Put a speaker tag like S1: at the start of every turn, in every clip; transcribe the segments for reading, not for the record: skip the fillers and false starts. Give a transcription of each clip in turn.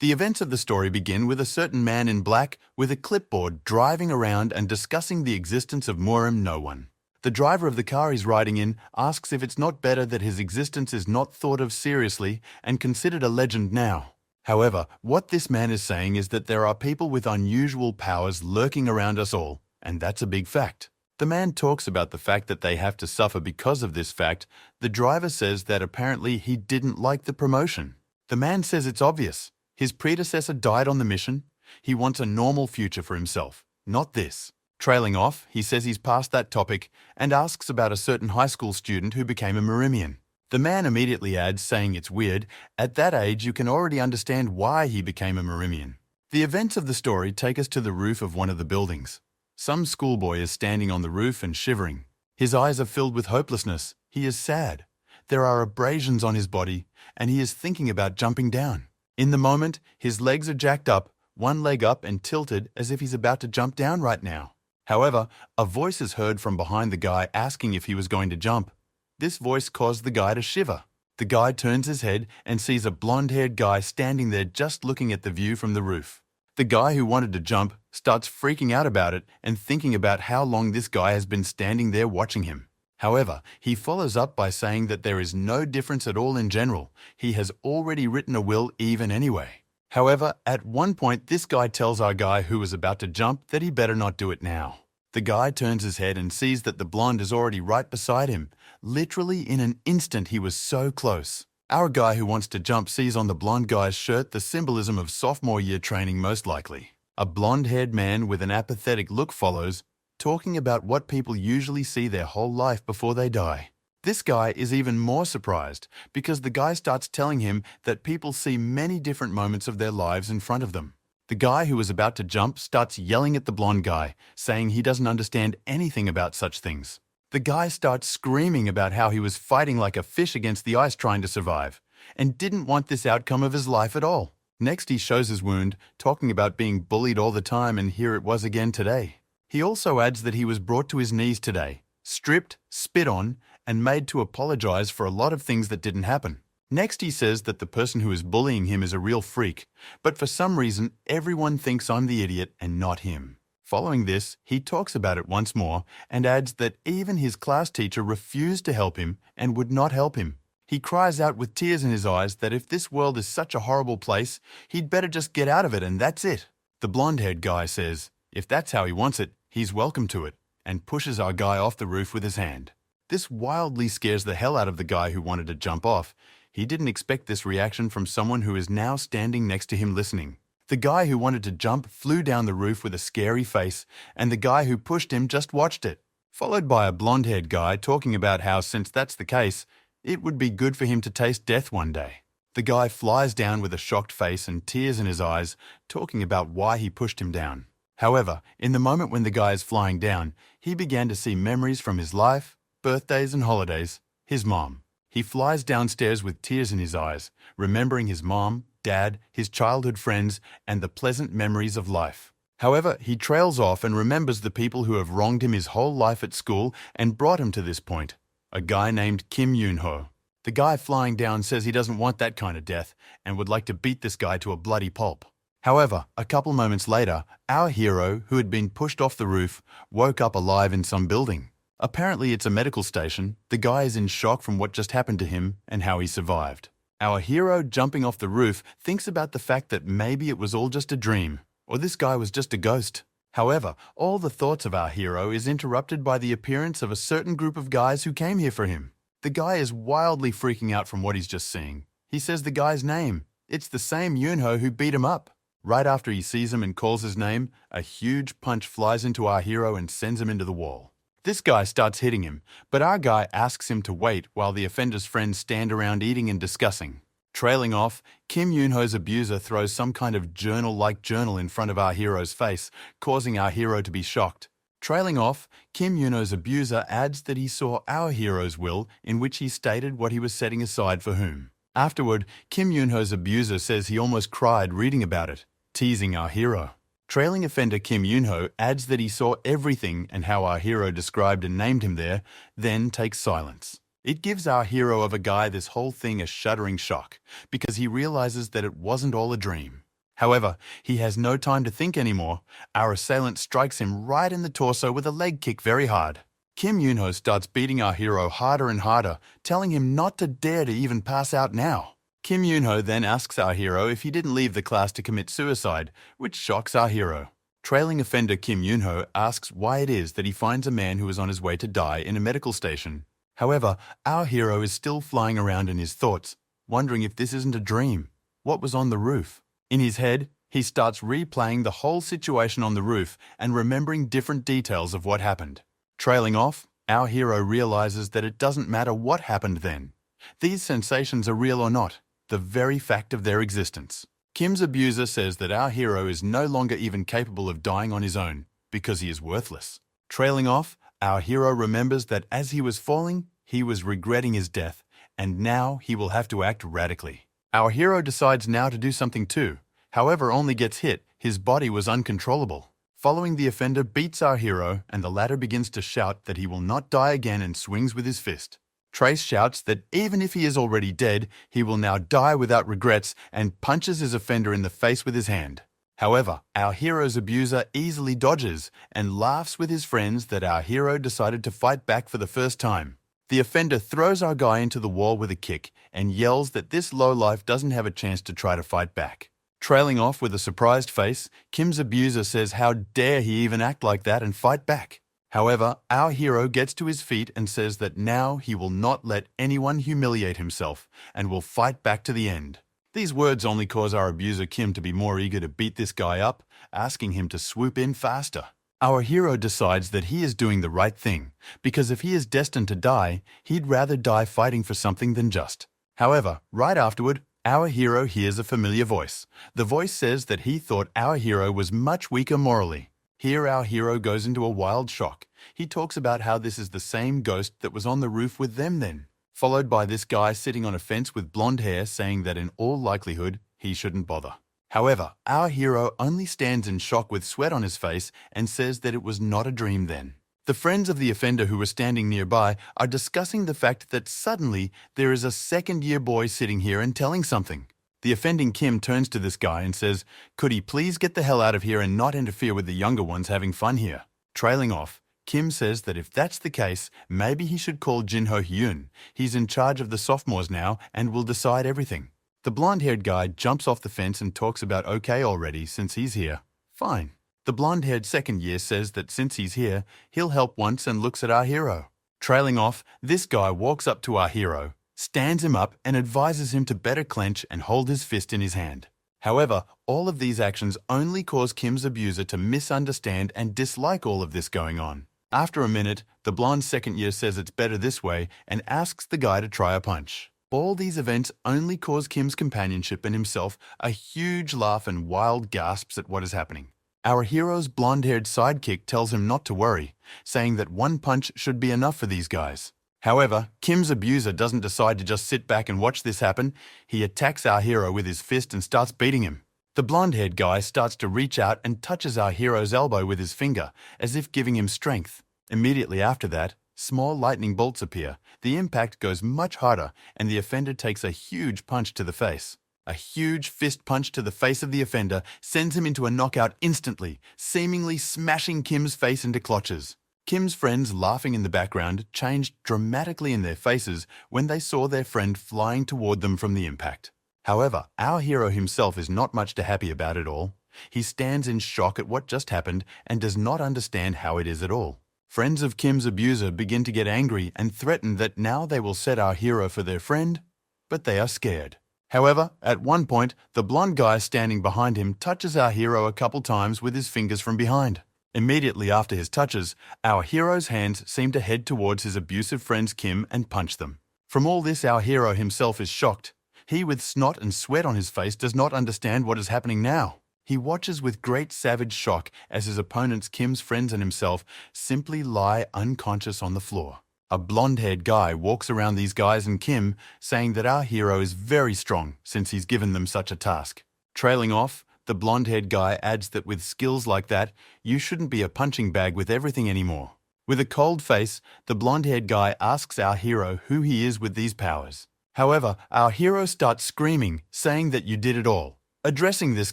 S1: The events of the story begin with a certain man in black with a clipboard driving around and discussing the existence of Muran no one. The driver of the car he's riding in asks if it's not better that his existence is not thought of seriously and considered a legend now. However, what this man is saying is that there are people with unusual powers lurking around us all, and that's a big fact. The man talks about the fact that they have to suffer because of this fact. The driver says that apparently he didn't like the promotion. The man says it's obvious. His predecessor died on the mission. He wants a normal future for himself, not this. Trailing off, he says he's past that topic and asks about a certain high school student who became a Marimian. The man immediately adds, saying it's weird, at that age you can already understand why he became a Marimian. The events of the story take us to the roof of one of the buildings. Some schoolboy is standing on the roof and shivering. His eyes are filled with hopelessness. He is sad. There are abrasions on his body, and he is thinking about jumping down. In the moment, his legs are jacked up, one leg up and tilted as if he's about to jump down right now. However, a voice is heard from behind the guy asking if he was going to jump. This voice caused the guy to shiver. The guy turns his head and sees a blonde-haired guy standing there just looking at the view from the roof. The guy who wanted to jump starts freaking out about it and thinking about how long this guy has been standing there watching him. However, he follows up by saying that there is no difference at all in general. He has already written a will even anyway. However, at one point this guy tells our guy who was about to jump that he better not do it now. The guy turns his head and sees that the blonde is already right beside him. Literally in an instant he was so close. Our guy who wants to jump sees on the blonde guy's shirt the symbolism of sophomore year training most likely. A blonde-haired man with an apathetic look follows, talking about what people usually see their whole life before they die. This guy is even more surprised because the guy starts telling him that people see many different moments of their lives in front of them. The guy who was about to jump starts yelling at the blonde guy, saying he doesn't understand anything about such things. The guy starts screaming about how he was fighting like a fish against the ice trying to survive, and didn't want this outcome of his life at all. Next he shows his wound, talking about being bullied all the time, and here it was again today. He also adds that he was brought to his knees today, stripped, spit on, and made to apologize for a lot of things that didn't happen. Next he says that the person who is bullying him is a real freak, but for some reason everyone thinks I'm the idiot and not him. Following this, he talks about it once more and adds that even his class teacher refused to help him and would not help him. He cries out with tears in his eyes that if this world is such a horrible place, he'd better just get out of it and that's it. The blonde-haired guy says, if that's how he wants it, he's welcome to it, and pushes our guy off the roof with his hand. This wildly scares the hell out of the guy who wanted to jump off. He didn't expect this reaction from someone who is now standing next to him listening. The guy who wanted to jump flew down the roof with a scary face, and the guy who pushed him just watched it, followed by a blonde-haired guy talking about how, since that's the case, it would be good for him to taste death one day. The guy flies down with a shocked face and tears in his eyes, talking about why he pushed him down. However, in the moment when the guy is flying down, he began to see memories from his life, birthdays and holidays, his mom. He flies downstairs with tears in his eyes, remembering his mom, dad, his childhood friends, and the pleasant memories of life. However, he trails off and remembers the people who have wronged him his whole life at school and brought him to this point. A guy named Kim Yoon-ho. The guy flying down says he doesn't want that kind of death and would like to beat this guy to a bloody pulp. However, a couple moments later, our hero, who had been pushed off the roof, woke up alive in some building. Apparently it's a medical station. The guy is in shock from what just happened to him and how he survived. Our hero, jumping off the roof, thinks about the fact that maybe it was all just a dream, or this guy was just a ghost. However, all the thoughts of our hero is interrupted by the appearance of a certain group of guys who came here for him. The guy is wildly freaking out from what he's just seeing. He says the guy's name. It's the same Yoon-ho who beat him up. Right after he sees him and calls his name, a huge punch flies into our hero and sends him into the wall. This guy starts hitting him, but our guy asks him to wait while the offender's friends stand around eating and discussing. Trailing off, Kim Yoon-ho's abuser throws some kind of journal-like journal in front of our hero's face, causing our hero to be shocked. Trailing off, Kim Yoon-ho's abuser adds that he saw our hero's will in which he stated what he was setting aside for whom. Afterward, Kim Yoon-ho's abuser says he almost cried reading about it, teasing our hero. Trailing offender Kim Yoon-ho adds that he saw everything and how our hero described and named him there, then takes silence. It gives our hero of a guy this whole thing a shuddering shock, because he realizes that it wasn't all a dream. However, he has no time to think anymore. Our assailant strikes him right in the torso with a leg kick very hard. Kim Yoonho starts beating our hero harder and harder, telling him not to dare to even pass out now. Kim Yoonho then asks our hero if he didn't leave the class to commit suicide, which shocks our hero. Trailing offender Kim Yoonho asks why it is that he finds a man who is on his way to die in a medical station. However, our hero is still flying around in his thoughts, wondering if this isn't a dream. What was on the roof? In his head, he starts replaying the whole situation on the roof and remembering different details of what happened. Trailing off, our hero realizes that it doesn't matter what happened then. These sensations are real or not, the very fact of their existence. Kim's abuser says that our hero is no longer even capable of dying on his own because he is worthless. Trailing off, our hero remembers that as he was falling, he was regretting his death, and now he will have to act radically. Our hero decides now to do something too, however only gets hit. His body was uncontrollable. Following, the offender beats our hero, and the latter begins to shout that he will not die again and swings with his fist. Trace shouts that even if he is already dead, he will now die without regrets and punches his offender in the face with his hand. However, our hero's abuser easily dodges and laughs with his friends that our hero decided to fight back for the first time. The offender throws our guy into the wall with a kick and yells that this lowlife doesn't have a chance to try to fight back. Trailing off with a surprised face, Kim's abuser says how dare he even act like that and fight back. However, our hero gets to his feet and says that now he will not let anyone humiliate himself and will fight back to the end. These words only cause our abuser Kim to be more eager to beat this guy up, asking him to swoop in faster. Our hero decides that he is doing the right thing, because if he is destined to die, he'd rather die fighting for something than just. However, right afterward, our hero hears a familiar voice. The voice says that he thought our hero was much weaker morally. Here our hero goes into a wild shock. He talks about how this is the same ghost that was on the roof with them then, followed by this guy sitting on a fence with blonde hair saying that in all likelihood, he shouldn't bother. However, our hero only stands in shock with sweat on his face and says that it was not a dream then. The friends of the offender who were standing nearby are discussing the fact that suddenly there is a second-year boy sitting here and telling something. The offending Kim turns to this guy and says, "Could he please get the hell out of here and not interfere with the younger ones having fun here?" Trailing off, Kim says that if that's the case, maybe he should call Jinho Hyun. He's in charge of the sophomores now and will decide everything. The blonde-haired guy jumps off the fence and talks about okay already since he's here. Fine. The blonde-haired second year says that since he's here, he'll help once and looks at our hero. Trailing off, this guy walks up to our hero, stands him up and advises him to better clench and hold his fist in his hand. However, all of these actions only cause Kim's abuser to misunderstand and dislike all of this going on. After a minute, the blonde second year says it's better this way and asks the guy to try a punch. All these events only cause Kim's companionship and himself a huge laugh and wild gasps at what is happening. Our hero's blonde-haired sidekick tells him not to worry, saying that one punch should be enough for these guys. However, Kim's abuser doesn't decide to just sit back and watch this happen. He attacks our hero with his fist and starts beating him. The blonde-haired guy starts to reach out and touches our hero's elbow with his finger, as if giving him strength. Immediately after that, small lightning bolts appear. The impact goes much harder, and the offender takes a huge punch to the face. A huge fist punch to the face of the offender sends him into a knockout instantly, seemingly smashing Kim's face into clutches. Kim's friends laughing in the background changed dramatically in their faces when they saw their friend flying toward them from the impact. However, our hero himself is not much too happy about it all. He stands in shock at what just happened and does not understand how it is at all. Friends of Kim's abuser begin to get angry and threaten that now they will set our hero for their friend, but they are scared. However, at one point, the blonde guy standing behind him touches our hero a couple times with his fingers from behind. Immediately after his touches, our hero's hands seem to head towards his abusive friends Kim and punch them. From all this, our hero himself is shocked. He, with snot and sweat on his face, does not understand what is happening now. He watches with great savage shock as his opponents, Kim's friends and himself, simply lie unconscious on the floor. A blonde-haired guy walks around these guys and Kim, saying that our hero is very strong since he's given them such a task. Trailing off, the blonde-haired guy adds that with skills like that, you shouldn't be a punching bag with everything anymore. With a cold face, the blonde-haired guy asks our hero who he is with these powers. However, our hero starts screaming, saying that you did it all. addressing this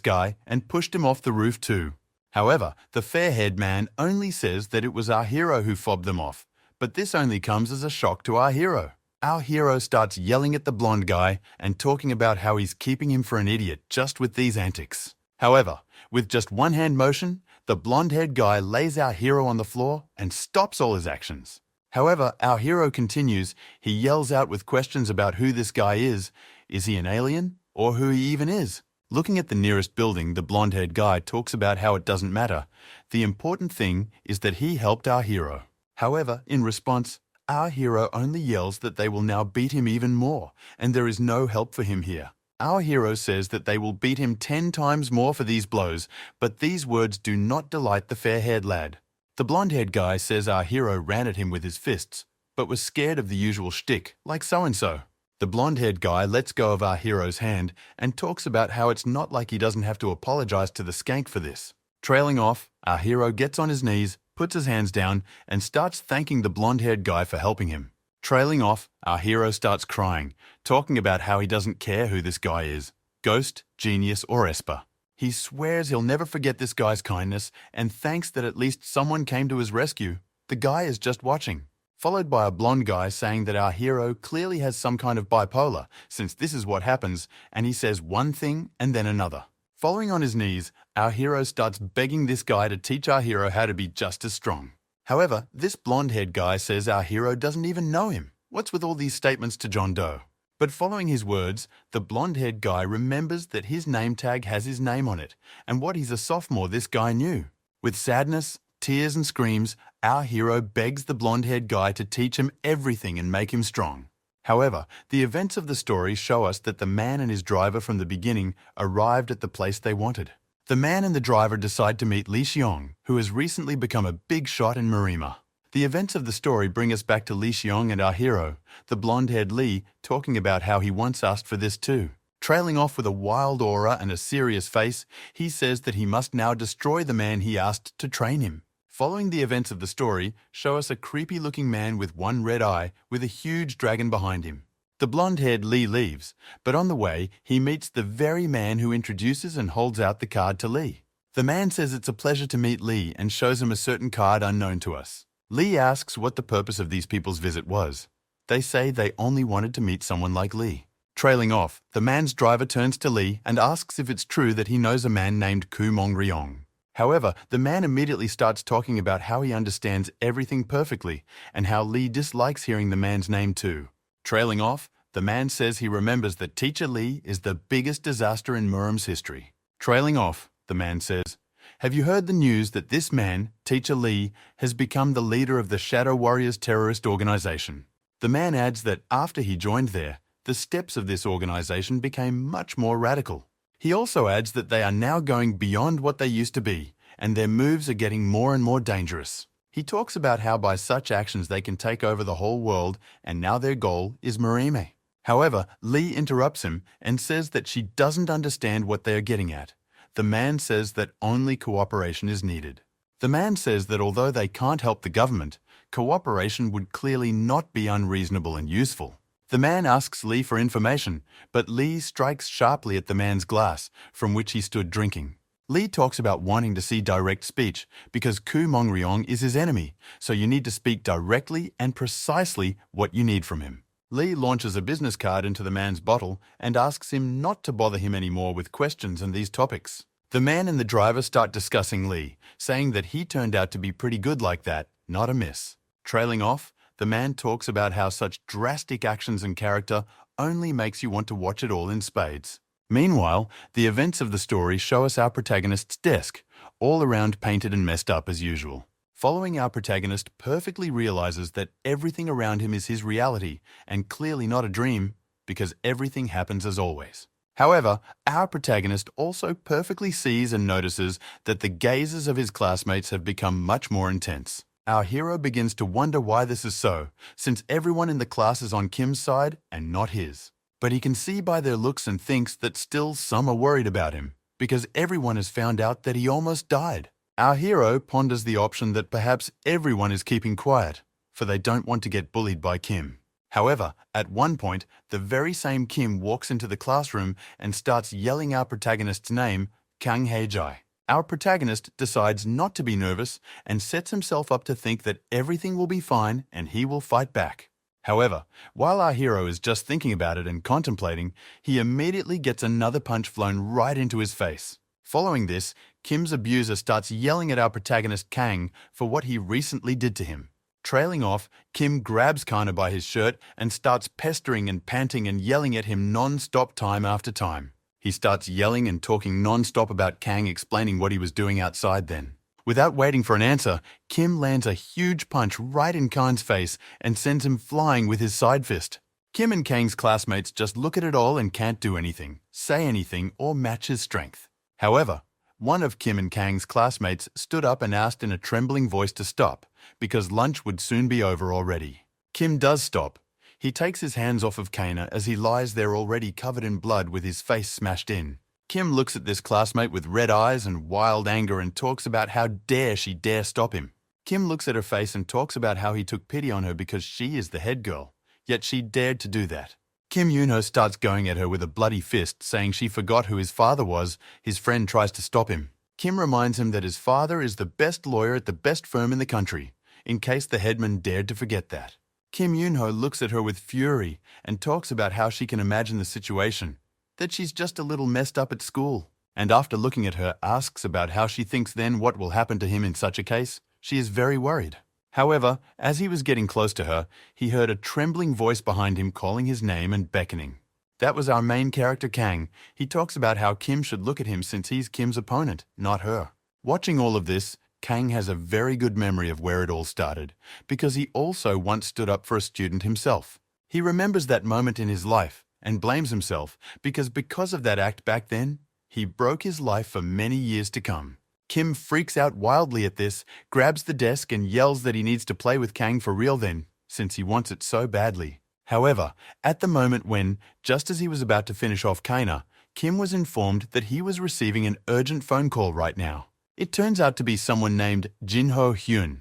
S1: guy and pushed him off the roof too. However, the fair-haired man only says that it was our hero who fobbed them off, but this only comes as a shock to our hero. Our hero starts yelling at the blonde guy and talking about how he's keeping him for an idiot just with these antics. However, with just one hand motion, the blonde-haired guy lays our hero on the floor and stops all his actions. However, our hero continues. He yells out with questions about who this guy is he an alien, or who he even is? Looking at the nearest building, the blonde-haired guy talks about how it doesn't matter. The important thing is that he helped our hero. However, in response, our hero only yells that they will now beat him even more, and there is no help for him here. Our hero says that they will beat him 10 times more for these blows, but these words do not delight the fair-haired lad. The blonde-haired guy says our hero ran at him with his fists, but was scared of the usual shtick, like so-and-so. The blonde-haired guy lets go of our hero's hand and talks about how it's not like he doesn't have to apologize to the skank for this. Trailing off, our hero gets on his knees, puts his hands down, and starts thanking the blonde-haired guy for helping him. Trailing off, our hero starts crying, talking about how he doesn't care who this guy is, Ghost, Genius, or Esper. He swears he'll never forget this guy's kindness and thanks that at least someone came to his rescue. The guy is just watching. Followed by a blonde guy saying that our hero clearly has some kind of bipolar, since this is what happens, and he says one thing and then another. Following on his knees, our hero starts begging this guy to teach our hero how to be just as strong. However, this blonde-haired guy says our hero doesn't even know him. What's with all these statements to John Doe? But following his words, the blonde-haired guy remembers that his name tag has his name on it, and what he's a sophomore this guy knew. With sadness, tears and screams, our hero begs the blonde-haired guy to teach him everything and make him strong. However, the events of the story show us that the man and his driver from the beginning arrived at the place they wanted. The man and the driver decide to meet Li Xiong, who has recently become a big shot in Marima. The events of the story bring us back to Li Xiong and our hero, the blonde-haired Li, talking about how he once asked for this too. Trailing off with a wild aura and a serious face, he says that he must now destroy the man he asked to train him. Following the events of the story, show us a creepy-looking man with one red eye with a huge dragon behind him. The blonde-haired Li leaves, but on the way, he meets the very man who introduces and holds out the card to Li. The man says it's a pleasure to meet Li and shows him a certain card unknown to us. Li asks what the purpose of these people's visit was. They say they only wanted to meet someone like Li. Trailing off, the man's driver turns to Li and asks if it's true that he knows a man named Kumon. However, the man immediately starts talking about how he understands everything perfectly and how Li dislikes hearing the man's name too. Trailing off, the man says he remembers that Teacher Li is the biggest disaster in Muram's history. Trailing off, the man says, "Have you heard the news that this man, Teacher Li, has become the leader of the Shadow Warriors terrorist organization?" The man adds that after he joined there, the steps of this organization became much more radical. He also adds that they are now going beyond what they used to be, and their moves are getting more and more dangerous. He talks about how by such actions they can take over the whole world, and now their goal is Marime. However, Li interrupts him and says that she doesn't understand what they are getting at. The man says that only cooperation is needed. The man says that although they can't help the government, cooperation would clearly not be unreasonable and useful. The man asks Li for information, but Li strikes sharply at the man's glass, from which he stood drinking. Li talks about wanting to see direct speech, because Kumon is his enemy, so you need to speak directly and precisely what you need from him. Li launches a business card into the man's bottle and asks him not to bother him anymore with questions on these topics. The man and the driver start discussing Li, saying that he turned out to be pretty good like that, not a miss. Trailing off, the man talks about how such drastic actions and character only makes you want to watch it all in spades. Meanwhile, the events of the story show us our protagonist's desk, all around painted and messed up as usual. Following, our protagonist perfectly realizes that everything around him is his reality and clearly not a dream, because everything happens as always. However, our protagonist also perfectly sees and notices that the gazes of his classmates have become much more intense. Our hero begins to wonder why this is so, since everyone in the class is on Kim's side and not his. But he can see by their looks and thinks that still some are worried about him, because everyone has found out that he almost died. Our hero ponders the option that perhaps everyone is keeping quiet, for they don't want to get bullied by Kim. However, at one point, the very same Kim walks into the classroom and starts yelling our protagonist's name, Kang Hae-jae. Our protagonist decides not to be nervous and sets himself up to think that everything will be fine and he will fight back. However, while our hero is just thinking about it and contemplating, he immediately gets another punch flown right into his face. Following this, Kim's abuser starts yelling at our protagonist Kang for what he recently did to him. Trailing off, Kim grabs Kana by his shirt and starts pestering and panting and yelling at him non-stop time after time. He starts yelling and talking non-stop about Kang explaining what he was doing outside then. Without waiting for an answer, Kim lands a huge punch right in Khan's face and sends him flying with his side fist. Kim and Kang's classmates just look at it all and can't do anything, say anything, or match his strength. However, one of Kim and Kang's classmates stood up and asked in a trembling voice to stop, because lunch would soon be over already. Kim does stop. He takes his hands off of Kana as he lies there already covered in blood with his face smashed in. Kim looks at this classmate with red eyes and wild anger and talks about how she dare stop him. Kim looks at her face and talks about how he took pity on her because she is the head girl, yet she dared to do that. Kim Yoon-ho starts going at her with a bloody fist, saying she forgot who his father was. His friend tries to stop him. Kim reminds him that his father is the best lawyer at the best firm in the country, in case the headman dared to forget that. Kim Yoon-ho looks at her with fury and talks about how she can imagine the situation, that she's just a little messed up at school, and after looking at her asks about how she thinks then what will happen to him in such a case. She is very worried. However, as he was getting close to her, he heard a trembling voice behind him calling his name and beckoning. That was our main character Kang. He talks about how Kim should look at him since he's Kim's opponent, not her. Watching all of this, Kang has a very good memory of where it all started, because he also once stood up for a student himself. He remembers that moment in his life and blames himself because of that act back then, he broke his life for many years to come. Kim freaks out wildly at this, grabs the desk and yells that he needs to play with Kang for real then, since he wants it so badly. However, at the moment when, just as he was about to finish off Kana, Kim was informed that he was receiving an urgent phone call right now. It turns out to be someone named Jinho Hyun.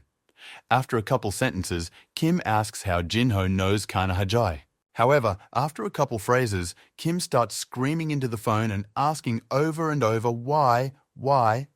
S1: After a couple sentences, Kim asks how Jinho knows Kana Hae-jae. However, after a couple phrases, Kim starts screaming into the phone and asking over and over why,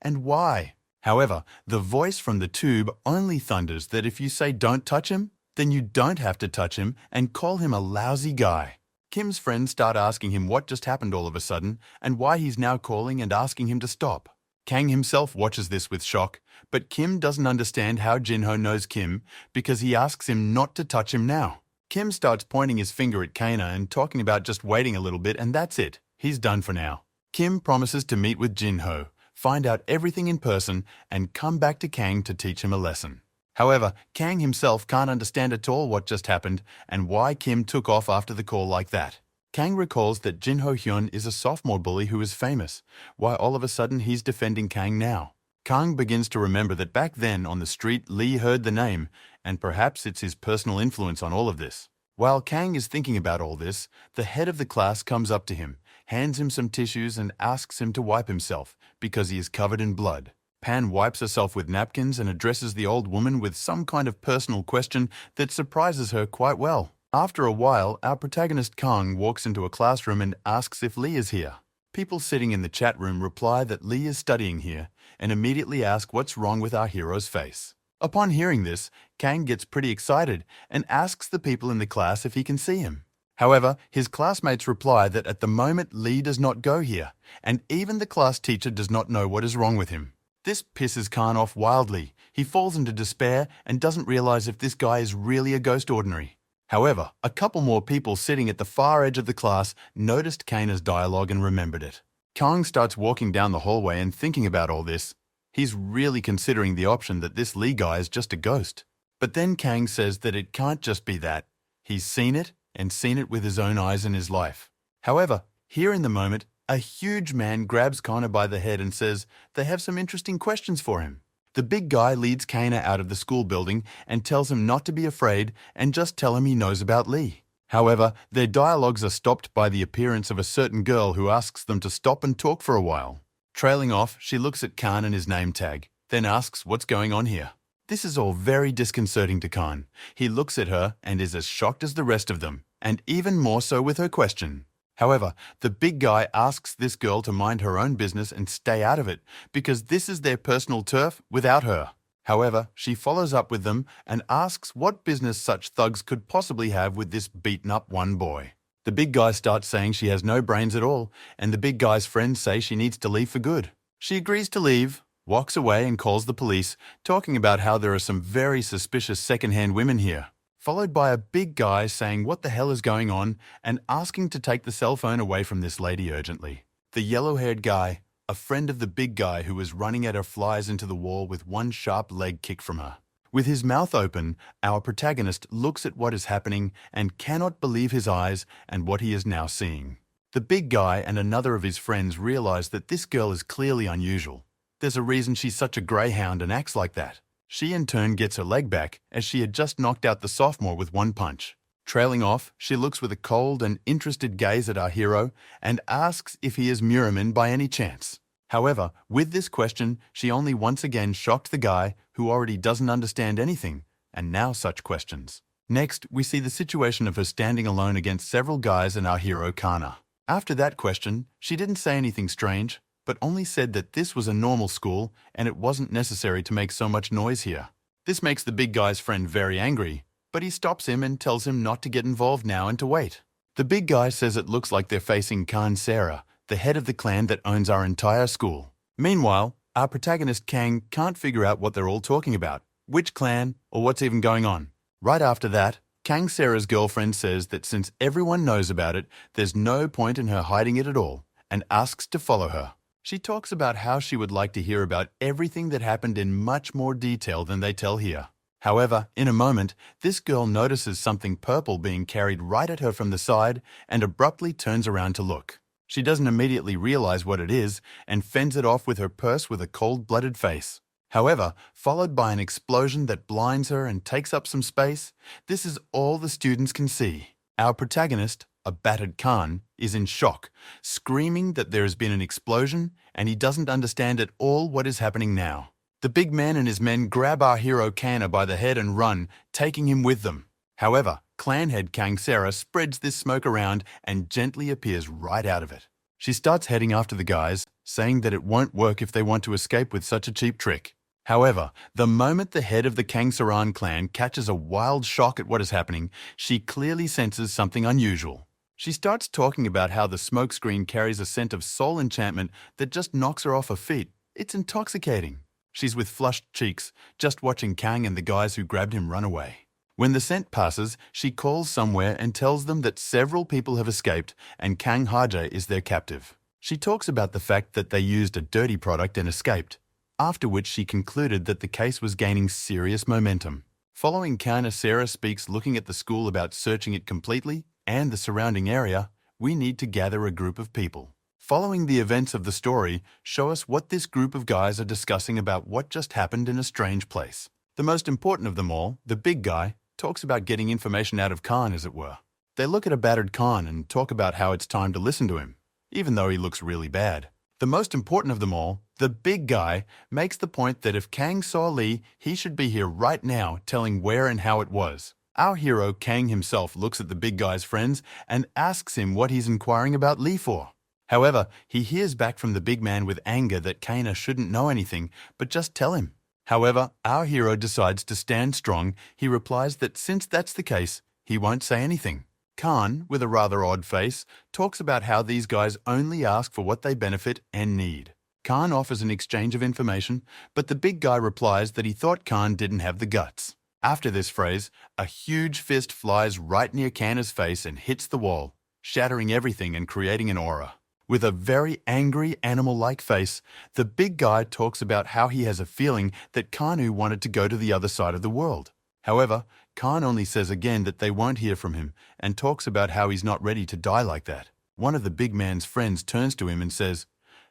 S1: and why. However, the voice from the tube only thunders that if you say don't touch him, then you don't have to touch him and call him a lousy guy. Kim's friends start asking him what just happened all of a sudden and why he's now calling and asking him to stop. Kang himself watches this with shock, but Kim doesn't understand how Jinho knows Kim because he asks him not to touch him now. Kim starts pointing his finger at Kana and talking about just waiting a little bit and that's it. He's done for now. Kim promises to meet with Jinho, find out everything in person, and come back to Kang to teach him a lesson. However, Kang himself can't understand at all what just happened and why Kim took off after the call like that. Kang recalls that Jinho Hyun is a sophomore bully who is famous, why all of a sudden he's defending Kang now. Kang begins to remember that back then on the street Lee heard the name, and perhaps it's his personal influence on all of this. While Kang is thinking about all this, the head of the class comes up to him, hands him some tissues and asks him to wipe himself because he is covered in blood. Pan wipes herself with napkins and addresses the old woman with some kind of personal question that surprises her quite well. After a while, our protagonist Kang walks into a classroom and asks if Lee is here. People sitting in the chat room reply that Lee is studying here and immediately ask what's wrong with our hero's face. Upon hearing this, Kang gets pretty excited and asks the people in the class if he can see him. However, his classmates reply that at the moment Lee does not go here, and even the class teacher does not know what is wrong with him. This pisses Khan off wildly. He falls into despair and doesn't realize if this guy is really a ghost ordinary. However, a couple more people sitting at the far edge of the class noticed Kana's dialogue and remembered it. Kang starts walking down the hallway and thinking about all this. He's really considering the option that this Lee guy is just a ghost. But then Kang says that it can't just be that. He's seen it and seen it with his own eyes in his life. However, here in the moment, a huge man grabs Kana by the head and says they have some interesting questions for him. The big guy leads Kana out of the school building and tells him not to be afraid and just tell him he knows about Lee. However, their dialogues are stopped by the appearance of a certain girl who asks them to stop and talk for a while. Trailing off, she looks at Khan and his name tag, then asks what's going on here. This is all very disconcerting to Khan. He looks at her and is as shocked as the rest of them, and even more so with her question. However, the big guy asks this girl to mind her own business and stay out of it, because this is their personal turf without her. However, she follows up with them and asks what business such thugs could possibly have with this beaten-up one boy. The big guy starts saying she has no brains at all, and the big guy's friends say she needs to leave for good. She agrees to leave, walks away and calls the police, talking about how there are some very suspicious second-hand women here, followed by a big guy saying what the hell is going on and asking to take the cell phone away from this lady urgently. The yellow-haired guy, a friend of the big guy who was running at her, flies into the wall with one sharp leg kick from her. With his mouth open, our protagonist looks at what is happening and cannot believe his eyes and what he is now seeing. The big guy and another of his friends realize that this girl is clearly unusual. There's a reason she's such a greyhound and acts like that. She in turn gets her leg back as she had just knocked out the sophomore with one punch. Trailing off, she looks with a cold and interested gaze at our hero and asks if he is Muraman by any chance. However, with this question, she only once again shocked the guy who already doesn't understand anything, and now such questions. Next, we see the situation of her standing alone against several guys and our hero Kana. After that question, she didn't say anything strange, but only said that this was a normal school and it wasn't necessary to make so much noise here. This makes the big guy's friend very angry, but he stops him and tells him not to get involved now and to wait. The big guy says it looks like they're facing Khan Sarah, the head of the clan that owns our entire school. Meanwhile, our protagonist Kang can't figure out what they're all talking about, which clan, or what's even going on. Right after that, Kang Sarah's girlfriend says that since everyone knows about it, there's no point in her hiding it at all, and asks to follow her. She talks about how she would like to hear about everything that happened in much more detail than they tell here. However, in a moment, this girl notices something purple being carried right at her from the side and abruptly turns around to look. She doesn't immediately realize what it is and fends it off with her purse with a cold-blooded face. However, followed by an explosion that blinds her and takes up some space, this is all the students can see. Our protagonist, a battered Khan, is in shock, screaming that there has been an explosion and he doesn't understand at all what is happening now. The big man and his men grab our hero Kana by the head and run, taking him with them. However, clan head Kang Sarah spreads this smoke around and gently appears right out of it. She starts heading after the guys, saying that it won't work if they want to escape with such a cheap trick. However, the moment the head of the Kang Saran clan catches a wild shock at what is happening, she clearly senses something unusual. She starts talking about how the smokescreen carries a scent of soul enchantment that just knocks her off her feet. It's intoxicating. She's with flushed cheeks, just watching Kang and the guys who grabbed him run away. When the scent passes, she calls somewhere and tells them that several people have escaped and Kang Haja is their captive. She talks about the fact that they used a dirty product and escaped, after which she concluded that the case was gaining serious momentum. Following Kana Sarah speaks looking at the school about searching it completely and the surrounding area, we need to gather a group of people. Following the events of the story, show us what this group of guys are discussing about what just happened in a strange place. The most important of them all, the big guy, talks about getting information out of Khan, as it were. They look at a battered Khan and talk about how it's time to listen to him, even though he looks really bad. The most important of them all, the big guy, makes the point that if Kang saw Lee, he should be here right now telling where and how it was. Our hero, Kang himself, looks at the big guy's friends and asks him what he's inquiring about Lee for. However, he hears back from the big man with anger that Kana shouldn't know anything, but just tell him. However, our hero decides to stand strong. He replies that since that's the case, he won't say anything. Khan, with a rather odd face, talks about how these guys only ask for what they benefit and need. Khan offers an exchange of information, but the big guy replies that he thought Khan didn't have the guts. After this phrase, a huge fist flies right near Kana's face and hits the wall, shattering everything and creating an aura. With a very angry, animal-like face, the big guy talks about how he has a feeling that Kanu wanted to go to the other side of the world. However, Khan only says again that they won't hear from him and talks about how he's not ready to die like that. One of the big man's friends turns to him and says,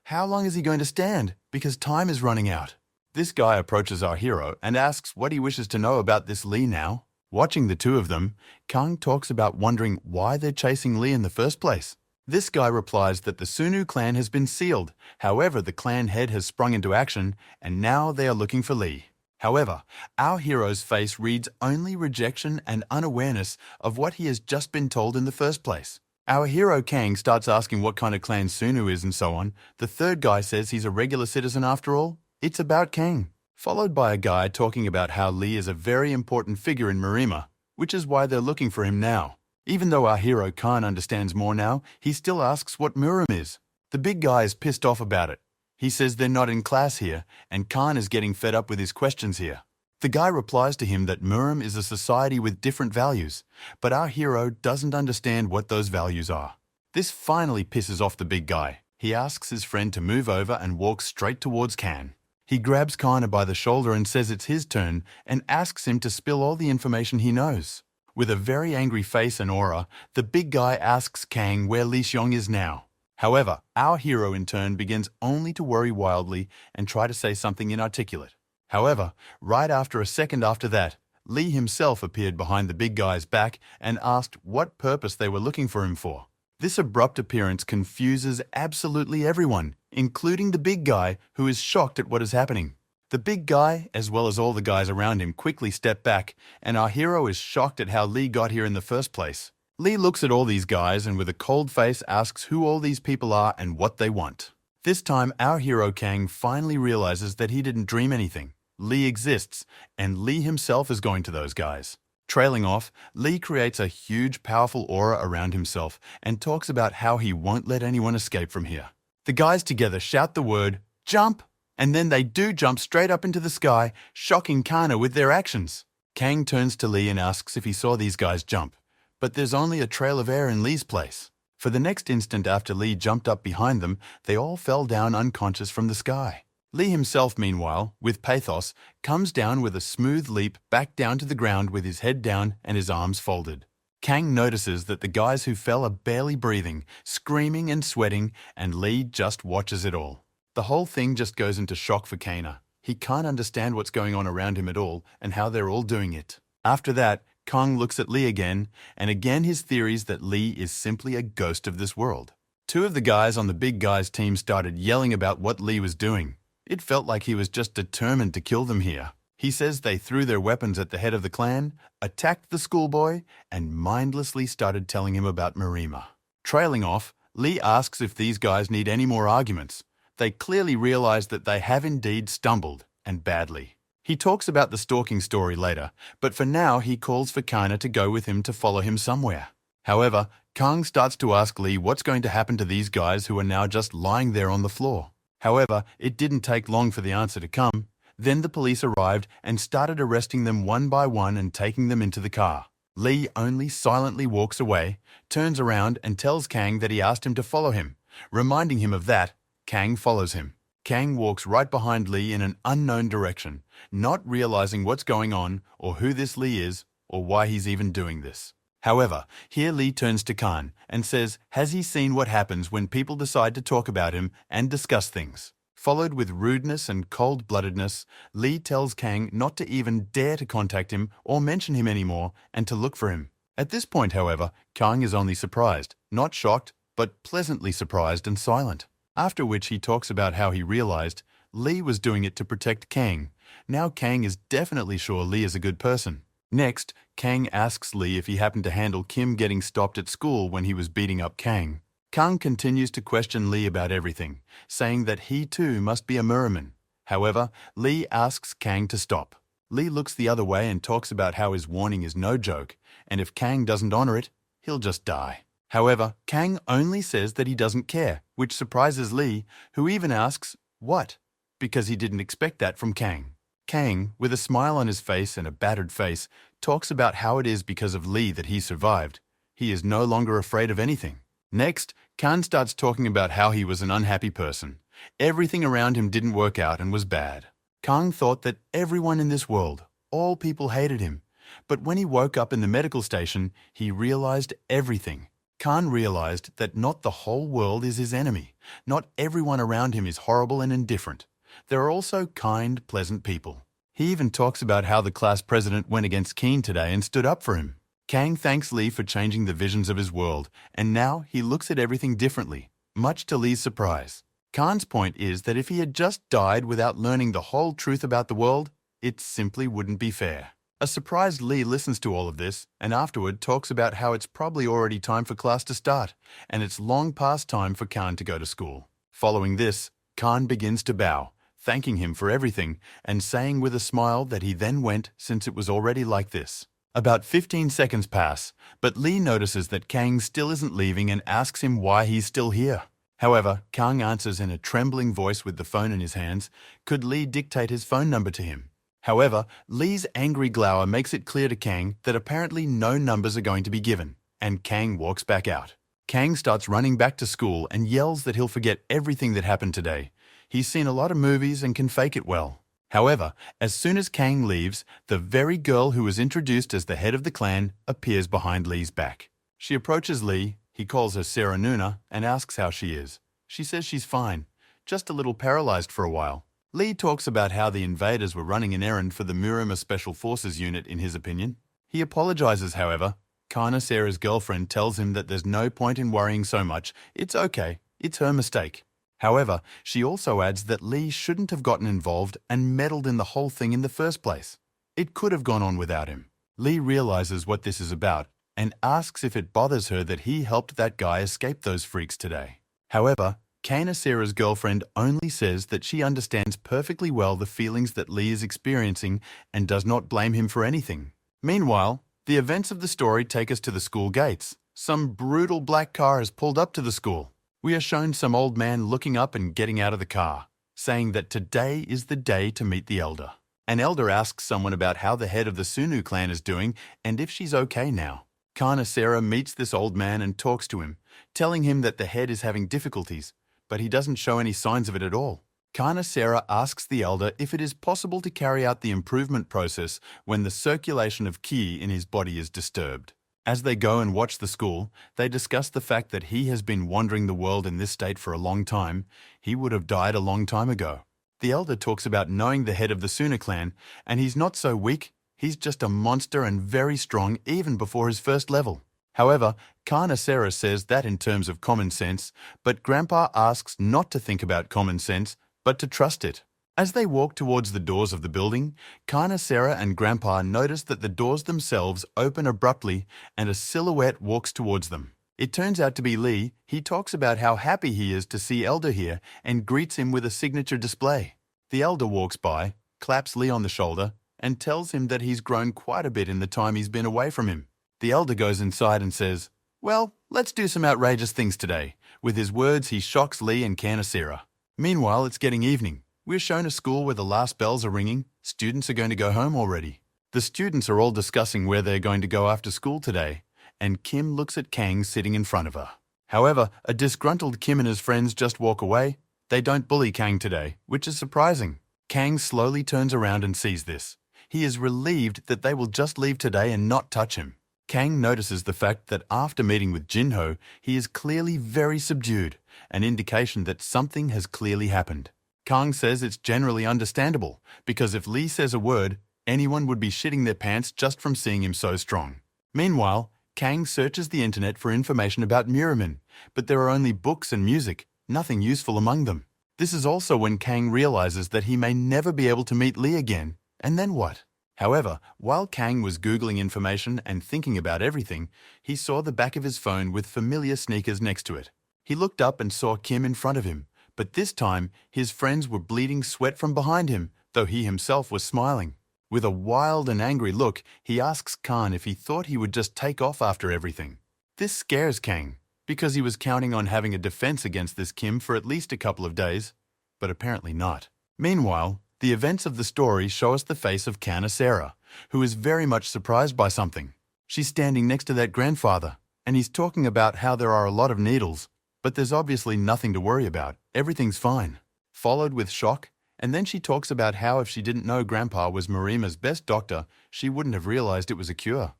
S1: "How long is he going to stand? Because time is running out." This guy approaches our hero and asks what he wishes to know about this Lee now. Watching the two of them, Kang talks about wondering why they're chasing Lee in the first place. This guy replies that the Sunu clan has been sealed. However, the clan head has sprung into action, and now they are looking for Lee. However, our hero's face reads only rejection and unawareness of what he has just been told in the first place. Our hero Kang starts asking what kind of clan Sunu is and so on. The third guy says he's a regular citizen after all. It's about Kang. Followed by a guy talking about how Lee is a very important figure in Marima, which is why they're looking for him now. Even though our hero Khan understands more now, he still asks what Muram is. The big guy is pissed off about it. He says they're not in class here, and Khan is getting fed up with his questions here. The guy replies to him that Muram is a society with different values, but our hero doesn't understand what those values are. This finally pisses off the big guy. He asks his friend to move over and walks straight towards Khan. He grabs Kana by the shoulder and says it's his turn and asks him to spill all the information he knows. With a very angry face and aura, the big guy asks Kang where Li Xiong is now. However, our hero in turn begins only to worry wildly and try to say something inarticulate. However, right after a second after that, Li himself appeared behind the big guy's back and asked what purpose they were looking for him for. This abrupt appearance confuses absolutely everyone, including the big guy, who is shocked at what is happening. The big guy, as well as all the guys around him, quickly step back, and our hero is shocked at how Li got here in the first place. Li looks at all these guys and with a cold face asks who all these people are and what they want. This time, our hero Kang finally realizes that he didn't dream anything. Li exists, and Li himself is going to those guys. Trailing off, Li creates a huge, powerful aura around himself and talks about how he won't let anyone escape from here. The guys together shout the word, "Jump!" and then they do jump straight up into the sky, shocking Kana with their actions. Kang turns to Li and asks if he saw these guys jump, but there's only a trail of air in Li's place. For the next instant after Li jumped up behind them, they all fell down unconscious from the sky. Li himself, meanwhile, with pathos, comes down with a smooth leap back down to the ground with his head down and his arms folded. Kang notices that the guys who fell are barely breathing, screaming and sweating, and Li just watches it all. The whole thing just goes into shock for Kana. He can't understand what's going on around him at all and how they're all doing it. After that, Kang looks at Li again, and again his theories that Li is simply a ghost of this world. Two of the guys on the big guy's team started yelling about what Li was doing. It felt like he was just determined to kill them here. He says they threw their weapons at the head of the clan, attacked the schoolboy, and mindlessly started telling him about Marima. Trailing off, Li asks if these guys need any more arguments. They clearly realize that they have indeed stumbled, and badly. He talks about the stalking story later, but for now he calls for Kana to go with him to follow him somewhere. However, Kang starts to ask Li what's going to happen to these guys who are now just lying there on the floor. However, it didn't take long for the answer to come. Then the police arrived and started arresting them one by one and taking them into the car. Li only silently walks away, turns around and tells Kang that he asked him to follow him. Reminding him of that, Kang follows him. Kang walks right behind Li in an unknown direction, not realizing what's going on or who this Li is or why he's even doing this. However, here Li turns to Khan and says, has he seen what happens when people decide to talk about him and discuss things? Followed with rudeness and cold-bloodedness, Li tells Kang not to even dare to contact him or mention him anymore and to look for him. At this point, however, Kang is only surprised, not shocked, but pleasantly surprised and silent. After which he talks about how he realized Li was doing it to protect Kang. Now Kang is definitely sure Li is a good person. Next, Kang asks Li if he happened to handle Kim getting stopped at school when he was beating up Kang. Kang continues to question Li about everything, saying that he too must be a Muraman. However, Li asks Kang to stop. Li looks the other way and talks about how his warning is no joke, and if Kang doesn't honor it, he'll just die. However, Kang only says that he doesn't care, which surprises Li, who even asks, what? Because he didn't expect that from Kang. Kang, with a smile on his face and a battered face, talks about how it is because of Li that he survived. He is no longer afraid of anything. Next, Khan starts talking about how he was an unhappy person. Everything around him didn't work out and was bad. Kang thought that everyone in this world, all people hated him. But when he woke up in the medical station, he realized everything. Khan realized that not the whole world is his enemy. Not everyone around him is horrible and indifferent. There are also kind, pleasant people. He even talks about how the class president went against Keen today and stood up for him. Kang thanks Li for changing the visions of his world, and now he looks at everything differently, much to Li's surprise. Khan's point is that if he had just died without learning the whole truth about the world, It simply wouldn't be fair. A surprised Lee listens to all of this and afterward talks about how it's probably already time for class to start and it's long past time for Khan to go to school. Following this, Khan begins to bow, thanking him for everything and saying with a smile that he then went since it was already like this. About 15 seconds pass, but Lee notices that Kang still isn't leaving and asks him why he's still here. However, Kang answers in a trembling voice with the phone in his hands. Could Lee dictate his phone number to him? However, Lee's angry glower makes it clear to Kang that apparently no numbers are going to be given, and Kang walks back out. Kang starts running back to school and yells that he'll forget everything that happened today. He's seen a lot of movies and can fake it well. However, as soon as Kang leaves, the very girl who was introduced as the head of the clan appears behind Lee's back. She approaches Lee, he calls her Sarah Nuna, and asks how she is. She says she's fine, just a little paralyzed for a while. Lee talks about how the invaders were running an errand for the Murima Special Forces unit in his opinion. He apologizes, however. Kana Sarah's girlfriend tells him that there's no point in worrying so much. It's okay, it's her mistake. However, she also adds that Lee shouldn't have gotten involved and meddled in the whole thing in the first place. It could have gone on without him. Lee realizes what this is about and asks if it bothers her that he helped that guy escape those freaks today. However, Kana Sarah's girlfriend only says that she understands perfectly well the feelings that Lee is experiencing and does not blame him for anything. Meanwhile, the events of the story take us to the school gates. Some brutal black car has pulled up to the school. We are shown some old man looking up and getting out of the car, saying that today is the day to meet the elder. An elder asks someone about how the head of the Sunu clan is doing and if she's okay now. Kana Sarah meets this old man and talks to him, telling him that the head is having difficulties, but he doesn't show any signs of it at all. Kana Sarah asks the elder if it is possible to carry out the improvement process when the circulation of ki in his body is disturbed. As they go and watch the school, they discuss the fact that he has been wandering the world in this state for a long time. He would have died a long time ago. The elder talks about knowing the head of the Suna clan, and he's not so weak, he's just a monster and very strong even before his first level. However, Kana Sarah says that in terms of common sense, but Grandpa asks not to think about common sense, but to trust it. As they walk towards the doors of the building, Kana Sarah and Grandpa notice that the doors themselves open abruptly and a silhouette walks towards them. It turns out to be Lee. He talks about how happy he is to see Elder here and greets him with a signature display. The Elder walks by, claps Lee on the shoulder, and tells him that he's grown quite a bit in the time he's been away from him. The Elder goes inside and says, "Well, let's do some outrageous things today." With his words, he shocks Lee and Kana Sarah. Meanwhile, it's getting evening. We're shown a school where the last bells are ringing. Students are going to go home already. The students are all discussing where they're going to go after school today, and Kim looks at Kang sitting in front of her. However, a disgruntled Kim and his friends just walk away. They don't bully Kang today, which is surprising. Kang slowly turns around and sees this. He is relieved that they will just leave today and not touch him. Kang notices the fact that after meeting with Jinho, he is clearly very subdued, an indication that something has clearly happened. Kang says it's generally understandable, because if Lee says a word, anyone would be shitting their pants just from seeing him so strong. Meanwhile, Kang searches the internet for information about Muraman, but there are only books and music, nothing useful among them. This is also when Kang realizes that he may never be able to meet Lee again, and then what? However, while Kang was Googling information and thinking about everything, he saw the back of his phone with familiar sneakers next to it. He looked up and saw Kim in front of him, but this time his friends were bleeding sweat from behind him, though he himself was smiling. With a wild and angry look, he asks Khan if he thought he would just take off after everything. This scares Kang, because he was counting on having a defense against this Kim for at least a couple of days, but apparently not. Meanwhile, the events of the story show us the face of Kana Sarah, who is very much surprised by something. She's standing next to that grandfather, and he's talking about how there are a lot of needles, but there's obviously nothing to worry about. Everything's fine. Followed with shock, and then she talks about how if she didn't know Grandpa was Marima's best doctor, she wouldn't have realized it was a cure.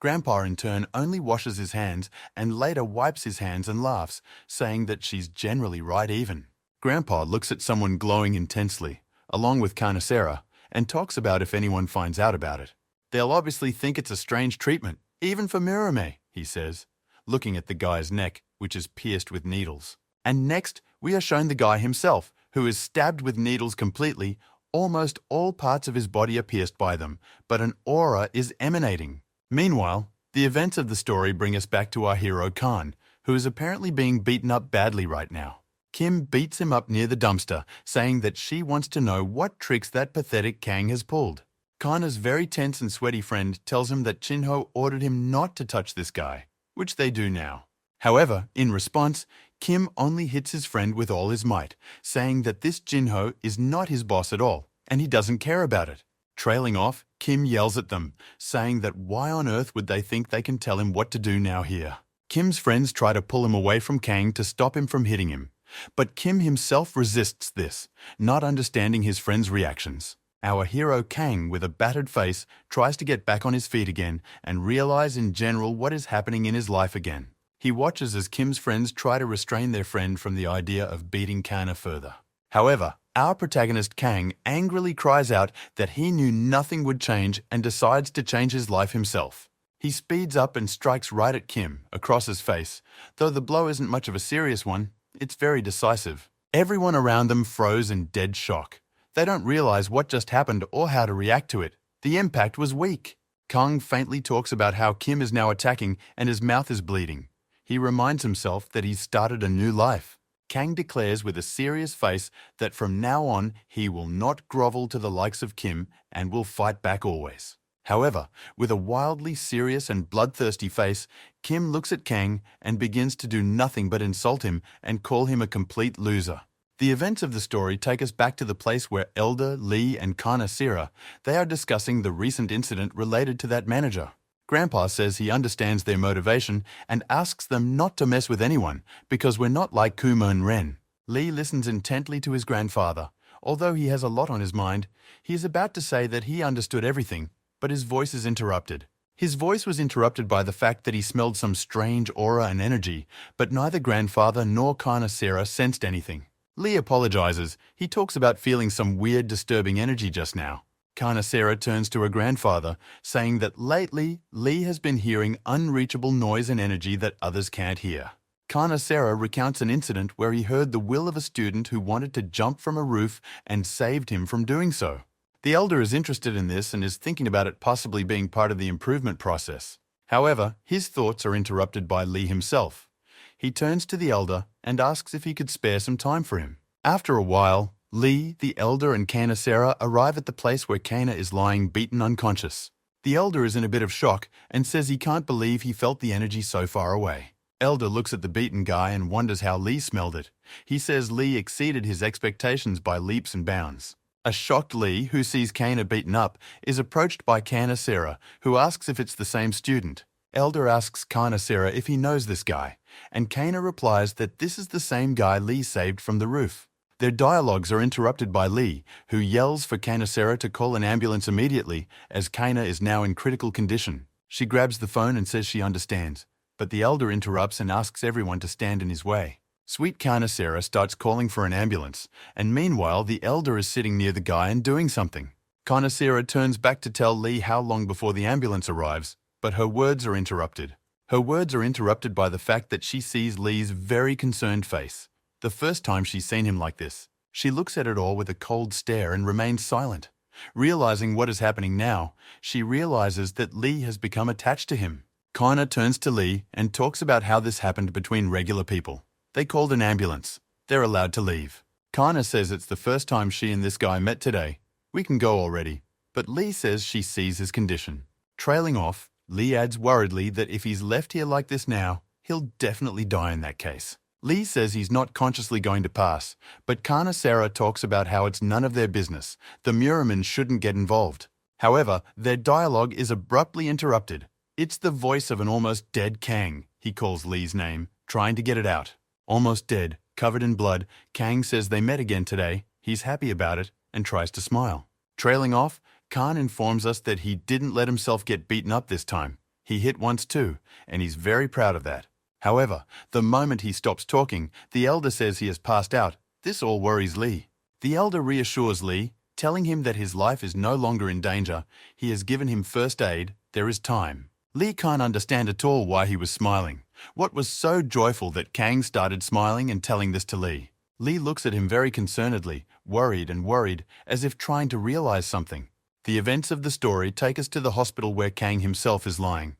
S1: Grandpa, in turn, only washes his hands and later wipes his hands and laughs, saying that she's generally right even. Grandpa looks at someone glowing intensely, along with Kana Sarah, and talks about if anyone finds out about it. They'll obviously think it's a strange treatment, even for Murame, he says, looking at the guy's neck, which is pierced with needles. And next, we are shown the guy himself, who is stabbed with needles completely, Almost all parts of his body are pierced by them, but an aura is emanating. Meanwhile, the events of the story bring us back to our hero Khan, who is apparently being beaten up badly right now. Kim beats him up near the dumpster, saying that she wants to know what tricks that pathetic Kang has pulled. Kana's very tense and sweaty friend tells him that Chinho ordered him not to touch this guy, which they do now. However, in response, Kim only hits his friend with all his might, saying that this Jinho is not his boss at all, and he doesn't care about it. Trailing off, Kim yells at them, saying that why on earth would they think they can tell him what to do now here? Kim's friends try to pull him away from Kang to stop him from hitting him, but Kim himself resists this, not understanding his friends' reactions. Our hero Kang, with a battered face, tries to get back on his feet again and realize in general what is happening in his life again. He watches as Kim's friends try to restrain their friend from the idea of beating Kana further. However, our protagonist Kang angrily cries out that he knew nothing would change and decides to change his life himself. He speeds up and strikes right at Kim, across his face. Though the blow isn't much of a serious one, it's very decisive. Everyone around them froze in dead shock. They don't realize what just happened or how to react to it. The impact was weak. Kang faintly talks about how Kim is now attacking and his mouth is bleeding. He reminds himself that he's started a new life. Kang declares with a serious face that from now on he will not grovel to the likes of Kim and will fight back always. However, with a wildly serious and bloodthirsty face, Kim looks at Kang and begins to do nothing but insult him and call him a complete loser. The events of the story take us back to the place where Elder, Lee, and Kana Sira, they are discussing the recent incident related to that manager. Grandpa says he understands their motivation and asks them not to mess with anyone because we're not like Kumon Ren. Lee listens intently to his grandfather. Although he has a lot on his mind, he is about to say that he understood everything, but his voice is interrupted. His voice was interrupted by the fact that he smelled some strange aura and energy, but neither grandfather nor Kana Sira sensed anything. Lee apologizes. He talks about feeling some weird, disturbing energy just now. Kana Sira turns to her grandfather, saying that lately, Lee has been hearing unreachable noise and energy that others can't hear. Kana Sira recounts an incident where he heard the will of a student who wanted to jump from a roof and saved him from doing so. The elder is interested in this and is thinking about it possibly being part of the improvement process. However, his thoughts are interrupted by Lee himself. He turns to the elder and asks if he could spare some time for him. After a while, Lee, the elder, and Kana Sira arrive at the place where Kana is lying beaten unconscious. The elder is in a bit of shock and says he can't believe he felt the energy so far away. Elder looks at the beaten guy and wonders how Lee smelled it. He says Lee exceeded his expectations by leaps and bounds. A shocked Lee, who sees Kana beaten up, is approached by Kana Sira, who asks if it's the same student. Elder asks Kana Sira if he knows this guy, and Kana replies that this is the same guy Lee saved from the roof. Their dialogues are interrupted by Lee, who yells for Kana Sira to call an ambulance immediately, as Kana is now in critical condition. She grabs the phone and says she understands, but the elder interrupts and asks everyone to stand in his way. Sweet Kana Sira starts calling for an ambulance, and meanwhile the elder is sitting near the guy and doing something. Kana Sira turns back to tell Lee how long before the ambulance arrives, but her words are interrupted. Her words are interrupted by the fact that she sees Lee's very concerned face. The first time she's seen him like this, she looks at it all with a cold stare and remains silent. Realizing what is happening now, she realizes that Lee has become attached to him. Kana turns to Lee and talks about how this happened between regular people. They called an ambulance. They're allowed to leave. Kana says it's the first time she and this guy met today. We can go already. But Lee says she sees his condition. Trailing off, Lee adds worriedly that if he's left here like this now, he'll definitely die in that case. Lee says he's not consciously going to pass, but Kana Sira talks about how it's none of their business. The Muramen shouldn't get involved. However, their dialogue is abruptly interrupted. It's the voice of an almost dead Kang. He calls Lee's name, trying to get it out. Almost dead, covered in blood, Kang says they met again today. He's happy about it and tries to smile. Trailing off, Khan informs us that he didn't let himself get beaten up this time. He hit once too, and he's very proud of that. However, the moment he stops talking, the elder says he has passed out. This all worries Lee. The elder reassures Lee, telling him that his life is no longer in danger. He has given him first aid. There is time. Lee can't understand at all why he was smiling. What was so joyful that Kang started smiling and telling this to Lee? Lee looks at him very concernedly, worried, as if trying to realize something. The events of the story take us to the hospital where Kang himself is lying.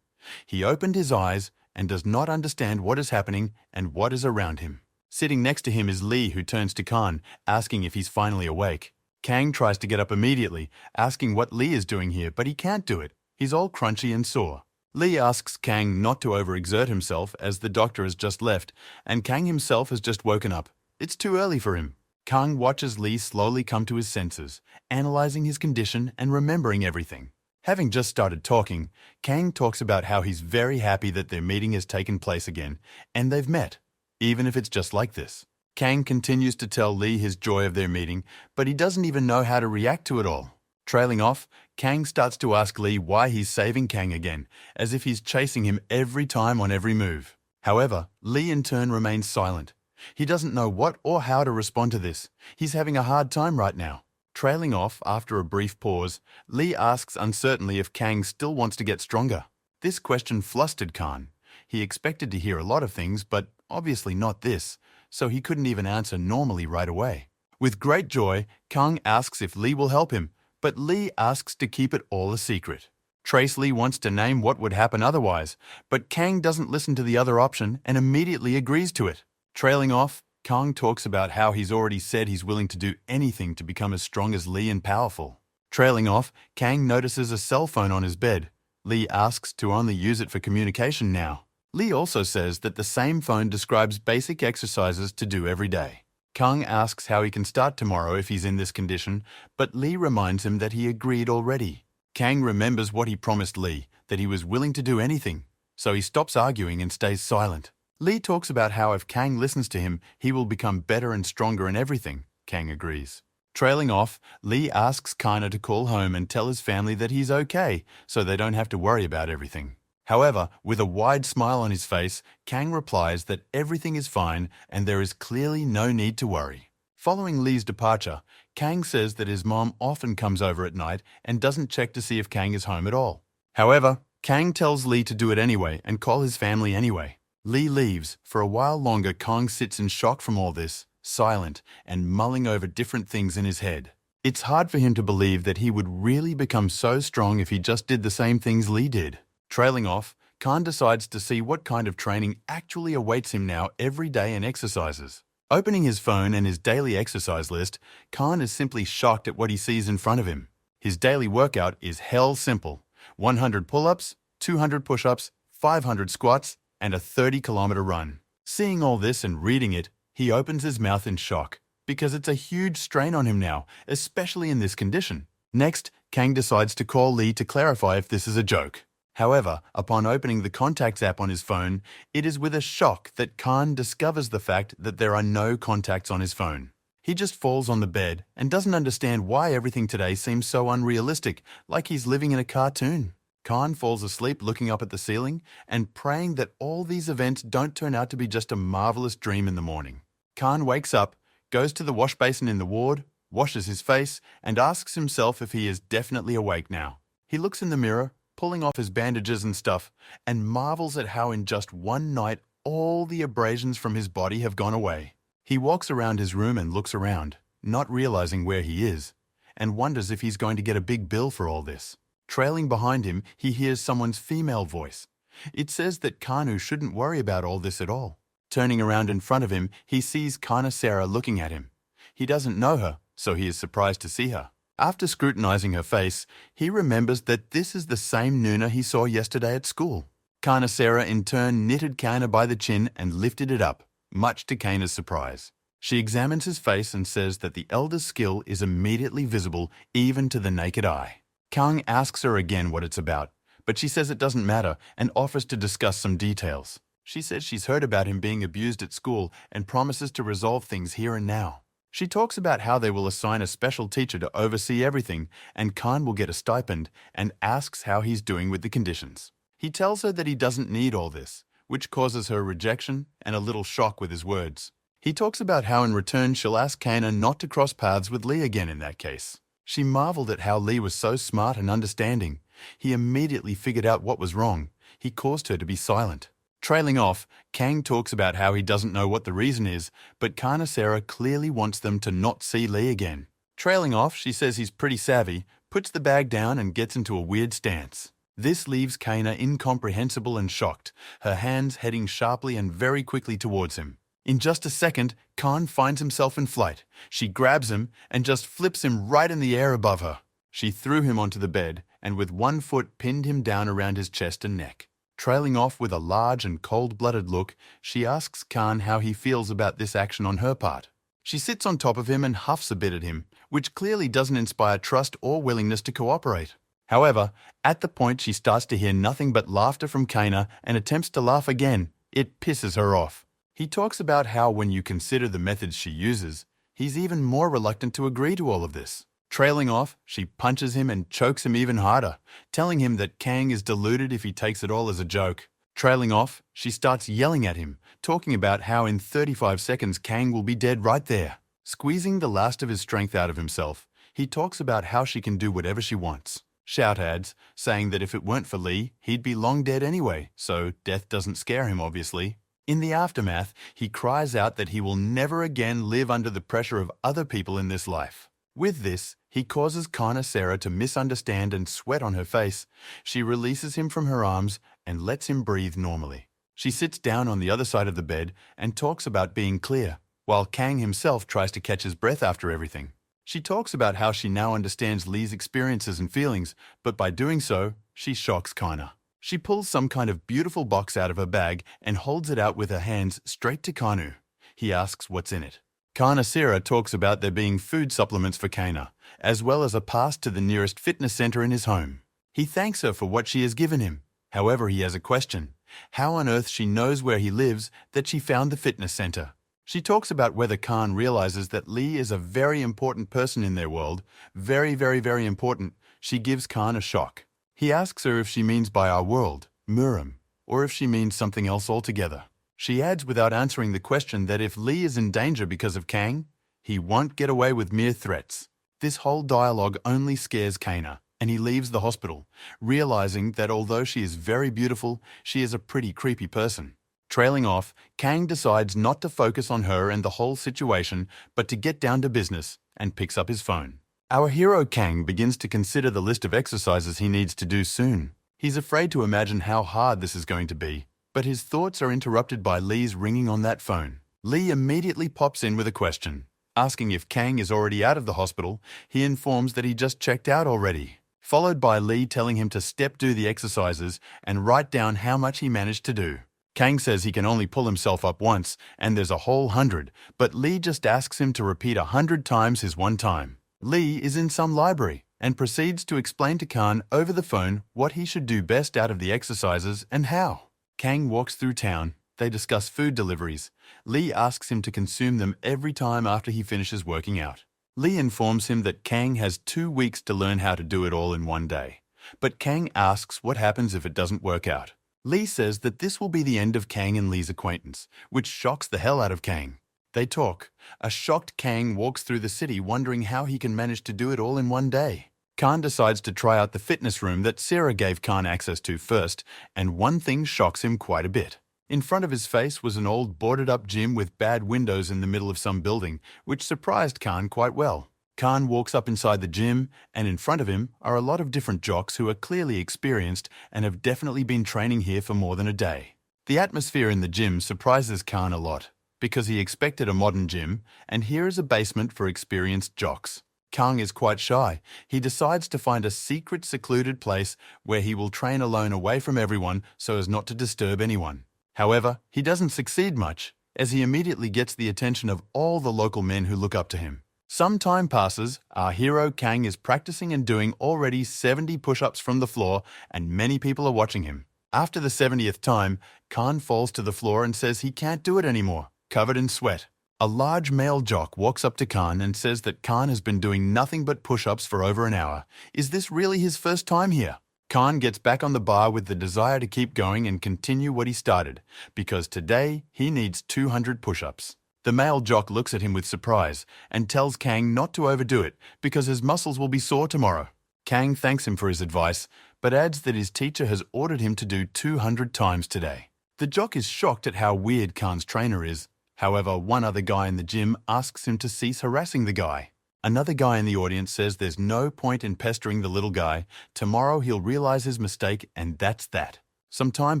S1: He opened his eyes and does not understand what is happening and what is around him. Sitting next to him is Lee, who turns to Khan, asking if he's finally awake. Kang tries to get up immediately, asking what Lee is doing here, but he can't do it. He's all crunchy and sore. Lee asks Kang not to overexert himself as the doctor has just left, and Kang himself has just woken up. It's too early for him. Kang watches Lee slowly come to his senses, analyzing his condition and remembering everything. Having just started talking, Kang talks about how he's very happy that their meeting has taken place again, and they've met, even if it's just like this. Kang continues to tell Lee his joy of their meeting, but he doesn't even know how to react to it all. Trailing off, Kang starts to ask Lee why he's saving Kang again, as if he's chasing him every time on every move. However, Lee in turn remains silent. He doesn't know what or how to respond to this. He's having a hard time right now. Trailing off after a brief pause, Lee asks uncertainly if Kang still wants to get stronger. This question flustered Khan. He expected to hear a lot of things, but obviously not this, so he couldn't even answer normally right away. With great joy, Kang asks if Lee will help him, but Lee asks to keep it all a secret. Trace Lee wants to name what would happen otherwise, but Kang doesn't listen to the other option and immediately agrees to it. Trailing off, Kang talks about how he's already said he's willing to do anything to become as strong as Lee and powerful. Trailing off, Kang notices a cell phone on his bed. Lee asks to only use it for communication now. Lee also says that the same phone describes basic exercises to do every day. Kang asks how he can start tomorrow if he's in this condition, but Lee reminds him that he agreed already. Kang remembers what he promised Lee, that he was willing to do anything, so he stops arguing and stays silent. Lee talks about how if Kang listens to him, he will become better and stronger in everything. Kang agrees. Trailing off, Lee asks Kana to call home and tell his family that he's okay, so they don't have to worry about everything. However, with a wide smile on his face, Kang replies that everything is fine and there is clearly no need to worry. Following Lee's departure, Kang says that his mom often comes over at night and doesn't check to see if Kang is home at all. However, Kang tells Lee to do it anyway and call his family anyway. Lee leaves. For a while longer, Kang sits in shock from all this, silent and mulling over different things in his head. It's hard for him to believe that he would really become so strong if he just did the same things Lee did. Trailing off, Khan decides to see what kind of training actually awaits him now every day in exercises. Opening his phone and his daily exercise list, Khan is simply shocked at what he sees in front of him. His daily workout is hell simple: 100 pull-ups, 200 push-ups, 500 squats, and a 30-kilometer run. Seeing all this and reading it, he opens his mouth in shock, because it's a huge strain on him now, especially in this condition. Next, Kang decides to call Lee to clarify if this is a joke. However, upon opening the Contacts app on his phone, it is with a shock that Khan discovers the fact that there are no contacts on his phone. He just falls on the bed and doesn't understand why everything today seems so unrealistic, like he's living in a cartoon. Khan falls asleep looking up at the ceiling and praying that all these events don't turn out to be just a marvelous dream in the morning. Khan wakes up, goes to the wash basin in the ward, washes his face, and asks himself if he is definitely awake now. He looks in the mirror, pulling off his bandages and stuff, and marvels at how in just one night all the abrasions from his body have gone away. He walks around his room and looks around, not realizing where he is, and wonders if he's going to get a big bill for all this. Trailing behind him, he hears someone's female voice. It says that Kanu shouldn't worry about all this at all. Turning around in front of him, he sees Kana Sarah looking at him. He doesn't know her, so he is surprised to see her. After scrutinizing her face, he remembers that this is the same Nuna he saw yesterday at school. Kana Sarah in turn knitted Kana by the chin and lifted it up, much to Kana's surprise. She examines his face and says that the elder's skill is immediately visible even to the naked eye. Kang asks her again what it's about, but she says it doesn't matter and offers to discuss some details. She says she's heard about him being abused at school and promises to resolve things here and now. She talks about how they will assign a special teacher to oversee everything and Khan will get a stipend, and asks how he's doing with the conditions. He tells her that he doesn't need all this, which causes her rejection and a little shock with his words. He talks about how in return she'll ask Kana not to cross paths with Lee again in that case. She marveled at how Lee was so smart and understanding. He immediately figured out what was wrong. He caused her to be silent. Trailing off, Kang talks about how he doesn't know what the reason is, but Kanasera clearly wants them to not see Lee again. Trailing off, she says he's pretty savvy, puts the bag down and gets into a weird stance. This leaves Kana incomprehensible and shocked, her hands heading sharply and very quickly towards him. In just a second, Khan finds himself in flight. She grabs him and just flips him right in the air above her. She threw him onto the bed and with one foot pinned him down around his chest and neck. Trailing off with a large and cold-blooded look, she asks Khan how he feels about this action on her part. She sits on top of him and huffs a bit at him, which clearly doesn't inspire trust or willingness to cooperate. However, at the point she starts to hear nothing but laughter from Kana and attempts to laugh again, it pisses her off. He talks about how when you consider the methods she uses, he's even more reluctant to agree to all of this. Trailing off, she punches him and chokes him even harder, telling him that Kang is deluded if he takes it all as a joke. Trailing off, she starts yelling at him, talking about how in 35 seconds Kang will be dead right there. Squeezing the last of his strength out of himself, he talks about how she can do whatever she wants. Shout adds, saying that if it weren't for Lee, he'd be long dead anyway, so death doesn't scare him obviously. In the aftermath, he cries out that he will never again live under the pressure of other people in this life. With this, he causes Kanasera to misunderstand and sweat on her face. She releases him from her arms and lets him breathe normally. She sits down on the other side of the bed and talks about being clear, while Kang himself tries to catch his breath after everything. She talks about how she now understands Lee's experiences and feelings, but by doing so, she shocks Kana. She pulls some kind of beautiful box out of her bag and holds it out with her hands straight to Kanu. He asks what's in it. Kanasera talks about there being food supplements for Kana, as well as a pass to the nearest fitness center in his home. He thanks her for what she has given him. However, he has a question. How on earth she knows where he lives that she found the fitness center? She talks about whether Khan realizes that Lee is a very important person in their world. Very, very, very important. She gives Khan a shock. He asks her if she means by our world, Muram, or if she means something else altogether. She adds without answering the question that if Lee is in danger because of Kang, he won't get away with mere threats. This whole dialogue only scares Kana, and he leaves the hospital, realizing that although she is very beautiful, she is a pretty creepy person. Trailing off, Kang decides not to focus on her and the whole situation, but to get down to business, and picks up his phone. Our hero Kang begins to consider the list of exercises he needs to do soon. He's afraid to imagine how hard this is going to be, but his thoughts are interrupted by Lee's ringing on that phone. Lee immediately pops in with a question. Asking if Kang is already out of the hospital, he informs that he just checked out already, followed by Lee telling him to do the exercises and write down how much he managed to do. Kang says he can only pull himself up once, and there's a whole 100, but Lee just asks him to repeat 100 times his one time. Lee is in some library and proceeds to explain to Khan over the phone what he should do best out of the exercises and how. Kang walks through town. They discuss food deliveries. Lee asks him to consume them every time after he finishes working out. Lee informs him that Kang has 2 weeks to learn how to do it all in one day. But Kang asks what happens if it doesn't work out. Lee says that this will be the end of Kang and Lee's acquaintance, which shocks the hell out of Kang. They talk. A shocked Kang walks through the city wondering how he can manage to do it all in one day. Khan decides to try out the fitness room that Sarah gave Khan access to first, and one thing shocks him quite a bit. In front of his face was an old boarded-up gym with bad windows in the middle of some building, which surprised Khan quite well. Khan walks up inside the gym, and in front of him are a lot of different jocks who are clearly experienced and have definitely been training here for more than a day. The atmosphere in the gym surprises Khan a lot, because he expected a modern gym, and here is a basement for experienced jocks. Kang is quite shy. He decides to find a secret, secluded place where he will train alone away from everyone so as not to disturb anyone. However, he doesn't succeed much, as he immediately gets the attention of all the local men who look up to him. Some time passes, our hero Kang is practicing and doing already 70 push-ups from the floor, and many people are watching him. After the 70th time, Khan falls to the floor and says he can't do it anymore, covered in sweat. A large male jock walks up to Khan and says that Khan has been doing nothing but push-ups for over an hour. Is this really his first time here? Khan gets back on the bar with the desire to keep going and continue what he started, because today he needs 200 push-ups. The male jock looks at him with surprise and tells Kang not to overdo it because his muscles will be sore tomorrow. Kang thanks him for his advice, but adds that his teacher has ordered him to do 200 times today. The jock is shocked at how weird Khan's trainer is. However, one other guy in the gym asks him to cease harassing the guy. Another guy in the audience says there's no point in pestering the little guy. Tomorrow he'll realize his mistake, and that's that. Some time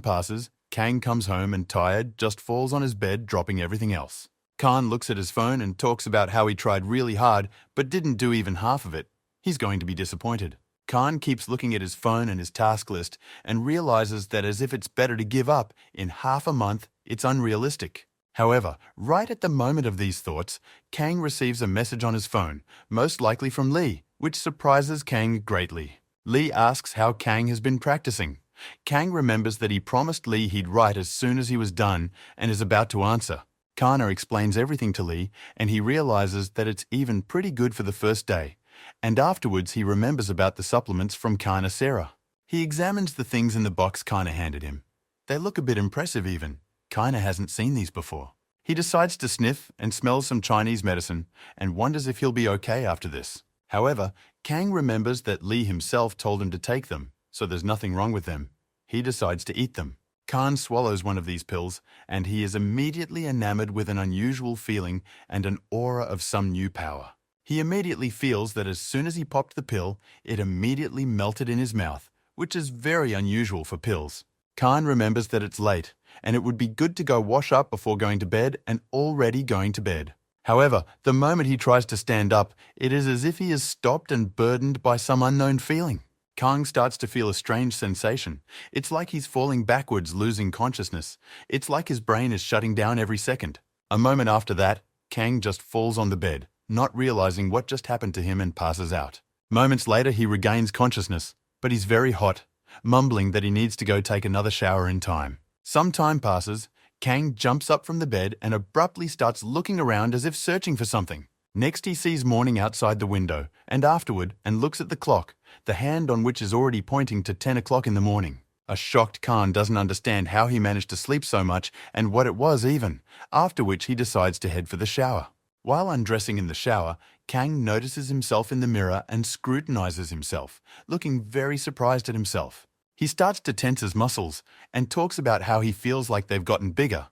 S1: passes. Kang comes home and, tired, just falls on his bed, dropping everything else. Khan looks at his phone and talks about how he tried really hard but didn't do even half of it. He's going to be disappointed. Khan keeps looking at his phone and his task list and realizes that as if it's better to give up, in half a month, it's unrealistic. However, right at the moment of these thoughts, Kang receives a message on his phone, most likely from Lee, which surprises Kang greatly. Lee asks how Kang has been practicing. Kang remembers that he promised Lee he'd write as soon as he was done and is about to answer. Kana explains everything to Lee, and he realizes that it's even pretty good for the first day. And afterwards he remembers about the supplements from Kana Sarah. He examines the things in the box Kana handed him. They look a bit impressive even. Kana hasn't seen these before. He decides to sniff and smell some Chinese medicine and wonders if he'll be okay after this. However, Kang remembers that Lee himself told him to take them, so there's nothing wrong with them. He decides to eat them. Khan swallows one of these pills, and he is immediately enamored with an unusual feeling and an aura of some new power. He immediately feels that as soon as he popped the pill, it immediately melted in his mouth, which is very unusual for pills. Khan remembers that it's late, and it would be good to go wash up before going to bed, and already going to bed. However, the moment he tries to stand up, it is as if he is stopped and burdened by some unknown feeling. Kang starts to feel a strange sensation. It's like he's falling backwards, losing consciousness. It's like his brain is shutting down every second. A moment after that, Kang just falls on the bed, not realizing what just happened to him, and passes out. Moments later, he regains consciousness, but he's very hot, mumbling that he needs to go take another shower in time. Some time passes. Kang jumps up from the bed and abruptly starts looking around as if searching for something. Next he sees morning outside the window, and afterward, and looks at the clock, the hand on which is already pointing to 10 o'clock in the morning. A shocked Khan doesn't understand how he managed to sleep so much and what it was even, after which he decides to head for the shower. While undressing in the shower, Kang notices himself in the mirror and scrutinizes himself, looking very surprised at himself. He starts to tense his muscles and talks about how he feels like they've gotten bigger,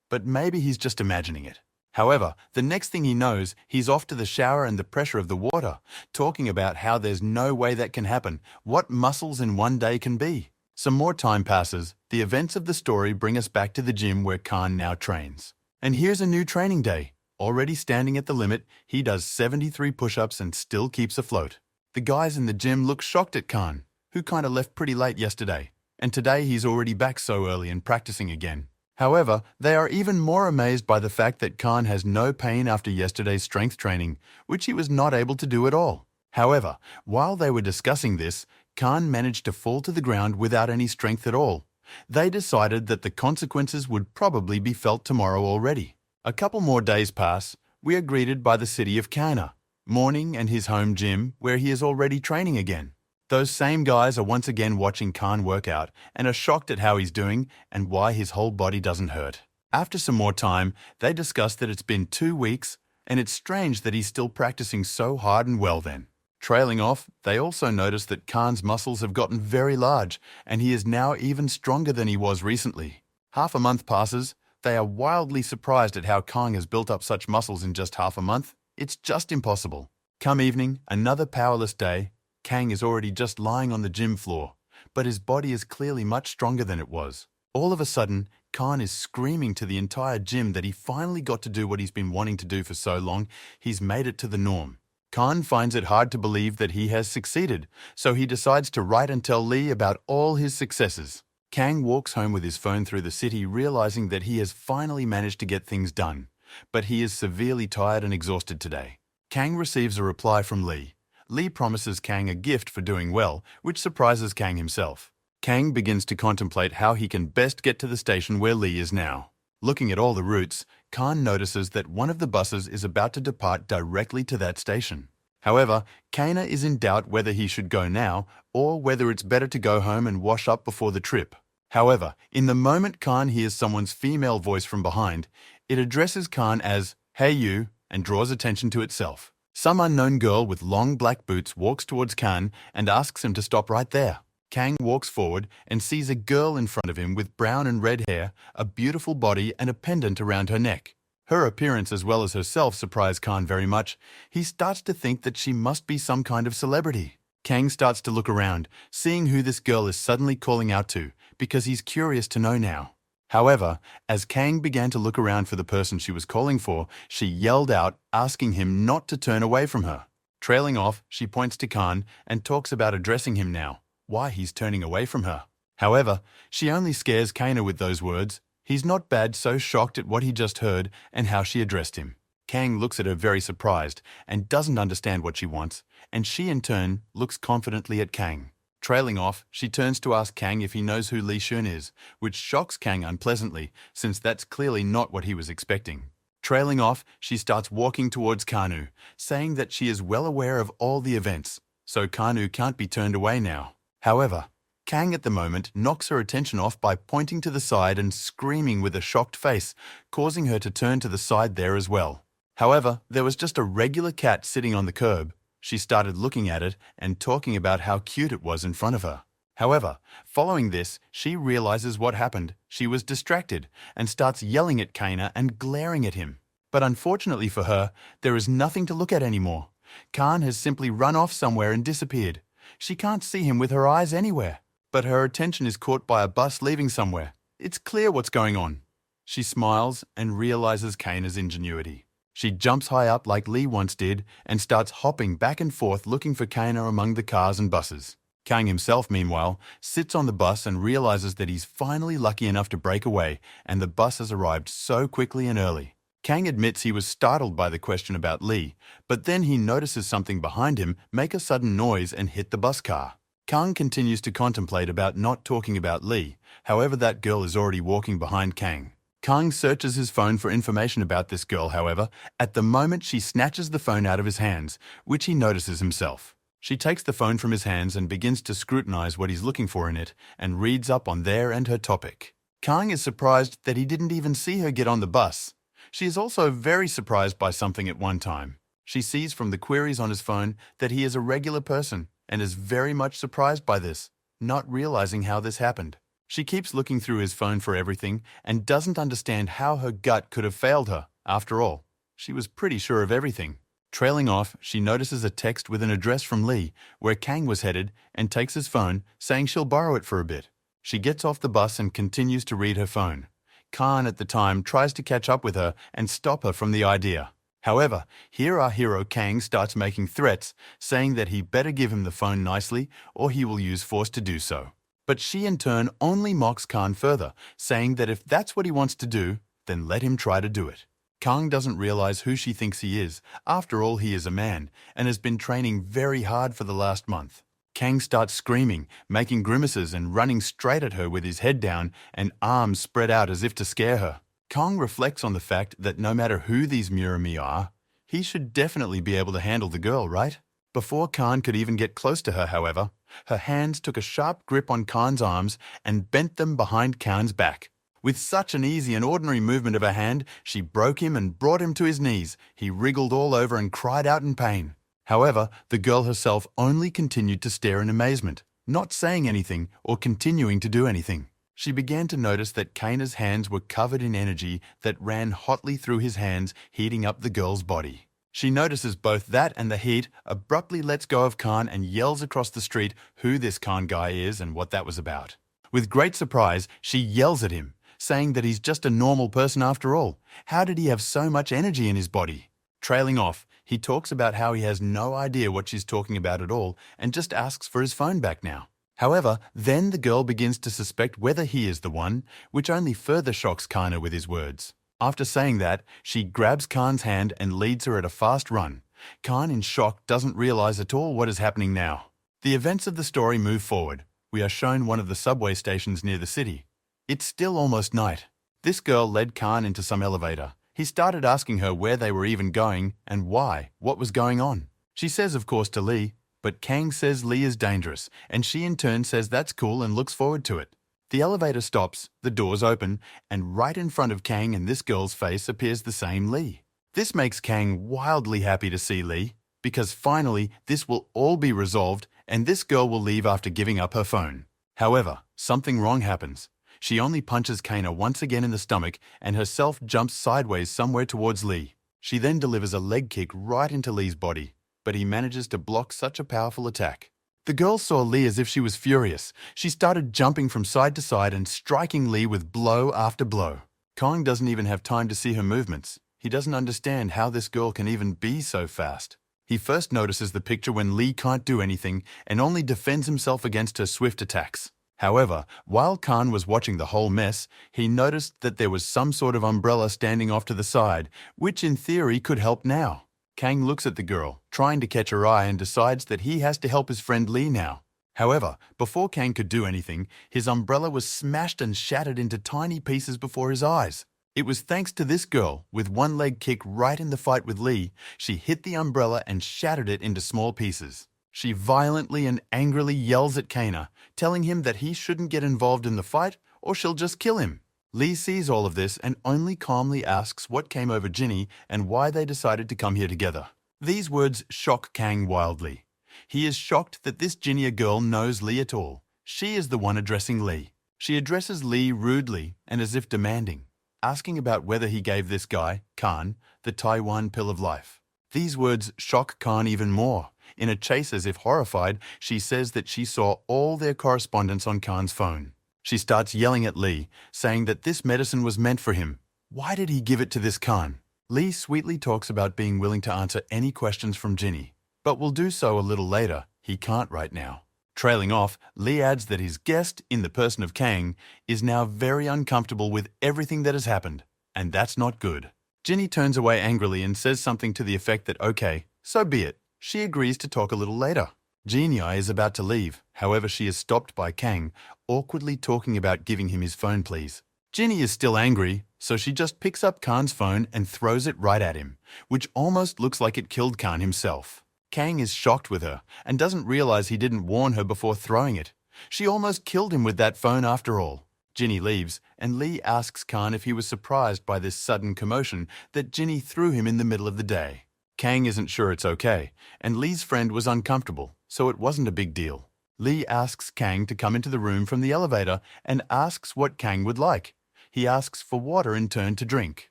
S1: but maybe he's just imagining it. However, the next thing he knows, he's off to the shower and the pressure of the water, talking about how there's no way that can happen, what muscles in one day can be. Some more time passes. The events of the story bring us back to the gym where Khan now trains. And here's a new training day. Already standing at the limit, he does 73 push-ups and still keeps afloat. The guys in the gym look shocked at Khan, who kinda left pretty late yesterday, and today he's already back so early and practicing again. However, they are even more amazed by the fact that Khan has no pain after yesterday's strength training, which he was not able to do at all. However, while they were discussing this, Khan managed to fall to the ground without any strength at all. They decided that the consequences would probably be felt tomorrow already. A couple more days pass. We are greeted by the city of Kana, morning and his home gym where he is already training again. Those same guys are once again watching Khan work out and are shocked at how he's doing and why his whole body doesn't hurt. After some more time, they discuss that it's been 2 weeks and it's strange that he's still practicing so hard and well then. Trailing off, they also notice that Khan's muscles have gotten very large and he is now even stronger than he was recently. Half a month passes. They are wildly surprised at how Khan has built up such muscles in just half a month. It's just impossible. Come evening, another powerless day. Kang is already just lying on the gym floor, but his body is clearly much stronger than it was. All of a sudden, Khan is screaming to the entire gym that he finally got to do what he's been wanting to do for so long. He's made it to the norm. Khan finds it hard to believe that he has succeeded, so he decides to write and tell Lee about all his successes. Kang walks home with his phone through the city, realizing that he has finally managed to get things done, but he is severely tired and exhausted today. Kang receives a reply from Lee. Lee promises Kang a gift for doing well, which surprises Kang himself. Kang begins to contemplate how he can best get to the station where Lee is now. Looking at all the routes, Khan notices that one of the buses is about to depart directly to that station. However, Kana is in doubt whether he should go now or whether it's better to go home and wash up before the trip. However, in the moment Khan hears someone's female voice from behind, it addresses Khan as, "Hey you," and draws attention to itself. Some unknown girl with long black boots walks towards Khan and asks him to stop right there. Kang walks forward and sees a girl in front of him with brown and red hair, a beautiful body and a pendant around her neck. Her appearance as well as herself surprise Khan very much. He starts to think that she must be some kind of celebrity. Kang starts to look around, seeing who this girl is suddenly calling out to, because he's curious to know now. However, as Kang began to look around for the person she was calling for, she yelled out, asking him not to turn away from her. Trailing off, she points to Khan and talks about addressing him now, why he's turning away from her. However, she only scares Kana with those words. He's not bad, so shocked at what he just heard and how she addressed him. Kang looks at her very surprised and doesn't understand what she wants, and she in turn looks confidently at Kang. Trailing off, she turns to ask Kang if he knows who Li Shun is, which shocks Kang unpleasantly, since that's clearly not what he was expecting. Trailing off, she starts walking towards Kanu, saying that she is well aware of all the events, so Kanu can't be turned away now. However, Kang at the moment knocks her attention off by pointing to the side and screaming with a shocked face, causing her to turn to the side there as well. However, there was just a regular cat sitting on the curb. She started looking at it and talking about how cute it was in front of her. However, following this, she realizes what happened. She was distracted and starts yelling at Kana and glaring at him. But unfortunately for her, there is nothing to look at anymore. Khan has simply run off somewhere and disappeared. She can't see him with her eyes anywhere. But her attention is caught by a bus leaving somewhere. It's clear what's going on. She smiles and realizes Kana's ingenuity. She jumps high up like Lee once did and starts hopping back and forth looking for Kana among the cars and buses. Kang himself, meanwhile, sits on the bus and realizes that he's finally lucky enough to break away, and the bus has arrived so quickly and early. Kang admits he was startled by the question about Lee, but then he notices something behind him make a sudden noise and hit the bus car. Kang continues to contemplate about not talking about Lee, however that girl is already walking behind Kang. Kang searches his phone for information about this girl, however, at the moment she snatches the phone out of his hands, which he notices himself. She takes the phone from his hands and begins to scrutinize what he's looking for in it and reads up on there and her topic. Kang is surprised that he didn't even see her get on the bus. She is also very surprised by something at one time. She sees from the queries on his phone that he is a regular person and is very much surprised by this, not realizing how this happened. She keeps looking through his phone for everything and doesn't understand how her gut could have failed her. After all, she was pretty sure of everything. Trailing off, she notices a text with an address from Lee, where Kang was headed, and takes his phone, saying she'll borrow it for a bit. She gets off the bus and continues to read her phone. Khan at the time tries to catch up with her and stop her from the idea. However, here our hero Kang starts making threats, saying that he better give him the phone nicely or he will use force to do so. But she in turn only mocks Khan further, saying that if that's what he wants to do, then let him try to do it. Kang doesn't realize who she thinks he is. After all, he is a man and has been training very hard for the last month. Kang starts screaming, making grimaces and running straight at her with his head down and arms spread out as if to scare her. Kang reflects on the fact that no matter who these Murami are, he should definitely be able to handle the girl, right? Before Khan could even get close to her, however, her hands took a sharp grip on Khan's arms and bent them behind Khan's back. With such an easy and ordinary movement of her hand, she broke him and brought him to his knees. He wriggled all over and cried out in pain. However, the girl herself only continued to stare in amazement, not saying anything or continuing to do anything. She began to notice that Kana's hands were covered in energy that ran hotly through his hands, heating up the girl's body. She notices both that and the heat, abruptly lets go of Khan and yells across the street who this Khan guy is and what that was about. With great surprise, she yells at him, saying that he's just a normal person after all. How did he have so much energy in his body? Trailing off, he talks about how he has no idea what she's talking about at all and just asks for his phone back now. However, then the girl begins to suspect whether he is the one, which only further shocks Kana with his words. After saying that, she grabs Khan's hand and leads her at a fast run. Khan, in shock, doesn't realize at all what is happening now. The events of the story move forward. We are shown one of the subway stations near the city. It's still almost night. This girl led Khan into some elevator. He started asking her where they were even going and why, what was going on. She says, of course, to Lee, but Kang says Lee is dangerous, and she in turn says that's cool and looks forward to it. The elevator stops, the doors open, and right in front of Kang and this girl's face appears the same Lee. This makes Kang wildly happy to see Lee, because finally this will all be resolved and this girl will leave after giving up her phone. However, something wrong happens. She only punches Kana once again in the stomach and herself jumps sideways somewhere towards Lee. She then delivers a leg kick right into Lee's body, but he manages to block such a powerful attack. The girl saw Lee as if she was furious. She started jumping from side to side and striking Lee with blow after blow. Kong doesn't even have time to see her movements. He doesn't understand how this girl can even be so fast. He first notices the picture when Lee can't do anything and only defends himself against her swift attacks. However, while Khan was watching the whole mess, he noticed that there was some sort of umbrella standing off to the side, which in theory could help now. Kang looks at the girl, trying to catch her eye, and decides that he has to help his friend Lee now. However, before Kang could do anything, his umbrella was smashed and shattered into tiny pieces before his eyes. It was thanks to this girl, with one leg kick right in the fight with Lee, she hit the umbrella and shattered it into small pieces. She violently and angrily yells at Kana, telling him that he shouldn't get involved in the fight or she'll just kill him. Lee sees all of this and only calmly asks what came over Ginny and why they decided to come here together. These words shock Kang wildly. He is shocked that this Jinya girl knows Lee at all. She is the one addressing Lee. She addresses Lee rudely and as if demanding, asking about whether he gave this guy, Khan, the Taiwan pill of life. These words shock Khan even more. In a chase as if horrified, she says that she saw all their correspondence on Khan's phone. She starts yelling at Lee, saying that this medicine was meant for him. Why did he give it to this Khan? Lee sweetly talks about being willing to answer any questions from Ginny, but will do so a little later. He can't right now. Trailing off, Lee adds that his guest, in the person of Kang, is now very uncomfortable with everything that has happened, and that's not good. Ginny turns away angrily and says something to the effect that okay, so be it. She agrees to talk a little later. Genie is about to leave, however she is stopped by Kang, awkwardly talking about giving him his phone please. Ginny is still angry, so she just picks up Khan's phone and throws it right at him, which almost looks like it killed Khan himself. Kang is shocked with her and doesn't realize he didn't warn her before throwing it. She almost killed him with that phone after all. Ginny leaves, and Lee asks Khan if he was surprised by this sudden commotion that Ginny threw him in the middle of the day. Kang isn't sure it's okay, and Lee's friend was uncomfortable, so it wasn't a big deal. Lee asks Kang to come into the room from the elevator and asks what Kang would like. He asks for water in turn to drink.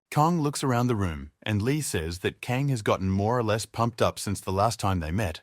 S1: Kang looks around the room, and Lee says that Kang has gotten more or less pumped up since the last time they met.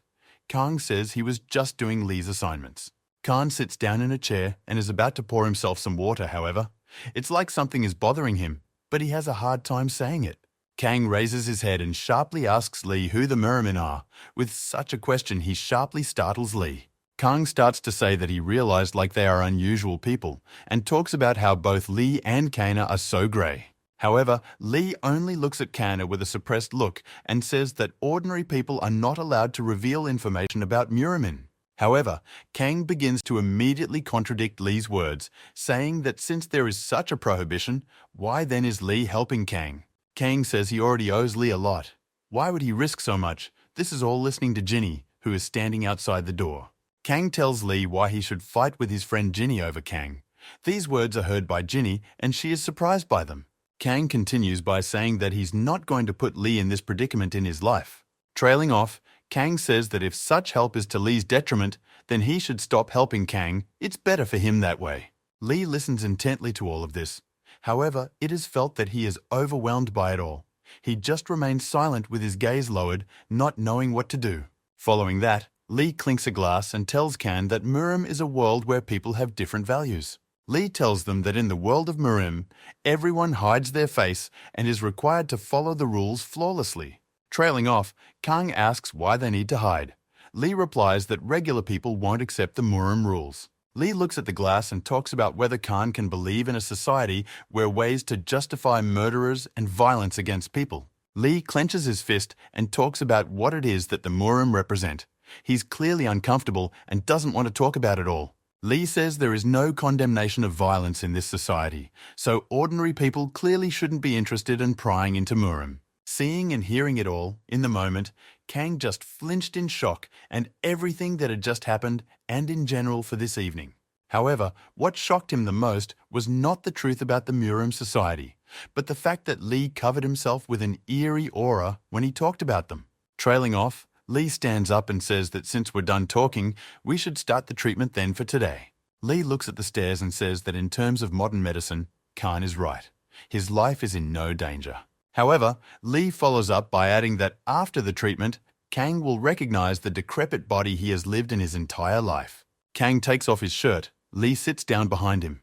S1: Kang says he was just doing Lee's assignments. Khan sits down in a chair and is about to pour himself some water, however. It's like something is bothering him, but he has a hard time saying it. Kang raises his head and sharply asks Lee who the Muramen are. With such a question, he sharply startles Lee. Kang starts to say that he realized like they are unusual people and talks about how both Lee and Kana are so grey. However, Lee only looks at Kana with a suppressed look and says that ordinary people are not allowed to reveal information about Muramen. However, Kang begins to immediately contradict Lee's words, saying that since there is such a prohibition, why then is Lee helping Kang? Kang says he already owes Lee a lot. Why would he risk so much? This is all listening to Ginny, who is standing outside the door. Kang tells Lee why he should fight with his friend Ginny over Kang. These words are heard by Ginny, and she is surprised by them. Kang continues by saying that he's not going to put Lee in this predicament in his life. Trailing off, Kang says that if such help is to Lee's detriment, then he should stop helping Kang. It's better for him that way. Lee listens intently to all of this. However, it is felt that he is overwhelmed by it all. He just remains silent with his gaze lowered, not knowing what to do. Following that, Lee clinks a glass and tells Kang that Murim is a world where people have different values. Lee tells them that in the world of Murim, everyone hides their face and is required to follow the rules flawlessly. Trailing off, Kang asks why they need to hide. Lee replies that regular people won't accept the Murim rules. Lee looks at the glass and talks about whether Khan can believe in a society where ways to justify murderers and violence against people. Lee clenches his fist and talks about what it is that the Murim represent. He's clearly uncomfortable and doesn't want to talk about it all. Lee says there is no condemnation of violence in this society, so ordinary people clearly shouldn't be interested in prying into Murim. Seeing and hearing it all, in the moment, Kang just flinched in shock and everything that had just happened and in general for this evening. However, what shocked him the most was not the truth about the Murim society, but the fact that Lee covered himself with an eerie aura when he talked about them. Trailing off, Lee stands up and says that since we're done talking, we should start the treatment then for today. Lee looks at the stairs and says that in terms of modern medicine, Khan is right. His life is in no danger. However, Lee follows up by adding that after the treatment, Kang will recognize the decrepit body he has lived in his entire life. Kang takes off his shirt. Lee sits down behind him.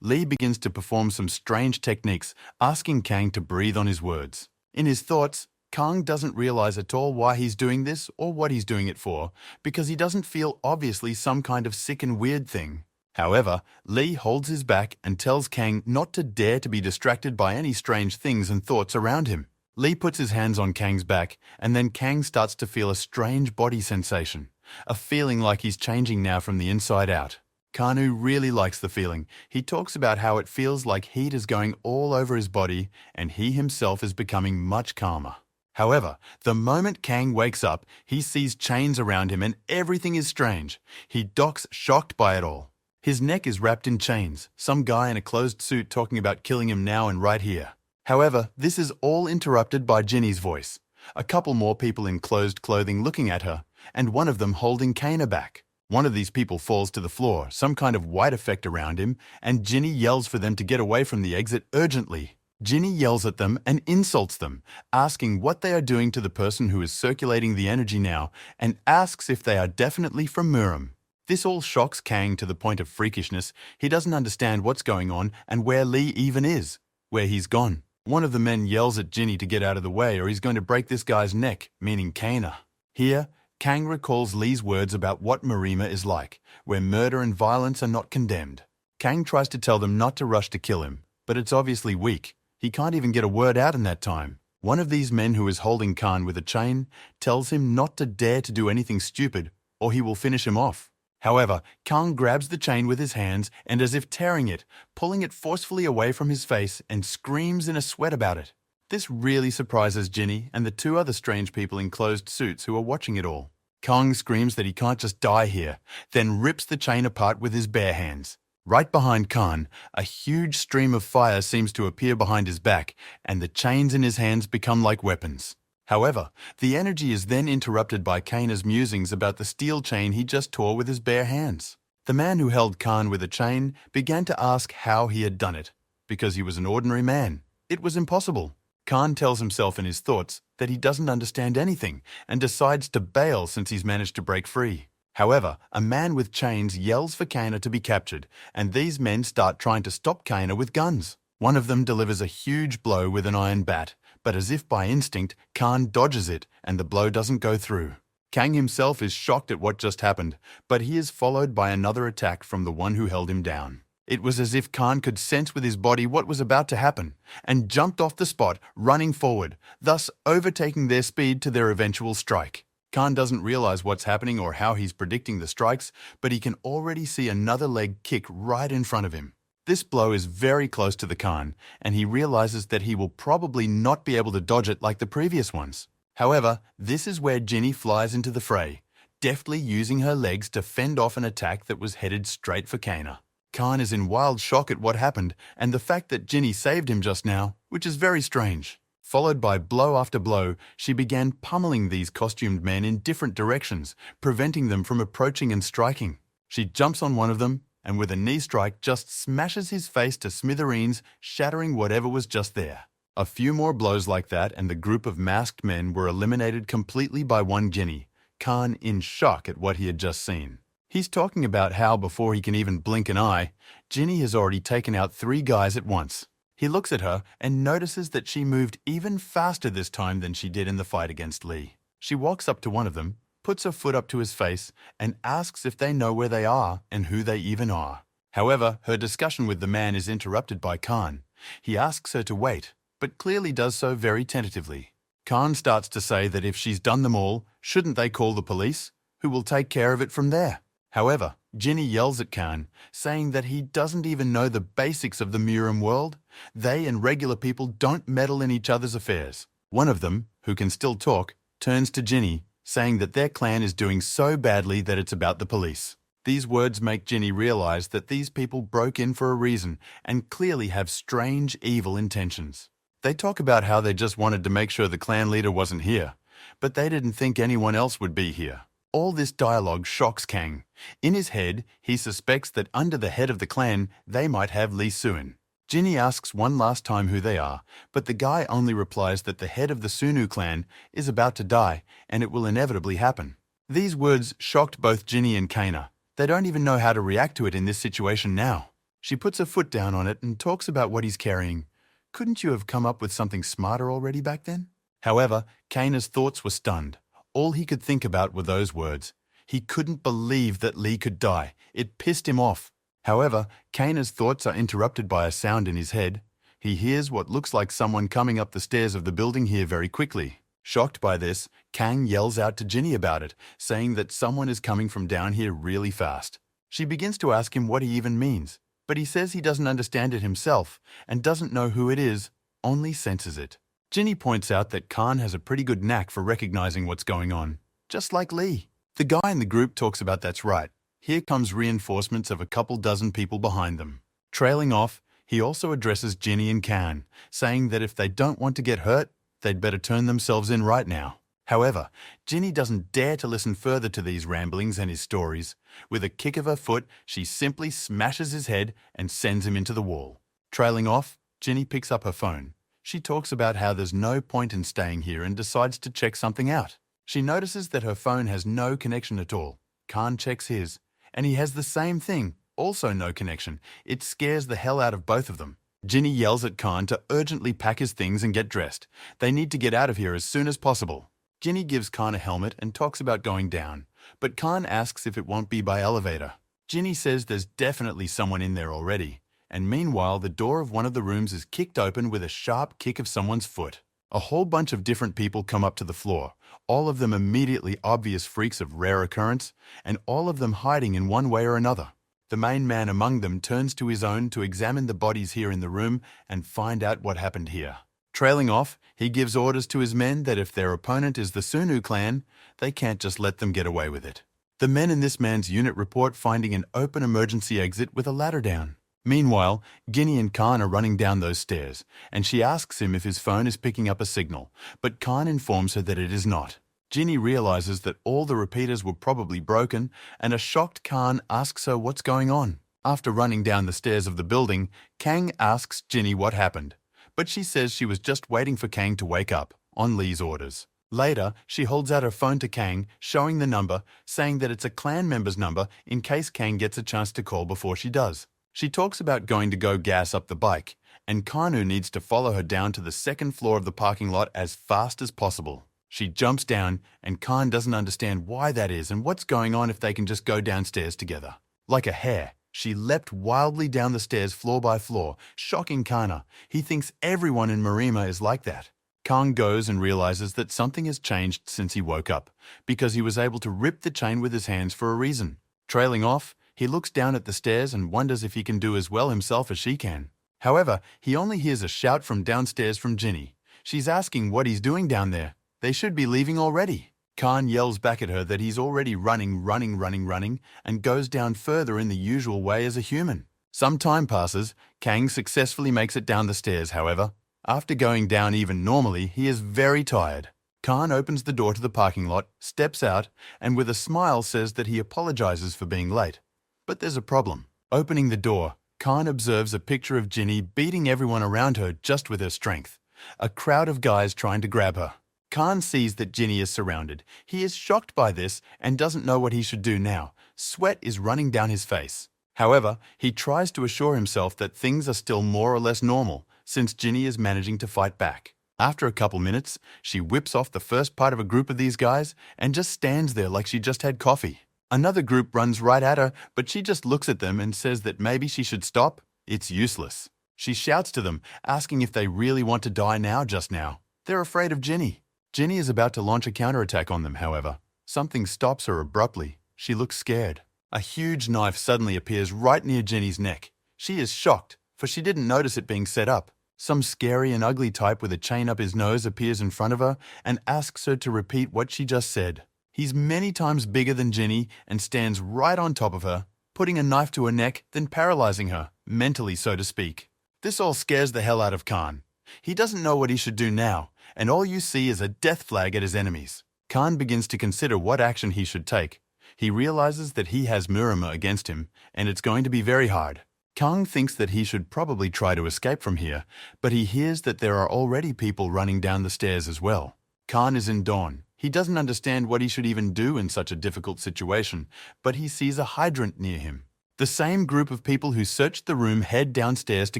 S1: Lee begins to perform some strange techniques, asking Kang to breathe on his words. In his thoughts, Kang doesn't realize at all why he's doing this or what he's doing it for, because he doesn't feel obviously some kind of sick and weird thing. However, Lee holds his back and tells Kang not to dare to be distracted by any strange things and thoughts around him. Lee puts his hands on Kang's back, and then Kang starts to feel a strange body sensation, a feeling like he's changing now from the inside out. Kanu really likes the feeling. He talks about how it feels like heat is going all over his body and he himself is becoming much calmer. However, the moment Kang wakes up, he sees chains around him and everything is strange. He docks shocked by it all. His neck is wrapped in chains, some guy in a closed suit talking about killing him now and right here. However, this is all interrupted by Ginny's voice. A couple more people in closed clothing looking at her, and one of them holding Kana back. One of these people falls to the floor, some kind of white effect around him, and Ginny yells for them to get away from the exit urgently. Ginny yells at them and insults them, asking what they are doing to the person who is circulating the energy now, and asks if they are definitely from Muran. This all shocks Kang to the point of freakishness. He doesn't understand what's going on and where Lee even is, where he's gone. One of the men yells at Ginny to get out of the way or he's going to break this guy's neck, meaning Kana. Here, Kang recalls Lee's words about what Marima is like, where murder and violence are not condemned. Kang tries to tell them not to rush to kill him, but it's obviously weak. He can't even get a word out in that time. One of these men who is holding Khan with a chain tells him not to dare to do anything stupid or he will finish him off. However, Kang grabs the chain with his hands and as if tearing it, pulling it forcefully away from his face and screams in a sweat about it. This really surprises Ginny and the two other strange people in closed suits who are watching it all. Kang screams that he can't just die here, then rips the chain apart with his bare hands. Right behind Khan, a huge stream of fire seems to appear behind his back and the chains in his hands become like weapons. However, the energy is then interrupted by Kana's musings about the steel chain he just tore with his bare hands. The man who held Khan with a chain began to ask how he had done it, because he was an ordinary man. It was impossible. Khan tells himself in his thoughts that he doesn't understand anything and decides to bail since he's managed to break free. However, a man with chains yells for Kana to be captured, and these men start trying to stop Kana with guns. One of them delivers a huge blow with an iron bat, but as if by instinct, Khan dodges it and the blow doesn't go through. Kang himself is shocked at what just happened, but he is followed by another attack from the one who held him down. It was as if Khan could sense with his body what was about to happen, and jumped off the spot, running forward, thus overtaking their speed to their eventual strike. Khan doesn't realize what's happening or how he's predicting the strikes, but he can already see another leg kick right in front of him. This blow is very close to the Khan, and he realizes that he will probably not be able to dodge it like the previous ones. However, this is where Ginny flies into the fray, deftly using her legs to fend off an attack that was headed straight for Kana. Khan is in wild shock at what happened and the fact that Ginny saved him just now, which is very strange. Followed by blow after blow, she began pummeling these costumed men in different directions, preventing them from approaching and striking. She jumps on one of them, and with a knee strike just smashes his face to smithereens, shattering whatever was just there. A few more blows like that and the group of masked men were eliminated completely by one Ginny, Khan in shock at what he had just seen. He's talking about how before he can even blink an eye, Ginny has already taken out 3 guys at once. He looks at her and notices that she moved even faster this time than she did in the fight against Lee. She walks up to one of them, puts her foot up to his face, and asks if they know where they are and who they even are. However, her discussion with the man is interrupted by Khan. He asks her to wait, but clearly does so very tentatively. Khan starts to say that if she's done them all, shouldn't they call the police, who will take care of it from there? However, Ginny yells at Khan, saying that he doesn't even know the basics of the Muran world. They and regular people don't meddle in each other's affairs. One of them, who can still talk, turns to Ginny, saying that their clan is doing so badly that it's about the police. These words make Ginny realize that these people broke in for a reason and clearly have strange, evil intentions. They talk about how they just wanted to make sure the clan leader wasn't here, but they didn't think anyone else would be here. All this dialogue shocks Kang. In his head, he suspects that under the head of the clan, they might have Lee Soon. Ginny asks one last time who they are, but the guy only replies that the head of the Sunu clan is about to die and it will inevitably happen. These words shocked both Ginny and Kana. They don't even know how to react to it in this situation now. She puts her foot down on it and talks about what he's carrying. Couldn't you have come up with something smarter already back then? However, Kana's thoughts were stunned. All he could think about were those words. He couldn't believe that Lee could die. It pissed him off. However, Kana's thoughts are interrupted by a sound in his head. He hears what looks like someone coming up the stairs of the building here very quickly. Shocked by this, Kang yells out to Ginny about it, saying that someone is coming from down here really fast. She begins to ask him what he even means, but he says he doesn't understand it himself and doesn't know who it is, only senses it. Ginny points out that Khan has a pretty good knack for recognizing what's going on, just like Lee. The guy in the group talks about that's right. Here comes reinforcements of a couple dozen people behind them. Trailing off, he also addresses Ginny and Khan, saying that if they don't want to get hurt, they'd better turn themselves in right now. However, Ginny doesn't dare to listen further to these ramblings and his stories. With a kick of her foot, she simply smashes his head and sends him into the wall. Trailing off, Ginny picks up her phone. She talks about how there's no point in staying here and decides to check something out. She notices that her phone has no connection at all. Khan checks his, and he has the same thing, also no connection. It scares the hell out of both of them. Ginny yells at Khan to urgently pack his things and get dressed. They need to get out of here as soon as possible. Ginny gives Khan a helmet and talks about going down, but Khan asks if it won't be by elevator. Ginny says there's definitely someone in there already, and meanwhile the door of one of the rooms is kicked open with a sharp kick of someone's foot. A whole bunch of different people come up to the floor, all of them immediately obvious freaks of rare occurrence, and all of them hiding in one way or another. The main man among them turns to his own to examine the bodies here in the room and find out what happened here. Trailing off, he gives orders to his men that if their opponent is the Sunu clan, they can't just let them get away with it. The men in this man's unit report finding an open emergency exit with a ladder down. Meanwhile, Ginny and Khan are running down those stairs, and she asks him if his phone is picking up a signal, but Khan informs her that it is not. Ginny realizes that all the repeaters were probably broken, and a shocked Khan asks her what's going on. After running down the stairs of the building, Kang asks Ginny what happened, but she says she was just waiting for Kang to wake up, on Lee's orders. Later, she holds out her phone to Kang, showing the number, saying that it's a clan member's number in case Kang gets a chance to call before she does. She talks about going to go gas up the bike, and Kanu needs to follow her down to the second floor of the parking lot as fast as possible. She jumps down, and Khan doesn't understand why that is and what's going on if they can just go downstairs together. Like a hare, she leapt wildly down the stairs floor by floor, shocking Kana. He thinks everyone in Marima is like that. Khan goes and realizes that something has changed since he woke up, because he was able to rip the chain with his hands for a reason. Trailing off, he looks down at the stairs and wonders if he can do as well himself as she can. However, he only hears a shout from downstairs from Ginny. She's asking what he's doing down there. They should be leaving already. Khan yells back at her that he's already running, and goes down further in the usual way as a human. Some time passes. Kang successfully makes it down the stairs, however. After going down even normally, he is very tired. Khan opens the door to the parking lot, steps out, and with a smile says that he apologizes for being late. But there's a problem. Opening the door, Khan observes a picture of Ginny beating everyone around her just with her strength. A crowd of guys trying to grab her. Khan sees that Ginny is surrounded. He is shocked by this and doesn't know what he should do now. Sweat is running down his face. However, he tries to assure himself that things are still more or less normal, since Ginny is managing to fight back. After a couple minutes, she whips off the first part of a group of these guys and just stands there like she just had coffee. Another group runs right at her, but she just looks at them and says that maybe she should stop. It's useless. She shouts to them, asking if they really want to die now just now. They're afraid of Ginny. Ginny is about to launch a counterattack on them, however. Something stops her abruptly. She looks scared. A huge knife suddenly appears right near Ginny's neck. She is shocked, for she didn't notice it being set up. Some scary and ugly type with a chain up his nose appears in front of her and asks her to repeat what she just said. He's many times bigger than Ginny and stands right on top of her, putting a knife to her neck, then paralyzing her, mentally so to speak. This all scares the hell out of Khan. He doesn't know what he should do now, and all you see is a death flag at his enemies. Khan begins to consider what action he should take. He realizes that he has Murama against him, and it's going to be very hard. Kang thinks that he should probably try to escape from here, but he hears that there are already people running down the stairs as well. Khan is in dawn. He doesn't understand what he should even do in such a difficult situation, but he sees a hydrant near him. The same group of people who searched the room head downstairs to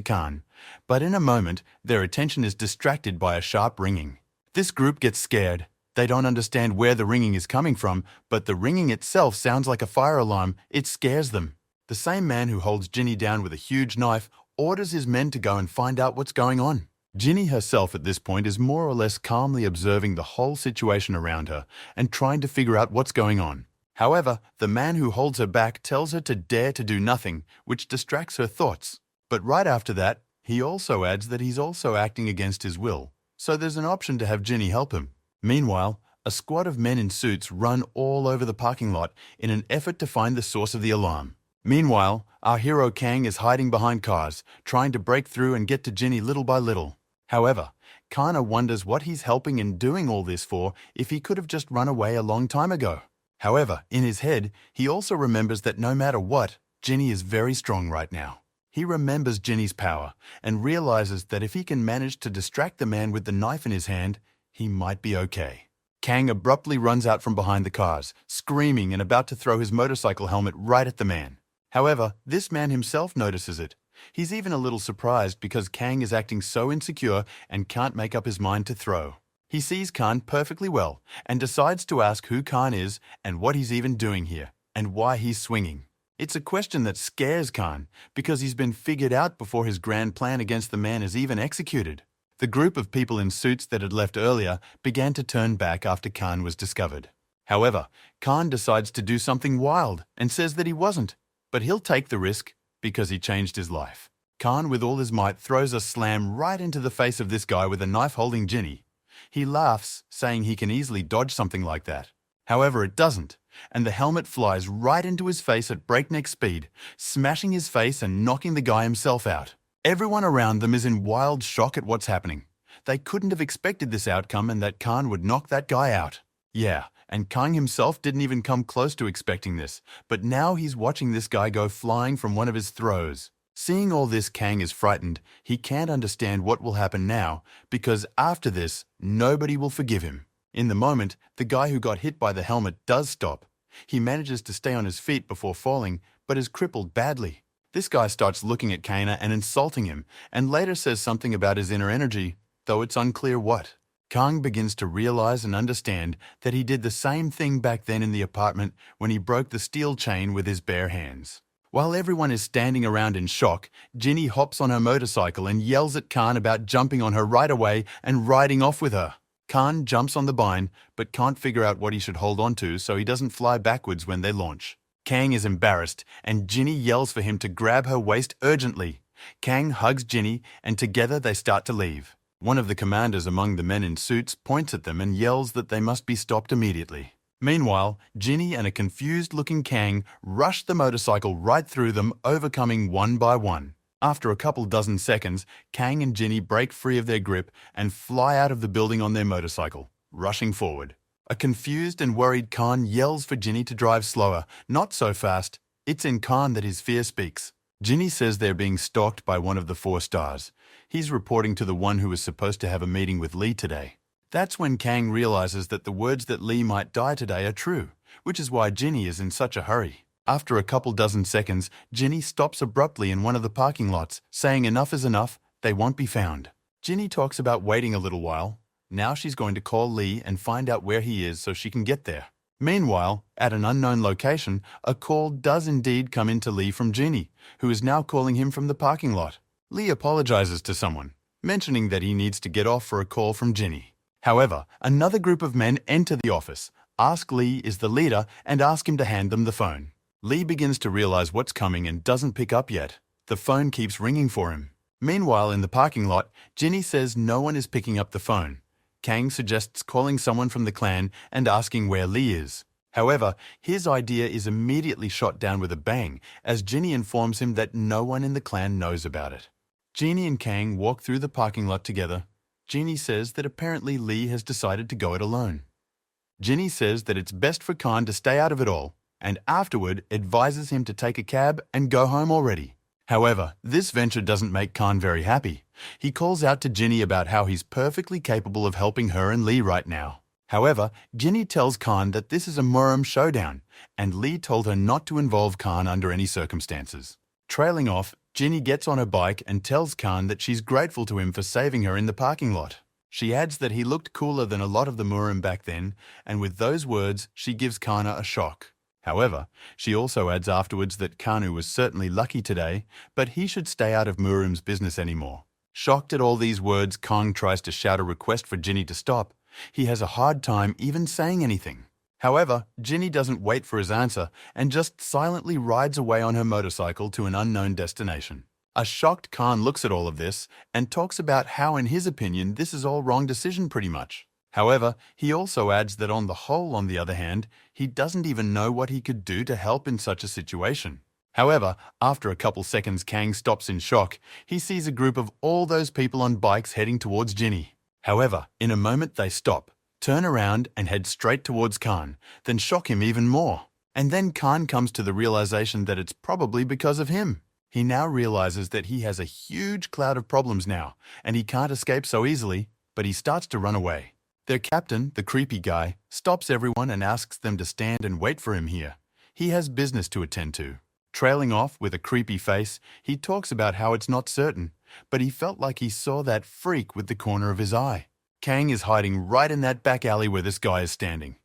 S1: Khan, but in a moment, their attention is distracted by a sharp ringing. This group gets scared. They don't understand where the ringing is coming from, but the ringing itself sounds like a fire alarm. It scares them. The same man who holds Ginny down with a huge knife orders his men to go and find out what's going on. Ginny herself at this point is more or less calmly observing the whole situation around her and trying to figure out what's going on. However, the man who holds her back tells her to dare to do nothing, which distracts her thoughts. But right after that, he also adds that he's also acting against his will, so there's an option to have Ginny help him. Meanwhile, a squad of men in suits run all over the parking lot in an effort to find the source of the alarm. Meanwhile, our hero Kang is hiding behind cars, trying to break through and get to Ginny little by little. However, Kana wonders what he's helping and doing all this for if he could have just run away a long time ago. However, in his head, he also remembers that no matter what, Ginny is very strong right now. He remembers Ginny's power and realizes that if he can manage to distract the man with the knife in his hand, he might be okay. Kang abruptly runs out from behind the cars, screaming and about to throw his motorcycle helmet right at the man. However, this man himself notices it. He's even a little surprised because Kang is acting so insecure and can't make up his mind to throw. He sees Khan perfectly well and decides to ask who Khan is and what he's even doing here and why he's swinging. It's a question that scares Khan because he's been figured out before his grand plan against the man is even executed. The group of people in suits that had left earlier began to turn back after Khan was discovered. However, Khan decides to do something wild and says that he wasn't, but he'll take the risk because he changed his life. Khan, with all his might, throws a slam right into the face of this guy with a knife holding Ginny. He laughs, saying he can easily dodge something like that. However, it doesn't, and the helmet flies right into his face at breakneck speed, smashing his face and knocking the guy himself out. Everyone around them is in wild shock at what's happening. They couldn't have expected this outcome and that Khan would knock that guy out. Yeah, and Kang himself didn't even come close to expecting this, but now he's watching this guy go flying from one of his throws. Seeing all this, Kang is frightened. He can't understand what will happen now, because after this, nobody will forgive him. In the moment, the guy who got hit by the helmet does stop. He manages to stay on his feet before falling, but is crippled badly. This guy starts looking at Kana and insulting him, and later says something about his inner energy, though it's unclear what. Kang begins to realize and understand that he did the same thing back then in the apartment when he broke the steel chain with his bare hands. While everyone is standing around in shock, Ginny hops on her motorcycle and yells at Khan about jumping on her right away and riding off with her. Khan jumps on the bind, but can't figure out what he should hold on to so he doesn't fly backwards when they launch. Kang is embarrassed, and Ginny yells for him to grab her waist urgently. Kang hugs Ginny, and together they start to leave. One of the commanders among the men in suits points at them and yells that they must be stopped immediately. Meanwhile, Ginny and a confused-looking Kang rush the motorcycle right through them, overcoming one by one. After a couple dozen seconds, Kang and Ginny break free of their grip and fly out of the building on their motorcycle, rushing forward. A confused and worried Khan yells for Ginny to drive slower, not so fast. It's in Khan that his fear speaks. Ginny says they're being stalked by one of the 4 stars. He's reporting to the one who was supposed to have a meeting with Lee today. That's when Kang realizes that the words that Lee might die today are true, which is why Ginny is in such a hurry. After a couple dozen seconds, Ginny stops abruptly in one of the parking lots, saying enough is enough, they won't be found. Ginny talks about waiting a little while. Now she's going to call Lee and find out where he is so she can get there. Meanwhile, at an unknown location, a call does indeed come in to Lee from Ginny, who is now calling him from the parking lot. Lee apologizes to someone, mentioning that he needs to get off for a call from Ginny. However, another group of men enter the office, ask Lee is the leader, and ask him to hand them the phone. Lee begins to realize what's coming and doesn't pick up yet. The phone keeps ringing for him. Meanwhile, in the parking lot, Ginny says no one is picking up the phone. Kang suggests calling someone from the clan and asking where Lee is. However, his idea is immediately shot down with a bang as Ginny informs him that no one in the clan knows about it. Ginny and Kang walk through the parking lot together. Ginny says that apparently Lee has decided to go it alone. Ginny says that it's best for Khan to stay out of it all, and afterward advises him to take a cab and go home already. However, this venture doesn't make Khan very happy. He calls out to Ginny about how he's perfectly capable of helping her and Lee right now. However, Ginny tells Khan that this is a Muran showdown, and Lee told her not to involve Khan under any circumstances. Trailing off, Ginny gets on her bike and tells Khan that she's grateful to him for saving her in the parking lot. She adds that he looked cooler than a lot of the Muran back then, and with those words, she gives Kana a shock. However, she also adds afterwards that Kanu was certainly lucky today, but he should stay out of Muram's business anymore. Shocked at all these words, Kong tries to shout a request for Ginny to stop. He has a hard time even saying anything. However, Ginny doesn't wait for his answer and just silently rides away on her motorcycle to an unknown destination. A shocked Khan looks at all of this and talks about how, in his opinion, this is all wrong decision pretty much. However, he also adds that on the whole, on the other hand, he doesn't even know what he could do to help in such a situation. However, after a couple seconds, Kang stops in shock. He sees a group of all those people on bikes heading towards Ginny. However, in a moment they stop, turn around and head straight towards Khan, then shock him even more. And then Khan comes to the realization that it's probably because of him. He now realizes that he has a huge cloud of problems now, and he can't escape so easily, but he starts to run away. Their captain, the creepy guy, stops everyone and asks them to stand and wait for him here. He has business to attend to. Trailing off with a creepy face, he talks about how it's not certain, but he felt like he saw that freak with the corner of his eye. Kang is hiding right in that back alley where this guy is standing.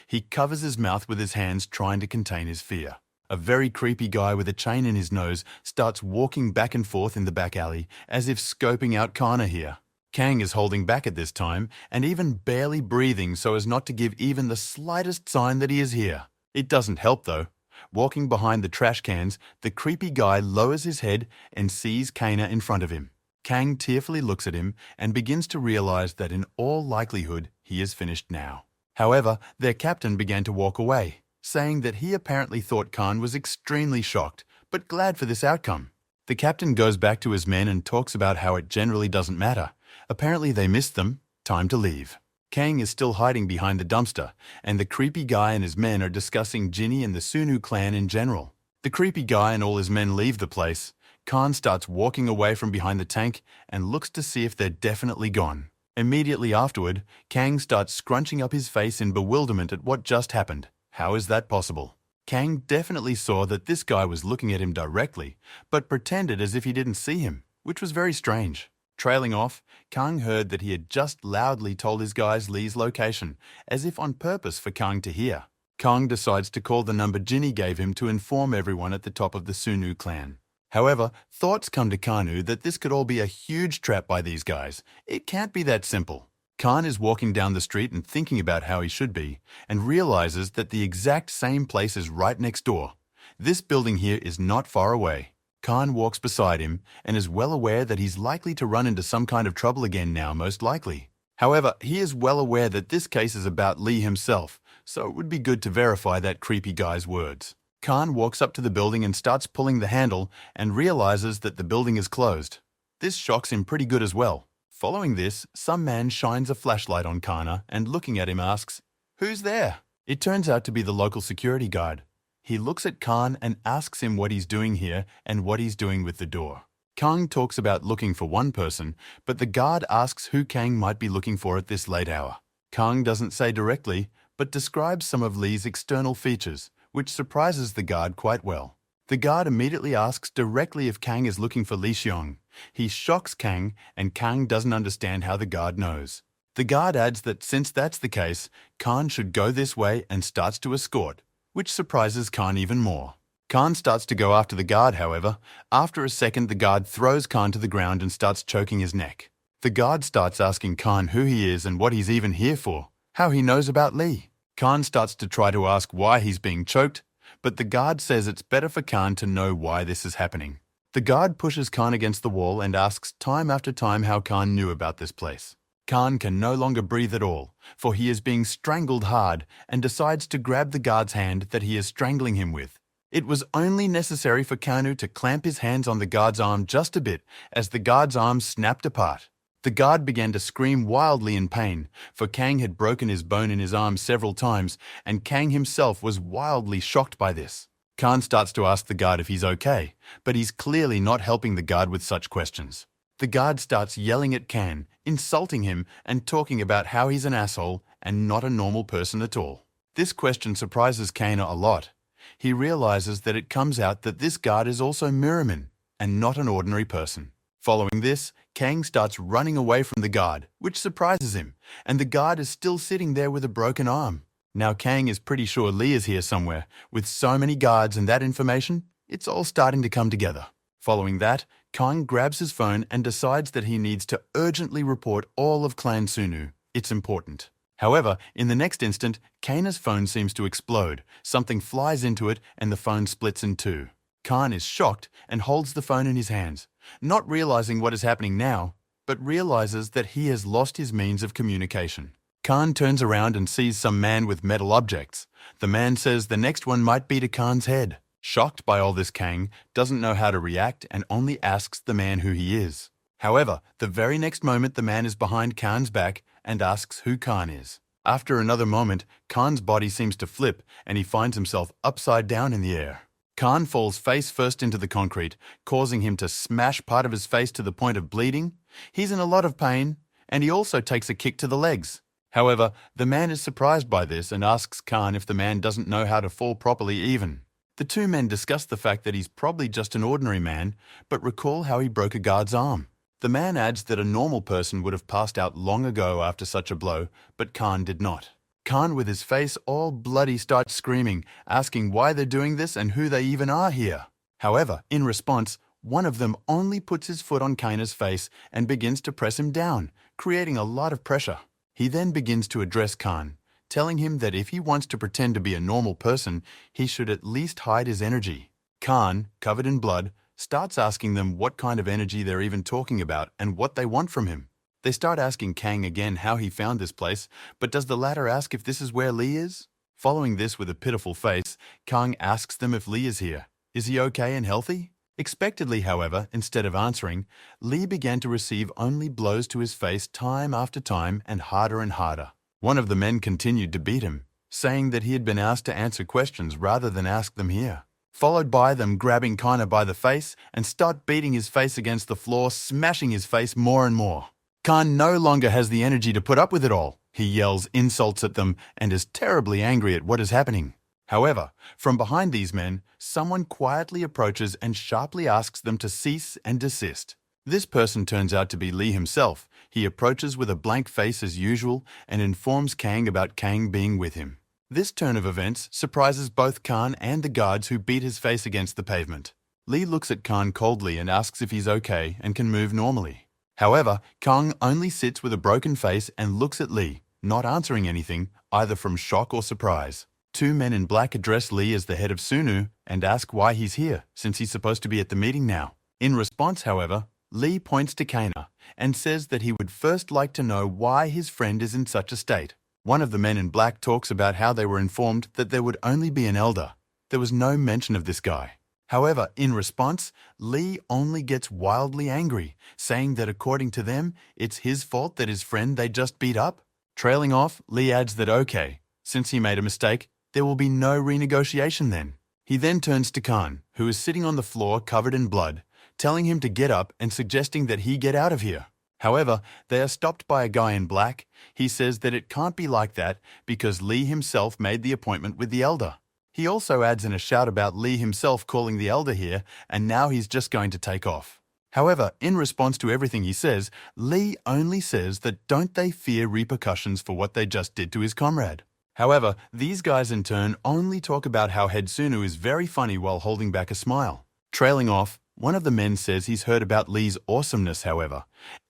S1: He covers his mouth with his hands trying to contain his fear. A very creepy guy with a chain in his nose starts walking back and forth in the back alley as if scoping out Kana here. Kang is holding back at this time and even barely breathing so as not to give even the slightest sign that he is here. It doesn't help though. Walking behind the trash cans, the creepy guy lowers his head and sees Kana in front of him. Kang tearfully looks at him and begins to realize that in all likelihood he is finished now. However, their captain began to walk away, saying that he apparently thought Khan was extremely shocked, but glad for this outcome. The captain goes back to his men and talks about how it generally doesn't matter. Apparently they missed them. Time to leave. Kang is still hiding behind the dumpster, and the creepy guy and his men are discussing Ginny and the Sunu clan in general. The creepy guy and all his men leave the place. Khan starts walking away from behind the tank and looks to see if they're definitely gone. Immediately afterward, Kang starts scrunching up his face in bewilderment at what just happened. How is that possible? Kang definitely saw that this guy was looking at him directly, but pretended as if he didn't see him, which was very strange. Trailing off, Kang heard that he had just loudly told his guys Lee's location, as if on purpose for Kang to hear. Kang decides to call the number Ginny gave him to inform everyone at the top of the Sunu clan. However, thoughts come to Kanu that this could all be a huge trap by these guys. It can't be that simple. Khan is walking down the street and thinking about how he should be, and realizes that the exact same place is right next door. This building here is not far away. Khan walks beside him and is well aware that he's likely to run into some kind of trouble again now, most likely. However, he is well aware that this case is about Lee himself, so it would be good to verify that creepy guy's words. Khan walks up to the building and starts pulling the handle and realizes that the building is closed. This shocks him pretty good as well. Following this, some man shines a flashlight on Kana and looking at him asks, "Who's there?" It turns out to be the local security guard. He looks at Khan and asks him what he's doing here and what he's doing with the door. Kang talks about looking for one person, but the guard asks who Kang might be looking for at this late hour. Kang doesn't say directly, but describes some of Lee's external features, which surprises the guard quite well. The guard immediately asks directly if Kang is looking for Lee Xiong. He shocks Kang, and Kang doesn't understand how the guard knows. The guard adds that since that's the case, Khan should go this way and starts to escort, which surprises Khan even more. Khan starts to go after the guard, however. After a second, the guard throws Khan to the ground and starts choking his neck. The guard starts asking Khan who he is and what he's even here for, how he knows about Lee. Khan starts to try to ask why he's being choked, but the guard says it's better for Khan to know why this is happening. The guard pushes Khan against the wall and asks time after time how Khan knew about this place. Khan can no longer breathe at all, for he is being strangled hard and decides to grab the guard's hand that he is strangling him with. It was only necessary for Kanu to clamp his hands on the guard's arm just a bit as the guard's arm snapped apart. The guard began to scream wildly in pain, for Kang had broken his bone in his arm several times, and Kang himself was wildly shocked by this. Khan starts to ask the guard if he's okay, but he's clearly not helping the guard with such questions. The guard starts yelling at Kang, insulting him and talking about how he's an asshole and not a normal person at all. This question surprises Kana a lot. He realizes that it comes out that this guard is also Miraman and not an ordinary person. Following this, Kang starts running away from the guard, which surprises him, and the guard is still sitting there with a broken arm. Now Kang is pretty sure Lee is here somewhere. With so many guards and that information, it's all starting to come together. Following that, Kang grabs his phone and decides that he needs to urgently report all of Clan Sunu. It's important. However, in the next instant, Kana's phone seems to explode. Something flies into it and the phone splits in two. Khan is shocked and holds the phone in his hands, not realizing what is happening now, but realizes that he has lost his means of communication. Khan turns around and sees some man with metal objects. The man says the next one might be to Khan's head. Shocked by all this, Kang doesn't know how to react and only asks the man who he is. However, the very next moment the man is behind Khan's back and asks who Khan is. After another moment, Khan's body seems to flip and he finds himself upside down in the air. Khan falls face first into the concrete, causing him to smash part of his face to the point of bleeding. He's in a lot of pain, and he also takes a kick to the legs. However, the man is surprised by this and asks Khan if the man doesn't know how to fall properly even. The two men discuss the fact that he's probably just an ordinary man, but recall how he broke a guard's arm. The man adds that a normal person would have passed out long ago after such a blow, but Khan did not. Khan, with his face all bloody, starts screaming, asking why they're doing this and who they even are here. However, in response, one of them only puts his foot on Kana's face and begins to press him down, creating a lot of pressure. He then begins to address Khan, telling him that if he wants to pretend to be a normal person, he should at least hide his energy. Khan, covered in blood, starts asking them what kind of energy they're even talking about and what they want from him. They start asking Kang again how he found this place, but does the latter ask if this is where Lee is? Following this with a pitiful face, Kang asks them if Lee is here. Is he okay and healthy? Expectedly, however, instead of answering, Lee began to receive only blows to his face time after time and harder. One of the men continued to beat him, saying that he had been asked to answer questions rather than ask them here. Followed by them grabbing Kana by the face and start beating his face against the floor, smashing his face more and more. Khan no longer has the energy to put up with it all. He yells insults at them and is terribly angry at what is happening. However, from behind these men, someone quietly approaches and sharply asks them to cease and desist. This person turns out to be Lee himself. He approaches with a blank face as usual and informs Kang about Kang being with him. This turn of events surprises both Khan and the guards who beat his face against the pavement. Lee looks at Khan coldly and asks if he's okay and can move normally. However, Kang only sits with a broken face and looks at Lee, not answering anything, either from shock or surprise. Two men in black address Lee as the head of Sunu and ask why he's here, since he's supposed to be at the meeting now. In response, however, Lee points to Kana and says that he would first like to know why his friend is in such a state. One of the men in black talks about how they were informed that there would only be an elder. There was no mention of this guy. However, in response, Lee only gets wildly angry, saying that according to them, it's his fault that his friend they just beat up. Trailing off, Lee adds that okay, since he made a mistake, there will be no renegotiation then. He then turns to Khan, who is sitting on the floor covered in blood, telling him to get up and suggesting that he get out of here. However, they are stopped by a guy in black. He says that it can't be like that because Lee himself made the appointment with the elder. He also adds in a shout about Lee himself calling the elder here, and now he's just going to take off. However, in response to everything he says, Lee only says that don't they fear repercussions for what they just did to his comrade. However, these guys in turn only talk about how Headsunu is very funny while holding back a smile. Trailing off, one of the men says he's heard about Lee's awesomeness, however.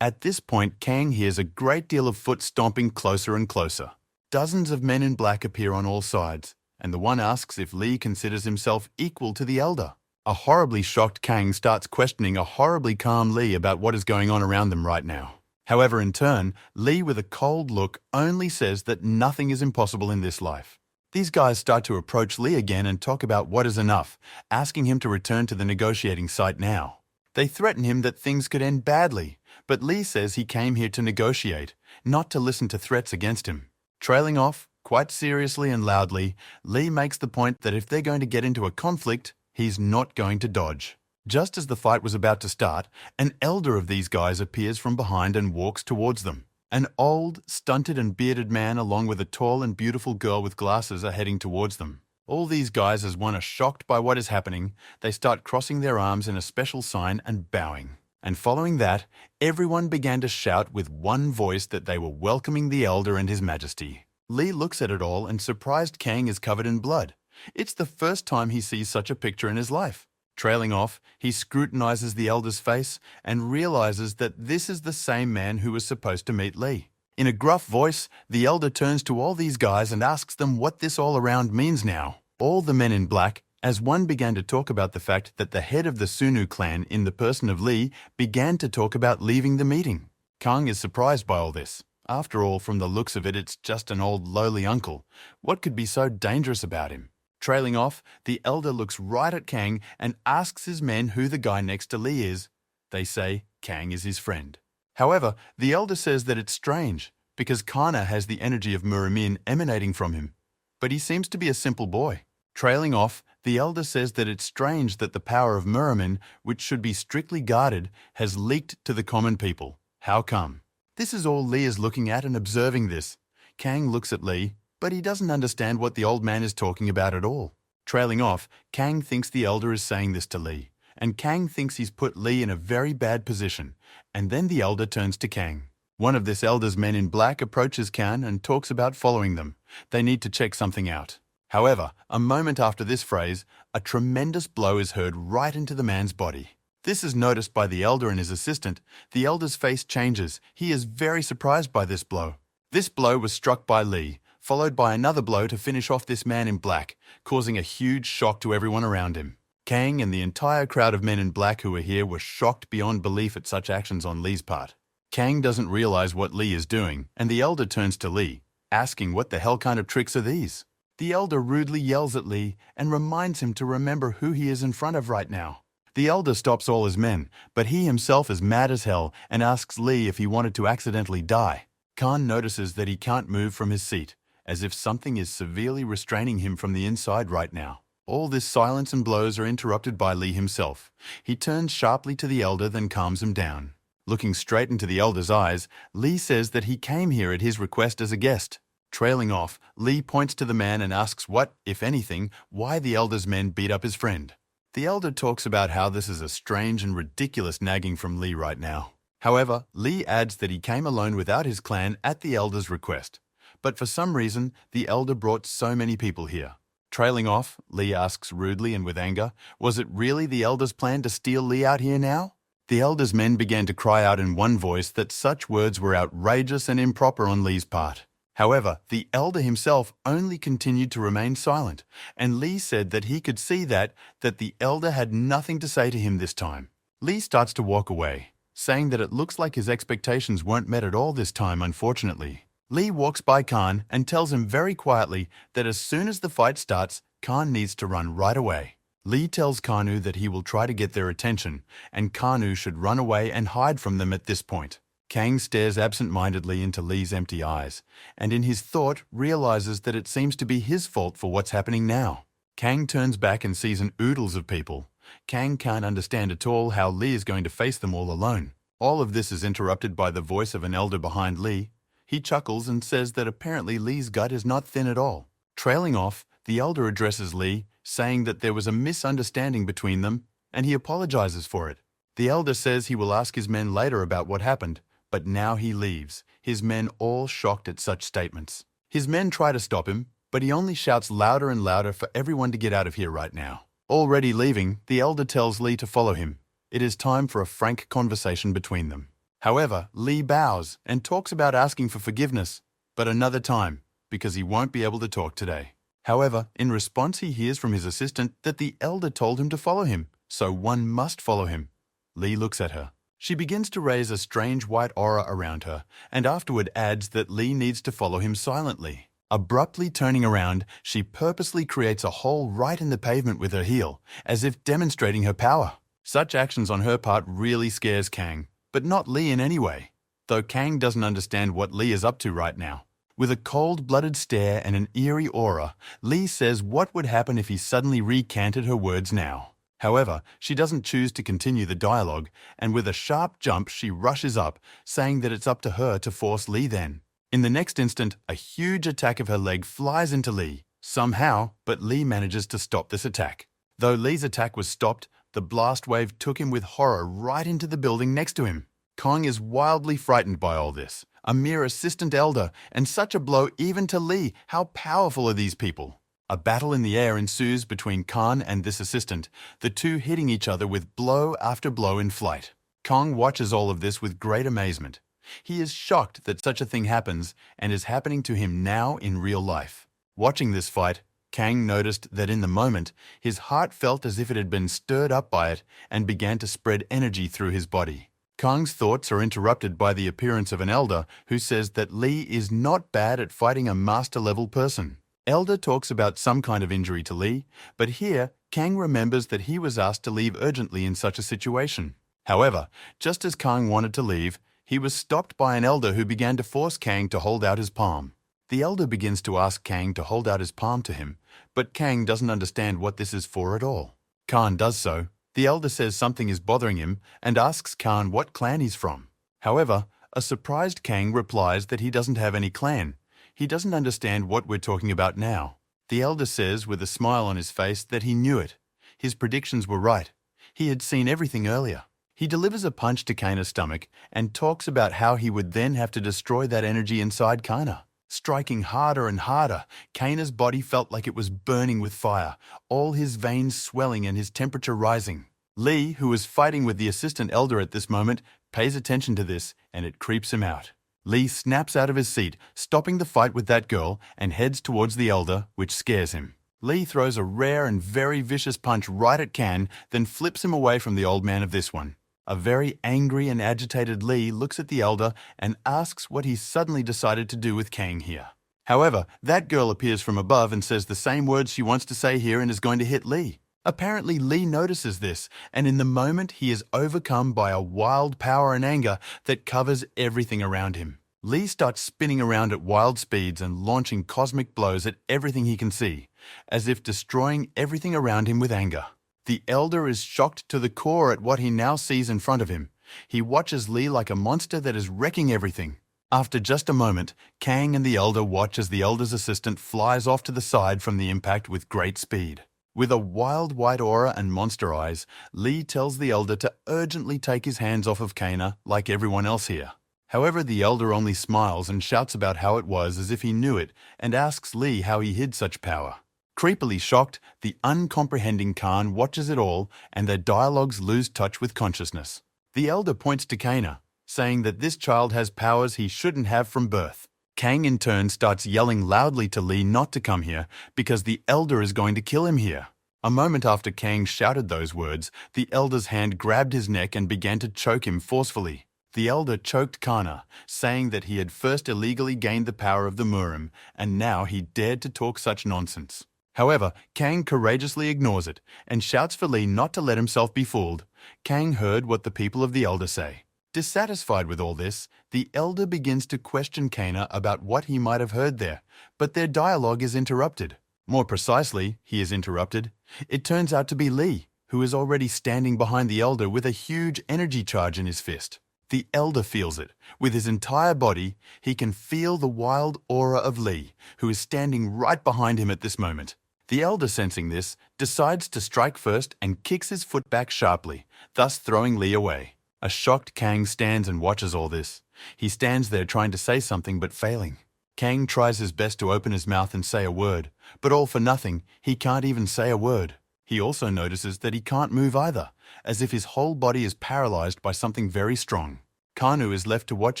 S1: At this point, Kang hears a great deal of foot stomping closer and closer. Dozens of men in black appear on all sides, and the one asks if Lee considers himself equal to the elder. A horribly shocked Kang starts questioning a horribly calm Lee about what is going on around them right now. However, in turn, Lee with a cold look only says that nothing is impossible in this life. These guys start to approach Lee again and talk about what is enough, asking him to return to the negotiating site now. They threaten him that things could end badly, but Lee says he came here to negotiate, not to listen to threats against him. Trailing off, quite seriously and loudly, Lee makes the point that if they're going to get into a conflict, he's not going to dodge. Just as the fight was about to start, an elder of these guys appears from behind and walks towards them. An old, stunted and bearded man along with a tall and beautiful girl with glasses are heading towards them. All these guys, as one, are shocked by what is happening. They start crossing their arms in a special sign and bowing. And following that, everyone began to shout with one voice that they were welcoming the elder and his majesty. Lee looks at it all and surprised Kang is covered in blood. It's the first time he sees such a picture in his life. Trailing off, he scrutinizes the elder's face and realizes that this is the same man who was supposed to meet Lee. In a gruff voice, the elder turns to all these guys and asks them what this all around means now. All the men in black, as one, began to talk about the fact that the head of the Sunu clan, in the person of Lee, began to talk about leaving the meeting. Kang is surprised by all this. After all, from the looks of it, it's just an old lowly uncle. What could be so dangerous about him? Trailing off, the elder looks right at Kang and asks his men who the guy next to Lee is. They say Kang is his friend. However, the elder says that it's strange, because Kana has the energy of Muran emanating from him. But he seems to be a simple boy. Trailing off, the elder says that it's strange that the power of Muran, which should be strictly guarded, has leaked to the common people. How come? This is all Lee is looking at and observing this. Kang looks at Lee, but he doesn't understand what the old man is talking about at all. Trailing off, Kang thinks the elder is saying this to Lee, and Kang thinks he's put Lee in a very bad position, and then the elder turns to Kang. One of this elder's men in black approaches Kang and talks about following them. They need to check something out. However, a moment after this phrase, a tremendous blow is heard right into the man's body. This is noticed by the elder and his assistant. The elder's face changes. He is very surprised by this blow. This blow was struck by Lee, followed by another blow to finish off this man in black, causing a huge shock to everyone around him. Kang and the entire crowd of men in black who were here were shocked beyond belief at such actions on Lee's part. Kang doesn't realize what Lee is doing, and the elder turns to Lee, asking what the hell kind of tricks are these? The elder rudely yells at Lee and reminds him to remember who he is in front of right now. The elder stops all his men, but he himself is mad as hell and asks Lee if he wanted to accidentally die. Khan notices that he can't move from his seat, as if something is severely restraining him from the inside right now. All this silence and blows are interrupted by Lee himself. He turns sharply to the elder, then calms him down. Looking straight into the elder's eyes, Lee says that he came here at his request as a guest. Trailing off, Lee points to the man and asks what, if anything, why the elder's men beat up his friend. The elder talks about how this is a strange and ridiculous nagging from Lee right now. However, Lee adds that he came alone without his clan at the elder's request. But for some reason, the elder brought so many people here. Trailing off, Lee asks rudely and with anger, was it really the elder's plan to steal Lee out here now? The elder's men began to cry out in one voice that such words were outrageous and improper on Lee's part. However, the elder himself only continued to remain silent, and Lee said that he could see that the elder had nothing to say to him this time. Lee starts to walk away, saying that it looks like his expectations weren't met at all this time, unfortunately. Lee walks by Khan and tells him very quietly that as soon as the fight starts, Khan needs to run right away. Lee tells Kanu that he will try to get their attention, and Kanu should run away and hide from them at this point. Kang stares absent-mindedly into Lee's empty eyes, and in his thought realizes that it seems to be his fault for what's happening now. Kang turns back and sees an oodles of people. Kang can't understand at all how Lee is going to face them all alone. All of this is interrupted by the voice of an elder behind Lee. He chuckles and says that apparently Lee's gut is not thin at all. Trailing off, the elder addresses Lee, saying that there was a misunderstanding between them, and he apologizes for it. The elder says he will ask his men later about what happened, but now he leaves, his men all shocked at such statements. His men try to stop him, but he only shouts louder and louder for everyone to get out of here right now. Already leaving, the elder tells Lee to follow him. It is time for a frank conversation between them. However, Lee bows and talks about asking for forgiveness, but another time, because he won't be able to talk today. However, in response he hears from his assistant that the elder told him to follow him, so one must follow him. Lee looks at her. She begins to raise a strange white aura around her, and afterward adds that Lee needs to follow him silently. Abruptly turning around, she purposely creates a hole right in the pavement with her heel, as if demonstrating her power. Such actions on her part really scares Kang, but not Lee in any way, though Kang doesn't understand what Lee is up to right now. With a cold-blooded stare and an eerie aura, Lee says what would happen if he suddenly recanted her words now. However, she doesn't choose to continue the dialogue, and with a sharp jump she rushes up, saying that it's up to her to force Lee then. In the next instant, a huge attack of her leg flies into Lee. Somehow, but Lee manages to stop this attack. Though Lee's attack was stopped, the blast wave took him with horror right into the building next to him. Kong is wildly frightened by all this. A mere assistant elder, and such a blow even to Lee. How powerful are these people? A battle in the air ensues between Khan and this assistant, the two hitting each other with blow after blow in flight. Kong watches all of this with great amazement. He is shocked that such a thing happens and is happening to him now in real life. Watching this fight, Kang noticed that in the moment, his heart felt as if it had been stirred up by it and began to spread energy through his body. Kong's thoughts are interrupted by the appearance of an elder who says that Lee is not bad at fighting a master-level person. Elder talks about some kind of injury to Lee, but here Kang remembers that he was asked to leave urgently in such a situation. However, just as Kang wanted to leave, he was stopped by an elder who began to force Kang to hold out his palm. The elder begins to ask Kang to hold out his palm to him, but Kang doesn't understand what this is for at all. Khan does so. The elder says something is bothering him and asks Khan what clan he's from. However, a surprised Kang replies that he doesn't have any clan. He doesn't understand what we're talking about now. The elder says with a smile on his face that he knew it. His predictions were right. He had seen everything earlier. He delivers a punch to Kana's stomach and talks about how he would then have to destroy that energy inside Kana. Striking harder and harder, Kana's body felt like it was burning with fire, all his veins swelling and his temperature rising. Lee, who was fighting with the assistant elder at this moment, pays attention to this and it creeps him out. Lee snaps out of his seat, stopping the fight with that girl, and heads towards the elder, which scares him. Lee throws a rare and very vicious punch right at Kan, then flips him away from the old man of this one. A very angry and agitated Lee looks at the elder and asks what he's suddenly decided to do with Kang here. However, that girl appears from above and says the same words she wants to say here and is going to hit Lee. Apparently, Lee notices this, and in the moment he is overcome by a wild power and anger that covers everything around him. Lee starts spinning around at wild speeds and launching cosmic blows at everything he can see, as if destroying everything around him with anger. The elder is shocked to the core at what he now sees in front of him. He watches Lee like a monster that is wrecking everything. After just a moment, Kang and the elder watch as the elder's assistant flies off to the side from the impact with great speed. With a wild white aura and monster eyes, Lee tells the elder to urgently take his hands off of Kana like everyone else here. However, the elder only smiles and shouts about how it was as if he knew it and asks Lee how he hid such power. Creepily shocked, the uncomprehending Khan watches it all and their dialogues lose touch with consciousness. The elder points to Kana, saying that this child has powers he shouldn't have from birth. Kang in turn starts yelling loudly to Lee not to come here because the elder is going to kill him here. A moment after Kang shouted those words, the elder's hand grabbed his neck and began to choke him forcefully. The elder choked Kana, saying that he had first illegally gained the power of the Muram and now he dared to talk such nonsense. However, Kang courageously ignores it and shouts for Lee not to let himself be fooled. Kang heard what the people of the elder say. Dissatisfied with all this, the elder begins to question Kana about what he might have heard there, but their dialogue is interrupted. More precisely, he is interrupted. It turns out to be Lee, who is already standing behind the elder with a huge energy charge in his fist. The elder feels it. With his entire body, he can feel the wild aura of Lee, who is standing right behind him at this moment. The elder, sensing this, decides to strike first and kicks his foot back sharply, thus throwing Lee away. A shocked Kang stands and watches all this. He stands there trying to say something but failing. Kang tries his best to open his mouth and say a word, but all for nothing, he can't even say a word. He also notices that he can't move either, as if his whole body is paralyzed by something very strong. Kanu is left to watch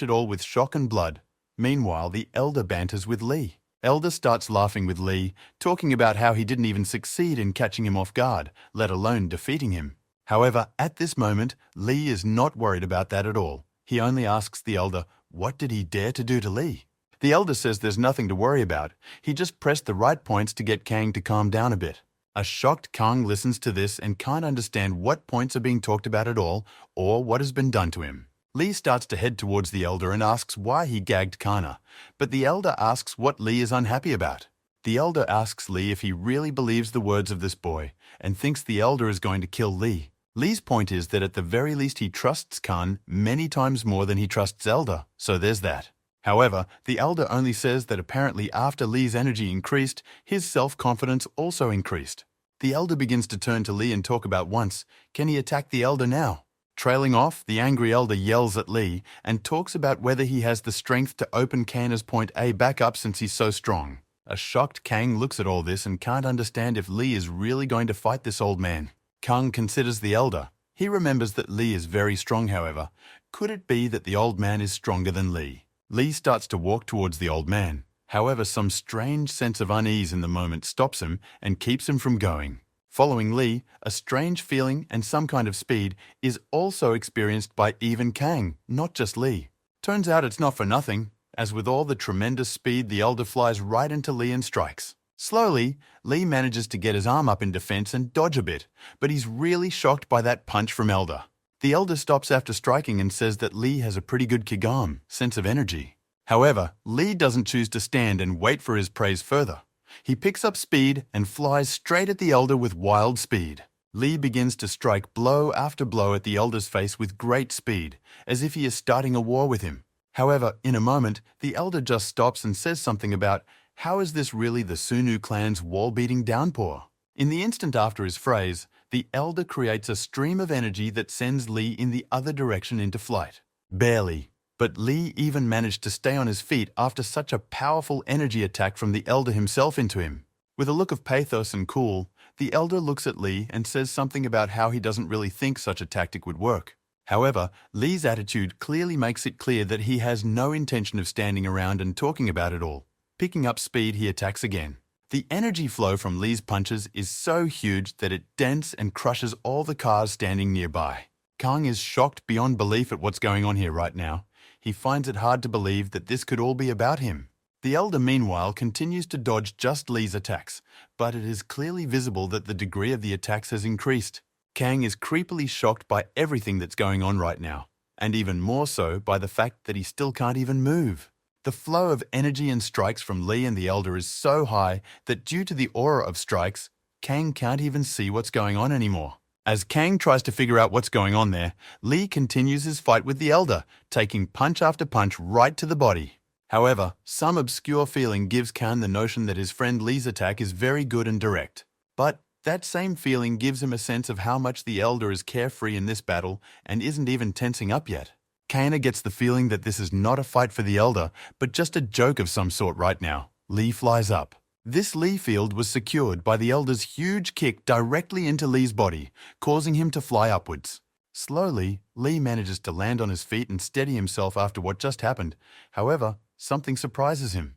S1: it all with shock and blood. Meanwhile, the elder banters with Lee. Elder starts laughing with Lee, talking about how he didn't even succeed in catching him off guard, let alone defeating him. However, at this moment, Lee is not worried about that at all. He only asks the elder, what did he dare to do to Lee? The elder says there's nothing to worry about. He just pressed the right points to get Kang to calm down a bit. A shocked Kang listens to this and can't understand what points are being talked about at all or what has been done to him. Lee starts to head towards the Elder and asks why he gagged Kana, but the Elder asks what Lee is unhappy about. The Elder asks Lee if he really believes the words of this boy and thinks the Elder is going to kill Lee. Lee's point is that at the very least he trusts Khan many times more than he trusts Elder, so there's that. However, the Elder only says that apparently after Lee's energy increased, his self-confidence also increased. The Elder begins to turn to Lee and talk about once, can he attack the Elder now? Trailing off, the angry Elder yells at Lee and talks about whether he has the strength to open Kana's point A back up since he's so strong. A shocked Kang looks at all this and can't understand if Lee is really going to fight this old man. Kang considers the Elder. He remembers that Lee is very strong, however. Could it be that the old man is stronger than Lee? Lee starts to walk towards the old man. However, some strange sense of unease in the moment stops him and keeps him from going. Following Lee, a strange feeling and some kind of speed is also experienced by even Kang, not just Lee. Turns out it's not for nothing, as with all the tremendous speed the Elder flies right into Lee and strikes. Slowly, Lee manages to get his arm up in defense and dodge a bit, but he's really shocked by that punch from Elder. The Elder stops after striking and says that Lee has a pretty good Kigam, sense of energy. However, Lee doesn't choose to stand and wait for his praise further. He picks up speed and flies straight at the Elder with wild speed. Lee begins to strike blow after blow at the Elder's face with great speed, as if he is starting a war with him. However, in a moment, the Elder just stops and says something about, how is this really the Sunu clan's wall-beating downpour? In the instant after his phrase, the Elder creates a stream of energy that sends Lee in the other direction into flight. Barely. But Lee even managed to stay on his feet after such a powerful energy attack from the Elder himself into him. With a look of pathos and cool, the Elder looks at Lee and says something about how he doesn't really think such a tactic would work. However, Lee's attitude clearly makes it clear that he has no intention of standing around and talking about it all. Picking up speed, he attacks again. The energy flow from Lee's punches is so huge that it dents and crushes all the cars standing nearby. Kang is shocked beyond belief at what's going on here right now. He finds it hard to believe that this could all be about him. The Elder, meanwhile, continues to dodge just Lee's attacks, but it is clearly visible that the degree of the attacks has increased. Kang is creepily shocked by everything that's going on right now, and even more so by the fact that he still can't even move. The flow of energy and strikes from Lee and the Elder is so high that due to the aura of strikes, Kang can't even see what's going on anymore. As Kang tries to figure out what's going on there, Lee continues his fight with the Elder, taking punch after punch right to the body. However, some obscure feeling gives Kang the notion that his friend Lee's attack is very good and direct. But that same feeling gives him a sense of how much the Elder is carefree in this battle and isn't even tensing up yet. Kana gets the feeling that this is not a fight for the Elder, but just a joke of some sort right now. Lee flies up. This Lee field was secured by the Elder's huge kick directly into Lee's body, causing him to fly upwards. Slowly, Lee manages to land on his feet and steady himself after what just happened. However, something surprises him.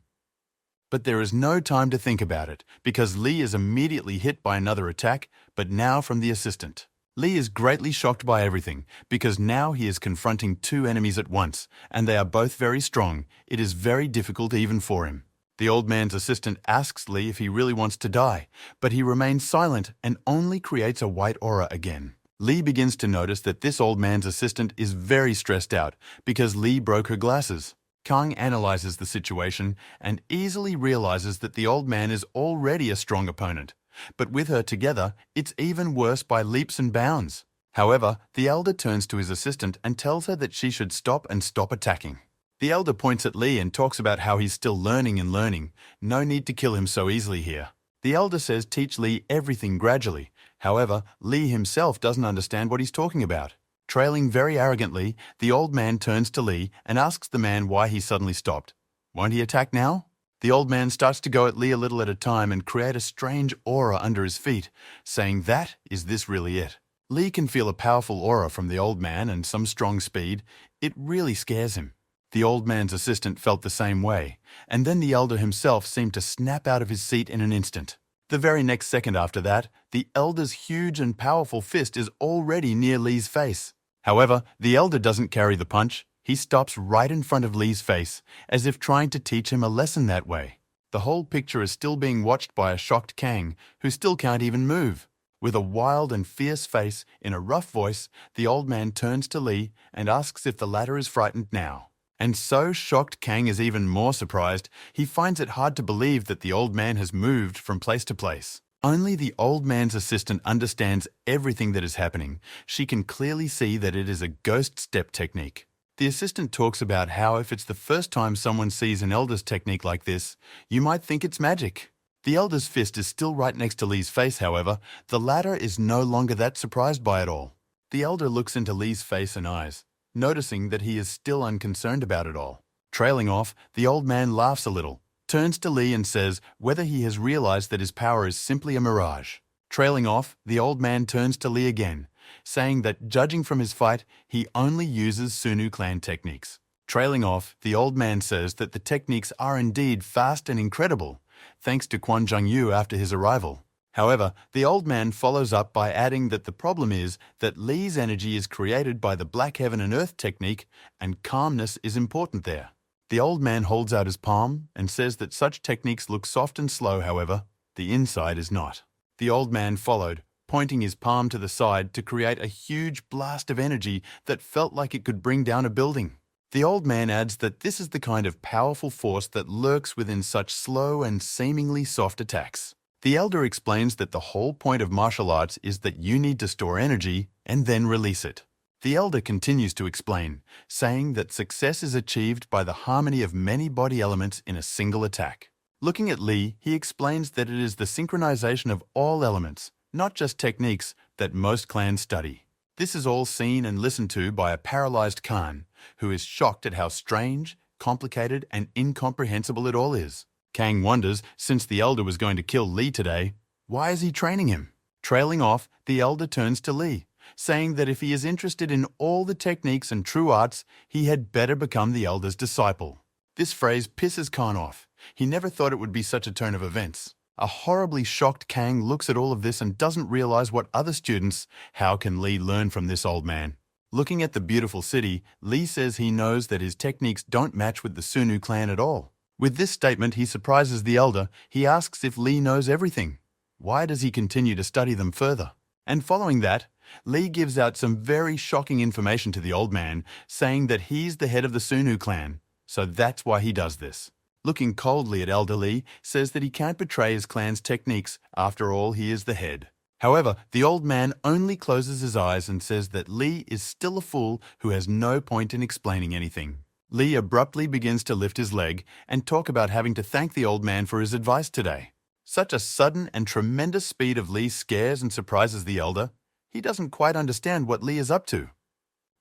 S1: But there is no time to think about it, because Lee is immediately hit by another attack, but now from the assistant. Lee is greatly shocked by everything, because now he is confronting two enemies at once, and they are both very strong. It is very difficult even for him. The old man's assistant asks Lee if he really wants to die, but he remains silent and only creates a white aura again. Lee begins to notice that this old man's assistant is very stressed out because Lee broke her glasses. Kang analyzes the situation and easily realizes that the old man is already a strong opponent. But with her together, it's even worse by leaps and bounds. However, the Elder turns to his assistant and tells her that she should stop attacking. The Elder points at Lee and talks about how he's still learning and learning. No need to kill him so easily here. The Elder says teach Lee everything gradually. However, Lee himself doesn't understand what he's talking about. Trailing very arrogantly, the old man turns to Lee and asks the man why he suddenly stopped. Won't he attack now? The old man starts to go at Lee a little at a time and create a strange aura under his feet, saying that is this really it. Lee can feel a powerful aura from the old man and some strong speed. It really scares him. The old man's assistant felt the same way, and then the Elder himself seemed to snap out of his seat in an instant. The very next second after that, the Elder's huge and powerful fist is already near Lee's face. However, the Elder doesn't carry the punch. He stops right in front of Lee's face, as if trying to teach him a lesson that way. The whole picture is still being watched by a shocked Kang, who still can't even move. With a wild and fierce face, in a rough voice, the old man turns to Lee and asks if the latter is frightened now. And so shocked Kang is even more surprised, he finds it hard to believe that the old man has moved from place to place. Only the old man's assistant understands everything that is happening. She can clearly see that it is a ghost step technique. The assistant talks about how if it's the first time someone sees an elder's technique like this, you might think it's magic. The elder's fist is still right next to Lee's face, however. The latter is no longer that surprised by it all. The elder looks into Lee's face and eyes, noticing that he is still unconcerned about it all. Trailing off, the old man laughs a little, turns to Lee and says whether he has realized that his power is simply a mirage. Trailing off, the old man turns to Lee again, saying that judging from his fight, he only uses Sunu clan techniques. Trailing off, the old man says that the techniques are indeed fast and incredible, thanks to Kwon Jung-yu after his arrival. However, the old man follows up by adding that the problem is that Lee's energy is created by the Black Heaven and Earth technique, and calmness is important there. The old man holds out his palm and says that such techniques look soft and slow, however, the inside is not. The old man followed, pointing his palm to the side to create a huge blast of energy that felt like it could bring down a building. The old man adds that this is the kind of powerful force that lurks within such slow and seemingly soft attacks. The elder explains that the whole point of martial arts is that you need to store energy and then release it. The elder continues to explain, saying that success is achieved by the harmony of many body elements in a single attack. Looking at Lee, he explains that it is the synchronization of all elements, not just techniques, that most clans study. This is all seen and listened to by a paralyzed Khan, who is shocked at how strange, complicated, and incomprehensible it all is. Kang wonders, since the elder was going to kill Lee today, why is he training him? Trailing off, the elder turns to Lee, saying that if he is interested in all the techniques and true arts, he had better become the elder's disciple. This phrase pisses Khan off. He never thought it would be such a turn of events. A horribly shocked Kang looks at all of this and doesn't realize what other students. How can Lee learn from this old man? Looking at the beautiful city, Lee says he knows that his techniques don't match with the Sunu clan at all. With this statement, he surprises the elder. He asks if Lee knows everything. Why does he continue to study them further? And following that, Lee gives out some very shocking information to the old man, saying that he's the head of the Sunu clan, so that's why he does this. Looking coldly at Elder Lee, says that he can't betray his clan's techniques, after all he is the head. However, the old man only closes his eyes and says that Lee is still a fool who has no point in explaining anything. Lee abruptly begins to lift his leg and talk about having to thank the old man for his advice today. Such a sudden and tremendous speed of Lee scares and surprises the elder. He doesn't quite understand what Lee is up to.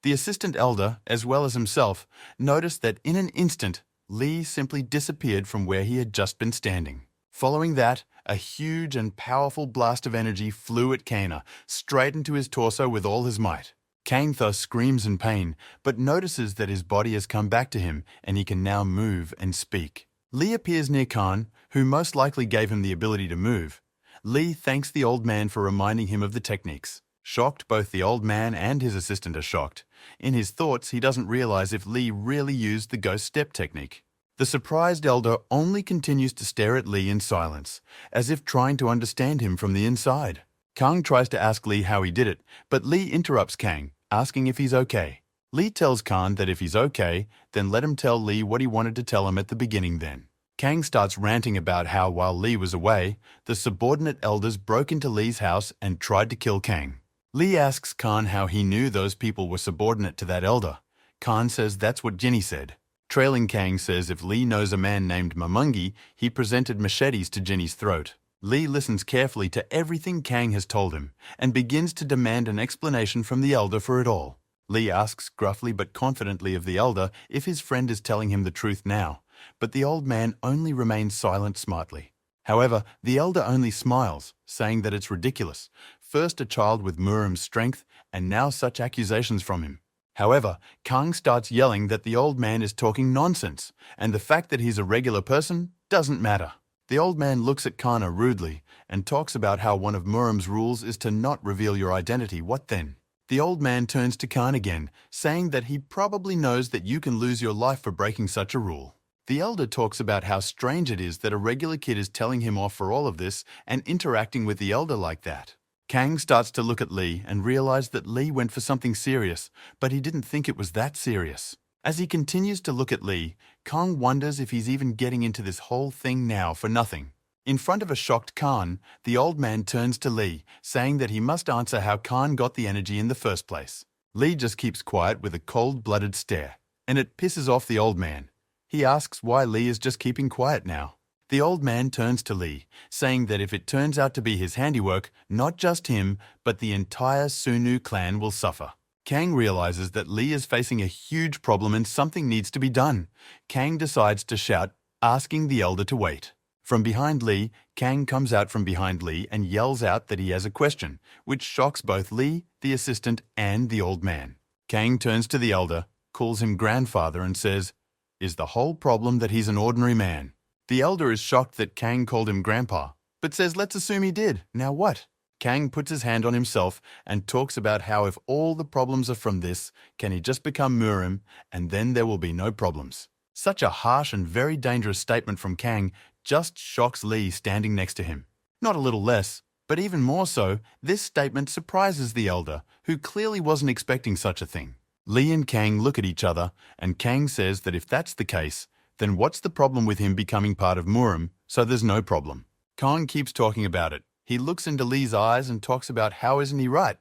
S1: The assistant elder, as well as himself, noticed that in an instant, Lee simply disappeared from where he had just been standing. Following that, a huge and powerful blast of energy flew at Kana, straight into his torso with all his might. Kang thus screams in pain, but notices that his body has come back to him and he can now move and speak. Lee appears near Khan, who most likely gave him the ability to move. Lee thanks the old man for reminding him of the techniques. Shocked, both the old man and his assistant are shocked. In his thoughts, he doesn't realize if Lee really used the ghost step technique. The surprised elder only continues to stare at Lee in silence, as if trying to understand him from the inside. Kang tries to ask Lee how he did it, but Lee interrupts Kang, asking if he's okay. Lee tells Khan that if he's okay, then let him tell Lee what he wanted to tell him at the beginning then. Kang starts ranting about how while Lee was away, the subordinate elders broke into Lee's house and tried to kill Kang. Lee asks Khan how he knew those people were subordinate to that elder. Khan says that's what Jinny said. Trailing Kang says if Lee knows a man named Mamungi, he presented machetes to Jinny's throat. Lee listens carefully to everything Kang has told him and begins to demand an explanation from the elder for it all. Lee asks gruffly but confidently of the elder if his friend is telling him the truth now, but the old man only remains silent smartly. However, the elder only smiles, saying that it's ridiculous. First a child with Muram's strength, and now such accusations from him. However, Kang starts yelling that the old man is talking nonsense, and the fact that he's a regular person doesn't matter. The old man looks at Kana rudely and talks about how one of Muram's rules is to not reveal your identity. What then? The old man turns to Khan again, saying that he probably knows that you can lose your life for breaking such a rule. The elder talks about how strange it is that a regular kid is telling him off for all of this and interacting with the elder like that. Kang starts to look at Lee and realize that Lee went for something serious, but he didn't think it was that serious. As he continues to look at Lee, Kang wonders if he's even getting into this whole thing now for nothing. In front of a shocked Khan, the old man turns to Lee, saying that he must answer how Khan got the energy in the first place. Lee just keeps quiet with a cold-blooded stare, and it pisses off the old man. He asks why Lee is just keeping quiet now. The old man turns to Lee, saying that if it turns out to be his handiwork, not just him, but the entire Sunu clan will suffer. Kang realizes that Lee is facing a huge problem and something needs to be done. Kang decides to shout, asking the elder to wait. From behind Lee, Kang comes out from behind Lee and yells out that he has a question, which shocks both Lee, the assistant, and the old man. Kang turns to the elder, calls him grandfather, and says, "Is the whole problem that he's an ordinary man?" The elder is shocked that Kang called him grandpa, but says let's assume he did. Now what? Kang puts his hand on himself and talks about how if all the problems are from this, can he just become Muran, and then there will be no problems. Such a harsh and very dangerous statement from Kang just shocks Lee standing next to him. Not a little less, but even more so, this statement surprises the elder, who clearly wasn't expecting such a thing. Lee and Kang look at each other, and Kang says that if that's the case, then what's the problem with him becoming part of Muran, so there's no problem. Kang keeps talking about it. He looks into Lee's eyes and talks about how isn't he right,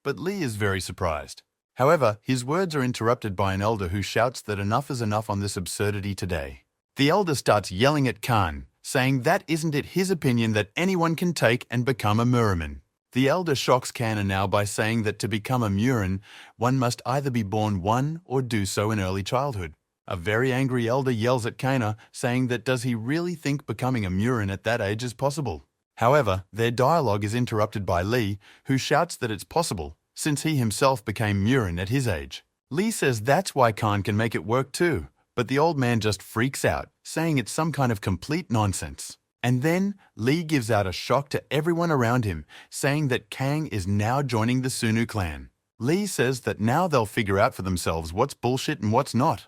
S1: but Lee is very surprised. However, his words are interrupted by an elder who shouts that enough is enough on this absurdity today. The elder starts yelling at Khan, saying that isn't it his opinion that anyone can take and become a Muran. The elder shocks Kana now by saying that to become a Muran, one must either be born one or do so in early childhood. A very angry elder yells at Kana, saying that does he really think becoming a Muran at that age is possible? However, their dialogue is interrupted by Lee, who shouts that it's possible, since he himself became Muran at his age. Lee says that's why Khan can make it work too, but the old man just freaks out, saying it's some kind of complete nonsense. And then, Lee gives out a shock to everyone around him, saying that Kang is now joining the Sunu clan. Lee says that now they'll figure out for themselves what's bullshit and what's not.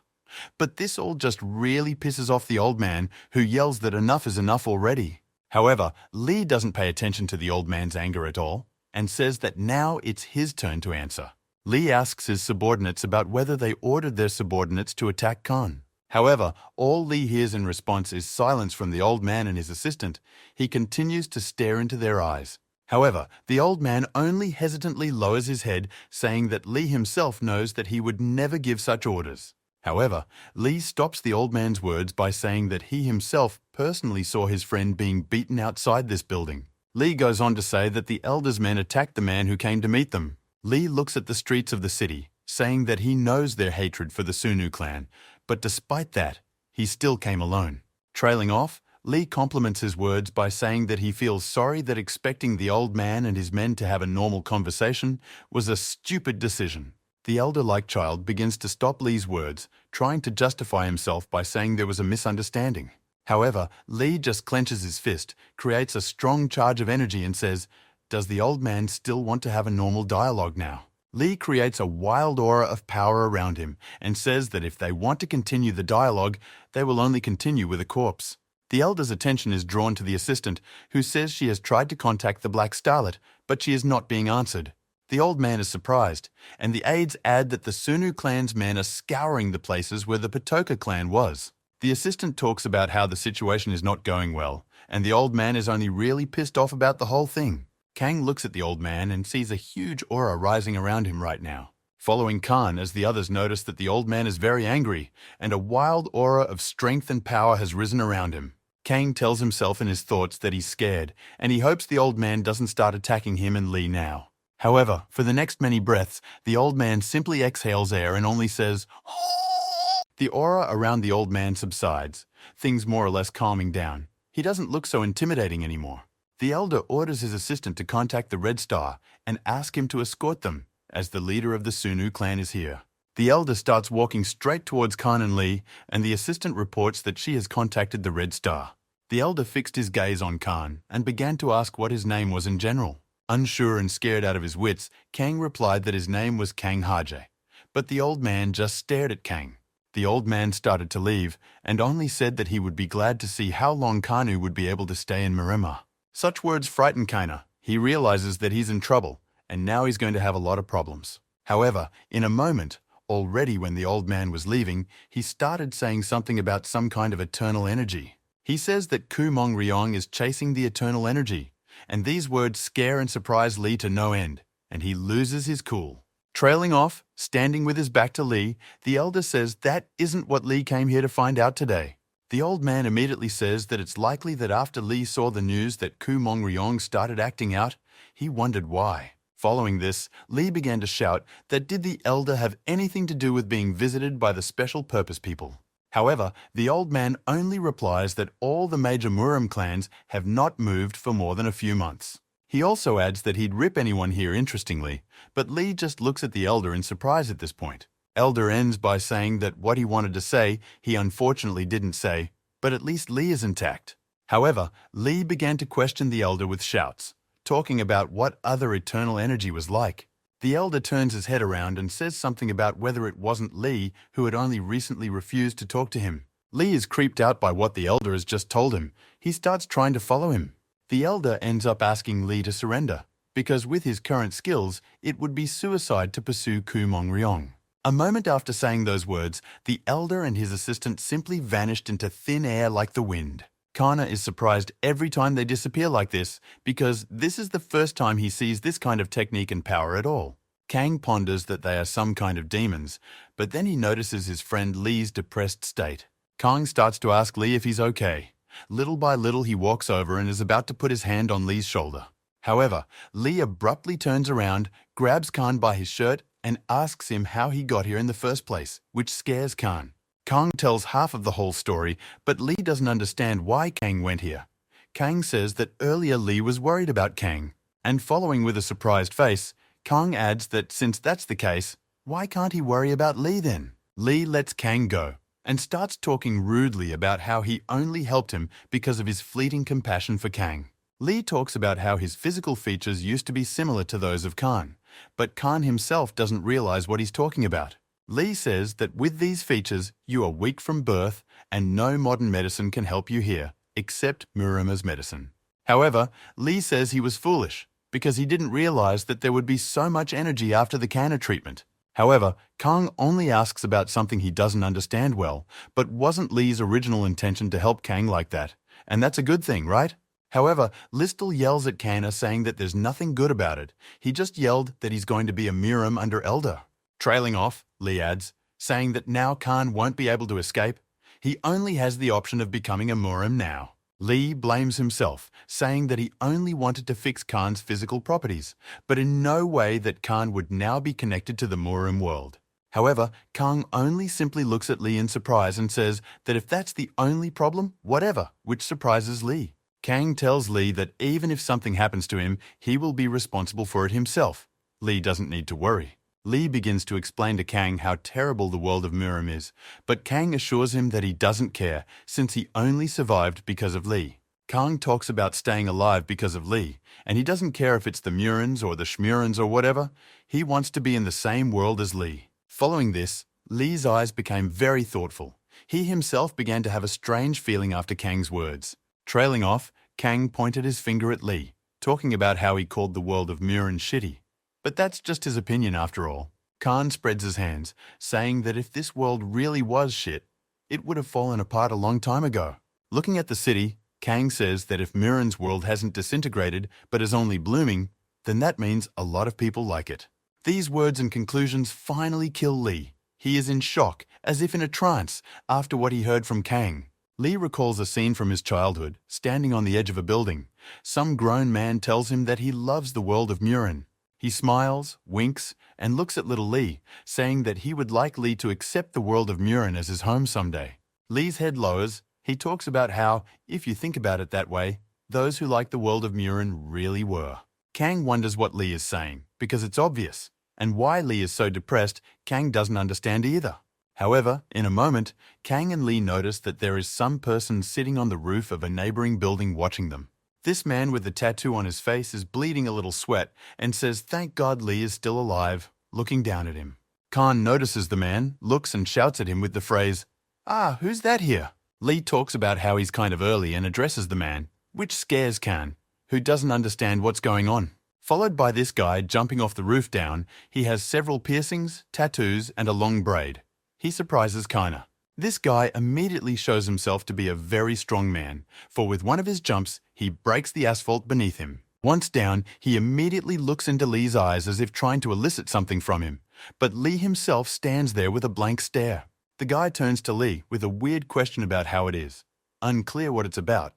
S1: But this all just really pisses off the old man, who yells that enough is enough already. However, Lee doesn't pay attention to the old man's anger at all, and says that now it's his turn to answer. Lee asks his subordinates about whether they ordered their subordinates to attack Khan. However, all Lee hears in response is silence from the old man and his assistant. He continues to stare into their eyes. However, the old man only hesitantly lowers his head, saying that Lee himself knows that he would never give such orders. However, Lee stops the old man's words by saying that he himself personally saw his friend being beaten outside this building. Lee goes on to say that the elder's men attacked the man who came to meet them. Lee looks at the streets of the city, saying that he knows their hatred for the Sunu clan, but despite that, he still came alone. Trailing off, Lee compliments his words by saying that he feels sorry that expecting the old man and his men to have a normal conversation was a stupid decision. The elder-like child begins to stop Lee's words, trying to justify himself by saying there was a misunderstanding. However, Lee just clenches his fist, creates a strong charge of energy and says, "Does the old man still want to have a normal dialogue now?" Lee creates a wild aura of power around him and says that if they want to continue the dialogue, they will only continue with a corpse. The elder's attention is drawn to the assistant, who says she has tried to contact the Black Starlet, but she is not being answered. The old man is surprised, and the aides add that the Sunu clan's men are scouring the places where the Patoka clan was. The assistant talks about how the situation is not going well, and the old man is only really pissed off about the whole thing. Kang looks at the old man and sees a huge aura rising around him right now, following Khan as the others notice that the old man is very angry, and a wild aura of strength and power has risen around him. Kang tells himself in his thoughts that he's scared, and he hopes the old man doesn't start attacking him and Lee now. However, for the next many breaths, the old man simply exhales air and only says, "Oh." The aura around the old man subsides, things more or less calming down. He doesn't look so intimidating anymore. The elder orders his assistant to contact the Red Star and ask him to escort them, as the leader of the Sunu clan is here. The elder starts walking straight towards Khan and Lee, and the assistant reports that she has contacted the Red Star. The elder fixed his gaze on Khan and began to ask what his name was in general. Unsure and scared out of his wits, Kang replied that his name was Kang Haje, but the old man just stared at Kang. The old man started to leave and only said that he would be glad to see how long Kanu would be able to stay in Marima. Such words frightened Kana. He realizes that he's in trouble, and now he's going to have a lot of problems. However, in a moment, already when the old man was leaving, he started saying something about some kind of eternal energy. He says that Kumon Ryong is chasing the eternal energy, and these words scare and surprise Lee to no end, and he loses his cool. Trailing off, standing with his back to Lee, the elder says that isn't what Lee came here to find out today. The old man immediately says that it's likely that after Lee saw the news that Kumon Ryong started acting out, he wondered why. Following this, Lee began to shout that did the elder have anything to do with being visited by the special purpose people. However, the old man only replies that all the major Muran clans have not moved for more than a few months. He also adds that he'd rip anyone here interestingly, but Lee just looks at the elder in surprise at this point. Elder ends by saying that what he wanted to say, he unfortunately didn't say, but at least Lee is intact. However, Lee began to question the elder with shouts, talking about what other eternal energy was like. The elder turns his head around and says something about whether it wasn't Lee who had only recently refused to talk to him. Lee is creeped out by what the elder has just told him. He starts trying to follow him. The elder ends up asking Lee to surrender, because with his current skills, it would be suicide to pursue Kumon Ryong. A moment after saying those words, the elder and his assistant simply vanished into thin air like the wind. Kana is surprised every time they disappear like this, because this is the first time he sees this kind of technique and power at all. Kang ponders that they are some kind of demons, but then he notices his friend Lee's depressed state. Kang starts to ask Lee if he's okay. Little by little he walks over and is about to put his hand on Lee's shoulder. However, Lee abruptly turns around, grabs Kang by his shirt, and asks him how he got here in the first place, which scares Kang. Kang tells half of the whole story, but Lee doesn't understand why Kang went here. Kang says that earlier Lee was worried about Kang, and following with a surprised face, Kang adds that since that's the case, why can't he worry about Lee then? Lee lets Kang go, and starts talking rudely about how he only helped him because of his fleeting compassion for Kang. Lee talks about how his physical features used to be similar to those of Khan, but Khan himself doesn't realize what he's talking about. Lee says that with these features, you are weak from birth and no modern medicine can help you here, except Murama's medicine. However, Lee says he was foolish because he didn't realize that there would be so much energy after the cancer treatment. However, Kang only asks about something he doesn't understand well, but wasn't Lee's original intention to help Kang like that, and that's a good thing, right? However, Listel yells at Kana saying that there's nothing good about it. He just yelled that he's going to be a Muram under Elder. Trailing off, Lee adds, saying that now Khan won't be able to escape. He only has the option of becoming a Muram now. Lee blames himself, saying that he only wanted to fix Khan's physical properties, but in no way that Khan would now be connected to the Muram world. However, Kang only simply looks at Lee in surprise and says that if that's the only problem, whatever, which surprises Lee. Kang tells Lee that even if something happens to him, he will be responsible for it himself. Lee doesn't need to worry. Lee begins to explain to Kang how terrible the world of Muram is, but Kang assures him that he doesn't care since he only survived because of Lee. Kang talks about staying alive because of Lee, and he doesn't care if it's the Murans or the Shmurans or whatever. He wants to be in the same world as Lee. Following this, Lee's eyes became very thoughtful. He himself began to have a strange feeling after Kang's words. Trailing off, Kang pointed his finger at Lee, talking about how he called the world of Muran shitty. But that's just his opinion after all. Khan spreads his hands, saying that if this world really was shit, it would have fallen apart a long time ago. Looking at the city, Kang says that if Muran's world hasn't disintegrated but is only blooming, then that means a lot of people like it. These words and conclusions finally kill Lee. He is in shock, as if in a trance, after what he heard from Kang. Lee recalls a scene from his childhood, standing on the edge of a building. Some grown man tells him that he loves the world of Muran. He smiles, winks, and looks at little Lee, saying that he would like Lee to accept the world of Muran as his home someday. Lee's head lowers. He talks about how, if you think about it that way, those who like the world of Muran really were. Kang wonders what Lee is saying, because it's obvious, and why Lee is so depressed, Kang doesn't understand either. However, in a moment, Kang and Lee notice that there is some person sitting on the roof of a neighboring building watching them. This man with the tattoo on his face is bleeding a little sweat and says thank God Lee is still alive, looking down at him. Khan notices the man, looks and shouts at him with the phrase, "Ah, who's that here?" Lee talks about how he's kind of early and addresses the man, which scares Khan. who doesn't understand what's going on. Followed by this guy jumping off the roof down, he has several piercings, tattoos, and a long braid. He surprises Kana. This guy immediately shows himself to be a very strong man, for with one of his jumps, he breaks the asphalt beneath him. Once down, he immediately looks into Lee's eyes as if trying to elicit something from him, but Lee himself stands there with a blank stare. The guy turns to Lee with a weird question about how it is. Unclear what it's about,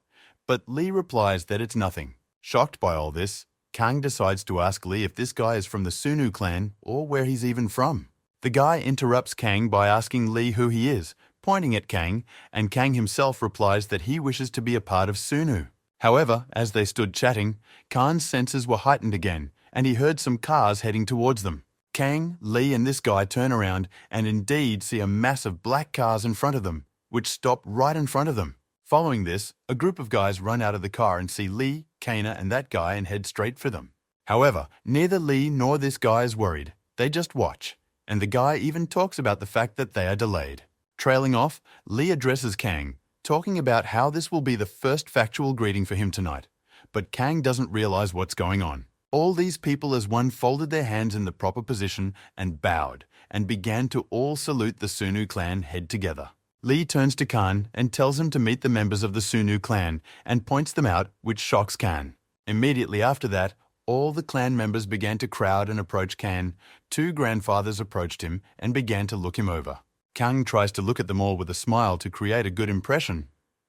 S1: but Lee replies that it's nothing. Shocked by all this, Kang decides to ask Lee if this guy is from the Sunu clan or where he's even from. The guy interrupts Kang by asking Lee who he is, pointing at Kang, and Kang himself replies that he wishes to be a part of Sunu. However, as they stood chatting, Khan's senses were heightened again, and he heard some cars heading towards them. Kang, Lee, and this guy turn around and indeed see a mass of black cars in front of them, which stop right in front of them. Following this, a group of guys run out of the car and see Lee, Kana, and that guy and head straight for them. However, neither Lee nor this guy is worried. They just watch, and the guy even talks about the fact that they are delayed. Trailing off, Lee addresses Kang, talking about how this will be the first factual greeting for him tonight. But Kang doesn't realize what's going on. All these people as one folded their hands in the proper position and bowed, and began to all salute the Sunu clan head together. Lee turns to Khan and tells him to meet the members of the Sunu clan and points them out, which shocks Khan. Immediately after that, all the clan members began to crowd and approach Khan. Two grandfathers approached him and began to look him over. Kang tries to look at them all with a smile to create a good impression,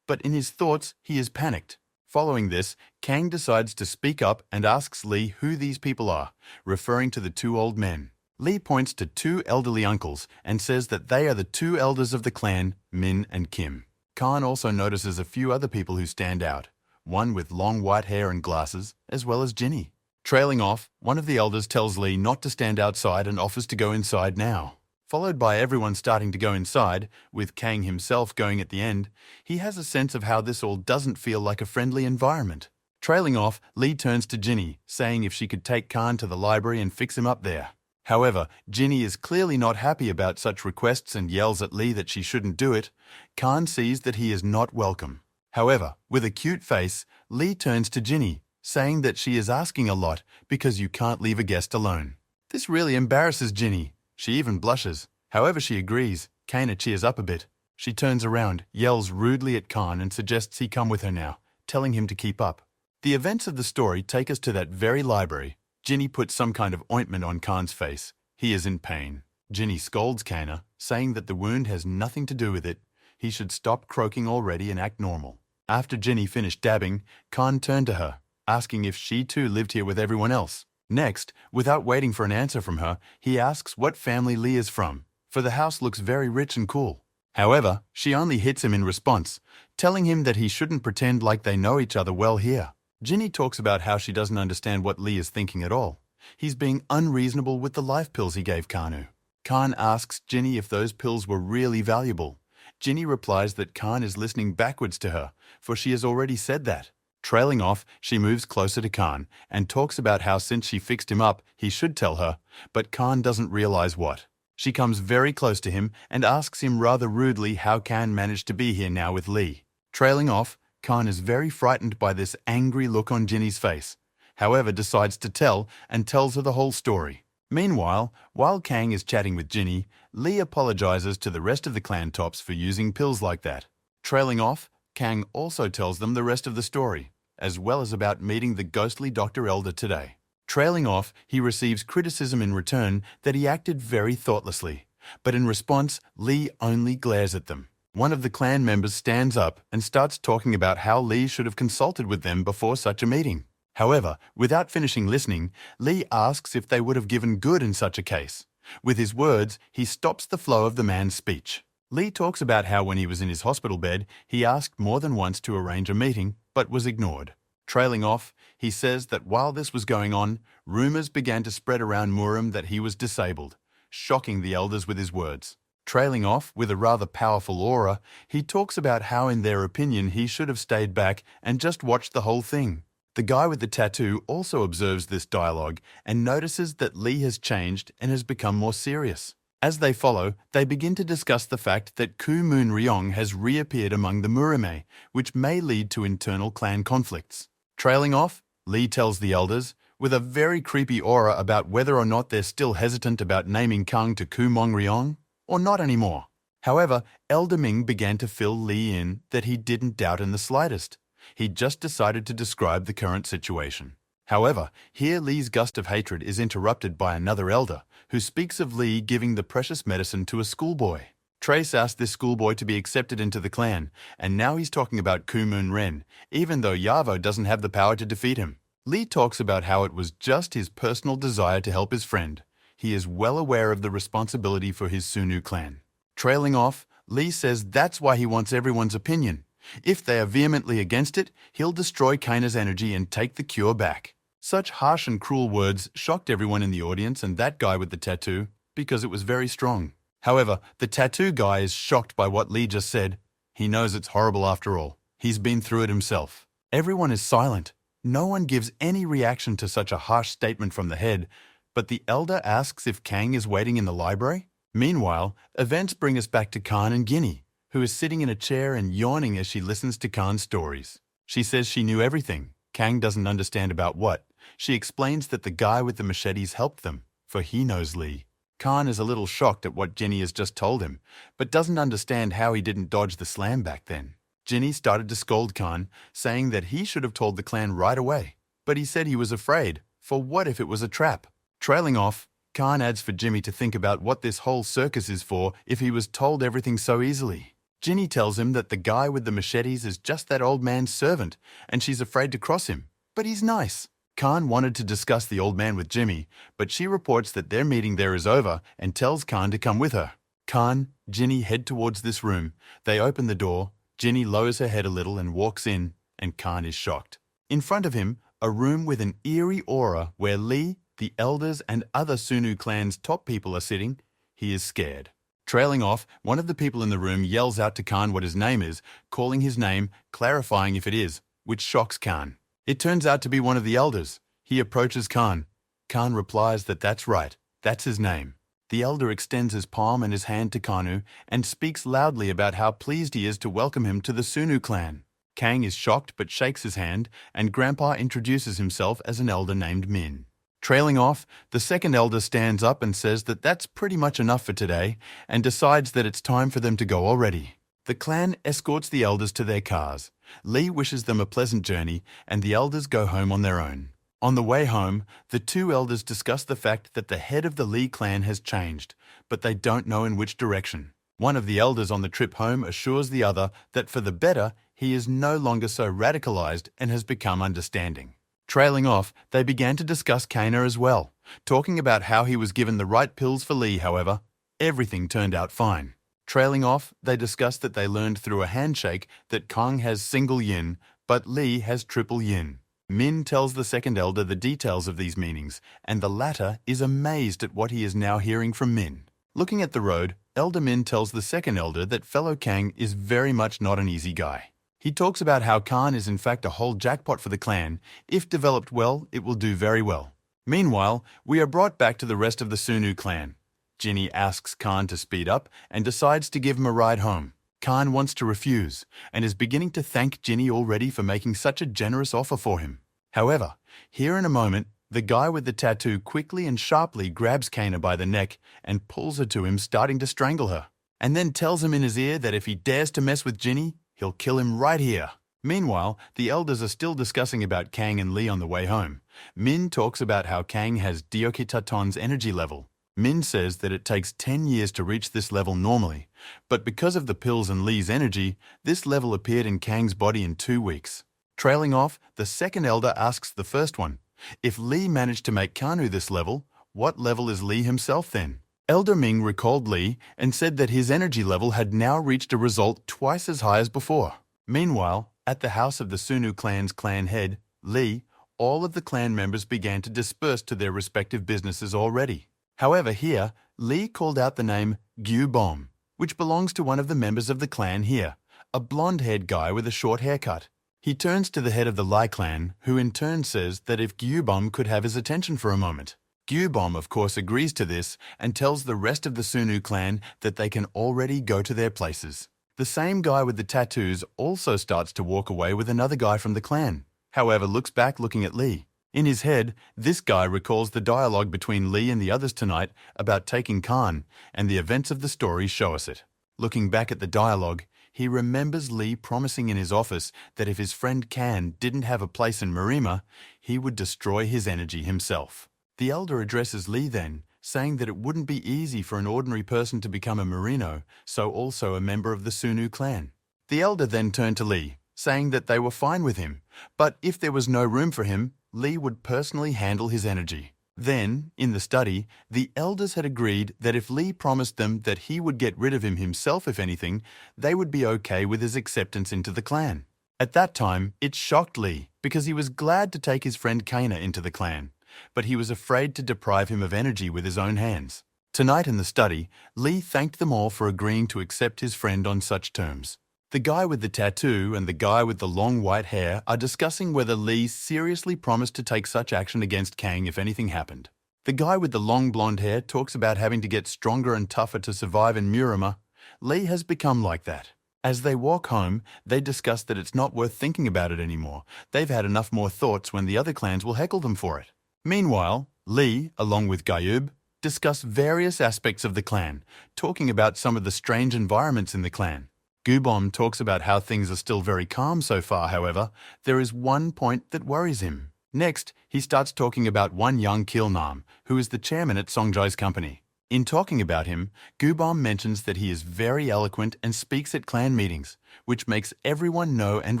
S1: but in his thoughts he is panicked. Following this, Kang decides to speak up and asks Lee who these people are, referring to the two old men. Lee points to two elderly uncles and says that they are the two elders of the clan, Min and Kim. Khan also notices a few other people who stand out, one with long white hair and glasses, as well as Ginny. Trailing off, one of the elders tells Lee not to stand outside and offers to go inside now. Followed by everyone starting to go inside, with Kang himself going at the end, he has a sense of how this all doesn't feel like a friendly environment. Trailing off, Lee turns to Ginny, saying if she could take Khan to the library and fix him up there. However, Ginny is clearly not happy about such requests and yells at Lee that she shouldn't do it. Khan sees that he is not welcome. However, with a cute face, Lee turns to Ginny, saying that she is asking a lot because you can't leave a guest alone. This really embarrasses Ginny. She even blushes. However, she agrees. Kana cheers up a bit. She turns around, yells rudely at Khan and suggests he come with her now, telling him to keep up. The events of the story take us to that very library. Ginny puts some kind of ointment on Khan's face. He is in pain. Ginny scolds Kana, saying that the wound has nothing to do with it. He should stop croaking already and act normal. After Ginny finished dabbing, Khan turned to her, asking if she too lived here with everyone else. Next, without waiting for an answer from her, he asks what family Lee is from, for the house looks very rich and cool. However, she only hits him in response, telling him that he shouldn't pretend like they know each other well here. Ginny talks about how she doesn't understand what Lee is thinking at all. He's being unreasonable with the life pills he gave Kanu. Khan asks Ginny if those pills were really valuable. Ginny replies that Khan is listening backwards to her, for she has already said that. Trailing off, she moves closer to Khan and talks about how since she fixed him up, he should tell her, but Khan doesn't realize what. She comes very close to him and asks him rather rudely how Khan managed to be here now with Lee. Trailing off, Khan is very frightened by this angry look on Ginny's face, however decides to tell and tells her the whole story. Meanwhile, while Kang is chatting with Ginny, Lee apologizes to the rest of the clan tops for using pills like that. Trailing off, Kang also tells them the rest of the story, as well as about meeting the ghostly Dr. Elder today. Trailing off, he receives criticism in return that he acted very thoughtlessly, but in response, Lee only glares at them. One of the clan members stands up and starts talking about how Lee should have consulted with them before such a meeting. However, without finishing listening, Lee asks if they would have given good in such a case. With his words, he stops the flow of the man's speech. Lee talks about how when he was in his hospital bed, he asked more than once to arrange a meeting, but was ignored. Trailing off, he says that while this was going on, rumors began to spread around Muran that he was disabled, shocking the elders with his words. Trailing off, with a rather powerful aura, he talks about how in their opinion he should have stayed back and just watched the whole thing. The guy with the tattoo also observes this dialogue and notices that Lee has changed and has become more serious. As they follow, they begin to discuss the fact that Kumon Ryong has reappeared among the Murame, which may lead to internal clan conflicts. Trailing off, Lee tells the elders, with a very creepy aura about whether or not they're still hesitant about naming Kang to Kumon Ryong, or not anymore. However, Elder Ming began to fill Lee in that he didn't doubt in the slightest. He just decided to describe the current situation. However, here Lee's gust of hatred is interrupted by another elder, who speaks of Lee giving the precious medicine to a schoolboy. Trace asked this schoolboy to be accepted into the clan, and now he's talking about Kumun Ren, even though Yavo doesn't have the power to defeat him. Lee talks about how it was just his personal desire to help his friend. He is well aware of the responsibility for his Sunu clan. Trailing off, Lee says that's why he wants everyone's opinion. If they are vehemently against it, he'll destroy Kaina's energy and take the cure back. Such harsh and cruel words shocked everyone in the audience and that guy with the tattoo, because it was very strong. However, the tattoo guy is shocked by what Lee just said. He knows it's horrible after all. He's been through it himself. Everyone is silent. No one gives any reaction to such a harsh statement from the head, but the elder asks if Kang is waiting in the library. Meanwhile, events bring us back to Khan and Ginny, who is sitting in a chair and yawning as she listens to Khan's stories. She says she knew everything. Kang doesn't understand about what. She explains that the guy with the machetes helped them, for he knows Lee. Khan is a little shocked at what Ginny has just told him, but doesn't understand how he didn't dodge the slam back then. Ginny started to scold Khan, saying that he should have told the clan right away, but he said he was afraid, for what if it was a trap? Trailing off, Khan adds for Jimmy to think about what this whole circus is for if he was told everything so easily. Ginny tells him that the guy with the machetes is just that old man's servant, and she's afraid to cross him, but he's nice. Khan wanted to discuss the old man with Jimmy, but she reports that their meeting there is over and tells Khan to come with her. Khan, Ginny head towards this room. They open the door. Ginny lowers her head a little and walks in, and Khan is shocked. In front of him, a room with an eerie aura where Lee, the elders, and other Sunu clan's top people are sitting. He is scared. Trailing off, one of the people in the room yells out to Khan what his name is, calling his name, clarifying if it is, which shocks Khan. It turns out to be one of the elders. He approaches Khan. Khan replies that that's right, that's his name. The elder extends his palm and his hand to Kanu and speaks loudly about how pleased he is to welcome him to the Sunu clan. Kang is shocked but shakes his hand, and Grandpa introduces himself as an elder named Min. Trailing off, the second elder stands up and says that that's pretty much enough for today and decides that it's time for them to go already. The clan escorts the elders to their cars. Lee wishes them a pleasant journey, and the elders go home on their own. On the way home, the two elders discuss the fact that the head of the Lee clan has changed, but they don't know in which direction. One of the elders on the trip home assures the other that for the better, he is no longer so radicalized and has become understanding. Trailing off, they began to discuss Kaina as well, talking about how he was given the right pills for Lee, however. Everything turned out fine. Trailing off, they discussed that they learned through a handshake that Kang has single yin, but Lee has triple yin. Min tells the second elder the details of these meanings, and the latter is amazed at what he is now hearing from Min. Looking at the road, Elder Min tells the second elder that fellow Kang is very much not an easy guy. He talks about how Khan is in fact a whole jackpot for the clan. If developed well, it will do very well. Meanwhile, we are brought back to the rest of the Sunu clan. Ginny asks Khan to speed up and decides to give him a ride home. Khan wants to refuse and is beginning to thank Ginny already for making such a generous offer for him. However, here in a moment, the guy with the tattoo quickly and sharply grabs Kaina by the neck and pulls her to him, starting to strangle her, and then tells him in his ear that if he dares to mess with Ginny, he'll kill him right here. Meanwhile, the elders are still discussing about Kang and Lee on the way home. Min talks about how Kang has Diokitaton's energy level. Min says that it takes 10 years to reach this level normally, but because of the pills and Lee's energy, this level appeared in Kang's body in 2 weeks. Trailing off, the second elder asks the first one, if Lee managed to make Kanu this level, what level is Lee himself then? Elder Ming recalled Lee and said that his energy level had now reached a result twice as high as before. Meanwhile, at the house of the Sunu clan's clan head, Lee, all of the clan members began to disperse to their respective businesses already. However, here, Lee called out the name Gyubom, which belongs to one of the members of the clan here, a blonde-haired guy with a short haircut. He turns to the head of the Lai clan, who in turn says that if Gyubom could have his attention for a moment. Gyubom, of course, agrees to this and tells the rest of the Sunu clan that they can already go to their places. The same guy with the tattoos also starts to walk away with another guy from the clan. however, looks back looking at Lee. In his head, this guy recalls the dialogue between Lee and the others tonight about taking Khan, and the events of the story show us it. Looking back at the dialogue, he remembers Lee promising in his office that if his friend Kan didn't have a place in Marima, he would destroy his energy himself. The Elder addresses Lee then, saying that it wouldn't be easy for an ordinary person to become a Merino, so also a member of the Sunu clan. The Elder then turned to Lee, saying that they were fine with him, but if there was no room for him, Lee would personally handle his energy. Then, in the study, the Elders had agreed that if Lee promised them that he would get rid of him himself if anything, they would be okay with his acceptance into the clan. At that time, it shocked Lee, because he was glad to take his friend Kana into the clan, but he was afraid to deprive him of energy with his own hands. Tonight in the study, Lee thanked them all for agreeing to accept his friend on such terms. The guy with the tattoo and the guy with the long white hair are discussing whether Lee seriously promised to take such action against Kang if anything happened. The guy with the long blonde hair talks about having to get stronger and tougher to survive in Murama. Lee has become like that. As they walk home, they discuss that it's not worth thinking about it anymore. They've had enough more thoughts when the other clans will heckle them for it. Meanwhile, Lee, along with Gayub, discuss various aspects of the clan, talking about some of the strange environments in the clan. Gubom talks about how things are still very calm so far, however, there is one point that worries him. Next, he starts talking about one young Kilnam, who is the chairman at Songjai's company. In talking about him, Gubom mentions that he is very eloquent and speaks at clan meetings, which makes everyone know and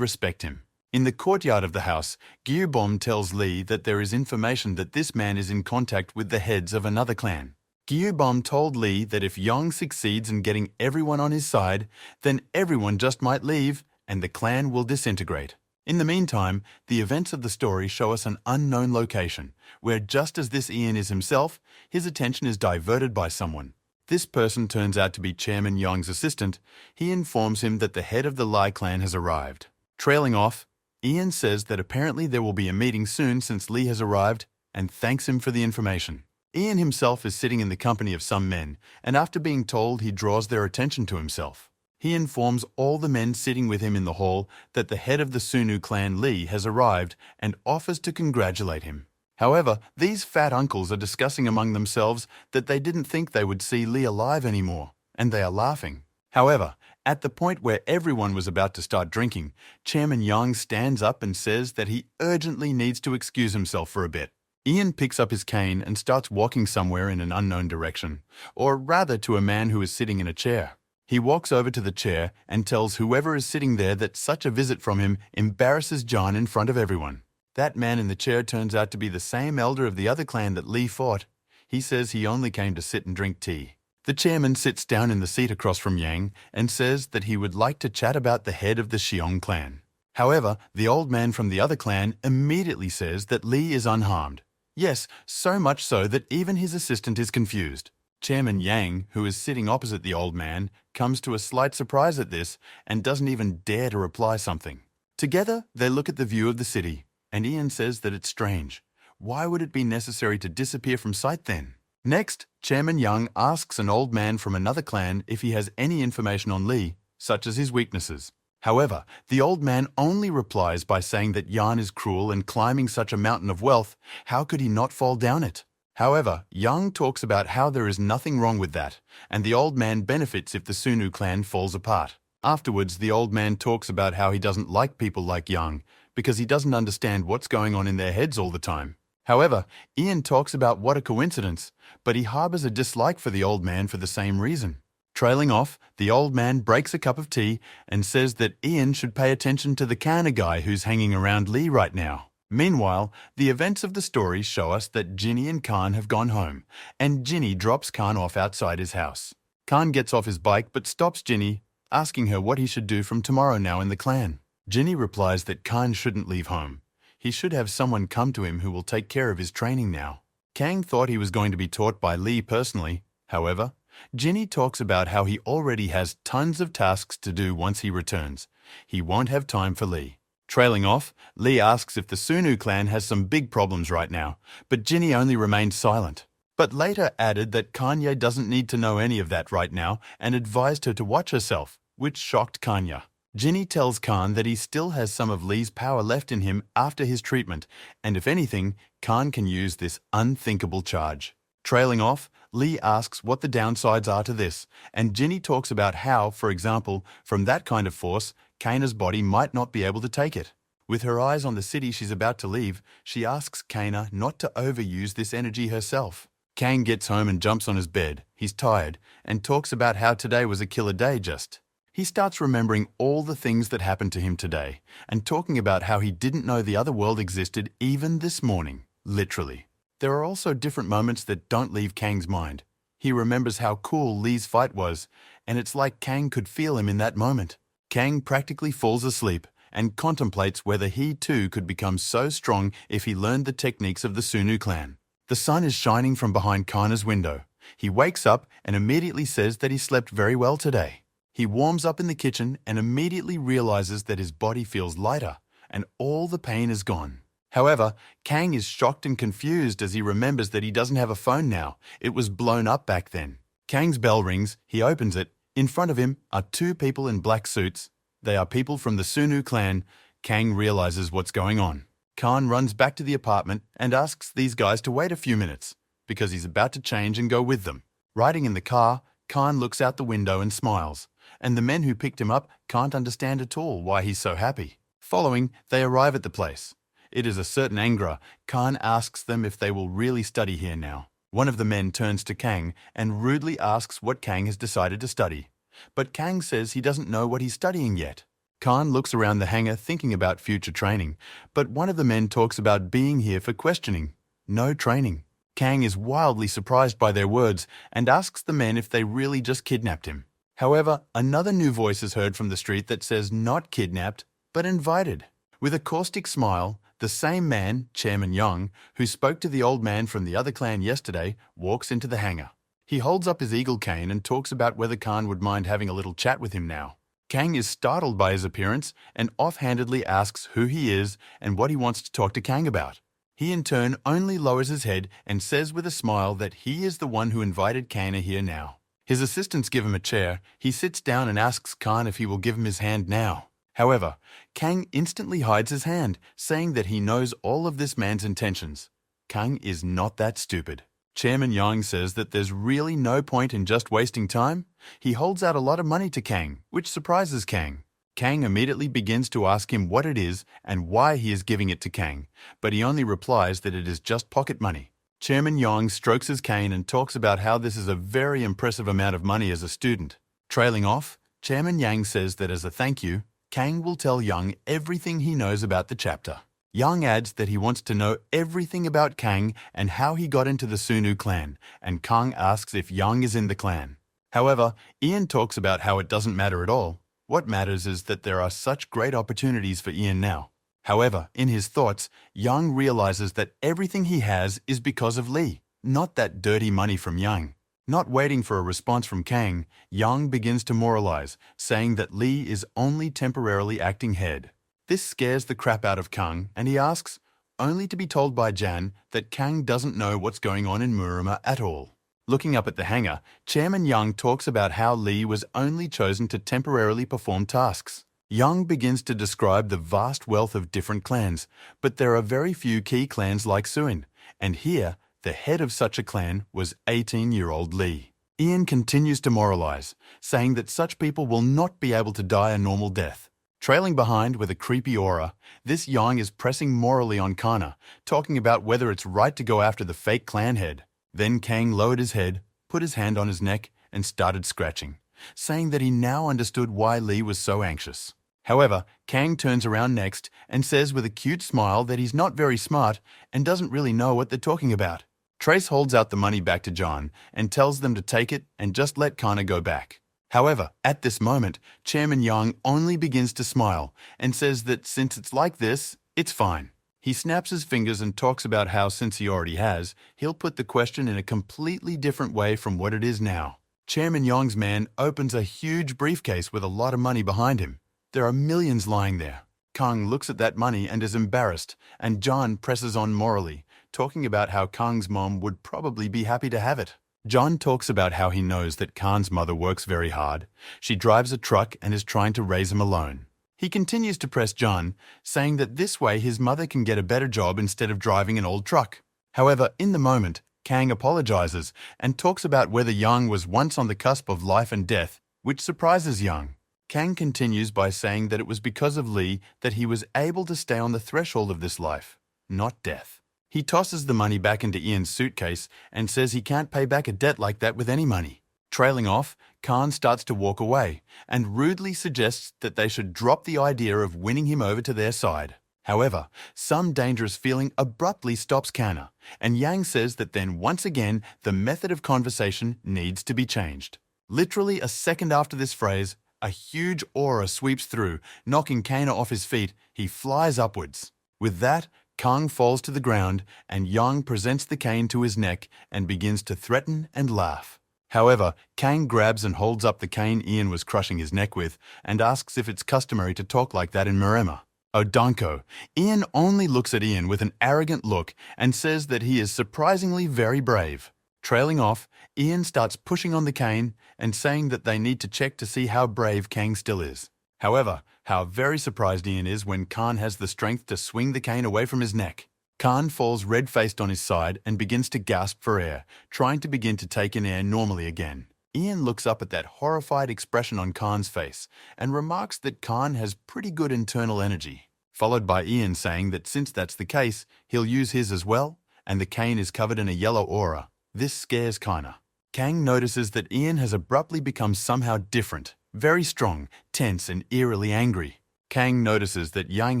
S1: respect him. In the courtyard of the house, Gubom tells Lee that there is information that this man is in contact with the heads of another clan. Gyubom told Lee that if Yong succeeds in getting everyone on his side, then everyone just might leave and the clan will disintegrate. In the meantime, the events of the story show us an unknown location, where just as this Ian is himself, his attention is diverted by someone. This person turns out to be Chairman Yong's assistant. He informs him that the head of the Lai clan has arrived. Trailing off, Ian says that apparently there will be a meeting soon since Lee has arrived and thanks him for the information. Ian himself is sitting in the company of some men, and after being told, he draws their attention to himself. He informs all the men sitting with him in the hall that the head of the Sunu clan, Lee, has arrived and offers to congratulate him. However, these fat uncles are discussing among themselves that they didn't think they would see Lee alive anymore, and they are laughing. However, at the point where everyone was about to start drinking, Chairman Yang stands up and says that he urgently needs to excuse himself for a bit. Ian picks up his cane and starts walking somewhere in an unknown direction, or rather to a man who is sitting in a chair. He walks over to the chair and tells whoever is sitting there that such a visit from him embarrasses John in front of everyone. That man in the chair turns out to be the same elder of the other clan that Lee fought. He says he only came to sit and drink tea. The chairman sits down in the seat across from Yang and says that he would like to chat about the head of the Xiong clan. However, the old man from the other clan immediately says that Lee is unharmed. Yes, so much so that even his assistant is confused. Chairman Yang, who is sitting opposite the old man, comes to a slight surprise at this and doesn't even dare to reply something. Together, they look at the view of the city, and Ian says that it's strange. Why would it be necessary to disappear from sight then? Next, Chairman Yang asks an old man from another clan if he has any information on Lee, such as his weaknesses. However, the old man only replies by saying that Yan is cruel and climbing such a mountain of wealth, how could he not fall down it? However, Yang talks about how there is nothing wrong with that, and the old man benefits if the Sunu clan falls apart. Afterwards, the old man talks about how he doesn't like people like Yang, because he doesn't understand what's going on in their heads all the time. However, Ian talks about what a coincidence, but he harbors a dislike for the old man for the same reason. Trailing off, the old man breaks a cup of tea and says that Ian should pay attention to the Kana guy who's hanging around Lee right now. Meanwhile, the events of the story show us that Ginny and Khan have gone home, and Ginny drops Khan off outside his house. Khan gets off his bike but stops Ginny, asking her what he should do from tomorrow now in the clan. Ginny replies that Khan shouldn't leave home. He should have someone come to him who will take care of his training now. Kang thought he was going to be taught by Lee personally. However, Ginny talks about how he already has tons of tasks to do once he returns. He won't have time for Lee. Trailing off, Lee asks if the Sunu clan has some big problems right now, but Ginny only remained silent. But later added that Kanya doesn't need to know any of that right now and advised her to watch herself, which shocked Kanya. Ginny tells Khan that he still has some of Lee's power left in him after his treatment, and if anything, Khan can use this unthinkable charge. Trailing off, Lee asks what the downsides are to this, and Ginny talks about how, for example, from that kind of force, Kana's body might not be able to take it. With her eyes on the city she's about to leave, she asks Kana not to overuse this energy herself. Kang gets home and jumps on his bed. He's tired, and talks about how today was a killer day just. He starts remembering all the things that happened to him today, and talking about how he didn't know the other world existed even this morning, literally. There are also different moments that don't leave Kang's mind. He remembers how cool Lee's fight was, and it's like Kang could feel him in that moment. Kang practically falls asleep and contemplates whether he too could become so strong if he learned the techniques of the Sunu clan. The sun is shining from behind Kana's window. He wakes up and immediately says that he slept very well today. He warms up in the kitchen and immediately realizes that his body feels lighter and all the pain is gone. However, Kang is shocked and confused as he remembers that he doesn't have a phone now. It was blown up back then. Kang's bell rings, he opens it. In front of him are two people in black suits. They are people from the Sunu clan. Kang realizes what's going on. Khan runs back to the apartment and asks these guys to wait a few minutes because he's about to change and go with them. Riding in the car, Khan looks out the window and smiles, and the men who picked him up can't understand at all why he's so happy. Following, they arrive at the place. It is a certain Angra. Khan asks them if they will really study here now. One of the men turns to Kang and rudely asks what Kang has decided to study. But Kang says he doesn't know what he's studying yet. Khan looks around the hangar thinking about future training, but one of the men talks about being here for questioning. No training. Kang is wildly surprised by their words and asks the men if they really just kidnapped him. However, another new voice is heard from the street that says not kidnapped, but invited. With a caustic smile, the same man, Chairman Young, who spoke to the old man from the other clan yesterday, walks into the hangar. He holds up his eagle cane and talks about whether Khan would mind having a little chat with him now. Kang is startled by his appearance and offhandedly asks who he is and what he wants to talk to Kang about. He in turn only lowers his head and says with a smile that he is the one who invited Kana here now. His assistants give him a chair. He sits down and asks Khan if he will give him his hand now. However, Kang instantly hides his hand, saying that he knows all of this man's intentions. Kang is not that stupid. Chairman Yang says that there's really no point in just wasting time. He holds out a lot of money to Kang, which surprises Kang. Kang immediately begins to ask him what it is and why he is giving it to Kang, but he only replies that it is just pocket money. Chairman Yang strokes his cane and talks about how this is a very impressive amount of money as a student. Trailing off, Chairman Yang says that as a thank you, Kang will tell Yang everything he knows about the chapter. Yang adds that he wants to know everything about Kang and how he got into the Sunu clan, and Kang asks if Yang is in the clan. However, Ian talks about how it doesn't matter at all. What matters is that there are such great opportunities for Ian now. However, in his thoughts, Yang realizes that everything he has is because of Lee, not that dirty money from Yang. Not waiting for a response from Kang, Yang begins to moralize, saying that Lee is only temporarily acting head. This scares the crap out of Kang, and he asks, only to be told by Jan that Kang doesn't know what's going on in Murama at all. Looking up at the hangar, Chairman Yang talks about how Lee was only chosen to temporarily perform tasks. Yang begins to describe the vast wealth of different clans, but there are very few key clans like Suin, and here, the head of such a clan was 18-year-old Lee. Ian continues to moralize, saying that such people will not be able to die a normal death. Trailing behind with a creepy aura, this Yang is pressing morally on Kana, talking about whether it's right to go after the fake clan head. Then Kang lowered his head, put his hand on his neck, and started scratching, saying that he now understood why Lee was so anxious. However, Kang turns around next and says with a cute smile that he's not very smart and doesn't really know what they're talking about. Trace holds out the money back to John and tells them to take it and just let Kana go back. However, at this moment, Chairman Yang only begins to smile and says that since it's like this, it's fine. He snaps his fingers and talks about how since he already has, he'll put the question in a completely different way from what it is now. Chairman Yang's man opens a huge briefcase with a lot of money behind him. There are millions lying there. Kang looks at that money and is embarrassed, and John presses on morally, talking about how Kang's mom would probably be happy to have it. John talks about how he knows that Khan's mother works very hard. She drives a truck and is trying to raise him alone. He continues to press John, saying that this way his mother can get a better job instead of driving an old truck. However, in the moment, Kang apologizes and talks about whether Yang was once on the cusp of life and death, which surprises Yang. Kang continues by saying that it was because of Lee that he was able to stay on the threshold of this life, not death. He tosses the money back into Ian's suitcase and says he can't pay back a debt like that with any money. Trailing off, Khan starts to walk away and rudely suggests that they should drop the idea of winning him over to their side. However, some dangerous feeling abruptly stops Kana, and Yang says that then once again the method of conversation needs to be changed. Literally a second after this phrase, a huge aura sweeps through, knocking Kana off his feet. He flies upwards. With that, Kang falls to the ground, and Yang presents the cane to his neck and begins to threaten and laugh. However, Kang grabs and holds up the cane Ian was crushing his neck with and asks if it's customary to talk like that in Murema. Odanko, Ian only looks at Ian with an arrogant look and says that he is surprisingly very brave. Trailing off, Ian starts pushing on the cane and saying that they need to check to see how brave Kang still is. However, how very surprised Ian is when Khan has the strength to swing the cane away from his neck. Khan falls red-faced on his side and begins to gasp for air, trying to begin to take in air normally again. Ian looks up at that horrified expression on Khan's face and remarks that Khan has pretty good internal energy, followed by Ian saying that since that's the case, he'll use his as well, and the cane is covered in a yellow aura. This scares Kana. Kang notices that Ian has abruptly become somehow different, very strong, tense, and eerily angry. Kang notices that Yang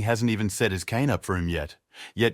S1: hasn't even set his cane up for him yet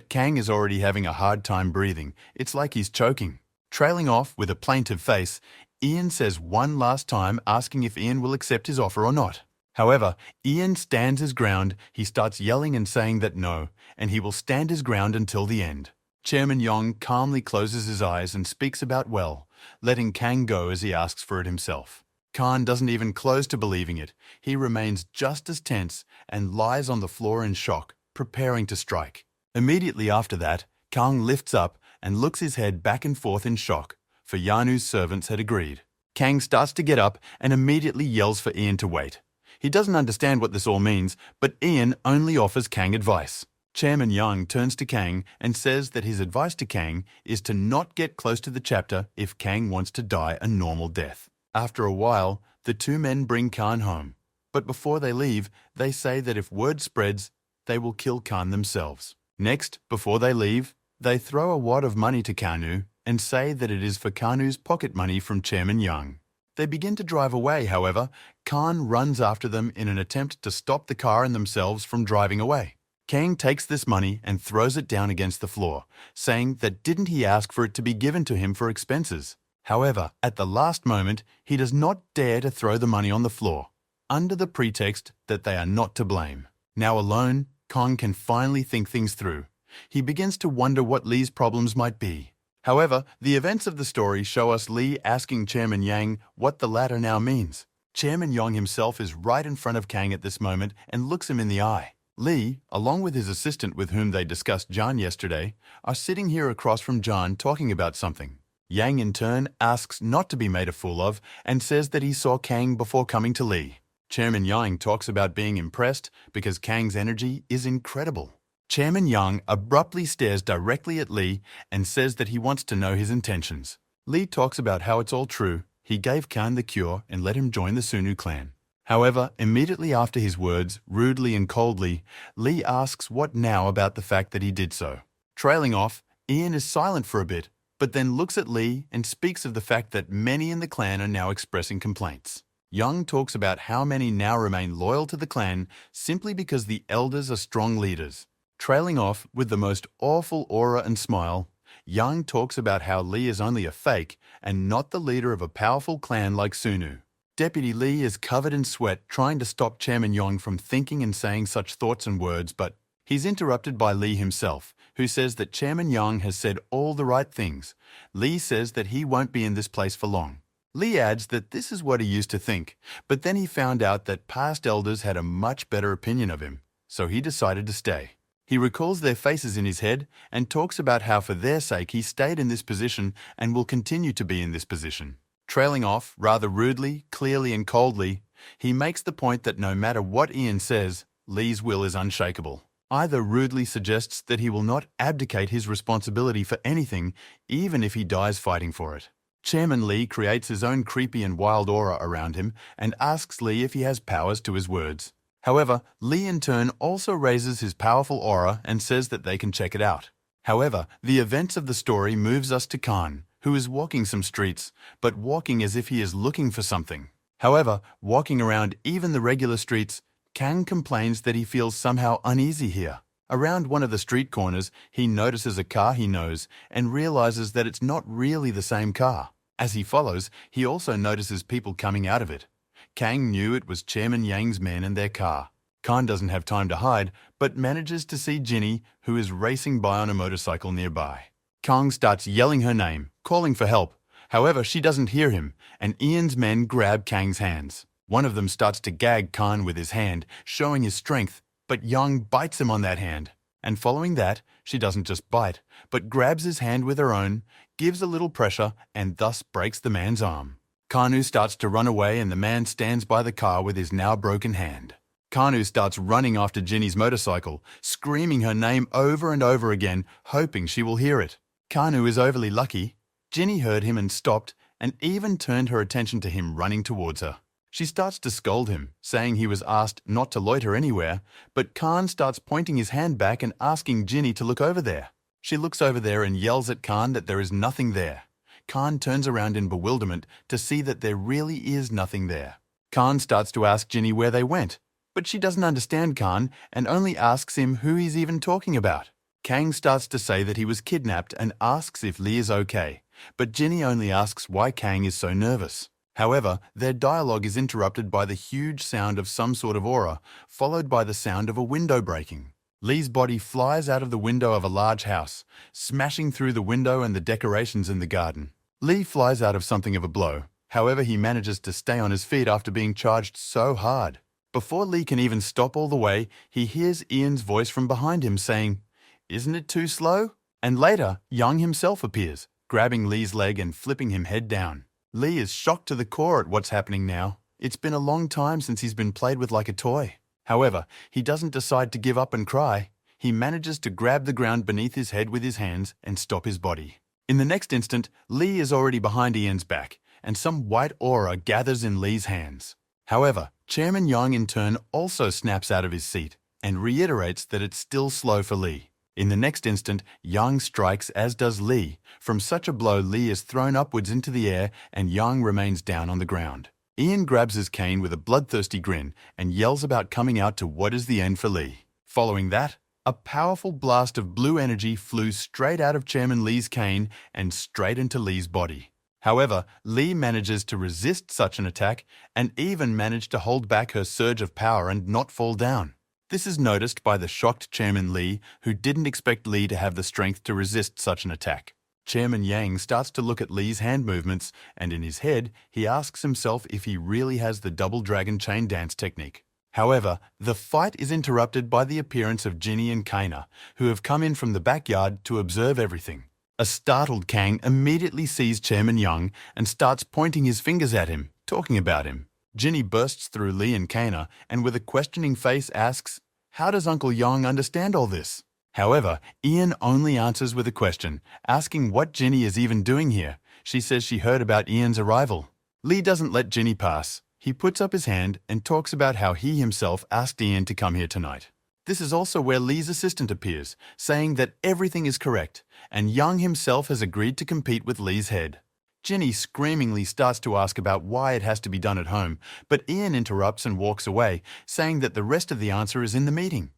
S1: Kang is already having a hard time breathing. It's like he's choking. Trailing off with a plaintive face, Ian says one last time, asking if Ian will accept his offer or not. However, Ian stands his ground. He starts yelling and saying that no, and he will stand his ground until the end. Chairman Yong calmly closes his eyes and speaks about well, letting Kang go as he asks for it himself. Khan doesn't even close to believing it. He remains just as tense and lies on the floor in shock, preparing to strike. Immediately after that, Kang lifts up and looks his head back and forth in shock, for Yanu's servants had agreed. Kang starts to get up and immediately yells for Ian to wait. He doesn't understand what this all means, but Ian only offers Kang advice. Chairman Yang turns to Kang and says that his advice to Kang is to not get close to the chapter if Kang wants to die a normal death. After a while, the two men bring Khan home, but before they leave, they say that if word spreads, they will kill Khan themselves. Next, before they leave, they throw a wad of money to Kanu and say that it is for Kanu's pocket money from Chairman Yang. They begin to drive away, however, Khan runs after them in an attempt to stop the car and themselves from driving away. Kang takes this money and throws it down against the floor, saying that didn't he ask for it to be given to him for expenses. However, at the last moment, he does not dare to throw the money on the floor, under the pretext that they are not to blame. Now alone, Kang can finally think things through. He begins to wonder what Lee's problems might be. However, the events of the story show us Lee asking Chairman Yang what the latter now means. Chairman Yang himself is right in front of Kang at this moment and looks him in the eye. Lee, along with his assistant with whom they discussed John yesterday, are sitting here across from John talking about something. Yang in turn asks not to be made a fool of and says that he saw Kang before coming to Lee. Chairman Yang talks about being impressed because Kang's energy is incredible. Chairman Yang abruptly stares directly at Lee and says that he wants to know his intentions. Lee talks about how it's all true. He gave Kang the cure and let him join the Sunu clan. However, immediately after his words, rudely and coldly, Lee asks what now about the fact that he did so. Trailing off, Ian is silent for a bit, but then looks at Lee and speaks of the fact that many in the clan are now expressing complaints. Young talks about how many now remain loyal to the clan simply because the elders are strong leaders. Trailing off with the most awful aura and smile, Young talks about how Lee is only a fake and not the leader of a powerful clan like Sunu. Deputy Lee is covered in sweat trying to stop Chairman Young from thinking and saying such thoughts and words, but he's interrupted by Lee himself, who says that Chairman Young has said all the right things. Lee says that he won't be in this place for long. Lee adds that this is what he used to think, but then he found out that past elders had a much better opinion of him, so he decided to stay. He recalls their faces in his head and talks about how for their sake he stayed in this position and will continue to be in this position. Trailing off, rather rudely, clearly and coldly, he makes the point that no matter what Ian says, Lee's will is unshakable. Either rudely suggests that he will not abdicate his responsibility for anything, even if he dies fighting for it. Chairman Lee creates his own creepy and wild aura around him and asks Lee if he has powers to his words. However, Lee in turn also raises his powerful aura and says that they can check it out. However, the events of the story moves us to Khan, who is walking some streets, but walking as if he is looking for something. However, walking around even the regular streets, Kang complains that he feels somehow uneasy here. Around one of the street corners, he notices a car he knows and realizes that it's not really the same car. As he follows, he also notices people coming out of it. Kang knew it was Chairman Yang's men and their car. Khan doesn't have time to hide, but manages to see Ginny, who is racing by on a motorcycle nearby. Kang starts yelling her name, calling for help. However, she doesn't hear him, and Ian's men grab Kang's hands. One of them starts to gag Khan with his hand, showing his strength, but Yang bites him on that hand. And following that, she doesn't just bite, but grabs his hand with her own, gives a little pressure, and thus breaks the man's arm. Kanu starts to run away and the man stands by the car with his now broken hand. Kanu starts running after Ginny's motorcycle, screaming her name over and over again, hoping she will hear it. Kanu is overly lucky. Ginny heard him and stopped, and even turned her attention to him running towards her. She starts to scold him, saying he was asked not to loiter anywhere, but Khan starts pointing his hand back and asking Ginny to look over there. She looks over there and yells at Khan that there is nothing there. Khan turns around in bewilderment to see that there really is nothing there. Khan starts to ask Ginny where they went, but she doesn't understand Khan and only asks him who he's even talking about. Kang starts to say that he was kidnapped and asks if Lee is okay, but Ginny only asks why Kang is so nervous. However, their dialogue is interrupted by the huge sound of some sort of aura, followed by the sound of a window breaking. Lee's body flies out of the window of a large house, smashing through the window and the decorations in the garden. Lee flies out of something of a blow. However, he manages to stay on his feet after being charged so hard. Before Lee can even stop all the way, he hears Ian's voice from behind him saying, "Isn't it too slow?" And later, Young himself appears, grabbing Lee's leg and flipping him head down. Lee is shocked to the core at what's happening now. It's been a long time since he's been played with like a toy. However, he doesn't decide to give up and cry. He manages to grab the ground beneath his head with his hands and stop his body. In the next instant, Lee is already behind Ian's back, and some white aura gathers in Lee's hands. However, Chairman Yang in turn also snaps out of his seat and reiterates that it's still slow for Lee. In the next instant, Yang strikes, as does Lee. From such a blow, Lee is thrown upwards into the air and Yang remains down on the ground. Ian grabs his cane with a bloodthirsty grin and yells about coming out to what is the end for Lee. Following that, a powerful blast of blue energy flew straight out of Chairman Lee's cane and straight into Lee's body. However, Lee manages to resist such an attack and even managed to hold back her surge of power and not fall down. This is noticed by the shocked Chairman Lee, who didn't expect Lee to have the strength to resist such an attack. Chairman Yang starts to look at Lee's hand movements, and in his head, he asks himself if he really has the double dragon chain dance technique. However, the fight is interrupted by the appearance of Ginny and Kaina, who have come in from the backyard to observe everything. A startled Kang immediately sees Chairman Yang and starts pointing his fingers at him, talking about him. Ginny bursts through Lee and Kaina and with a questioning face asks, "How does Uncle Yang understand all this?" However, Ian only answers with a question, asking what Ginny is even doing here. She says she heard about Ian's arrival. Lee doesn't let Ginny pass. He puts up his hand and talks about how he himself asked Ian to come here tonight. This is also where Lee's assistant appears, saying that everything is correct, and Young himself has agreed to compete with Lee's head. Ginny screamingly starts to ask about why it has to be done at home, but Ian interrupts and walks away, saying that the rest of the answer is in the meeting.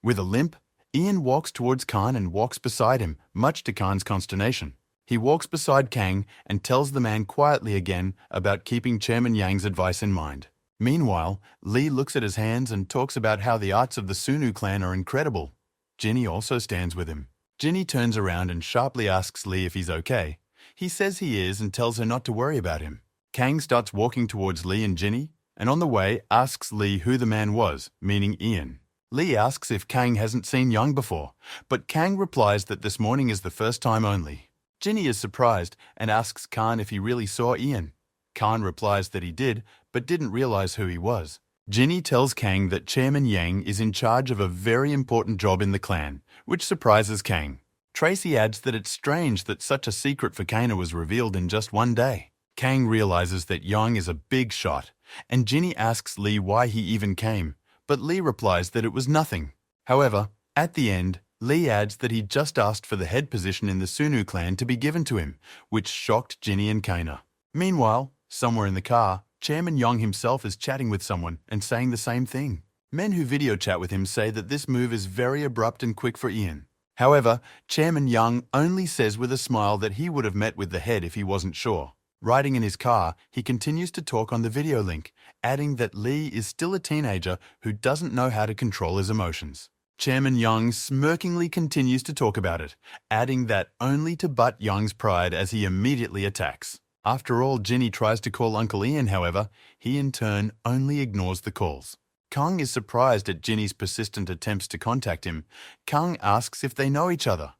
S1: With a limp, Ian walks towards Khan and walks beside him, much to Khan's consternation. He walks beside Kang and tells the man quietly again about keeping Chairman Yang's advice in mind. Meanwhile, Lee looks at his hands and talks about how the arts of the Sunu clan are incredible. Ginny also stands with him. Ginny turns around and sharply asks Lee if he's okay. He says he is and tells her not to worry about him. Kang starts walking towards Lee and Ginny, and on the way asks Lee who the man was, meaning Ian. Lee asks if Kang hasn't seen Young before, but Kang replies that this morning is the first time only. Ginny is surprised and asks Khan if he really saw Ian. Khan replies that he did, but didn't realize who he was. Ginny tells Kang that Chairman Yang is in charge of a very important job in the clan, which surprises Kang. Tracy adds that it's strange that such a secret for Kana was revealed in just one day. Kang realizes that Yang is a big shot, and Ginny asks Lee why he even came, but Lee replies that it was nothing. However, at the end, Lee adds that he just asked for the head position in the Sunu clan to be given to him, which shocked Ginny and Kana. Meanwhile, somewhere in the car, Chairman Yang himself is chatting with someone and saying the same thing. Men who video chat with him say that this move is very abrupt and quick for Ian. However, Chairman Yang only says with a smile that he would have met with the head if he wasn't sure. Riding in his car, he continues to talk on the video link, adding that Lee is still a teenager who doesn't know how to control his emotions. Chairman Yang smirkingly continues to talk about it, adding that only to butt Yang's pride as he immediately attacks. After all, Ginny tries to call Uncle Ian, however, he in turn only ignores the calls. Kang is surprised at Ginny's persistent attempts to contact him. Kang asks if they know each other.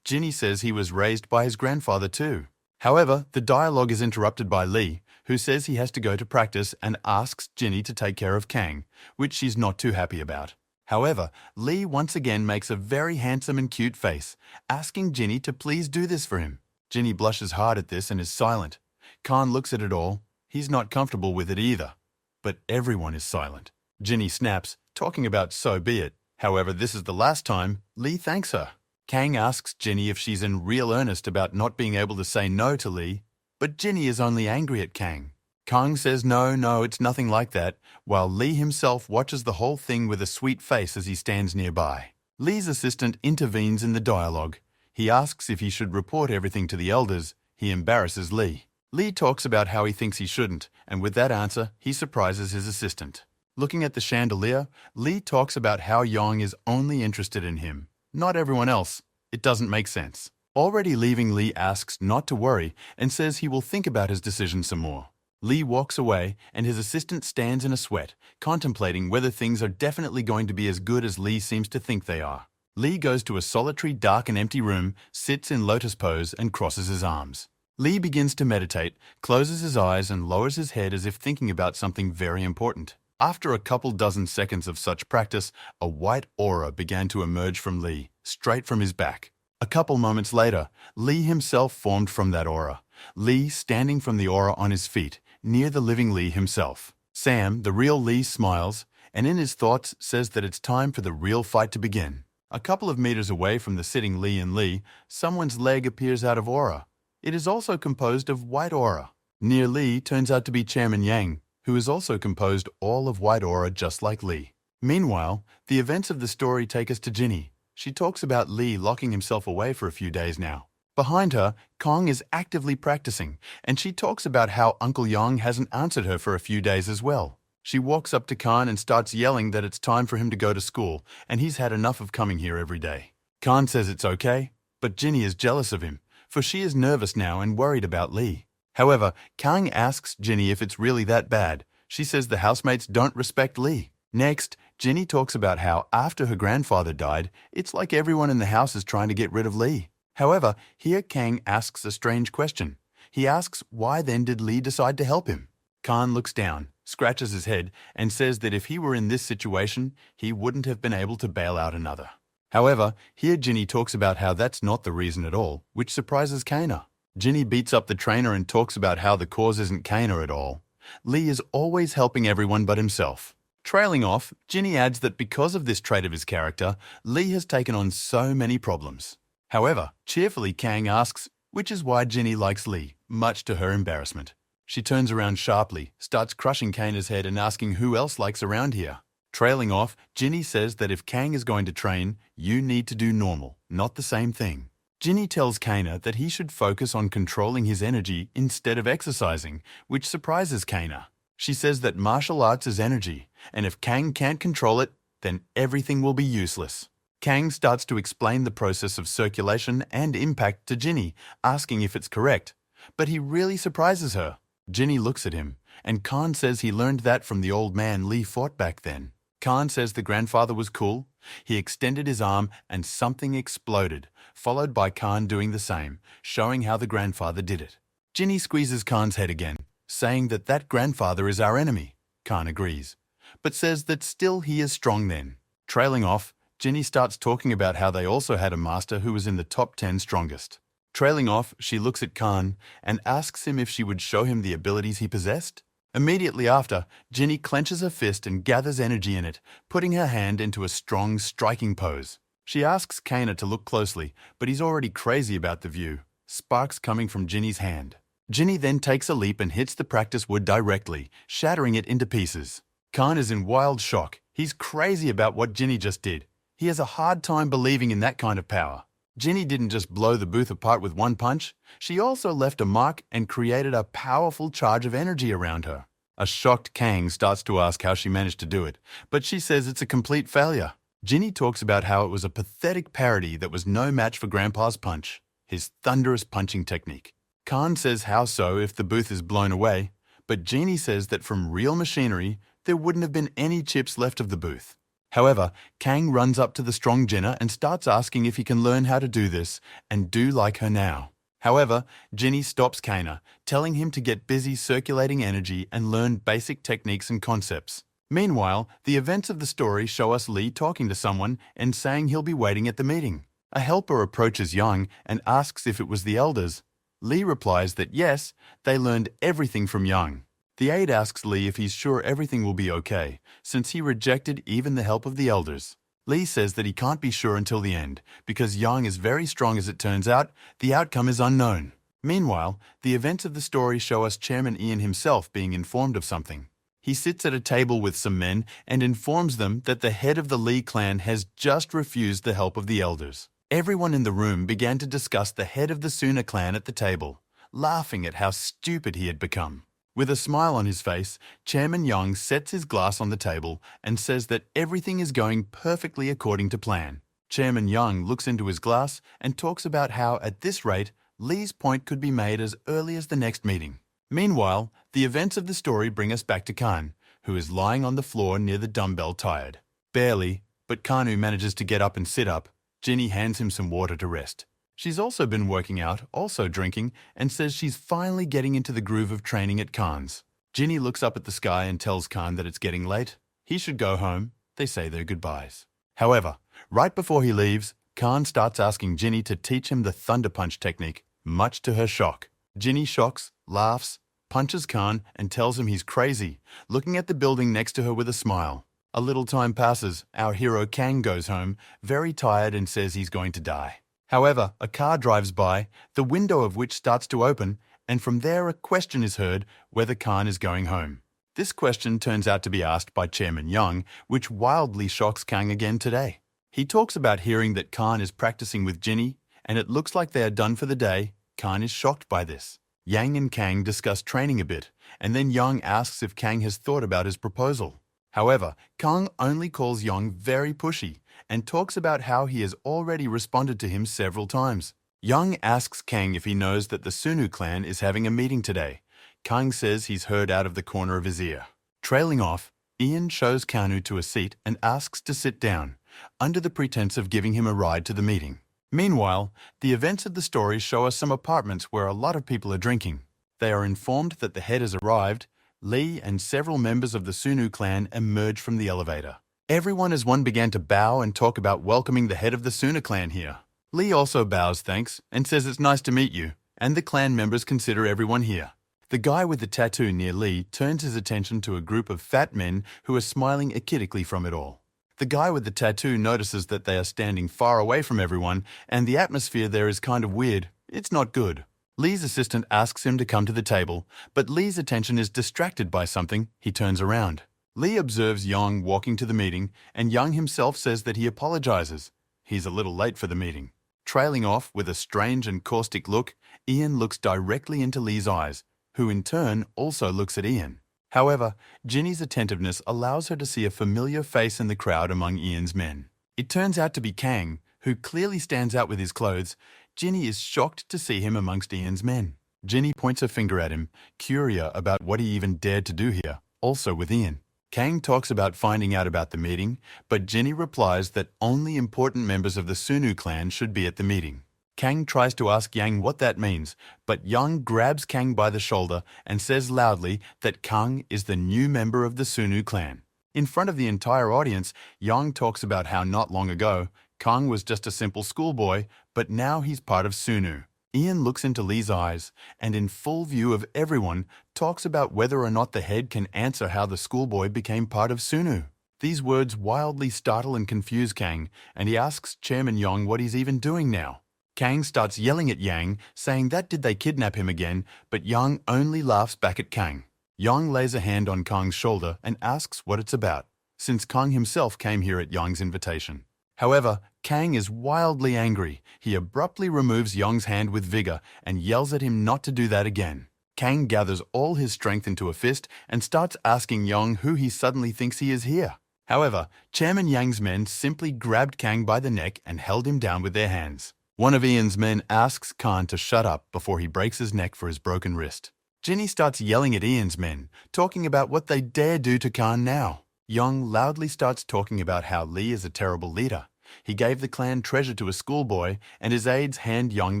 S1: Ginny says he was raised by his grandfather too. However, the dialogue is interrupted by Lee, who says he has to go to practice and asks Ginny to take care of Kang, which she's not too happy about. However, Lee once again makes a very handsome and cute face, asking Ginny to please do this for him. Ginny blushes hard at this and is silent. Khan looks at it all. He's not comfortable with it either. But everyone is silent. Ginny snaps, talking about so be it. However, this is the last time Lee thanks her. Kang asks Ginny if she's in real earnest about not being able to say no to Lee, but Ginny is only angry at Kang. Kang says no, it's nothing like that, while Lee himself watches the whole thing with a sweet face as he stands nearby. Lee's assistant intervenes in the dialogue. He asks if he should report everything to the elders. He embarrasses Lee. Lee talks about how he thinks he shouldn't, and with that answer, he surprises his assistant. Looking at the chandelier, Lee talks about how Yang is only interested in him, not everyone else. It doesn't make sense. Already leaving, Lee asks not to worry and says he will think about his decision some more. Lee walks away and his assistant stands in a sweat, contemplating whether things are definitely going to be as good as Lee seems to think they are. Lee goes to a solitary, dark and empty room, sits in lotus pose and crosses his arms. Lee begins to meditate, closes his eyes and lowers his head as if thinking about something very important. After a couple dozen seconds of such practice, a white aura began to emerge from Lee, straight from his back. A couple moments later, Lee himself formed from that aura. Lee standing from the aura on his feet, near the living Lee himself. Sam, the real Lee, smiles, and in his thoughts says that it's time for the real fight to begin. A couple of meters away from the sitting Lee and Lee, someone's leg appears out of aura. It is also composed of white aura. Near Lee turns out to be Chairman Yang, who is also composed all of white aura just like Lee. Meanwhile, the events of the story take us to Ginny. She talks about Lee locking himself away for a few days now. Behind her, Kong is actively practicing, and she talks about how Uncle Yang hasn't answered her for a few days as well. She walks up to Khan and starts yelling that it's time for him to go to school, and he's had enough of coming here every day. Khan says it's okay, but Ginny is jealous of him, for she is nervous now and worried about Lee. However, Kang asks Ginny if it's really that bad. She says the housemates don't respect Lee. Next, Ginny talks about how after her grandfather died, it's like everyone in the house is trying to get rid of Lee. However, here Kang asks a strange question. He asks why then did Lee decide to help him? Khan looks down, scratches his head, and says that if he were in this situation, he wouldn't have been able to bail out another. However, here Ginny talks about how that's not the reason at all, which surprises Kana. Ginny beats up the trainer and talks about how the cause isn't Kana at all. Lee is always helping everyone but himself. Trailing off, Ginny adds that because of this trait of his character, Lee has taken on so many problems. However, cheerfully Kang asks, which is why Ginny likes Lee, much to her embarrassment. She turns around sharply, starts crushing Kana's head and asking who else likes around here. Trailing off, Ginny says that if Kang is going to train, you need to do normal, not the same thing. Ginny tells Kana that he should focus on controlling his energy instead of exercising, which surprises Kana. She says that martial arts is energy, and if Kang can't control it, then everything will be useless. Kang starts to explain the process of circulation and impact to Ginny, asking if it's correct, but he really surprises her. Ginny looks at him, and Khan says he learned that from the old man Lee fought back then. Khan says the grandfather was cool. He extended his arm and something exploded, followed by Khan doing the same, showing how the grandfather did it. Ginny squeezes Khan's head again, saying that that grandfather is our enemy. Khan agrees, but says that still he is strong then. Trailing off, Ginny starts talking about how they also had a master who was in the top 10 strongest. Trailing off, she looks at Khan and asks him if she would show him the abilities he possessed. Immediately after, Ginny clenches her fist and gathers energy in it, putting her hand into a strong, striking pose. She asks Kana to look closely, but he's already crazy about the view, sparks coming from Ginny's hand. Ginny then takes a leap and hits the practice wood directly, shattering it into pieces. Khan is in wild shock. He's crazy about what Ginny just did. He has a hard time believing in that kind of power. Ginny didn't just blow the booth apart with one punch, she also left a mark and created a powerful charge of energy around her. A shocked Kang starts to ask how she managed to do it, but she says it's a complete failure. Ginny talks about how it was a pathetic parody that was no match for Grandpa's punch, his thunderous punching technique. Khan says how so if the booth is blown away, but Ginny says that from real machinery, there wouldn't have been any chips left of the booth. However, Kang runs up to the strong Jinna and starts asking if he can learn how to do this and do like her now. However, Ginny stops Kana, telling him to get busy circulating energy and learn basic techniques and concepts. Meanwhile, the events of the story show us Lee talking to someone and saying he'll be waiting at the meeting. A helper approaches Young and asks if it was the elders. Lee replies that yes, they learned everything from Young. The aide asks Lee if he's sure everything will be okay, since he rejected even the help of the elders. Lee says that he can't be sure until the end, because Yang is very strong as it turns out, the outcome is unknown. Meanwhile, the events of the story show us Chairman Ian himself being informed of something. He sits at a table with some men and informs them that the head of the Lee clan has just refused the help of the elders. Everyone in the room began to discuss the head of the Suna clan at the table, laughing at how stupid he had become. With a smile on his face, Chairman Young sets his glass on the table and says that everything is going perfectly according to plan. Chairman Young looks into his glass and talks about how, at this rate, Lee's point could be made as early as the next meeting. Meanwhile, the events of the story bring us back to Khan, who is lying on the floor near the dumbbell tired. Barely, but Kanu manages to get up and sit up. Ginny hands him some water to rest. She's also been working out, also drinking, and says she's finally getting into the groove of training at Khan's. Ginny looks up at the sky and tells Khan that it's getting late. He should go home. They say their goodbyes. However, right before he leaves, Khan starts asking Ginny to teach him the Thunder Punch technique, much to her shock. Ginny shocks, laughs, punches Khan, and tells him he's crazy, looking at the building next to her with a smile. A little time passes. Our hero Kang goes home, very tired, and says he's going to die. However, a car drives by, the window of which starts to open, and from there a question is heard whether Khan is going home. This question turns out to be asked by Chairman Young, which wildly shocks Kang again today. He talks about hearing that Khan is practicing with Ginny, and it looks like they are done for the day. Khan is shocked by this. Yang and Kang discuss training a bit, and then Young asks if Kang has thought about his proposal. However, Kang only calls Young very pushy, and talks about how he has already responded to him several times. Young asks Kang if he knows that the Sunu clan is having a meeting today. Kang says he's heard out of the corner of his ear. Trailing off, Ian shows Kanu to a seat and asks to sit down, under the pretense of giving him a ride to the meeting. Meanwhile, the events of the story show us some apartments where a lot of people are drinking. They are informed that the head has arrived. Lee and several members of the Sunu clan emerge from the elevator. Everyone as one began to bow and talk about welcoming the head of the Suna clan here. Lee also bows thanks and says it's nice to meet you, and the clan members consider everyone here. The guy with the tattoo near Lee turns his attention to a group of fat men who are smiling achidically from it all. The guy with the tattoo notices that they are standing far away from everyone, and the atmosphere there is kind of weird. It's not good. Lee's assistant asks him to come to the table, but Lee's attention is distracted by something. He turns around. Lee observes Young walking to the meeting, and Young himself says that he apologizes. He's a little late for the meeting. Trailing off with a strange and caustic look, Ian looks directly into Lee's eyes, who in turn also looks at Ian. However, Ginny's attentiveness allows her to see a familiar face in the crowd among Ian's men. It turns out to be Kang, who clearly stands out with his clothes. Ginny is shocked to see him amongst Ian's men. Ginny points her finger at him, curious about what he even dared to do here, also with Ian. Kang talks about finding out about the meeting, but Ginny replies that only important members of the Sunu clan should be at the meeting. Kang tries to ask Yang what that means, but Yang grabs Kang by the shoulder and says loudly that Kang is the new member of the Sunu clan. In front of the entire audience, Yang talks about how not long ago, Kang was just a simple schoolboy, but now he's part of Sunu. Ian looks into Lee's eyes and, in full view of everyone, talks about whether or not the head can answer how the schoolboy became part of Sunu. These words wildly startle and confuse Kang, and he asks Chairman Yang what he's even doing now. Kang starts yelling at Yang, saying that did they kidnap him again, but Yang only laughs back at Kang. Yang lays a hand on Kang's shoulder and asks what it's about, since Kang himself came here at Yang's invitation. However, Kang is wildly angry. He abruptly removes Yang's hand with vigor and yells at him not to do that again. Kang gathers all his strength into a fist and starts asking Yang who he suddenly thinks he is here. However, Chairman Yang's men simply grabbed Kang by the neck and held him down with their hands. One of Ian's men asks Khan to shut up before he breaks his neck for his broken wrist. Ginny starts yelling at Ian's men, talking about what they dare do to Khan now. Yang loudly starts talking about how Lee is a terrible leader. He gave the clan treasure to a schoolboy, and his aides hand Yang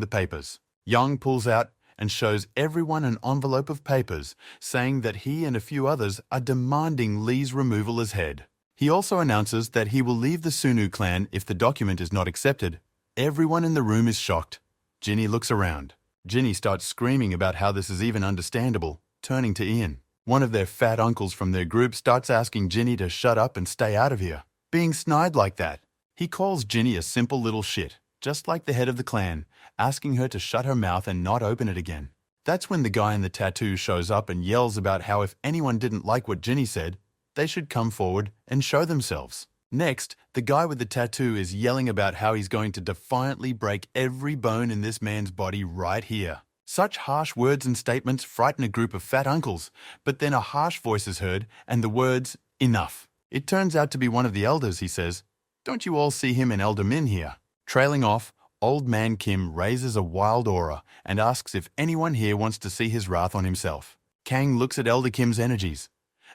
S1: the papers. Yang pulls out and shows everyone an envelope of papers, saying that he and a few others are demanding Lee's removal as head. He also announces that he will leave the Sunu clan if the document is not accepted. Everyone in the room is shocked. Ginny looks around. Ginny starts screaming about how this is even understandable, turning to Ian. One of their fat uncles from their group starts asking Ginny to shut up and stay out of here. Being snide like that. He calls Ginny a simple little shit, just like the head of the clan, asking her to shut her mouth and not open it again. That's when the guy in the tattoo shows up and yells about how if anyone didn't like what Ginny said, they should come forward and show themselves. Next, the guy with the tattoo is yelling about how he's going to defiantly break every bone in this man's body right here. Such harsh words and statements frighten a group of fat uncles, but then a harsh voice is heard and the words, "Enough." It turns out to be one of the elders, he says. Don't you all see him in Elder Min here? Trailing off, Old Man Kim raises a wild aura and asks if anyone here wants to see his wrath on himself. Kang looks at Elder Kim's energies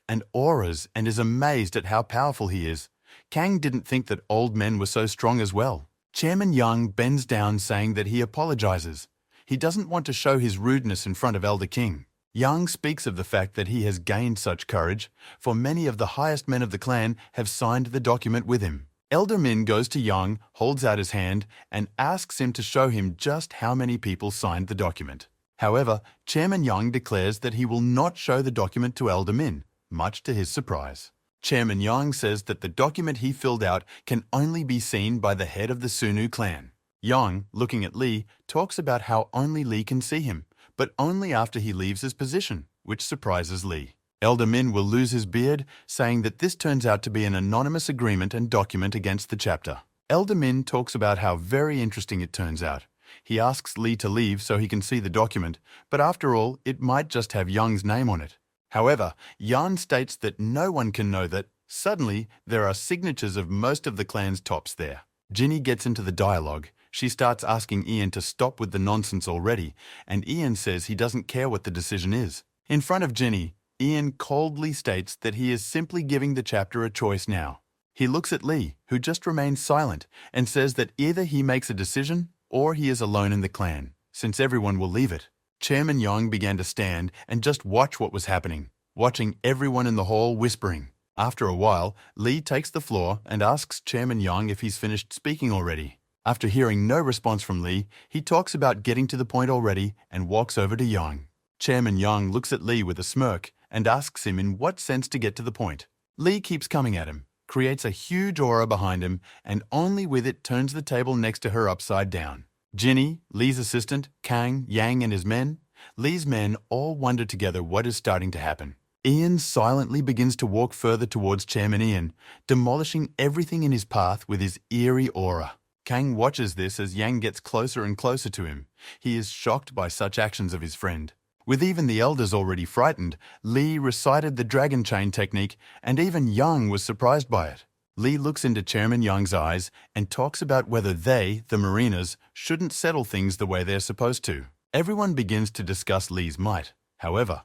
S1: and auras and is amazed at how powerful he is. Kang didn't think that old men were so strong as well. Chairman Yang bends down saying that he apologizes. He doesn't want to show his rudeness in front of Elder King. Yang speaks of the fact that he has gained such courage, for many of the highest men of the clan have signed the document with him. Elder Min goes to Yang, holds out his hand, and asks him to show him just how many people signed the document. However, Chairman Yang declares that he will not show the document to Elder Min, much to his surprise. Chairman Yang says that the document he filled out can only be seen by the head of the Sunu clan. Yang, looking at Lee, talks about how only Lee can see him, but only after he leaves his position, which surprises Lee. Elder Min will lose his beard, saying that this turns out to be an anonymous agreement and document against the chapter. Elder Min talks about how very interesting it turns out. He asks Lee to leave so he can see the document, but after all, it might just have Yang's name on it. However, Yan states that no one can know that. Suddenly, there are signatures of most of the clan's tops there. Ginny gets into the dialogue. She starts asking Ian to stop with the nonsense already, and Ian says he doesn't care what the decision is. In front of Ginny, Ian coldly states that he is simply giving the chapter a choice now. He looks at Lee, who just remains silent, and says that either he makes a decision or he is alone in the clan, since everyone will leave it. Chairman Yang began to stand and just watch what was happening, watching everyone in the hall whispering. After a while, Lee takes the floor and asks Chairman Yang if he's finished speaking already. After hearing no response from Lee, he talks about getting to the point already and walks over to Yang. Chairman Yang looks at Lee with a smirk and asks him in what sense to get to the point. Lee keeps coming at him, creates a huge aura behind him, and only with it turns the table next to her upside down. Ginny, Lee's assistant, Kang, Yang and his men, Lee's men all wonder together what is starting to happen. Ian silently begins to walk further towards Chairman Ian, demolishing everything in his path with his eerie aura. Kang watches this as Yang gets closer and closer to him. He is shocked by such actions of his friend. With even the elders already frightened, Lee recited the dragon chain technique, and even Yang was surprised by it. Lee looks into Chairman Yang's eyes and talks about whether they, the Marinas, shouldn't settle things the way they're supposed to. Everyone begins to discuss Lee's might. However,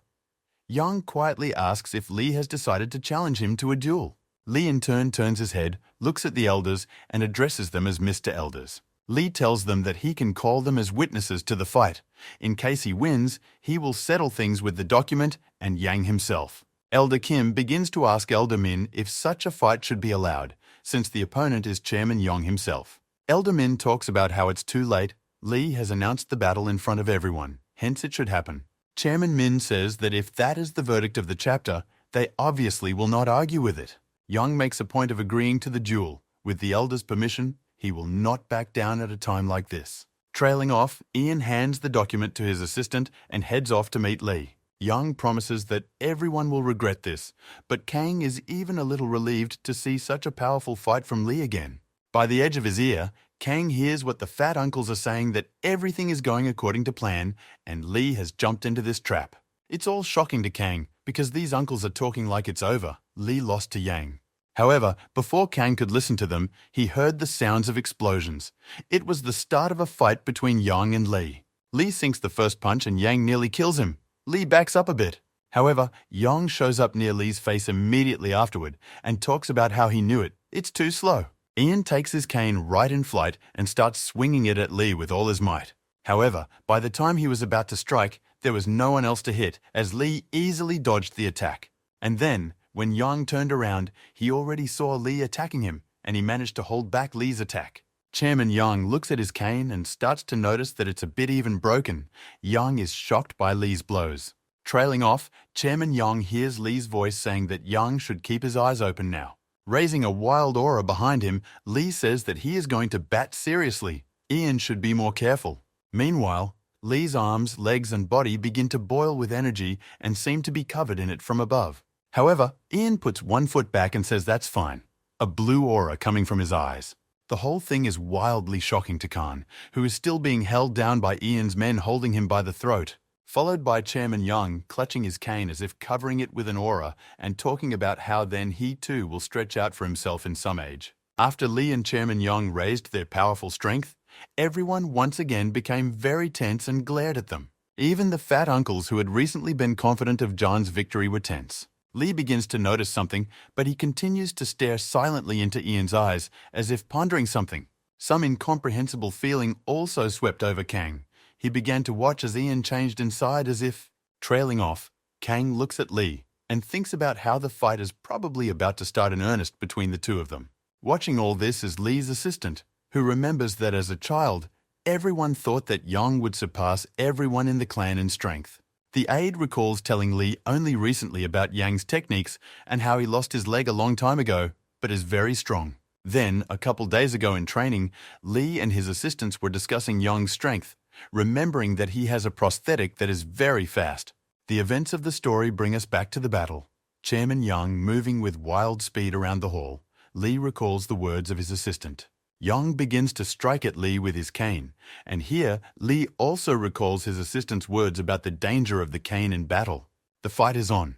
S1: Yang quietly asks if Lee has decided to challenge him to a duel. Lee in turn turns his head, looks at the elders, and addresses them as Mr. Elders. Lee tells them that he can call them as witnesses to the fight. In case he wins, he will settle things with the document and Yang himself. Elder Kim begins to ask Elder Min if such a fight should be allowed, since the opponent is Chairman Yang himself. Elder Min talks about how it's too late. Lee has announced the battle in front of everyone, hence it should happen. Chairman Min says that if that is the verdict of the chapter, they obviously will not argue with it. Yang makes a point of agreeing to the duel. With the elders' permission, he will not back down at a time like this. Trailing off, Ian hands the document to his assistant and heads off to meet Lee. Yang promises that everyone will regret this, but Kang is even a little relieved to see such a powerful fight from Lee again. By the edge of his ear, Kang hears what the fat uncles are saying, that everything is going according to plan and Lee has jumped into this trap. It's all shocking to Kang because these uncles are talking like it's over. Lee lost to Yang. However, before Kang could listen to them, he heard the sounds of explosions. It was the start of a fight between Yang and Lee. Lee sinks the first punch and Yang nearly kills him. Lee backs up a bit. However, Yang shows up near Lee's face immediately afterward and talks about how he knew it. It's too slow. Ian takes his cane right in flight and starts swinging it at Lee with all his might. However, by the time he was about to strike, there was no one else to hit as Lee easily dodged the attack. And then, when Yang turned around, he already saw Lee attacking him, and he managed to hold back Lee's attack. Chairman Yang looks at his cane and starts to notice that it's a bit even broken. Yang is shocked by Lee's blows. Trailing off, Chairman Yang hears Lee's voice saying that Yang should keep his eyes open now. Raising a wild aura behind him, Lee says that he is going to bat seriously. Ian should be more careful. Meanwhile, Lee's arms, legs and body begin to boil with energy and seem to be covered in it from above. However, Ian puts one foot back and says that's fine. A blue aura coming from his eyes. The whole thing is wildly shocking to Khan, who is still being held down by Ian's men holding him by the throat, followed by Chairman Yang clutching his cane as if covering it with an aura and talking about how then he too will stretch out for himself in some age. After Lee and Chairman Yang raised their powerful strength, everyone once again became very tense and glared at them. Even the fat uncles who had recently been confident of John's victory were tense. Lee begins to notice something, but he continues to stare silently into Ian's eyes as if pondering something. Some incomprehensible feeling also swept over Kang. He began to watch as Ian changed inside as if... Trailing off, Kang looks at Lee and thinks about how the fight is probably about to start in earnest between the two of them. Watching all this is Lee's assistant, who remembers that as a child, everyone thought that Yang would surpass everyone in the clan in strength. The aide recalls telling Lee only recently about Yang's techniques and how he lost his leg a long time ago, but is very strong. Then, a couple days ago in training, Lee and his assistants were discussing Yang's strength, remembering that he has a prosthetic that is very fast. The events of the story bring us back to the battle. Chairman Yang moving with wild speed around the hall. Lee recalls the words of his assistant. Yang begins to strike at Lee with his cane, and here Lee also recalls his assistant's words about the danger of the cane in battle. The fight is on.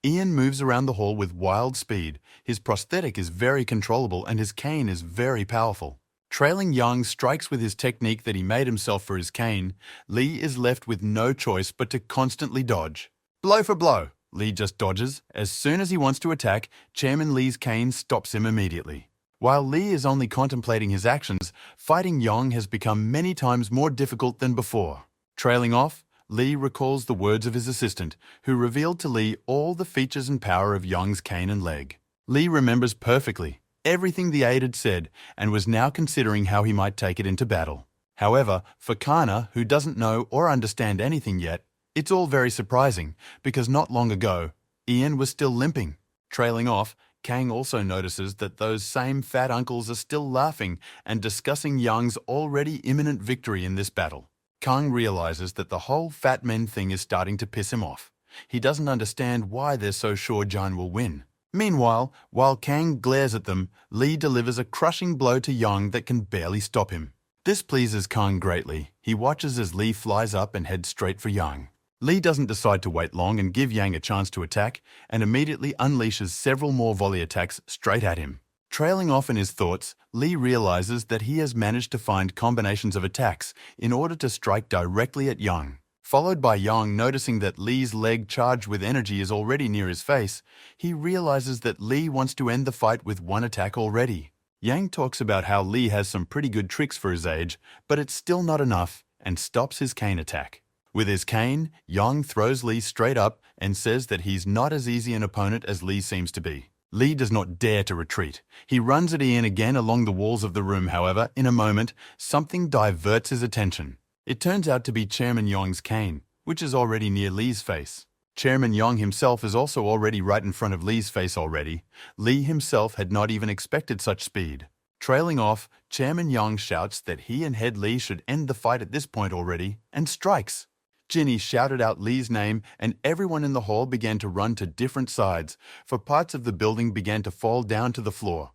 S1: Ian moves around the hall with wild speed. His prosthetic is very controllable and his cane is very powerful. Trailing Yang strikes with his technique that he made himself for his cane. Lee is left with no choice but to constantly dodge. Blow for blow, Lee just dodges. As soon as he wants to attack, Chairman Lee's cane stops him immediately. While Lee is only contemplating his actions, fighting Yang has become many times more difficult than before. Trailing off, Lee recalls the words of his assistant, who revealed to Lee all the features and power of Yang's cane and leg. Lee remembers perfectly everything the aide had said and was now considering how he might take it into battle. However, for Kana, who doesn't know or understand anything yet, it's all very surprising because not long ago, Ian was still limping. Trailing off, Kang also notices that those same fat uncles are still laughing and discussing Yang's already imminent victory in this battle. Kang realizes that the whole fat men thing is starting to piss him off. He doesn't understand why they're so sure John will win. Meanwhile, while Kang glares at them, Lee delivers a crushing blow to Yang that can barely stop him. This pleases Kang greatly. He watches as Lee flies up and heads straight for Yang. Lee doesn't decide to wait long and give Yang a chance to attack, and immediately unleashes several more volley attacks straight at him. Trailing off in his thoughts, Lee realizes that he has managed to find combinations of attacks in order to strike directly at Yang. Followed by Yang noticing that Lee's leg charged with energy is already near his face, he realizes that Lee wants to end the fight with one attack already. Yang talks about how Lee has some pretty good tricks for his age, but it's still not enough, and stops his cane attack. With his cane, Yang throws Lee straight up and says that he's not as easy an opponent as Lee seems to be. Lee does not dare to retreat. He runs at Ian again along the walls of the room. However, in a moment, something diverts his attention. It turns out to be Chairman Yong's cane, which is already near Lee's face. Chairman Yong himself is also already right in front of Lee's face already. Lee himself had not even expected such speed. Trailing off, Chairman Yong shouts that he and Head Lee should end the fight at this point already, and strikes. Ginny shouted out Lee's name, and everyone in the hall began to run to different sides, for parts of the building began to fall down to the floor.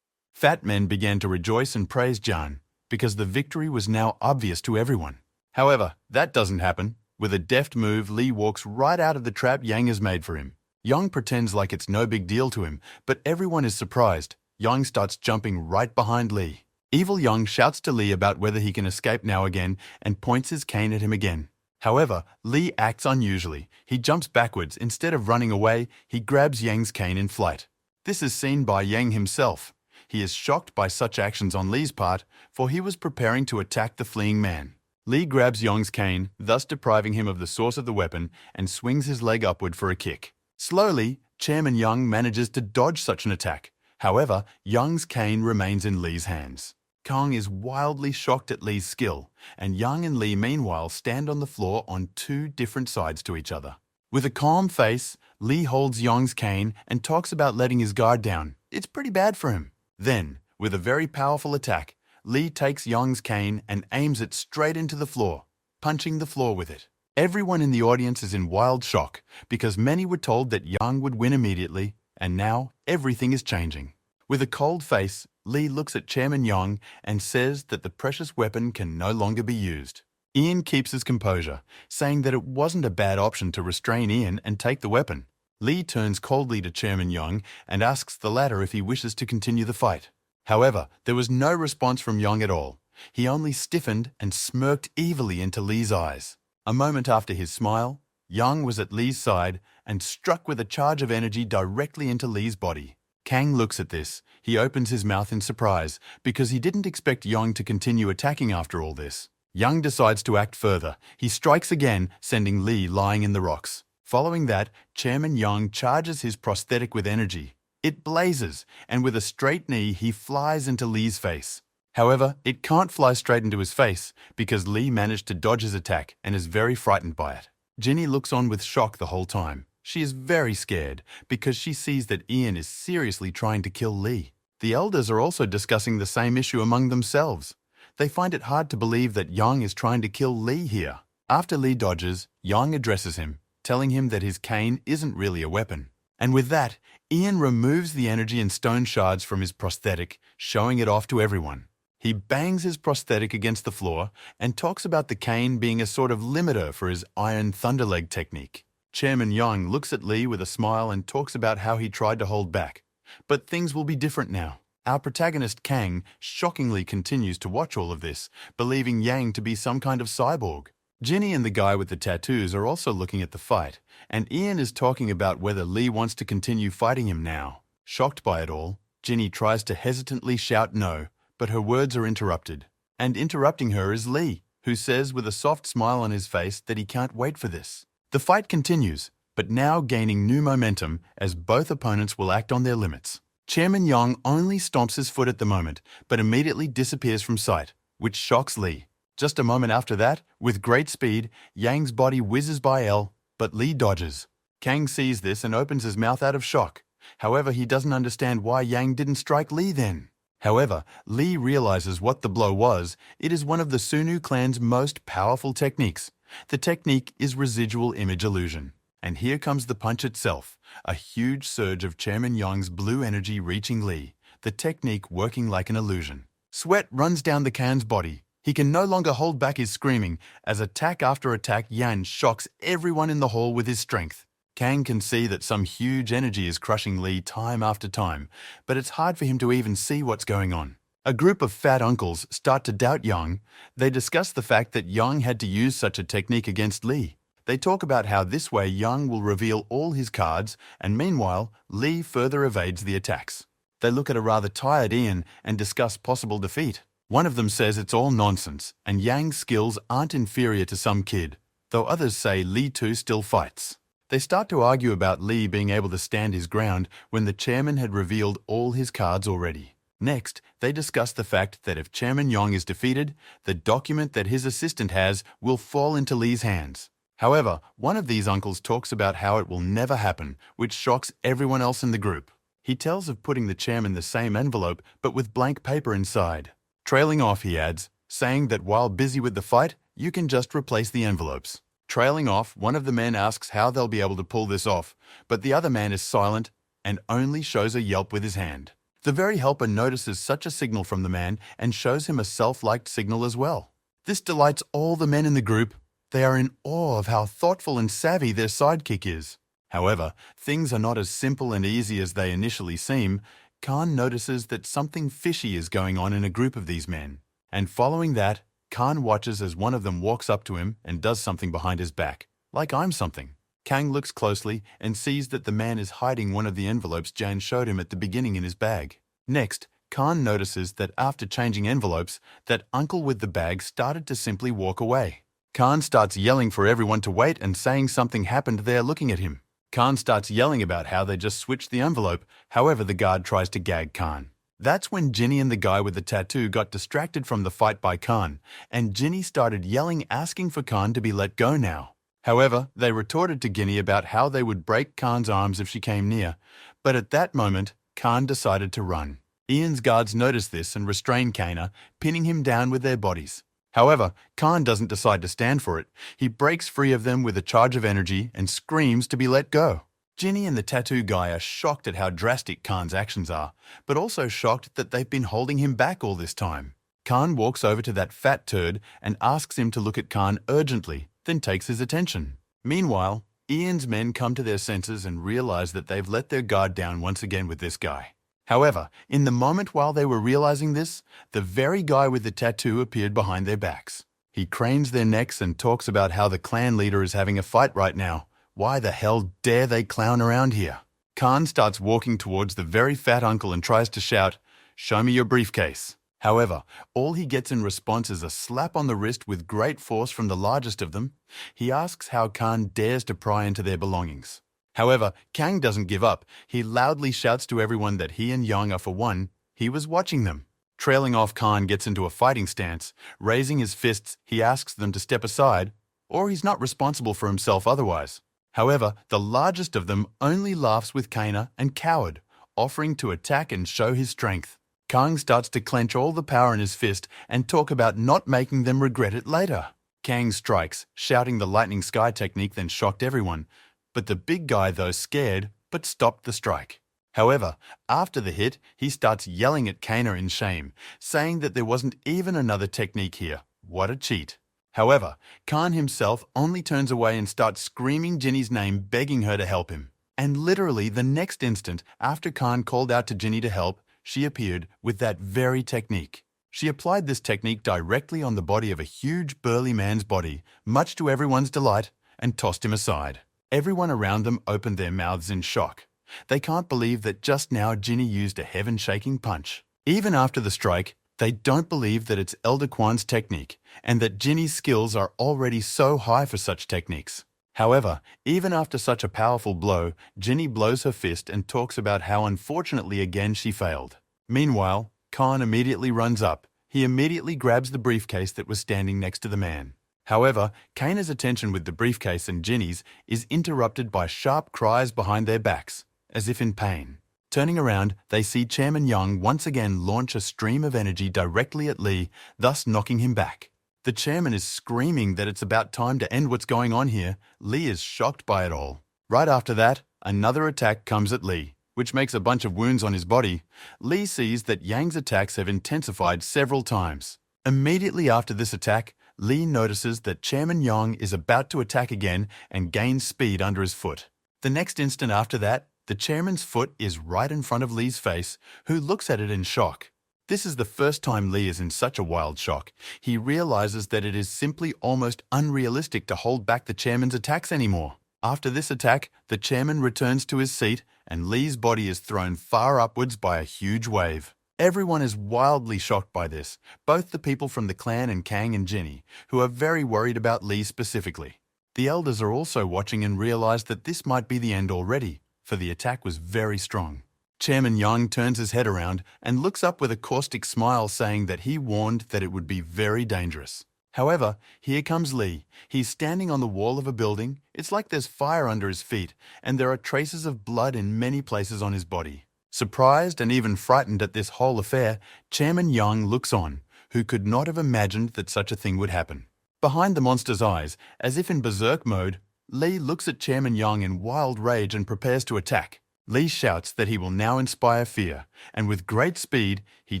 S1: Fat men began to rejoice and praise Jan, because the victory was now obvious to everyone. However, that doesn't happen. With a deft move, Lee walks right out of the trap Yang has made for him. Yang pretends like it's no big deal to him, but everyone is surprised. Yang starts jumping right behind Lee. Evil Yang shouts to Lee about whether he can escape now again and points his cane at him again. However, Lee acts unusually. He jumps backwards. Instead of running away, he grabs Yang's cane in flight. This is seen by Yang himself. He is shocked by such actions on Lee's part, for he was preparing to attack the fleeing man. Lee grabs Yang's cane, thus depriving him of the source of the weapon, and swings his leg upward for a kick. Slowly, Chairman Yang manages to dodge such an attack. However, Yang's cane remains in Lee's hands. Kong is wildly shocked at Lee's skill, and Yang and Lee meanwhile stand on the floor on two different sides to each other. With a calm face, Lee holds Yang's cane and talks about letting his guard down. It's pretty bad for him. Then, with a very powerful attack, Lee takes Yang's cane and aims it straight into the floor, punching the floor with it. Everyone in the audience is in wild shock, because many were told that Yang would win immediately, and now everything is changing. With a cold face, Lee looks at Chairman Yang and says that the precious weapon can no longer be used. Ian keeps his composure, saying that it wasn't a bad option to restrain Ian and take the weapon. Lee turns coldly to Chairman Yang and asks the latter if he wishes to continue the fight. However, there was no response from Yang at all. He only stiffened and smirked evilly into Lee's eyes. A moment after his smile, Yang was at Lee's side and struck with a charge of energy directly into Lee's body. Kang looks at this. He opens his mouth in surprise because he didn't expect Yang to continue attacking after all this. Yang decides to act further. He strikes again, sending Lee lying in the rocks. Following that, Chairman Yang charges his prosthetic with energy. It blazes, and with a straight knee, he flies into Lee's face. However, it can't fly straight into his face because Lee managed to dodge his attack and is very frightened by it. Ginny looks on with shock the whole time. She is very scared because she sees that Ian is seriously trying to kill Lee. The elders are also discussing the same issue among themselves. They find it hard to believe that Yang is trying to kill Lee here. After Lee dodges, Yang addresses him, telling him that his cane isn't really a weapon. And with that, Ian removes the energy and stone shards from his prosthetic, showing it off to everyone. He bangs his prosthetic against the floor and talks about the cane being a sort of limiter for his iron thunderleg technique. Chairman Yang looks at Lee with a smile and talks about how he tried to hold back. But things will be different now. Our protagonist Kang shockingly continues to watch all of this, believing Yang to be some kind of cyborg. Ginny and the guy with the tattoos are also looking at the fight, and Ian is talking about whether Lee wants to continue fighting him now. Shocked by it all, Ginny tries to hesitantly shout no, but her words are interrupted. And interrupting her is Lee, who says with a soft smile on his face that he can't wait for this. The fight continues, but now gaining new momentum as both opponents will act on their limits. Chairman Yang only stomps his foot at the moment, but immediately disappears from sight, which shocks Lee. Just a moment after that, with great speed, Yang's body whizzes by L, but Lee dodges. Kang sees this and opens his mouth out of shock. However, he doesn't understand why Yang didn't strike Lee then. However, Lee realizes what the blow was. It is one of the Sunu clan's most powerful techniques. The technique is residual image illusion. And here comes the punch itself, a huge surge of Chairman Yang's blue energy reaching Lee, the technique working like an illusion. Sweat runs down the Khan's body. He can no longer hold back his screaming, as attack after attack Yan shocks everyone in the hall with his strength. Kang can see that some huge energy is crushing Lee time after time, but it's hard for him to even see what's going on. A group of fat uncles start to doubt Yang. They discuss the fact that Yang had to use such a technique against Lee. They talk about how this way Yang will reveal all his cards, and meanwhile, Lee further evades the attacks. They look at a rather tired Ian and discuss possible defeat. One of them says it's all nonsense, and Yang's skills aren't inferior to some kid, though others say Lee too still fights. They start to argue about Lee being able to stand his ground when the chairman had revealed all his cards already. Next, they discuss the fact that if Chairman Yang is defeated, the document that his assistant has will fall into Lee's hands. However, one of these uncles talks about how it will never happen, which shocks everyone else in the group. He tells of putting the chairman the same envelope, but with blank paper inside. Trailing off, he adds, saying that while busy with the fight, you can just replace the envelopes. Trailing off, one of the men asks how they'll be able to pull this off, but the other man is silent and only shows a yelp with his hand. The very helper notices such a signal from the man and shows him a self-liked signal as well. This delights all the men in the group. They are in awe of how thoughtful and savvy their sidekick is. However, things are not as simple and easy as they initially seem. Khan notices that something fishy is going on in a group of these men. And following that, Khan watches as one of them walks up to him and does something behind his back, like I'm something. Kang looks closely and sees that the man is hiding one of the envelopes Jan showed him at the beginning in his bag. Next, Khan notices that after changing envelopes, that uncle with the bag started to simply walk away. Khan starts yelling for everyone to wait and saying something happened there looking at him. Khan starts yelling about how they just switched the envelope, however the guard tries to gag Khan. That's when Ginny and the guy with the tattoo got distracted from the fight by Khan, and Ginny started yelling asking for Khan to be let go now. However, they retorted to Ginny about how they would break Khan's arms if she came near, but at that moment, Khan decided to run. Ian's guards notice this and restrain Kana, pinning him down with their bodies. However, Khan doesn't decide to stand for it. He breaks free of them with a charge of energy and screams to be let go. Ginny and the tattoo guy are shocked at how drastic Khan's actions are, but also shocked that they've been holding him back all this time. Khan walks over to that fat turd and asks him to look at Khan urgently, then takes his attention. Meanwhile, Ian's men come to their senses and realize that they've let their guard down once again with this guy. However, in the moment while they were realizing this, the very guy with the tattoo appeared behind their backs. He cranes their necks and talks about how the clan leader is having a fight right now. Why the hell dare they clown around here? Khan starts walking towards the very fat uncle and tries to shout, "Show me your briefcase." However, all he gets in response is a slap on the wrist with great force from the largest of them. He asks how Khan dares to pry into their belongings. However, Kang doesn't give up. He loudly shouts to everyone that he and Yang are for one. He was watching them. Trailing off, Khan gets into a fighting stance. Raising his fists, he asks them to step aside, or he's not responsible for himself otherwise. However, the largest of them only laughs with Kana and cowered, offering to attack and show his strength. Kang starts to clench all the power in his fist and talk about not making them regret it later. Kang strikes, shouting the lightning sky technique, then shocked everyone. But the big guy, though, scared, but stopped the strike. However, after the hit, he starts yelling at Kana in shame, saying that there wasn't even another technique here. What a cheat. However, Khan himself only turns away and starts screaming Ginny's name, begging her to help him. And literally the next instant, after Khan called out to Ginny to help, she appeared with that very technique. She applied this technique directly on the body of a huge burly man's body, much to everyone's delight, and tossed him aside. Everyone around them opened their mouths in shock. They can't believe that just now Ginny used a heaven-shaking punch. Even after the strike, they don't believe that it's Elder Kwan's technique, and that Ginny's skills are already so high for such techniques. However, even after such a powerful blow, Ginny blows her fist and talks about how unfortunately again she failed. Meanwhile, Khan immediately runs up. He immediately grabs the briefcase that was standing next to the man. However, Kana's attention with the briefcase and Ginny's is interrupted by sharp cries behind their backs, as if in pain. Turning around, they see Chairman Yang once again launch a stream of energy directly at Lee, thus knocking him back. The chairman is screaming that it's about time to end what's going on here. Lee is shocked by it all. Right after that, another attack comes at Lee, which makes a bunch of wounds on his body. Lee sees that Yang's attacks have intensified several times. Immediately after this attack, Lee notices that Chairman Yang is about to attack again and gains speed under his foot. The next instant after that, the chairman's foot is right in front of Lee's face, who looks at it in shock. This is the first time Lee is in such a wild shock. He realizes that it is simply almost unrealistic to hold back the chairman's attacks anymore. After this attack, the chairman returns to his seat and Lee's body is thrown far upwards by a huge wave. Everyone is wildly shocked by this, both the people from the clan and Kang and Jinny, who are very worried about Lee specifically. The elders are also watching and realize that this might be the end already, for the attack was very strong. Chairman Yang turns his head around and looks up with a caustic smile saying that he warned that it would be very dangerous. However, here comes Lee. He's standing on the wall of a building. It's like there's fire under his feet, and there are traces of blood in many places on his body. Surprised and even frightened at this whole affair, Chairman Yang looks on, who could not have imagined that such a thing would happen. Behind the monster's eyes, as if in berserk mode, Lee looks at Chairman Yang in wild rage and prepares to attack. Lee shouts that he will now inspire fear, and with great speed, he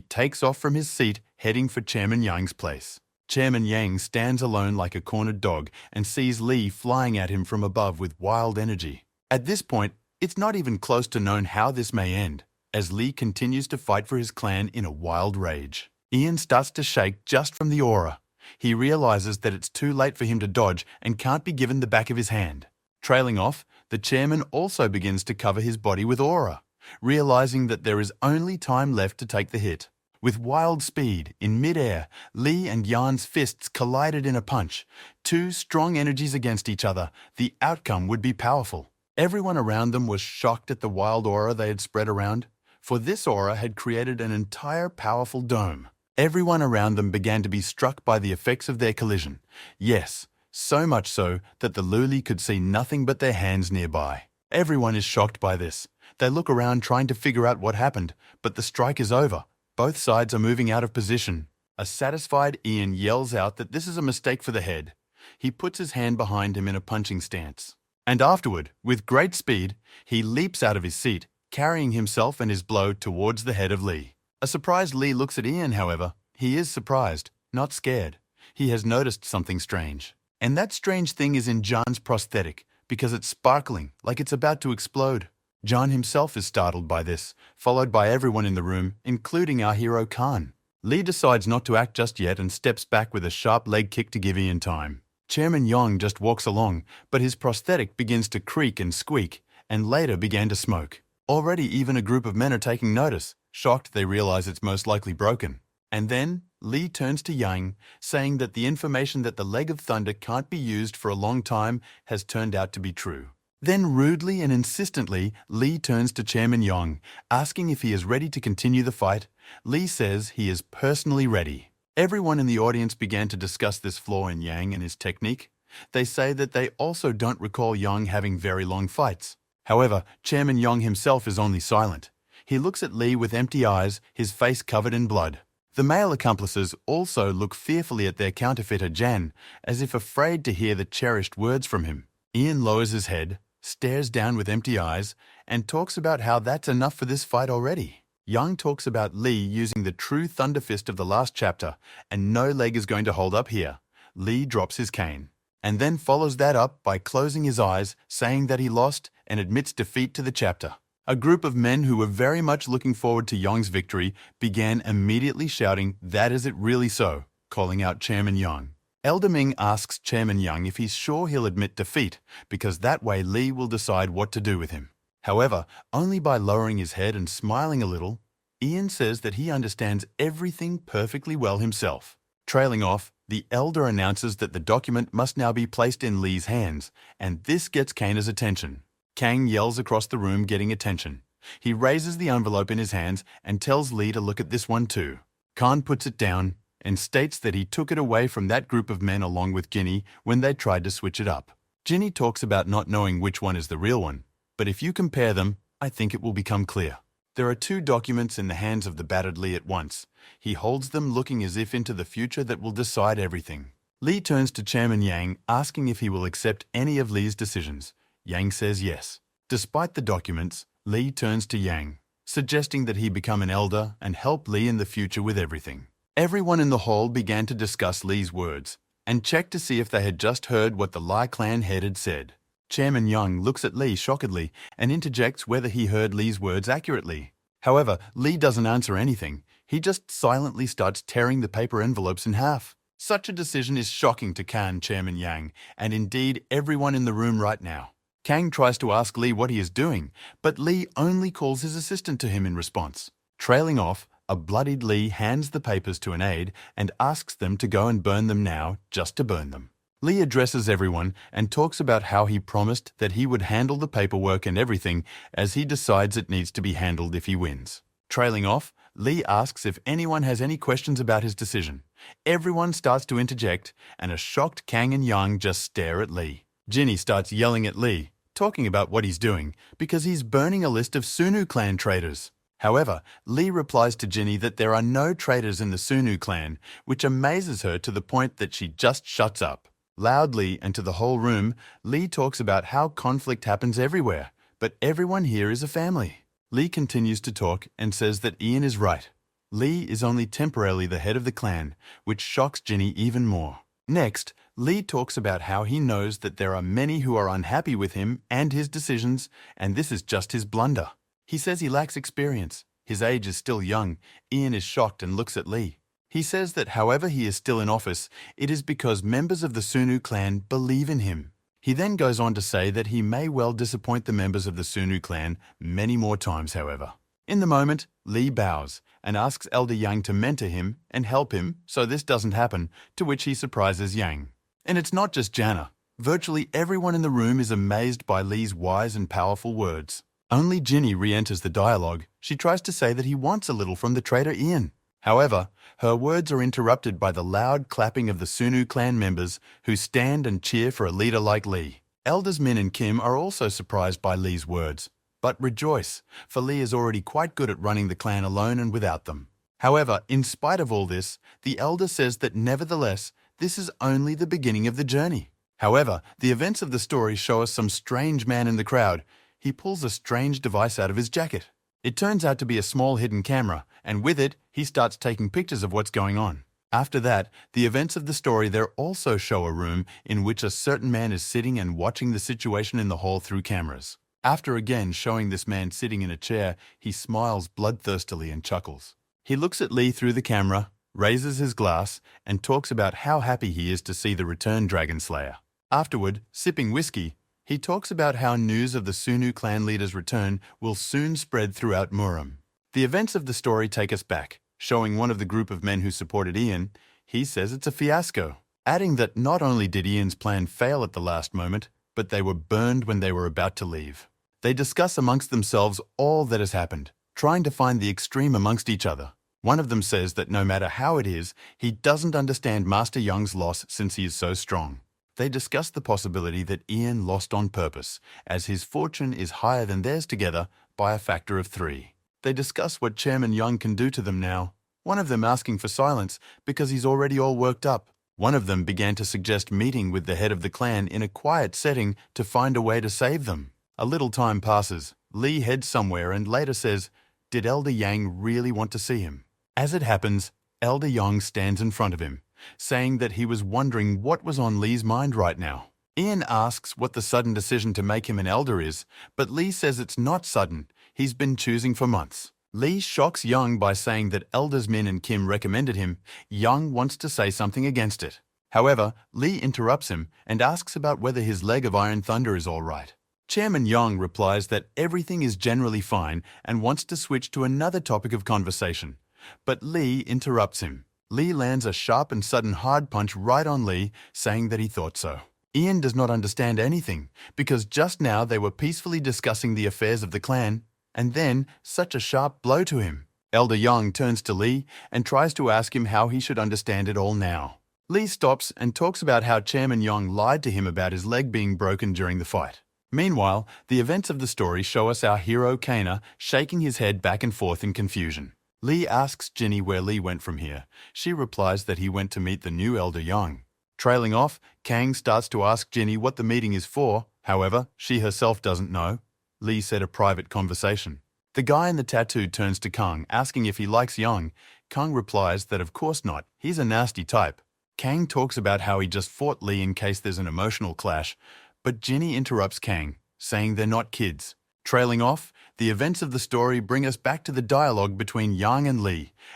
S1: takes off from his seat, heading for Chairman Yang's place. Chairman Yang stands alone like a cornered dog and sees Lee flying at him from above with wild energy. At this point, it's not even close to known how this may end, as Lee continues to fight for his clan in a wild rage. Ian starts to shake just from the aura. He realizes that it's too late for him to dodge and can't be given the back of his hand. Trailing off, the chairman also begins to cover his body with aura, realizing that there is only time left to take the hit. With wild speed, in mid-air, Lee and Yan's fists collided in a punch. Two strong energies against each other, the outcome would be powerful. Everyone around them was shocked at the wild aura they had spread around, for this aura had created an entire powerful dome. Everyone around them began to be struck by the effects of their collision. Yes, so much so that the Luli could see nothing but their hands nearby. Everyone is shocked by this. They look around trying to figure out what happened, but the strike is over. Both sides are moving out of position. A satisfied Ian yells out that this is a mistake for the head. He puts his hand behind him in a punching stance. And afterward, with great speed, he leaps out of his seat, carrying himself and his blow towards the head of Lee. A surprised Lee looks at Ian, however. He is surprised, not scared. He has noticed something strange. And that strange thing is in John's prosthetic, because it's sparkling, like it's about to explode. John himself is startled by this, followed by everyone in the room, including our hero Khan. Lee decides not to act just yet and steps back with a sharp leg kick to give Ian time. Chairman Yang just walks along, but his prosthetic begins to creak and squeak, and later began to smoke. Already even a group of men are taking notice. Shocked, they realize it's most likely broken. And then, Lee turns to Yang, saying that the information that the Leg of Thunder can't be used for a long time has turned out to be true. Then rudely and insistently, Lee turns to Chairman Yang, asking if he is ready to continue the fight. Lee says he is personally ready. Everyone in the audience began to discuss this flaw in Yang and his technique. They say that they also don't recall Yang having very long fights. However, Chairman Yang himself is only silent. He looks at Lee with empty eyes, his face covered in blood. The male accomplices also look fearfully at their counterfeiter Jan, as if afraid to hear the cherished words from him. Ian lowers his head, stares down with empty eyes, and talks about how that's enough for this fight already. Yang talks about Lee using the true Thunder Fist of the last chapter, and no leg is going to hold up here. Lee drops his cane, and then follows that up by closing his eyes, saying that he lost, and admits defeat to the chapter. A group of men who were very much looking forward to Yang's victory began immediately shouting, "That is it really so," calling out Chairman Yang. Elder Ming asks Chairman Yang if he's sure he'll admit defeat, because that way Lee will decide what to do with him. However, only by lowering his head and smiling a little, Ian says that he understands everything perfectly well himself. Trailing off, the Elder announces that the document must now be placed in Lee's hands, and this gets Kana's attention. Kang yells across the room, getting attention. He raises the envelope in his hands and tells Lee to look at this one too. Khan puts it down and states that he took it away from that group of men along with Ginny when they tried to switch it up. Ginny talks about not knowing which one is the real one, but if you compare them, I think it will become clear. There are two documents in the hands of the battered Lee at once. He holds them looking as if into the future that will decide everything. Lee turns to Chairman Yang, asking if he will accept any of Lee's decisions. Yang says yes. Despite the documents, Lee turns to Yang, suggesting that he become an elder and help Lee in the future with everything. Everyone in the hall began to discuss Lee's words and check to see if they had just heard what the Lai clan head had said. Chairman Yang looks at Lee shockedly and interjects whether he heard Lee's words accurately. However, Lee doesn't answer anything. He just silently starts tearing the paper envelopes in half. Such a decision is shocking to Kan, Chairman Yang, and indeed everyone in the room right now. Kang tries to ask Lee what he is doing, but Lee only calls his assistant to him in response. Trailing off, a bloodied Lee hands the papers to an aide and asks them to go and burn them now, just to burn them. Lee addresses everyone and talks about how he promised that he would handle the paperwork and everything as he decides it needs to be handled if he wins. Trailing off, Lee asks if anyone has any questions about his decision. Everyone starts to interject, and a shocked Kang and Yang just stare at Lee. Ginny starts yelling at Lee, talking about what he's doing, because he's burning a list of Sunu clan traitors. However, Lee replies to Ginny that there are no traitors in the Sunu clan, which amazes her to the point that she just shuts up. Loudly and to the whole room, Lee talks about how conflict happens everywhere, but everyone here is a family. Lee continues to talk and says that Ian is right. Lee is only temporarily the head of the clan, which shocks Ginny even more. Next, Lee talks about how he knows that there are many who are unhappy with him and his decisions, and this is just his blunder. He says he lacks experience. His age is still young. Ian is shocked and looks at Lee. He says that however he is still in office, it is because members of the Sunu clan believe in him. He then goes on to say that he may well disappoint the members of the Sunu clan many more times, however. In the moment, Lee bows and asks Elder Yang to mentor him and help him so this doesn't happen, to which he surprises Yang. And it's not just Jana. Virtually everyone in the room is amazed by Lee's wise and powerful words. Only Ginny re-enters the dialogue. She tries to say that he wants a little from the traitor Ian. However, her words are interrupted by the loud clapping of the Sunu clan members who stand and cheer for a leader like Lee. Elders Min and Kim are also surprised by Lee's words, but rejoice, for Lee is already quite good at running the clan alone and without them. However, in spite of all this, the elder says that nevertheless, this is only the beginning of the journey. However, the events of the story show us some strange man in the crowd. He pulls a strange device out of his jacket. It turns out to be a small hidden camera, and with it, he starts taking pictures of what's going on. After that, the events of the story there also show a room in which a certain man is sitting and watching the situation in the hall through cameras. After again showing this man sitting in a chair, he smiles bloodthirstily and chuckles. He looks at Lee through the camera, raises his glass, and talks about how happy he is to see the returned Dragon Slayer. Afterward, sipping whiskey, he talks about how news of the Sunu clan leader's return will soon spread throughout Muram. The events of the story take us back, showing one of the group of men who supported Ian. He says it's a fiasco, adding that not only did Ian's plan fail at the last moment, but they were burned when they were about to leave. They discuss amongst themselves all that has happened, trying to find the extreme amongst each other. One of them says that no matter how it is, he doesn't understand Master Young's loss since he is so strong. They discuss the possibility that Ian lost on purpose, as his fortune is higher than theirs together by a factor of 3. They discuss what Chairman Young can do to them now, one of them asking for silence because he's already all worked up. One of them began to suggest meeting with the head of the clan in a quiet setting to find a way to save them. A little time passes. Lee heads somewhere and later says, "Did Elder Yang really want to see him?" As it happens, Elder Yang stands in front of him, saying that he was wondering what was on Lee's mind right now. Ian asks what the sudden decision to make him an elder is, but Lee says it's not sudden. He's been choosing for months. Lee shocks Young by saying that Elders Min and Kim recommended him. Young wants to say something against it. However, Lee interrupts him and asks about whether his leg of Iron Thunder is all right. Chairman Young replies that everything is generally fine and wants to switch to another topic of conversation. But Lee interrupts him. Lee lands a sharp and sudden hard punch right on Lee, saying that he thought so. Ian does not understand anything, because just now they were peacefully discussing the affairs of the clan, and then such a sharp blow to him. Elder Young turns to Lee and tries to ask him how he should understand it all now. Lee stops and talks about how Chairman Young lied to him about his leg being broken during the fight. Meanwhile, the events of the story show us our hero Kana shaking his head back and forth in confusion. Lee asks Ginny where Lee went from here. She replies that he went to meet the new Elder Young. Trailing off, Kang starts to ask Ginny what the meeting is for. However, she herself doesn't know. Lee said a private conversation. The guy in the tattoo turns to Kang, asking if he likes Young. Kang replies that of course not, he's a nasty type. Kang talks about how he just fought Lee in case there's an emotional clash, but Ginny interrupts Kang, saying they're not kids. Trailing off, the events of the story bring us back to the dialogue between Yang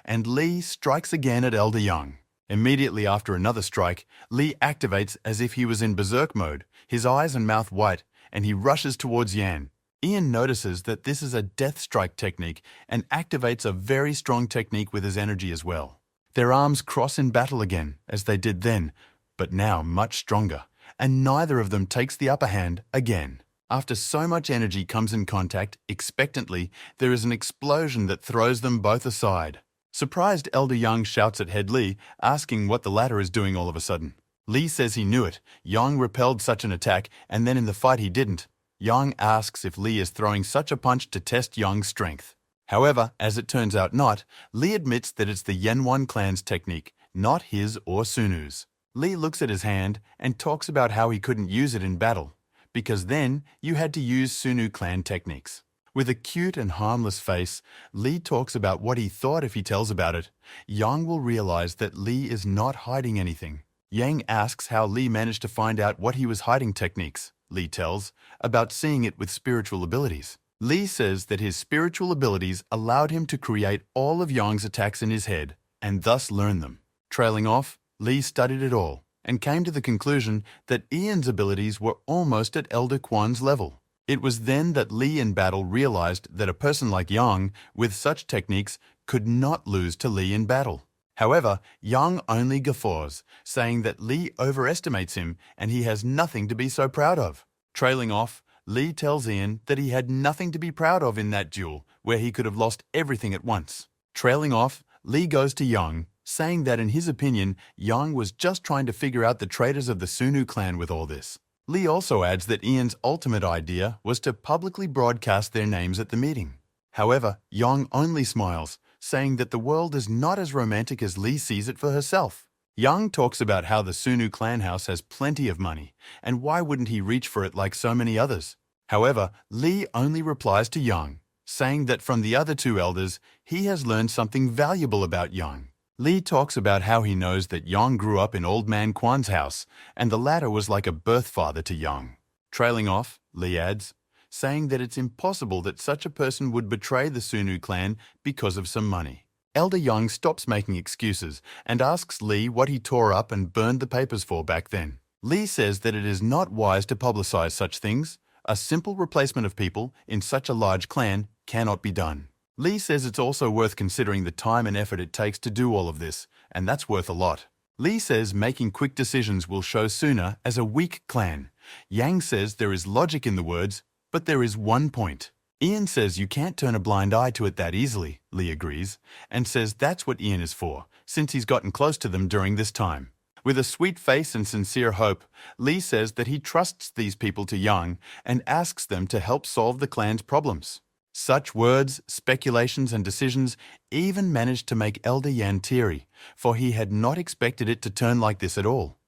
S1: and Lee strikes again at Elder Yang. Immediately after another strike, Lee activates as if he was in berserk mode, his eyes and mouth white, and he rushes towards Yan. Ian notices that this is a death strike technique and activates a very strong technique with his energy as well. Their arms cross in battle again, as they did then, but now much stronger, and neither of them takes the upper hand again. After so much energy comes in contact, expectantly, there is an explosion that throws them both aside. Surprised, Elder Yang shouts at Head Lee, asking what the latter is doing all of a sudden. Lee says he knew it. Yang repelled such an attack, and then in the fight he didn't. Yang asks if Lee is throwing such a punch to test Yang's strength. However, as it turns out not, Lee admits that it's the Yenwan clan's technique, not his or Sunu's. Lee looks at his hand and talks about how he couldn't use it in battle, because then you had to use Sunu clan techniques. With a cute and harmless face, Lee talks about what he thought if he tells about it. Yang will realize that Lee is not hiding anything. Yang asks how Lee managed to find out what he was hiding techniques. Lee tells about seeing it with spiritual abilities. Lee says that his spiritual abilities allowed him to create all of Yang's attacks in his head and thus learn them. Trailing off, Lee studied it all and came to the conclusion that Ian's abilities were almost at Elder Quan's level. It was then that Lee in battle realized that a person like Yang, with such techniques, could not lose to Lee in battle. However, Yang only guffaws, saying that Lee overestimates him and he has nothing to be so proud of. Trailing off, Lee tells Ian that he had nothing to be proud of in that duel, where he could have lost everything at once. Trailing off, Lee goes to Yang, saying that in his opinion, Yang was just trying to figure out the traitors of the Sunu clan with all this. Lee also adds that Ian's ultimate idea was to publicly broadcast their names at the meeting. However, Yang only smiles, saying that the world is not as romantic as Lee sees it for herself. Yang talks about how the Sunu clan house has plenty of money, and why wouldn't he reach for it like so many others? However, Lee only replies to Yang, saying that from the other two elders, he has learned something valuable about Yang. Lee talks about how he knows that Yang grew up in Old Man Kwan's house, and the latter was like a birth father to Yang. Trailing off, Lee adds, saying that it's impossible that such a person would betray the Sunu clan because of some money. Elder Yang stops making excuses and asks Lee what he tore up and burned the papers for back then. Lee says that it is not wise to publicize such things. A simple replacement of people in such a large clan cannot be done. Lee says it's also worth considering the time and effort it takes to do all of this, and that's worth a lot. Lee says making quick decisions will show sooner as a weak clan. Yang says there is logic in the words, but there is one point. Ian says you can't turn a blind eye to it that easily, Lee agrees, and says that's what Ian is for, since he's gotten close to them during this time. With a sweet face and sincere hope, Lee says that he trusts these people to Yang and asks them to help solve the clan's problems. Such words, speculations and decisions even managed to make Elder Yan teary, for he had not expected it to turn like this at all.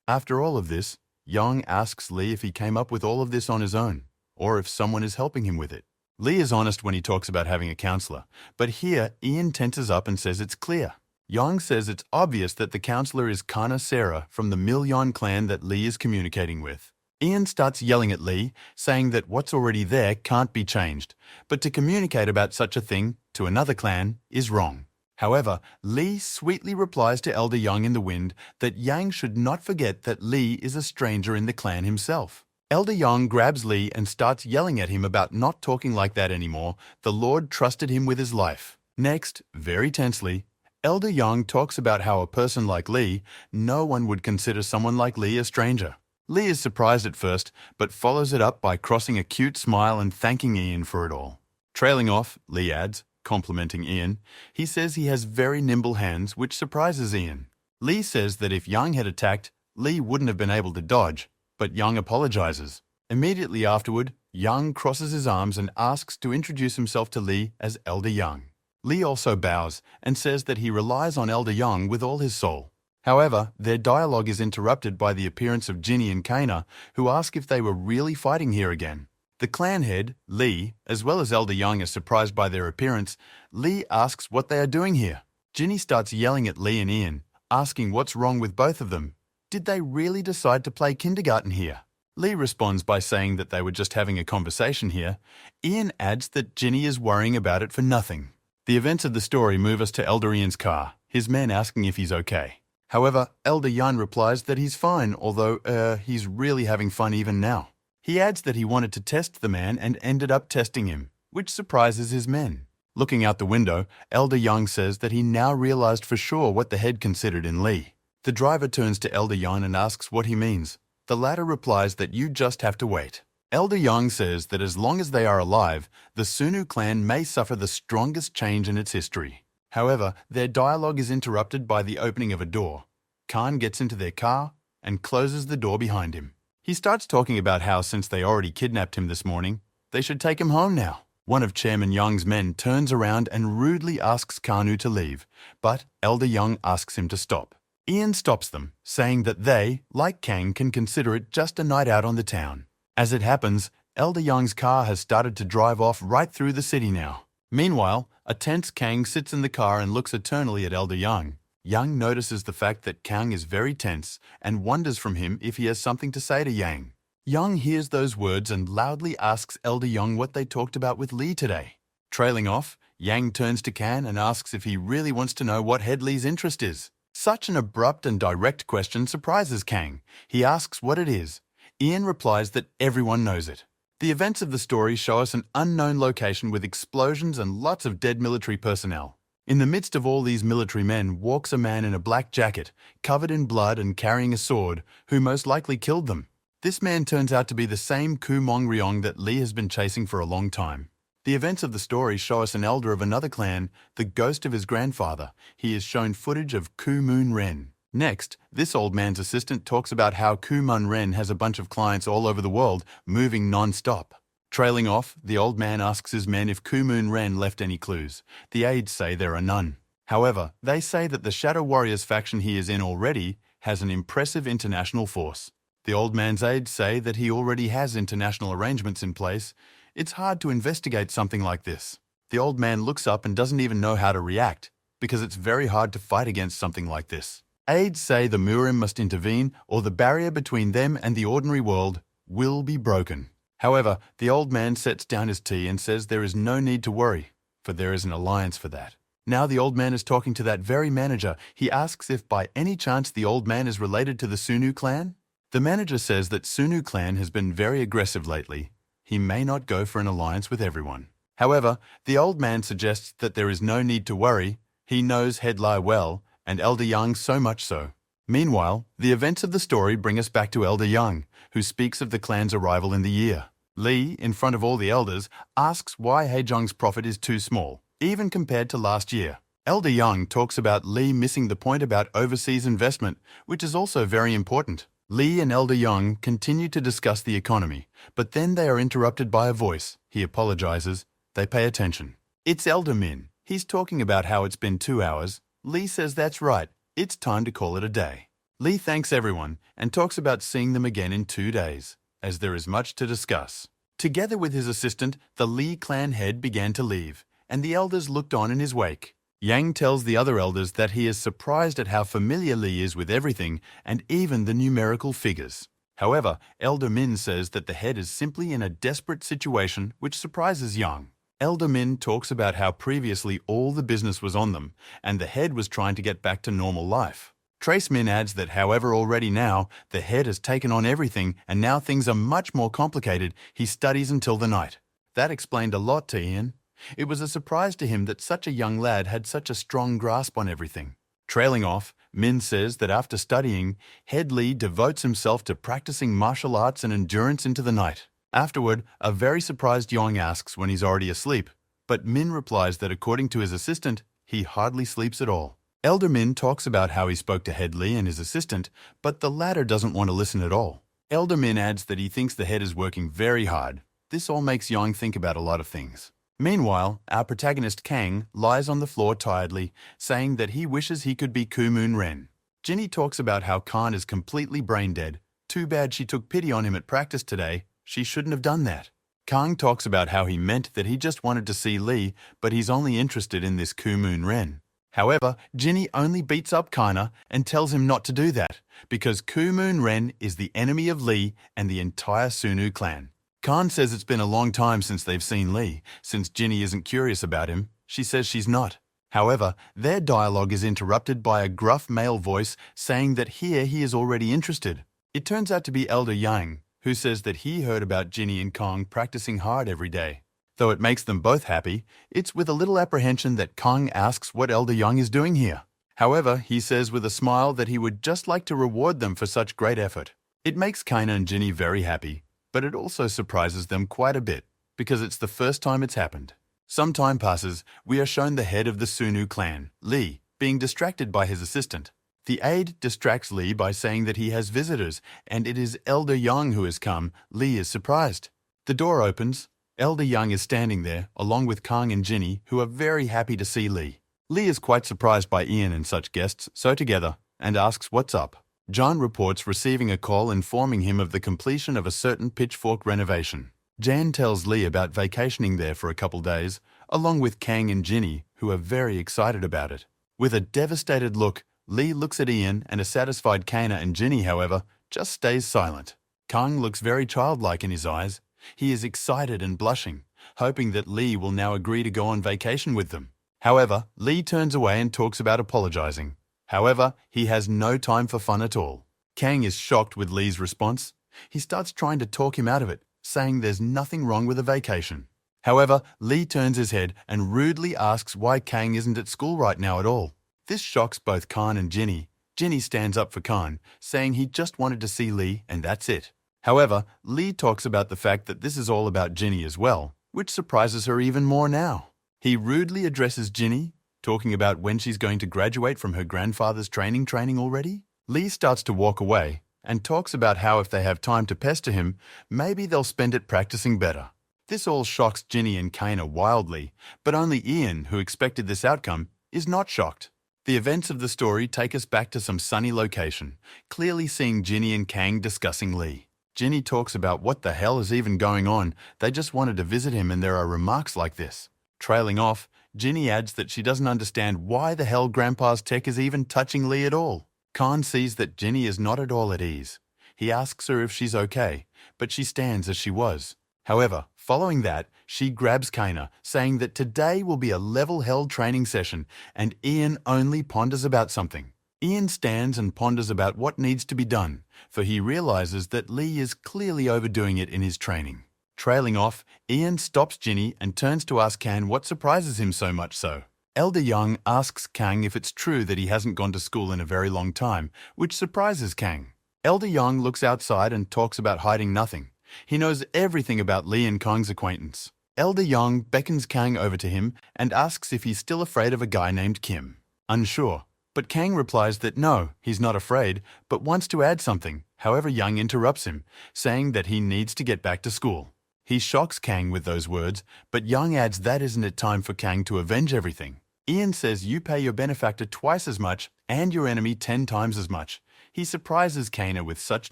S1: After all of this, Yang asks Lee if he came up with all of this on his own, or if someone is helping him with it. Lee is honest when he talks about having a counselor, but here Ian tenses up and says it's clear. Yang says it's obvious that the counselor is Kana Sarah from the Milyon clan that Lee is communicating with. Ian starts yelling at Lee, saying that what's already there can't be changed, but to communicate about such a thing to another clan is wrong. However, Lee sweetly replies to Elder Yang in the wind that Yang should not forget that Lee is a stranger in the clan himself. Elder Yang grabs Lee and starts yelling at him about not talking like that anymore. The Lord trusted him with his life. Next, very tensely, Elder Yang talks about how a person like Lee, no one would consider someone like Lee a stranger. Lee is surprised at first, but follows it up by crossing a cute smile and thanking Ian for it all. Trailing off, Lee adds, complimenting Ian, he says he has very nimble hands, which surprises Ian. Lee says that if Yang had attacked, Lee wouldn't have been able to dodge, but Yang apologizes. Immediately afterward, Yang crosses his arms and asks to introduce himself to Lee as Elder Yang. Lee also bows and says that he relies on Elder Yang with all his soul. However, their dialogue is interrupted by the appearance of Ginny and Kana, who ask if they were really fighting here again. The clan head, Lee, as well as Elder Yang are surprised by their appearance. Lee asks what they are doing here. Ginny starts yelling at Lee and Ian, asking what's wrong with both of them. Did they really decide to play kindergarten here? Lee responds by saying that they were just having a conversation here. Ian adds that Ginny is worrying about it for nothing. The events of the story move us to Elder Ian's car, his men asking if he's okay. However, Elder Yan replies that he's fine, although, he's really having fun even now. He adds that he wanted to test the man and ended up testing him, which surprises his men. Looking out the window, Elder Yang says that he now realized for sure what the head considered in Lee. The driver turns to Elder Yang and asks what he means. The latter replies that you just have to wait. Elder Yang says that as long as they are alive, the Sunu clan may suffer the strongest change in its history. However, their dialogue is interrupted by the opening of a door. Khan gets into their car and closes the door behind him. He starts talking about how since they already kidnapped him this morning, they should take him home now. One of Chairman Young's men turns around and rudely asks Kanu to leave, but Elder Young asks him to stop. Ian stops them, saying that they, like Kang, can consider it just a night out on the town. As it happens, Elder Young's car has started to drive off right through the city now. Meanwhile, a tense Kang sits in the car and looks eternally at Elder Young. Young notices the fact that Kang is very tense and wonders from him if he has something to say to Yang. Young hears those words and loudly asks Elder Young what they talked about with Lee today. Trailing off, Yang turns to Kan and asks if he really wants to know what Head Lee's interest is. Such an abrupt and direct question surprises Kang. He asks what it is. Ian replies that everyone knows it. The events of the story show us an unknown location with explosions and lots of dead military personnel. In the midst of all these military men walks a man in a black jacket, covered in blood and carrying a sword, who most likely killed them. This man turns out to be the same Kumon Ryong that Lee has been chasing for a long time. The events of the story show us an elder of another clan, the ghost of his grandfather. He is shown footage of Kumun Ren. Next, this old man's assistant talks about how Kuman Ren has a bunch of clients all over the world, moving non-stop. Trailing off, the old man asks his men if Kumun Ren left any clues. The aides say there are none. However, they say that the Shadow Warriors faction he is in already has an impressive international force. The old man's aides say that he already has international arrangements in place. It's hard to investigate something like this. The old man looks up and doesn't even know how to react, because it's very hard to fight against something like this. Aides say the Murim must intervene or the barrier between them and the ordinary world will be broken. However, the old man sets down his tea and says there is no need to worry, for there is an alliance for that. Now the old man is talking to that very manager. He asks if by any chance the old man is related to the Sunu clan. The manager says that Sunu clan has been very aggressive lately. He may not go for an alliance with everyone. However, the old man suggests that there is no need to worry. He knows Head Lai well, and Elder Yang so much so. Meanwhile, the events of the story bring us back to Elder Yang, who speaks of the clan's arrival in the year. Lee, in front of all the elders, asks why Heijong's profit is too small, even compared to last year. Elder Yang talks about Lee missing the point about overseas investment, which is also very important. Lee and Elder Yang continue to discuss the economy, but then they are interrupted by a voice. He apologizes. They pay attention. It's Elder Min. He's talking about how it's been 2 hours. Lee says that's right. It's time to call it a day. Lee thanks everyone and talks about seeing them again in 2 days, as there is much to discuss. Together with his assistant, the Lee clan head began to leave, and the elders looked on in his wake. Yang tells the other elders that he is surprised at how familiar Lee is with everything and even the numerical figures. However, Elder Min says that the head is simply in a desperate situation, which surprises Yang. Elder Min talks about how previously all the business was on them and the head was trying to get back to normal life. Trace Min adds that however already now, the head has taken on everything and now things are much more complicated. He studies until the night. That explained a lot to Ian. It was a surprise to him that such a young lad had such a strong grasp on everything. Trailing off, Min says that after studying, Head Lee devotes himself to practicing martial arts and endurance into the night. Afterward, a very surprised Yang asks when he's already asleep, but Min replies that according to his assistant, he hardly sleeps at all. Elder Min talks about how he spoke to Head Lee and his assistant, but the latter doesn't want to listen at all. Elder Min adds that he thinks the head is working very hard. This all makes Yang think about a lot of things. Meanwhile, our protagonist Kang lies on the floor tiredly, saying that he wishes he could be Kumun Ren. Ginny talks about how Khan is completely brain dead. Too bad she took pity on him at practice today. She shouldn't have done that. Kang talks about how he meant that he just wanted to see Lee, but he's only interested in this Kumun Ren. However, Ginny only beats up Kana and tells him not to do that, because Kuman Ren is the enemy of Lee and the entire Sunu clan. Khan says it's been a long time since they've seen Lee. Since Ginny isn't curious about him, she says she's not. However, their dialogue is interrupted by a gruff male voice saying that here he is already interested. It turns out to be Elder Yang, who says that he heard about Ginny and Kong practicing hard every day. Though it makes them both happy, it's with a little apprehension that Kong asks what Elder Yang is doing here. However, he says with a smile that he would just like to reward them for such great effort. It makes Kana and Ginny very happy, but it also surprises them quite a bit, because it's the first time it's happened. Some time passes, we are shown the head of the Sunu clan, Lee, being distracted by his assistant. The aide distracts Lee by saying that he has visitors, and it is Elder Yang who has come. Lee is surprised. The door opens. Elder Yang is standing there, along with Kang and Ginny, who are very happy to see Lee. Lee is quite surprised by Ian and such guests, so together, and asks what's up. John reports receiving a call informing him of the completion of a certain pitchfork renovation. Jan tells Lee about vacationing there for a couple days, along with Kang and Ginny, who are very excited about it. With a devastated look, Lee looks at Ian, and a satisfied Kana and Ginny, however, just stays silent. Kang looks very childlike in his eyes. He is excited and blushing, hoping that Lee will now agree to go on vacation with them. However, Lee turns away and talks about apologizing. However, he has no time for fun at all. Kang is shocked with Lee's response. He starts trying to talk him out of it, saying there's nothing wrong with a vacation. However, Lee turns his head and rudely asks why Kang isn't at school right now at all. This shocks both Khan and Ginny. Ginny stands up for Khan, saying he just wanted to see Lee and that's it. However, Lee talks about the fact that this is all about Ginny as well, which surprises her even more now. He rudely addresses Ginny, talking about when she's going to graduate from her grandfather's training already. Lee starts to walk away and talks about how if they have time to pester him, maybe they'll spend it practicing better. This all shocks Ginny and Kana wildly, but only Ian, who expected this outcome, is not shocked. The events of the story take us back to some sunny location, clearly seeing Ginny and Kang discussing Lee. Ginny talks about what the hell is even going on. They just wanted to visit him and there are remarks like this. Trailing off, Ginny adds that she doesn't understand why the hell Grandpa's tech is even touching Lee at all. Khan sees that Ginny is not at all at ease. He asks her if she's okay, but she stands as she was. However, following that, she grabs Kana, saying that today will be a level-held training session, and Ian only ponders about something. Ian stands and ponders about what needs to be done, for he realizes that Lee is clearly overdoing it in his training. Trailing off, Ian stops Ginny and turns to ask Kang what surprises him so much so. Elder Yang asks Kang if it's true that he hasn't gone to school in a very long time, which surprises Kang. Elder Yang looks outside and talks about hiding nothing. He knows everything about Lee and Kang's acquaintance. Elder Yang beckons Kang over to him and asks if he's still afraid of a guy named Kim. Unsure, but Kang replies that no, he's not afraid, but wants to add something. However, Yang interrupts him, saying that he needs to get back to school. He shocks Kang with those words, but Yang adds that isn't it time for Kang to avenge everything. Ian says you pay your benefactor twice as much and your enemy 10 times as much. He surprises Kana with such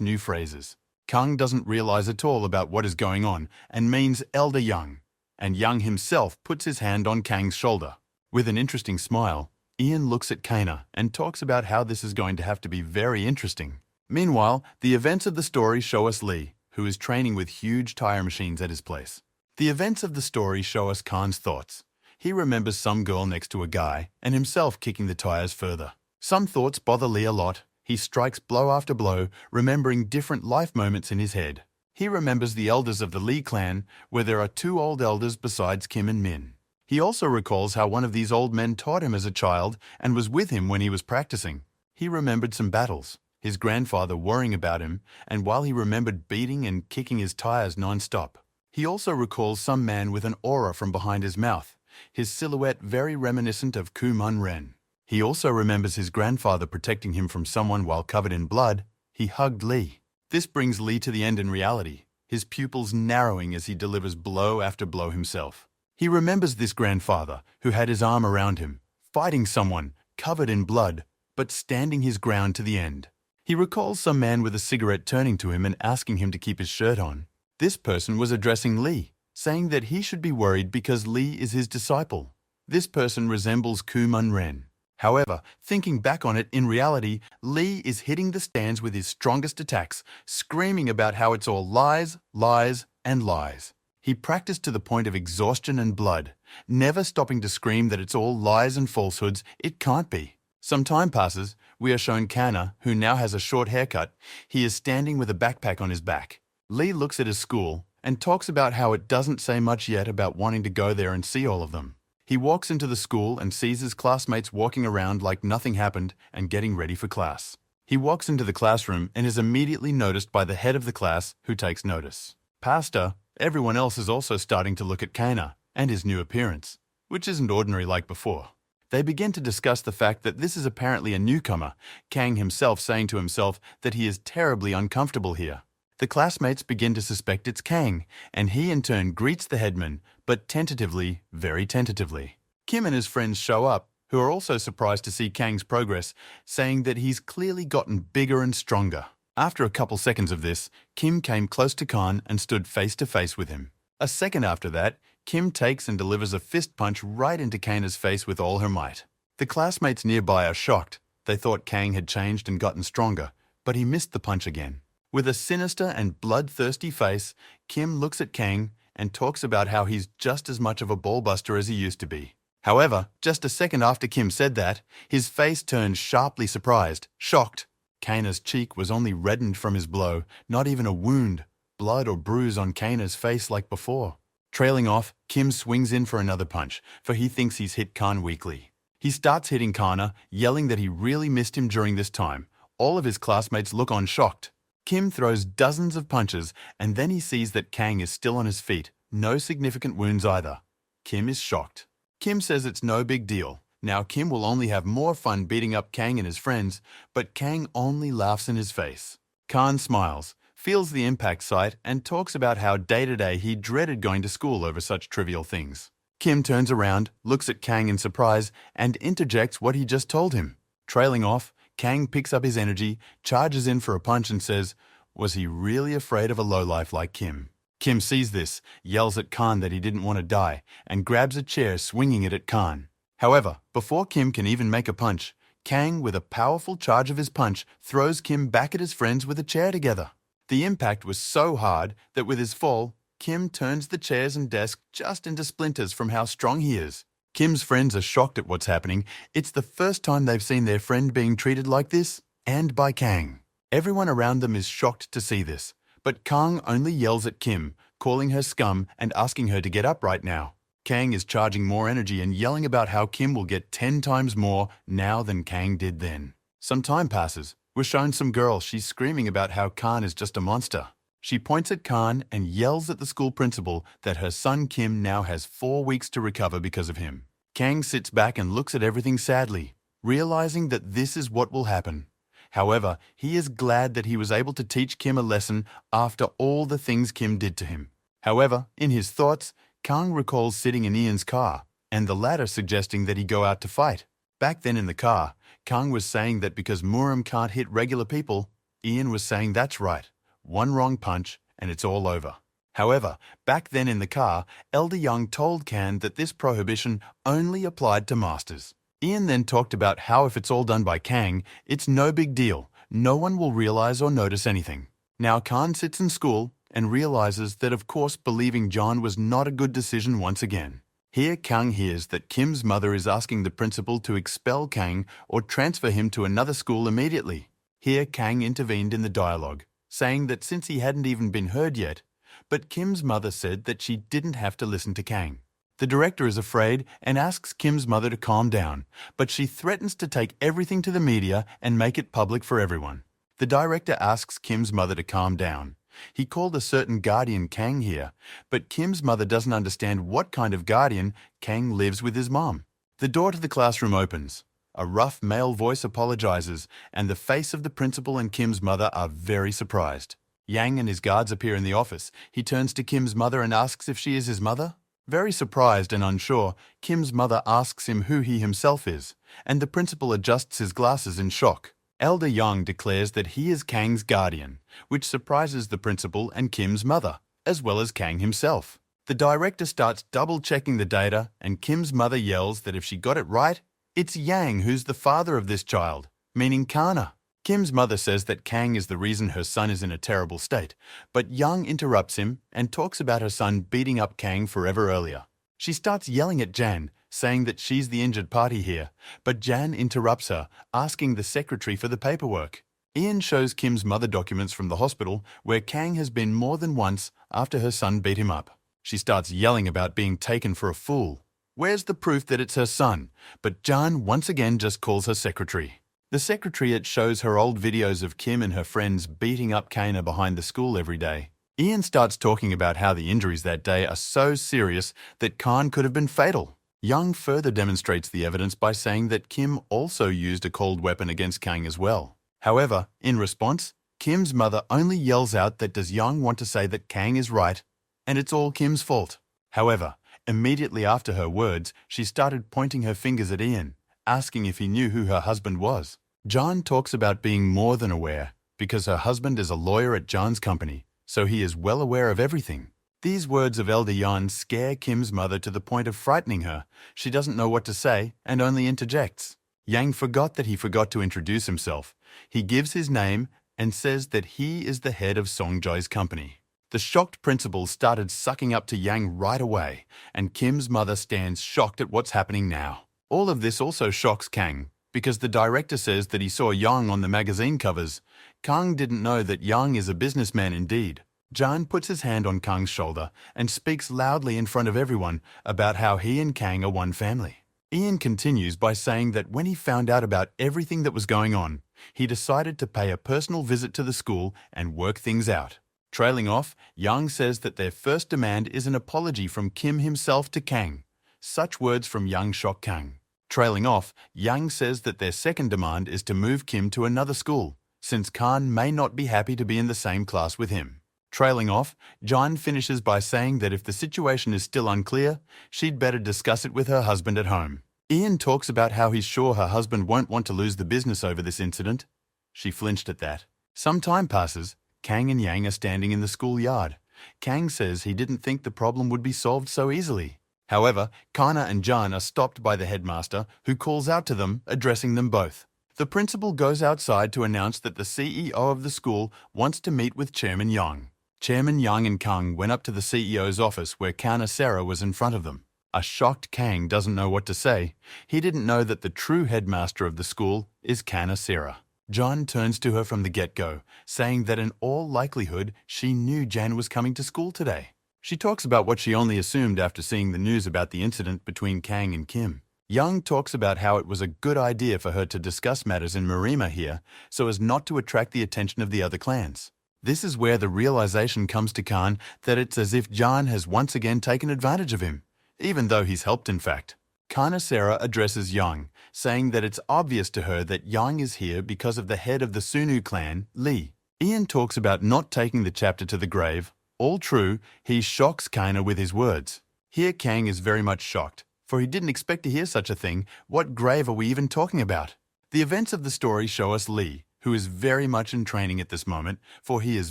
S1: new phrases. Kang doesn't realize at all about what is going on and means Elder Yang, and Yang himself puts his hand on Kang's shoulder. With an interesting smile, Ian looks at Kana and talks about how this is going to have to be very interesting. Meanwhile, the events of the story show us Lee, who is training with huge tire machines at his place. The events of the story show us Khan's thoughts. He remembers some girl next to a guy and himself kicking the tires further. Some thoughts bother Lee a lot. He strikes blow after blow, remembering different life moments in his head. He remembers the elders of the Lee clan, where there are 2 old elders besides Kim and Min. He also recalls how one of these old men taught him as a child and was with him when he was practicing. He remembered some battles, his grandfather worrying about him, and while he remembered beating and kicking his tires non-stop. He also recalls some man with an aura from behind his mouth, his silhouette very reminiscent of Kuman Ren. He also remembers his grandfather protecting him from someone while covered in blood. He hugged Lee. This brings Lee to the end in reality, his pupils narrowing as he delivers blow after blow himself. He remembers this grandfather who had his arm around him, fighting someone, covered in blood, but standing his ground to the end. He recalls some man with a cigarette turning to him and asking him to keep his shirt on. This person was addressing Lee, saying that he should be worried because Lee is his disciple. This person resembles Kuman Ren. However, thinking back on it, in reality, Lee is hitting the stands with his strongest attacks, screaming about how it's all lies, lies, and lies. He practiced to the point of exhaustion and blood, never stopping to scream that it's all lies and falsehoods. It can't be. Some time passes. We are shown Kana, who now has a short haircut. He is standing with a backpack on his back. Lee looks at his school and talks about how it doesn't say much yet about wanting to go there and see all of them. He walks into the school and sees his classmates walking around like nothing happened and getting ready for class. He walks into the classroom and is immediately noticed by the head of the class, who takes notice. Past everyone else is also starting to look at Kana and his new appearance, which isn't ordinary like before. They begin to discuss the fact that this is apparently a newcomer, Kang himself saying to himself that he is terribly uncomfortable here. The classmates begin to suspect it's Kang, and he in turn greets the headman, but tentatively, very tentatively. Kim and his friends show up, who are also surprised to see Kang's progress, saying that he's clearly gotten bigger and stronger. After a couple seconds of this, Kim came close to Khan and stood face to face with him. A second after that, Kim takes and delivers a fist punch right into Kana's face with all her might. The classmates nearby are shocked. They thought Kang had changed and gotten stronger, but he missed the punch again. With a sinister and bloodthirsty face, Kim looks at Kang and talks about how he's just as much of a ballbuster as he used to be. However, just a second after Kim said that, his face turned sharply surprised, shocked. Kana's cheek was only reddened from his blow, not even a wound, blood or bruise on Kana's face like before. Trailing off, Kim swings in for another punch, for he thinks he's hit Khan weakly. He starts hitting Kana, yelling that he really missed him during this time. All of his classmates look on shocked. Kim throws dozens of punches, and then he sees that Kang is still on his feet, no significant wounds either. Kim is shocked. Kim says it's no big deal. Now Kim will only have more fun beating up Kang and his friends, but Kang only laughs in his face. Khan smiles, feels the impact site, and talks about how day-to-day he dreaded going to school over such trivial things. Kim turns around, looks at Kang in surprise, and interjects what he just told him. Trailing off, Kang picks up his energy, charges in for a punch and says, was he really afraid of a lowlife like Kim? Kim sees this, yells at Khan that he didn't want to die, and grabs a chair, swinging it at Khan. However, before Kim can even make a punch, Kang, with a powerful charge of his punch, throws Kim back at his friends with a chair together. The impact was so hard that with his fall, Kim turns the chairs and desk just into splinters from how strong he is. Kim's friends are shocked at what's happening. It's the first time they've seen their friend being treated like this, and by Kang. Everyone around them is shocked to see this, but Kang only yells at Kim, calling her scum and asking her to get up right now. Kang is charging more energy and yelling about how Kim will get 10 times more now than Kang did then. Some time passes. We're shown some girl. She's screaming about how Khan is just a monster. She points at Khan and yells at the school principal that her son Kim now has 4 weeks to recover because of him. Kang sits back and looks at everything sadly, realizing that this is what will happen. However, he is glad that he was able to teach Kim a lesson after all the things Kim did to him. However, in his thoughts, Kang recalls sitting in Ian's car, and the latter suggesting that he go out to fight. Back then in the car, Kang was saying that because Muran can't hit regular people, Ian was saying that's right. One wrong punch, and it's all over. However, back then in the car, Elder Young told Kang that this prohibition only applied to masters. Ian then talked about how if it's all done by Kang, it's no big deal. No one will realize or notice anything. Now Khan sits in school and realizes that of course believing John was not a good decision once again. Here Kang hears that Kim's mother is asking the principal to expel Kang or transfer him to another school immediately. Here Kang intervened in the dialogue, saying that since he hadn't even been heard yet, but Kim's mother said that she didn't have to listen to Kang. The director is afraid and asks Kim's mother to calm down, but she threatens to take everything to the media and make it public for everyone. The director asks Kim's mother to calm down. He called a certain guardian Kang here, but Kim's mother doesn't understand what kind of guardian Kang lives with his mom. The door to the classroom opens. A rough male voice apologizes, and the face of the principal and Kim's mother are very surprised. Yang and his guards appear in the office. He turns to Kim's mother and asks if she is his mother. Very surprised and unsure, Kim's mother asks him who he himself is, and the principal adjusts his glasses in shock. Elder Young declares that he is Kang's guardian, which surprises the principal and Kim's mother, as well as Kang himself. The director starts double-checking the data, and Kim's mother yells that if she got it right, It's Yang who's the father of this child, meaning Kana. Kim's mother says that Kang is the reason her son is in a terrible state, but Yang interrupts him and talks about her son beating up Kang forever earlier. She starts yelling at Jan, saying that she's the injured party here, but Jan interrupts her, asking the secretary for the paperwork. Ian shows Kim's mother documents from the hospital where Kang has been more than once after her son beat him up. She starts yelling about being taken for a fool. Where's the proof that it's her son? But Jan once again just calls her secretary. The secretariat shows her old videos of Kim and her friends beating up Kana behind the school every day. Ian starts talking about how the injuries that day are so serious that Khan could have been fatal. Young further demonstrates the evidence by saying that Kim also used a cold weapon against Kang as well. However, in response, Kim's mother only yells out that does Young want to say that Kang is right, and it's all Kim's fault. However, immediately after her words, she started pointing her fingers at Ian, asking if he knew who her husband was. John talks about being more than aware, because her husband is a lawyer at John's company, so he is well aware of everything. These words of Elder Yan scare Kim's mother to the point of frightening her. She doesn't know what to say and only interjects. Yang forgot that he forgot to introduce himself. He gives his name and says that he is the head of Songjoy's company. The shocked principal started sucking up to Yang right away, and Kim's mother stands shocked at what's happening now. All of this also shocks Kang, because the director says that he saw Yang on the magazine covers. Kang didn't know that Yang is a businessman indeed. Jan puts his hand on Kang's shoulder and speaks loudly in front of everyone about how he and Kang are one family. Ian continues by saying that when he found out about everything that was going on, he decided to pay a personal visit to the school and work things out. Trailing off, Yang says that their first demand is an apology from Kim himself to Kang. Such words from Yang shock Kang. Trailing off, Yang says that their second demand is to move Kim to another school, since Khan may not be happy to be in the same class with him. Trailing off, John finishes by saying that if the situation is still unclear, she'd better discuss it with her husband at home. Ian talks about how he's sure her husband won't want to lose the business over this incident. She flinched at that. Some time passes. Kang and Yang are standing in the schoolyard. Kang says he didn't think the problem would be solved so easily. However, Kana and Jan are stopped by the headmaster, who calls out to them, addressing them both. The principal goes outside to announce that the CEO of the school wants to meet with Chairman Yang. Chairman Yang and Kang went up to the CEO's office where Kana Sarah was in front of them. A shocked Kang doesn't know what to say. He didn't know that the true headmaster of the school is Kana Sarah. John turns to her from the get-go, saying that in all likelihood she knew Jan was coming to school today. She talks about what she only assumed after seeing the news about the incident between Kang and Kim. Young talks about how it was a good idea for her to discuss matters in Marima here so as not to attract the attention of the other clans. This is where the realization comes to Khan that it's as if Jan has once again taken advantage of him, even though he's helped in fact. Kana Sarah addresses Yang, saying that it's obvious to her that Yang is here because of the head of the Sunu clan, Lee. Ian talks about not taking the chapter to the grave. All true, he shocks Kana with his words. Here Kang is very much shocked, for he didn't expect to hear such a thing. What grave are we even talking about? The events of the story show us Lee, who is very much in training at this moment, for he is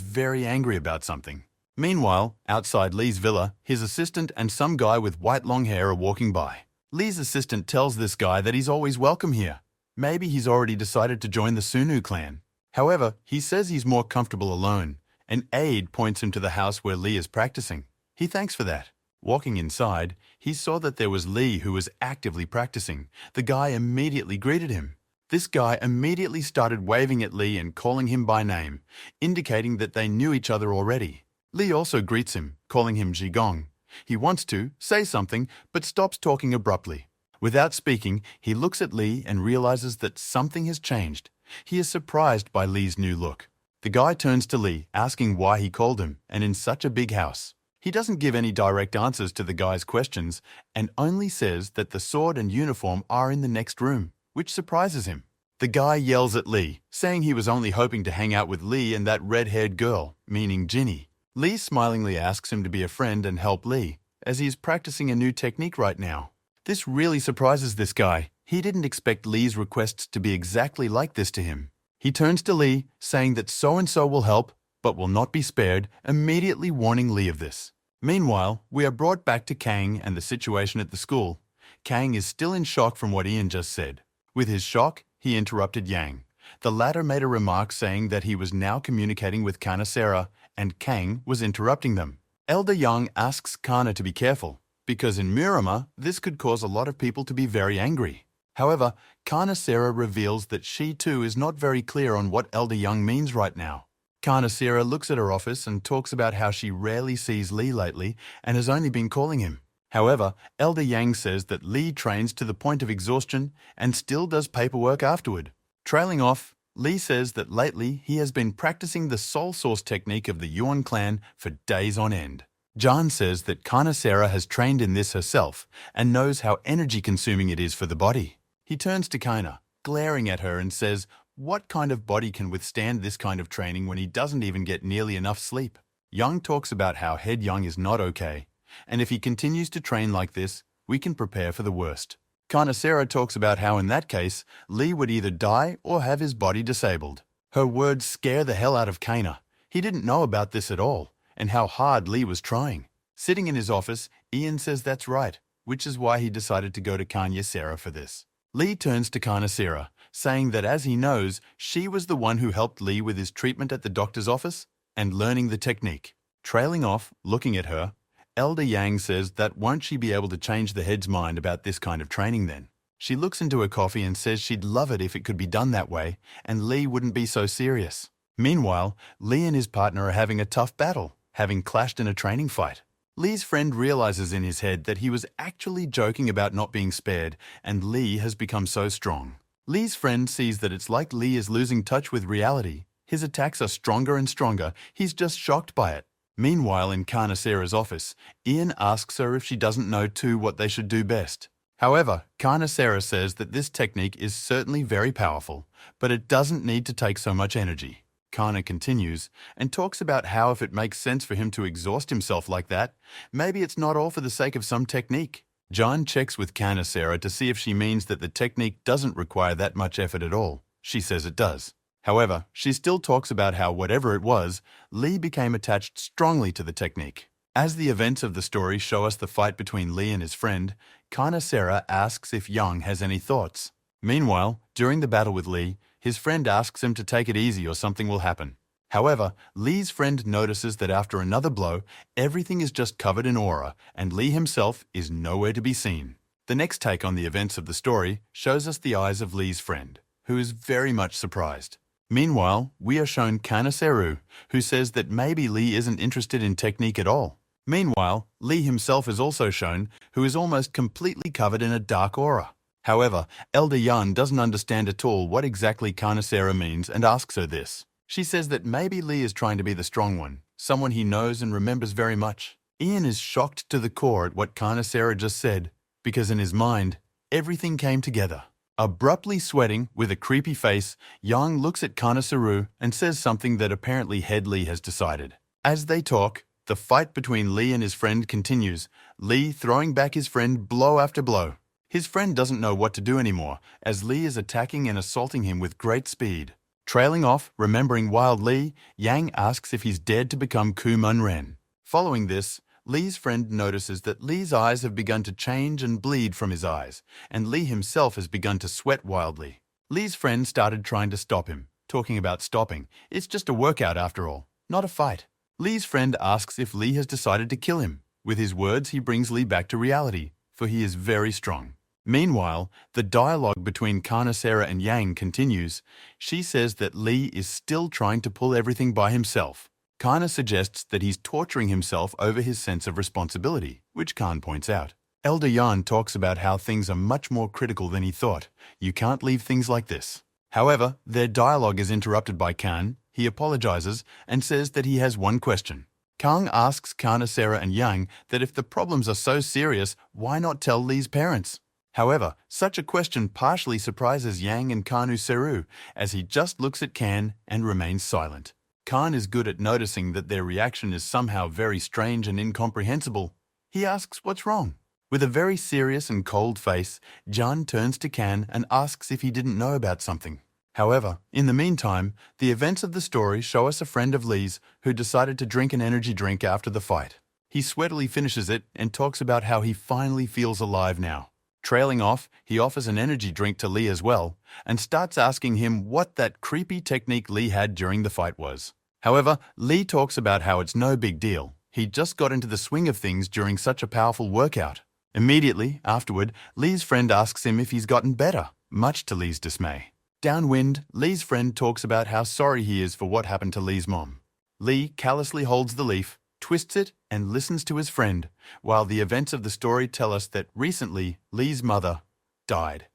S1: very angry about something. Meanwhile, outside Lee's villa, his assistant and some guy with white long hair are walking by. Lee's assistant tells this guy that he's always welcome here. Maybe he's already decided to join the Sunu clan. However, he says he's more comfortable alone. An aide points him to the house where Lee is practicing. He thanks for that. Walking inside, he saw that there was Lee who was actively practicing. The guy immediately greeted him. This guy immediately started waving at Lee and calling him by name, indicating that they knew each other already. Lee also greets him, calling him Jigong. He wants to say something, but stops talking abruptly. Without speaking, he looks at Lee and realizes that something has changed. He is surprised by Lee's new look. The guy turns to Lee, asking why he called him, and in such a big house. He doesn't give any direct answers to the guy's questions, and only says that the sword and uniform are in the next room, which surprises him. The guy yells at Lee, saying he was only hoping to hang out with Lee and that red-haired girl, meaning Ginny. Lee smilingly asks him to be a friend and help Lee, as he is practicing a new technique right now. This really surprises this guy. He didn't expect Lee's requests to be exactly like this to him. He turns to Lee, saying that so-and-so will help, but will not be spared, immediately warning Lee of this. Meanwhile, we are brought back to Kang and the situation at the school. Kang is still in shock from what Ian just said. With his shock, he interrupted Yang. The latter made a remark saying that he was now communicating with Kanasera, and Kang was interrupting them. Elder Yang asks Kana to be careful, because in Murama, this could cause a lot of people to be very angry. However, Kanasera reveals that she too is not very clear on what Elder Yang means right now. Kanasera looks at her office and talks about how she rarely sees Lee lately and has only been calling him. However, Elder Yang says that Lee trains to the point of exhaustion and still does paperwork afterward. Trailing off, Lee says that lately he has been practicing the soul source technique of the Yuan clan for days on end. Jan says that Kanasera has trained in this herself and knows how energy-consuming it is for the body. He turns to Kana, glaring at her and says, what kind of body can withstand this kind of training when he doesn't even get nearly enough sleep? Young talks about how Head Young is not okay, and if he continues to train like this, we can prepare for the worst. Kanasera talks about how in that case, Lee would either die or have his body disabled. Her words scare the hell out of Kana. He didn't know about this at all, and how hard Lee was trying. Sitting in his office, Ian says that's right, which is why he decided to go to Kanasera for this. Lee turns to Kanasera, saying that as he knows, she was the one who helped Lee with his treatment at the doctor's office and learning the technique. Trailing off, looking at her, Elder Yang says that won't she be able to change the head's mind about this kind of training then? She looks into her coffee and says she'd love it if it could be done that way, and Lee wouldn't be so serious. Meanwhile, Lee and his partner are having a tough battle, having clashed in a training fight. Lee's friend realizes in his head that he was actually joking about not being spared, and Lee has become so strong. Lee's friend sees that it's like Lee is losing touch with reality. His attacks are stronger and stronger. He's just shocked by it. Meanwhile, in Kanasera's office, Ian asks her if she doesn't know too what they should do best. However, Kanasera says that this technique is certainly very powerful, but it doesn't need to take so much energy. Kana continues and talks about how if it makes sense for him to exhaust himself like that, maybe it's not all for the sake of some technique. John checks with Kanasera to see if she means that the technique doesn't require that much effort at all. She says it does. However, she still talks about how whatever it was, Lee became attached strongly to the technique. As the events of the story show us the fight between Lee and his friend, Kanasera asks if Young has any thoughts. Meanwhile, during the battle with Lee, his friend asks him to take it easy or something will happen. However, Lee's friend notices that after another blow, everything is just covered in aura, and Lee himself is nowhere to be seen. The next take on the events of the story shows us the eyes of Lee's friend, who is very much surprised. Meanwhile, we are shown Kanaseru, who says that maybe Lee isn't interested in technique at all. Meanwhile, Lee himself is also shown, who is almost completely covered in a dark aura. However, Elder Yan doesn't understand at all what exactly Kanasera means and asks her this. She says that maybe Lee is trying to be the strong one, someone he knows and remembers very much. Ian is shocked to the core at what Kanasera just said, because in his mind, everything came together. Abruptly sweating, with a creepy face, Yang looks at Kanaseru and says something that apparently Head Lee has decided. As they talk, the fight between Lee and his friend continues, Lee throwing back his friend blow after blow. His friend doesn't know what to do anymore, as Lee is attacking and assaulting him with great speed. Trailing off, remembering Wild Lee, Yang asks if he's dared to become Kuman Ren. Following this, Lee's friend notices that Lee's eyes have begun to change and bleed from his eyes, and Lee himself has begun to sweat wildly. Lee's friend started trying to stop him, talking about stopping. It's just a workout after all, not a fight. Lee's friend asks if Lee has decided to kill him. With his words, he brings Lee back to reality, for he is very strong. Meanwhile, the dialogue between Kanasera and Yang continues. She says that Lee is still trying to pull everything by himself. Kana suggests that he's torturing himself over his sense of responsibility, which Khan points out. Elder Yan talks about how things are much more critical than he thought. You can't leave things like this. However, their dialogue is interrupted by Khan. He apologizes and says that he has one question. Kang asks Kanasera and Yang that if the problems are so serious, why not tell Lee's parents? However, such a question partially surprises Yang and Kanu Seru, as he just looks at Kan and remains silent. Khan is good at noticing that their reaction is somehow very strange and incomprehensible. He asks what's wrong. With a very serious and cold face, Jan turns to Kan and asks if he didn't know about something. However, in the meantime, the events of the story show us a friend of Lee's who decided to drink an energy drink after the fight. He sweatily finishes it and talks about how he finally feels alive now. Trailing off, he offers an energy drink to Lee as well, and starts asking him what that creepy technique Lee had during the fight was. However, Lee talks about how it's no big deal. He just got into the swing of things during such a powerful workout. Immediately afterward, Lee's friend asks him if he's gotten better, much to Lee's dismay. Downwind, Lee's friend talks about how sorry he is for what happened to Lee's mom. Lee callously holds the leaf, twists it, and listens to his friend, while the events of the story tell us that recently Lee's mother died.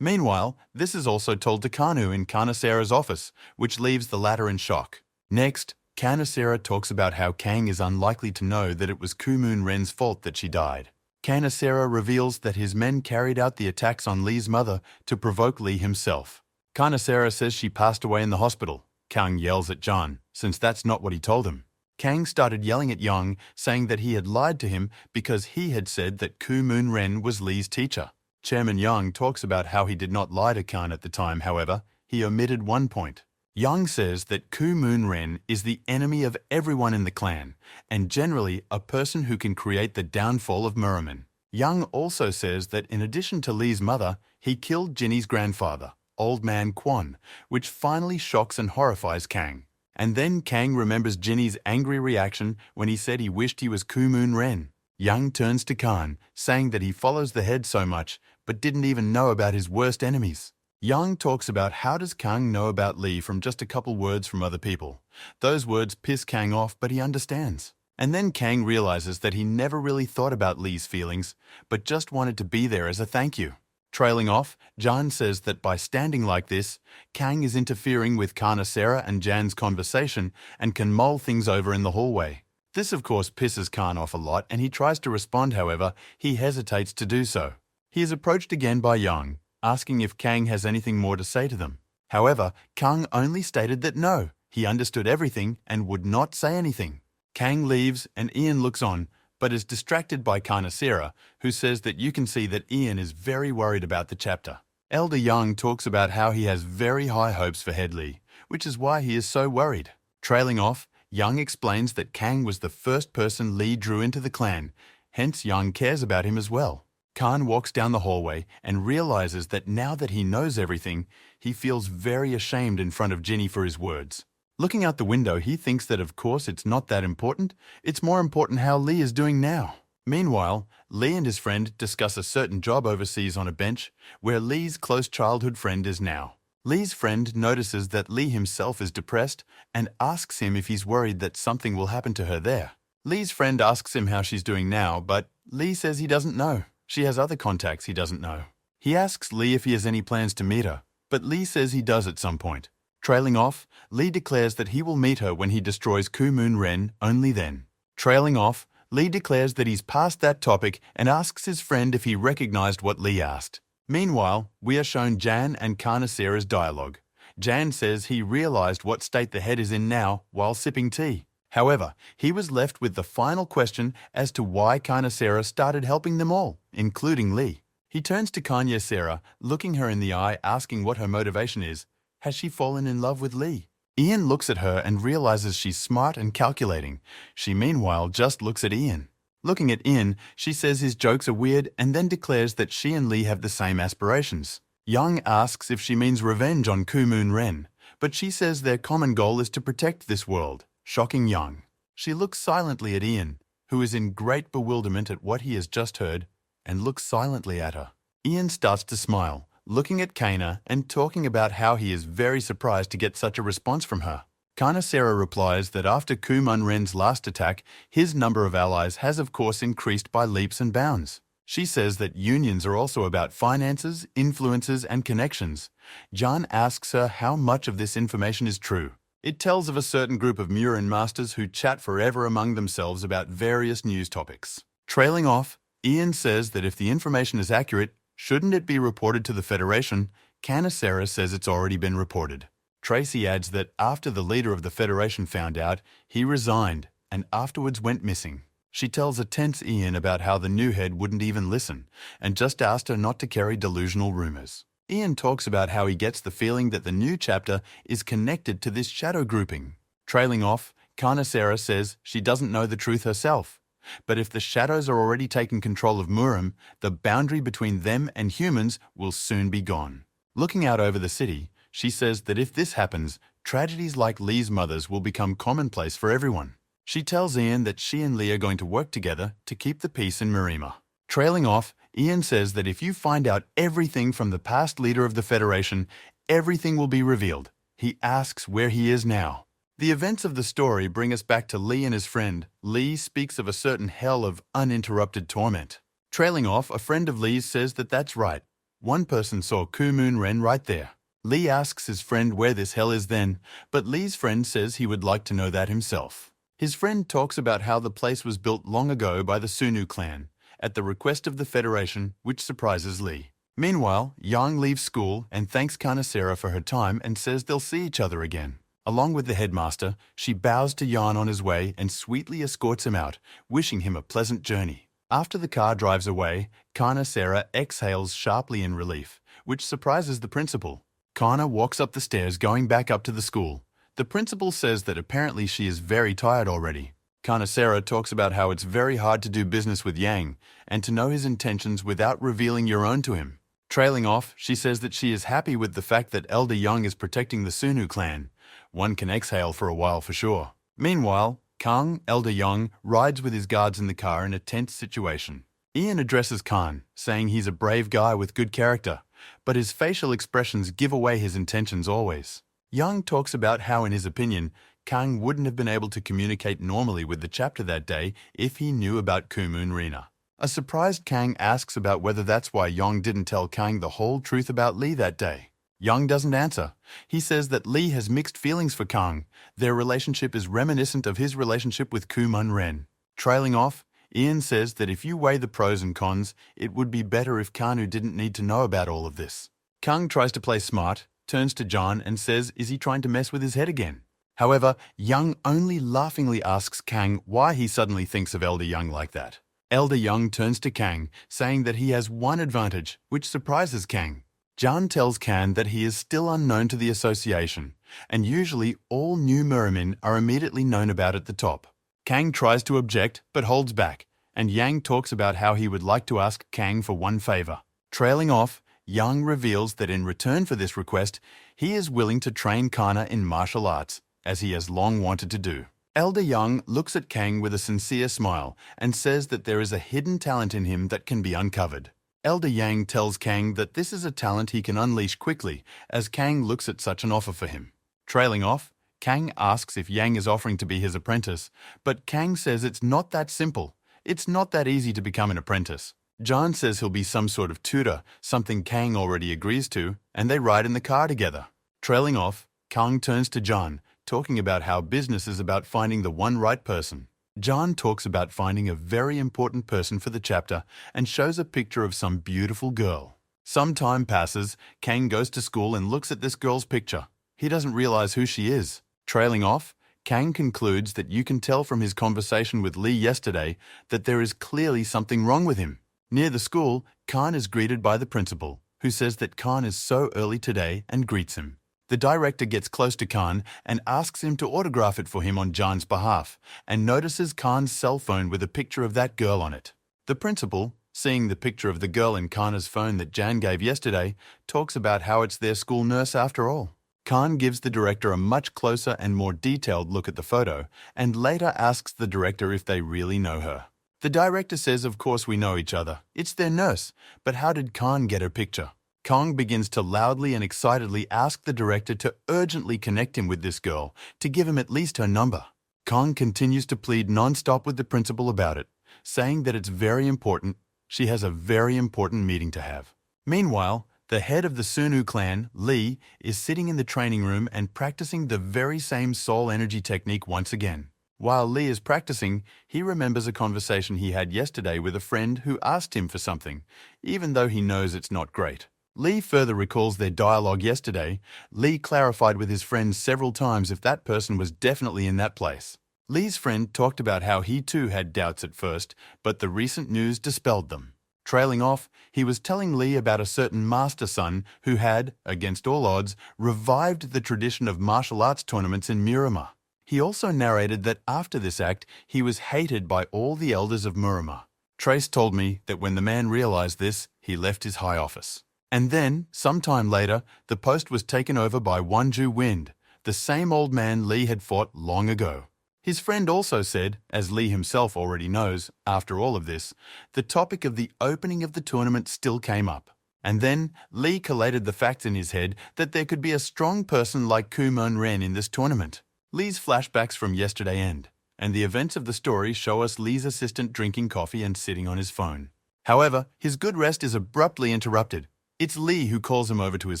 S1: Meanwhile, this is also told to Kanu in Kanasera's office, which leaves the latter in shock. Next, Kanasera talks about how Kang is unlikely to know that it was Kumon Ren's fault that she died. Kanasera reveals that his men carried out the attacks on Lee's mother to provoke Lee himself. Kanasera says she passed away in the hospital. Kang yells at John, since that's not what he told him. Kang started yelling at Young, saying that he had lied to him because he had said that Kumon Ren was Lee's teacher. Chairman Young talks about how he did not lie to Khan at the time, however, he omitted one point. Young says that Kumon Ren is the enemy of everyone in the clan, and generally a person who can create the downfall of Muran. Young also says that in addition to Lee's mother, he killed Jinny's grandfather, Old Man Kwon, which finally shocks and horrifies Kang. And then Kang remembers Jinny's angry reaction when he said he wished he was Kumon Ren. Young turns to Khan, saying that he follows the head so much, but didn't even know about his worst enemies. Young talks about how does Kang know about Lee from just a couple words from other people. Those words piss Kang off, but he understands. And then Kang realizes that he never really thought about Lee's feelings, but just wanted to be there as a thank you. Trailing off, Jan says that by standing like this, Kang is interfering with Kanasera and Jan's conversation and can mull things over in the hallway. This of course pisses Khan off a lot, and he tries to respond, however, he hesitates to do so. He is approached again by Young, asking if Kang has anything more to say to them. However, Kang only stated that no, he understood everything and would not say anything. Kang leaves and Ian looks on, but is distracted by Kanasera, who says that you can see that Ian is very worried about the chapter. Elder Young talks about how he has very high hopes for Headley, which is why he is so worried. Trailing off, Young explains that Kang was the first person Lee drew into the clan, hence Young cares about him as well. Khan walks down the hallway and realizes that now that he knows everything, he feels very ashamed in front of Jinny for his words. Looking out the window, he thinks that of course it's not that important, it's more important how Lee is doing now. Meanwhile, Lee and his friend discuss a certain job overseas on a bench where Lee's close childhood friend is now. Lee's friend notices that Lee himself is depressed and asks him if he's worried that something will happen to her there. Lee's friend asks him how she's doing now, but Lee says he doesn't know. She has other contacts he doesn't know. He asks Lee if he has any plans to meet her, but Lee says he does at some point. Trailing off, Lee declares that he will meet her when he destroys Kumon Ren, only then. Trailing off, Lee declares that he's past that topic and asks his friend if he recognized what Lee asked. Meanwhile, we are shown Jan and Kanasera's dialogue. Jan says he realized what state the head is in now while sipping tea. However, he was left with the final question as to why Kanasera started helping them all, including Lee. He turns to Kanasera, looking her in the eye, asking what her motivation is. Has she fallen in love with Lee? Ian looks at her and realizes she's smart and calculating. She meanwhile just looks at Ian. Looking at Ian, she says his jokes are weird and then declares that she and Lee have the same aspirations. Young asks if she means revenge on Kumon Ren, but she says their common goal is to protect this world, shocking Young. She looks silently at Ian, who is in great bewilderment at what he has just heard, and looks silently at her. Ian starts to smile, looking at Kana and talking about how he is very surprised to get such a response from her. Kanasera replies that after Kumon Ren's last attack, his number of allies has of course increased by leaps and bounds. She says that unions are also about finances, influences, and connections. John asks her how much of this information is true. It tells of a certain group of Muran masters who chat forever among themselves about various news topics. Trailing off, Ian says that if the information is accurate, shouldn't it be reported to the Federation? Kanasera says it's already been reported. Tracy adds that after the leader of the Federation found out, he resigned and afterwards went missing. She tells a tense Ian about how the new head wouldn't even listen and just asked her not to carry delusional rumors. Ian talks about how he gets the feeling that the new chapter is connected to this shadow grouping. Trailing off, Kanasera says she doesn't know the truth herself. but if the shadows are already taking control of Muram, the boundary between them and humans will soon be gone. Looking out over the city, she says that if this happens, tragedies like Lee's mother's will become commonplace for everyone. She tells Ian that she and Lee are going to work together to keep the peace in Marima. Trailing off, Ian says that if you find out everything from the past leader of the Federation, everything will be revealed. He asks where he is now. The events of the story bring us back to Lee and his friend. Lee speaks of a certain hell of uninterrupted torment. Trailing off, a friend of Lee's says that that's right. One person saw Kumon Ren right there. Lee asks his friend where this hell is then, but Lee's friend says he would like to know that himself. His friend talks about how the place was built long ago by the Sunu clan, at the request of the Federation, which surprises Lee. Meanwhile, Yang leaves school and thanks Kanasera for her time and says they'll see each other again. Along with the headmaster, she bows to Yan on his way and sweetly escorts him out, wishing him a pleasant journey. After the car drives away, Kanasera exhales sharply in relief, which surprises the principal. Kana walks up the stairs going back up to the school. The principal says that apparently she is very tired already. Kanasera talks about how it's very hard to do business with Yang and to know his intentions without revealing your own to him. Trailing off, she says that she is happy with the fact that Elder Young is protecting the Sunu clan. One can exhale for a while for sure. Meanwhile, Kang, Elder Young, rides with his guards in the car in a tense situation. Ian addresses Khan, saying he's a brave guy with good character, but his facial expressions give away his intentions always. Young talks about how, in his opinion, Kang wouldn't have been able to communicate normally with the chapter that day if he knew about Kumon Rena. A surprised Kang asks about whether that's why Young didn't tell Kang the whole truth about Lee that day. Young doesn't answer. He says that Lee has mixed feelings for Kang. Their relationship is reminiscent of his relationship with Kumon Ren. Trailing off, Ian says that if you weigh the pros and cons, it would be better if Kanu didn't need to know about all of this. Kang tries to play smart, turns to John and says is he trying to mess with his head again? However, Young only laughingly asks Kang why he suddenly thinks of Elder Young like that. Elder Young turns to Kang, saying that he has one advantage, which surprises Kang. John tells Kang that he is still unknown to the association, and usually all new Muramin are immediately known about at the top. Kang tries to object, but holds back, and Yang talks about how he would like to ask Kang for one favor. Trailing off, Yang reveals that in return for this request, he is willing to train Kana in martial arts, as he has long wanted to do. Elder Young looks at Kang with a sincere smile and says that there is a hidden talent in him that can be uncovered. Elder Yang tells Kang that this is a talent he can unleash quickly, as Kang looks at such an offer for him. Trailing off, Kang asks if Yang is offering to be his apprentice, but Kang says it's not that simple. It's not that easy to become an apprentice. John says he'll be some sort of tutor, something Kang already agrees to, and they ride in the car together. Trailing off, Kang turns to John, talking about how business is about finding the one right person. John talks about finding a very important person for the chapter and shows a picture of some beautiful girl. Some time passes, Kang goes to school and looks at this girl's picture. He doesn't realize who she is. Trailing off, Kang concludes that you can tell from his conversation with Lee yesterday that there is clearly something wrong with him. Near the school, Khan is greeted by the principal, who says that Khan is so early today and greets him. The director gets close to Khan and asks him to autograph it for him on Jan's behalf, and notices Khan's cell phone with a picture of that girl on it. The principal, seeing the picture of the girl in Khan's phone that Jan gave yesterday, talks about how it's their school nurse after all. Khan gives the director a much closer and more detailed look at the photo, and later asks the director if they really know her. The director says of course we know each other, it's their nurse, but how did Khan get her picture? Kong begins to loudly and excitedly ask the director to urgently connect him with this girl, to give him at least her number. Kong continues to plead non-stop with the principal about it, saying that it's very important, she has a very important meeting to have. Meanwhile, the head of the Sunu clan, Lee, is sitting in the training room and practicing the very same soul energy technique once again. While Lee is practicing, he remembers a conversation he had yesterday with a friend who asked him for something, even though he knows it's not great. Lee further recalls their dialogue yesterday. Lee clarified with his friend several times if that person was definitely in that place. Lee's friend talked about how he too had doubts at first, but the recent news dispelled them. Trailing off, he was telling Lee about a certain master son who had, against all odds, revived the tradition of martial arts tournaments in Miramar. He also narrated that after this act, he was hated by all the elders of Murama. Trace told me that when the man realized this, he left his high office. And then, sometime later, the post was taken over by Wonju Wind, the same old man Lee had fought long ago. His friend also said, as Lee himself already knows, after all of this, the topic of the opening of the tournament still came up. And then, Lee collated the facts in his head that there could be a strong person like Kumon Ren in this tournament. Lee's flashbacks from yesterday end, and the events of the story show us Lee's assistant drinking coffee and sitting on his phone. However, his good rest is abruptly interrupted. It's Lee who calls him over to his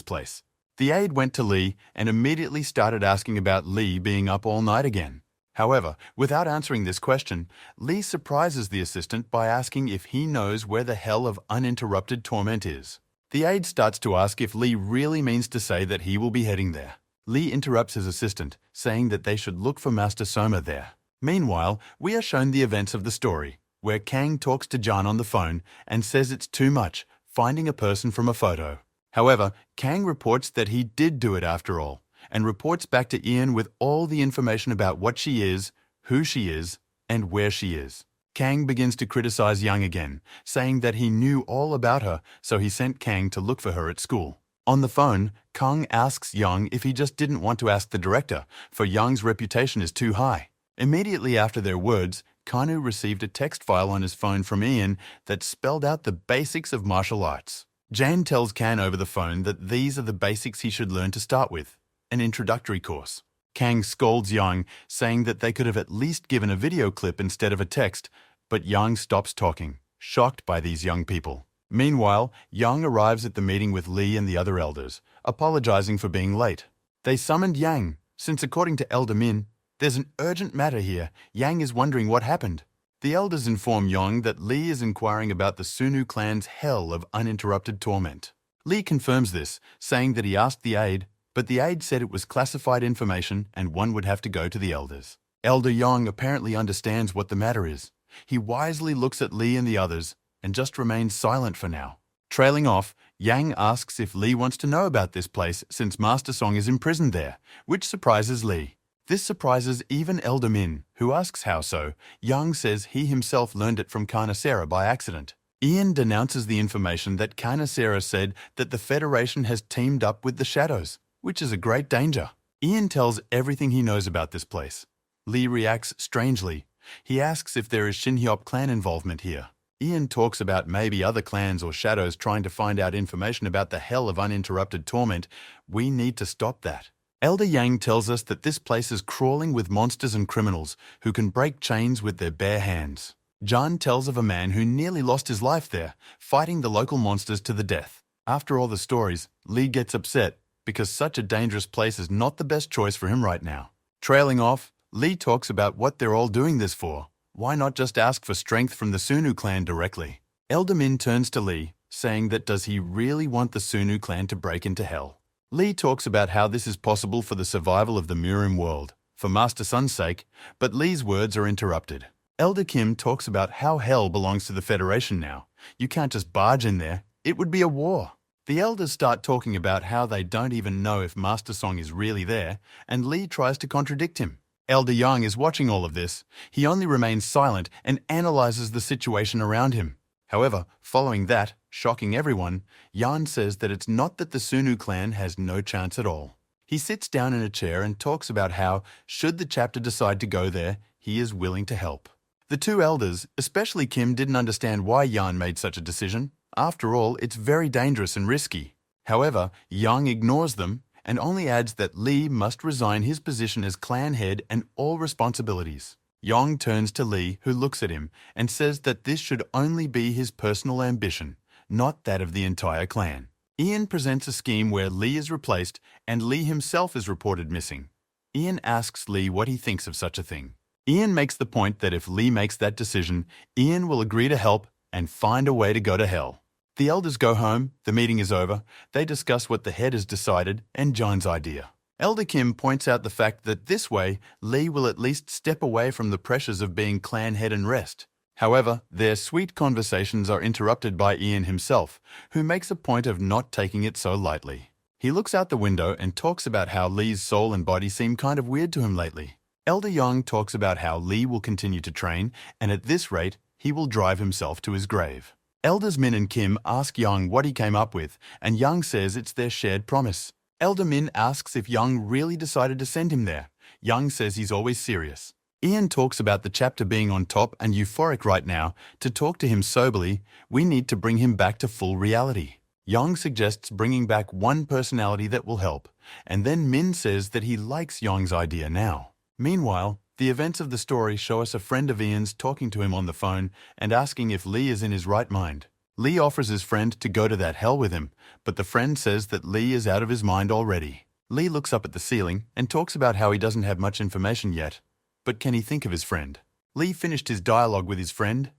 S1: place. The aide went to Lee and immediately started asking about Lee being up all night again. However, without answering this question, Lee surprises the assistant by asking if he knows where the hell of uninterrupted torment is. The aide starts to ask if Lee really means to say that he will be heading there. Lee interrupts his assistant, saying that they should look for Master Soma there. Meanwhile, we are shown the events of the story, where Kang talks to Jan on the phone and says it's too much, finding a person from a photo. However, Kang reports that he did do it after all, and reports back to Ian with all the information about what she is, who she is, and where she is. Kang begins to criticize Young again, saying that he knew all about her, so he sent Kang to look for her at school. On the phone, Kang asks Young if he just didn't want to ask the director, for Young's reputation is too high. Immediately after their words, Kanu received a text file on his phone from Ian that spelled out the basics of martial arts. Jan tells Kang over the phone that these are the basics he should learn to start with, an introductory course. Kang scolds Young, saying that they could have at least given a video clip instead of a text, but Young stops talking, shocked by these young people. Meanwhile, Young arrives at the meeting with Lee and the other elders, apologizing for being late. They summoned Yang, since according to Elder Min, there's an urgent matter here. Yang is wondering what happened. The elders inform Young that Lee is inquiring about the Sunu clan's hell of uninterrupted torment. Lee confirms this, saying that he asked the aide, but the aide said it was classified information and one would have to go to the elders. Elder Young apparently understands what the matter is. He wisely looks at Lee and the others and just remains silent for now. Trailing off, Yang asks if Lee wants to know about this place since Master Song is imprisoned there, which surprises Lee. This surprises even Elder Min, who asks how so. Yang says he himself learned it from Carnicera by accident. Ian denounces the information that Carnicera said that the Federation has teamed up with the Shadows, which is a great danger. Ian tells everything he knows about this place. Lee reacts strangely. He asks if there is Shinhyop clan involvement here. Ian talks about maybe other clans or shadows trying to find out information about the hell of uninterrupted torment. We need to stop that. Elder Yang tells us that this place is crawling with monsters and criminals who can break chains with their bare hands. Jan tells of a man who nearly lost his life there, fighting the local monsters to the death. After all the stories, Lee gets upset because such a dangerous place is not the best choice for him right now. Trailing off, Lee talks about what they're all doing this for. Why not just ask for strength from the Sunu clan directly? Elder Min turns to Lee, saying that does he really want the Sunu clan to break into hell? Lee talks about how this is possible for the survival of the Murim world, for Master Sun's sake, but Lee's words are interrupted. Elder Kim talks about how hell belongs to the Federation now. You can't just barge in there. It would be a war. The elders start talking about how they don't even know if Master Song is really there, and Lee tries to contradict him. Elder Yang is watching all of this. He only remains silent and analyzes the situation around him. However, following that, shocking everyone, Yan says that it's not that the Sunu clan has no chance at all. He sits down in a chair and talks about how, should the chapter decide to go there, he is willing to help. The two elders, especially Kim, didn't understand why Yan made such a decision. After all, it's very dangerous and risky. However, Yang ignores them and only adds that Lee must resign his position as clan head and all responsibilities. Yang turns to Lee, who looks at him, and says that this should only be his personal ambition, not that of the entire clan. Ian presents a scheme where Lee is replaced and Lee himself is reported missing. Ian asks Lee what he thinks of such a thing. Ian makes the point that if Lee makes that decision, Ian will agree to help and find a way to go to hell. The elders go home, the meeting is over, they discuss what the head has decided and John's idea. Elder Kim points out the fact that this way, Lee will at least step away from the pressures of being clan head and rest. However, their sweet conversations are interrupted by Ian himself, who makes a point of not taking it so lightly. He looks out the window and talks about how Lee's soul and body seem kind of weird to him lately. Elder Yang talks about how Lee will continue to train, and at this rate, he will drive himself to his grave. Elders Min and Kim ask Yang what he came up with, and Yang says it's their shared promise. Elder Min asks if Yang really decided to send him there. Yang says he's always serious. Ian talks about the chapter being on top and euphoric right now. To talk to him soberly, we need to bring him back to full reality. Yang suggests bringing back one personality that will help, and then Min says that he likes Yang's idea now. Meanwhile, the events of the story show us a friend of Ian's talking to him on the phone and asking if Lee is in his right mind. Lee offers his friend to go to that hell with him, but the friend says that Lee is out of his mind already. Lee looks up at the ceiling and talks about how he doesn't have much information yet. But can he think of his friend? Lee finished his dialogue with his friend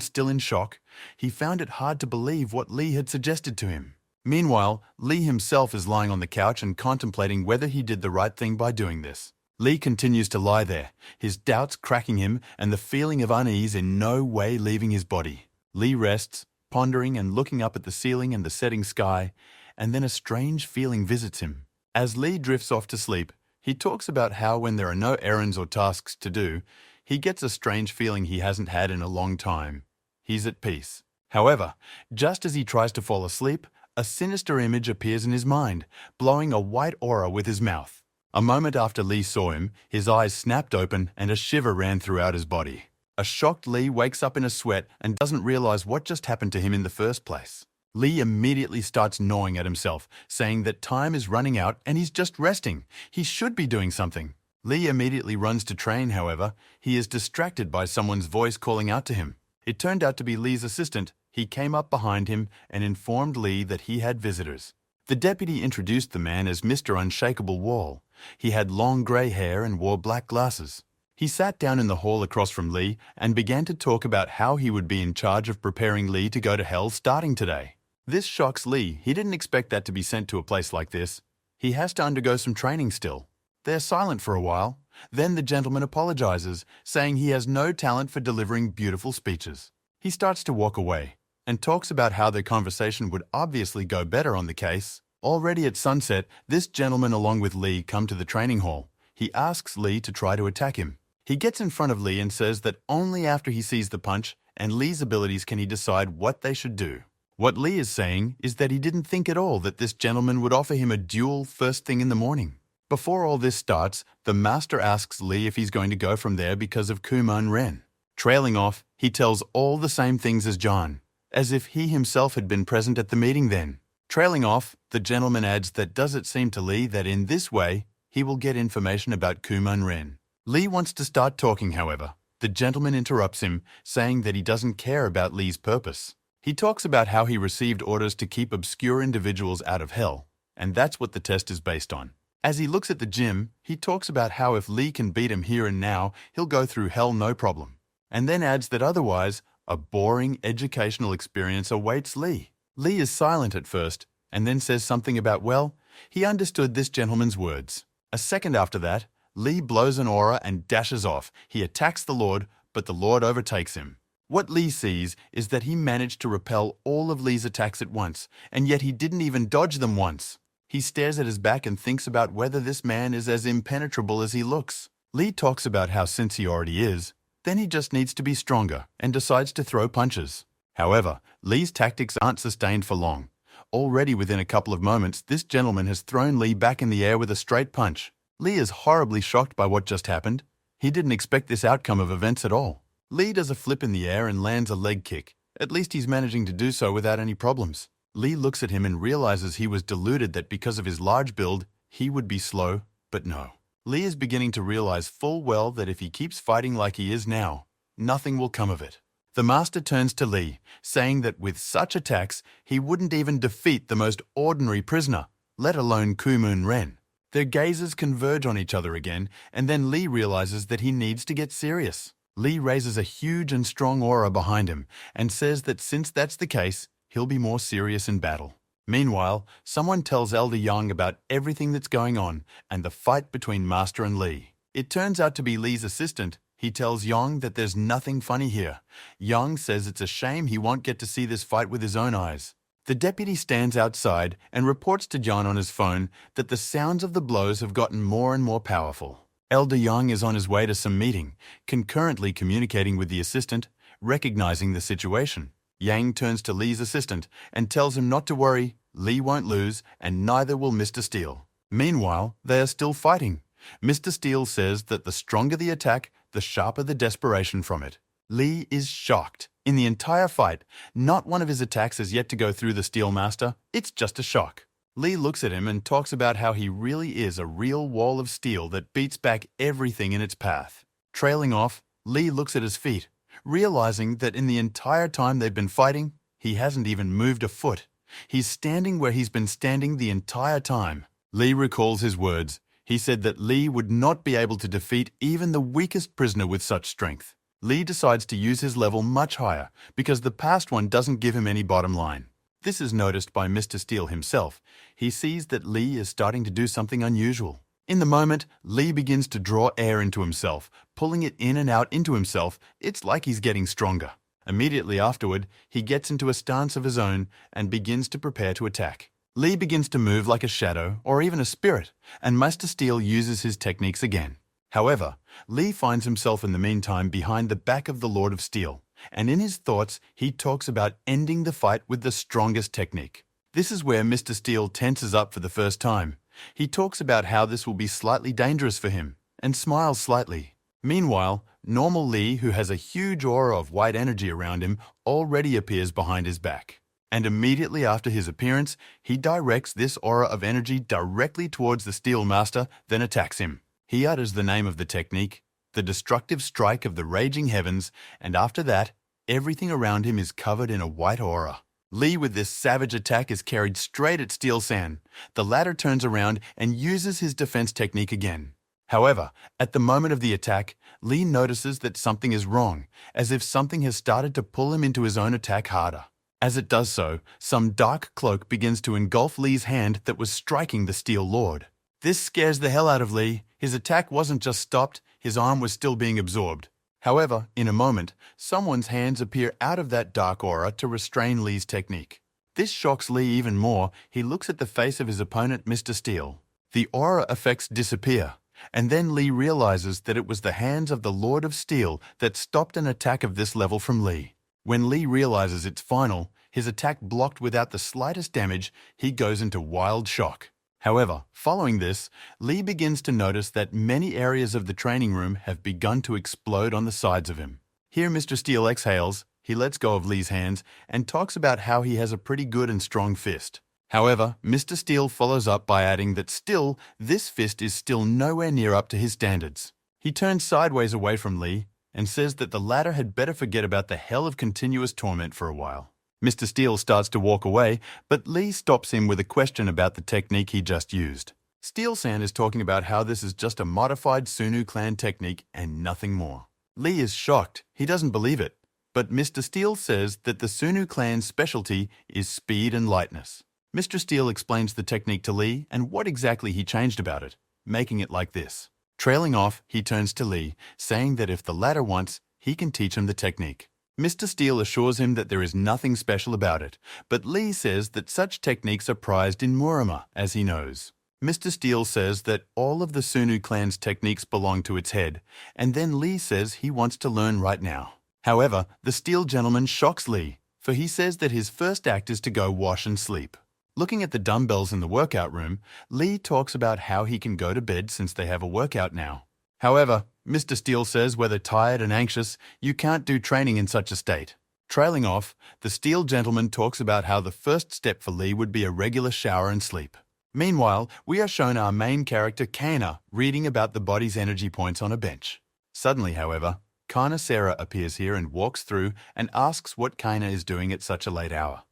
S1: still in shock. He found it hard to believe what Lee had suggested to him. Meanwhile, Lee himself is lying on the couch and contemplating whether he did the right thing by doing this. Lee continues to lie there, his doubts cracking him and the feeling of unease in no way leaving his body. Lee rests, pondering and looking up at the ceiling and the setting sky, and then a strange feeling visits him. As Lee drifts off to sleep, he talks about how when there are no errands or tasks to do, he gets a strange feeling he hasn't had in a long time. He's at peace. However, just as he tries to fall asleep, a sinister image appears in his mind, blowing a white aura with his mouth. A moment after Lee saw him, his eyes snapped open and a shiver ran throughout his body. A shocked Lee wakes up in a sweat and doesn't realize what just happened to him in the first place. Lee immediately starts gnawing at himself, saying that time is running out and he's just resting. He should be doing something. Lee immediately runs to train, however. He is distracted by someone's voice calling out to him. It turned out to be Lee's assistant. He came up behind him and informed Lee that he had visitors. The deputy introduced the man as Mr. Unshakable Wall. He had long grey hair and wore black glasses. He sat down in the hall across from Lee and began to talk about how he would be in charge of preparing Lee to go to hell starting today. This shocks Lee. He didn't expect that to be sent to a place like this. He has to undergo some training still. They're silent for a while. Then the gentleman apologizes, saying he has no talent for delivering beautiful speeches. He starts to walk away and talks about how their conversation would obviously go better on the case. Already at sunset, this gentleman along with Lee come to the training hall. He asks Lee to try to attack him. He gets in front of Lee and says that only after he sees the punch and Lee's abilities can he decide what they should do. What Lee is saying is that he didn't think at all that this gentleman would offer him a duel first thing in the morning. Before all this starts, the master asks Lee if he's going to go from there because of Kuman Ren. Trailing off, he tells all the same things as John, as if he himself had been present at the meeting then. Trailing off, the gentleman adds that does it seem to Lee that in this way, he will get information about Kuman Ren. Lee wants to start talking, however. The gentleman interrupts him, saying that he doesn't care about Lee's purpose. He talks about how he received orders to keep obscure individuals out of hell, and that's what the test is based on. As he looks at the gym, he talks about how if Lee can beat him here and now, he'll go through hell no problem, and then adds that otherwise, a boring educational experience awaits Lee. Lee is silent at first, and then says something about, well, he understood this gentleman's words. A second after that, Lee blows an aura and dashes off. He attacks the Lord, but the Lord overtakes him. What Lee sees is that he managed to repel all of Lee's attacks at once, and yet he didn't even dodge them once. He stares at his back and thinks about whether this man is as impenetrable as he looks. Lee talks about how since he already is, then he just needs to be stronger and decides to throw punches. However, Lee's tactics aren't sustained for long. Already within a couple of moments, this gentleman has thrown Lee back in the air with a straight punch. Lee is horribly shocked by what just happened. He didn't expect this outcome of events at all. Lee does a flip in the air and lands a leg kick. At least he's managing to do so without any problems. Lee looks at him and realizes he was deluded that because of his large build, he would be slow, but no. Lee is beginning to realize full well that if he keeps fighting like he is now, nothing will come of it. The master turns to Lee, saying that with such attacks, he wouldn't even defeat the most ordinary prisoner, let alone Kuman Ren. Their gazes converge on each other again, and then Lee realizes that he needs to get serious. Lee raises a huge and strong aura behind him and says that since that's the case, he'll be more serious in battle. Meanwhile, someone tells Elder Yang about everything that's going on and the fight between Master and Lee. It turns out to be Lee's assistant. He tells Yang that there's nothing funny here. Yang says it's a shame he won't get to see this fight with his own eyes. The deputy stands outside and reports to John on his phone that the sounds of the blows have gotten more and more powerful. Elder Yang is on his way to some meeting, concurrently communicating with the assistant, recognizing the situation. Yang turns to Lee's assistant and tells him not to worry, Lee won't lose, and neither will Mr. Steele. Meanwhile, they are still fighting. Mr. Steele says that the stronger the attack, the sharper the desperation from it. Lee is shocked. In the entire fight, not one of his attacks has yet to go through the Steel Master. It's just a shock. Lee looks at him and talks about how he really is a real wall of steel that beats back everything in its path. Trailing off, Lee looks at his feet, realizing that in the entire time they've been fighting, he hasn't even moved a foot. He's standing where he's been standing the entire time. Lee recalls his words. He said that Lee would not be able to defeat even the weakest prisoner with such strength. Lee decides to use his level much higher because the past one doesn't give him any bottom line. This is noticed by Mr. Steele himself. He sees that Lee is starting to do something unusual. In the moment, Lee begins to draw air into himself, pulling it in and out into himself. It's like he's getting stronger. Immediately afterward, he gets into a stance of his own and begins to prepare to attack. Lee begins to move like a shadow or even a spirit, and Mr. Steele uses his techniques again. However, Lee finds himself in the meantime behind the back of the Lord of Steel, and in his thoughts he talks about ending the fight with the strongest technique. This is where Mr. Steele tenses up for the first time. He talks about how this will be slightly dangerous for him, and smiles slightly. Meanwhile, normal Lee, who has a huge aura of white energy around him, already appears behind his back. And immediately after his appearance, he directs this aura of energy directly towards the Steel Master, then attacks him. He utters the name of the technique, the destructive strike of the raging heavens, and after that, everything around him is covered in a white aura. Lee with this savage attack is carried straight at Steel San. The latter turns around and uses his defense technique again. However, at the moment of the attack, Lee notices that something is wrong, as if something has started to pull him into his own attack harder. As it does so, some dark cloak begins to engulf Lee's hand that was striking the Steel Lord. This scares the hell out of Lee. His attack wasn't just stopped, his arm was still being absorbed. However, in a moment, someone's hands appear out of that dark aura to restrain Lee's technique. This shocks Lee even more. He looks at the face of his opponent, Mr. Steele. The aura effects disappear, and then Lee realizes that it was the hands of the Lord of Steel that stopped an attack of this level from Lee. When Lee realizes it's final, his attack blocked without the slightest damage, he goes into wild shock. However, following this, Lee begins to notice that many areas of the training room have begun to explode on the sides of him. Here Mr. Steele exhales, he lets go of Lee's hands, and talks about how he has a pretty good and strong fist. However, Mr. Steele follows up by adding that still, this fist is still nowhere near up to his standards. He turns sideways away from Lee, and says that the latter had better forget about the hell of continuous torment for a while. Mr. Steele starts to walk away, but Lee stops him with a question about the technique he just used. Steel-san is talking about how this is just a modified Sunu clan technique and nothing more. Lee is shocked. He doesn't believe it. But Mr. Steele says that the Sunu clan's specialty is speed and lightness. Mr. Steele explains the technique to Lee and what exactly he changed about it, making it like this. Trailing off, he turns to Lee, saying that if the latter wants, he can teach him the technique. Mr. Steele assures him that there is nothing special about it, but Lee says that such techniques are prized in Murama, as he knows. Mr. Steele says that all of the Sunu clan's techniques belong to its head, and then Lee says he wants to learn right now. However, the Steel gentleman shocks Lee, for he says that his first act is to go wash and sleep. Looking at the dumbbells in the workout room, Lee talks about how he can go to bed since they have a workout now. However, Mr. Steele says whether tired and anxious, you can't do training in such a state. Trailing off, the Steel gentleman talks about how the first step for Lee would be a regular shower and sleep. Meanwhile, we are shown our main character Kana reading about the body's energy points on a bench. Suddenly, however, Kana Sarah appears here and walks through and asks what Kana is doing at such a late hour.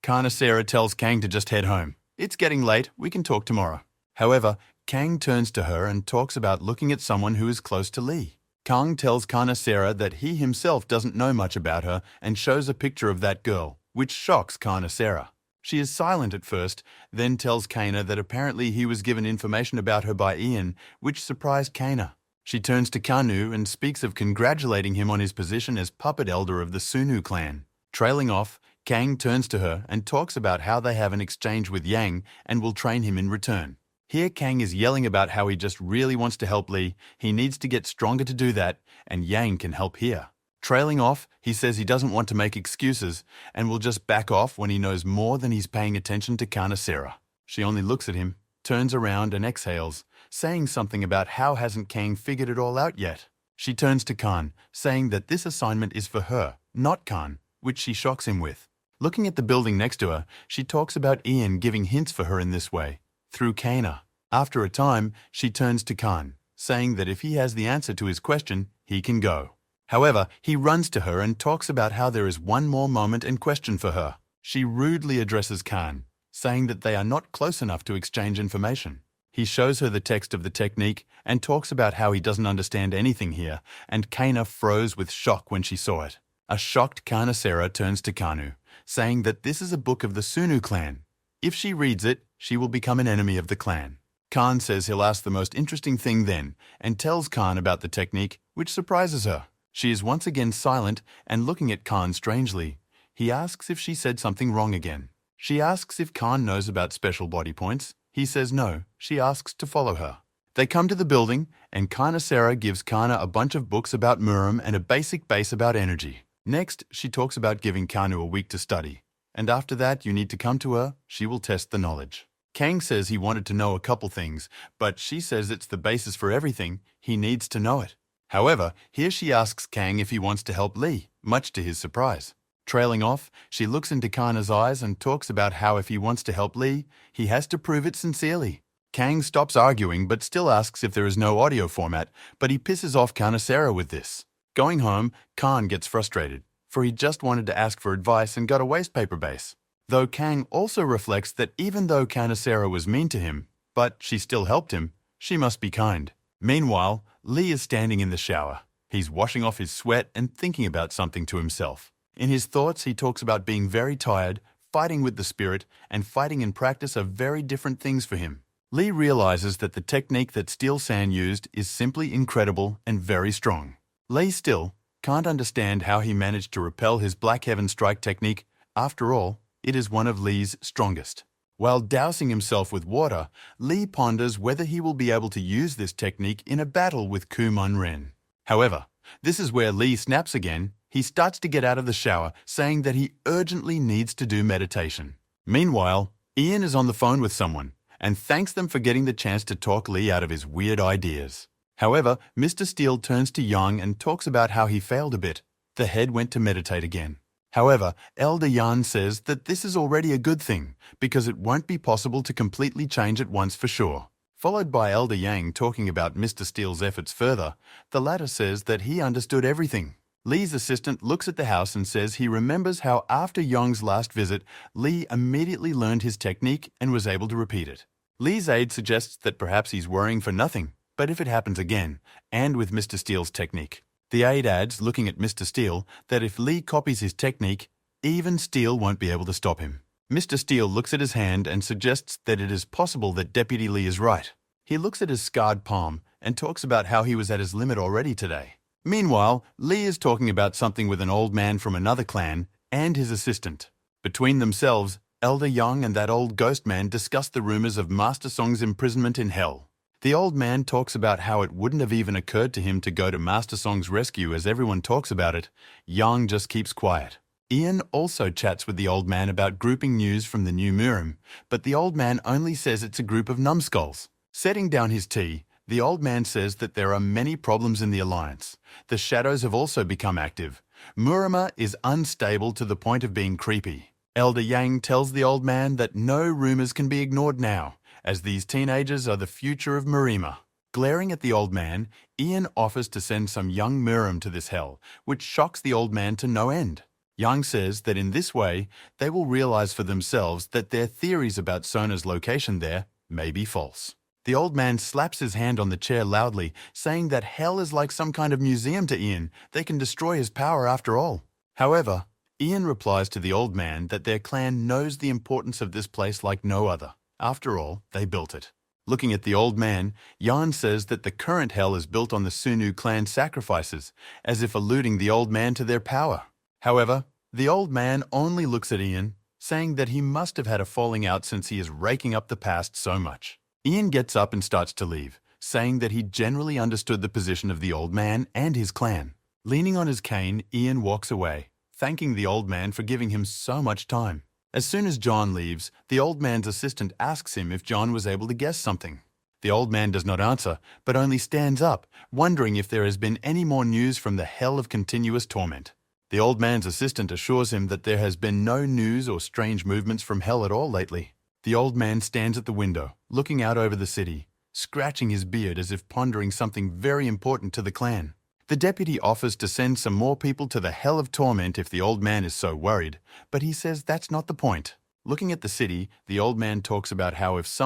S1: Kana Sarah tells Kang to just head home. It's getting late, we can talk tomorrow. However, Kang turns to her and talks about looking at someone who is close to Lee. Kang tells Kana Sarah that he himself doesn't know much about her and shows a picture of that girl, which shocks Kana Sarah. She is silent at first, then tells Kana that apparently he was given information about her by Ian, which surprised Kana. She turns to Kanu and speaks of congratulating him on his position as puppet elder of the Sunu clan. Trailing off, Kang turns to her and talks about how they have an exchange with Yang and will train him in return. Here Kang is yelling about how he just really wants to help Lee, he needs to get stronger to do that, and Yang can help here. Trailing off, he says he doesn't want to make excuses and will just back off when he knows more than he's paying attention to Kanasera. She only looks at him, turns around and exhales, saying something about how hasn't Kang figured it all out yet. She turns to Khan, saying that this assignment is for her, not Khan, which she shocks him with. Looking at the building next to her, she talks about Ian giving hints for her in this way, through Kana. After a time, she turns to Khan, saying that if he has the answer to his question, he can go. However, he runs to her and talks about how there is one more moment and question for her. She rudely addresses Khan, saying that they are not close enough to exchange information. He shows her the text of the technique and talks about how he doesn't understand anything here, and Kana froze with shock when she saw it. A shocked Kanasera turns to Kanu, saying that this is a book of the Sunu clan. If she reads it, she will become an enemy of the clan. Khan says he'll ask the most interesting thing then, and tells Khan about the technique, which surprises her. She is once again silent and looking at Khan strangely. He asks if she said something wrong again. She asks if Khan knows about special body points. He says no. She asks to follow her. They come to the building, and Kanasera gives Kana a bunch of books about Muram and a basic base about energy. Next, she talks about giving Kanu a week to study. And after that, you need to come to her. She will test the knowledge. Kang says he wanted to know a couple things, but she says it's the basis for everything. He needs to know it. However, here she asks Kang if he wants to help Lee, much to his surprise. Trailing off, she looks into Kana's eyes and talks about how if he wants to help Lee, he has to prove it sincerely. Kang stops arguing but still asks if there is no audio format, but he pisses off Kanasera with this. Going home, Khan gets frustrated, for he just wanted to ask for advice and got a wastepaper base. Though Kang also reflects that even though Kanasera was mean to him, but she still helped him, she must be kind. Meanwhile, Lee is standing in the shower. He's washing off his sweat and thinking about something to himself. In his thoughts, he talks about being very tired, fighting with the spirit, and fighting in practice are very different things for him. Lee realizes that the technique that Steel San used is simply incredible and very strong. Lee still can't understand how he managed to repel his Black Heaven Strike technique. After all, it is one of Lee's strongest. While dousing himself with water, Lee ponders whether he will be able to use this technique in a battle with Kuman Ren. However, this is where Lee snaps again. He starts to get out of the shower, saying that he urgently needs to do meditation. Meanwhile, Ian is on the phone with someone and thanks them for getting the chance to talk Lee out of his weird ideas. However, Mr. Steele turns to Young and talks about how he failed a bit. The head went to meditate again. However, Elder Yan says that this is already a good thing because it won't be possible to completely change it once for sure. Followed by Elder Yang talking about Mr. Steele's efforts further, the latter says that he understood everything. Lee's assistant looks at the house and says he remembers how after Yong's last visit, Lee immediately learned his technique and was able to repeat it. Lee's aide suggests that perhaps he's worrying for nothing, but if it happens again, and with Mr. Steele's technique. The aide adds, looking at Mr. Steele, that if Lee copies his technique, even Steele won't be able to stop him. Mr. Steele looks at his hand and suggests that it is possible that Deputy Lee is right. He looks at his scarred palm and talks about how he was at his limit already today. Meanwhile, Lee is talking about something with an old man from another clan and his assistant. Between themselves, Elder Young and that old ghost man discuss the rumors of Master Song's imprisonment in hell. The old man talks about how it wouldn't have even occurred to him to go to Master Song's rescue as everyone talks about it. Young just keeps quiet. Ian also chats with the old man about grouping news from the new Muram, but the old man only says it's a group of numbskulls. Setting down his tea, the old man says that there are many problems in the Alliance. The shadows have also become active. Murama is unstable to the point of being creepy. Elder Yang tells the old man that no rumors can be ignored now, as these teenagers are the future of Murima. Glaring at the old man, Ian offers to send some young Muram to this hell, which shocks the old man to no end. Yang says that in this way, they will realize for themselves that their theories about Sona's location there may be false. The old man slaps his hand on the chair loudly, saying that hell is like some kind of museum to Ian. They can destroy his power after all. However, Ian replies to the old man that their clan knows the importance of this place like no other. After all, they built it. Looking at the old man, Yan says that the current hell is built on the Sunu clan sacrifices, as if alluding the old man to their power. However, the old man only looks at Ian, saying that he must have had a falling out since he is raking up the past so much. Ian gets up and starts to leave, saying that he generally understood the position of the old man and his clan. Leaning on his cane, Ian walks away, thanking the old man for giving him so much time. As soon as John leaves, the old man's assistant asks him if John was able to guess something. The old man does not answer, but only stands up, wondering if there has been any more news from the hell of continuous torment. The old man's assistant assures him that there has been no news or strange movements from hell at all lately. The old man stands at the window, looking out over the city, scratching his beard as if pondering something very important to the clan. The deputy offers to send some more people to the hell of torment if the old man is so worried, but he says that's not the point. Looking at the city, the old man talks about how if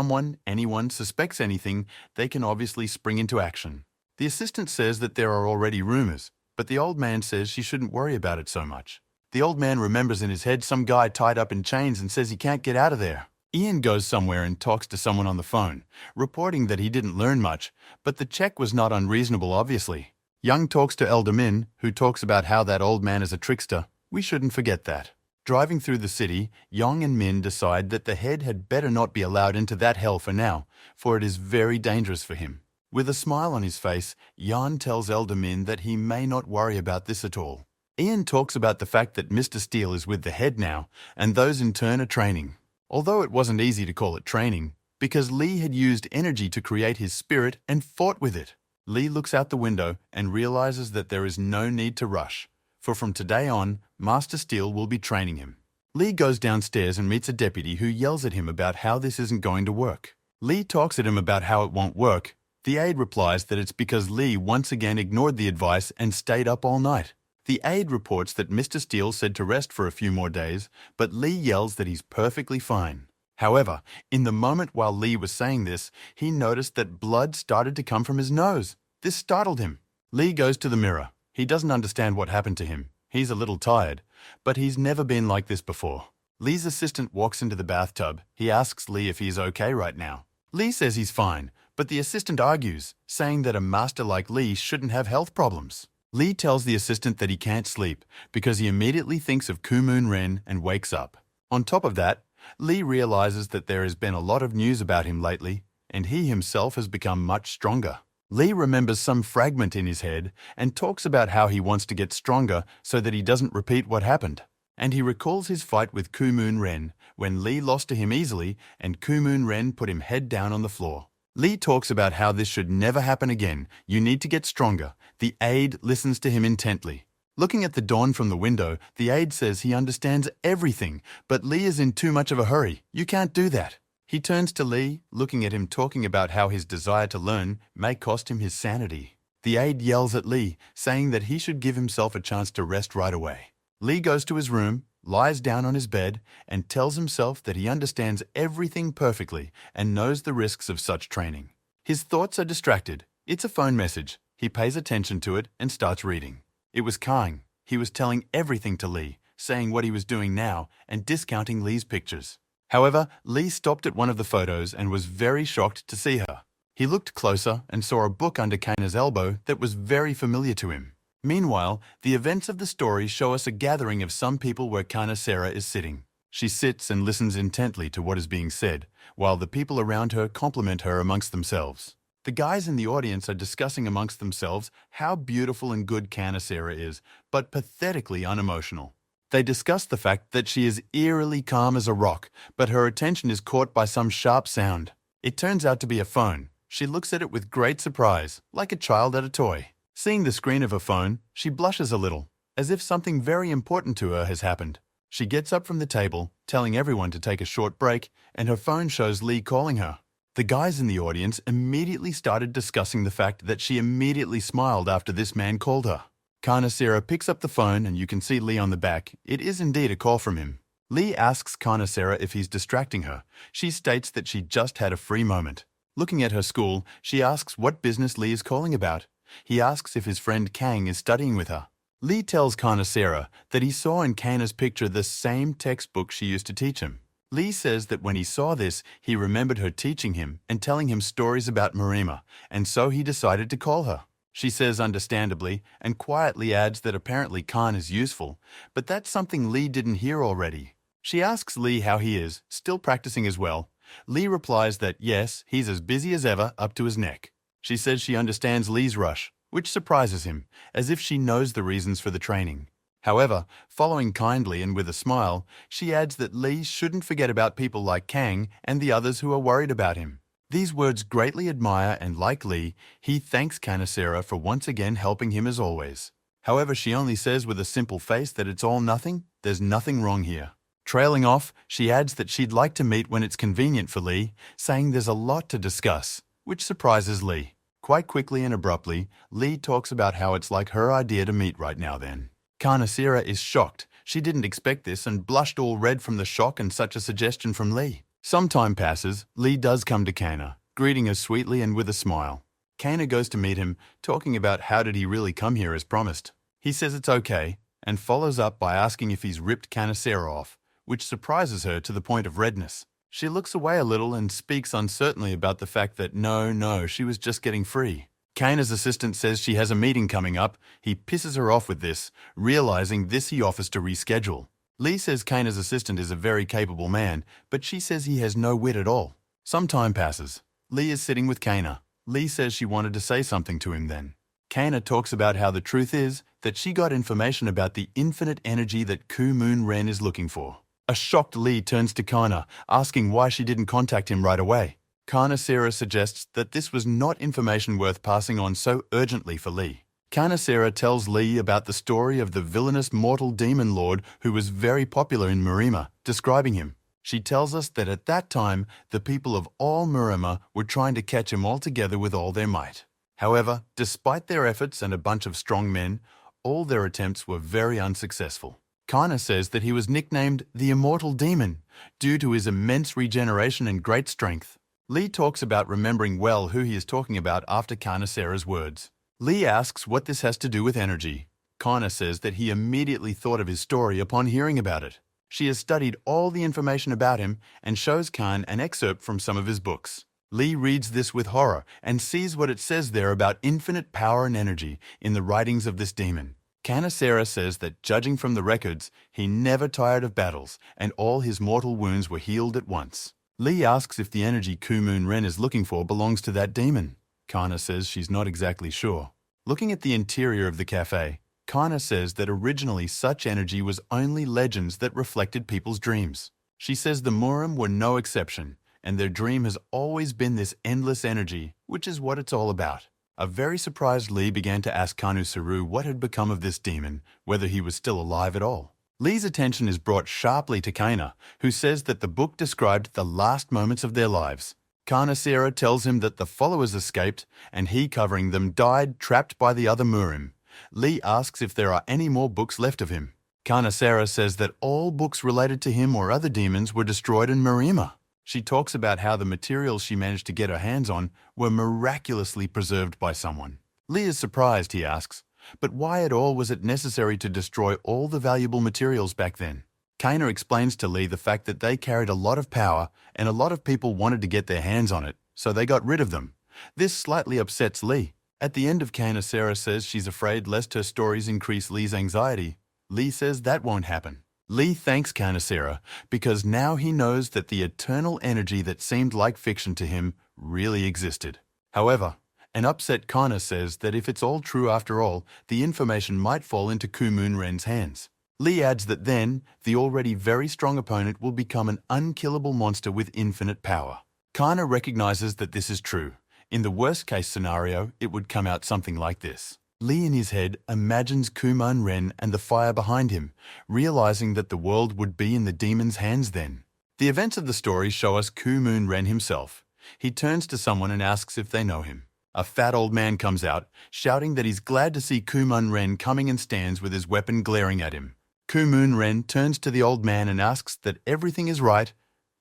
S1: anyone suspects anything, they can obviously spring into action. The assistant says that there are already rumors, but the old man says she shouldn't worry about it so much. The old man remembers in his head some guy tied up in chains and says he can't get out of there. Ian goes somewhere and talks to someone on the phone, reporting that he didn't learn much, but the check was not unreasonable obviously. Young talks to Elder Min, who talks about how that old man is a trickster. We shouldn't forget that. Driving through the city, Young and Min decide that the head had better not be allowed into that hell for now, for it is very dangerous for him. With a smile on his face, Jan tells Elder Min that he may not worry about this at all. Ian talks about the fact that Mr. Steele is with the head now, and those in turn are training. Although it wasn't easy to call it training, because Lee had used energy to create his spirit and fought with it. Lee looks out the window and realizes that there is no need to rush, for from today on, Master Steele will be training him. Lee goes downstairs and meets a deputy who yells at him about how this isn't going to work. Lee talks at him about how it won't work. The aide replies that it's because Lee once again ignored the advice and stayed up all night. The aide reports that Mr. Steele said to rest for a few more days, but Lee yells that he's perfectly fine. However, in the moment while Lee was saying this, he noticed that blood started to come from his nose. This startled him. Lee goes to the mirror. He doesn't understand what happened to him. He's a little tired, but he's never been like this before. Lee's assistant walks into the bathtub. He asks Lee if he's okay right now. Lee says he's fine, but the assistant argues, saying that a master like Lee shouldn't have health problems. Lee tells the assistant that he can't sleep because he immediately thinks of Kuman Ren and wakes up. On top of that, Lee realizes that there has been a lot of news about him lately, and he himself has become much stronger. Lee remembers some fragment in his head and talks about how he wants to get stronger so that he doesn't repeat what happened. And he recalls his fight with Kuman Ren when Lee lost to him easily and Kuman Ren put him head down on the floor. Lee talks about how this should never happen again. You need to get stronger. The aide listens to him intently. Looking at the dawn from the window, the aide says he understands everything, but Lee is in too much of a hurry. You can't do that. He turns to Lee, looking at him talking about how his desire to learn may cost him his sanity. The aide yells at Lee, saying that he should give himself a chance to rest right away. Lee goes to his room, lies down on his bed, and tells himself that he understands everything perfectly and knows the risks of such training. His thoughts are distracted. It's a phone message. He pays attention to it and starts reading. It was Kang. He was telling everything to Lee, saying what he was doing now and discounting Lee's pictures. However, Lee stopped at one of the photos and was very shocked to see her. He looked closer and saw a book under Kana's elbow that was very familiar to him. Meanwhile, the events of the story show us a gathering of some people where Kana Sarah is sitting. She sits and listens intently to what is being said, while the people around her compliment her amongst themselves. The guys in the audience are discussing amongst themselves how beautiful and good Kana Sarah is, but pathetically unemotional. They discuss the fact that she is eerily calm as a rock, but her attention is caught by some sharp sound. It turns out to be a phone. She looks at it with great surprise, like a child at a toy. Seeing the screen of her phone, she blushes a little, as if something very important to her has happened. She gets up from the table, telling everyone to take a short break, and her phone shows Lee calling her. The guys in the audience immediately started discussing the fact that she immediately smiled after this man called her. Kana Sarah picks up the phone and you can see Lee on the back. It is indeed a call from him. Lee asks Kana Sarah if he's distracting her. She states that she just had a free moment. Looking at her school, she asks what business Lee is calling about. He asks if his friend Kang is studying with her. Lee tells Kana Sarah that he saw in Kana's picture the same textbook she used to teach him. Lee says that when he saw this, he remembered her teaching him and telling him stories about Marima, and so he decided to call her. She says understandably, and quietly adds that apparently Khan is useful, but that's something Lee didn't hear already. She asks Lee how he is, still practicing as well, Lee replies that yes, he's as busy as ever up to his neck. She says she understands Lee's rush, which surprises him, as if she knows the reasons for the training. However, following kindly and with a smile, she adds that Lee shouldn't forget about people like Kang and the others who are worried about him. These words greatly admire, and like Lee, he thanks Kanasera for once again helping him as always. However, she only says with a simple face that it's all nothing, there's nothing wrong here. Trailing off, she adds that she'd like to meet when it's convenient for Lee, saying there's a lot to discuss, which surprises Lee. Quite quickly and abruptly, Lee talks about how it's like her idea to meet right now then. Kanasera is shocked. She didn't expect this and blushed all red from the shock and such a suggestion from Lee. Some time passes, Lee does come to Kana, greeting her sweetly and with a smile. Kana goes to meet him, talking about how did he really come here as promised. He says it's okay, and follows up by asking if he's ripped Kanasera off, which surprises her to the point of redness. She looks away a little and speaks uncertainly about the fact that no, she was just getting free. Kana's assistant says she has a meeting coming up. He pisses her off with this, realizing this he offers to reschedule. Lee says Kana's assistant is a very capable man, but she says he has no wit at all. Some time passes. Lee is sitting with Kana. Lee says she wanted to say something to him then. Kana talks about how the truth is that she got information about the infinite energy that Kumun Ren is looking for. A shocked Lee turns to Kana, asking why she didn't contact him right away. Kanasera suggests that this was not information worth passing on so urgently for Lee. Kanasera tells Lee about the story of the villainous mortal demon lord who was very popular in Murima, describing him. She tells us that at that time, the people of all Murima were trying to catch him all together with all their might. However, despite their efforts and a bunch of strong men, all their attempts were very unsuccessful. Kana says that he was nicknamed the Immortal Demon due to his immense regeneration and great strength. Lee talks about remembering well who he is talking about after Kanasera's words. Lee asks what this has to do with energy. Kana says that he immediately thought of his story upon hearing about it. She has studied all the information about him and shows Khan an excerpt from some of his books. Lee reads this with horror and sees what it says there about infinite power and energy in the writings of this demon. Kanasera says that judging from the records, he never tired of battles and all his mortal wounds were healed at once. Lee asks if the energy Kumun Ren is looking for belongs to that demon. Kana says she's not exactly sure. Looking at the interior of the cafe, Kana says that originally such energy was only legends that reflected people's dreams. She says the Muram were no exception, and their dream has always been this endless energy, which is what it's all about. A very surprised Lee began to ask Kanu Saru what had become of this demon, whether he was still alive at all. Lee's attention is brought sharply to Kana, who says that the book described the last moments of their lives. Kanasera tells him that the followers escaped, and he, covering them, died trapped by the other Murim. Lee asks if there are any more books left of him. Kanasera says that all books related to him or other demons were destroyed in Murima. She talks about how the materials she managed to get her hands on were miraculously preserved by someone. Lee is surprised, he asks, but why at all was it necessary to destroy all the valuable materials back then? Kana explains to Lee the fact that they carried a lot of power and a lot of people wanted to get their hands on it, so they got rid of them. This slightly upsets Lee. At the end of Kanasera says she's afraid lest her stories increase Lee's anxiety. Lee says that won't happen. Lee thanks Kanasera because now he knows that the eternal energy that seemed like fiction to him really existed. However, an upset Kana says that if it's all true after all, the information might fall into Kumun Ren's hands. Lee adds that then, the already very strong opponent will become an unkillable monster with infinite power. Kana recognizes that this is true. In the worst-case scenario, it would come out something like this. Lee in his head imagines Kuman Ren and the fire behind him, realizing that the world would be in the demon's hands then. The events of the story show us Kumun Ren himself. He turns to someone and asks if they know him. A fat old man comes out, shouting that he's glad to see Kuman Ren coming and stands with his weapon glaring at him. Kumun Ren turns to the old man and asks that everything is right,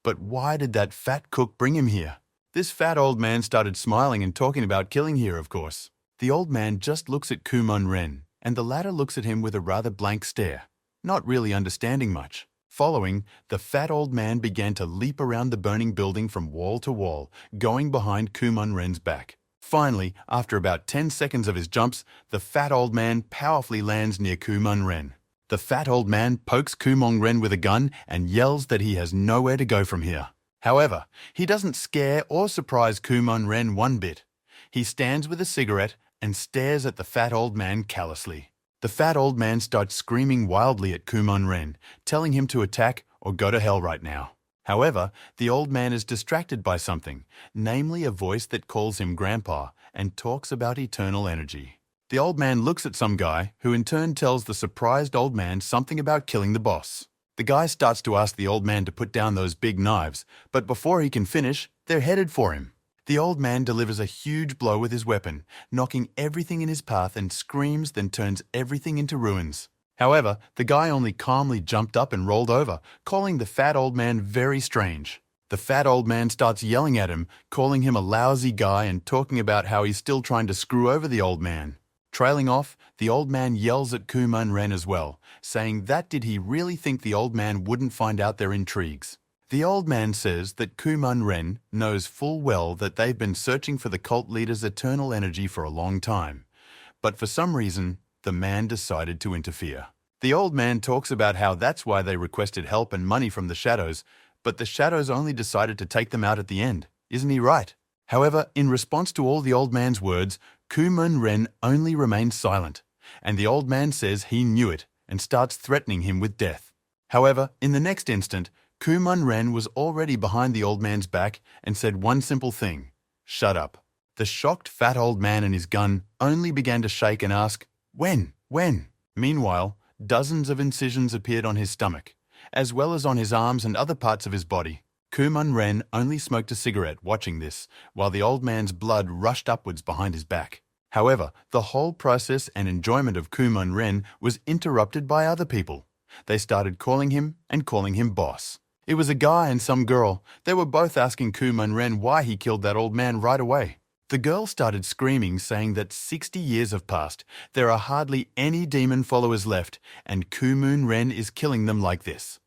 S1: but why did that fat cook bring him here? This fat old man started smiling and talking about killing here, of course. The old man just looks at Kumun Ren, and the latter looks at him with a rather blank stare, not really understanding much. Following, the fat old man began to leap around the burning building from wall to wall, going behind Kumun Ren's back. Finally, after about 10 seconds of his jumps, the fat old man powerfully lands near Kumun Ren. The fat old man pokes Kumon Ren with a gun and yells that he has nowhere to go from here. However, he doesn't scare or surprise Kumon Ren one bit. He stands with a cigarette and stares at the fat old man callously. The fat old man starts screaming wildly at Kumon Ren, telling him to attack or go to hell right now. However, the old man is distracted by something, namely a voice that calls him Grandpa and talks about eternal energy. The old man looks at some guy, who in turn tells the surprised old man something about killing the boss. The guy starts to ask the old man to put down those big knives, but before he can finish, they're headed for him. The old man delivers a huge blow with his weapon, knocking everything in his path and screams, then turns everything into ruins. However, the guy only calmly jumped up and rolled over, calling the fat old man very strange. The fat old man starts yelling at him, calling him a lousy guy and talking about how he's still trying to screw over the old man. Trailing off, the old man yells at Kumon Ren as well, saying that did he really think the old man wouldn't find out their intrigues. The old man says that Kumon Ren knows full well that they've been searching for the cult leader's eternal energy for a long time, but for some reason, the man decided to interfere. The old man talks about how that's why they requested help and money from the shadows, but the shadows only decided to take them out at the end. Isn't he right? However, in response to all the old man's words, Kumon Ren only remains silent, and the old man says he knew it and starts threatening him with death. However, in the next instant, Kumon Ren was already behind the old man's back and said one simple thing: "Shut up." The shocked fat old man and his gun only began to shake and ask, "When? When?" Meanwhile, dozens of incisions appeared on his stomach, as well as on his arms and other parts of his body. Kumon Ren only smoked a cigarette watching this, while the old man's blood rushed upwards behind his back. However, the whole process and enjoyment of Kumon Ren was interrupted by other people. They started calling him boss. It was a guy and some girl. They were both asking Kumon Ren why he killed that old man right away. The girl started screaming, saying that 60 years have passed, there are hardly any demon followers left, and Kumon Ren is killing them like this.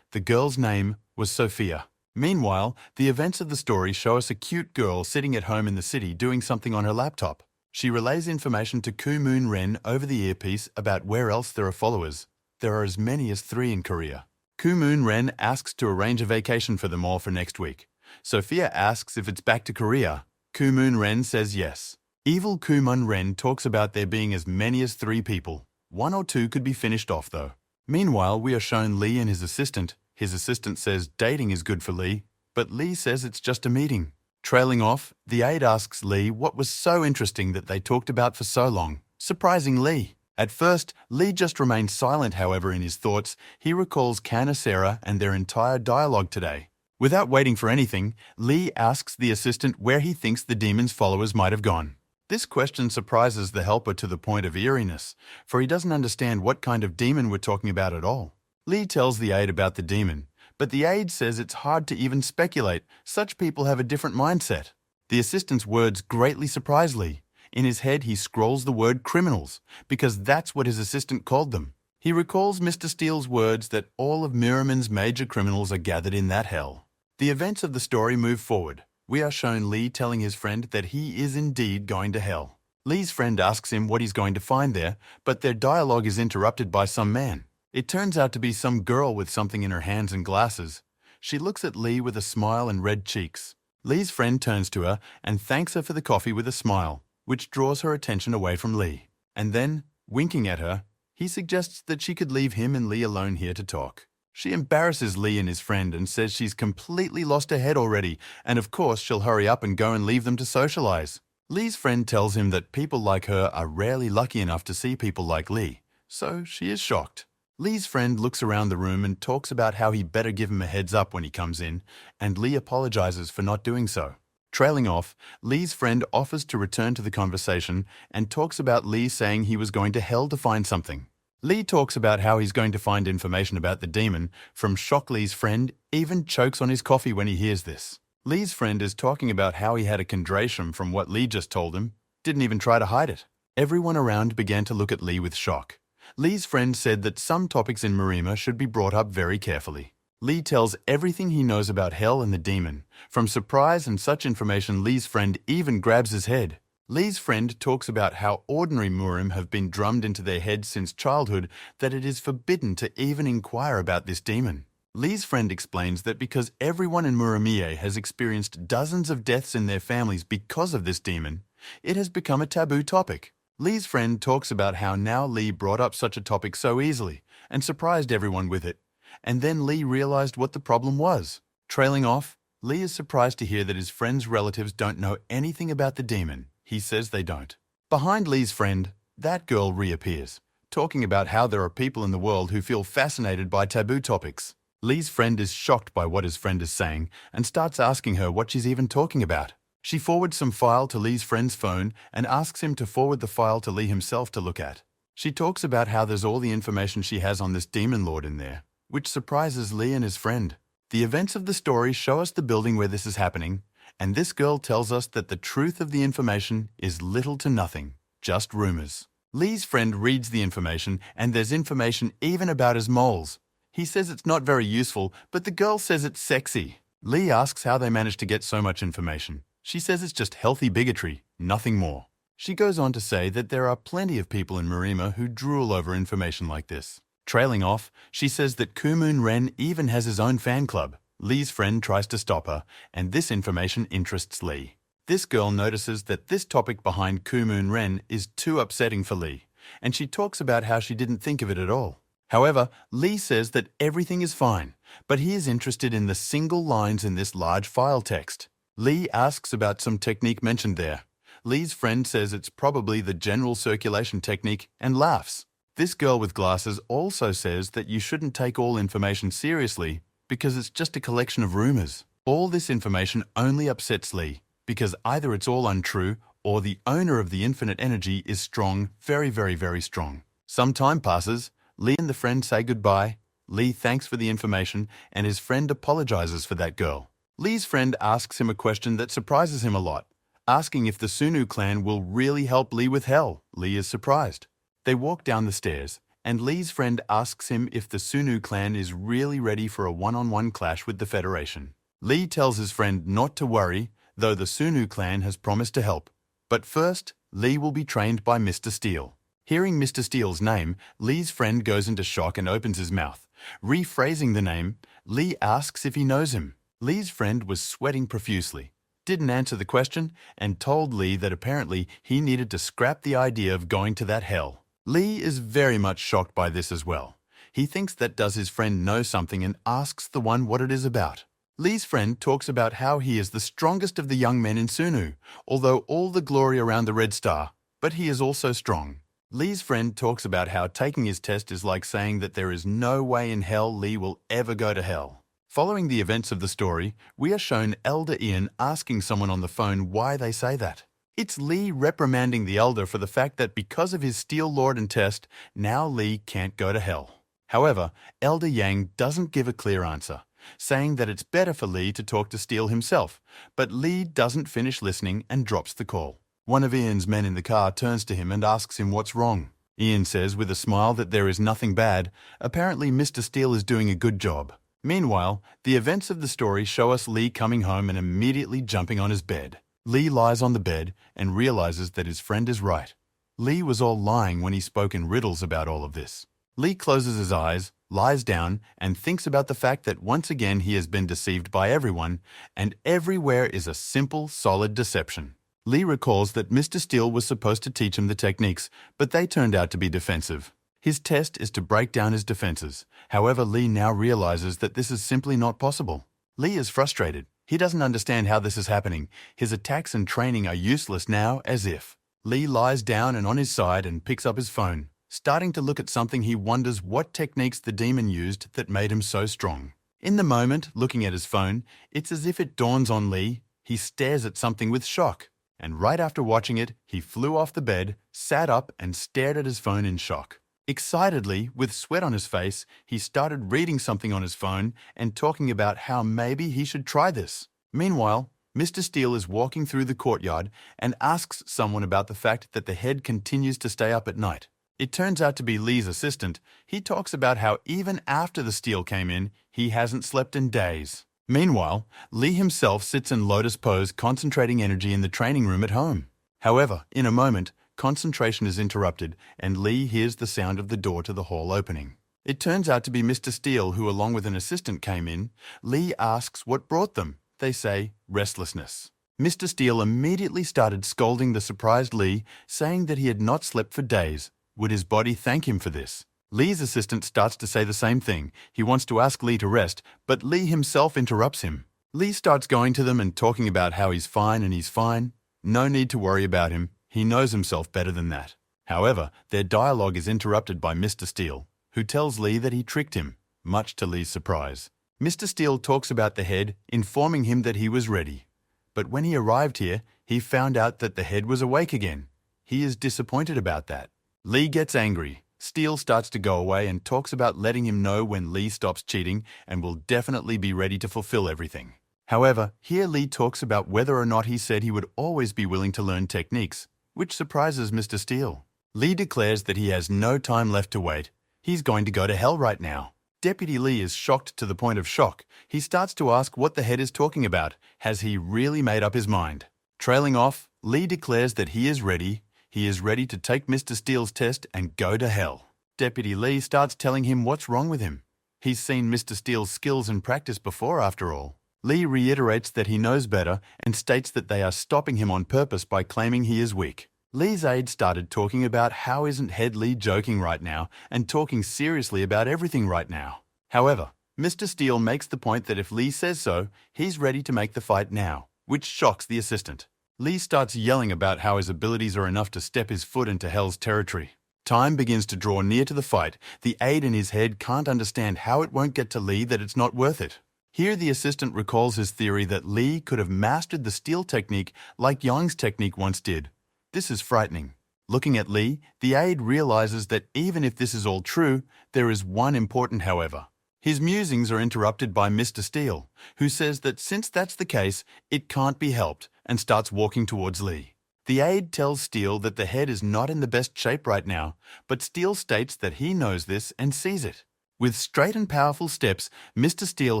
S1: The girl's name was Sophia. Meanwhile, the events of the story show us a cute girl sitting at home in the city doing something on her laptop. She relays information to Kumon Ren over the earpiece about where else there are followers. There are as many as 3 in Korea. Kumon Ren asks to arrange a vacation for them all for next week. Sophia asks if it's back to Korea. Kumon Ren says yes. Evil Kumon Ren talks about there being as many as 3 people. 1 or 2 could be finished off though. Meanwhile, we are shown Lee and his assistant. His assistant says dating is good for Lee, but Lee says it's just a meeting. Trailing off, the aide asks Lee what was so interesting that they talked about for so long, surprising Lee. At first, Lee just remains silent, however, in his thoughts. He recalls Canacera and their entire dialogue today. Without waiting for anything, Lee asks the assistant where he thinks the demon's followers might have gone. This question surprises the helper to the point of eeriness, for he doesn't understand what kind of demon we're talking about at all. Lee tells the aide about the demon, but the aide says it's hard to even speculate. Such people have a different mindset. The assistant's words greatly surprise Lee. In his head, he scrolls the word criminals, because that's what his assistant called them. He recalls Mr. Steele's words that all of Miraman's major criminals are gathered in that hell. The events of the story move forward. We are shown Lee telling his friend that he is indeed going to hell. Lee's friend asks him what he's going to find there, but their dialogue is interrupted by some man. It turns out to be some girl with something in her hands and glasses. She looks at Lee with a smile and red cheeks. Lee's friend turns to her and thanks her for the coffee with a smile, which draws her attention away from Lee. And then, winking at her, he suggests that she could leave him and Lee alone here to talk. She embarrasses Lee and his friend and says she's completely lost her head already, and of course she'll hurry up and go and leave them to socialize. Lee's friend tells him that people like her are rarely lucky enough to see people like Lee, so she is shocked. Lee's friend looks around the room and talks about how he better give him a heads up when he comes in, and Lee apologizes for not doing so. Trailing off, Lee's friend offers to return to the conversation and talks about Lee saying he was going to hell to find something. Lee talks about how he's going to find information about the demon. From shock, Lee's friend even chokes on his coffee when he hears this. Lee's friend is talking about how he had a condration from what Lee just told him, didn't even try to hide it. Everyone around began to look at Lee with shock. Lee's friend said that some topics in Murima should be brought up very carefully. Lee tells everything he knows about hell and the demon. From surprise and such information, Lee's friend even grabs his head. Lee's friend talks about how ordinary Murim have been drummed into their heads since childhood that it is forbidden to even inquire about this demon. Lee's friend explains that because everyone in Muramie has experienced dozens of deaths in their families because of this demon, it has become a taboo topic. Lee's friend talks about how now Lee brought up such a topic so easily and surprised everyone with it, and then Lee realized what the problem was. Trailing off, Lee is surprised to hear that his friend's relatives don't know anything about the demon. He says they don't. Behind Lee's friend, that girl reappears, talking about how there are people in the world who feel fascinated by taboo topics. Lee's friend is shocked by what his friend is saying and starts asking her what she's even talking about. She forwards some file to Lee's friend's phone and asks him to forward the file to Lee himself to look at. She talks about how there's all the information she has on this demon lord in there, which surprises Lee and his friend. The events of the story show us the building where this is happening, and this girl tells us that the truth of the information is little to nothing, just rumors. Lee's friend reads the information, and there's information even about his moles. He says it's not very useful, but the girl says it's sexy. Lee asks how they managed to get so much information. She says it's just healthy bigotry, nothing more. She goes on to say that there are plenty of people in Marima who drool over information like this. Trailing off, she says that Kumun Ren even has his own fan club. Lee's friend tries to stop her, and this information interests Lee. This girl notices that this topic behind Kumun Ren is too upsetting for Lee, and she talks about how she didn't think of it at all. However, Lee says that everything is fine, but he is interested in the single lines in this large file text. Lee asks about some technique mentioned there. Lee's friend says it's probably the general circulation technique and laughs. This girl with glasses also says that you shouldn't take all information seriously because it's just a collection of rumors. All this information only upsets Lee because either it's all untrue or the owner of the infinite energy is strong, very, very, very strong. Some time passes. Lee and the friend say goodbye. Lee thanks for the information and his friend apologizes for that girl. Lee's friend asks him a question that surprises him a lot, asking if the Sunu clan will really help Lee with hell. Lee is surprised. They walk down the stairs, and Lee's friend asks him if the Sunu clan is really ready for a one-on-one clash with the Federation. Lee tells his friend not to worry, though the Sunu clan has promised to help. But first, Lee will be trained by Mr. Steele. Hearing Mr. Steele's name, Lee's friend goes into shock and opens his mouth. Rephrasing the name, Lee asks if he knows him. Lee's friend was sweating profusely, didn't answer the question, and told Lee that apparently he needed to scrap the idea of going to that hell. Lee is very much shocked by this as well. He thinks that does his friend know something and asks the one what it is about. Lee's friend talks about how he is the strongest of the young men in Sunu, although all the glory around the Red Star, but he is also strong. Lee's friend talks about how taking his test is like saying that there is no way in hell Lee will ever go to hell. Following the events of the story, we are shown Elder Ian asking someone on the phone why they say that. It's Lee reprimanding the Elder for the fact that because of his Steel Lord and test, now Lee can't go to hell. However, Elder Yang doesn't give a clear answer, saying that it's better for Lee to talk to Steel himself, but Lee doesn't finish listening and drops the call. One of Ian's men in the car turns to him and asks him what's wrong. Ian says with a smile that there is nothing bad. Apparently Mr. Steele is doing a good job. Meanwhile, the events of the story show us Lee coming home and immediately jumping on his bed. Lee lies on the bed and realizes that his friend is right. Lee was all lying when he spoke in riddles about all of this. Lee closes his eyes, lies down, and thinks about the fact that once again he has been deceived by everyone, and everywhere is a simple, solid deception. Lee recalls that Mr. Steele was supposed to teach him the techniques, but they turned out to be defensive. His test is to break down his defenses. However, Lee now realizes that this is simply not possible. Lee is frustrated. He doesn't understand how this is happening. His attacks and training are useless now, as if. Lee lies down and on his side and picks up his phone. Starting to look at something, he wonders what techniques the demon used that made him so strong. In the moment, looking at his phone, it's as if it dawns on Lee. He stares at something with shock. And right after watching it, he flew off the bed, sat up, and stared at his phone in shock. Excitedly, with sweat on his face, he started reading something on his phone and talking about how maybe he should try this. Meanwhile, Mr. Steele is walking through the courtyard and asks someone about the fact that the head continues to stay up at night. It turns out to be Lee's assistant. He talks about how even after the Steele came in, he hasn't slept in days. Meanwhile, Lee himself sits in lotus pose, concentrating energy in the training room at home. However, in a moment, concentration is interrupted and Lee hears the sound of the door to the hall opening. It turns out to be Mr. Steele, who along with an assistant came in. Lee asks what brought them. They say restlessness. Mr. Steele immediately started scolding the surprised Lee, saying that he had not slept for days. Would his body thank him for this? Lee's assistant starts to say the same thing. He wants to ask Lee to rest, but Lee himself interrupts him. Lee starts going to them and talking about how he's fine and he's fine. No need to worry about him. He knows himself better than that. However, their dialogue is interrupted by Mr. Steele, who tells Lee that he tricked him, much to Lee's surprise. Mr. Steele talks about the head, informing him that he was ready. But when he arrived here, he found out that the head was awake again. He is disappointed about that. Lee gets angry. Steele starts to go away and talks about letting him know when Lee stops cheating and will definitely be ready to fulfill everything. However, here Lee talks about whether or not he said he would always be willing to learn techniques, which surprises Mr. Steele. Lee declares that he has no time left to wait. He's going to go to hell right now. Deputy Lee is shocked to the point of shock. He starts to ask what the head is talking about. Has he really made up his mind? Trailing off, Lee declares that he is ready. He is ready to take Mr. Steele's test and go to hell. Deputy Lee starts telling him what's wrong with him. He's seen Mr. Steele's skills and practice before, after all. Lee reiterates that he knows better and states that they are stopping him on purpose by claiming he is weak. Lee's aide started talking about how isn't Head Lee joking right now and talking seriously about everything right now. However, Mr. Steele makes the point that if Lee says so, he's ready to make the fight now, which shocks the assistant. Lee starts yelling about how his abilities are enough to step his foot into Hell's territory. Time begins to draw near to the fight. The aide in his head can't understand how it won't get to Lee that it's not worth it. Here the assistant recalls his theory that Lee could have mastered the steel technique like Yang's technique once did. This is frightening. Looking at Lee, the aide realizes that even if this is all true, there is one important however. His musings are interrupted by Mr. Steele, who says that since that's the case, it can't be helped, and starts walking towards Lee. The aide tells Steele that the head is not in the best shape right now, but Steele states that he knows this and sees it. With straight and powerful steps, Mr. Steele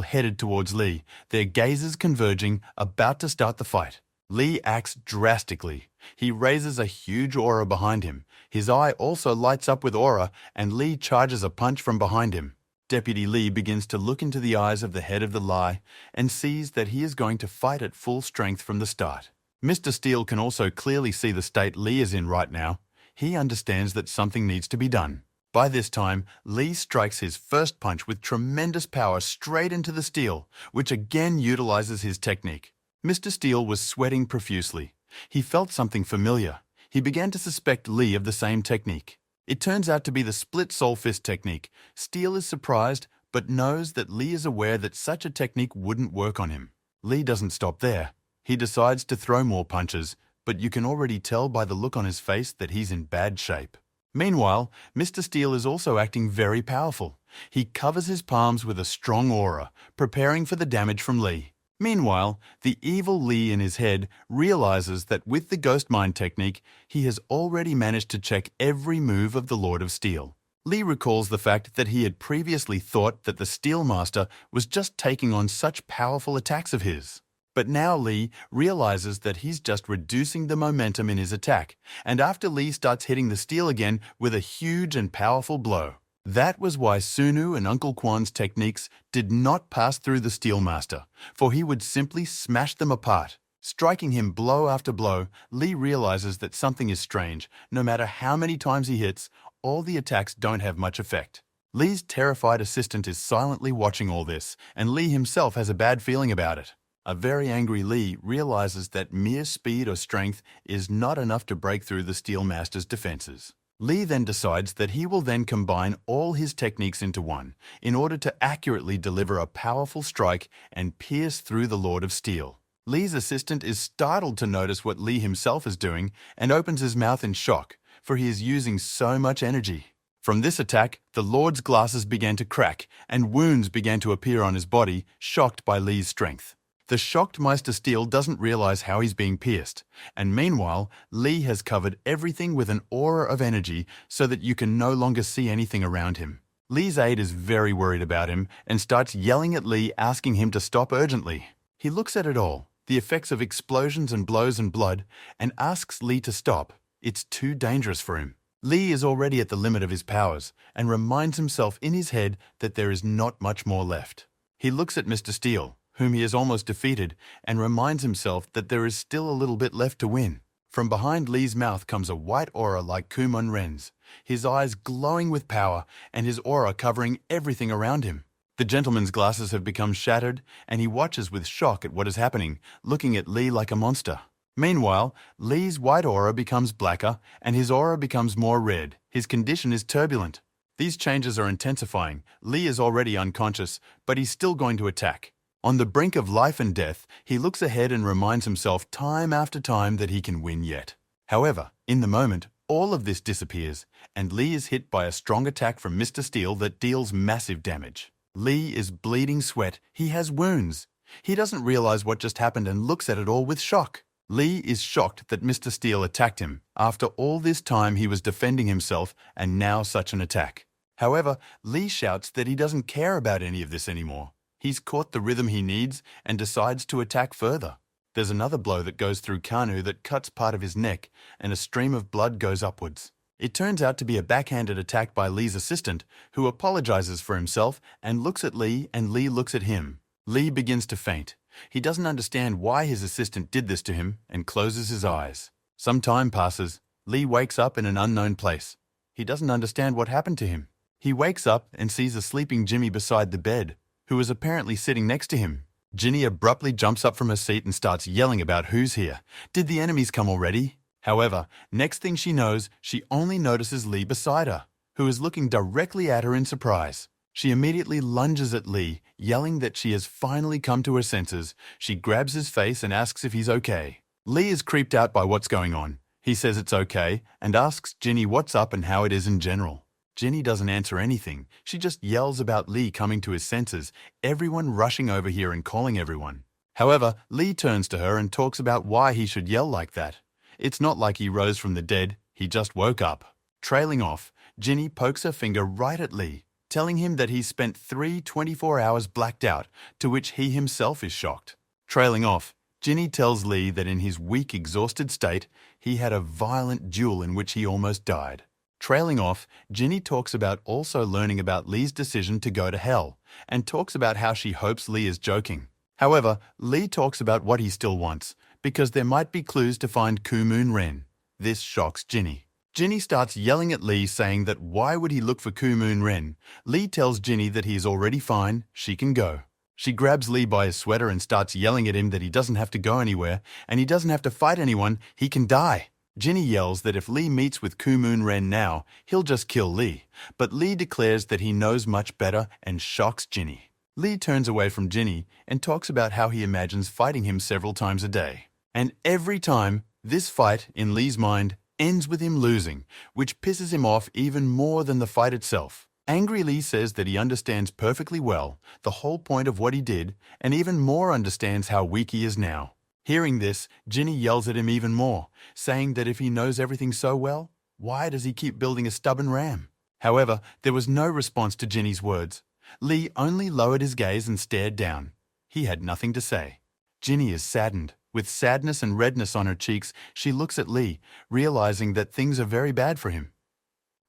S1: headed towards Lee, their gazes converging, about to start the fight. Lee acts drastically. He raises a huge aura behind him. His eye also lights up with aura, and Lee charges a punch from behind him. Deputy Lee begins to look into the eyes of the head of the lie and sees that he is going to fight at full strength from the start. Mr. Steele can also clearly see the state Lee is in right now. He understands that something needs to be done. By this time, Lee strikes his first punch with tremendous power straight into the Steele, which again utilizes his technique. Mr. Steele was sweating profusely. He felt something familiar. He began to suspect Lee of the same technique. It turns out to be the split soul fist technique. Steele is surprised, but knows that Lee is aware that such a technique wouldn't work on him. Lee doesn't stop there. He decides to throw more punches, but you can already tell by the look on his face that he's in bad shape. Meanwhile, Mr. Steele is also acting very powerful. He covers his palms with a strong aura, preparing for the damage from Lee. Meanwhile, the evil Lee in his head realizes that with the Ghost Mind technique, he has already managed to check every move of the Lord of Steel. Lee recalls the fact that he had previously thought that the Steel Master was just taking on such powerful attacks of his. But now Lee realizes that he's just reducing the momentum in his attack, and after Lee starts hitting the steel again with a huge and powerful blow. That was why Sunu and Uncle Kwan's techniques did not pass through the Steel Master, for he would simply smash them apart. Striking him blow after blow, Lee realizes that something is strange. No matter how many times he hits, all the attacks don't have much effect. Lee's terrified assistant is silently watching all this, and Lee himself has a bad feeling about it. A very angry Lee realizes that mere speed or strength is not enough to break through the Steel Master's defenses. Lee then decides that he will then combine all his techniques into one in order to accurately deliver a powerful strike and pierce through the Lord of Steel. Lee's assistant is startled to notice what Lee himself is doing and opens his mouth in shock, for he is using so much energy. From this attack, the Lord's glasses began to crack and wounds began to appear on his body, shocked by Lee's strength. The shocked Meister Steel doesn't realize how he's being pierced, and meanwhile, Lee has covered everything with an aura of energy so that you can no longer see anything around him. Lee's aide is very worried about him and starts yelling at Lee, asking him to stop urgently. He looks at it all, the effects of explosions and blows and blood, and asks Lee to stop. It's too dangerous for him. Lee is already at the limit of his powers and reminds himself in his head that there is not much more left. He looks at Mr. Steel, whom he has almost defeated, and reminds himself that there is still a little bit left to win. From behind Lee's mouth comes a white aura like Kumon Ren's, his eyes glowing with power and his aura covering everything around him. The gentleman's glasses have become shattered, and he watches with shock at what is happening, looking at Lee like a monster. Meanwhile, Lee's white aura becomes blacker, and his aura becomes more red. His condition is turbulent. These changes are intensifying. Lee is already unconscious, but he's still going to attack. On the brink of life and death, he looks ahead and reminds himself time after time that he can win yet. However, in the moment, all of this disappears, and Lee is hit by a strong attack from Mr. Steel that deals massive damage. Lee is bleeding sweat. He has wounds. He doesn't realize what just happened and looks at it all with shock. Lee is shocked that Mr. Steel attacked him. After all this time he was defending himself, and now such an attack. However, Lee shouts that he doesn't care about any of this anymore. He's caught the rhythm he needs and decides to attack further. There's another blow that goes through Kanu that cuts part of his neck, and a stream of blood goes upwards. It turns out to be a backhanded attack by Lee's assistant, who apologizes for himself and looks at Lee, and Lee looks at him. Lee begins to faint. He doesn't understand why his assistant did this to him and closes his eyes. Some time passes. Lee wakes up in an unknown place. He doesn't understand what happened to him. He wakes up and sees a sleeping Jimmy beside the bed, who is apparently sitting next to him. Ginny abruptly jumps up from her seat and starts yelling about who's here. Did the enemies come already? However, next thing she knows, she only notices Lee beside her, who is looking directly at her in surprise. She immediately lunges at Lee, yelling that she has finally come to her senses. She grabs his face and asks if he's okay. Lee is creeped out by what's going on. He says it's okay and asks Ginny what's up and how it is in general. Ginny doesn't answer anything. She just yells about Lee coming to his senses, everyone rushing over here and calling everyone. However, Lee turns to her and talks about why he should yell like that. It's not like he rose from the dead, he just woke up. Trailing off, Ginny pokes her finger right at Lee, telling him that he's spent 24 hours blacked out, to which he himself is shocked. Trailing off, Ginny tells Lee that in his weak, exhausted state, he had a violent duel in which he almost died. Trailing off, Ginny talks about also learning about Lee's decision to go to hell, and talks about how she hopes Lee is joking. However, Lee talks about what he still wants, because there might be clues to find Kumon Ren. This shocks Ginny. Ginny starts yelling at Lee, saying that why would he look for Kumon Ren? Lee tells Ginny that he is already fine, she can go. She grabs Lee by his sweater and starts yelling at him that he doesn't have to go anywhere, and he doesn't have to fight anyone, he can die. Ginny yells that if Lee meets with Kumon Ren now, he'll just kill Lee, but Lee declares that he knows much better and shocks Ginny. Lee turns away from Ginny and talks about how he imagines fighting him several times a day. And every time, this fight, in Lee's mind, ends with him losing, which pisses him off even more than the fight itself. Angry Lee says that he understands perfectly well the whole point of what he did, and even more understands how weak he is now. Hearing this, Ginny yells at him even more, saying that if he knows everything so well, why does he keep building a stubborn ram? However, there was no response to Ginny's words. Lee only lowered his gaze and stared down. He had nothing to say. Ginny is saddened. With sadness and redness on her cheeks, she looks at Lee, realizing that things are very bad for him.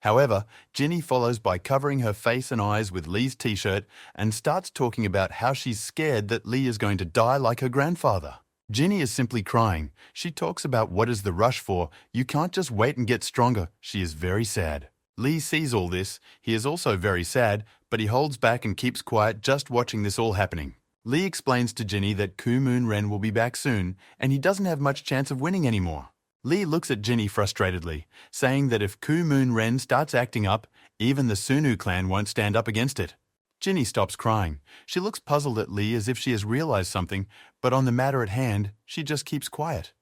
S1: However, Ginny follows by covering her face and eyes with Lee's t-shirt and starts talking about how she's scared that Lee is going to die like her grandfather. Ginny is simply crying. She talks about what is the rush for. You can't just wait and get stronger. She is very sad. Lee sees all this. He is also very sad, but he holds back and keeps quiet, just watching this all happening. Lee explains to Ginny that Kumon Ren will be back soon, and he doesn't have much chance of winning anymore. Lee looks at Ginny frustratedly, saying that if Kumon Ren starts acting up, even the Sunu clan won't stand up against it. Ginny stops crying. She looks puzzled at Lee as if she has realized something, but on the matter at hand, she just keeps quiet.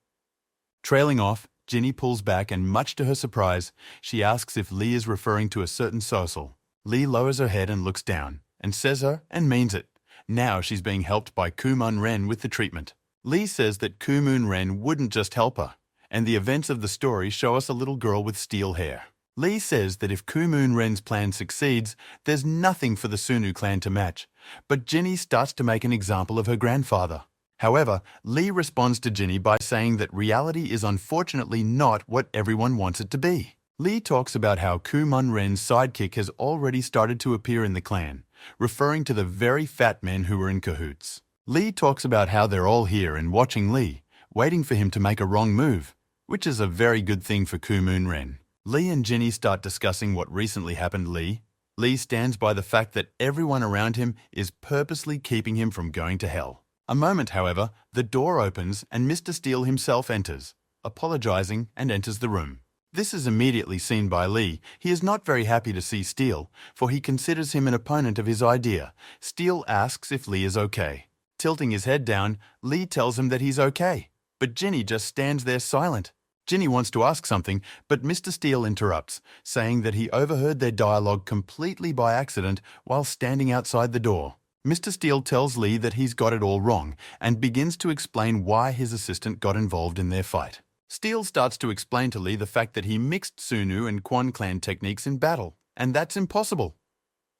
S1: Trailing off, Ginny pulls back and, much to her surprise, she asks if Lee is referring to a certain social. Lee lowers her head and looks down, and says her and means it. Now she's being helped by Kumon Ren with the treatment. Lee says that Kumon Ren wouldn't just help her, and the events of the story show us a little girl with steel hair. Lee says that if Kumon Ren's plan succeeds, there's nothing for the Sunu clan to match, but Ginny starts to make an example of her grandfather. However, Lee responds to Ginny by saying that reality is unfortunately not what everyone wants it to be. Lee talks about how Kumon Ren's sidekick has already started to appear in the clan, referring to the very fat men who were in cahoots. Lee talks about how they're all here and watching Lee, waiting for him to make a wrong move, which is a very good thing for Kumon Ren. Lee and Ginny start discussing what recently happened to Lee. Lee stands by the fact that everyone around him is purposely keeping him from going to hell. A moment, however, the door opens and Mr. Steele himself enters, apologizing and enters the room. This is immediately seen by Lee. He is not very happy to see Steele, for he considers him an opponent of his idea. Steele asks if Lee is okay. Tilting his head down, Lee tells him that he's okay, but Ginny just stands there silent. Ginny wants to ask something, but Mr. Steele interrupts, saying that he overheard their dialogue completely by accident while standing outside the door. Mr. Steele tells Lee that he's got it all wrong and begins to explain why his assistant got involved in their fight. Steele starts to explain to Lee the fact that he mixed Sunu and Quan clan techniques in battle, and that's impossible.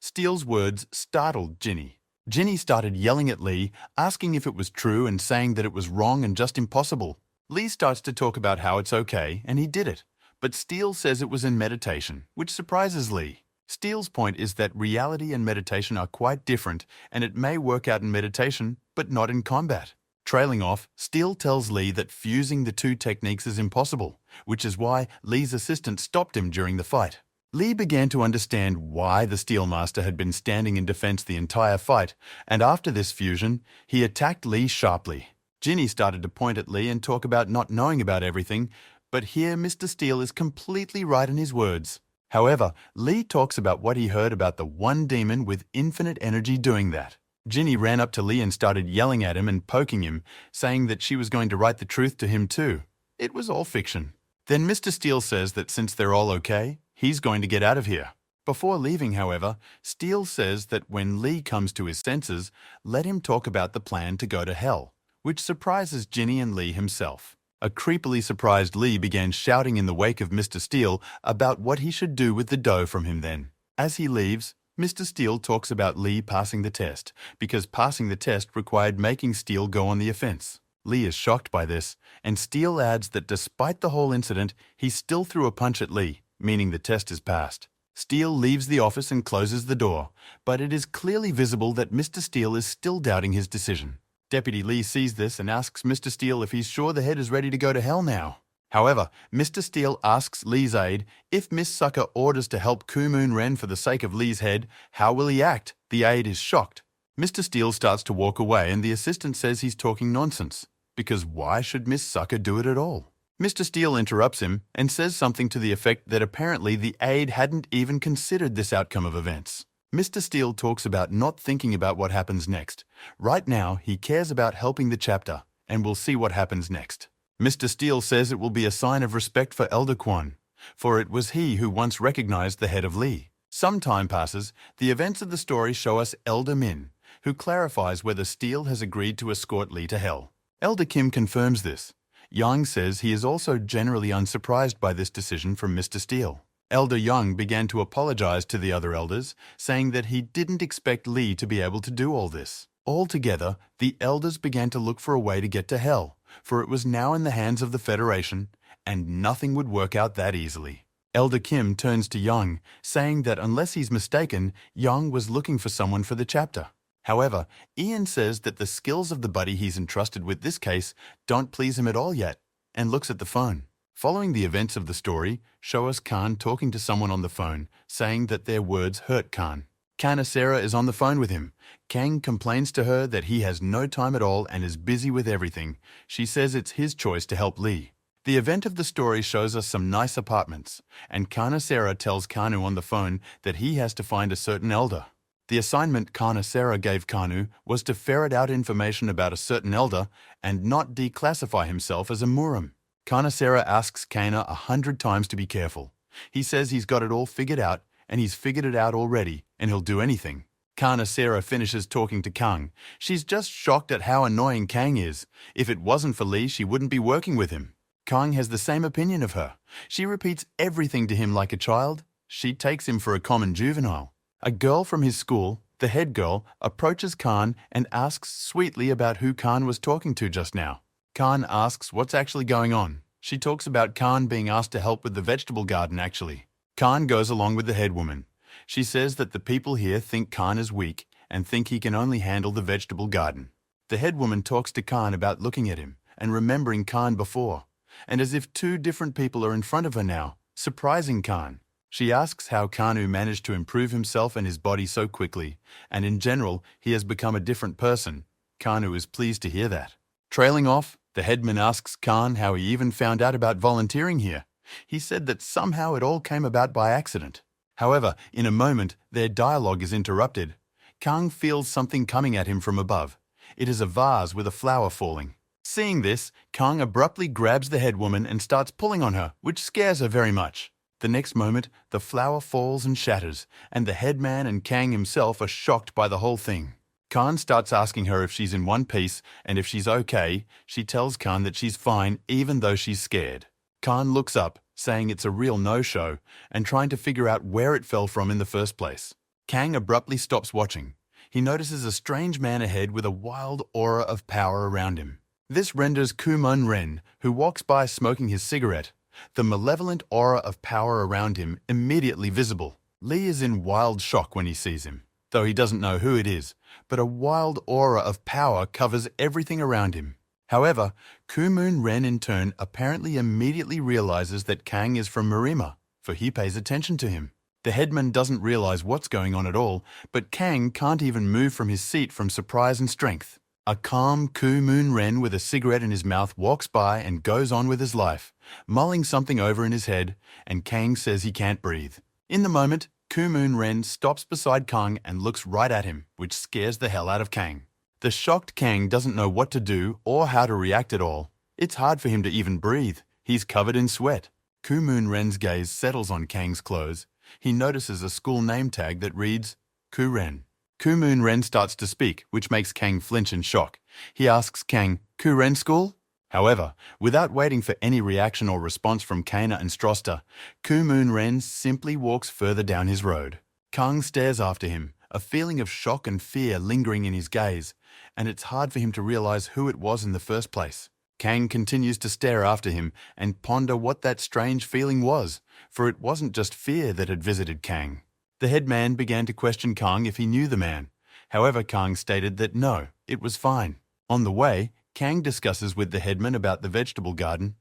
S1: Steele's words startled Ginny. Ginny started yelling at Lee, asking if it was true and saying that it was wrong and just impossible. Lee starts to talk about how it's okay, and he did it, but Steele says it was in meditation, which surprises Lee. Steele's point is that reality and meditation are quite different, and it may work out in meditation, but not in combat. Trailing off, Steele tells Lee that fusing the two techniques is impossible, which is why Lee's assistant stopped him during the fight. Lee began to understand why the Steelmaster had been standing in defense the entire fight, and after this fusion, he attacked Lee sharply. Ginny started to point at Lee and talk about not knowing about everything, but here Mr. Steele is completely right in his words. However, Lee talks about what he heard about the one demon with infinite energy doing that. Ginny ran up to Lee and started yelling at him and poking him, saying that she was going to write the truth to him too. It was all fiction. Then Mr. Steele says that since they're all okay, he's going to get out of here. Before leaving, however, Steele says that when Lee comes to his senses, let him talk about the plan to go to hell, which surprises Ginny and Lee himself. A creepily surprised Lee began shouting in the wake of Mr. Steele about what he should do with the dough from him then. As he leaves, Mr. Steele talks about Lee passing the test, because passing the test required making Steele go on the offense. Lee is shocked by this, and Steele adds that despite the whole incident, he still threw a punch at Lee, meaning the test is passed. Steele leaves the office and closes the door, but it is clearly visible that Mr. Steele is still doubting his decision. Deputy Lee sees this and asks Mr. Steele if he's sure the head is ready to go to hell now. However, Mr. Steele asks Lee's aide if Miss Sucker orders to help Kumon Ren for the sake of Lee's head, how will he act? The aide is shocked. Mr. Steele starts to walk away and the assistant says he's talking nonsense, because why should Miss Sucker do it at all? Mr. Steele interrupts him and says something to the effect that apparently the aide hadn't even considered this outcome of events. Mr. Steele talks about not thinking about what happens next. Right now, he cares about helping the chapter, and we'll see what happens next. Mr. Steele says it will be a sign of respect for Elder Quan, for it was he who once recognized the head of Lee. Some time passes, the events of the story show us Elder Min, who clarifies whether Steele has agreed to escort Lee to hell. Elder Kim confirms this. Yang says he is also generally unsurprised by this decision from Mr. Steele. Elder Young began to apologize to the other elders, saying that he didn't expect Lee to be able to do all this. Altogether, the elders began to look for a way to get to hell, for it was now in the hands of the Federation, and nothing would work out that easily. Elder Kim turns to Young, saying that unless he's mistaken, Young was looking for someone for the chapter. However, Ian says that the skills of the buddy he's entrusted with this case don't please him at all yet, and looks at the phone. Following the events of the story, show us Khan talking to someone on the phone, saying that their words hurt Khan. Kanasera is on the phone with him. Kang complains to her that he has no time at all and is busy with everything. She says it's his choice to help Lee. The event of the story shows us some nice apartments, and Kanasera tells Kanu on the phone that he has to find a certain elder. The assignment Kanasera gave Kanu was to ferret out information about a certain elder and not declassify himself as a Muram. Kanasera asks Kana 100 times to be careful. He says he's got it all figured out, and he's figured it out already, and he'll do anything. Kanasera finishes talking to Kang. She's just shocked at how annoying Kang is. If it wasn't for Lee, she wouldn't be working with him. Kang has the same opinion of her. She repeats everything to him like a child. She takes him for a common juvenile. A girl from his school, the head girl, approaches Khan and asks sweetly about who Khan was talking to just now. Khan asks what's actually going on. She talks about Khan being asked to help with the vegetable garden actually. Khan goes along with the head woman. She says that the people here think Khan is weak and think he can only handle the vegetable garden. The head woman talks to Khan about looking at him and remembering Khan before, and as if two different people are in front of her now, surprising Khan. She asks how Kanu managed to improve himself and his body so quickly, and in general, he has become a different person. Kanu is pleased to hear that. Trailing off, the headman asks Khan how he even found out about volunteering here. He said that somehow it all came about by accident. However, in a moment, their dialogue is interrupted. Kang feels something coming at him from above. It is a vase with a flower falling. Seeing this, Kang abruptly grabs the head woman and starts pulling on her, which scares her very much. The next moment, the flower falls and shatters, and the headman and Kang himself are shocked by the whole thing. Khan starts asking her if she's in one piece, and if she's okay. She tells Khan that she's fine even though she's scared. Khan looks up, saying it's a real no-show, and trying to figure out where it fell from in the first place. Kang abruptly stops watching. He notices a strange man ahead with a wild aura of power around him. This renders Kumon Ren, who walks by smoking his cigarette, the malevolent aura of power around him immediately visible. Lee is in wild shock when he sees him, though he doesn't know who it is, but a wild aura of power covers everything around him. However, Kumon Ren in turn apparently immediately realizes that Kang is from Marima, for he pays attention to him. The headman doesn't realize what's going on at all, but Kang can't even move from his seat from surprise and strength. A calm Kumon Ren with a cigarette in his mouth walks by and goes on with his life, mulling something over in his head, and Kang says he can't breathe. In the moment, Kumon Ren stops beside Kang and looks right at him, which scares the hell out of Kang. The shocked Kang doesn't know what to do or how to react at all. It's hard for him to even breathe. He's covered in sweat. Kumon Ren's gaze settles on Kang's clothes. He notices a school name tag that reads Kuren. Kumon Ren starts to speak, which makes Kang flinch in shock. He asks Kang, Kuren school? However, without waiting for any reaction or response from Kana and Stroster, Kumon Ren simply walks further down his road. Kang stares after him, a feeling of shock and fear lingering in his gaze, and it's hard for him to realize who it was in the first place. Kang continues to stare after him and ponder what that strange feeling was, for it wasn't just fear that had visited Kang. The headman began to question Kang if he knew the man. However, Kang stated that no, it was fine. On the way, Kang discusses with the headman about the vegetable garden.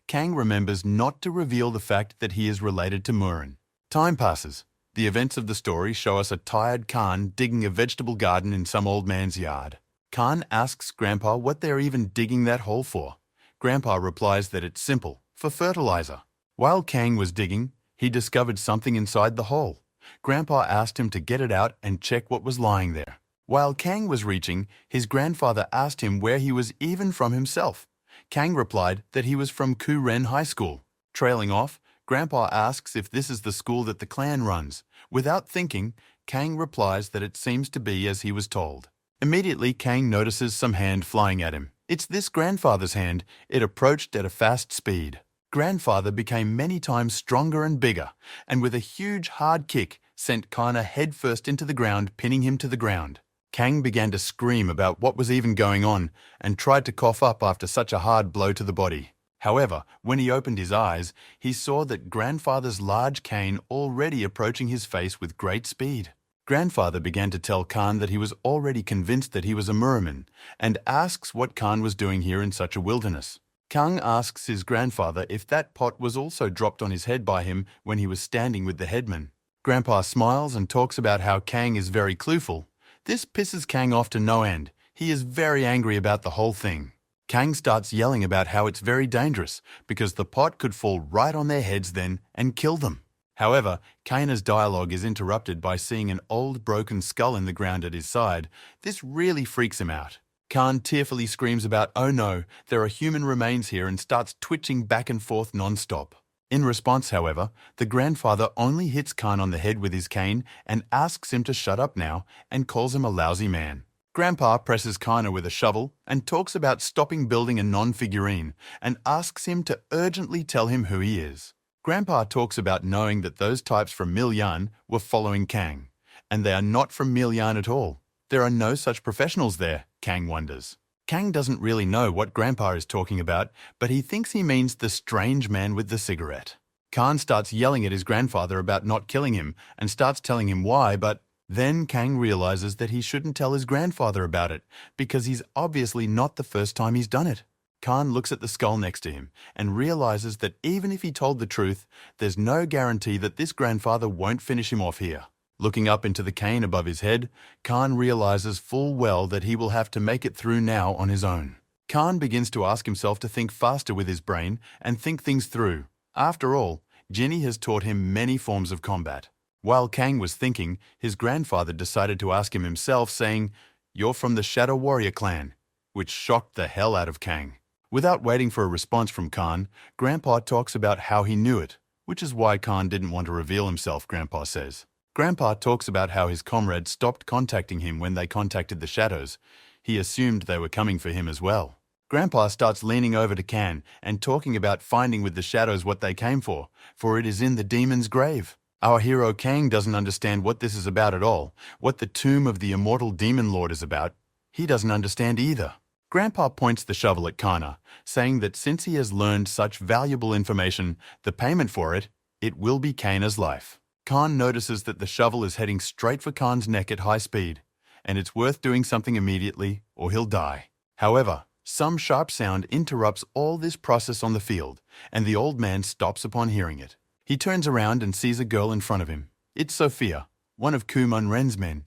S1: Kang remembers not to reveal the fact that he is related to Muran. Time passes. The events of the story show us a tired Khan digging a vegetable garden in some old man's yard. Khan asks Grandpa what they're even digging that hole for. Grandpa replies that it's simple, for fertilizer. While Kang was digging, he discovered something inside the hole. Grandpa asked him to get it out and check what was lying there. While Kang was reaching, his grandfather asked him where he was even from himself. Kang replied that he was from Kuren High School. Trailing off, Grandpa asks if this is the school that the clan runs. Without thinking, Kang replies that it seems to be as he was told. Immediately, Kang notices some hand flying at him. It's this grandfather's hand. It approached at a fast speed. Grandfather became many times stronger and bigger, and with a huge hard kick, sent Kana headfirst into the ground, pinning him to the ground. Kang began to scream about what was even going on and tried to cough up after such a hard blow to the body. However, when he opened his eyes, he saw that Grandfather's large cane already approaching his face with great speed. Grandfather began to tell Khan that he was already convinced that he was a Muraman and asks what Khan was doing here in such a wilderness. Kang asks his grandfather if that pot was also dropped on his head by him when he was standing with the headman. Grandpa smiles and talks about how Kang is very clueful. This pisses Kang off to no end. He is very angry about the whole thing. Kang starts yelling about how it's very dangerous because the pot could fall right on their heads then and kill them. However, Kana's dialogue is interrupted by seeing an old broken skull in the ground at his side. This really freaks him out. Khan tearfully screams about, oh no, there are human remains here, and starts twitching back and forth non-stop. In response, however, the grandfather only hits Khan on the head with his cane and asks him to shut up now and calls him a lousy man. Grandpa presses Kana with a shovel and talks about stopping building a non-figurine and asks him to urgently tell him who he is. Grandpa talks about knowing that those types from Milyan were following Kang, and they are not from Milyan at all. There are no such professionals there, Kang wonders. Kang doesn't really know what Grandpa is talking about, but he thinks he means the strange man with the cigarette. Khan starts yelling at his grandfather about not killing him and starts telling him why, but then Kang realizes that he shouldn't tell his grandfather about it because he's obviously not the first time he's done it. Khan looks at the skull next to him and realizes that even if he told the truth, there's no guarantee that this grandfather won't finish him off here. Looking up into the cane above his head, Khan realizes full well that he will have to make it through now on his own. Khan begins to ask himself to think faster with his brain and think things through. After all, Jinny has taught him many forms of combat. While Kang was thinking, his grandfather decided to ask him himself, saying, "You're from the Shadow Warrior clan," which shocked the hell out of Kang. Without waiting for a response from Khan, Grandpa talks about how he knew it, which is why Khan didn't want to reveal himself, Grandpa says. Grandpa talks about how his comrades stopped contacting him when they contacted the Shadows. He assumed they were coming for him as well. Grandpa starts leaning over to Khan and talking about finding with the Shadows what they came for it is in the demon's grave. Our hero Kang doesn't understand what this is about at all, what the tomb of the immortal demon lord is about. He doesn't understand either. Grandpa points the shovel at Kana, saying that since he has learned such valuable information, the payment for it will be Kana's life. Khan notices that the shovel is heading straight for Khan's neck at high speed, and it's worth doing something immediately or he'll die. However, some sharp sound interrupts all this process on the field, and the old man stops upon hearing it. He turns around and sees a girl in front of him. It's Sophia, one of Kuman Ren's men.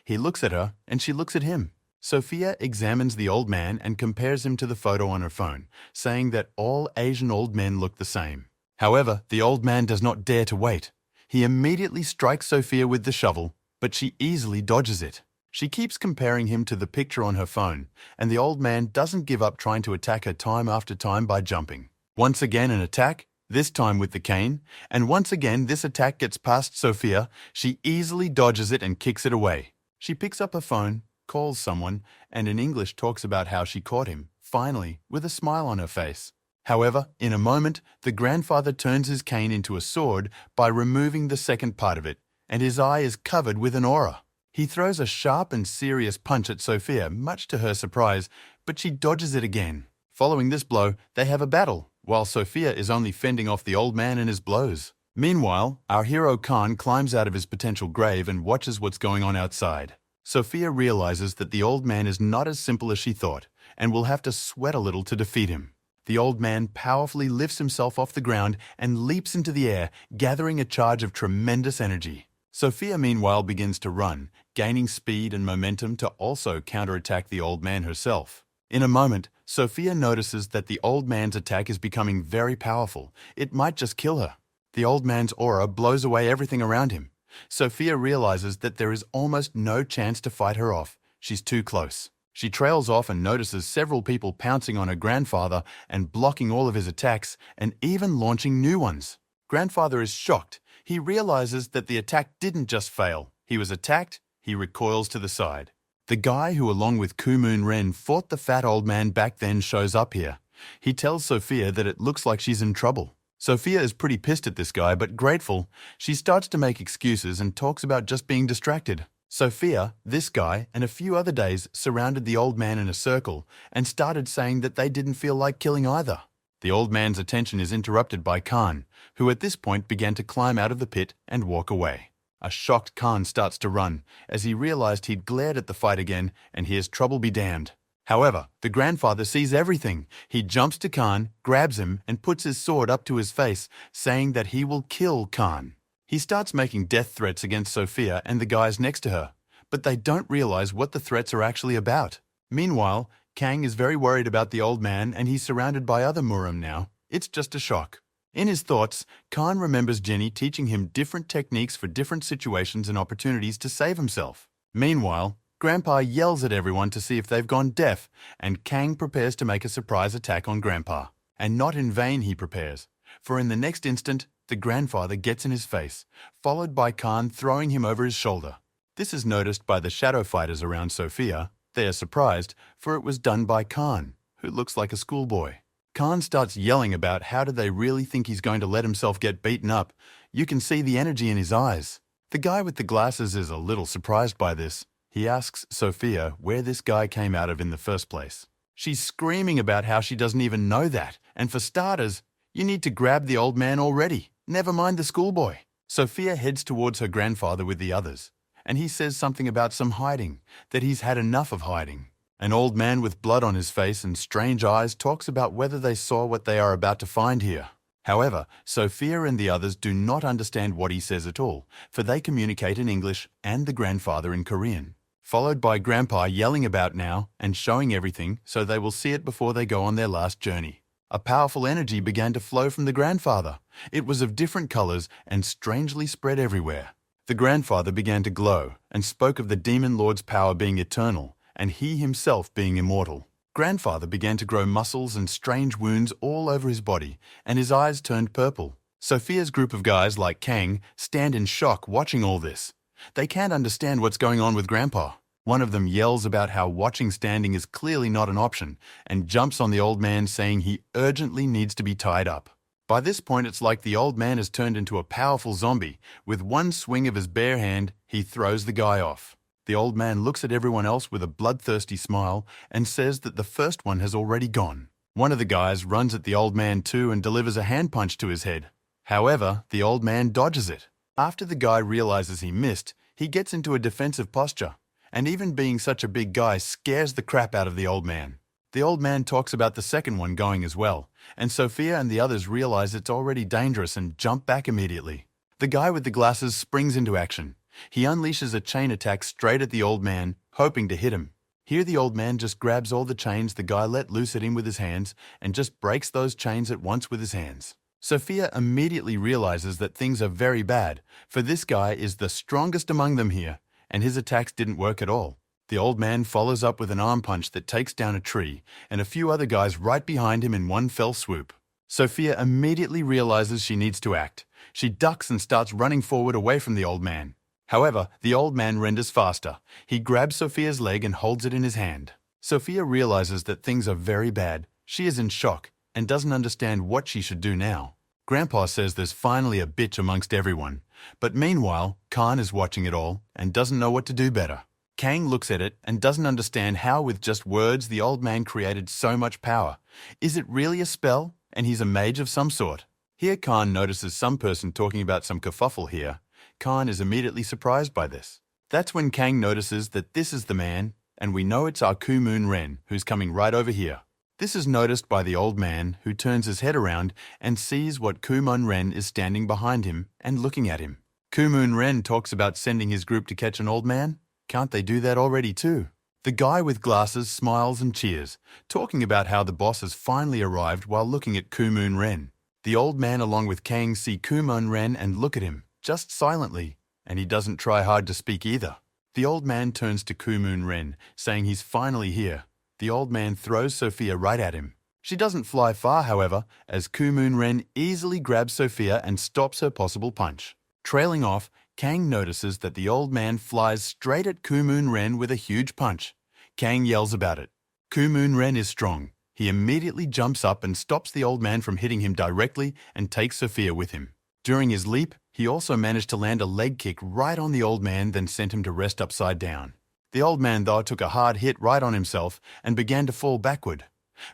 S1: He looks at her, and she looks at him. Sophia examines the old man and compares him to the photo on her phone, saying that all Asian old men look the same. However, the old man does not dare to wait. He immediately strikes Sophia with the shovel, but she easily dodges it. She keeps comparing him to the picture on her phone, and the old man doesn't give up trying to attack her time after time by jumping. Once again an attack, this time with the cane, and once again this attack gets past Sophia. She easily dodges it and kicks it away. She picks up her phone, calls someone, and in English talks about how she caught him, finally, with a smile on her face. However, in a moment, the grandfather turns his cane into a sword by removing the second part of it, and his eye is covered with an aura. He throws a sharp and serious punch at Sophia, much to her surprise, but she dodges it again. Following this blow, they have a battle, while Sophia is only fending off the old man and his blows. Meanwhile, our hero Khan climbs out of his potential grave and watches what's going on outside. Sophia realizes that the old man is not as simple as she thought, and will have to sweat a little to defeat him. The old man powerfully lifts himself off the ground and leaps into the air, gathering a charge of tremendous energy. Sophia meanwhile begins to run, gaining speed and momentum to also counterattack the old man herself. In a moment, Sophia notices that the old man's attack is becoming very powerful. It might just kill her. The old man's aura blows away everything around him. Sophia realizes that there is almost no chance to fight her off. She's too close. She trails off and notices several people pouncing on her grandfather and blocking all of his attacks and even launching new ones. Grandfather is shocked. He realizes that the attack didn't just fail. He was attacked. He recoils to the side. The guy who, along with Kuman Ren, fought the fat old man back then shows up here. He tells Sophia that it looks like she's in trouble. Sophia is pretty pissed at this guy, but grateful. She starts to make excuses and talks about just being distracted. Sophia, this guy, and a few other days surrounded the old man in a circle and started saying that they didn't feel like killing either. The old man's attention is interrupted by Khan, who at this point began to climb out of the pit and walk away. A shocked Khan starts to run, as he realized he'd glared at the fight again and hears trouble be damned. However, the grandfather sees everything. He jumps to Khan, grabs him, and puts his sword up to his face, saying that he will kill Khan. He starts making death threats against Sophia and the guys next to her, but they don't realize what the threats are actually about. Meanwhile, Kang is very worried about the old man and he's surrounded by other Muram now. It's just a shock. In his thoughts, Khan remembers Jenny teaching him different techniques for different situations and opportunities to save himself. Meanwhile, Grandpa yells at everyone to see if they've gone deaf, and Kang prepares to make a surprise attack on Grandpa. And not in vain he prepares, for in the next instant, the grandfather gets in his face, followed by Khan throwing him over his shoulder. This is noticed by the shadow fighters around Sophia. They are surprised, for it was done by Khan, who looks like a schoolboy. Khan starts yelling about how do they really think he's going to let himself get beaten up. You can see the energy in his eyes. The guy with the glasses is a little surprised by this. He asks Sophia where this guy came out of in the first place. She's screaming about how she doesn't even know that, and for starters, you need to grab the old man already, never mind the schoolboy. Sophia heads towards her grandfather with the others, and he says something about some hiding, that he's had enough of hiding. An old man with blood on his face and strange eyes talks about whether they saw what they are about to find here. However, Sophia and the others do not understand what he says at all, for they communicate in English and the grandfather in Korean. Followed by Grandpa yelling about now and showing everything so they will see it before they go on their last journey. A powerful energy began to flow from the grandfather. It was of different colors and strangely spread everywhere. The grandfather began to glow and spoke of the demon lord's power being eternal and he himself being immortal. Grandfather began to grow muscles and strange wounds all over his body, and his eyes turned purple. Sophia's group of guys like Kang stand in shock watching all this. They can't understand what's going on with Grandpa. One of them yells about how watching standing is clearly not an option and jumps on the old man saying he urgently needs to be tied up. By this point, it's like the old man has turned into a powerful zombie. With one swing of his bare hand, he throws the guy off. The old man looks at everyone else with a bloodthirsty smile and says that the first one has already gone. One of the guys runs at the old man too and delivers a hand punch to his head. However, the old man dodges it. After the guy realizes he missed, he gets into a defensive posture, and even being such a big guy scares the crap out of the old man. The old man talks about the second one going as well, and Sophia and the others realize it's already dangerous and jump back immediately. The guy with the glasses springs into action. He unleashes a chain attack straight at the old man, hoping to hit him. Here the old man just grabs all the chains the guy let loose at him with his hands and just breaks those chains at once with his hands. Sophia immediately realizes that things are very bad, for this guy is the strongest among them here, and his attacks didn't work at all. The old man follows up with an arm punch that takes down a tree and a few other guys right behind him in one fell swoop. Sophia immediately realizes she needs to act. She ducks and starts running forward away from the old man. However, the old man renders faster. He grabs Sophia's leg and holds it in his hand. Sophia realizes that things are very bad. She is in shock and doesn't understand what she should do now. Grandpa says there's finally a bitch amongst everyone. But meanwhile, Khan is watching it all and doesn't know what to do better. Kang looks at it and doesn't understand how with just words the old man created so much power. Is it really a spell? And he's a mage of some sort. Here Khan notices some person talking about some kerfuffle here. Khan is immediately surprised by this. That's when Kang notices that this is the man, and we know it's our Kumon Ren, who's coming right over here. This is noticed by the old man, who turns his head around and sees what Kumon Ren is standing behind him and looking at him. Kumon Ren talks about sending his group to catch an old man. Can't they do that already too? The guy with glasses smiles and cheers, talking about how the boss has finally arrived while looking at Kumon Ren. The old man along with Kang see Kumon Ren and look at him, just silently, and he doesn't try hard to speak either. The old man turns to Kumon Ren, saying he's finally here. The old man throws Sophia right at him. She doesn't fly far, however, as Kumon Ren easily grabs Sophia and stops her possible punch. Trailing off, Kang notices that the old man flies straight at Kumon Ren with a huge punch. Kang yells about it. Kumon Ren is strong. He immediately jumps up and stops the old man from hitting him directly and takes Sophia with him. During his leap, he also managed to land a leg kick right on the old man, then sent him to rest upside down. The old man, though, took a hard hit right on himself and began to fall backward.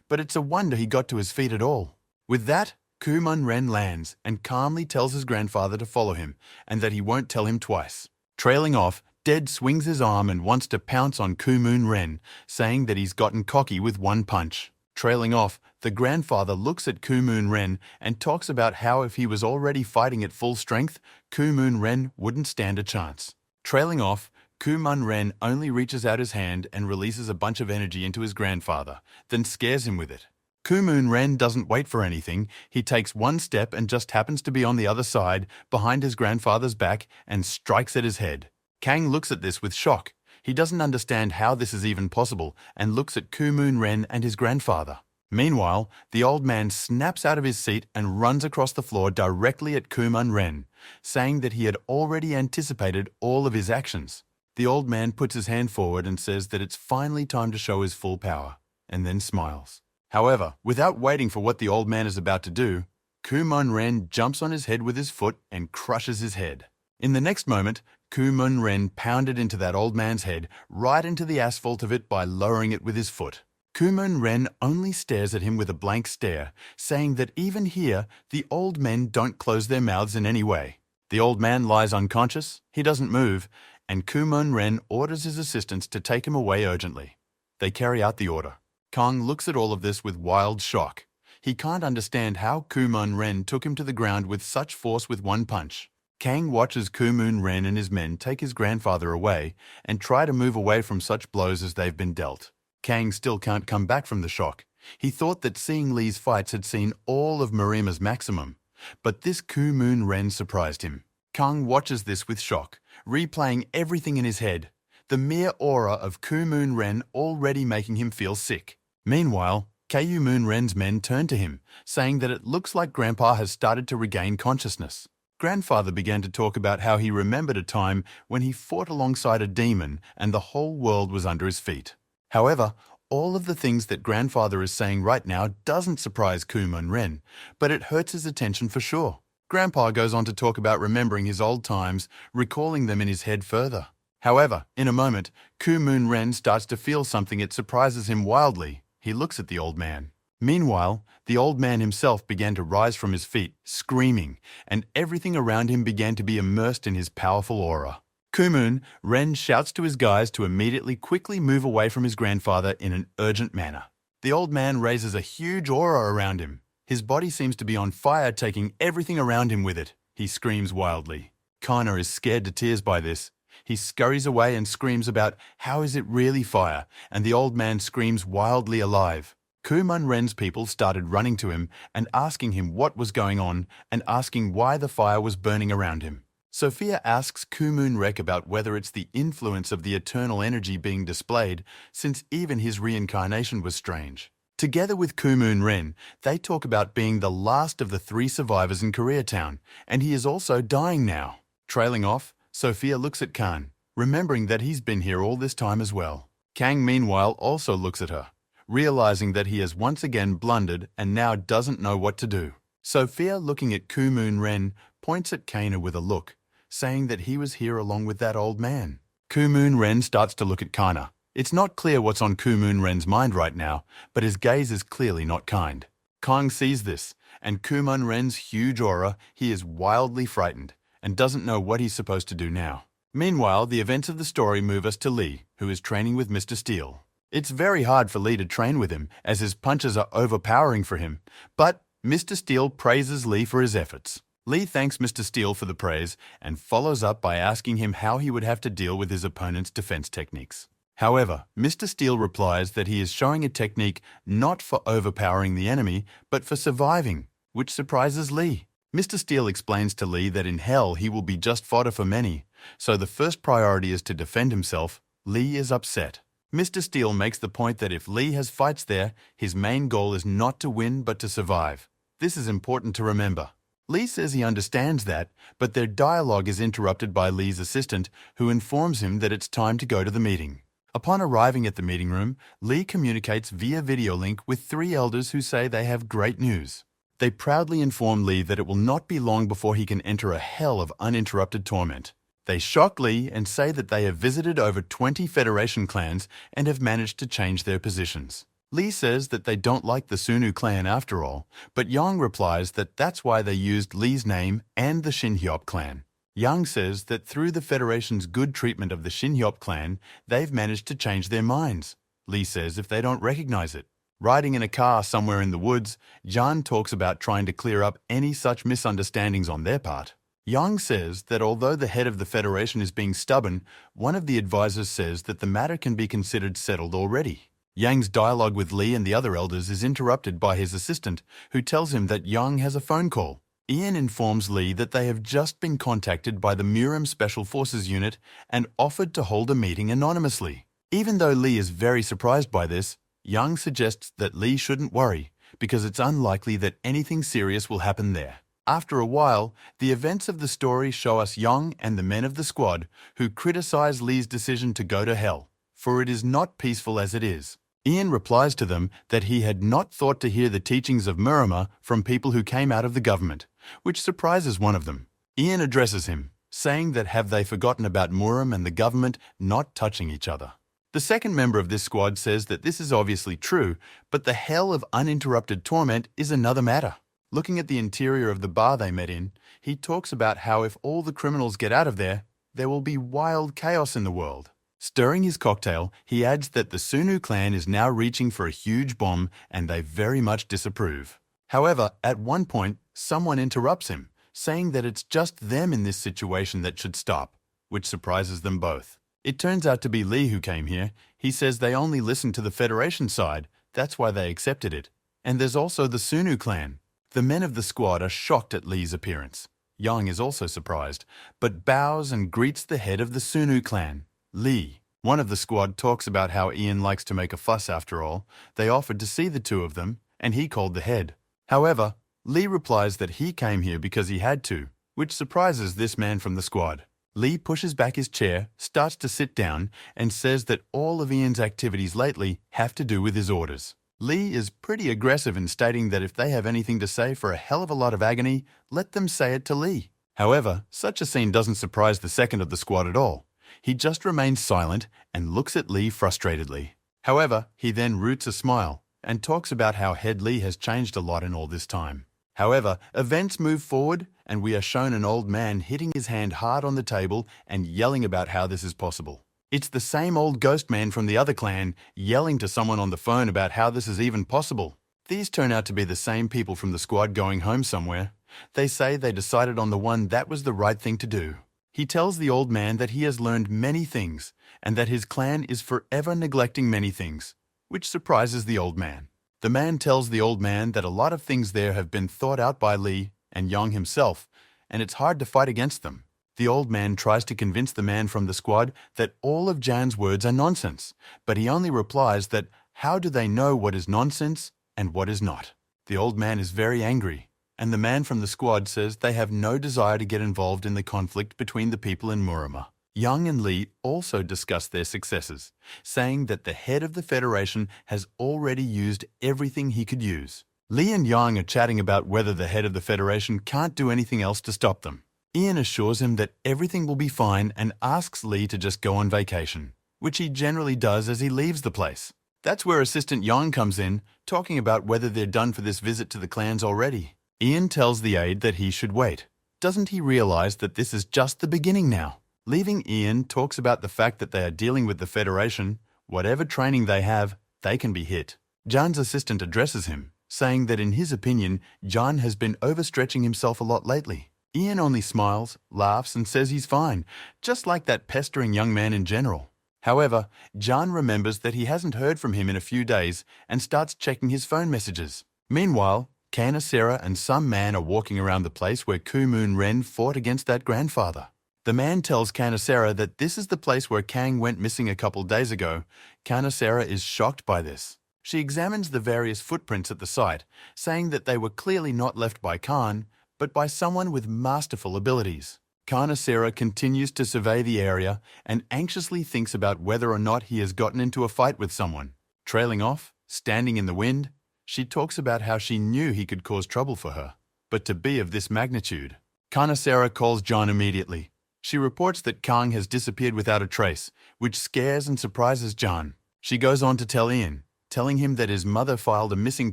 S1: But it's a wonder he got to his feet at all. With that, Kumon Ren lands and calmly tells his grandfather to follow him and that he won't tell him twice. Trailing off, Dead swings his arm and wants to pounce on Kumon Ren, saying that he's gotten cocky with one punch. Trailing off, the grandfather looks at Kumon Ren and talks about how if he was already fighting at full strength, Kumon Ren wouldn't stand a chance. Trailing off, Kumon Ren only reaches out his hand and releases a bunch of energy into his grandfather, then scares him with it. Kumon Ren doesn't wait for anything. He takes one step and just happens to be on the other side, behind his grandfather's back, and strikes at his head. Kang looks at this with shock. He doesn't understand how this is even possible and looks at Kumon Ren and his grandfather. Meanwhile, the old man snaps out of his seat and runs across the floor directly at Kumon Ren, saying that he had already anticipated all of his actions. The old man puts his hand forward and says that it's finally time to show his full power, and then smiles. However, without waiting for what the old man is about to do, Kumon Ren jumps on his head with his foot and crushes his head. In the next moment, Kumon Ren pounded into that old man's head, right into the asphalt of it by lowering it with his foot. Kumon Ren only stares at him with a blank stare, saying that even here, the old men don't close their mouths in any way. The old man lies unconscious, he doesn't move, and Kumon Ren orders his assistants to take him away urgently. They carry out the order. Kong looks at all of this with wild shock. He can't understand how Kumon Ren took him to the ground with such force with one punch. Kang watches Kumon Ren and his men take his grandfather away and try to move away from such blows as they've been dealt. Kang still can't come back from the shock. He thought that seeing Lee's fights had seen all of Marima's maximum, but this Kumon Ren surprised him. Kang watches this with shock, replaying everything in his head, the mere aura of Kumon Ren already making him feel sick. Meanwhile, Kumon Ren's men turn to him, saying that it looks like Grandpa has started to regain consciousness. Grandfather began to talk about how he remembered a time when he fought alongside a demon and the whole world was under his feet. However, all of the things that Grandfather is saying right now doesn't surprise Kumon Ren, but it hurts his attention for sure. Grandpa goes on to talk about remembering his old times, recalling them in his head further. However, in a moment, Kumon Ren starts to feel something that surprises him wildly. He looks at the old man. Meanwhile, the old man himself began to rise from his feet, screaming, and everything around him began to be immersed in his powerful aura. Kumon Ren shouts to his guys to immediately quickly move away from his grandfather in an urgent manner. The old man raises a huge aura around him. His body seems to be on fire, taking everything around him with it. He screams wildly. Kana is scared to tears by this. He scurries away and screams about how is it really fire, and the old man screams wildly alive. Kumon Ren's people started running to him and asking him what was going on and asking why the fire was burning around him. Sophia asks Kumon Rek about whether it's the influence of the eternal energy being displayed, since even his reincarnation was strange. Together with Kumon Ren, they talk about being the last of the 3 survivors in Koreatown, and he is also dying now. Trailing off, Sophia looks at Khan, remembering that he's been here all this time as well. Kang, meanwhile, also looks at her, realizing that he has once again blundered and now doesn't know what to do. Sophia, looking at Kumon Ren, points at Kana with a look, saying that he was here along with that old man. Kumon Ren starts to look at Kana. It's not clear what's on Kumon Ren's mind right now, but his gaze is clearly not kind. Kang sees this, and Kumon Ren's huge aura, he is wildly frightened and doesn't know what he's supposed to do now. Meanwhile, the events of the story move us to Lee, who is training with Mr. Steele. It's very hard for Lee to train with him, as his punches are overpowering for him, but Mr. Steele praises Lee for his efforts. Lee thanks Mr. Steele for the praise and follows up by asking him how he would have to deal with his opponent's defense techniques. However, Mr. Steele replies that he is showing a technique not for overpowering the enemy, but for surviving, which surprises Lee. Mr. Steele explains to Lee that in hell he will be just fodder for many, so the first priority is to defend himself. Lee is upset. Mr. Steele makes the point that if Lee has fights there, his main goal is not to win but to survive. This is important to remember. Lee says he understands that, but their dialogue is interrupted by Lee's assistant, who informs him that it's time to go to the meeting. Upon arriving at the meeting room, Lee communicates via video link with 3 elders who say they have great news. They proudly inform Lee that it will not be long before he can enter a hell of uninterrupted torment. They shock Lee and say that they have visited over 20 Federation clans and have managed to change their positions. Lee says that they don't like the Sunu clan after all, but Yang replies that that's why they used Lee's name and the Shinhyop clan. Yang says that through the Federation's good treatment of the Shinhyop clan, they've managed to change their minds. Lee says if they don't recognize it. Riding in a car somewhere in the woods, Jan talks about trying to clear up any such misunderstandings on their part. Yang says that although the head of the Federation is being stubborn, one of the advisors says that the matter can be considered settled already. Yang's dialogue with Lee and the other elders is interrupted by his assistant, who tells him that Yang has a phone call. Ian informs Lee that they have just been contacted by the Muran Special Forces unit and offered to hold a meeting anonymously. Even though Lee is very surprised by this, Yang suggests that Lee shouldn't worry, because it's unlikely that anything serious will happen there. After a while, the events of the story show us Yang and the men of the squad who criticize Lee's decision to go to hell, for it is not peaceful as it is. Ian replies to them that he had not thought to hear the teachings of Murama from people who came out of the government, which surprises one of them. Ian addresses him, saying that have they forgotten about Muram and the government not touching each other. The second member of this squad says that this is obviously true, but the hell of uninterrupted torment is another matter. Looking at the interior of the bar they met in, he talks about how if all the criminals get out of there will be wild chaos in the world. Stirring his cocktail, he adds that the Sunu clan is now reaching for a huge bomb and they very much disapprove. However, at one point, someone interrupts him, saying that it's just them in this situation that should stop, which surprises them both. It turns out to be Lee who came here. He says they only listened to the Federation side, that's why they accepted it. And there's also the Sunu clan. The men of the squad are shocked at Lee's appearance. Yang is also surprised, but bows and greets the head of the Sunu clan, Lee. One of the squad talks about how Ian likes to make a fuss after all. They offered to see the two of them, and he called the head. However, Lee replies that he came here because he had to, which surprises this man from the squad. Lee pushes back his chair, starts to sit down, and says that all of Ian's activities lately have to do with his orders. Lee is pretty aggressive in stating that if they have anything to say for a hell of a lot of agony, let them say it to Lee. However, such a scene doesn't surprise the second of the squad at all. He just remains silent and looks at Lee frustratedly. However, he then roots a smile and talks about how Head Lee has changed a lot in all this time. However, events move forward and we are shown an old man hitting his hand hard on the table and yelling about how this is possible. It's the same old ghost man from the other clan yelling to someone on the phone about how this is even possible. These turn out to be the same people from the squad going home somewhere. They say they decided on the one that was the right thing to do. He tells the old man that he has learned many things and that his clan is forever neglecting many things, which surprises the old man. The man tells the old man that a lot of things there have been thought out by Lee and Yang himself, and it's hard to fight against them. The old man tries to convince the man from the squad that all of Jan's words are nonsense, but he only replies that how do they know what is nonsense and what is not? The old man is very angry, and the man from the squad says they have no desire to get involved in the conflict between the people in Murama. Yang and Lee also discuss their successes, saying that the head of the Federation has already used everything he could use. Lee and Yang are chatting about whether the head of the Federation can't do anything else to stop them. Ian assures him that everything will be fine and asks Lee to just go on vacation, which he generally does as he leaves the place. That's where Assistant Yang comes in, talking about whether they're done for this visit to the clans already. Ian tells the aide that he should wait. Doesn't he realize that this is just the beginning now? Leaving Ian talks about the fact that they are dealing with the Federation. Whatever training they have, they can be hit. Jan's assistant addresses him, saying that in his opinion, Jan has been overstretching himself a lot lately. Ian only smiles, laughs, and says he's fine, just like that pestering young man in general. However, Jan remembers that he hasn't heard from him in a few days and starts checking his phone messages. Meanwhile, Kanasera and some man are walking around the place where Kumon Ren fought against that grandfather. The man tells Kanasera that this is the place where Kang went missing a couple days ago. Kanasera is shocked by this. She examines the various footprints at the site, saying that they were clearly not left by Khan, but by someone with masterful abilities. Kanasera continues to survey the area and anxiously thinks about whether or not he has gotten into a fight with someone. Trailing off, standing in the wind, she talks about how she knew he could cause trouble for her, but to be of this magnitude. Kanasera calls John immediately. She reports that Kang has disappeared without a trace, which scares and surprises John. She goes on to tell Ian, telling him that his mother filed a missing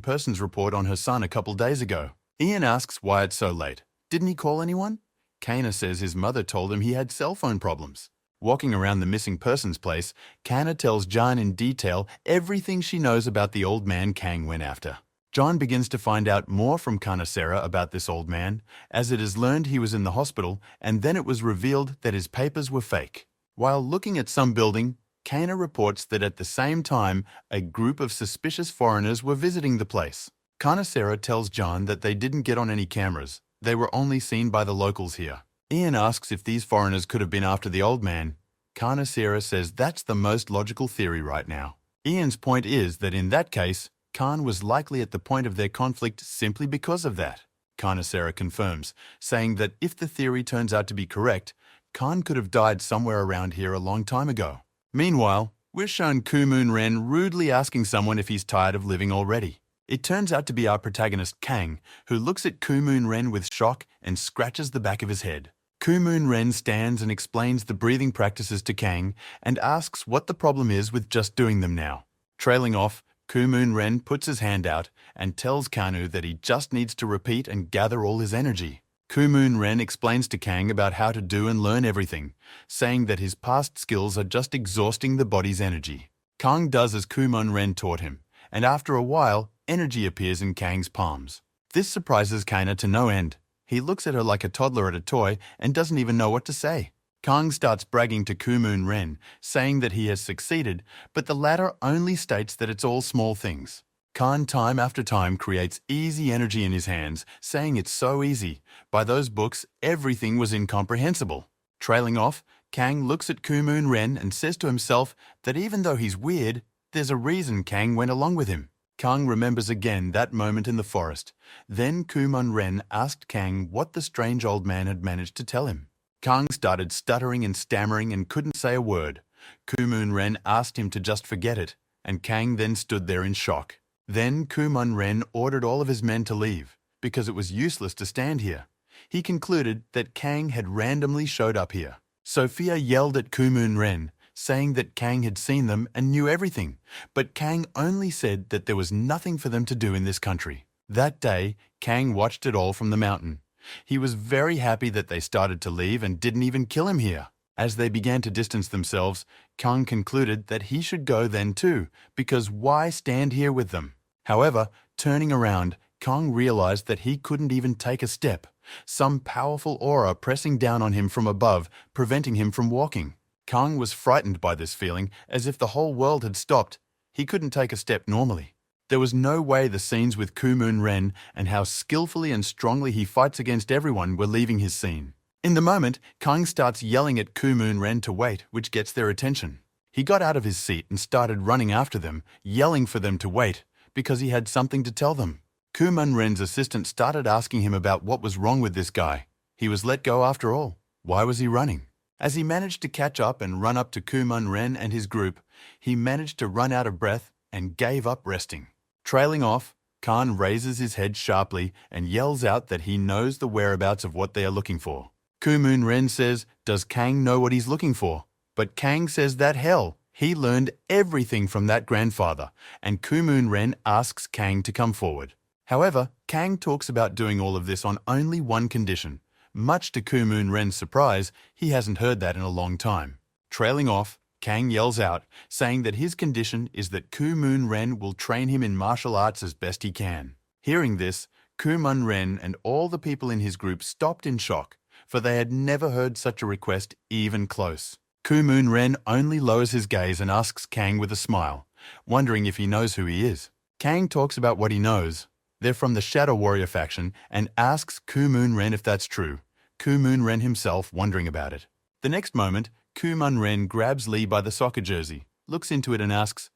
S1: persons report on her son a couple days ago. Ian asks why it's so late. Didn't he call anyone? Kana says his mother told him he had cell phone problems. Walking around the missing persons place, Kana tells John in detail everything she knows about the old man Kang went after. John begins to find out more from Kanasera about this old man, as it is learned he was in the hospital, and then it was revealed that his papers were fake. While looking at some building, Kana reports that at the same time, a group of suspicious foreigners were visiting the place. Kanasera tells John that they didn't get on any cameras. They were only seen by the locals here. Ian asks if these foreigners could have been after the old man. Kanasera says that's the most logical theory right now. Ian's point is that in that case, Khan was likely at the point of their conflict simply because of that. Kanasera confirms, saying that if the theory turns out to be correct, Khan could have died somewhere around here a long time ago. Meanwhile, we're shown Kumon Ren rudely asking someone if he's tired of living already. It turns out to be our protagonist Kang, who looks at Kumon Ren with shock and scratches the back of his head. Kumun Ren stands and explains the breathing practices to Kang and asks what the problem is with just doing them now. Trailing off, Kumun Ren puts his hand out and tells Kanu that he just needs to repeat and gather all his energy. Kumun Ren explains to Kang about how to do and learn everything, saying that his past skills are just exhausting the body's energy. Kang does as Kumun Ren taught him, and after a while, energy appears in Kang's palms. This surprises Kana to no end. He looks at her like a toddler at a toy and doesn't even know what to say. Kang starts bragging to Kumun Ren, saying that he has succeeded, but the latter only states that it's all small things. Khan time after time creates easy energy in his hands, saying it's so easy. By those books, everything was incomprehensible. Trailing off, Kang looks at Kumun Ren and says to himself that even though he's weird, there's a reason Kang went along with him. Kang remembers again that moment in the forest. Then Kumun Ren asked Kang what the strange old man had managed to tell him. Kang started stuttering and stammering and couldn't say a word. Kumun Ren asked him to just forget it, and Kang then stood there in shock. Then Kumun Ren ordered all of his men to leave, because it was useless to stand here. He concluded that Kang had randomly showed up here. Sophia yelled at Kumun Ren, saying that Kang had seen them and knew everything, but Kang only said that there was nothing for them to do in this country. That day, Kang watched it all from the mountain. He was very happy that they started to leave and didn't even kill him here. As they began to distance themselves, Kang concluded that he should go then too, because why stand here with them? However, turning around, Kang realized that he couldn't even take a step, some powerful aura pressing down on him from above, preventing him from walking. Kang was frightened by this feeling, as if the whole world had stopped. He couldn't take a step normally. There was no way the scenes with Kumun Ren and how skillfully and strongly he fights against everyone were leaving his scene. In the moment, Kang starts yelling at Kumun Ren to wait, which gets their attention. He got out of his seat and started running after them, yelling for them to wait, because he had something to tell them. Kumun Ren's assistant started asking him about what was wrong with this guy. He was let go after all. Why was he running? As he managed to catch up and run up to Kumun Ren and his group, he managed to run out of breath and gave up resting. Trailing off, Khan raises his head sharply and yells out that he knows the whereabouts of what they are looking for. Kumun Ren says, does Kang know what he's looking for? But Kang says that hell, he learned everything from that grandfather, and Kumun Ren asks Kang to come forward. However, Kang talks about doing all of this on only one condition. Much to Kumun Ren's surprise, he hasn't heard that in a long time. Trailing off, Kang yells out, saying that his condition is that Kumun Ren will train him in martial arts as best he can. Hearing this, Kumun Ren and all the people in his group stopped in shock, for they had never heard such a request even close. Kumun Ren only lowers his gaze and asks Kang with a smile, wondering if he knows who he is. Kang talks about what he knows. They're from the Shadow Warrior faction and asks Kumun Ren if that's true. Kumun Ren himself wondering about it. The next moment, Kumun Ren grabs Lee by the soccer jersey, looks into it and asks,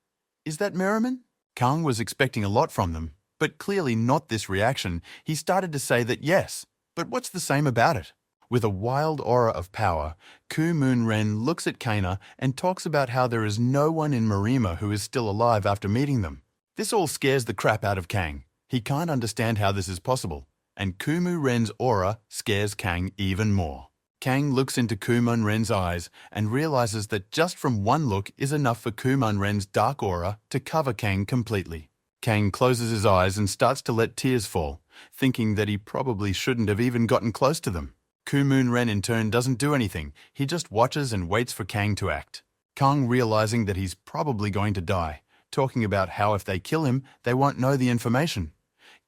S1: "Is that Merriman?" Kang was expecting a lot from them, but clearly not this reaction. He started to say that yes, but what's the same about it? With a wild aura of power, Kumun Ren looks at Kana and talks about how there is no one in Marima who is still alive after meeting them. This all scares the crap out of Kang. He can't understand how this is possible, and Kumun Ren's aura scares Kang even more. Kang looks into Kumun Ren's eyes and realizes that just from one look is enough for Kumun Ren's dark aura to cover Kang completely. Kang closes his eyes and starts to let tears fall, thinking that he probably shouldn't have even gotten close to them. Kumun Ren in turn doesn't do anything. He just watches and waits for Kang to act. Kang realizing that he's probably going to die, talking about how if they kill him, they won't know the information.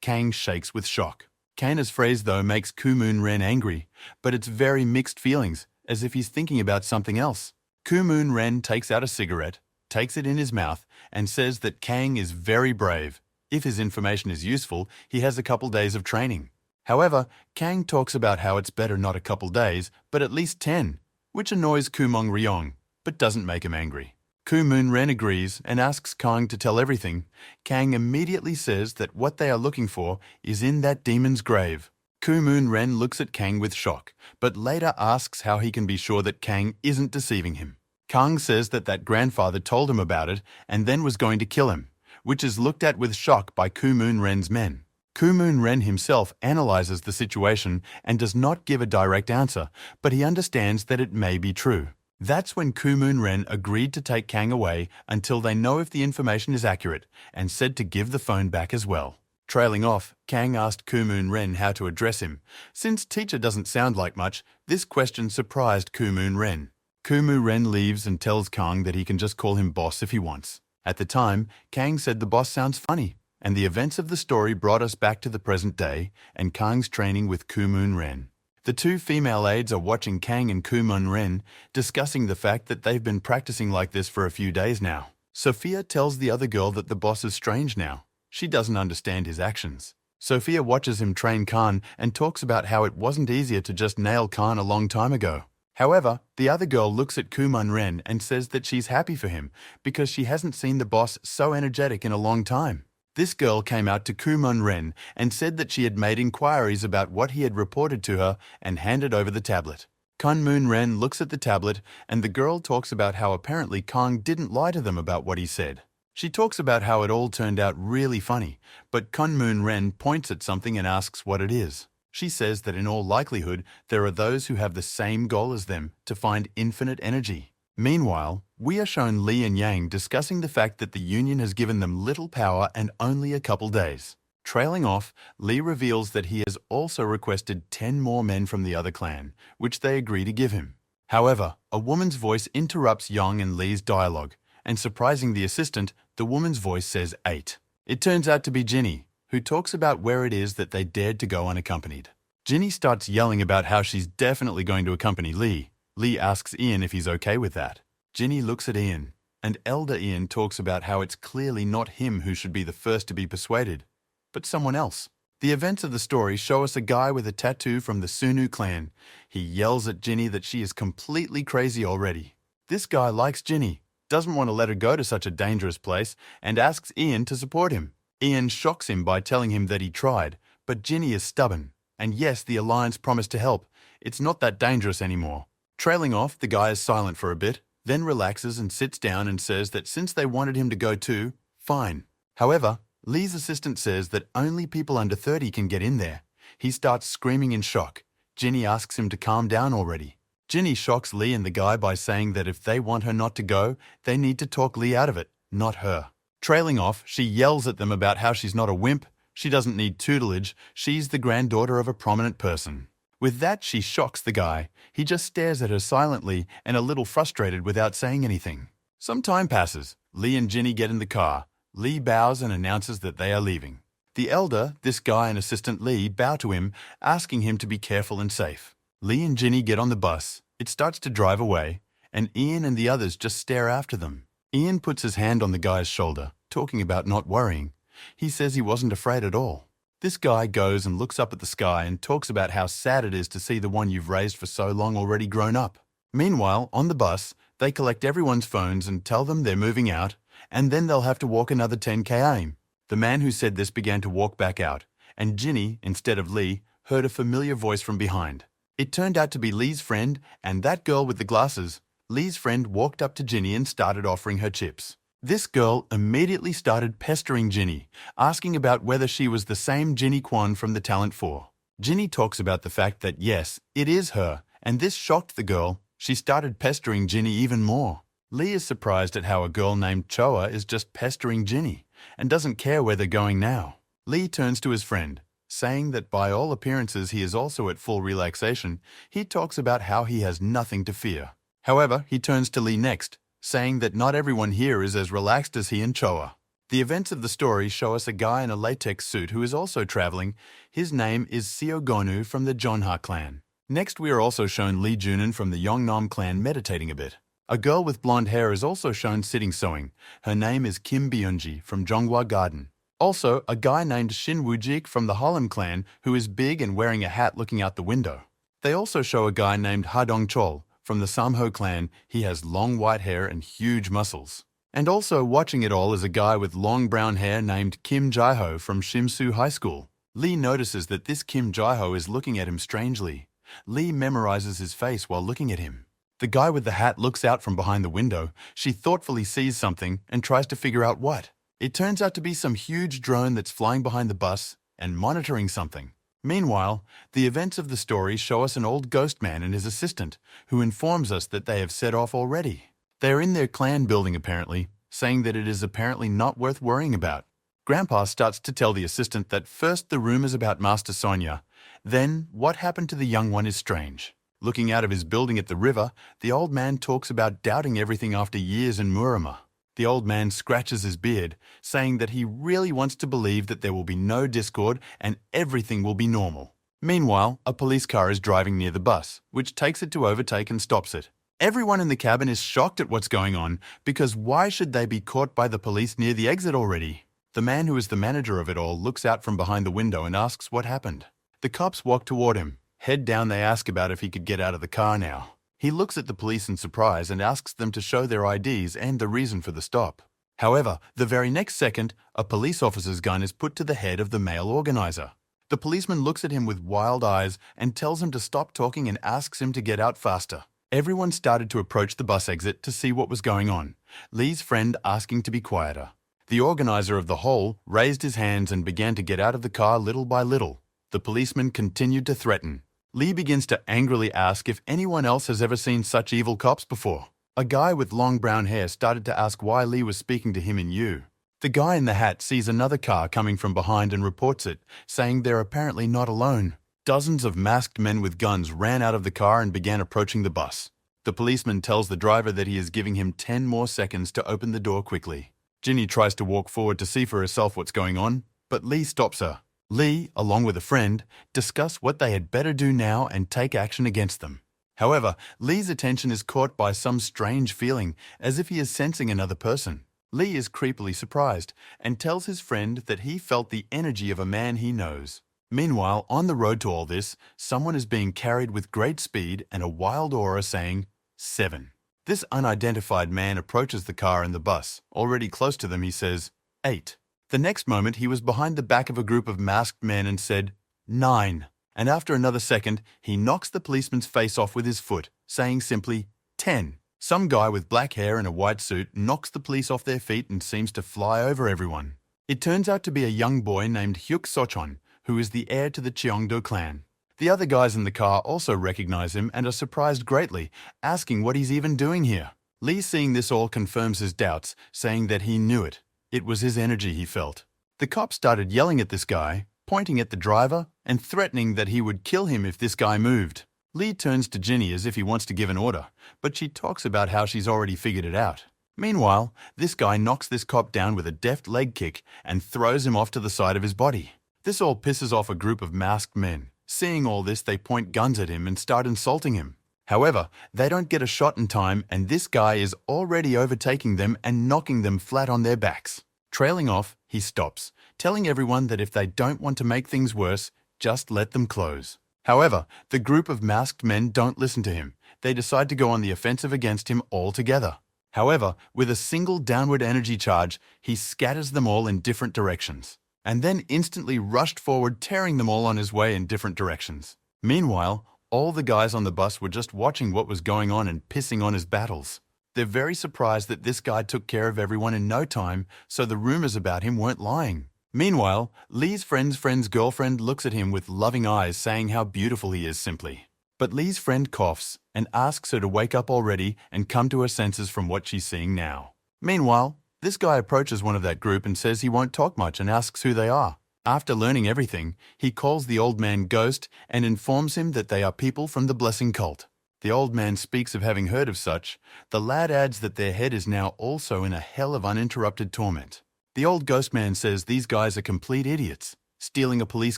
S1: Kang shakes with shock. Kana's phrase, though, makes Kumun Ren angry, but it's very mixed feelings, as if he's thinking about something else. Kumun Ren takes out a cigarette, takes it in his mouth, and says that Kang is very brave. If his information is useful, he has a couple days of training. However, Kang talks about how it's better not a couple days, but at least 10, which annoys Kumon Ryong, but doesn't make him angry. Kumun Ren agrees and asks Kang to tell everything. Kang immediately says that what they are looking for is in that demon's grave. Kumun Ren looks at Kang with shock, but later asks how he can be sure that Kang isn't deceiving him. Kang says that grandfather told him about it and then was going to kill him, which is looked at with shock by Kumun Ren's men. Kumun Ren himself analyzes the situation and does not give a direct answer, but he understands that it may be true. That's when Kumun Ren agreed to take Kang away until they know if the information is accurate, and said to give the phone back as well. Trailing off, Kang asked Kumun Ren how to address him. Since teacher doesn't sound like much, this question surprised Kumun Ren. Kumu Ren leaves and tells Kang that he can just call him boss if he wants. At the time, Kang said the boss sounds funny, and the events of the story brought us back to the present day and Kang's training with Kumun Ren. The two female aides are watching Kang and Kumun Ren, discussing the fact that they've been practicing like this for a few days now. Sophia tells the other girl that the boss is strange now. She doesn't understand his actions. Sophia watches him train Khan and talks about how it wasn't easier to just nail Khan a long time ago. However, the other girl looks at Kumun Ren and says that she's happy for him because she hasn't seen the boss so energetic in a long time. This girl came out to Kumun Ren and said that she had made inquiries about what he had reported to her and handed over the tablet. Kunmun Ren looks at the tablet and the girl talks about how apparently Kang didn't lie to them about what he said. She talks about how it all turned out really funny, but Kunmun Ren points at something and asks what it is. She says that in all likelihood, there are those who have the same goal as them to find infinite energy. Meanwhile, we are shown Li and Yang discussing the fact that the Union has given them little power and only a couple days. Trailing off, Li reveals that he has also requested 10 more men from the other clan, which they agree to give him. However, a woman's voice interrupts Yang and Li's dialogue, and surprising the assistant, the woman's voice says 8. It turns out to be Ginny, who talks about where it is that they dared to go unaccompanied. Ginny starts yelling about how she's definitely going to accompany Li. Li asks Ian if he's okay with that. Ginny looks at Ian, and Elder Ian talks about how it's clearly not him who should be the first to be persuaded, but someone else. The events of the story show us a guy with a tattoo from the Sunu clan. He yells at Ginny that she is completely crazy already. This guy likes Ginny, doesn't want to let her go to such a dangerous place, and asks Ian to support him. Ian shocks him by telling him that he tried, but Ginny is stubborn. And yes, the Alliance promised to help. It's not that dangerous anymore. Trailing off, the guy is silent for a bit, then relaxes and sits down and says that since they wanted him to go too, fine. However, Li's assistant says that only people under 30 can get in there. He starts screaming in shock. Ginny asks him to calm down already. Ginny shocks Li and the guy by saying that if they want her not to go, they need to talk Li out of it, not her. Trailing off, she yells at them about how she's not a wimp, she doesn't need tutelage, she's the granddaughter of a prominent person. With that, she shocks the guy. He just stares at her silently and a little frustrated without saying anything. Some time passes. Li and Ginny get in the car. Li bows and announces that they are leaving. The elder, this guy and assistant Li, bow to him, asking him to be careful and safe. Li and Ginny get on the bus. It starts to drive away, and Ian and the others just stare after them. Ian puts his hand on the guy's shoulder, talking about not worrying. He says he wasn't afraid at all. This guy goes and looks up at the sky and talks about how sad it is to see the one you've raised for so long already grown up. Meanwhile, on the bus, they collect everyone's phones and tell them they're moving out, and then they'll have to walk another 10 km. The man who said this began to walk back out, and Ginny, instead of Li, heard a familiar voice from behind. It turned out to be Li's friend, and that girl with the glasses. Li's friend walked up to Ginny and started offering her chips. This girl immediately started pestering Ginny, asking about whether she was the same Ginny Kwon from the Talent 4. Ginny talks about the fact that yes, it is her, and this shocked the girl. She started pestering Ginny even more. Li is surprised at how a girl named Choa is just pestering Ginny, and doesn't care where they're going now. Li turns to his friend, saying that by all appearances he is also at full relaxation. He talks about how he has nothing to fear. However, he turns to Li next, saying that not everyone here is as relaxed as he and Choa. The events of the story show us a guy in a latex suit who is also traveling. His name is Seogonu from the Jonha clan. Next, we are also shown Lee Junin from the Yongnam clan meditating a bit. A girl with blonde hair is also shown sitting sewing. Her name is Kim Byunji from Jonghwa Garden. Also, a guy named Shin Woo-jik from the Hollem clan who is big and wearing a hat looking out the window. They also show a guy named Ha Dong-chol from the Samho clan. He has long white hair and huge muscles. And also watching it all is a guy with long brown hair named Kim Jae-ho from Shimsu High School. Lee notices that this Kim Jae-ho is looking at him strangely. Lee memorizes his face while looking at him. The guy with the hat looks out from behind the window. She thoughtfully sees something and tries to figure out what. It turns out to be some huge drone that's flying behind the bus. and monitoring something. Meanwhile, the events of the story show us an old ghost man and his assistant, who informs us that they have set off already. They are in their clan building apparently, saying that it is apparently not worth worrying about. Grandpa starts to tell the assistant that first the rumors about Master Sonia, then what happened to the young one is strange. Looking out of his building at the river, the old man talks about doubting everything after years in Murama. The old man scratches his beard, saying that he really wants to believe that there will be no discord and everything will be normal. Meanwhile, a police car is driving near the bus, which takes it to overtake and stops it. Everyone in the cabin is shocked at what's going on, because why should they be caught by the police near the exit already? The man who is the manager of it all looks out from behind the window and asks what happened. The cops walk toward him. Head down, they ask about if he could get out of the car now. He looks at the police in surprise and asks them to show their IDs and the reason for the stop. However, the very next second, a police officer's gun is put to the head of the male organizer. The policeman looks at him with wild eyes and tells him to stop talking and asks him to get out faster. Everyone started to approach the bus exit to see what was going on, Lee's friend asking to be quieter. The organizer of the whole raised his hands and began to get out of the car little by little. The policeman continued to threaten. Lee begins to angrily ask if anyone else has ever seen such evil cops before. A guy with long brown hair started to ask why Lee was speaking to him in you. The guy in the hat sees another car coming from behind and reports it, saying they're apparently not alone. Dozens of masked men with guns ran out of the car and began approaching the bus. The policeman tells the driver that he is giving him 10 more seconds to open the door quickly. Ginny tries to walk forward to see for herself what's going on, but Lee stops her. Lee, along with a friend, discuss what they had better do now and take action against them. However, Lee's attention is caught by some strange feeling, as if he is sensing another person. Lee is creepily surprised and tells his friend that he felt the energy of a man he knows. Meanwhile, on the road to all this, someone is being carried with great speed and a wild aura saying, 7. This unidentified man approaches the car and the bus. Already close to them, he says, 8. The next moment, he was behind the back of a group of masked men and said, 9. And after another second, he knocks the policeman's face off with his foot, saying simply, 10. Some guy with black hair and a white suit knocks the police off their feet and seems to fly over everyone. It turns out to be a young boy named Hyuk Sochon, who is the heir to the Cheongdo clan. The other guys in the car also recognize him and are surprised greatly, asking what he's even doing here. Lee, seeing this all, confirms his doubts, saying that he knew it. It was his energy he felt. The cop started yelling at this guy, pointing at the driver, and threatening that he would kill him if this guy moved. Lee turns to Ginny as if he wants to give an order, but she talks about how she's already figured it out. Meanwhile, this guy knocks this cop down with a deft leg kick and throws him off to the side of his body. This all pisses off a group of masked men. Seeing all this, they point guns at him and start insulting him. However, they don't get a shot in time, and this guy is already overtaking them and knocking them flat on their backs. Trailing off, he stops, telling everyone that if they don't want to make things worse, just let them close. However, the group of masked men don't listen to him. They decide to go on the offensive against him altogether. However, with a single downward energy charge, he scatters them all in different directions, and then instantly rushed forward, tearing them all on his way in different directions. Meanwhile, all the guys on the bus were just watching what was going on and pissing on his battles. They're very surprised that this guy took care of everyone in no time, so the rumors about him weren't lying. Meanwhile, Lee's friend's girlfriend looks at him with loving eyes, saying how beautiful he is simply. But Lee's friend coughs and asks her to wake up already and come to her senses from what she's seeing now. Meanwhile, this guy approaches one of that group and says he won't talk much and asks who they are. After learning everything, he calls the old man Ghost and informs him that they are people from the Blessing cult. The old man speaks of having heard of such. The lad adds that their head is now also in a hell of uninterrupted torment. The old ghost man says these guys are complete idiots. Stealing a police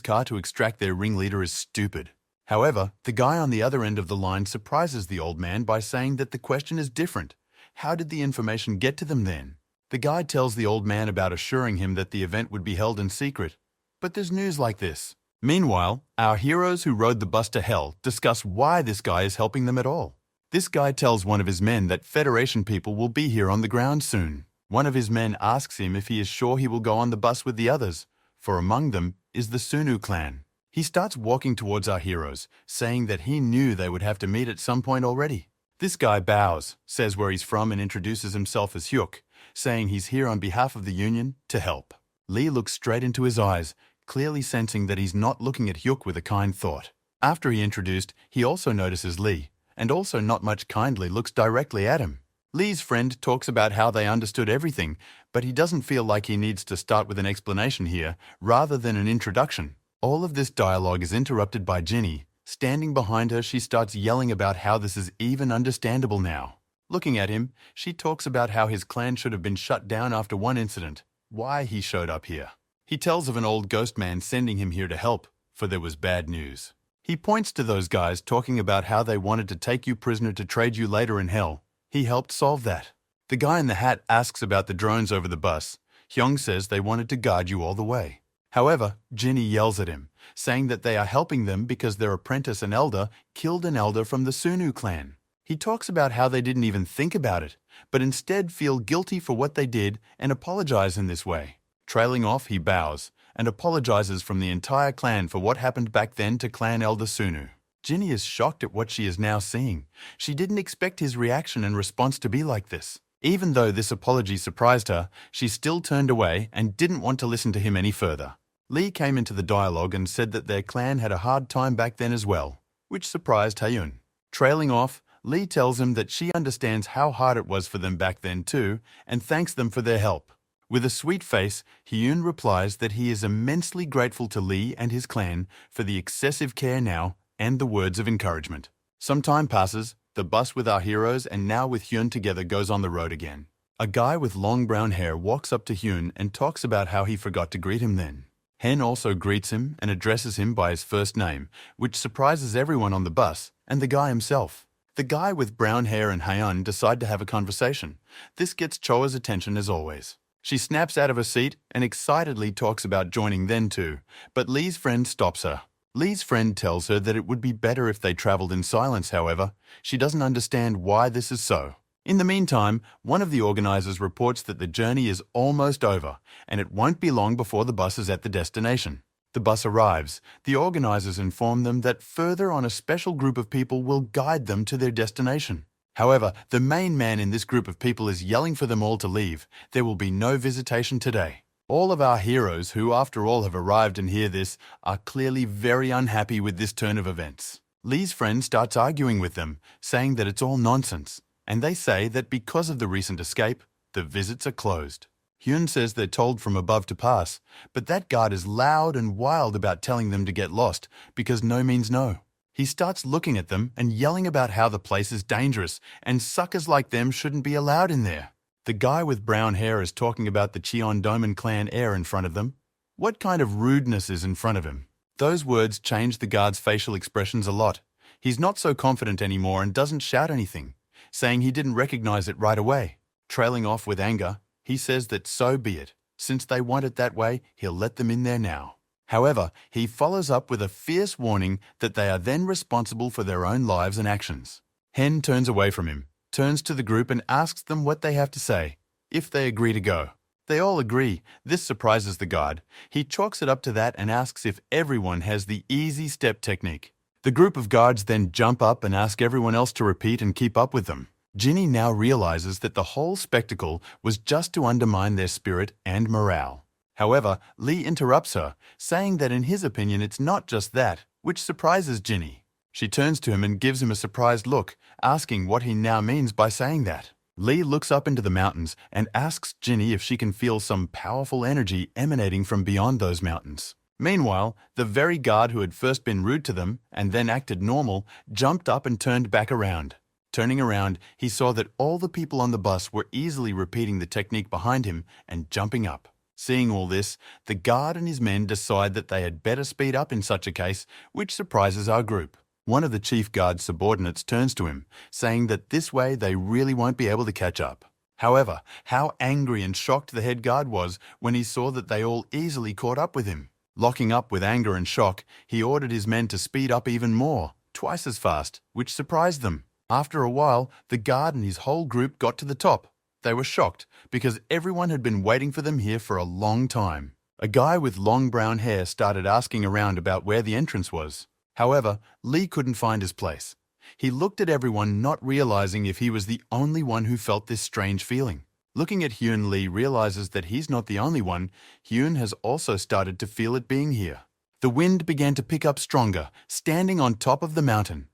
S1: car to extract their ringleader is stupid. However, the guy on the other end of the line surprises the old man by saying that the question is different. How did the information get to them then? The guy tells the old man about assuring him that the event would be held in secret. But there's news like this. Meanwhile, our heroes who rode the bus to hell discuss why this guy is helping them at all. This guy tells one of his men that Federation people will be here on the ground soon. One of his men asks him if he is sure he will go on the bus with the others, for among them is the Sunu clan. He starts walking towards our heroes, saying that he knew they would have to meet at some point already. This guy bows, says where he's from, and introduces himself as Hyuk, saying he's here on behalf of the Union to help. Lee looks straight into his eyes, clearly sensing that he's not looking at Hyuk with a kind thought. After he introduced, he also notices Lee, and also not much kindly looks directly at him. Lee's friend talks about how they understood everything, but he doesn't feel like he needs to start with an explanation here, rather than an introduction. All of this dialogue is interrupted by Ginny. Standing behind her, she starts yelling about how this is even understandable now. Looking at him, she talks about how his clan should have been shut down after one incident, why he showed up here. He tells of an old ghost man sending him here to help, for there was bad news. He points to those guys talking about how they wanted to take you prisoner to trade you later in hell. He helped solve that. The guy in the hat asks about the drones over the bus. Hyung says they wanted to guard you all the way. However, Ginny yells at him, saying that they are helping them because their apprentice and elder killed an elder from the Sunu clan. He talks about how they didn't even think about it, but instead feel guilty for what they did and apologize in this way. Trailing off, he bows and apologizes from the entire clan for what happened back then to Clan Elder Sunu. Ginny is shocked at what she is now seeing. She didn't expect his reaction and response to be like this. Even though this apology surprised her, she still turned away and didn't want to listen to him any further. Lee came into the dialogue and said that their clan had a hard time back then as well, which surprised Hyun. Trailing off, Lee tells him that she understands how hard it was for them back then too, and thanks them for their help. With a sweet face, Hyun replies that he is immensely grateful to Lee and his clan for the excessive care now and the words of encouragement. Some time passes, the bus with our heroes and now with Hyun together goes on the road again. A guy with long brown hair walks up to Hyun and talks about how he forgot to greet him then. Hen also greets him and addresses him by his first name, which surprises everyone on the bus and the guy himself. The guy with brown hair and Hyun decide to have a conversation. This gets Choa's attention as always. She snaps out of her seat and excitedly talks about joining then too, but Lee's friend stops her. Lee's friend tells her that it would be better if they traveled in silence, however. She doesn't understand why this is so. In the meantime, one of the organizers reports that the journey is almost over, and it won't be long before the bus is at the destination. The bus arrives. The organizers inform them that further on a special group of people will guide them to their destination. However, the main man in this group of people is yelling for them all to leave. There will be no visitation today. All of our heroes, who after all have arrived and hear this, are clearly very unhappy with this turn of events. Lee's friend starts arguing with them, saying that it's all nonsense, and they say that because of the recent escape, the visits are closed. Hyun says they're told from above to pass, but that guard is loud and wild about telling them to get lost, because no means no. He starts looking at them and yelling about how the place is dangerous, and suckers like them shouldn't be allowed in there. The guy with brown hair is talking about the Cheondoman clan heir in front of them. What kind of rudeness is in front of him? Those words change the guard's facial expressions a lot. He's not so confident anymore and doesn't shout anything, saying he didn't recognize it right away. Trailing off with anger, he says that so be it. Since they want it that way, he'll let them in there now. However, he follows up with a fierce warning that they are then responsible for their own lives and actions. Hen turns away from him, turns to the group and asks them what they have to say, if they agree to go. They all agree. This surprises the guard. He chalks it up to that and asks if everyone has the easy step technique. The group of guards then jump up and ask everyone else to repeat and keep up with them. Ginny now realizes that the whole spectacle was just to undermine their spirit and morale. However, Lee interrupts her, saying that in his opinion it's not just that, which surprises Ginny. She turns to him and gives him a surprised look, asking what he now means by saying that. Lee looks up into the mountains and asks Ginny if she can feel some powerful energy emanating from beyond those mountains. Meanwhile, the very guard who had first been rude to them and then acted normal jumped up and turned back around. Turning around, he saw that all the people on the bus were easily repeating the technique behind him and jumping up. Seeing all this, the guard and his men decide that they had better speed up in such a case, which surprises our group. One of the chief guard's subordinates turns to him, saying that this way they really won't be able to catch up. However, how angry and shocked the head guard was when he saw that they all easily caught up with him. Locking up with anger and shock, he ordered his men to speed up even more, twice as fast, which surprised them. After a while, the guard and his whole group got to the top. They were shocked because everyone had been waiting for them here for a long time. A guy with long brown hair started asking around about where the entrance was. However, Lee couldn't find his place. He looked at everyone, not realizing if he was the only one who felt this strange feeling. Looking at Hyun, Lee realizes that he's not the only one. Hyun has also started to feel it being here. The wind began to pick up stronger, standing on top of the mountain.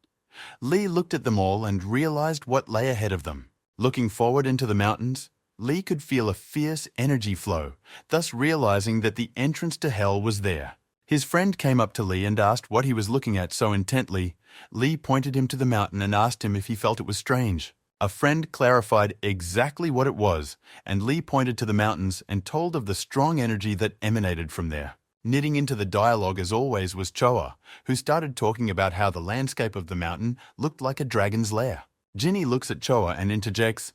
S1: Lee looked at them all and realized what lay ahead of them. Looking forward into the mountains, Lee could feel a fierce energy flow, thus realizing that the entrance to hell was there. His friend came up to Lee and asked what he was looking at so intently. Lee pointed him to the mountain and asked him if he felt it was strange. A friend clarified exactly what it was, and Lee pointed to the mountains and told of the strong energy that emanated from there. Knitting into the dialogue as always was Choa, who started talking about how the landscape of the mountain looked like a dragon's lair. Jinny looks at Choa and interjects,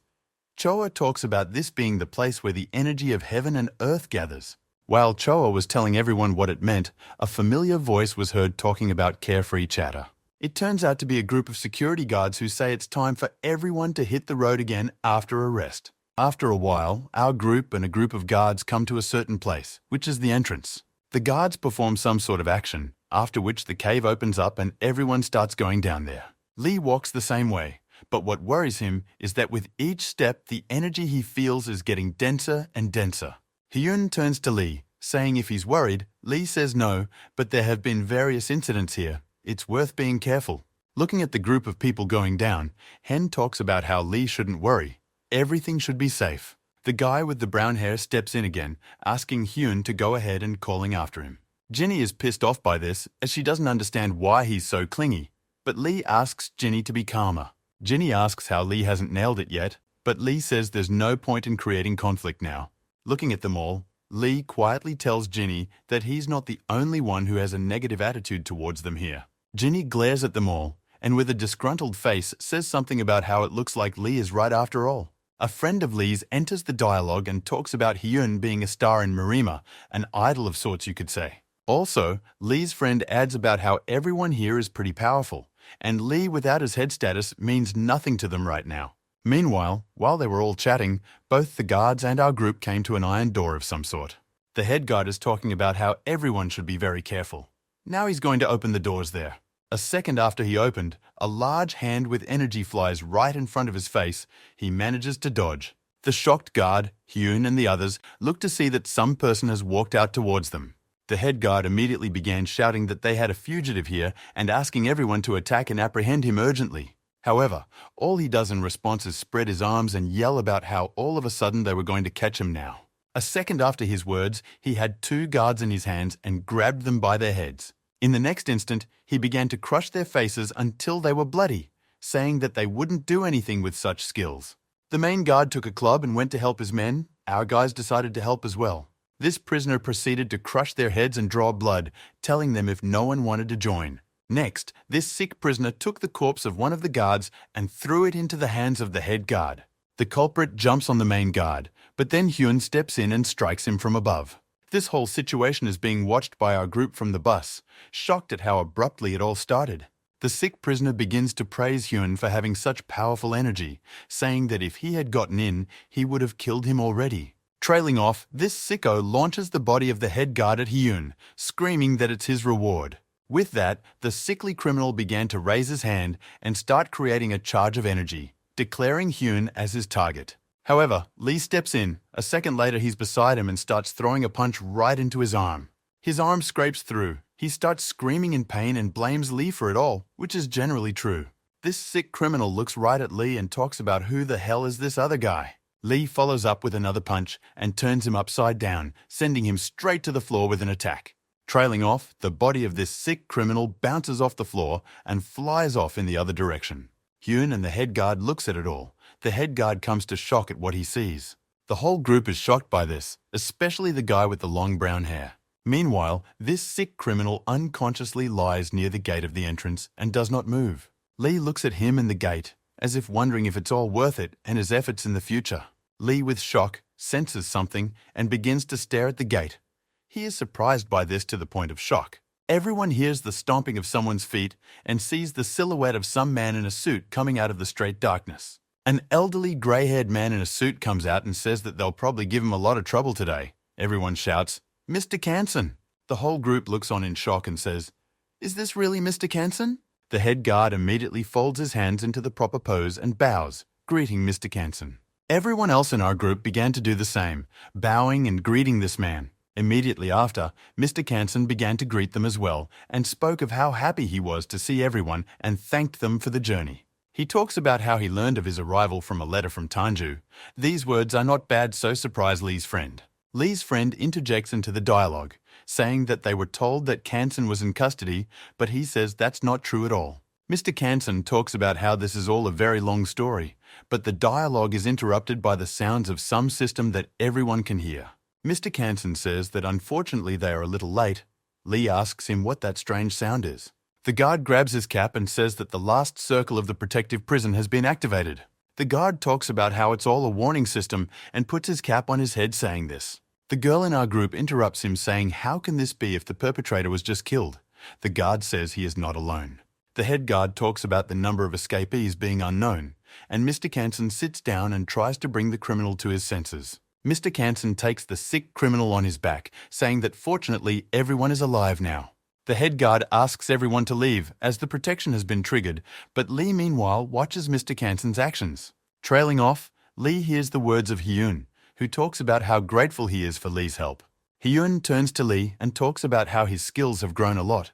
S1: Choa talks about this being the place where the energy of heaven and earth gathers. While Choa was telling everyone what it meant, a familiar voice was heard talking about carefree chatter. It turns out to be a group of security guards who say it's time for everyone to hit the road again after a rest. After a while, our group and a group of guards come to a certain place, which is the entrance. The guards perform some sort of action, after which the cave opens up and everyone starts going down there. Lee walks the same way, but what worries him is that with each step, the energy he feels is getting denser and denser. Hyun turns to Lee, saying if he's worried. Lee says no, but there have been various incidents here. It's worth being careful. Looking at the group of people going down, Hen talks about how Lee shouldn't worry. Everything should be safe. The guy with the brown hair steps in again, asking Hyun to go ahead and calling after him. Jinny is pissed off by this, as she doesn't understand why he's so clingy. But Lee asks Jinny to be calmer. Jinny asks how Lee hasn't nailed it yet, but Lee says there's no point in creating conflict now. Looking at them all, Lee quietly tells Jinny that he's not the only one who has a negative attitude towards them here. Jinny glares at them all, and with a disgruntled face says something about how it looks like Lee is right after all. A friend of Lee's enters the dialogue and talks about Hyun being a star in Marima, an idol of sorts you could say. Also, Lee's friend adds about how everyone here is pretty powerful, and Lee without his head status means nothing to them right now. Meanwhile, while they were all chatting, both the guards and our group came to an iron door of some sort. The head guard is talking about how everyone should be very careful. Now he's going to open the doors there. A second after he opened, a large hand with energy flies right in front of his face. He manages to dodge. The shocked guard, Hyun and the others, look to see that some person has walked out towards them. The head guard immediately began shouting that they had a fugitive here and asking everyone to attack and apprehend him urgently. However, all he does in response is spread his arms and yell about how all of a sudden they were going to catch him now. A second after his words, he had two guards in his hands and grabbed them by their heads. In the next instant, he began to crush their faces until they were bloody, saying that they wouldn't do anything with such skills. The main guard took a club and went to help his men. Our guys decided to help as well. This prisoner proceeded to crush their heads and draw blood, telling them if no one wanted to join. Next, this sick prisoner took the corpse of one of the guards and threw it into the hands of the head guard. The culprit jumps on the main guard, but then Hyun steps in and strikes him from above. This whole situation is being watched by our group from the bus, shocked at how abruptly it all started. The sick prisoner begins to praise Hyun for having such powerful energy, saying that if he had gotten in, he would have killed him already. Trailing off, this sicko launches the body of the head guard at Hyun, screaming that it's his reward. With that, the sickly criminal began to raise his hand and start creating a charge of energy, declaring Hyun as his target. However, Lee steps in. A second later, he's beside him and starts throwing a punch right into his arm. His arm scrapes through. He starts screaming in pain and blames Lee for it all, which is generally true. This sick criminal looks right at Lee and talks about who the hell is this other guy. Lee follows up with another punch and turns him upside down, sending him straight to the floor with an attack. Trailing off, the body of this sick criminal bounces off the floor and flies off in the other direction. Hyun and the head guard looks at it all. The head guard comes to shock at what he sees. The whole group is shocked by this, especially the guy with the long brown hair. Meanwhile, this sick criminal unconsciously lies near the gate of the entrance and does not move. Lee looks at him and the gate, as if wondering if it's all worth it and his efforts in the future. Lee, with shock, senses something and begins to stare at the gate. He is surprised by this to the point of shock. Everyone hears the stomping of someone's feet and sees the silhouette of some man in a suit coming out of the straight darkness. An elderly, grey-haired man in a suit comes out and says that they'll probably give him a lot of trouble today. Everyone shouts, "Mr. Canson!" The whole group looks on in shock and says, "Is this really Mr. Canson?" The head guard immediately folds his hands into the proper pose and bows, greeting Mr. Canson. Everyone else in our group began to do the same, bowing and greeting this man. Immediately after, Mr. Kansen began to greet them as well and spoke of how happy he was to see everyone and thanked them for the journey. He talks about how he learned of his arrival from a letter from Tanju. These words are not bad, so surprise Lee's friend. Lee's friend interjects into the dialogue, saying that they were told that Kansen was in custody, but he says that's not true at all. Mr. Kansen talks about how this is all a very long story, but the dialogue is interrupted by the sounds of some system that everyone can hear. Mr. Kansen says that unfortunately they are a little late. Lee asks him what that strange sound is. The guard grabs his cap and says that the last circle of the protective prison has been activated. The guard talks about how it's all a warning system and puts his cap on his head saying this. The girl in our group interrupts him saying, how can this be if the perpetrator was just killed? The guard says he is not alone. The head guard talks about the number of escapees being unknown, and Mr. Kansen sits down and tries to bring the criminal to his senses. Mr. Kansen takes the sick criminal on his back, saying that fortunately everyone is alive now. The head guard asks everyone to leave as the protection has been triggered, but Lee meanwhile watches Mr. Kansen's actions. Trailing off, Lee hears the words of Hyun, who talks about how grateful he is for Lee's help. Hyun turns to Lee and talks about how his skills have grown a lot,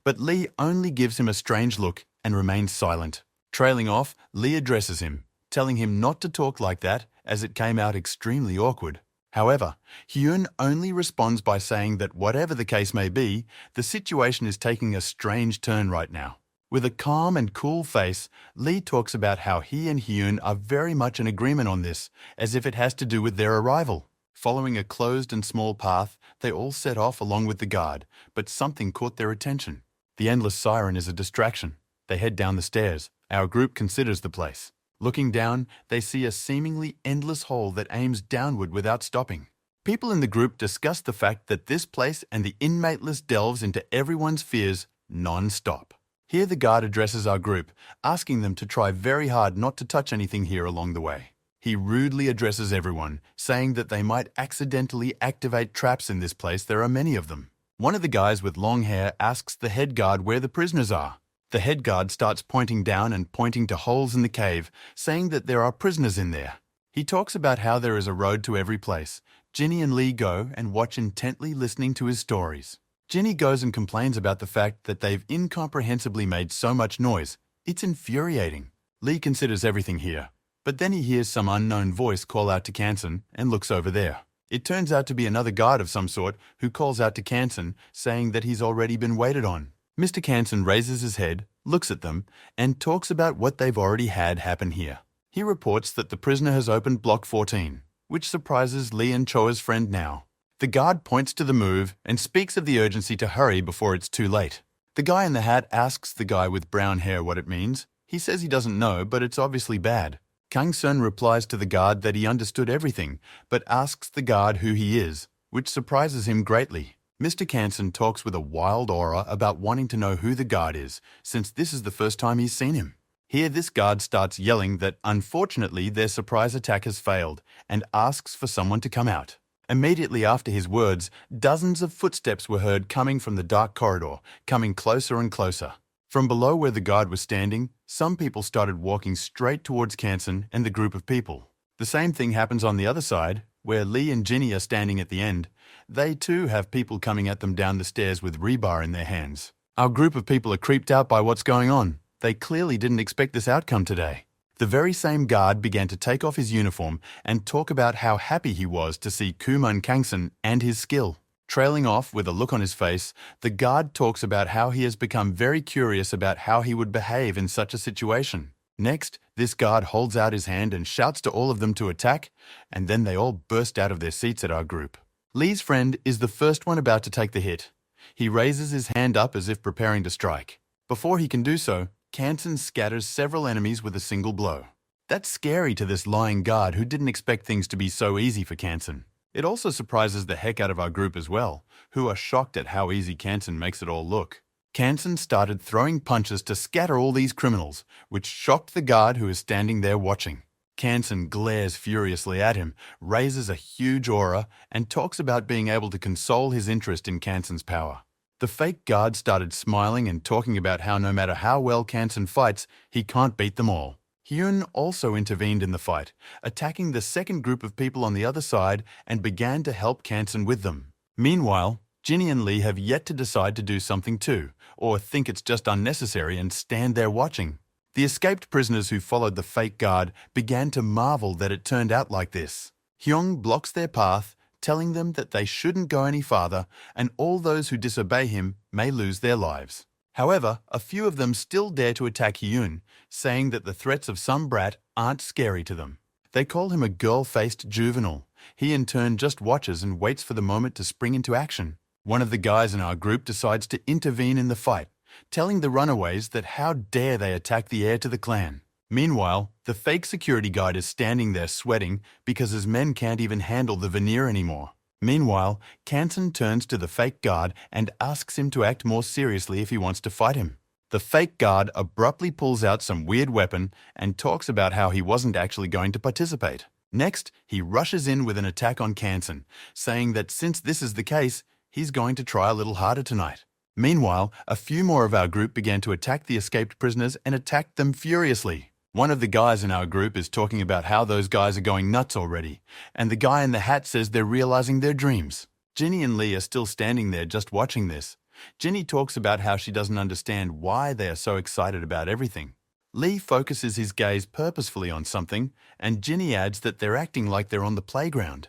S1: but Lee only gives him a strange look and remains silent. Trailing off, Lee addresses him, telling him not to talk like that as it came out extremely awkward. However, Hyun only responds by saying that whatever the case may be, the situation is taking a strange turn right now. With a calm and cool face, Lee talks about how he and Hyun are very much in agreement on this, as if it has to do with their arrival. Following a closed and small path, they all set off along with the guard, but something caught their attention. The endless siren is a distraction. They head down the stairs. Our group considers the place. Looking down, they see a seemingly endless hole that aims downward without stopping. People in the group discuss the fact that this place and the inmate list delves into everyone's fears non-stop. Here the guard addresses our group, asking them to try very hard not to touch anything here along the way. He rudely addresses everyone, saying that they might accidentally activate traps in this place. There are many of them. One of the guys with long hair asks the head guard where the prisoners are. The head guard starts pointing down and pointing to holes in the cave, saying that there are prisoners in there. He talks about how there is a road to every place. Ginny and Lee go and watch intently, listening to his stories. Ginny goes and complains about the fact that they've incomprehensibly made so much noise. It's infuriating. Lee considers everything here, but then he hears some unknown voice call out to Kansen and looks over there. It turns out to be another guard of some sort who calls out to Kansen, saying that he's already been waited on. Mr. Kansen raises his head, looks at them, and talks about what they've already had happen here. He reports that the prisoner has opened Block 14, which surprises Lee and Choa's friend now. The guard points to the move and speaks of the urgency to hurry before it's too late. The guy in the hat asks the guy with brown hair what it means. He says he doesn't know, but it's obviously bad. Kang-sun replies to the guard that he understood everything, but asks the guard who he is, which surprises him greatly. Mr. Kansen talks with a wild aura about wanting to know who the guard is, since this is the first time he's seen him. Here this guard starts yelling that unfortunately their surprise attack has failed and asks for someone to come out. Immediately after his words, dozens of footsteps were heard coming from the dark corridor, coming closer and closer. From below where the guard was standing, some people started walking straight towards Kansen and the group of people. The same thing happens on the other side, where Lee and Ginny are standing at the end. They too have people coming at them down the stairs with rebar in their hands. Our group of people are creeped out by what's going on. They clearly didn't expect this outcome today. The very same guard began to take off his uniform and talk about how happy he was to see Kuman Kangsen and his skill. Trailing off with a look on his face, the guard talks about how he has become very curious about how he would behave in such a situation. Next, this guard holds out his hand and shouts to all of them to attack, and then they all burst out of their seats at our group. Lee's friend is the first one about to take the hit. He raises his hand up as if preparing to strike. Before he can do so, Kansen scatters several enemies with a single blow. That's scary to this lying guard who didn't expect things to be so easy for Kansen. It also surprises the heck out of our group as well, who are shocked at how easy Kansen makes it all look. Kansen started throwing punches to scatter all these criminals, which shocked the guard who is standing there watching. Kansen glares furiously at him, raises a huge aura, and talks about being able to console his interest in Kansen's power. The fake guard started smiling and talking about how no matter how well Kansen fights, he can't beat them all. Hyun also intervened in the fight, attacking the second group of people on the other side and began to help Kansan with them. Meanwhile, Jinny and Lee have yet to decide to do something too, or think it's just unnecessary and stand there watching. The escaped prisoners who followed the fake guard began to marvel that it turned out like this. Hyung blocks their path, telling them that they shouldn't go any farther and all those who disobey him may lose their lives. However, a few of them still dare to attack Hyun, saying that the threats of some brat aren't scary to them. They call him a girl-faced juvenile. He in turn just watches and waits for the moment to spring into action. One of the guys in our group decides to intervene in the fight, telling the runaways that how dare they attack the heir to the clan. Meanwhile, the fake security guard is standing there sweating because his men can't even handle the veneer anymore. Meanwhile, Kansan turns to the fake guard and asks him to act more seriously if he wants to fight him. The fake guard abruptly pulls out some weird weapon and talks about how he wasn't actually going to participate. Next, he rushes in with an attack on Kansan, saying that since this is the case, he's going to try a little harder tonight. Meanwhile, a few more of our group began to attack the escaped prisoners and attacked them furiously. One of the guys in our group is talking about how those guys are going nuts already, and the guy in the hat says they're realizing their dreams. Jinny and Lee are still standing there just watching this. Jinny talks about how she doesn't understand why they are so excited about everything. Lee focuses his gaze purposefully on something, and Jinny adds that they're acting like they're on the playground.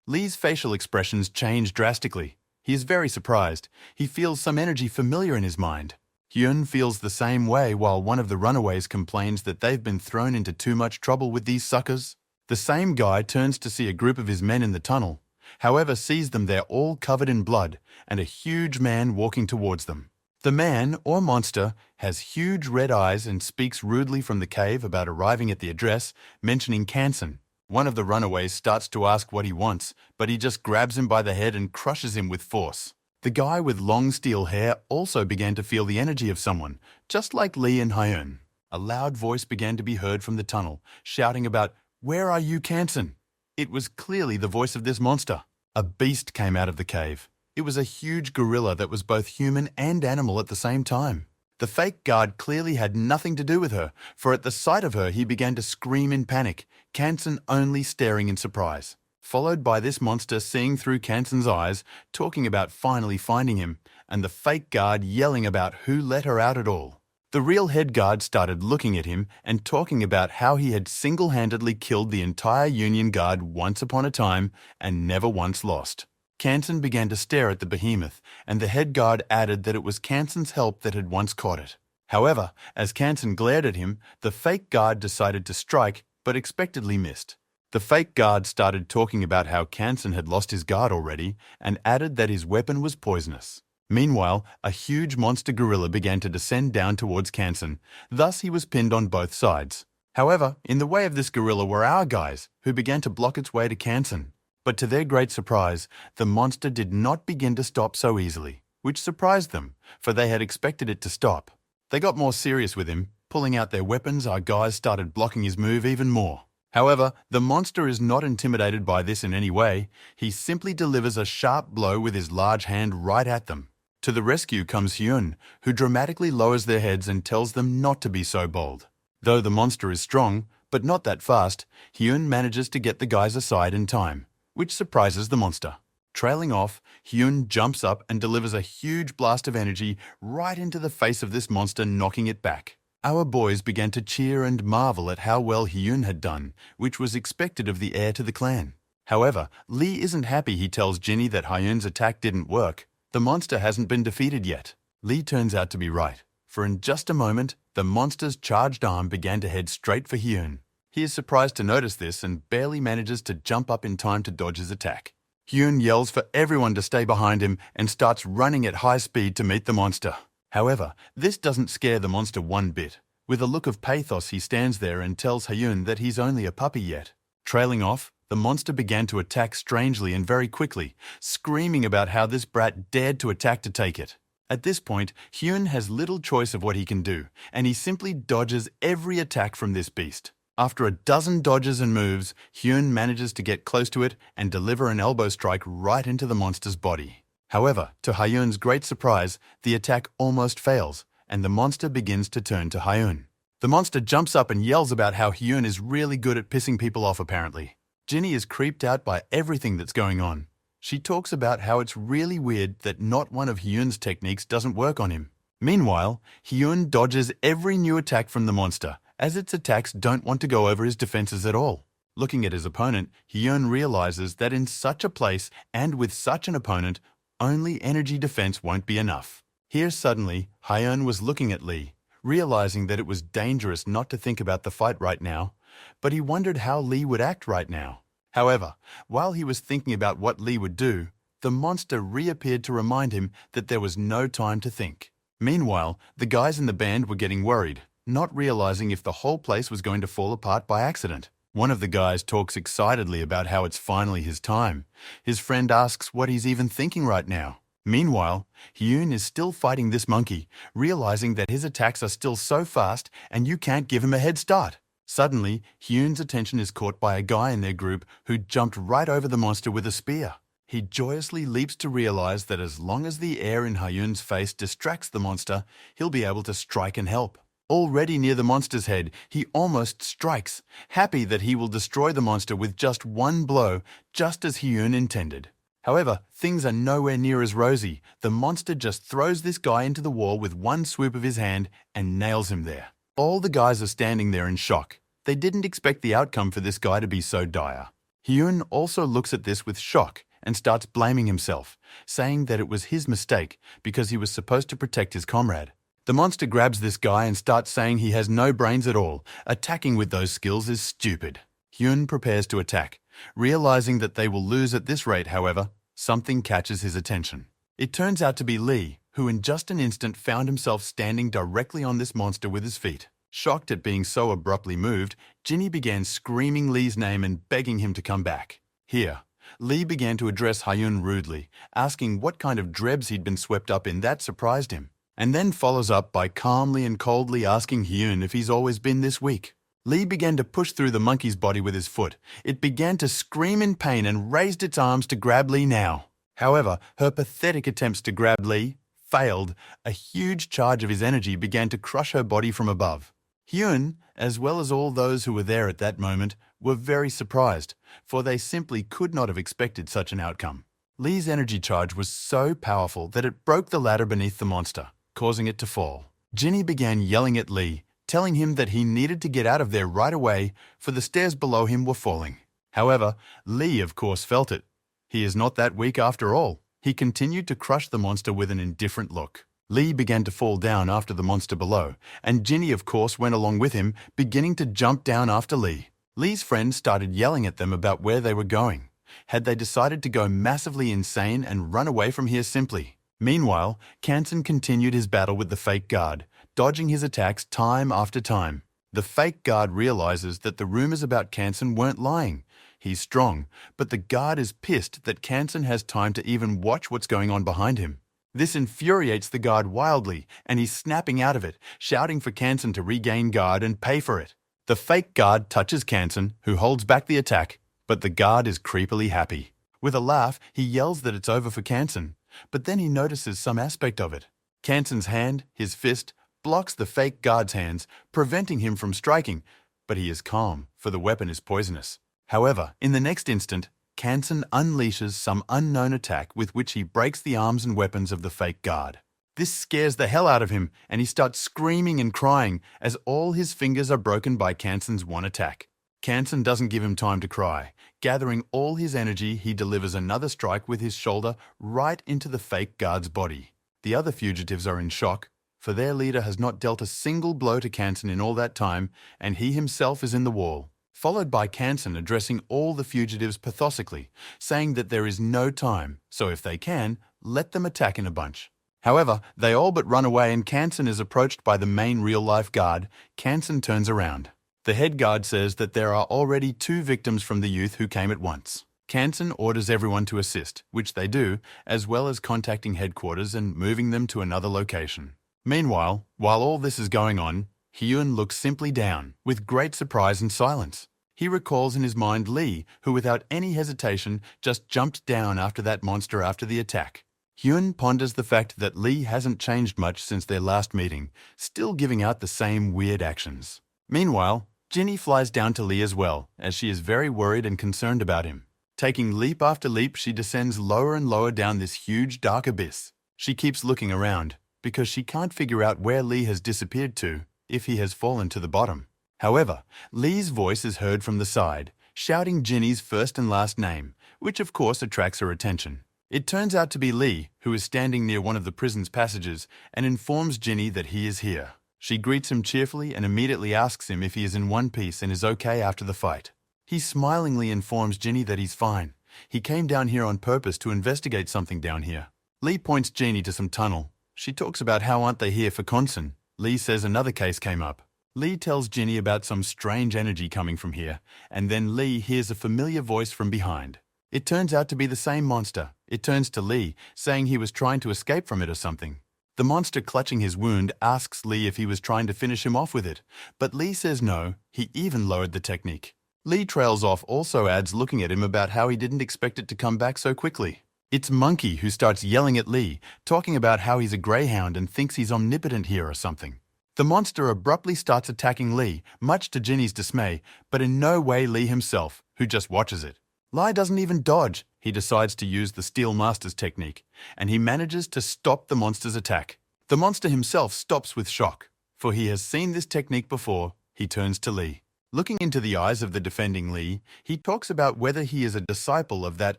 S1: Lee's facial expressions change drastically. He is very surprised. He feels some energy familiar in his mind. Hyun feels the same way while one of the runaways complains that they've been thrown into too much trouble with these suckers. The same guy turns to see a group of his men in the tunnel, however sees them there all covered in blood and a huge man walking towards them. The man, or monster, has huge red eyes and speaks rudely from the cave about arriving at the address, mentioning Kansan. One of the runaways starts to ask what he wants, but he just grabs him by the head and crushes him with force. The guy with long steel hair also began to feel the energy of someone, just like Lee and Hyun. A loud voice began to be heard from the tunnel, shouting about, "Where are you, Kansan?" It was clearly the voice of this monster. A beast came out of the cave. It was a huge gorilla that was both human and animal at the same time. The fake guard clearly had nothing to do with her, for at the sight of her he began to scream in panic, Kansan only staring in surprise. Followed by this monster seeing through Kansan's eyes, talking about finally finding him, and the fake guard yelling about who let her out at all. The real head guard started looking at him and talking about how he had single-handedly killed the entire Union Guard once upon a time and never once lost. Kansan began to stare at the behemoth, and the head guard added that it was Kansan's help that had once caught it. However, as Kansan glared at him, the fake guard decided to strike, but expectedly missed. The fake guard started talking about how Kansan had lost his guard already, and added that his weapon was poisonous. Meanwhile, a huge monster gorilla began to descend down towards Kansan, thus he was pinned on both sides. However, in the way of this gorilla were our guys, who began to block its way to Kansan. But to their great surprise, the monster did not begin to stop so easily, which surprised them, for they had expected it to stop. They got more serious with him. Pulling out their weapons, our guys started blocking his move even more. However, the monster is not intimidated by this in any way. He simply delivers a sharp blow with his large hand right at them. To the rescue comes Hyun, who dramatically lowers their heads and tells them not to be so bold. Though the monster is strong, but not that fast, Hyun manages to get the guys aside in time, which surprises the monster. Trailing off, Hyun jumps up and delivers a huge blast of energy right into the face of this monster, knocking it back. Our boys began to cheer and marvel at how well Hyun had done, which was expected of the heir to the clan. However, Lee isn't happy. He tells Jinny that Hyun's attack didn't work. The monster hasn't been defeated yet. Lee turns out to be right, for in just a moment, the monster's charged arm began to head straight for Hyun. He is surprised to notice this and barely manages to jump up in time to dodge his attack. Hyun yells for everyone to stay behind him and starts running at high speed to meet the monster. However, this doesn't scare the monster one bit. With a look of pathos, he stands there and tells Hyun that he's only a puppy yet. Trailing off, the monster began to attack strangely and very quickly, screaming about how this brat dared to attack to take it. At this point, Hyun has little choice of what he can do, and he simply dodges every attack from this beast. After a dozen dodges and moves, Hyun manages to get close to it and deliver an elbow strike right into the monster's body. However, to Hyun's great surprise, the attack almost fails, and the monster begins to turn to Hyun. The monster jumps up and yells about how Hyun is really good at pissing people off apparently. Ginny is creeped out by everything that's going on. She talks about how it's really weird that not one of Hyun's techniques doesn't work on him. Meanwhile, Hyun dodges every new attack from the monster, as its attacks don't want to go over his defenses at all. Looking at his opponent, Hyun realizes that in such a place and with such an opponent, only energy defense won't be enough. Here suddenly, Hyun was looking at Lee, realizing that it was dangerous not to think about the fight right now, but he wondered how Lee would act right now. However, while he was thinking about what Lee would do, the monster reappeared to remind him that there was no time to think. Meanwhile, the guys in the band were getting worried, not realizing if the whole place was going to fall apart by accident. One of the guys talks excitedly about how it's finally his time. His friend asks what he's even thinking right now. Meanwhile, Hyun is still fighting this monkey, realizing that his attacks are still so fast and you can't give him a head start. Suddenly, Hyun's attention is caught by a guy in their group who jumped right over the monster with a spear. He joyously leaps to realize that as long as the air in Hyun's face distracts the monster, he'll be able to strike and help. Already near the monster's head, he almost strikes, happy that he will destroy the monster with just one blow, just as Hyun intended. However, things are nowhere near as rosy. The monster just throws this guy into the wall with one swoop of his hand and nails him there. All the guys are standing there in shock. They didn't expect the outcome for this guy to be so dire. Hyun also looks at this with shock and starts blaming himself, saying that it was his mistake because he was supposed to protect his comrade. The monster grabs this guy and starts saying he has no brains at all. Attacking with those skills is stupid. Hyun prepares to attack. Realizing that they will lose at this rate, however, something catches his attention. It turns out to be Lee, who in just an instant found himself standing directly on this monster with his feet. Shocked at being so abruptly moved, Ginny began screaming Lee's name and begging him to come back. Here, Lee began to address Hyun rudely, asking what kind of drebs he'd been swept up in that surprised him, and then follows up by calmly and coldly asking Hyun if he's always been this weak. Lee began to push through the monkey's body with his foot. It began to scream in pain and raised its arms to grab Lee now. However, her pathetic attempts to grab Lee failed. A huge charge of his energy began to crush her body from above. Hyun, as well as all those who were there at that moment, were very surprised, for they simply could not have expected such an outcome. Lee's energy charge was so powerful that it broke the ladder beneath the monster, causing it to fall. Ginny began yelling at Lee, telling him that he needed to get out of there right away, for the stairs below him were falling. However, Lee of course felt it. He is not that weak after all. He continued to crush the monster with an indifferent look. Lee began to fall down after the monster below, and Ginny of course went along with him, beginning to jump down after Lee. Lee's friends started yelling at them about where they were going. Had they decided to go massively insane and run away from here simply? Meanwhile, Kansen continued his battle with the fake guard, dodging his attacks time after time. The fake guard realizes that the rumors about Kansen weren't lying. He's strong, but the guard is pissed that Kansen has time to even watch what's going on behind him. This infuriates the guard wildly, and he's snapping out of it, shouting for Kansen to regain guard and pay for it. The fake guard touches Kansen, who holds back the attack, but the guard is creepily happy. With a laugh, he yells that it's over for Kansen, but then he notices some aspect of it. Kansen's hand, his fist, blocks the fake guard's hands, preventing him from striking, but he is calm, for the weapon is poisonous. However, in the next instant, Kansen unleashes some unknown attack with which he breaks the arms and weapons of the fake guard. This scares the hell out of him, and he starts screaming and crying as all his fingers are broken by Kansen's one attack. Kansen doesn't give him time to cry. Gathering all his energy, he delivers another strike with his shoulder right into the fake guard's body. The other fugitives are in shock, for their leader has not dealt a single blow to Kansen in all that time, and he himself is in the wall. Followed by Kansen addressing all the fugitives pathetically, saying that there is no time, so if they can, let them attack in a bunch. However, they all but run away and Kansen is approached by the main real-life guard. Kansen turns around. The head guard says that there are already 2 victims from the youth who came at once. Kansen orders everyone to assist, which they do, as well as contacting headquarters and moving them to another location. Meanwhile, while all this is going on, Hyun looks simply down, with great surprise and silence. He recalls in his mind Lee, who without any hesitation just jumped down after that monster after the attack. Hyun ponders the fact that Lee hasn't changed much since their last meeting, still giving out the same weird actions. Meanwhile, Ginny flies down to Lee as well, as she is very worried and concerned about him. Taking leap after leap, she descends lower and lower down this huge dark abyss. She keeps looking around, because she can't figure out where Lee has disappeared to, if he has fallen to the bottom. However, Lee's voice is heard from the side, shouting Ginny's first and last name, which of course attracts her attention. It turns out to be Lee, who is standing near one of the prison's passages, and informs Ginny that he is here. She greets him cheerfully and immediately asks him if he is in one piece and is okay after the fight. He smilingly informs Ginny that he's fine. He came down here on purpose to investigate something down here. Lee points Ginny to some tunnel. She talks about how aren't they here for Conson. Lee says another case came up. Lee tells Ginny about some strange energy coming from here, and then Lee hears a familiar voice from behind. It turns out to be the same monster. It turns to Lee, saying he was trying to escape from it or something. The monster, clutching his wound, asks Lee if he was trying to finish him off with it, but Lee says no, he even lowered the technique. Lee trails off, also adds looking at him about how he didn't expect it to come back so quickly. It's Monkey who starts yelling at Lee, talking about how he's a greyhound and thinks he's omnipotent here or something. The monster abruptly starts attacking Lee, much to Ginny's dismay, but in no way Lee himself, who just watches it. Lee doesn't even dodge. He decides to use the Steel Master's technique, and he manages to stop the monster's attack. The monster himself stops with shock, for he has seen this technique before. He turns to Lee. Looking into the eyes of the defending Lee, he talks about whether he is a disciple of that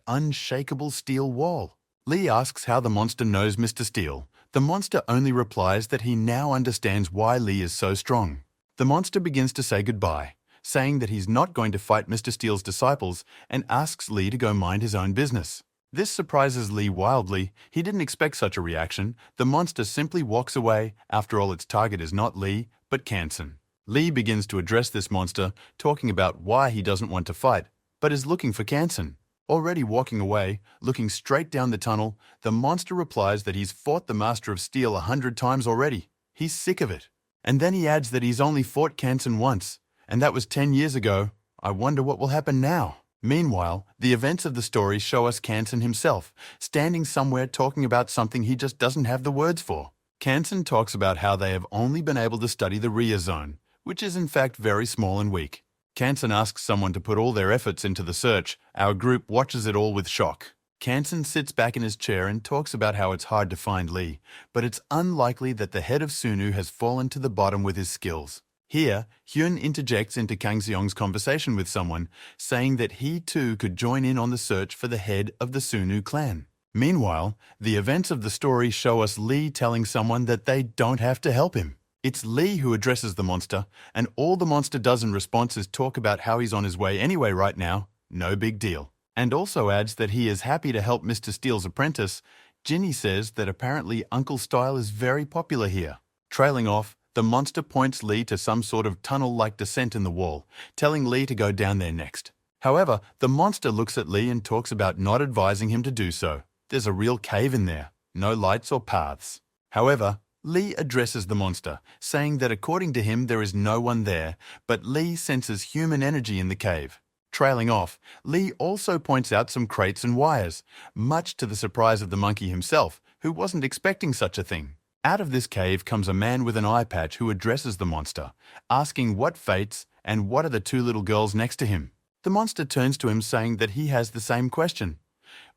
S1: unshakable steel wall. Lee asks how the monster knows Mr. Steel. The monster only replies that he now understands why Lee is so strong. The monster begins to say goodbye, saying that he's not going to fight Mr. Steel's disciples and asks Lee to go mind his own business. This surprises Lee wildly. He didn't expect such a reaction. The monster simply walks away. After all, its target is not Lee, but Kansen. Lee begins to address this monster, talking about why he doesn't want to fight, but is looking for Kansen. Already walking away, looking straight down the tunnel, the monster replies that he's fought the Master of Steel 100 times already. He's sick of it. And then he adds that he's only fought Kansen once, and that was 10 years ago. I wonder what will happen now. Meanwhile, the events of the story show us Kansen himself, standing somewhere talking about something he just doesn't have the words for. Kansen talks about how they have only been able to study the Rhea zone, which is in fact very small and weak. Kansen asks someone to put all their efforts into the search. Our group watches it all with shock. Kansen sits back in his chair and talks about how it's hard to find Lee, but it's unlikely that the head of Sunu has fallen to the bottom with his skills. Here, Hyun interjects into Kang Seong's conversation with someone, saying that he too could join in on the search for the head of the Sunu clan. Meanwhile, the events of the story show us Lee telling someone that they don't have to help him. It's Lee who addresses the monster, and all the monster does in response is talk about how he's on his way anyway right now, no big deal. And also adds that he is happy to help Mr. Steele's apprentice. Ginny says that apparently Uncle Style is very popular here. Trailing off, the monster points Lee to some sort of tunnel-like descent in the wall, telling Lee to go down there next. However, the monster looks at Lee and talks about not advising him to do so. There's a real cave in there, no lights or paths. However, Lee addresses the monster, saying that according to him there is no one there, but Lee senses human energy in the cave. Trailing off, Lee also points out some crates and wires, much to the surprise of the monkey himself, who wasn't expecting such a thing. Out of this cave comes a man with an eye patch who addresses the monster, asking what fates and what are the two little girls next to him. The monster turns to him saying that he has the same question.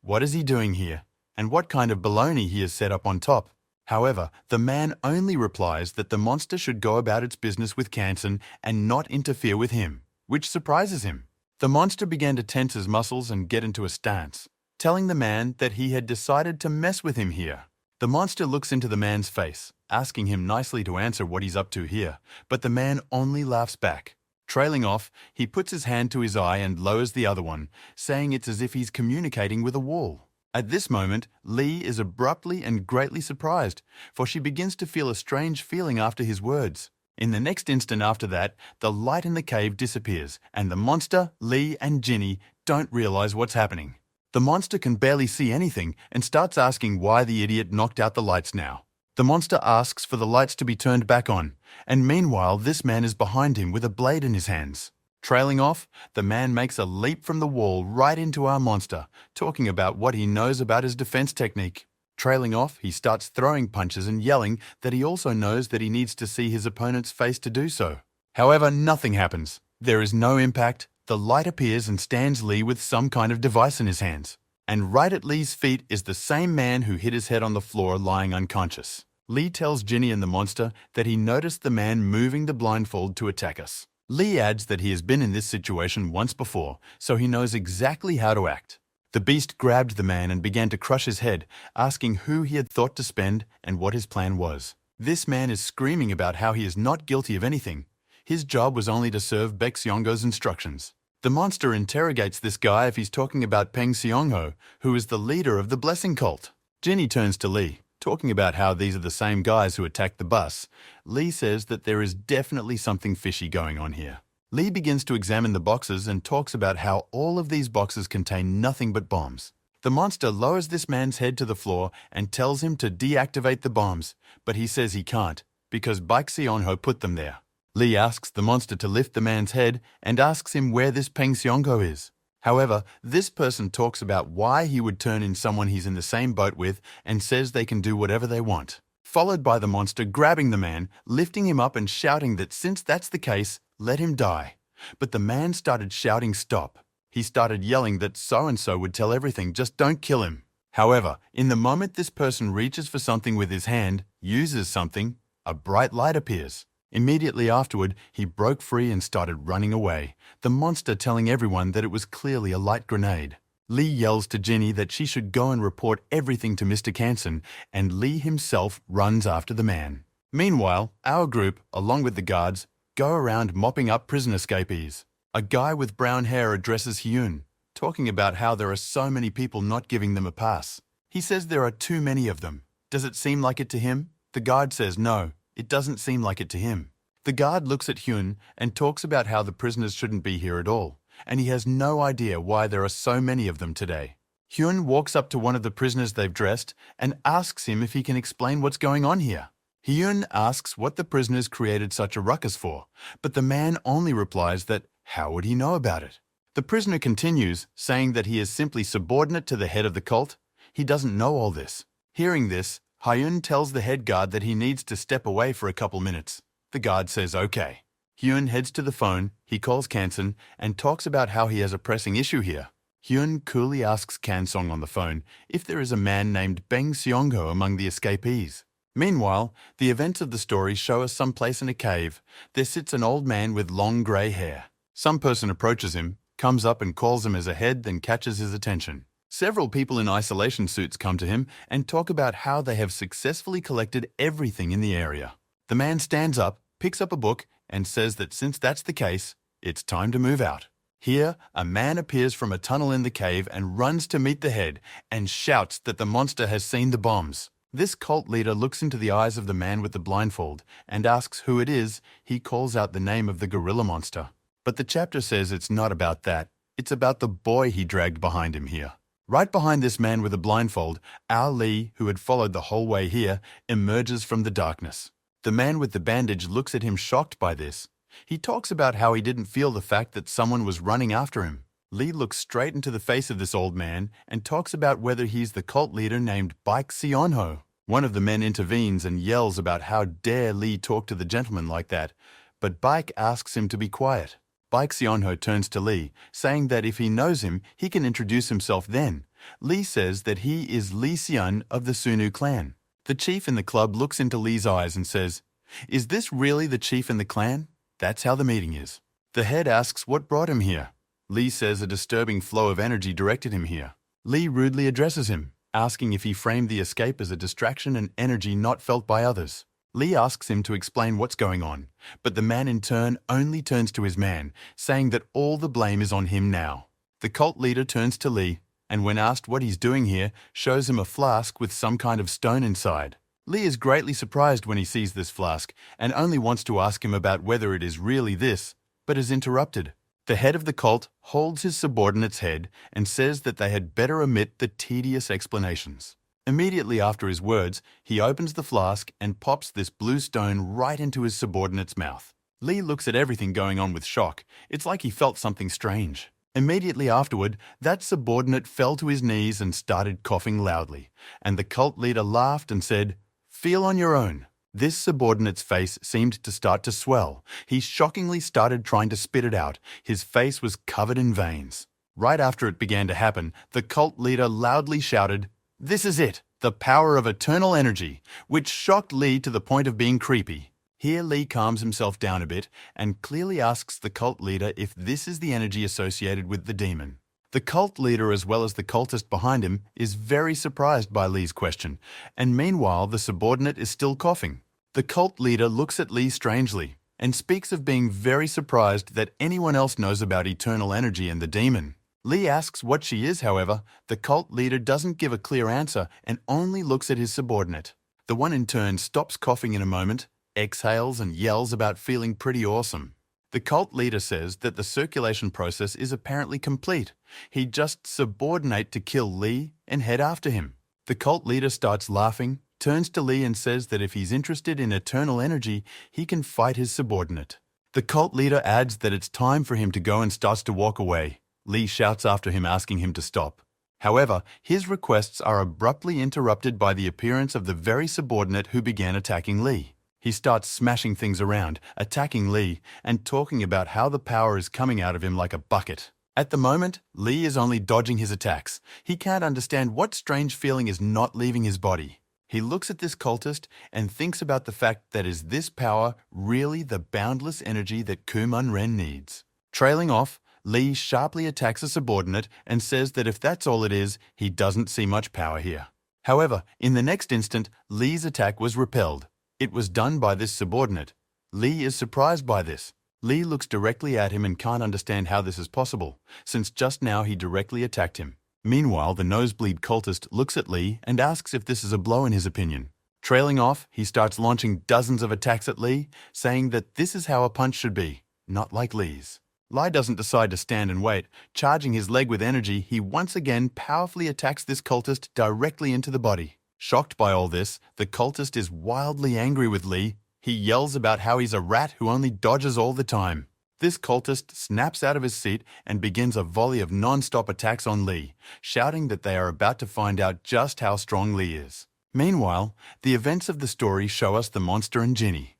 S1: What is he doing here, and what kind of baloney he has set up on top? However, the man only replies that the monster should go about its business with Kansen and not interfere with him, which surprises him. The monster began to tense his muscles and get into a stance, telling the man that he had decided to mess with him here. The monster looks into the man's face, asking him nicely to answer what he's up to here, but the man only laughs back. Trailing off, he puts his hand to his eye and lowers the other one, saying it's as if he's communicating with a wall. At this moment, Lee is abruptly and greatly surprised, for she begins to feel a strange feeling after his words. In the next instant after that, the light in the cave disappears, and the monster, Lee, and Ginny don't realize what's happening. The monster can barely see anything and starts asking why the idiot knocked out the lights now. The monster asks for the lights to be turned back on, and meanwhile this man is behind him with a blade in his hands. Trailing off, the man makes a leap from the wall right into our monster, talking about what he knows about his defense technique. Trailing off, he starts throwing punches and yelling that he also knows that he needs to see his opponent's face to do so. However, nothing happens. There is no impact. The light appears and stands Lee with some kind of device in his hands. And right at Lee's feet is the same man who hit his head on the floor lying unconscious. Lee tells Ginny and the monster that he noticed the man moving the blindfold to attack us. Lee adds that he has been in this situation once before, so he knows exactly how to act. The beast grabbed the man and began to crush his head, asking who he had thought to spend and what his plan was. This man is screaming about how he is not guilty of anything. His job was only to serve Baek Seongho's instructions. The monster interrogates this guy if he's talking about Peng Seongho, who is the leader of the Blessing Cult. Ginny turns to Lee, talking about how these are the same guys who attacked the bus. Lee says that there is definitely something fishy going on here. Lee begins to examine the boxes and talks about how all of these boxes contain nothing but bombs. The monster lowers this man's head to the floor and tells him to deactivate the bombs, but he says he can't, because Baek Seongho put them there. Lee asks the monster to lift the man's head and asks him where this Peng Seongho is. However, this person talks about why he would turn in someone he's in the same boat with and says they can do whatever they want. Followed by the monster grabbing the man, lifting him up and shouting that since that's the case, let him die. But the man started shouting stop. He started yelling that so-and-so would tell everything, just don't kill him. However, in the moment this person reaches for something with his hand, uses something, a bright light appears. Immediately afterward, he broke free and started running away, the monster telling everyone that it was clearly a light grenade. Lee yells to Ginny that she should go and report everything to Mr. Canson, and Lee himself runs after the man. Meanwhile, our group, along with the guards, go around mopping up prison escapees. A guy with brown hair addresses Hyun, talking about how there are so many people not giving them a pass. He says there are too many of them. Does it seem like it to him? The guard says no. It doesn't seem like it to him. The guard looks at Hyun and talks about how the prisoners shouldn't be here at all, and he has no idea why there are so many of them today. Hyun walks up to one of the prisoners they've dressed and asks him if he can explain what's going on here. Hyun asks what the prisoners created such a ruckus for, but the man only replies that how would he know about it? The prisoner continues, saying that he is simply subordinate to the head of the cult. He doesn't know all this. Hearing this, Hyun tells the head guard that he needs to step away for a couple minutes. The guard says okay. Hyun heads to the phone, he calls Kanson, and talks about how he has a pressing issue here. Hyun coolly asks Kansong on the phone if there is a man named Peng Seongho among the escapees. Meanwhile, the events of the story show us someplace in a cave. There sits an old man with long grey hair. Some person approaches him, comes up and calls him as a head, then catches his attention. Several people in isolation suits come to him and talk about how they have successfully collected everything in the area. The man stands up, picks up a book, and says that since that's the case, it's time to move out. Here, a man appears from a tunnel in the cave and runs to meet the head and shouts that the monster has seen the bombs. This cult leader looks into the eyes of the man with the blindfold and asks who it is. He calls out the name of the gorilla monster. But the chapter says it's not about that. It's about the boy he dragged behind him here. Right behind this man with a blindfold, our Lee, who had followed the whole way here, emerges from the darkness. The man with the bandage looks at him shocked by this. He talks about how he didn't feel the fact that someone was running after him. Lee looks straight into the face of this old man and talks about whether he's the cult leader named Baek Seongho. One of the men intervenes and yells about how dare Lee talk to the gentleman like that, but Baek asks him to be quiet. Baek Seongho turns to Lee, saying that if he knows him, he can introduce himself then. Lee says that he is Lee Seon of the Sunu clan. The chief in the club looks into Lee's eyes and says, "Is this really the chief in the clan?" That's how the meeting is. The head asks what brought him here. Lee says a disturbing flow of energy directed him here. Lee rudely addresses him, asking if he framed the escape as a distraction and energy not felt by others. Lee asks him to explain what's going on, but the man in turn only turns to his man, saying that all the blame is on him now. The cult leader turns to Lee, and when asked what he's doing here, shows him a flask with some kind of stone inside. Lee is greatly surprised when he sees this flask, and only wants to ask him about whether it is really this, but is interrupted. The head of the cult holds his subordinate's head and says that they had better omit the tedious explanations. Immediately after his words, he opens the flask and pops this blue stone right into his subordinate's mouth. Lee looks at everything going on with shock. It's like he felt something strange. Immediately afterward, that subordinate fell to his knees and started coughing loudly, and the cult leader laughed and said, "Feel on your own." This subordinate's face seemed to start to swell. He shockingly started trying to spit it out. His face was covered in veins. Right after it began to happen, the cult leader loudly shouted, "This is it, the power of eternal energy," which shocked Lee to the point of being creepy. Here Lee calms himself down a bit and clearly asks the cult leader if this is the energy associated with the demon. The cult leader, as well as the cultist behind him, is very surprised by Lee's question, and meanwhile the subordinate is still coughing. The cult leader looks at Lee strangely and speaks of being very surprised that anyone else knows about eternal energy and the demon. Lee asks what she is, however. The cult leader doesn't give a clear answer and only looks at his subordinate. The one in turn stops coughing in a moment, exhales and yells about feeling pretty awesome. The cult leader says that the circulation process is apparently complete. He just subordinate to kill Lee and head after him. The cult leader starts laughing, turns to Lee and says that if he's interested in eternal energy, he can fight his subordinate. The cult leader adds that it's time for him to go and starts to walk away. Lee shouts after him asking him to stop. However, his requests are abruptly interrupted by the appearance of the very subordinate who began attacking Lee. He starts smashing things around, attacking Lee, and talking about how the power is coming out of him like a bucket. At the moment, Lee is only dodging his attacks. He can't understand what strange feeling is not leaving his body. He looks at this cultist and thinks about the fact that is this power really the boundless energy that Kuman Ren needs? Trailing off, Lee sharply attacks a subordinate and says that if that's all it is, he doesn't see much power here. However, in the next instant, Lee's attack was repelled. It was done by this subordinate. Lee is surprised by this. Lee looks directly at him and can't understand how this is possible, since just now he directly attacked him. Meanwhile, the nosebleed cultist looks at Lee and asks if this is a blow in his opinion. Trailing off, he starts launching dozens of attacks at Lee, saying that this is how a punch should be, not like Lee's. Lee doesn't decide to stand and wait. Charging his leg with energy, he once again powerfully attacks this cultist directly into the body. Shocked by all this, the cultist is wildly angry with Lee. He yells about how he's a rat who only dodges all the time. This cultist snaps out of his seat and begins a volley of non-stop attacks on Lee, shouting that they are about to find out just how strong Lee is. Meanwhile, the events of the story show us the monster and Ginny.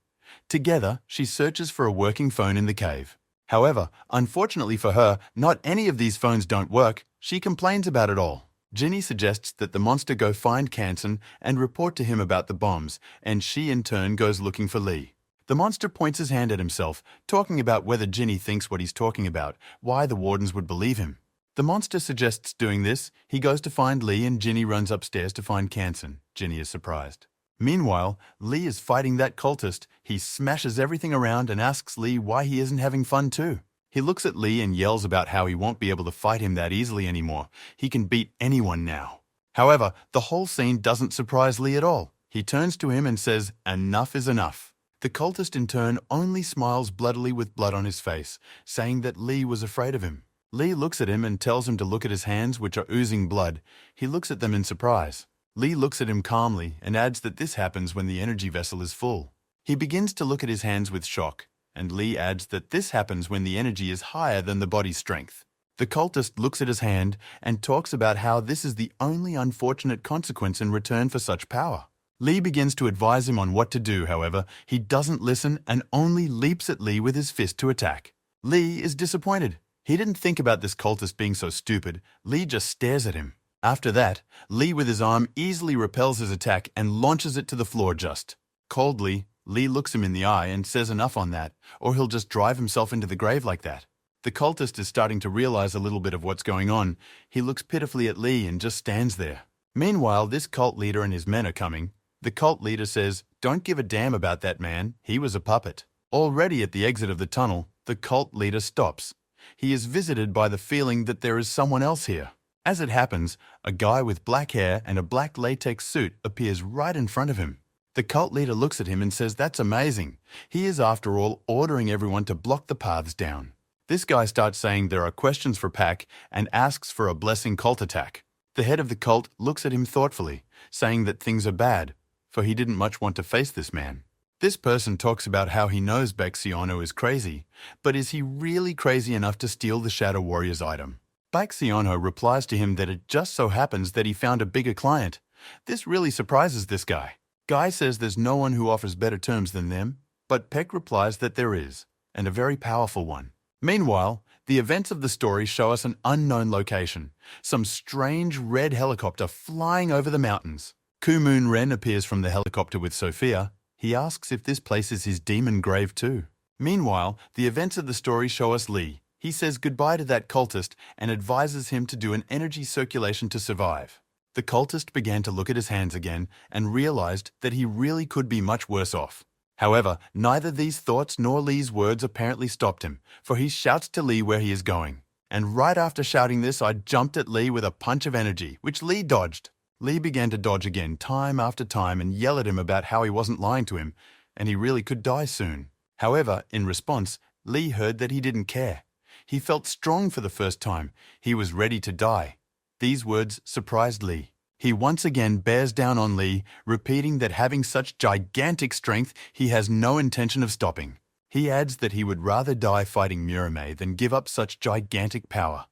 S1: Together, she searches for a working phone in the cave. However, unfortunately for her, not any of these phones don't work. She complains about it all. Ginny suggests that the monster go find Kansen and report to him about the bombs, and she in turn goes looking for Lee. The monster points his hand at himself, talking about whether Ginny thinks what he's talking about, why the wardens would believe him. The monster suggests doing this. He goes to find Lee and Ginny runs upstairs to find Kansen. Ginny is surprised. Meanwhile, Lee is fighting that cultist. He smashes everything around and asks Lee why he isn't having fun too. He looks at Lee and yells about how he won't be able to fight him that easily anymore. He can beat anyone now. However, the whole scene doesn't surprise Lee at all. He turns to him and says, "Enough is enough." The cultist in turn only smiles bloodily with blood on his face, saying that Lee was afraid of him. Lee looks at him and tells him to look at his hands, which are oozing blood. He looks at them in surprise. Lee looks at him calmly and adds that this happens when the energy vessel is full. He begins to look at his hands with shock, and Lee adds that this happens when the energy is higher than the body's strength. The cultist looks at his hand and talks about how this is the only unfortunate consequence in return for such power. Lee begins to advise him on what to do, however. He doesn't listen and only leaps at Lee with his fist to attack. Lee is disappointed. He didn't think about this cultist being so stupid. Lee just stares at him. After that, Lee with his arm easily repels his attack and launches it to the floor just. Coldly, Lee looks him in the eye and says enough on that, or he'll just drive himself into the grave like that. The cultist is starting to realize a little bit of what's going on. He looks pitifully at Lee and just stands there. Meanwhile, this cult leader and his men are coming. The cult leader says, "Don't give a damn about that man. He was a puppet." Already at the exit of the tunnel, the cult leader stops. He is visited by the feeling that there is someone else here. As it happens, a guy with black hair and a black latex suit appears right in front of him. The cult leader looks at him and says that's amazing. He is, after all, ordering everyone to block the paths down. This guy starts saying there are questions for Pac and asks for a blessing cult attack. The head of the cult looks at him thoughtfully, saying that things are bad, for he didn't much want to face this man. This person talks about how he knows Baekseono is crazy, but is he really crazy enough to steal the Shadow Warrior's item? Baekseono replies to him that it just so happens that he found a bigger client. This really surprises this guy. Guy says there's no one who offers better terms than them, but Peck replies that there is, and a very powerful one. Meanwhile, the events of the story show us an unknown location, some strange red helicopter flying over the mountains. Kumun Ren appears from the helicopter with Sophia. He asks if this place is his demon grave too. Meanwhile, the events of the story show us Lee. He says goodbye to that cultist and advises him to do an energy circulation to survive. The cultist began to look at his hands again and realized that he really could be much worse off. However, neither these thoughts nor Lee's words apparently stopped him, for he shouts to Lee where he is going. And right after shouting this, I jumped at Lee with a punch of energy, which Lee dodged. Lee began to dodge again time after time and yell at him about how he wasn't lying to him, and he really could die soon. However, in response, Lee heard that he didn't care. He felt strong for the first time. He was ready to die. These words surprised Lee. He once again bears down on Lee, repeating that having such gigantic strength, he has no intention of stopping. He adds that he would rather die fighting Murame than give up such gigantic power.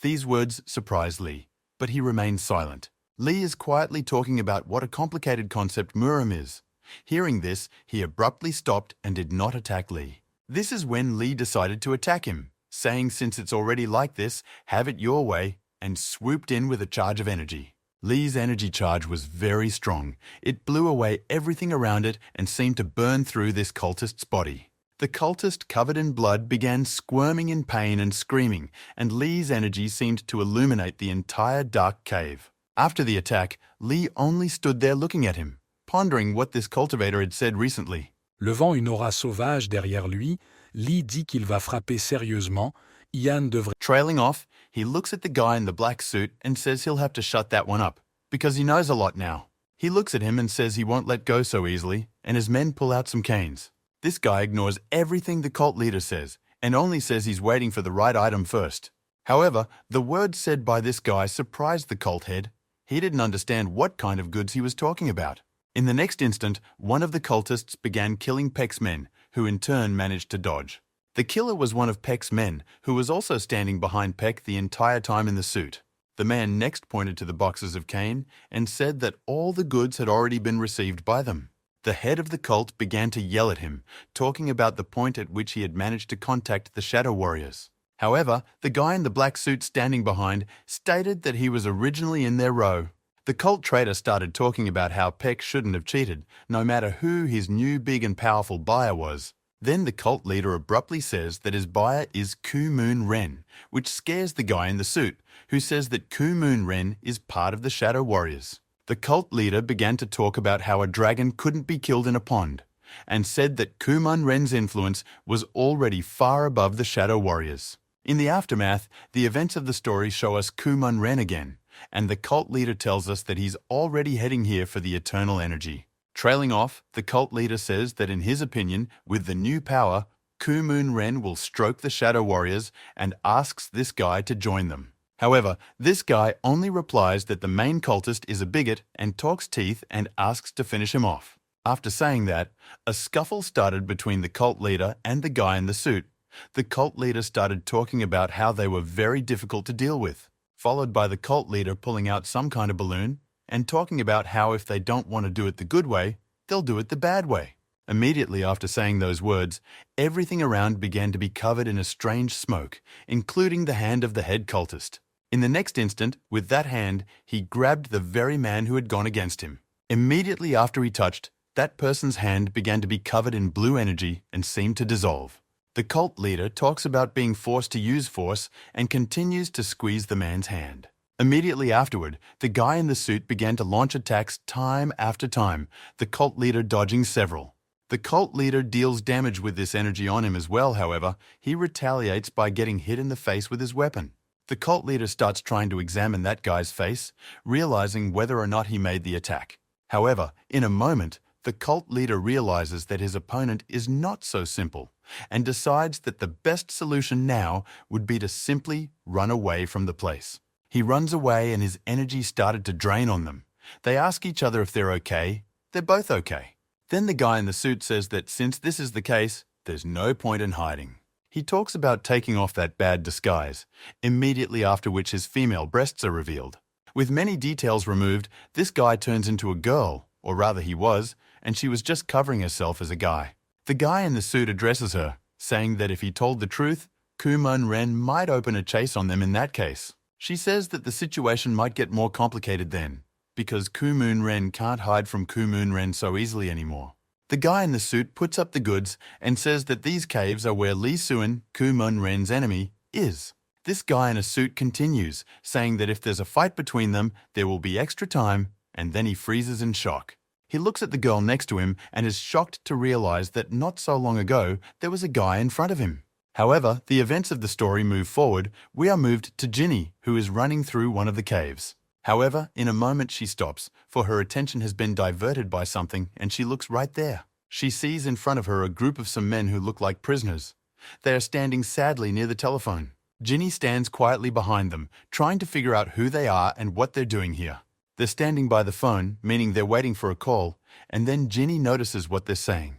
S1: These words surprise Lee, but he remains silent. Lee is quietly talking about what a complicated concept Muram is. Hearing this, he abruptly stopped and did not attack Lee. This is when Lee decided to attack him, saying since it's already like this, have it your way, and swooped in with a charge of energy. Lee's energy charge was very strong. It blew away everything around it and seemed to burn through this cultist's body. The cultist, covered in blood, began squirming in pain and screaming, and Lee's energy seemed to illuminate the entire dark cave. After the attack, Lee only stood there looking at him, pondering what this cultivator had said recently.
S2: Levant une aura sauvage derrière lui, Lee dit qu'il va frapper sérieusement. Ian devrait...
S1: Trailing off, he looks at the guy in the black suit and says he'll have to shut that one up, because he knows a lot now. He looks at him and says he won't let go so easily, and his men pull out some canes. This guy ignores everything the cult leader says, and only says he's waiting for the right item first. However, the words said by this guy surprised the cult head. He didn't understand what kind of goods he was talking about. In the next instant, one of the cultists began killing Peck's men, who in turn managed to dodge. The killer was one of Peck's men, who was also standing behind Peck the entire time in the suit. The man next pointed to the boxes of cane and said that all the goods had already been received by them. The head of the cult began to yell at him, talking about the point at which he had managed to contact the Shadow Warriors. However, the guy in the black suit standing behind stated that he was originally in their row. The cult trader started talking about how Peck shouldn't have cheated, no matter who his new big and powerful buyer was. Then the cult leader abruptly says that his buyer is Kumun Ren, which scares the guy in the suit, who says that Kumun Ren is part of the Shadow Warriors. The cult leader began to talk about how a dragon couldn't be killed in a pond, and said that Kumun Ren's influence was already far above the Shadow Warriors. In the aftermath, the events of the story show us Kumun Ren again, and the cult leader tells us that he's already heading here for the eternal energy. Trailing off, the cult leader says that in his opinion, with the new power, Kumun Ren will stroke the Shadow Warriors and asks this guy to join them. However, this guy only replies that the main cultist is a bigot and talks teeth and asks to finish him off. After saying that, a scuffle started between the cult leader and the guy in the suit. The cult leader started talking about how they were very difficult to deal with, followed by the cult leader pulling out some kind of balloon and talking about how if they don't want to do it the good way, they'll do it the bad way. Immediately after saying those words, everything around began to be covered in a strange smoke, including the hand of the head cultist. In the next instant, with that hand, he grabbed the very man who had gone against him. Immediately after he touched, that person's hand began to be covered in blue energy and seemed to dissolve. The cult leader talks about being forced to use force and continues to squeeze the man's hand. Immediately afterward, the guy in the suit began to launch attacks time after time, the cult leader dodging several. The cult leader deals damage with this energy on him as well, however. He retaliates by getting hit in the face with his weapon. The cult leader starts trying to examine that guy's face, realizing whether or not he made the attack. However, in a moment, the cult leader realizes that his opponent is not so simple and decides that the best solution now would be to simply run away from the place. He runs away and his energy started to drain on them. They ask each other if they're okay. They're both okay. Then the guy in the suit says that since this is the case, there's no point in hiding. He talks about taking off that bad disguise, immediately after which his female breasts are revealed. With many details removed, this guy turns into a girl, or rather he was, and she was just covering herself as a guy. The guy in the suit addresses her, saying that if he told the truth, Kumon Ren might open a chase on them in that case. She says that the situation might get more complicated then, because Kumon Ren can't hide from Kumon Ren so easily anymore. The guy in the suit puts up the goods and says that these caves are where Lee Suin, Kumon Ren's enemy, is. This guy in a suit continues, saying that if there's a fight between them, there will be extra time, and then he freezes in shock. He looks at the girl next to him and is shocked to realize that not so long ago, there was a guy in front of him. However, the events of the story move forward. We are moved to Ginny, who is running through one of the caves. However, in a moment she stops, for her attention has been diverted by something and she looks right there. She sees in front of her a group of some men who look like prisoners. They are standing sadly near the telephone. Ginny stands quietly behind them, trying to figure out who they are and what they're doing here. They're standing by the phone, meaning they're waiting for a call, and then Ginny notices what they're saying.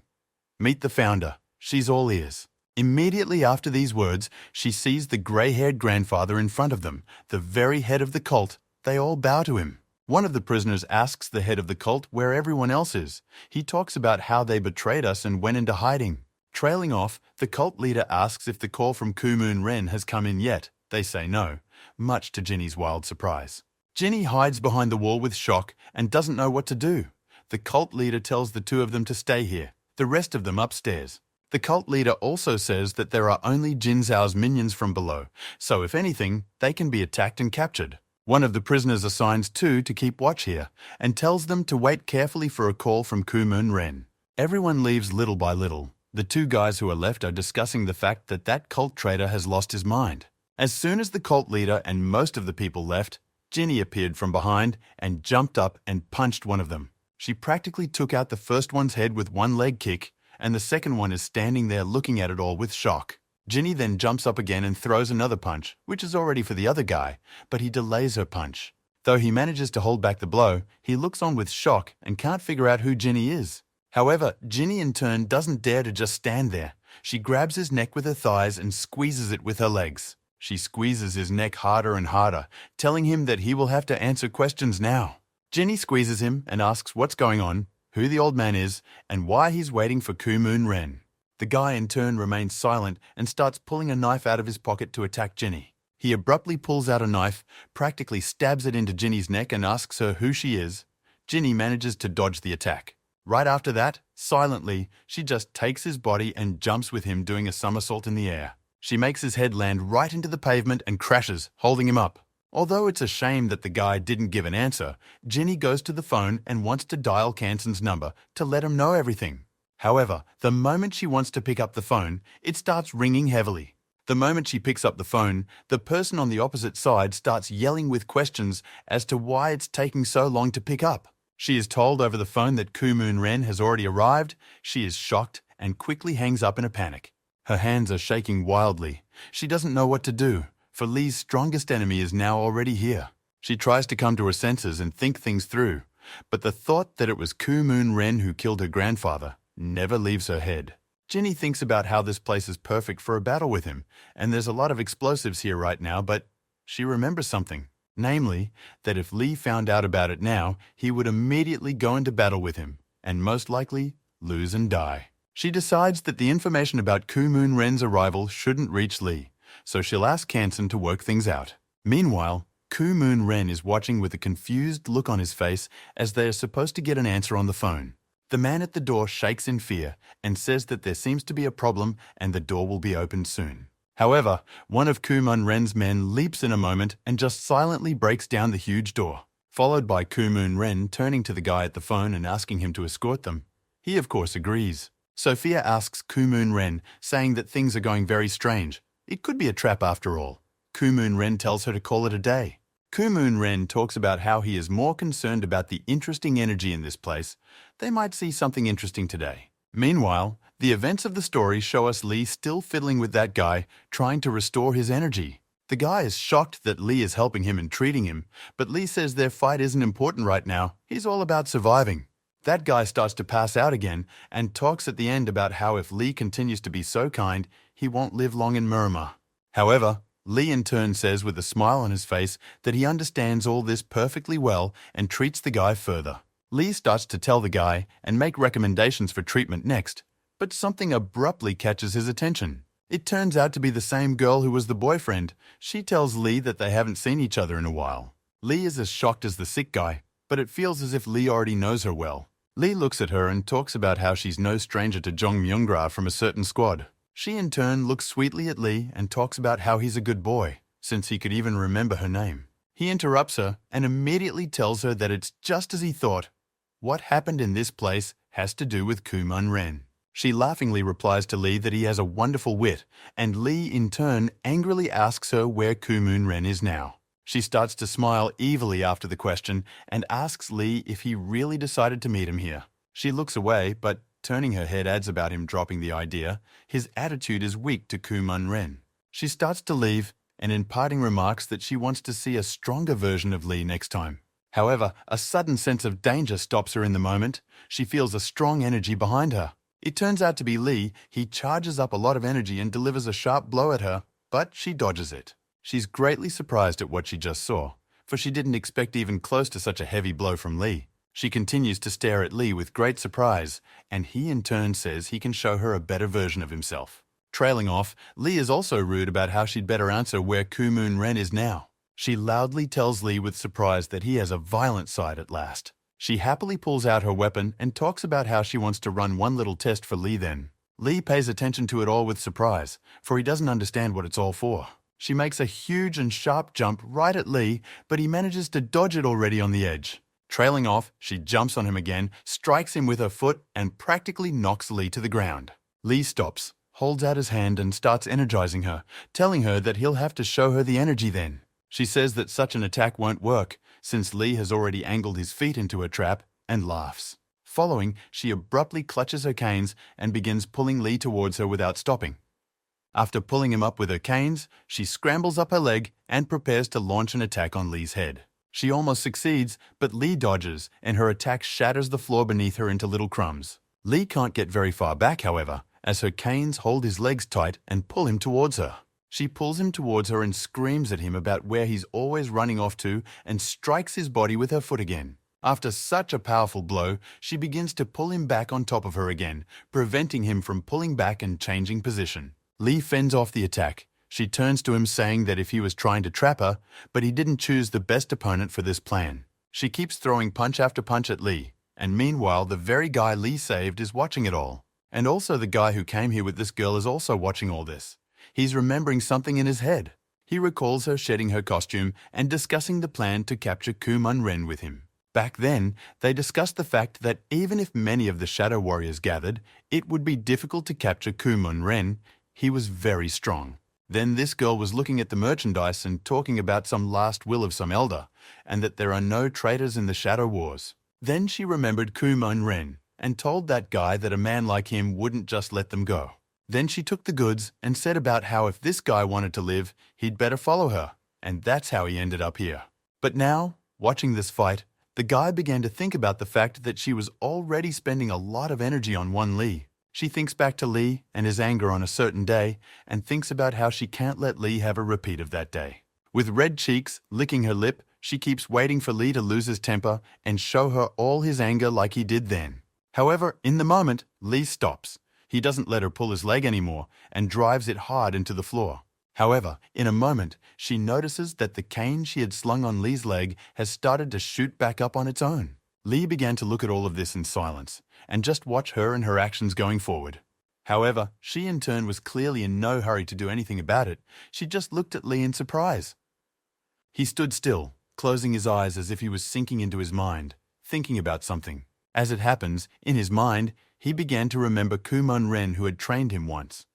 S1: Meet the founder. She's all ears. Immediately after these words, she sees the grey-haired grandfather in front of them, the very head of the cult. They all bow to him. One of the prisoners asks the head of the cult where everyone else is. He talks about how they betrayed us and went into hiding. Trailing off, the cult leader asks if the call from Kumon Ren has come in yet. They say no, much to Ginny's wild surprise. Ginny hides behind the wall with shock and doesn't know what to do. The cult leader tells the two of them to stay here, the rest of them upstairs. The cult leader also says that there are only Jin Zhao's minions from below, so if anything, they can be attacked and captured. One of the prisoners assigns two to keep watch here and tells them to wait carefully for a call from Kumon Ren. Everyone leaves little by little. The two guys who are left are discussing the fact that that cult traitor has lost his mind. As soon as the cult leader and most of the people left, Ginny appeared from behind and jumped up and punched one of them. She practically took out the first one's head with one leg kick, and the second one is standing there looking at it all with shock. Ginny then jumps up again and throws another punch, which is already for the other guy, but he delays her punch. Though he manages to hold back the blow, he looks on with shock and can't figure out who Ginny is. However, Ginny in turn doesn't dare to just stand there. She grabs his neck with her thighs and squeezes it with her legs. She squeezes his neck harder and harder, telling him that he will have to answer questions now. Ginny squeezes him and asks what's going on, who the old man is, and why he's waiting for Kumon Ren. The guy in turn remains silent and starts pulling a knife out of his pocket to attack Ginny. He abruptly pulls out a knife, practically stabs it into Ginny's neck and asks her who she is. Ginny manages to dodge the attack. Right after that, silently, she just takes his body and jumps with him doing a somersault in the air. She makes his head land right into the pavement and crashes, holding him up. Although it's a shame that the guy didn't give an answer, Ginny goes to the phone and wants to dial Kanson's number to let him know everything. However, the moment she wants to pick up the phone, it starts ringing heavily. The moment she picks up the phone, the person on the opposite side starts yelling with questions as to why it's taking so long to pick up. She is told over the phone that Kumon Ren has already arrived. She is shocked and quickly hangs up in a panic. Her hands are shaking wildly. She doesn't know what to do, for Lee's strongest enemy is now already here. She tries to come to her senses and think things through, but the thought that it was Kumon Ren who killed her grandfather never leaves her head. Ginny thinks about how this place is perfect for a battle with him, and there's a lot of explosives here right now, but she remembers something. Namely, that if Lee found out about it now, he would immediately go into battle with him, and most likely lose and die. She decides that the information about Kumon Ren's arrival shouldn't reach Lee, so she'll ask Kanson to work things out. Meanwhile, Kumon Ren is watching with a confused look on his face as they are supposed to get an answer on the phone. The man at the door shakes in fear and says that there seems to be a problem and the door will be opened soon. However, one of Kumon Ren's men leaps in a moment and just silently breaks down the huge door, followed by Kumon Ren turning to the guy at the phone and asking him to escort them. He of course agrees. Sophia asks Kumon Ren, saying that things are going very strange. It could be a trap after all. Kumon Ren tells her to call it a day. Kumon Ren talks about how he is more concerned about the interesting energy in this place. They might see something interesting today. Meanwhile, the events of the story show us Lee still fiddling with that guy, trying to restore his energy. The guy is shocked that Lee is helping him and treating him, but Lee says their fight isn't important right now. He's all about surviving. That guy starts to pass out again and talks at the end about how if Lee continues to be so kind, he won't live long in Murma. However, Lee in turn says with a smile on his face that he understands all this perfectly well and treats the guy further. Lee starts to tell the guy and make recommendations for treatment next, but something abruptly catches his attention. It turns out to be the same girl who was the boyfriend. She tells Lee that they haven't seen each other in a while. Lee is as shocked as the sick guy, but it feels as if Lee already knows her well. Lee looks at her and talks about how she's no stranger to Jong Myungra from a certain squad. She in turn looks sweetly at Lee and talks about how he's a good boy, since he could even remember her name. He interrupts her and immediately tells her that it's just as he thought. What happened in this place has to do with Kuman Ren. She laughingly replies to Lee that he has a wonderful wit, and Lee in turn angrily asks her where Kumun Ren is now. She starts to smile evilly after the question and asks Lee if he really decided to meet him here. She looks away, but turning her head adds about him dropping the idea. His attitude is weak to Kuman Ren. She starts to leave and in parting remarks that she wants to see a stronger version of Lee next time. However, a sudden sense of danger stops her in the moment. She feels a strong energy behind her. It turns out to be Lee. He charges up a lot of energy and delivers a sharp blow at her, but she dodges it. She's greatly surprised at what she just saw, for she didn't expect even close to such a heavy blow from Lee. She continues to stare at Lee with great surprise, and he in turn says he can show her a better version of himself. Trailing off, Lee is also rude about how she'd better answer where Kumun Ren is now. She loudly tells Lee with surprise that he has a violent side at last. She happily pulls out her weapon and talks about how she wants to run one little test for Lee then. Lee pays attention to it all with surprise, for he doesn't understand what it's all for. She makes a huge and sharp jump right at Lee, but he manages to dodge it already on the edge. Trailing off, she jumps on him again, strikes him with her foot, and practically knocks Lee to the ground. Lee stops, holds out his hand and starts energizing her, telling her that he'll have to show her the energy then. She says that such an attack won't work, since Lee has already angled his feet into a trap, and laughs. Following, she abruptly clutches her canes and begins pulling Lee towards her without stopping. After pulling him up with her canes, she scrambles up her leg and prepares to launch an attack on Lee's head. She almost succeeds, but Lee dodges, and her attack shatters the floor beneath her into little crumbs. Lee can't get very far back, however, as her canes hold his legs tight and pull him towards her. She pulls him towards her and screams at him about where he's always running off to and strikes his body with her foot again. After such a powerful blow, she begins to pull him back on top of her again, preventing him from pulling back and changing position. Lee fends off the attack. She turns to him saying that if he was trying to trap her, but he didn't choose the best opponent for this plan. She keeps throwing punch after punch at Lee, and meanwhile the very guy Lee saved is watching it all. And also the guy who came here with this girl is also watching all this. He's remembering something in his head. He recalls her shedding her costume and discussing the plan to capture Kuman Ren with him. Back then, they discussed the fact that even if many of the Shadow Warriors gathered, it would be difficult to capture Kuman Ren. He was very strong. Then this girl was looking at the merchandise and talking about some last will of some elder, and that there are no traitors in the Shadow Wars. Then she remembered Kuman Ren, and told that guy that a man like him wouldn't just let them go. Then she took the goods and said about how if this guy wanted to live, he'd better follow her, and that's how he ended up here. But now, watching this fight, the guy began to think about the fact that she was already spending a lot of energy on one Lee. She thinks back to Lee and his anger on a certain day and thinks about how she can't let Lee have a repeat of that day. With red cheeks, licking her lip, she keeps waiting for Lee to lose his temper and show her all his anger like he did then. However, in the moment, Lee stops. He doesn't let her pull his leg anymore and drives it hard into the floor. However, in a moment, she notices that the cane she had slung on Lee's leg has started to shoot back up on its own. Lee began to look at all of this in silence and just watch her and her actions going forward. However, she in turn was clearly in no hurry to do anything about it. She just looked at Lee in surprise. He stood still, closing his eyes as if he was sinking into his mind, thinking about something. As it happens, in his mind, he began to remember Kuman Ren who had trained him once.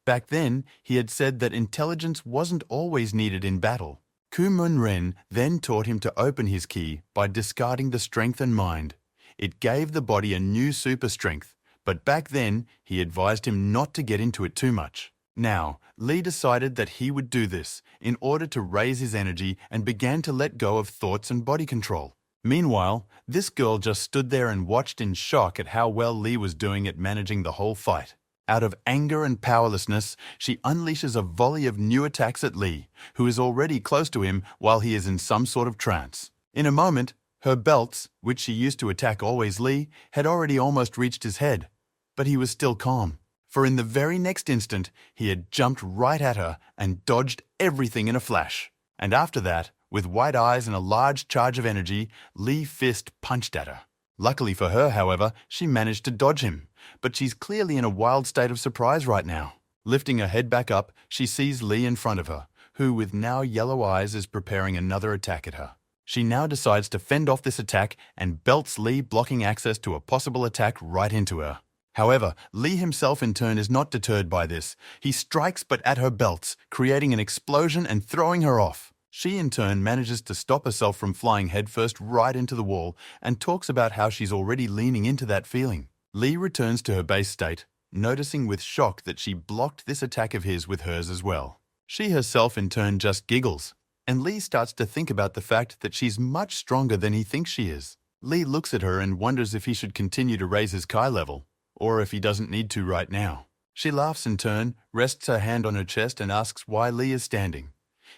S1: Back then, he had said that intelligence wasn't always needed in battle. Kuman Ren then taught him to open his ki by discarding the strength and mind. It gave the body a new super strength, but back then, he advised him not to get into it too much. Now, Lee decided that he would do this in order to raise his energy and began to let go of thoughts and body control. Meanwhile, this girl just stood there and watched in shock at how well Lee was doing at managing the whole fight. Out of anger and powerlessness, she unleashes a volley of new attacks at Lee, who is already close to him while he is in some sort of trance. In a moment, her belts, which she used to attack always Lee, had already almost reached his head. But he was still calm, for in the very next instant, he had jumped right at her and dodged everything in a flash. And after that, with white eyes and a large charge of energy, Lee fist punched at her. Luckily for her, however, she managed to dodge him, but she's clearly in a wild state of surprise right now. Lifting her head back up, she sees Lee in front of her, who with now yellow eyes is preparing another attack at her. She now decides to fend off this attack and belts Lee, blocking access to a possible attack right into her. However, Lee himself in turn is not deterred by this. He strikes but at her belts, creating an explosion and throwing her off. She in turn manages to stop herself from flying headfirst right into the wall and talks about how she's already leaning into that feeling. Lee returns to her base state, noticing with shock that she blocked this attack of his with hers as well. She herself in turn just giggles, and Lee starts to think about the fact that she's much stronger than he thinks she is. Lee looks at her and wonders if he should continue to raise his Kai level, or if he doesn't need to right now. She laughs in turn, rests her hand on her chest and asks why Lee is standing.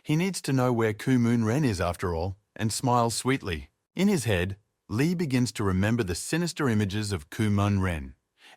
S1: He needs to know where Kumon is after all, and smiles sweetly. In his head, Lee begins to remember the sinister images of Kumon.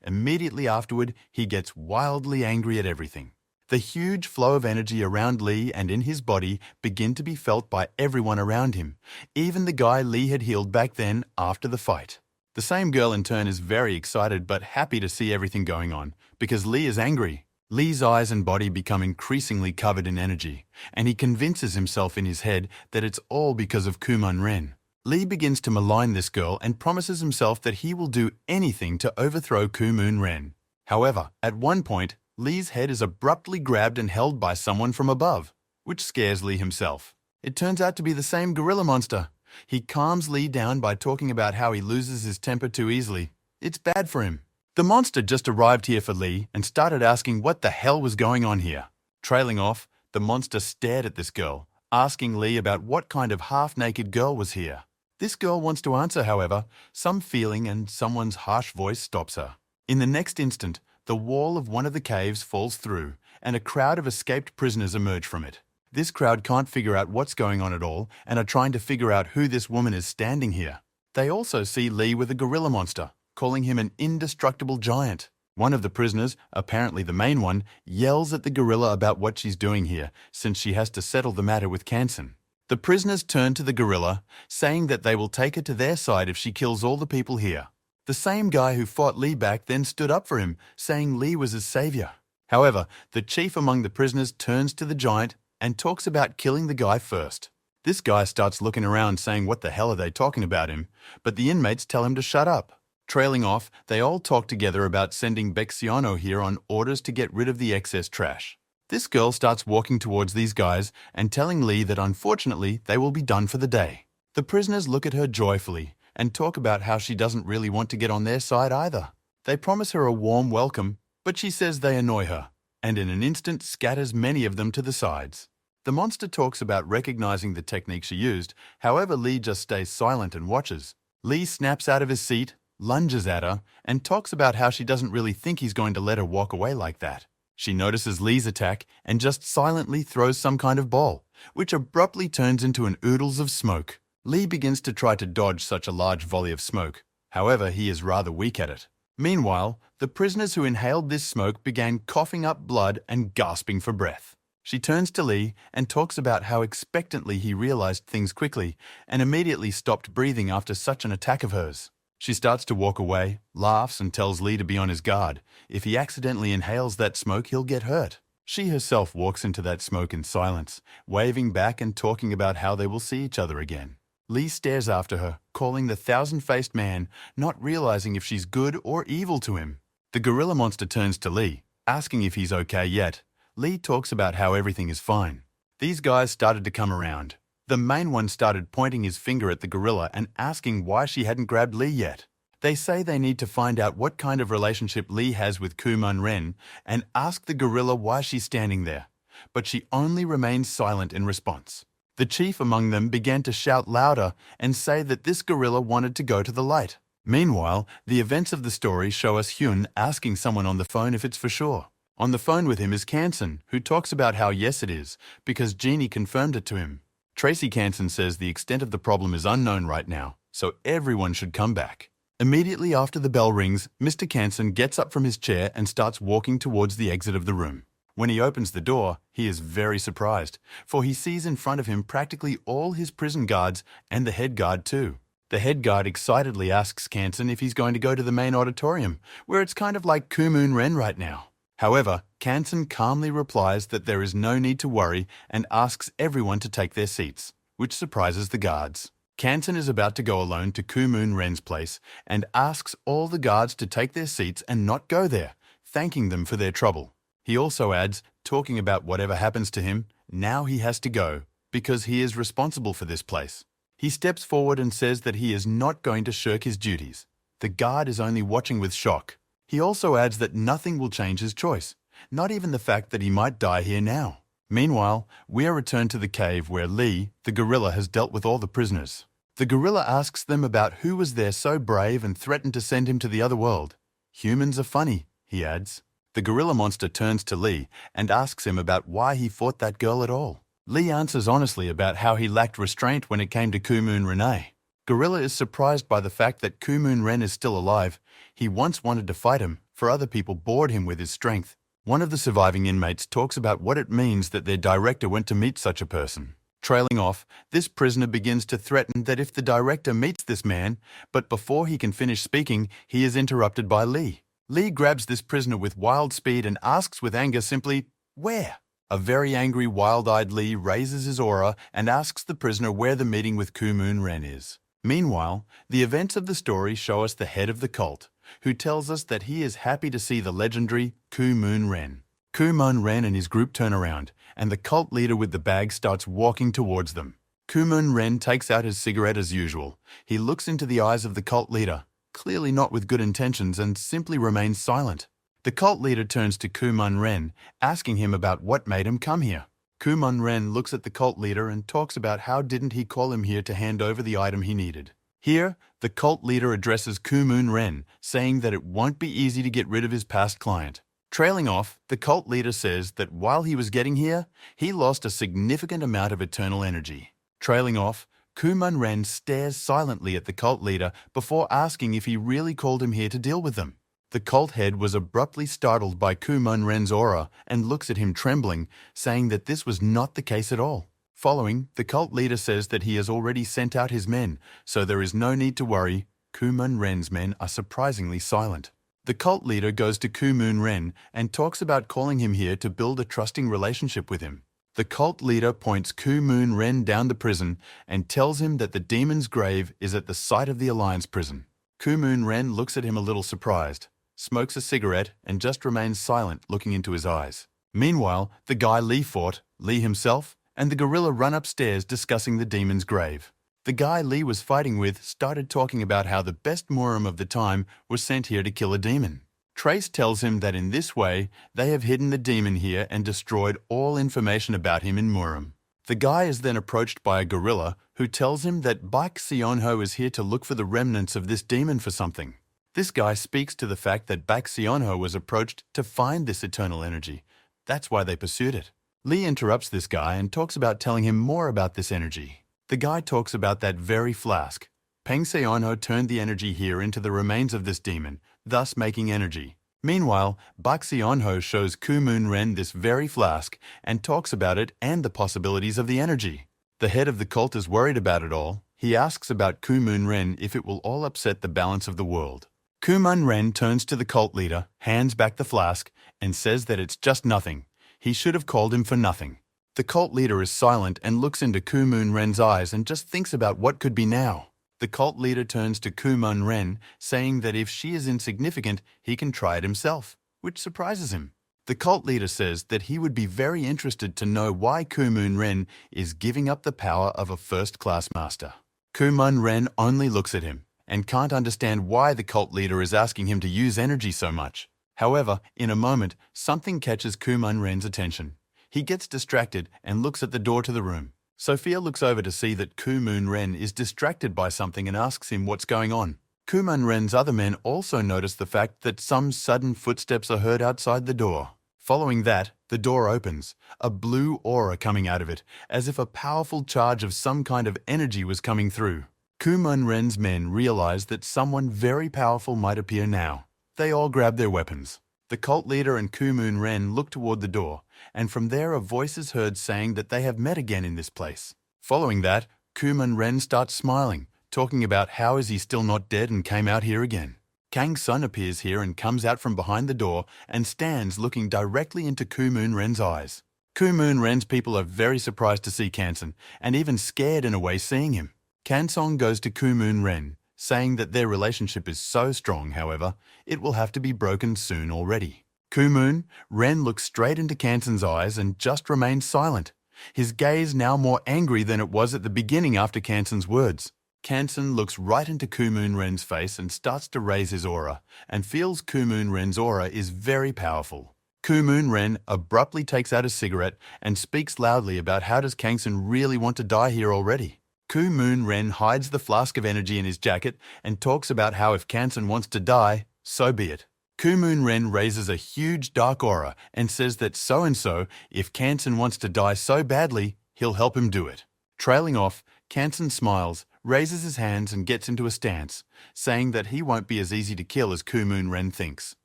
S1: Immediately afterward, he gets wildly angry at everything. The huge flow of energy around Lee and in his body begin to be felt by everyone around him, even the guy Lee had healed back then after the fight. The same girl in turn is very excited but happy to see everything going on, because Lee is angry. Lee's eyes and body become increasingly covered in energy, and he convinces himself in his head that it's all because of Kumon. Lee begins to malign this girl and promises himself that he will do anything to overthrow Kumon. However, at one point, Lee's head is abruptly grabbed and held by someone from above, which scares Lee himself. It turns out to be the same gorilla monster. He calms Lee down by talking about how he loses his temper too easily. It's bad for him. The monster just arrived here for Lee and started asking what the hell was going on here. Trailing off, the monster stared at this girl, asking Lee about what kind of half-naked girl was here. This girl wants to answer, however, some feeling and someone's harsh voice stops her. In the next instant, the wall of one of the caves falls through, and a crowd of escaped prisoners emerge from it. This crowd can't figure out what's going on at all and are trying to figure out who this woman is standing here. They also see Lee with a gorilla monster, calling him an indestructible giant. One of the prisoners, apparently the main one, yells at the gorilla about what she's doing here, since she has to settle the matter with Kansen. The prisoners turn to the gorilla, saying that they will take her to their side if she kills all the people here. The same guy who fought Lee back then stood up for him, saying Lee was his savior. However, the chief among the prisoners turns to the giant and talks about killing the guy first. This guy starts looking around saying what the hell are they talking about him, but the inmates tell him to shut up. Trailing off, they all talk together about sending Bexiano here on orders to get rid of the excess trash. This girl starts walking towards these guys and telling Lee that unfortunately they will be done for the day. The prisoners look at her joyfully and talk about how she doesn't really want to get on their side either. They promise her a warm welcome, but she says they annoy her, and in an instant scatters many of them to the sides. The monster talks about recognizing the technique she used, however Lee just stays silent and watches. Lee snaps out of his seat, lunges at her, and talks about how she doesn't really think he's going to let her walk away like that. She notices Lee's attack and just silently throws some kind of ball, which abruptly turns into an oodles of smoke. Lee begins to try to dodge such a large volley of smoke. However, he is rather weak at it. Meanwhile, the prisoners who inhaled this smoke began coughing up blood and gasping for breath. She turns to Lee and talks about how expectantly he realized things quickly and immediately stopped breathing after such an attack of hers. She starts to walk away, laughs and tells Lee to be on his guard. If he accidentally inhales that smoke, he'll get hurt. She herself walks into that smoke in silence, waving back and talking about how they will see each other again. Lee stares after her, calling the thousand-faced man, not realizing if she's good or evil to him. The gorilla monster turns to Lee, asking if he's okay yet. Lee talks about how everything is fine. These guys started to come around. The main one started pointing his finger at the gorilla and asking why she hadn't grabbed Lee yet. They say they need to find out what kind of relationship Lee has with Kumon and ask the gorilla why she's standing there, but she only remains silent in response. The chief among them began to shout louder and say that this gorilla wanted to go to the light. Meanwhile, the events of the story show us Hyun asking someone on the phone if it's for sure. On the phone with him is Kansan, who talks about how yes it is, because Jeannie confirmed it to him. Tracy Kansan says the extent of the problem is unknown right now, so everyone should come back. Immediately after the bell rings, Mr. Kansan gets up from his chair and starts walking towards the exit of the room. When he opens the door, he is very surprised, for he sees in front of him practically all his prison guards and the head guard too. The head guard excitedly asks Kansan if he's going to go to the main auditorium, where it's kind of like Kumun Ren right now. However, Kansan calmly replies that there is no need to worry and asks everyone to take their seats, which surprises the guards. Kansan is about to go alone to Kumun Ren's place and asks all the guards to take their seats and not go there, thanking them for their trouble. He also adds, talking about whatever happens to him, now he has to go, because he is responsible for this place. He steps forward and says that he is not going to shirk his duties. The guard is only watching with shock. He also adds that nothing will change his choice, not even the fact that he might die here now. Meanwhile, we are returned to the cave where Lee, the gorilla, has dealt with all the prisoners. The gorilla asks them about who was there so brave and threatened to send him to the other world. Humans are funny, he adds. The gorilla monster turns to Lee and asks him about why he fought that girl at all. Lee answers honestly about how he lacked restraint when it came to Kumun Renee. Gorilla is surprised by the fact that Kumun Ren is still alive. He once wanted to fight him, for other people bored him with his strength. One of the surviving inmates talks about what it means that their director went to meet such a person. Trailing off, this prisoner begins to threaten that if the director meets this man, but before he can finish speaking, he is interrupted by Lee. Lee grabs this prisoner with wild speed and asks with anger simply, "Where?" A very angry, wild-eyed Lee raises his aura and asks the prisoner where the meeting with Kumun Ren is. Meanwhile, the events of the story show us the head of the cult, who tells us that he is happy to see the legendary Kumun Ren. Kumun Ren and his group turn around, and the cult leader with the bag starts walking towards them. Kumun Ren takes out his cigarette as usual. He looks into the eyes of the cult leader, clearly not with good intentions, and simply remains silent. The cult leader turns to Kumun Ren, asking him about what made him come here. Kumun Ren looks at the cult leader and talks about how didn't he call him here to hand over the item he needed. Here, the cult leader addresses Kumun Ren, saying that it won't be easy to get rid of his past client. Trailing off, the cult leader says that while he was getting here, he lost a significant amount of eternal energy. Trailing off, Kumun Ren stares silently at the cult leader before asking if he really called him here to deal with them. The cult head was abruptly startled by Kumun Ren's aura and looks at him trembling, saying that this was not the case at all. Following, the cult leader says that he has already sent out his men, so there is no need to worry. Kumun Ren's men are surprisingly silent. The cult leader goes to Kumun Ren and talks about calling him here to build a trusting relationship with him. The cult leader points Kumun Ren down the prison and tells him that the demon's grave is at the site of the Alliance prison. Kumun Ren looks at him a little surprised, smokes a cigarette, and just remains silent, looking into his eyes. Meanwhile, the guy Lee fought, Lee himself, and the gorilla run upstairs discussing the demon's grave. The guy Lee was fighting with started talking about how the best Muram of the time was sent here to kill a demon. Trace tells him that in this way, they have hidden the demon here and destroyed all information about him in Muram. The guy is then approached by a gorilla who tells him that Baek Sionho is here to look for the remnants of this demon for something. This guy speaks to the fact that Baek Sionho was approached to find this eternal energy. That's why they pursued it. Lee interrupts this guy and talks about telling him more about this energy. The guy talks about that very flask. Peng Sionho turned the energy here into the remains of this demon, thus making energy. Meanwhile, Baek Sionho shows Kumun Ren this very flask and talks about it and the possibilities of the energy. The head of the cult is worried about it all. He asks about Kumun Ren if it will all upset the balance of the world. Kumun Ren turns to the cult leader, hands back the flask, and says that it's just nothing. He should have called him for nothing. The cult leader is silent and looks into Kumun Ren's eyes and just thinks about what could be now. The cult leader turns to Kumun Ren, saying that if she is insignificant, he can try it himself, which surprises him. The cult leader says that he would be very interested to know why Kumun Ren is giving up the power of a first-class master. Kumun Ren only looks at him and can't understand why the cult leader is asking him to use energy so much. However, in a moment, something catches Kumun Ren's attention. He gets distracted and looks at the door to the room. Sophia looks over to see that Kumun Ren is distracted by something and asks him what's going on. Kuman Ren's other men also notice the fact that some sudden footsteps are heard outside the door. Following that, the door opens, a blue aura coming out of it, as if a powerful charge of some kind of energy was coming through. Kuman Ren's men realize that someone very powerful might appear now. They all grab their weapons. The cult leader and Kumun Ren look toward the door, and from there a voice is heard saying that they have met again in this place. Following that, Kuman Ren starts smiling, talking about how is he still not dead and came out here again. Kang Sun appears here and comes out from behind the door and stands looking directly into Kumun Ren's eyes. Kumun Ren's people are very surprised to see Kansan, and even scared in a way seeing him. Kansong goes to Kumun Ren, saying that their relationship is so strong, however, it will have to be broken soon already. Kumun Ren looks straight into Kansan's eyes and just remains silent, his gaze now more angry than it was at the beginning after Kansan's words. Kansan looks right into Kumun Ren's face and starts to raise his aura, and feels Kumun Ren's aura is very powerful. Kumun Ren abruptly takes out a cigarette and speaks loudly about how does Kansan really want to die here already. Kumun Ren hides the flask of energy in his jacket and talks about how if Kansan wants to die, so be it. Kumun Ren raises a huge dark aura and says that so-and-so, if Kansan wants to die so badly, he'll help him do it. Trailing off, Kansan smiles, raises his hands and gets into a stance, saying that he won't be as easy to kill as Kumun Ren thinks.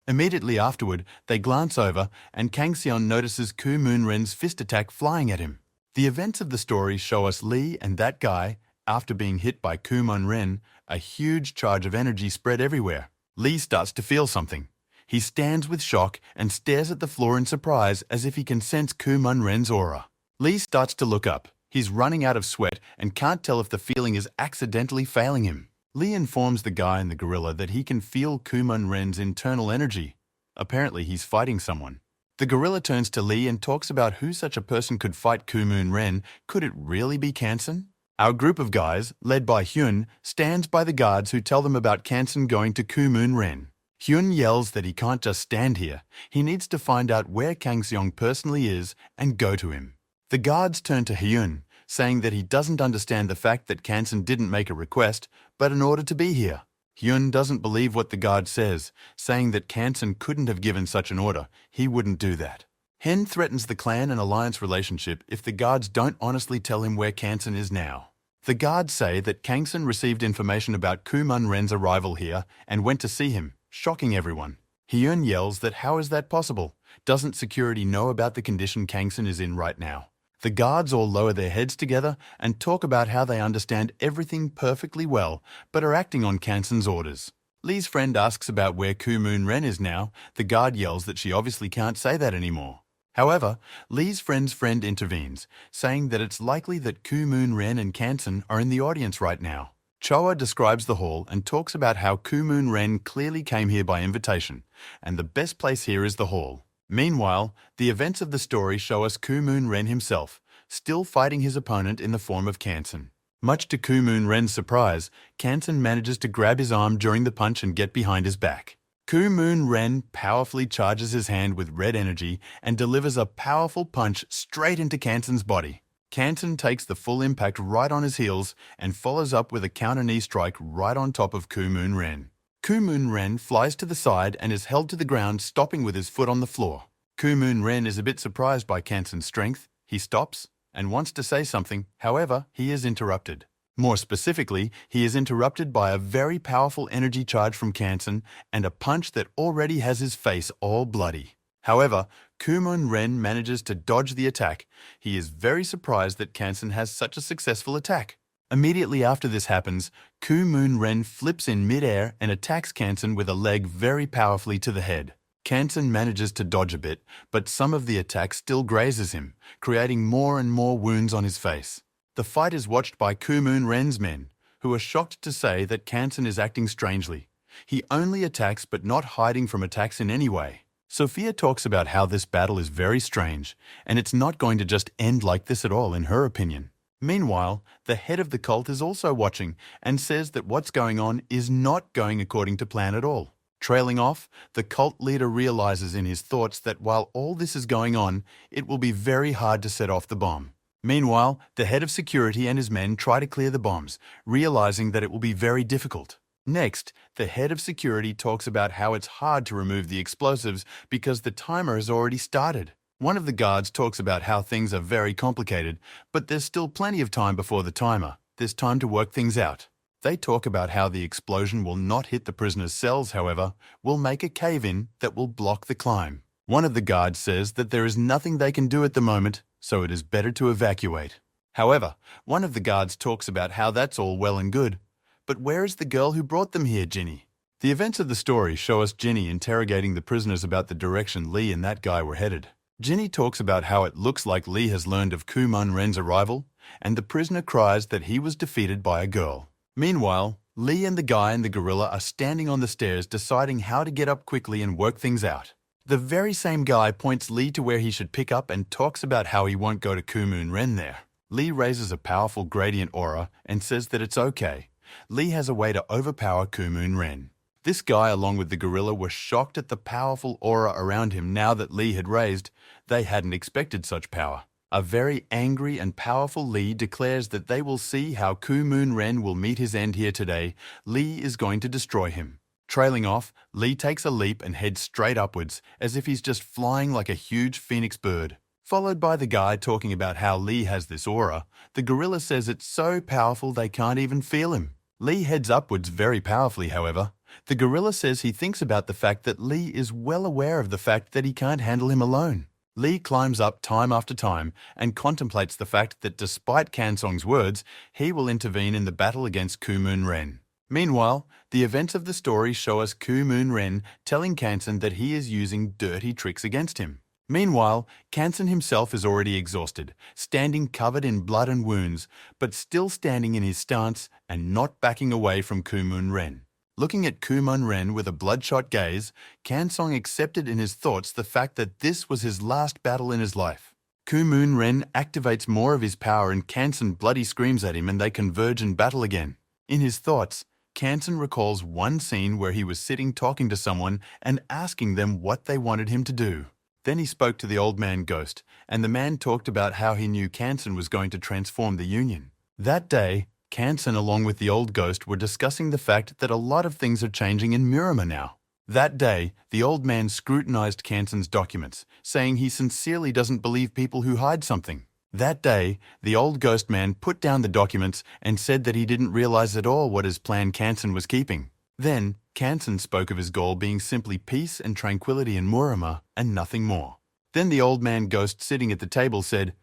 S1: Immediately afterward, they glance over and Kang Seon notices Kumun Ren's fist attack flying at him. The events of the story show us Lee and that guy, after being hit by Kumun Ren, a huge charge of energy spread everywhere. Lee starts to feel something. He stands with shock and stares at the floor in surprise as if he can sense Kumun Ren's aura. Lee starts to look up. He's running out of sweat and can't tell if the feeling is accidentally failing him. Lee informs the guy in the gorilla that he can feel Kumun Ren's internal energy. Apparently he's fighting someone. The gorilla turns to Lee and talks about who such a person could fight Kumun Ren. Could it really be Kansan? Our group of guys, led by Hyun, stands by the guards who tell them about Kansan going to Kumun Ren. Hyun yells that he can't just stand here. He needs to find out where Kang Seong personally is and go to him. The guards turn to Hyun, saying that he doesn't understand the fact that Kansan didn't make a request, but in order to be here. Hyun doesn't believe what the guard says, saying that Kansan couldn't have given such an order. He wouldn't do that. Hen threatens the clan and alliance relationship if the guards don't honestly tell him where Kansan is now. The guards say that Kangsan received information about Kumun Ren's arrival here and went to see him, shocking everyone. Hyun yells that how is that possible? Doesn't security know about the condition Kangsan is in right now? The guards all lower their heads together and talk about how they understand everything perfectly well, but are acting on Kansan's orders. Lee's friend asks about where Kumun Ren is now. The guard yells that she obviously can't say that anymore. However, Lee's friend's friend intervenes, saying that it's likely that Kumun Ren and Kansan are in the audience right now. Choa describes the hall and talks about how Kumun Ren clearly came here by invitation, and the best place here is the hall. Meanwhile, the events of the story show us Kumun Ren himself, still fighting his opponent in the form of Kansan. Much to Kumun Ren's surprise, Kansan manages to grab his arm during the punch and get behind his back. Kumun Ren powerfully charges his hand with red energy and delivers a powerful punch straight into Kansan's body. Kansan takes the full impact right on his heels and follows up with a counter knee strike right on top of Kumun Ren. Kumun Ren flies to the side and is held to the ground, stopping with his foot on the floor. Kumun Ren is a bit surprised by Kansan's strength. He stops and wants to say something, however, he is interrupted. More specifically, he is interrupted by a very powerful energy charge from Kansan and a punch that already has his face all bloody. However, Kumun Ren manages to dodge the attack. He is very surprised that Kansan has such a successful attack. Immediately after this happens, Kumun Ren flips in mid-air and attacks Kansan with a leg very powerfully to the head. Kansan manages to dodge a bit, but some of the attack still grazes him, creating more and more wounds on his face. The fight is watched by Kumun Ren's men, who are shocked to say that Kansan is acting strangely. He only attacks but not hiding from attacks in any way. Sophia talks about how this battle is very strange, and it's not going to just end like this at all in her opinion. Meanwhile, the head of the cult is also watching and says that what's going on is not going according to plan at all. Trailing off, the cult leader realizes in his thoughts that while all this is going on, it will be very hard to set off the bomb. Meanwhile, the head of security and his men try to clear the bombs, realizing that it will be very difficult. Next, the head of security talks about how it's hard to remove the explosives because the timer has already started. One of the guards talks about how things are very complicated, but there's still plenty of time before the timer. There's time to work things out. They talk about how the explosion will not hit the prisoners' cells, however, will make a cave-in that will block the climb. One of the guards says that there is nothing they can do at the moment, so it is better to evacuate. However, one of the guards talks about how that's all well and good. But where is the girl who brought them here, Ginny? The events of the story show us Ginny interrogating the prisoners about the direction Lee and that guy were headed. Ginny talks about how it looks like Lee has learned of Kuman Ren's arrival, and the prisoner cries that he was defeated by a girl. Meanwhile, Lee and the guy and the gorilla are standing on the stairs deciding how to get up quickly and work things out. The very same guy points Lee to where he should pick up and talks about how he won't go to Kuman Ren there. Lee raises a powerful gradient aura and says that it's okay. Lee has a way to overpower Kuman Ren. This guy, along with the gorilla, were shocked at the powerful aura around him now that Lee had raised. They hadn't expected such power. A very angry and powerful Lee declares that they will see how Kuman Ren will meet his end here today. Lee is going to destroy him. Trailing off, Lee takes a leap and heads straight upwards, as if he's just flying like a huge phoenix bird. Followed by the guy talking about how Lee has this aura, the gorilla says it's so powerful they can't even feel him. Lee heads upwards very powerfully, however. The gorilla says he thinks about the fact that Lee is well aware of the fact that he can't handle him alone. Lee climbs up time after time and contemplates the fact that despite Kansong's words, he will intervene in the battle against Kuman Ren. Meanwhile, the events of the story show us Kuman Ren telling Kansan that he is using dirty tricks against him. Meanwhile, Kansan himself is already exhausted, standing covered in blood and wounds, but still standing in his stance and not backing away from Kuman Ren. Looking at Kuman Ren with a bloodshot gaze, Kansong accepted in his thoughts the fact that this was his last battle in his life. Kuman Ren activates more of his power and Kansan bloody screams at him and they converge in battle again. In his thoughts, Kansan recalls one scene where he was sitting talking to someone and asking them what they wanted him to do. Then he spoke to the old man ghost, and the man talked about how he knew Kansan was going to transform the Union. That day, Kansan along with the old ghost were discussing the fact that a lot of things are changing in Murama now. That day, the old man scrutinized Kansan's documents, saying he sincerely doesn't believe people who hide something. That day, the old ghost man put down the documents and said that he didn't realize at all what his plan Kansan was keeping. Then, Kansan spoke of his goal being simply peace and tranquility in Murama and nothing more. Then the old man ghost sitting at the table said,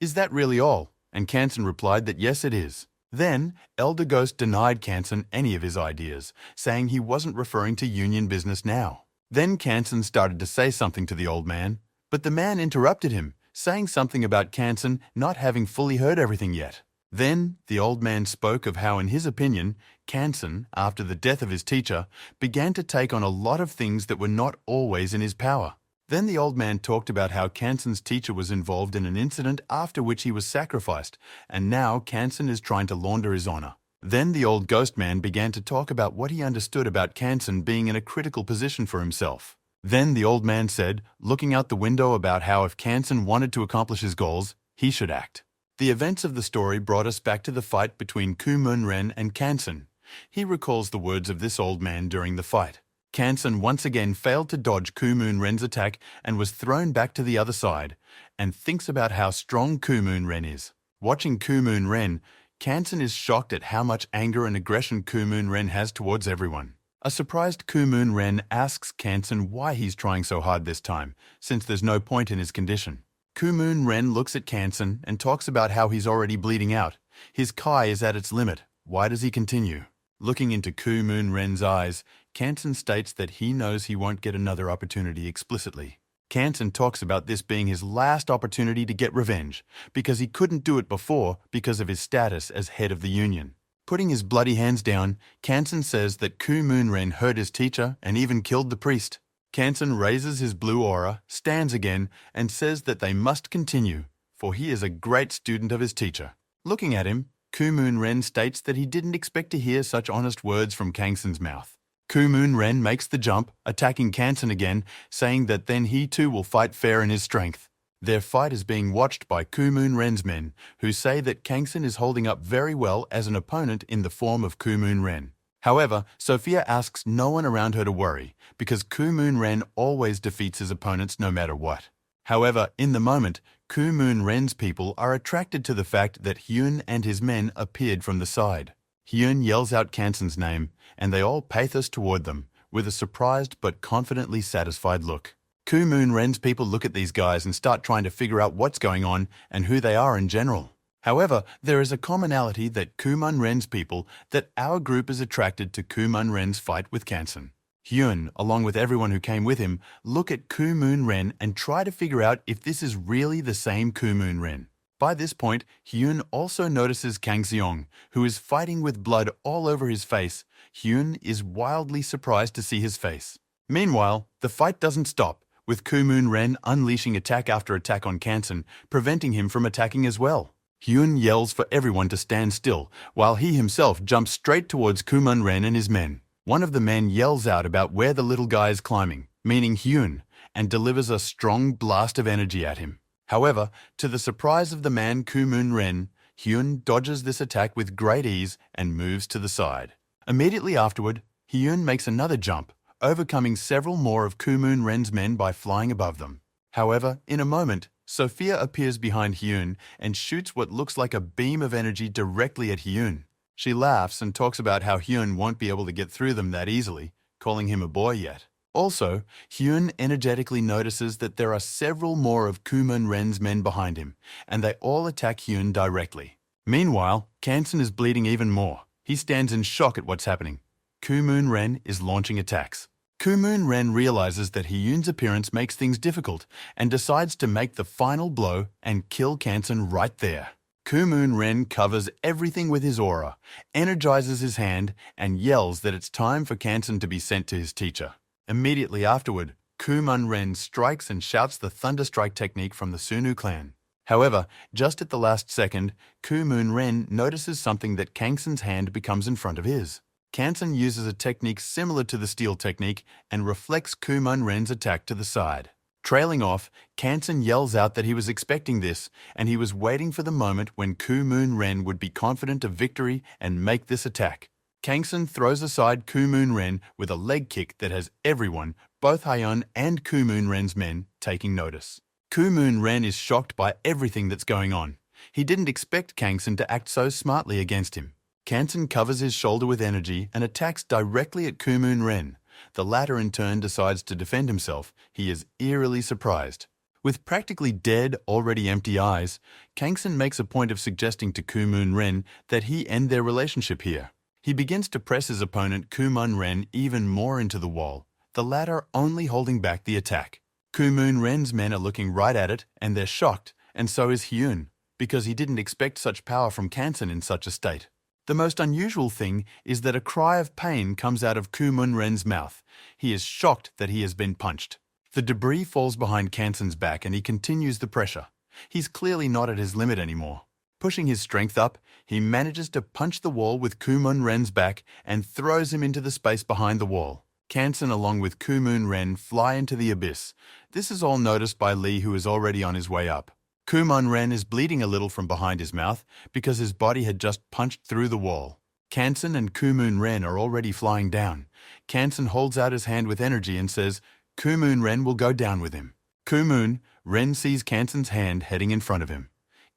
S1: "Is that really all?" And Kansan replied that yes, it is. Then, Elder Ghost denied Kansan any of his ideas, saying he wasn't referring to union business now. Then Kansan started to say something to the old man, but the man interrupted him, saying something about Kansan not having fully heard everything yet. Then, the old man spoke of how, in his opinion, Kansan, after the death of his teacher, began to take on a lot of things that were not always in his power. Then the old man talked about how Kansan's teacher was involved in an incident after which he was sacrificed, and now Kansan is trying to launder his honor. Then the old ghost man began to talk about what he understood about Kansan being in a critical position for himself. Then the old man said, looking out the window, about how if Kansan wanted to accomplish his goals, he should act. The events of the story brought us back to the fight between Kuman Ren and Kansan. He recalls the words of this old man during the fight. Kansan once again failed to dodge Kuman Ren's attack and was thrown back to the other side, and thinks about how strong Kuman Ren is. Watching Kuman Ren, Kansan is shocked at how much anger and aggression Kuman Ren has towards everyone. A surprised Kuman Ren asks Kansan why he's trying so hard this time, since there's no point in his condition. Kuman Ren looks at Kansan and talks about how he's already bleeding out. His Kai is at its limit. Why does he continue? Looking into Kuman Ren's eyes, Kansan states that he knows he won't get another opportunity explicitly. Kansan talks about this being his last opportunity to get revenge, because he couldn't do it before because of his status as head of the Union. Putting his bloody hands down, Kansan says that Kuman Ren hurt his teacher and even killed the priest. Kansan raises his blue aura, stands again, and says that they must continue, for he is a great student of his teacher. Looking at him, Kuman Ren states that he didn't expect to hear such honest words from Kansan's mouth. Kuman Ren makes the jump, attacking Kansan again, saying that then he too will fight fair in his strength. Their fight is being watched by Kumun Ren's men, who say that Kangson is holding up very well as an opponent in the form of Kumun Ren. However, Sophia asks no one around her to worry, because Kumun Ren always defeats his opponents no matter what. However, in the moment, Kumun Ren's people are attracted to the fact that Hyun and his men appeared from the side. Hyun yells out Kanson's name, and they all pathos toward them, with a surprised but confidently satisfied look. Kumun Ren's people look at these guys and start trying to figure out what's going on and who they are in general. However, there is a commonality that Kumun Ren's people that our group is attracted to Kumun Ren's fight with Kanson. Hyun, along with everyone who came with him, look at Kumun Ren and try to figure out if this is really the same Kumun Ren. By this point, Hyun also notices Kang Seong, who is fighting with blood all over his face. Hyun is wildly surprised to see his face. Meanwhile, the fight doesn't stop, with Kumun Ren unleashing attack after attack on Kanson, preventing him from attacking as well. Hyun yells for everyone to stand still, while he himself jumps straight towards Kumun Ren and his men. One of the men yells out about where the little guy is climbing, meaning Hyun, and delivers a strong blast of energy at him. However, to the surprise of the man Kumun Ren, Hyun dodges this attack with great ease and moves to the side. Immediately afterward, Hyun makes another jump, overcoming several more of Kumun Ren's men by flying above them. However, in a moment, Sophia appears behind Hyun and shoots what looks like a beam of energy directly at Hyun. She laughs and talks about how Hyun won't be able to get through them that easily, calling him a boy yet. Also, Hyun energetically notices that there are several more of Kumun Ren's men behind him, and they all attack Hyun directly. Meanwhile, Kanson is bleeding even more. He stands in shock at what's happening. Kumun Ren is launching attacks. Kumun Ren realizes that Hyun's appearance makes things difficult and decides to make the final blow and kill Kanson right there. Kumun Ren covers everything with his aura, energizes his hand, and yells that it's time for Kanson to be sent to his teacher. Immediately afterward, Kumun Ren strikes and shouts the Thunderstrike technique from the Sunu clan. However, just at the last second, Kumun Ren notices something that Kangson's hand becomes in front of his. Kanson uses a technique similar to the steel technique and reflects Kumun Ren's attack to the side. Trailing off, Kanson yells out that he was expecting this, and he was waiting for the moment when Kumun Ren would be confident of victory and make this attack. Kangson throws aside Kumun Ren with a leg kick that has everyone, both Hyun and Kumun Ren's men, taking notice. Kumun Ren is shocked by everything that's going on. He didn't expect Kangson to act so smartly against him. Kanson covers his shoulder with energy and attacks directly at Kumun Ren. The latter in turn decides to defend himself. He is eerily surprised. With practically dead, already empty eyes, Kangson makes a point of suggesting to Kumun Ren that he end their relationship here. He begins to press his opponent Kumun Ren even more into the wall, the latter only holding back the attack. Kumun Ren's men are looking right at it, and they're shocked, and so is Hyun, because he didn't expect such power from Kanson in such a state. The most unusual thing is that a cry of pain comes out of Kumun Ren's mouth. He is shocked that he has been punched. The debris falls behind Kanson's back and he continues the pressure. He's clearly not at his limit anymore. Pushing his strength up, he manages to punch the wall with Kumun Ren's back and throws him into the space behind the wall. Kanson along with Kumun Ren fly into the abyss. This is all noticed by Lee, who is already on his way up. Kumun Ren is bleeding a little from behind his mouth because his body had just punched through the wall. Kanson and Kumun Ren are already flying down. Kanson holds out his hand with energy and says, Kumun Ren will go down with him. Kumun Ren sees Kanson's hand heading in front of him.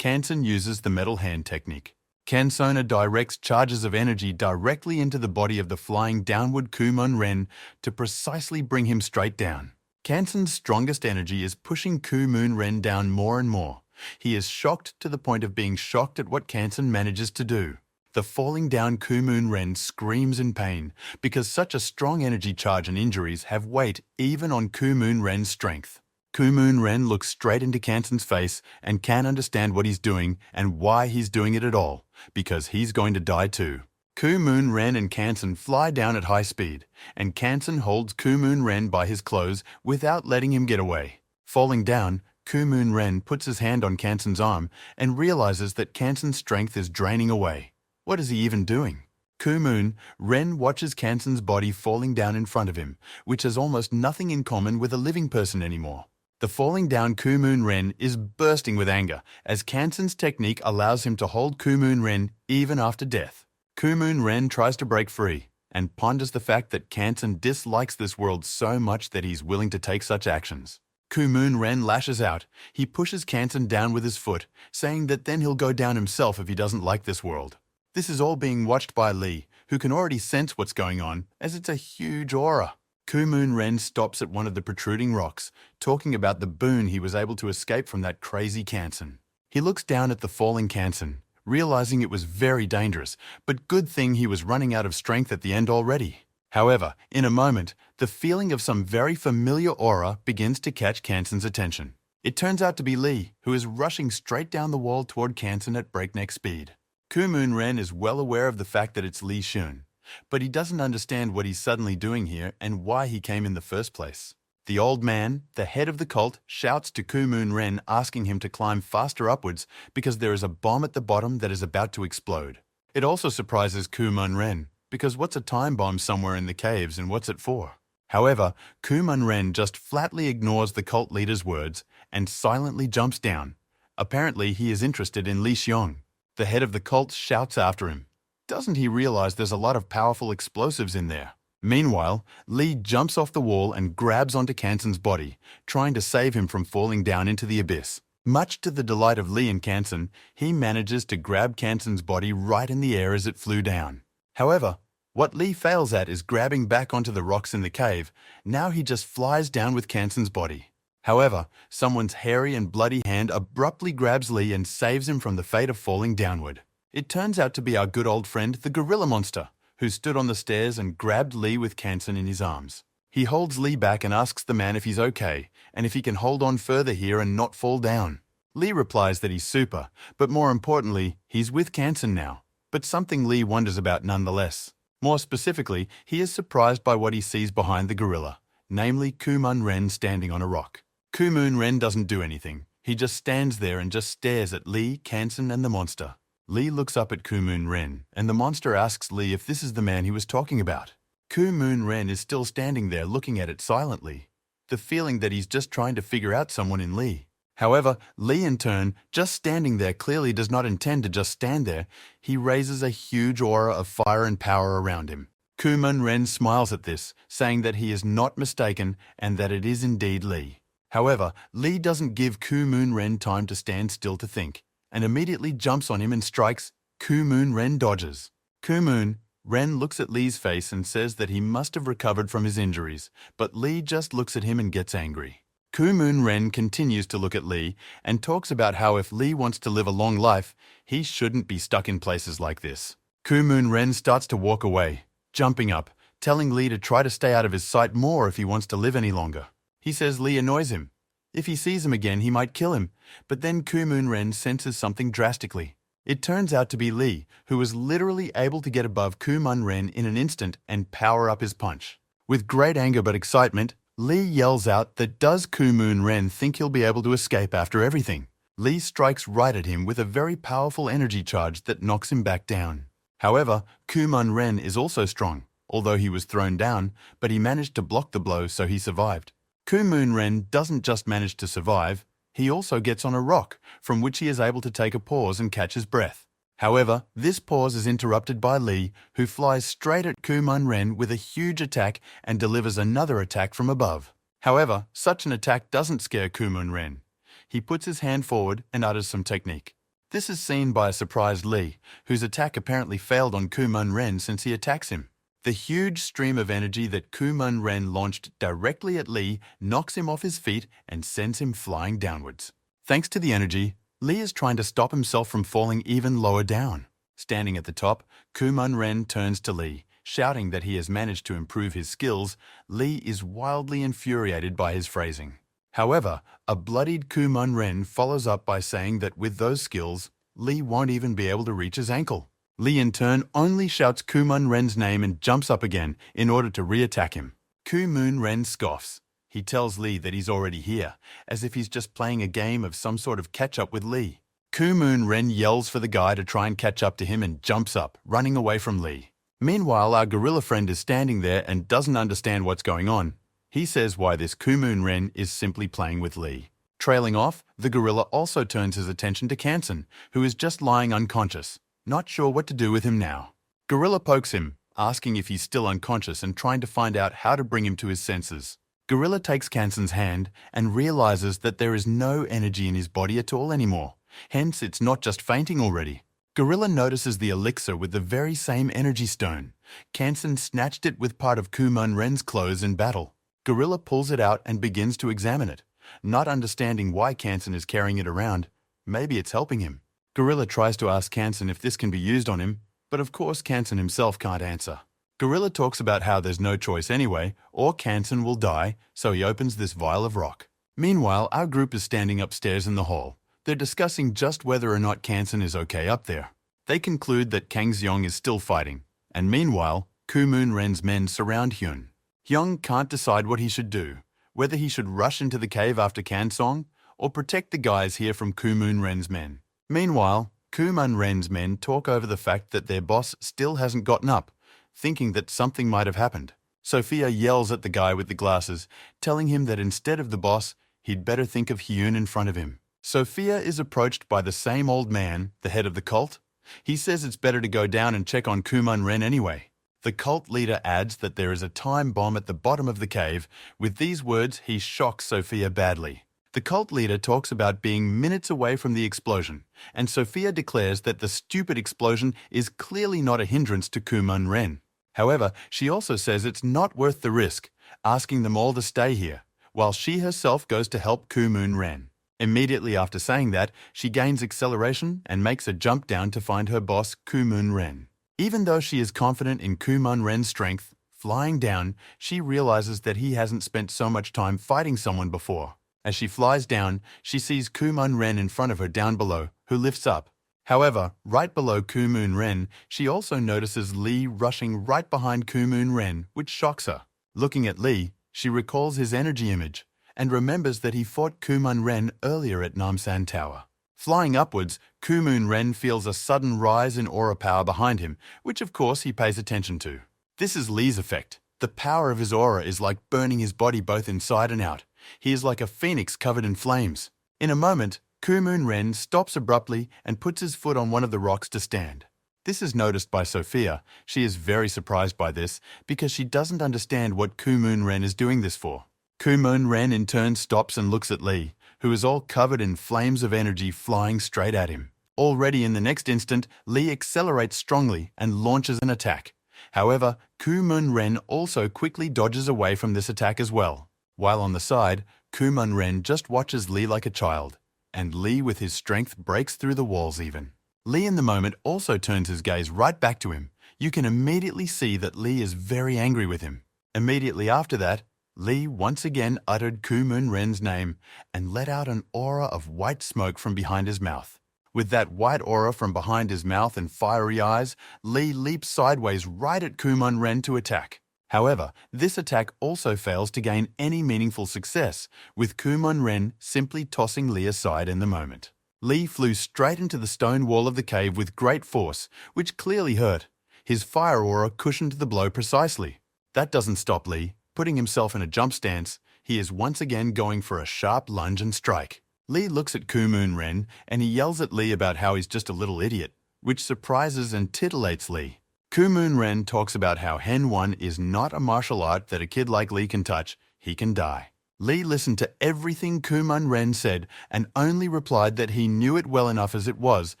S1: Kanson uses the metal hand technique. Kansona directs charges of energy directly into the body of the flying downward Kumun Ren to precisely bring him straight down. Kanson's strongest energy is pushing Kumun Ren down more and more. He is shocked to the point of being shocked at what Kanson manages to do. The falling down Kumun Ren screams in pain because such a strong energy charge and injuries have weight even on Kumun Ren's strength. Kumun Ren looks straight into Kanson's face and can't understand what he's doing and why he's doing it at all, because he's going to die too. Kumun Ren and Kanson fly down at high speed, and Kanson holds Kumun Ren by his clothes without letting him get away. Falling down, Kumun Ren puts his hand on Kanson's arm and realizes that Kanson's strength is draining away. What is he even doing? Kumun Ren watches Kanson's body falling down in front of him, which has almost nothing in common with a living person anymore. The falling down Kumun Ren is bursting with anger, as Kansen's technique allows him to hold Kumun Ren even after death. Kumun Ren tries to break free, and ponders the fact that Kansen dislikes this world so much that he's willing to take such actions. Kumun Ren lashes out. He pushes Kansen down with his foot, saying that then he'll go down himself if he doesn't like this world. This is all being watched by Lee, who can already sense what's going on, as it's a huge aura. Kumun Ren stops at one of the protruding rocks, talking about the boon he was able to escape from that crazy Kansen. He looks down at the falling Kansen, realizing it was very dangerous, but good thing he was running out of strength at the end already. However, in a moment, the feeling of some very familiar aura begins to catch Kansen's attention. It turns out to be Lee, who is rushing straight down the wall toward Kansen at breakneck speed. Kumun Ren is well aware of the fact that it's Lee Shun, but he doesn't understand what he's suddenly doing here and why he came in the first place. The old man, the head of the cult, shouts to Kumun Ren, asking him to climb faster upwards because there is a bomb at the bottom that is about to explode. It also surprises Kumun Ren, because what's a time bomb somewhere in the caves and what's it for? However, Kumun Ren just flatly ignores the cult leader's words and silently jumps down. Apparently, he is interested in Li Xiong. The head of the cult shouts after him. Doesn't he realize there's a lot of powerful explosives in there? Meanwhile, Lee jumps off the wall and grabs onto Kansen's body, trying to save him from falling down into the abyss. Much to the delight of Lee and Kansen, he manages to grab Kansen's body right in the air as it flew down. However, what Lee fails at is grabbing back onto the rocks in the cave. Now he just flies down with Kansen's body. However, someone's hairy and bloody hand abruptly grabs Lee and saves him from the fate of falling downward. It turns out to be our good old friend, the gorilla monster, who stood on the stairs and grabbed Lee with Kansen in his arms. He holds Lee back and asks the man if he's okay, and if he can hold on further here and not fall down. Lee replies that he's super, but more importantly, he's with Kansen now. But something Lee wonders about nonetheless. More specifically, he is surprised by what he sees behind the gorilla, namely Kumun Ren standing on a rock. Kumun Ren doesn't do anything. He just stands there and just stares at Lee, Kansen, and the monster. Lee looks up at Kumun Ren, and the monster asks Lee if this is the man he was talking about. Kumun Ren is still standing there looking at it silently, the feeling that he's just trying to figure out someone in Lee. However, Lee in turn, just standing there, clearly does not intend to just stand there. He raises a huge aura of fire and power around him. Kumun Ren smiles at this, saying that he is not mistaken and that it is indeed Lee. However, Lee doesn't give Kumun Ren time to stand still to think, and immediately jumps on him and strikes. Kumun Ren dodges. Kumun Ren looks at Lee's face and says that he must have recovered from his injuries, but Lee just looks at him and gets angry. Kumun Ren continues to look at Lee and talks about how if Lee wants to live a long life, he shouldn't be stuck in places like this. Kumun Ren starts to walk away, jumping up, telling Lee to try to stay out of his sight more if he wants to live any longer. He says Lee annoys him. If he sees him again, he might kill him, but then Kumun Ren senses something drastically. It turns out to be Lee, who was literally able to get above Kumun Ren in an instant and power up his punch. With great anger but excitement, Lee yells out that does Kumun Ren think he'll be able to escape after everything? Lee strikes right at him with a very powerful energy charge that knocks him back down. However, Kumun Ren is also strong, although he was thrown down, but he managed to block the blow so he survived. Kumun Ren doesn't just manage to survive, he also gets on a rock, from which he is able to take a pause and catch his breath. However, this pause is interrupted by Lee, who flies straight at Kumun Ren with a huge attack and delivers another attack from above. However, such an attack doesn't scare Kumun Ren. He puts his hand forward and utters some technique. This is seen by a surprised Lee, whose attack apparently failed on Kumun Ren since he attacks him. The huge stream of energy that Kumun Ren launched directly at Lee knocks him off his feet and sends him flying downwards. Thanks to the energy, Lee is trying to stop himself from falling even lower down. Standing at the top, Kumun Ren turns to Lee, shouting that he has managed to improve his skills. Lee is wildly infuriated by his phrasing. However, a bloodied Kumun Ren follows up by saying that with those skills, Lee won't even be able to reach his ankle. Lee in turn only shouts Kumun Ren's name and jumps up again in order to re-attack him. Kumun Ren scoffs. He tells Lee that he's already here, as if he's just playing a game of some sort of catch-up with Lee. Kumun Ren yells for the guy to try and catch up to him and jumps up, running away from Lee. Meanwhile, our gorilla friend is standing there and doesn't understand what's going on. He says why this Kumun Ren is simply playing with Lee. Trailing off, the gorilla also turns his attention to Kansen, who is just lying unconscious, not sure what to do with him now. Gorilla pokes him, asking if he's still unconscious and trying to find out how to bring him to his senses. Gorilla takes Kansen's hand and realizes that there is no energy in his body at all anymore, hence it's not just fainting already. Gorilla notices the elixir with the very same energy stone. Kansen snatched it with part of Kuman Ren's clothes in battle. Gorilla pulls it out and begins to examine it, not understanding why Kansen is carrying it around. Maybe it's helping him. Gorilla tries to ask Kansen if this can be used on him, but of course Kansen himself can't answer. Gorilla talks about how there's no choice anyway, or Kansen will die, so he opens this vial of rock. Meanwhile, our group is standing upstairs in the hall. They're discussing just whether or not Kansen is okay up there. They conclude that Kang Xiong is still fighting, and meanwhile, Kumun Ren's men surround Hyun. Hyung can't decide what he should do, whether he should rush into the cave after Kansong or protect the guys here from Kumun Ren's men. Meanwhile, Kumun Ren's men talk over the fact that their boss still hasn't gotten up, thinking that something might have happened. Sophia yells at the guy with the glasses, telling him that instead of the boss, he'd better think of Hyun in front of him. Sophia is approached by the same old man, the head of the cult. He says it's better to go down and check on Kumun Ren anyway. The cult leader adds that there is a time bomb at the bottom of the cave. With these words, he shocks Sophia badly. The cult leader talks about being minutes away from the explosion, and Sophia declares that the stupid explosion is clearly not a hindrance to Kumun Ren. However, she also says it's not worth the risk, asking them all to stay here, while she herself goes to help Kumun Ren. Immediately after saying that, she gains acceleration and makes a jump down to find her boss, Kumun Ren. Even though she is confident in Kumun Ren's strength, flying down, she realizes that he hasn't spent so much time fighting someone before. As she flies down, she sees Kumun Ren in front of her down below, who lifts up. However, right below Kumun Ren, she also notices Lee rushing right behind Kumun Ren, which shocks her. Looking at Lee, she recalls his energy image and remembers that he fought Kumun Ren earlier at Namsan Tower. Flying upwards, Kumun Ren feels a sudden rise in aura power behind him, which of course he pays attention to. This is Lee's effect. The power of his aura is like burning his body both inside and out. He is like a phoenix covered in flames. In a moment, Kumun Ren stops abruptly and puts his foot on one of the rocks to stand. This is noticed by Sophia. She is very surprised by this because she doesn't understand what Kumun Ren is doing this for. Kumun Ren in turn stops and looks at Lee, who is all covered in flames of energy flying straight at him. Already in the next instant, Lee accelerates strongly and launches an attack. However, Kumun Ren also quickly dodges away from this attack as well. While on the side, Kumun Ren just watches Lee like a child, and Lee with his strength breaks through the walls even. Lee in the moment also turns his gaze right back to him. You can immediately see that Lee is very angry with him. Immediately after that, Lee once again uttered Kumun Ren's name and let out an aura of white smoke from behind his mouth. With that white aura from behind his mouth and fiery eyes, Lee leaps sideways right at Kumun Ren to attack. However, this attack also fails to gain any meaningful success, with Kumun Ren simply tossing Lee aside in the moment. Lee flew straight into the stone wall of the cave with great force, which clearly hurt. His fire aura cushioned the blow precisely. That doesn't stop Lee. Putting himself in a jump stance, he is once again going for a sharp lunge and strike. Lee looks at Kumun Ren and he yells at Lee about how he's just a little idiot, which surprises and titillates Lee. Kumun Ren talks about how Hen 1 is not a martial art that a kid like Lee can touch, he can die. Lee listened to everything Kumun Ren said and only replied that he knew it well enough as it was,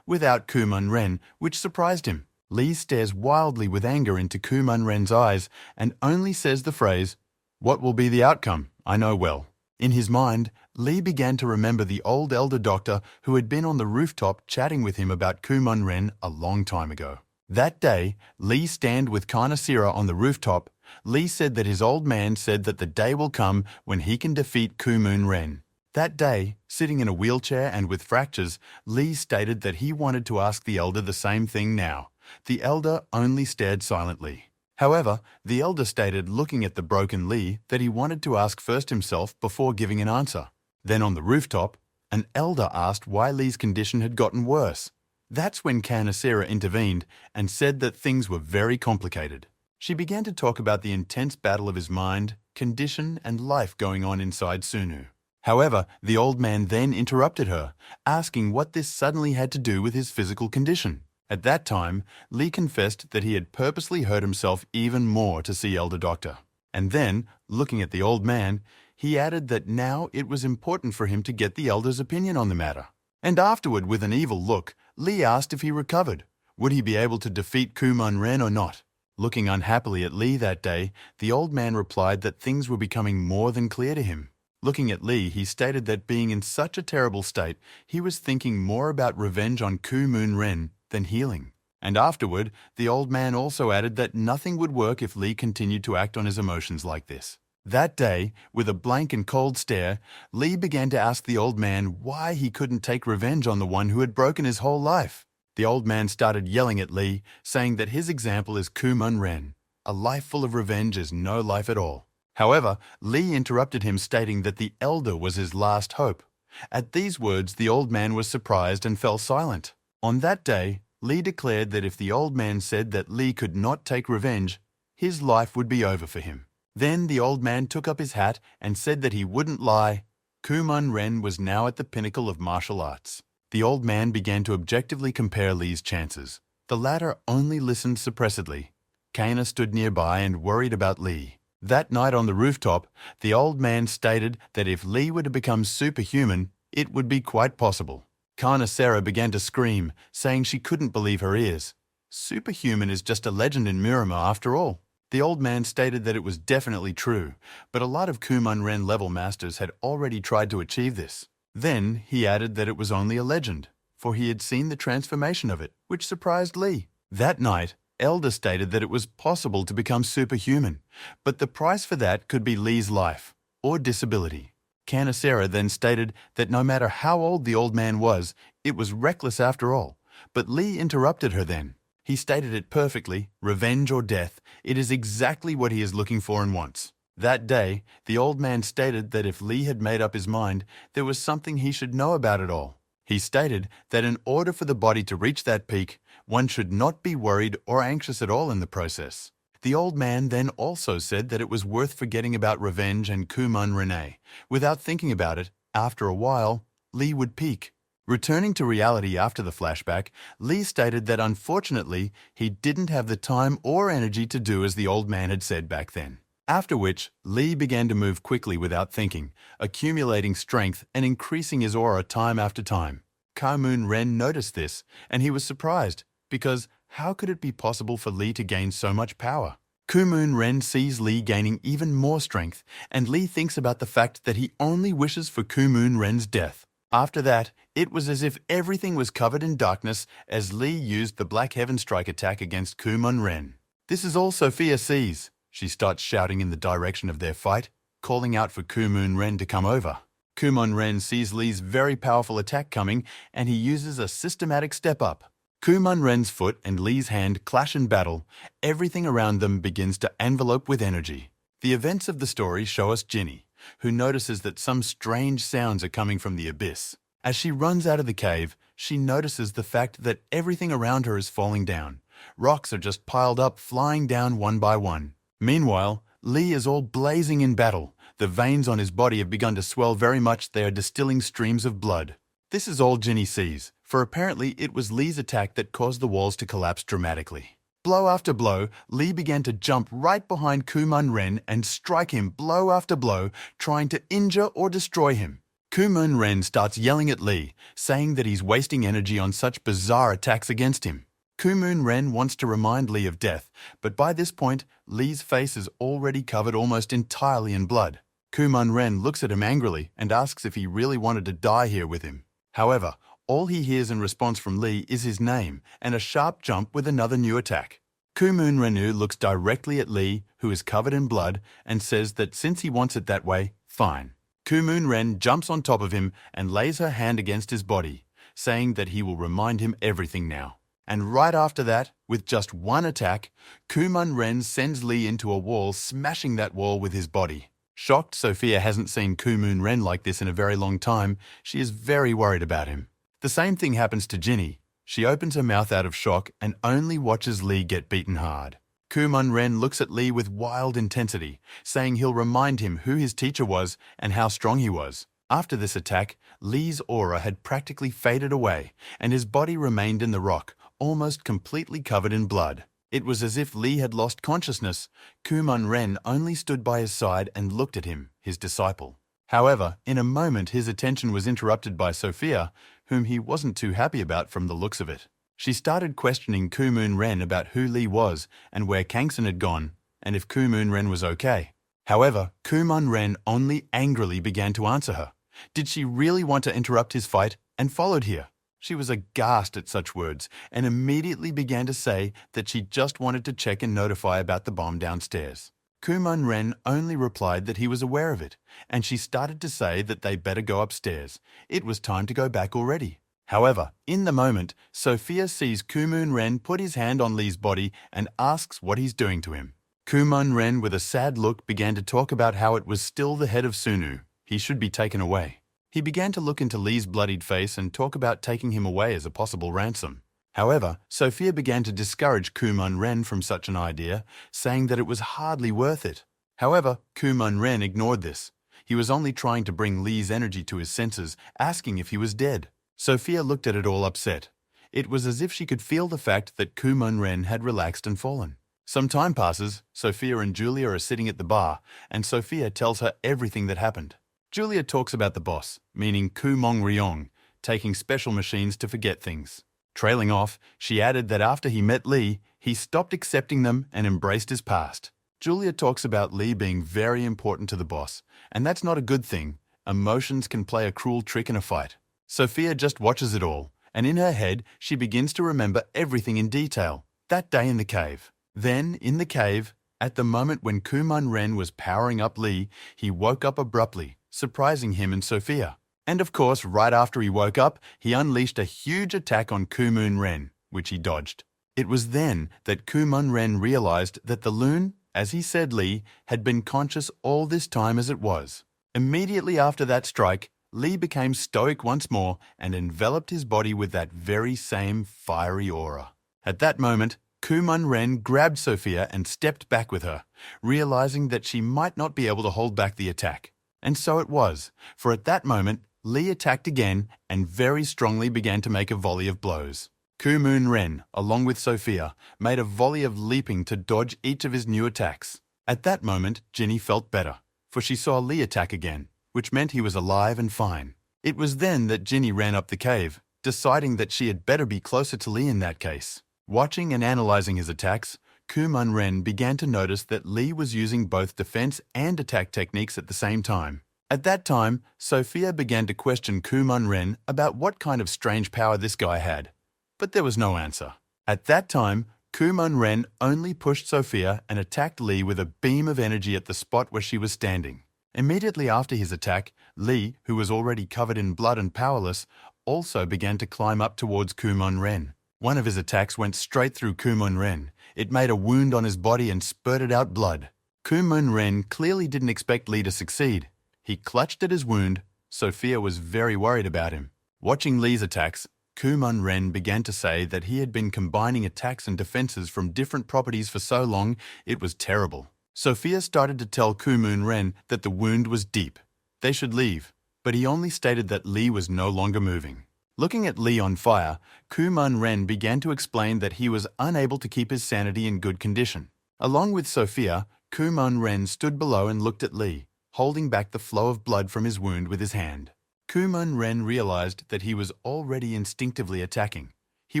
S1: without Kumun Ren, which surprised him. Lee stares wildly with anger into Kumun Ren's eyes and only says the phrase, "What will be the outcome? I know well." In his mind, Lee began to remember the old elder doctor who had been on the rooftop chatting with him about Kumun Ren a long time ago. That day, Lee stand with Karnasira on the rooftop. Lee said that his old man said that the day will come when he can defeat Kumun Ren. That day, sitting in a wheelchair and with fractures, Lee stated that he wanted to ask the elder the same thing now. The elder only stared silently. However, the elder stated, looking at the broken Lee, that he wanted to ask first himself before giving an answer. Then on the rooftop, an elder asked why Lee's condition had gotten worse. That's when Kanasira intervened and said that things were very complicated. She began to talk about the intense battle of his mind, condition, and life going on inside Sunu. However, the old man then interrupted her, asking what this suddenly had to do with his physical condition. At that time, Lee confessed that he had purposely hurt himself even more to see Elder Doctor. And then, looking at the old man, he added that now it was important for him to get the Elder's opinion on the matter. And afterward, with an evil look, Lee asked if he recovered. Would he be able to defeat Kumon Ren or not? Looking unhappily at Lee that day, the old man replied that things were becoming more than clear to him. Looking at Lee, he stated that being in such a terrible state, he was thinking more about revenge on Kumon Ren than healing. And afterward, the old man also added that nothing would work if Lee continued to act on his emotions like this. That day, with a blank and cold stare, Lee began to ask the old man why he couldn't take revenge on the one who had broken his whole life. The old man started yelling at Lee, saying that his example is Kumon Ren. A life full of revenge is no life at all. However, Lee interrupted him, stating that the elder was his last hope. At these words, the old man was surprised and fell silent. On that day, Lee declared that if the old man said that Lee could not take revenge, his life would be over for him. Then the old man took up his hat and said that he wouldn't lie. Kumon Ren was now at the pinnacle of martial arts. The old man began to objectively compare Lee's chances. The latter only listened suppressedly. Kana stood nearby and worried about Lee. That night on the rooftop, the old man stated that if Lee were to become superhuman, it would be quite possible. Kana Sarah began to scream, saying she couldn't believe her ears. Superhuman is just a legend in Miramar after all. The old man stated that it was definitely true, but a lot of Kumon Ren level masters had already tried to achieve this. Then he added that it was only a legend, for he had seen the transformation of it, which surprised Lee. That night, Elder stated that it was possible to become superhuman, but the price for that could be Lee's life, or disability. Canacera then stated that no matter how old the old man was, it was reckless after all, but Lee interrupted her then. He stated it perfectly, revenge or death, it is exactly what he is looking for and wants. That day, the old man stated that if Lee had made up his mind, there was something he should know about it all. He stated that in order for the body to reach that peak, one should not be worried or anxious at all in the process. The old man then also said that it was worth forgetting about revenge and Kumon Rene. Without thinking about it, after a while, Lee would peak. Returning to reality after the flashback, Lee stated that unfortunately, he didn't have the time or energy to do as the old man had said back then. After which, Lee began to move quickly without thinking, accumulating strength and increasing his aura time after time. Kumon Ren noticed this, and he was surprised, because how could it be possible for Lee to gain so much power? Kumon Ren sees Lee gaining even more strength, and Lee thinks about the fact that he only wishes for Kumon Ren's death. After that, it was as if everything was covered in darkness as Lee used the Black Heaven Strike attack against Kumon Ren. This is all Sophia sees. She starts shouting in the direction of their fight, calling out for Kumon Ren to come over. Kumon Ren sees Lee's very powerful attack coming, and he uses a systematic step-up. Kumon Ren's foot and Lee's hand clash in battle. Everything around them begins to envelope with energy. The events of the story show us Ginny, who notices that some strange sounds are coming from the abyss. As she runs out of the cave, she notices the fact that everything around her is falling down. Rocks are just piled up, flying down one by one. Meanwhile, Lee is all blazing in battle. The veins on his body have begun to swell very much. They are distilling streams of blood. This is all Ginny sees, for apparently it was Lee's attack that caused the walls to collapse dramatically. Blow after blow, Lee began to jump right behind Kumon Ren and strike him blow after blow, trying to injure or destroy him. Kumon Ren starts yelling at Lee, saying that he's wasting energy on such bizarre attacks against him. Kumon Ren wants to remind Lee of death, but by this point, Lee's face is already covered almost entirely in blood. Kumon Ren looks at him angrily and asks if he really wanted to die here with him. However, all he hears in response from Lee is his name and a sharp jump with another new attack. Kumon Renu looks directly at Lee, who is covered in blood, and says that since he wants it that way, fine. Kumon Ren jumps on top of him and lays her hand against his body, saying that he will remind him everything now. And right after that, with just one attack, Kumon Ren sends Lee into a wall, smashing that wall with his body. Shocked, Sophia hasn't seen Kumon Ren like this in a very long time. She is very worried about him. The same thing happens to Ginny. She opens her mouth out of shock and only watches Lee get beaten hard. Kumon Ren looks at Lee with wild intensity, saying he'll remind him who his teacher was and how strong he was. After this attack, Lee's aura had practically faded away, and his body remained in the rock, almost completely covered in blood. It was as if Lee had lost consciousness. Kumon Ren only stood by his side and looked at him, his disciple. However, in a moment his attention was interrupted by Sophia, whom he wasn't too happy about from the looks of it. She started questioning Kumon Ren about who Lee was and where Kangson had gone, and if Kumon Ren was okay. However, Kumon Ren only angrily began to answer her. Did she really want to interrupt his fight and followed here? She was aghast at such words and immediately began to say that she just wanted to check and notify about the bomb downstairs. Kumon Ren only replied that he was aware of it, and she started to say that they better go upstairs. It was time to go back already. However, in the moment, Sophia sees Kumon Ren put his hand on Lee's body and asks what he's doing to him. Kumon Ren, with a sad look, began to talk about how it was still the head of Sunu. He should be taken away. He began to look into Lee's bloodied face and talk about taking him away as a possible ransom. However, Sophia began to discourage Kumon Ren from such an idea, saying that it was hardly worth it. However, Kumon Ren ignored this. He was only trying to bring Lee's energy to his senses, asking if he was dead. Sophia looked at it all upset. It was as if she could feel the fact that Kumon Ren had relaxed and fallen. Some time passes, Sophia and Julia are sitting at the bar, and Sophia tells her everything that happened. Julia talks about the boss, meaning Kumon Ryong, taking special machines to forget things. Trailing off, she added that after he met Lee, he stopped accepting them and embraced his past. Julia talks about Lee being very important to the boss, and that's not a good thing. Emotions can play a cruel trick in a fight. Sophia just watches it all, and in her head, she begins to remember everything in detail. That day in the cave. Then, in the cave, at the moment when Kumon Ren was powering up Lee, he woke up abruptly, surprising him and Sophia. And of course, right after he woke up, he unleashed a huge attack on Kumon Ren, which he dodged. It was then that Kumon Ren realized that the loon, as he said Lee, had been conscious all this time as it was. Immediately after that strike, Lee became stoic once more and enveloped his body with that very same fiery aura. At that moment, Kumon Ren grabbed Sophia and stepped back with her, realizing that she might not be able to hold back the attack. And so it was, for at that moment, Lee attacked again and very strongly began to make a volley of blows. Kumon Ren, along with Sophia, made a volley of leaping to dodge each of his new attacks. At that moment, Ginny felt better, for she saw Lee attack again, which meant he was alive and fine. It was then that Ginny ran up the cave, deciding that she had better be closer to Lee in that case. Watching and analyzing his attacks, Kumon Ren began to notice that Lee was using both defense and attack techniques at the same time. At that time, Sophia began to question Kumon Ren about what kind of strange power this guy had. But there was no answer. At that time, Kumon Ren only pushed Sophia and attacked Lee with a beam of energy at the spot where she was standing. Immediately after his attack, Lee, who was already covered in blood and powerless, also began to climb up towards Kumon Ren. One of his attacks went straight through Kumon Ren. It made a wound on his body and spurted out blood. Kumon Ren clearly didn't expect Lee to succeed. He clutched at his wound. Sophia was very worried about him. Watching Lee's attacks, Kumon Ren began to say that he had been combining attacks and defenses from different properties for so long, it was terrible. Sophia started to tell Kumon Ren that the wound was deep. They should leave, but he only stated that Lee was no longer moving. Looking at Lee on fire, Kumon Ren began to explain that he was unable to keep his sanity in good condition. Along with Sophia, Kumon Ren stood below and looked at Lee, holding back the flow of blood from his wound with his hand. Kumon Ren realized that he was already instinctively attacking. He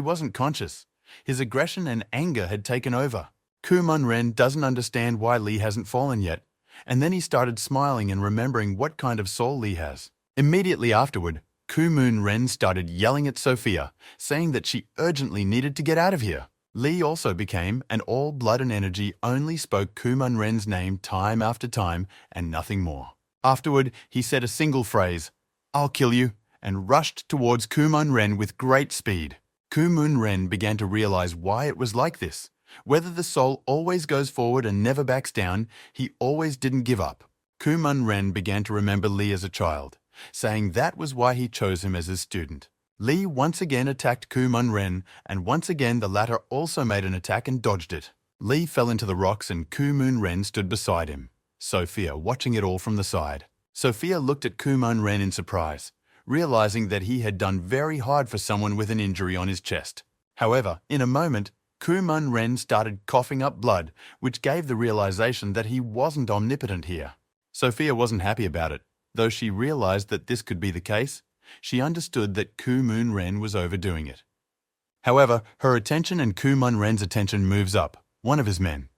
S1: wasn't conscious. His aggression and anger had taken over. Kumon Ren doesn't understand why Lee hasn't fallen yet, and then he started smiling and remembering what kind of soul Lee has. Immediately afterward, Kumon Ren started yelling at Sophia, saying that she urgently needed to get out of here. Lee also became, and all blood and energy only spoke Kumon Ren's name time after time and nothing more. Afterward, he said a single phrase, "I'll kill you," and rushed towards Kumon Ren with great speed. Kumon Ren began to realize why it was like this. Whether the soul always goes forward and never backs down, he always didn't give up. Kumon Ren began to remember Lee as a child, saying that was why he chose him as his student. Lee once again attacked Kumon Ren, and once again the latter also made an attack and dodged it. Lee fell into the rocks and Kumon Ren stood beside him, Sophia watching it all from the side. Sophia looked at Kumon Ren in surprise, realizing that he had done very hard for someone with an injury on his chest. However, in a moment, Kumon Ren started coughing up blood, which gave the realization that he wasn't omnipotent here. Sophia wasn't happy about it. Though she realized that this could be the case, she understood that Kumon Ren was overdoing it. However, her attention and Kumon Ren's attention moves up. One of his men,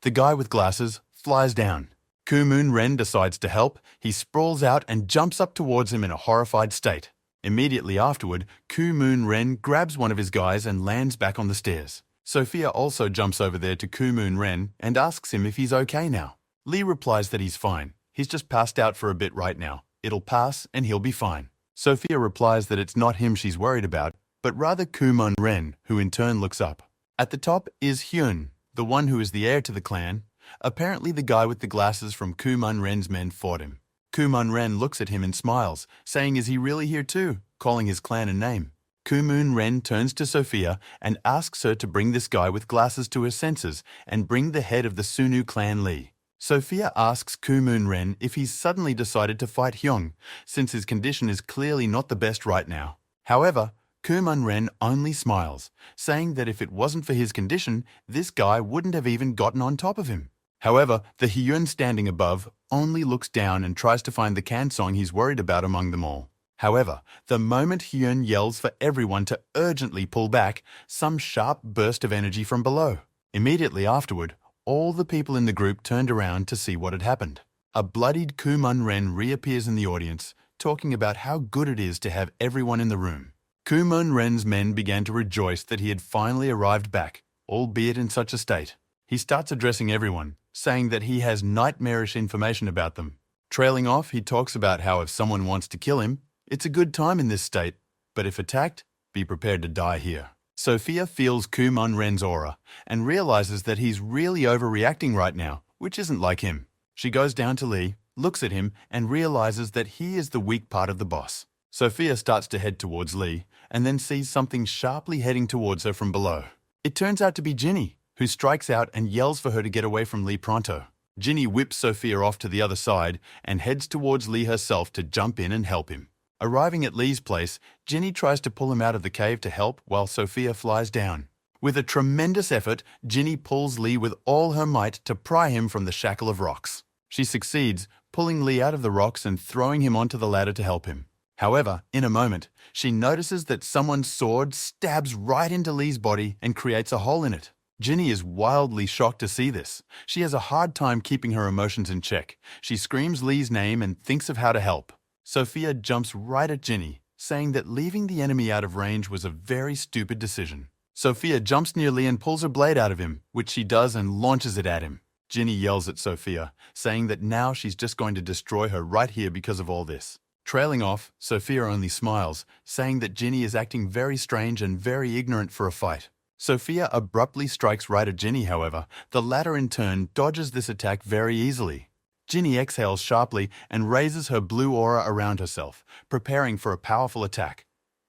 S1: the guy with glasses, flies down. Kumon Ren decides to help. He sprawls out and jumps up towards him in a horrified state. Immediately afterward, Kumon Ren grabs one of his guys and lands back on the stairs. Sophia also jumps over there to Kumon Ren and asks him if he's okay now. Lee replies that he's fine. He's just passed out for a bit right now. It'll pass and he'll be fine. Sophia replies that it's not him she's worried about, but rather Kumon Ren, who in turn looks up. At the top is Hyun, the one who is the heir to the clan. Apparently the guy with the glasses from Kumon Ren's men fought him. Kumon Ren looks at him and smiles, saying is he really here too, calling his clan a name. Kumon Ren turns to Sophia and asks her to bring this guy with glasses to her senses and bring the head of the Sunu clan Lee. Sophia asks Kumon Ren if he's suddenly decided to fight Hyung, since his condition is clearly not the best right now. However, Kumon Ren only smiles, saying that if it wasn't for his condition, this guy wouldn't have even gotten on top of him. However, the Hyun standing above only looks down and tries to find the can song he's worried about among them all. However, the moment Hyun yells for everyone to urgently pull back, some sharp burst of energy from below. Immediately afterward, all the people in the group turned around to see what had happened. A bloodied Kumon Ren reappears in the audience, talking about how good it is to have everyone in the room. Kumon Ren's men began to rejoice that he had finally arrived back, albeit in such a state. He starts addressing everyone, saying that he has nightmarish information about them. Trailing off, he talks about how if someone wants to kill him, it's a good time in this state, but if attacked, be prepared to die here. Sophia feels Kumon Ren's aura and realizes that he's really overreacting right now, which isn't like him. She goes down to Lee, looks at him, and realizes that he is the weak part of the boss. Sophia starts to head towards Lee and then sees something sharply heading towards her from below. It turns out to be Ginny, who strikes out and yells for her to get away from Lee pronto. Ginny whips Sophia off to the other side and heads towards Lee herself to jump in and help him. Arriving at Lee's place, Ginny tries to pull him out of the cave to help while Sophia flies down. With a tremendous effort, Ginny pulls Lee with all her might to pry him from the shackle of rocks. She succeeds, pulling Lee out of the rocks and throwing him onto the ladder to help him. However, in a moment, she notices that someone's sword stabs right into Lee's body and creates a hole in it. Ginny is wildly shocked to see this. She has a hard time keeping her emotions in check. She screams Lee's name and thinks of how to help. Sophia jumps right at Ginny, saying that leaving the enemy out of range was a very stupid decision. Sophia jumps near Lee and pulls her blade out of him, which she does and launches it at him. Ginny yells at Sophia, saying that now she's just going to destroy her right here because of all this. Trailing off, Sophia only smiles, saying that Ginny is acting very strange and very ignorant for a fight. Sophia abruptly strikes right at Ginny, however. The latter in turn dodges this attack very easily. Ginny exhales sharply and raises her blue aura around herself, preparing for a powerful attack.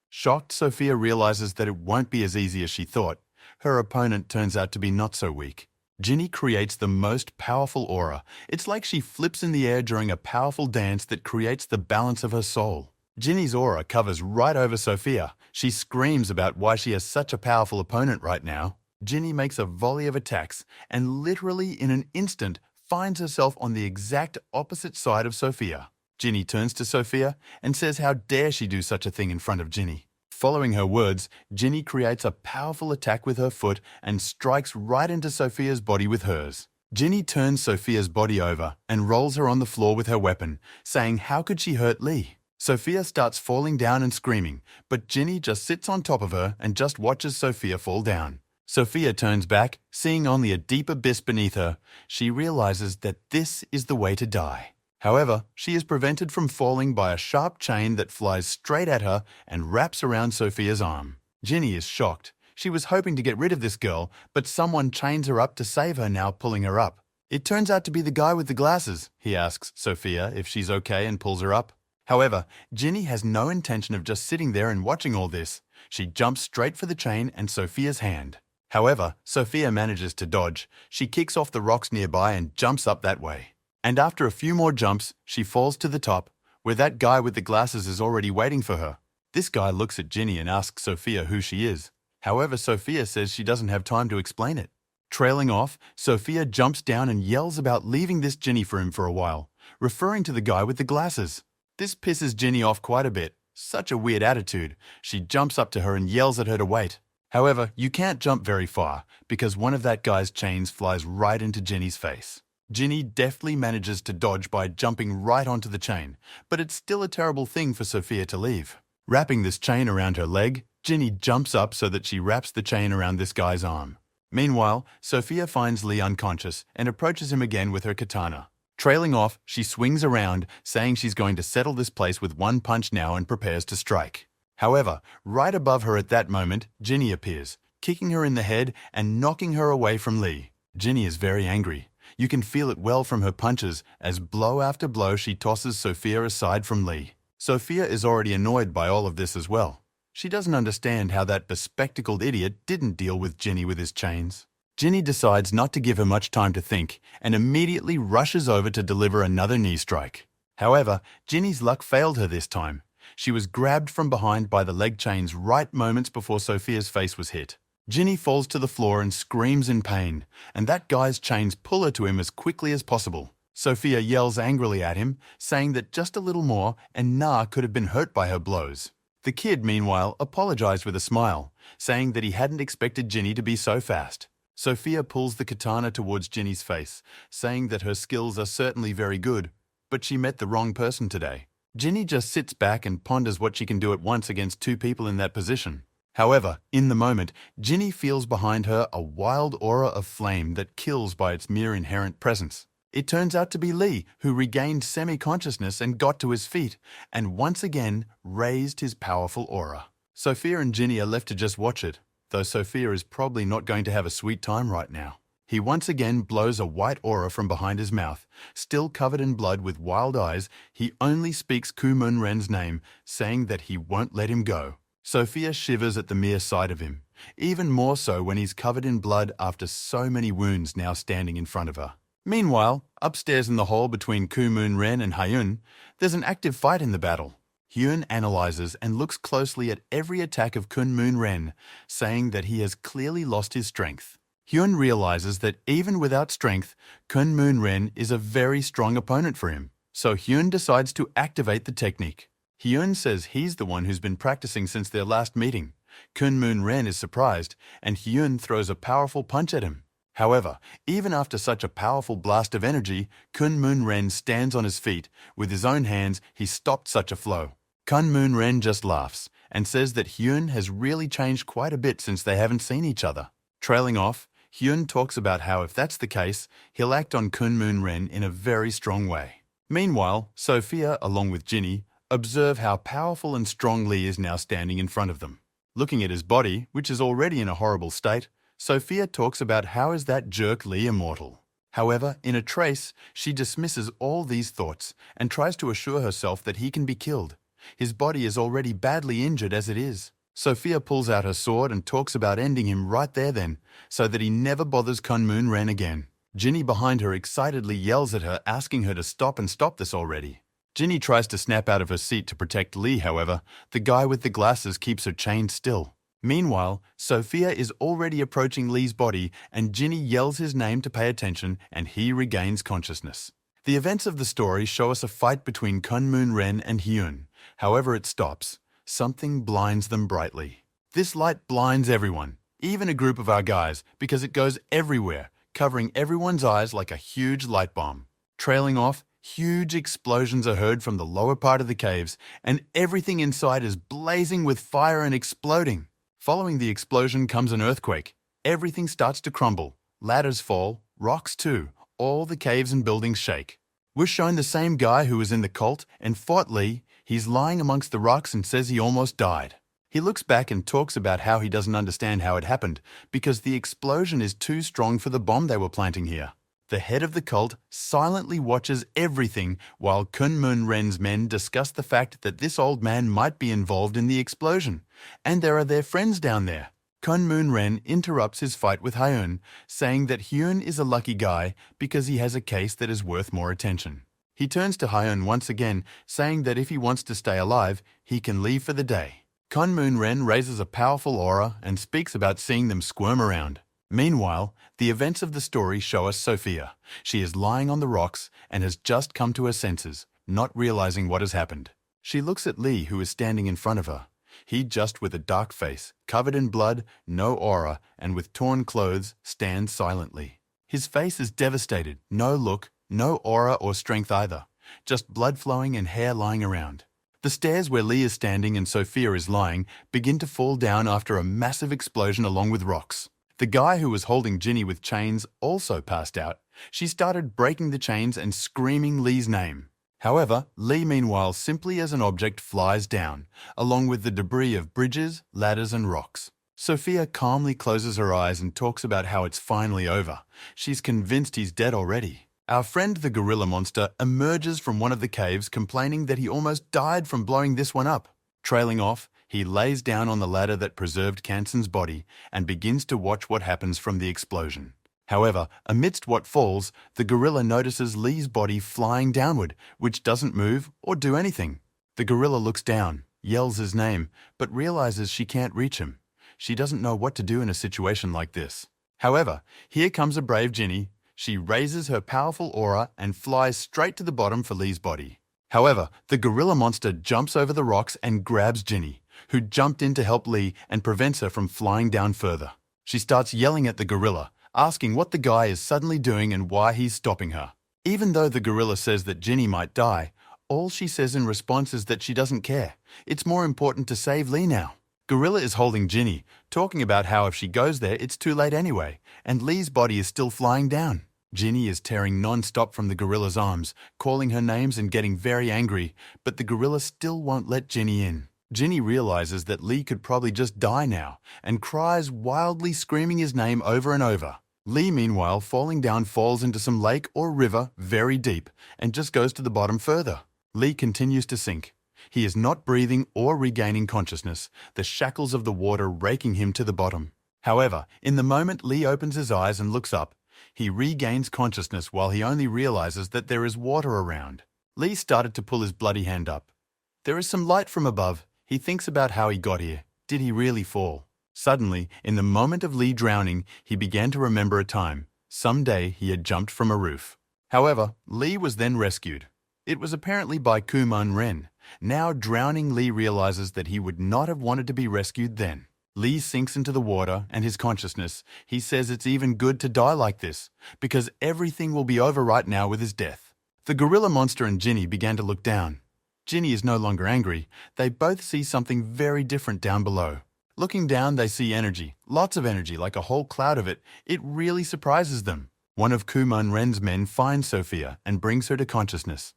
S1: Shocked, Sophia realizes that it won't be as easy as she thought. Her opponent turns out to be not so weak. Ginny creates the most powerful aura. It's like she flips in the air during a powerful dance that creates the balance of her soul. Ginny's aura covers right over Sophia. She screams about why she has such a powerful opponent right now. Ginny makes a volley of attacks and literally in an instant finds herself on the exact opposite side of Sophia. Ginny turns to Sophia and says how dare she do such a thing in front of Ginny. Following her words, Ginny creates a powerful attack with her foot and strikes right into Sophia's body with hers. Ginny turns Sophia's body over and rolls her on the floor with her weapon, saying how could she hurt Lee? Sophia starts falling down and screaming, but Ginny just sits on top of her and just watches Sophia fall down. Sophia turns back, seeing only a deep abyss beneath her. She realizes that this is the way to die. However, she is prevented from falling by a sharp chain that flies straight at her and wraps around Sophia's arm. Ginny is shocked. She was hoping to get rid of this girl, but someone chains her up to save her now, pulling her up. It turns out to be the guy with the glasses. He asks Sophia if she's okay and pulls her up. However, Ginny has no intention of just sitting there and watching all this. She jumps straight for the chain and Sophia's hand. However, Sophia manages to dodge. She kicks off the rocks nearby and jumps up that way. And after a few more jumps, she falls to the top, where that guy with the glasses is already waiting for her. This guy looks at Ginny and asks Sophia who she is. However, Sophia says she doesn't have time to explain it. Trailing off, Sophia jumps down and yells about leaving this Ginny for him for a while, referring to the guy with the glasses. This pisses Ginny off quite a bit. Such a weird attitude. She jumps up to her and yells at her to wait. However, you can't jump very far because one of that guy's chains flies right into Ginny's face. Ginny deftly manages to dodge by jumping right onto the chain, but it's still a terrible thing for Sophia to leave. Wrapping this chain around her leg, Ginny jumps up so that she wraps the chain around this guy's arm. Meanwhile, Sophia finds Lee unconscious and approaches him again with her katana. Trailing off, she swings around, saying she's going to settle this place with one punch now and prepares to strike. However, right above her at that moment, Ginny appears, kicking her in the head and knocking her away from Lee. Ginny is very angry. You can feel it well from her punches as blow after blow she tosses Sophia aside from Lee. Sophia is already annoyed by all of this as well. She doesn't understand how that bespectacled idiot didn't deal with Ginny with his chains. Ginny decides not to give her much time to think and immediately rushes over to deliver another knee strike. However, Ginny's luck failed her this time. She was grabbed from behind by the leg chains right moments before Sophia's face was hit. Ginny falls to the floor and screams in pain, and that guy's chains pull her to him as quickly as possible. Sophia yells angrily at him, saying that just a little more and Na could have been hurt by her blows. The kid, meanwhile, apologized with a smile, saying that he hadn't expected Ginny to be so fast. Sophia pulls the katana towards Ginny's face, saying that her skills are certainly very good, but she met the wrong person today. Ginny just sits back and ponders what she can do at once against two people in that position. However, in the moment, Ginny feels behind her a wild aura of flame that kills by its mere inherent presence. It turns out to be Lee, who regained semi-consciousness and got to his feet, and once again raised his powerful aura. Sophia and Ginny are left to just watch it, though Sophia is probably not going to have a sweet time right now. He once again blows a white aura from behind his mouth. Still covered in blood with wild eyes, he only speaks Kuman-ren's name, saying that he won't let him go. Sophia shivers at the mere sight of him, even more so when he's covered in blood after so many wounds now standing in front of her. Meanwhile, upstairs in the hall between Kuman-ren and Hyun, there's an active fight in the battle. Hyun analyzes and looks closely at every attack of Kuman-ren, saying that he has clearly lost his strength. Hyun realizes that even without strength, Kuman-ren is a very strong opponent for him, so Hyun decides to activate the technique. Hyun says he's the one who's been practicing since their last meeting. Kuman-ren is surprised, and Hyun throws a powerful punch at him. However, even after such a powerful blast of energy, Kuman-ren stands on his feet. With his own hands, he stopped such a flow. Kuman-ren just laughs and says that Hyun has really changed quite a bit since they haven't seen each other. Trailing off, Hyun talks about how if that's the case, he'll act on Kuman-ren in a very strong way. Meanwhile, Sophia, along with Ginny, observe how powerful and strong Lee is now standing in front of them. Looking at his body, which is already in a horrible state, Sophia talks about how is that jerk Lee immortal. However, in a trace, she dismisses all these thoughts and tries to assure herself that he can be killed. His body is already badly injured as it is. Sophia pulls out her sword and talks about ending him right there then, so that he never bothers Kuman-ren again. Ginny behind her excitedly yells at her, asking her to stop this already. Ginny tries to snap out of her seat to protect Lee, however, the guy with the glasses keeps her chained still. Meanwhile, Sophia is already approaching Lee's body and Ginny yells his name to pay attention and he regains consciousness. The events of the story show us a fight between Kuman-ren and Hyun. However, it stops. Something blinds them brightly. This light blinds everyone, even a group of our guys, because it goes everywhere, covering everyone's eyes like a huge light bomb. Trailing off, huge explosions are heard from the lower part of the caves, and everything inside is blazing with fire and exploding. Following the explosion comes an earthquake. Everything starts to crumble. Ladders fall, rocks too. All the caves and buildings shake. We're shown the same guy who was in the cult and fought Lee. He's lying amongst the rocks and says he almost died. He looks back and talks about how he doesn't understand how it happened because the explosion is too strong for the bomb they were planting here. The head of the cult silently watches everything while Kuman-ren's men discuss the fact that this old man might be involved in the explosion, and there are their friends down there. Kunmoon Ren interrupts his fight with Hyun, saying that Hyun is a lucky guy because he has a case that is worth more attention. He turns to Hyun once again, saying that if he wants to stay alive, he can leave for the day. Kunmoon Ren raises a powerful aura and speaks about seeing them squirm around. Meanwhile, the events of the story show us Sophia. She is lying on the rocks and has just come to her senses, not realizing what has happened. She looks at Lee, who is standing in front of her. He, just with a dark face, covered in blood, no aura, and with torn clothes, stands silently. His face is devastated, no look, no aura or strength either, just blood flowing and hair lying around. The stairs where Lee is standing and Sophia is lying begin to fall down after a massive explosion along with rocks. The guy who was holding Ginny with chains also passed out. She started breaking the chains and screaming Lee's name. However, Lee meanwhile simply as an object flies down, along with the debris of bridges, ladders and rocks. Sophia calmly closes her eyes and talks about how it's finally over. She's convinced he's dead already. Our friend the gorilla monster emerges from one of the caves complaining that he almost died from blowing this one up. Trailing off, he lays down on the ladder that preserved Kanson's body and begins to watch what happens from the explosion. However, amidst what falls, the gorilla notices Lee's body flying downward, which doesn't move or do anything. The gorilla looks down, yells his name, but realizes she can't reach him. She doesn't know what to do in a situation like this. However, here comes a brave Ginny. She raises her powerful aura and flies straight to the bottom for Lee's body. However, the gorilla monster jumps over the rocks and grabs Ginny, who jumped in to help Lee and prevents her from flying down further. She starts yelling at the gorilla, asking what the guy is suddenly doing and why he's stopping her. Even though the gorilla says that Ginny might die, all she says in response is that she doesn't care. It's more important to save Lee now. Gorilla is holding Ginny, talking about how if she goes there, it's too late anyway, and Lee's body is still flying down. Ginny is tearing non-stop from the gorilla's arms, calling her names and getting very angry, but the gorilla still won't let Ginny in. Ginny realizes that Lee could probably just die now and cries wildly, screaming his name over and over. Lee, meanwhile, falling down, falls into some lake or river very deep and just goes to the bottom further. Lee continues to sink. He is not breathing or regaining consciousness, the shackles of the water raking him to the bottom. However, in the moment Lee opens his eyes and looks up, he regains consciousness while he only realizes that there is water around. Lee started to pull his bloody hand up. There is some light from above. He thinks about how he got here. Did he really fall? Suddenly, in the moment of Lee drowning, he began to remember a time. Someday he had jumped from a roof. However, Lee was then rescued. It was apparently by Kumon Ren. Now drowning, Lee realizes that he would not have wanted to be rescued then. Lee sinks into the water and his consciousness. He says it's even good to die like this, because everything will be over right now with his death. The gorilla monster and Ginny began to look down. Ginny is no longer angry. They both see something very different down below. Looking down, they see energy, lots of energy, like a whole cloud of it. It really surprises them. One of Kumon Ren's men finds Sophia and brings her to consciousness.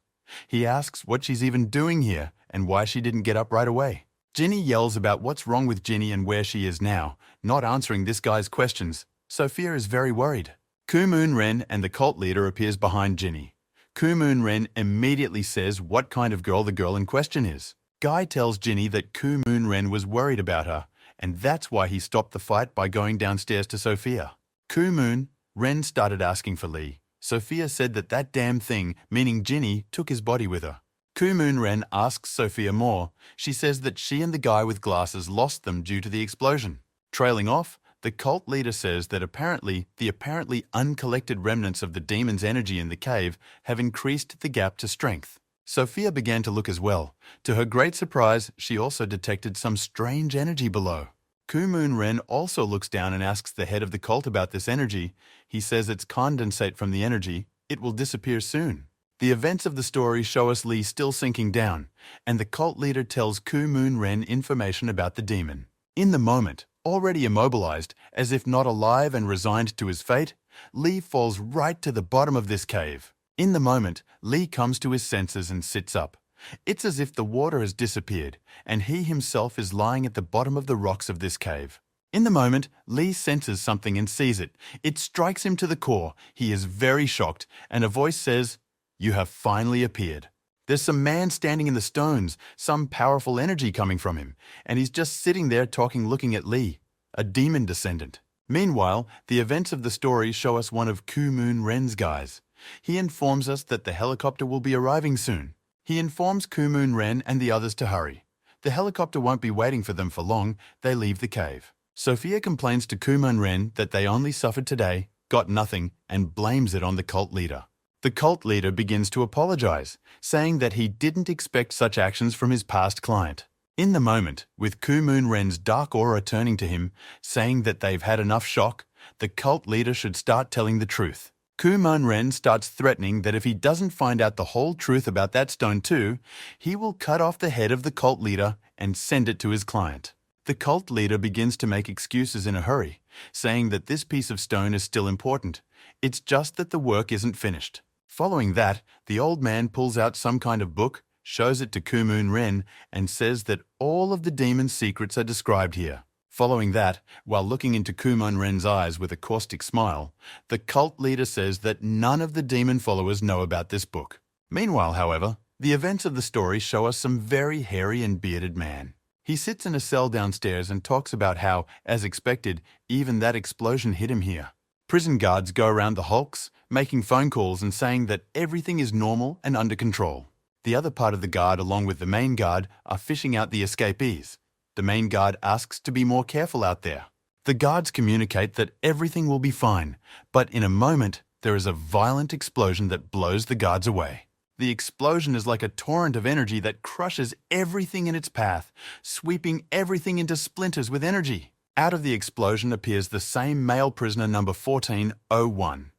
S1: He asks what she's even doing here and why she didn't get up right away. Ginny yells about what's wrong with Ginny and where she is now, not answering this guy's questions. Sophia is very worried. Kumon Ren and the cult leader appears behind Ginny. Kumon Ren immediately says what kind of girl the girl in question is. Guy tells Ginny that Kumon Ren was worried about her, and that's why he stopped the fight by going downstairs to Sophia. Kumon Ren started asking for Lee. Sophia said that damn thing, meaning Ginny, took his body with her. Kumon Ren asks Sophia more. She says that she and the guy with glasses lost them due to the explosion. Trailing off, the cult leader says that the apparently uncollected remnants of the demon's energy in the cave have increased the gap to strength. Sophia began to look as well. To her great surprise, she also detected some strange energy below. Kumon Ren also looks down and asks the head of the cult about this energy. He says it's condensate from the energy. It will disappear soon. The events of the story show us Lee still sinking down, and the cult leader tells Kumon Ren information about the demon. In the moment, already immobilized, as if not alive and resigned to his fate, Lee falls right to the bottom of this cave. In the moment, Lee comes to his senses and sits up. It's as if the water has disappeared, and he himself is lying at the bottom of the rocks of this cave. In the moment, Lee senses something and sees it. It strikes him to the core. He is very shocked, and a voice says, "You have finally appeared." There's some man standing in the stones, some powerful energy coming from him, and he's just sitting there talking, looking at Lee. a demon descendant. Meanwhile, the events of the story show us one of Kumun-ren's guys. He informs us that the helicopter will be arriving soon. He informs Kumun-ren and the others to hurry. The helicopter won't be waiting for them for long. They leave the cave. Sophia complains to Kumun-ren that they only suffered today, got nothing, and blames it on the cult leader. The cult leader begins to apologize, saying that he didn't expect such actions from his past client. In the moment, with Kumun-ren's dark aura turning to him, saying that they've had enough shock, the cult leader should start telling the truth. Kumun-ren starts threatening that if he doesn't find out the whole truth about that stone too, he will cut off the head of the cult leader and send it to his client. The cult leader begins to make excuses in a hurry, saying that this piece of stone is still important. It's just that the work isn't finished. Following that, the old man pulls out some kind of book, shows it to Kumun-ren, and says that all of the demon's secrets are described here. Following that, while looking into Kumun-ren's eyes with a caustic smile, the cult leader says that none of the demon followers know about this book. Meanwhile, however, the events of the story show us some very hairy and bearded man. He sits in a cell downstairs and talks about how, as expected, even that explosion hit him here. Prison guards go around the hulks, making phone calls and saying that everything is normal and under control. The other part of the guard, along with the main guard, are fishing out the escapees. The main guard asks to be more careful out there. The guards communicate that everything will be fine, but in a moment, there is a violent explosion that blows the guards away. The explosion is like a torrent of energy that crushes everything in its path, sweeping everything into splinters with energy. Out of the explosion appears the same male prisoner number 1401.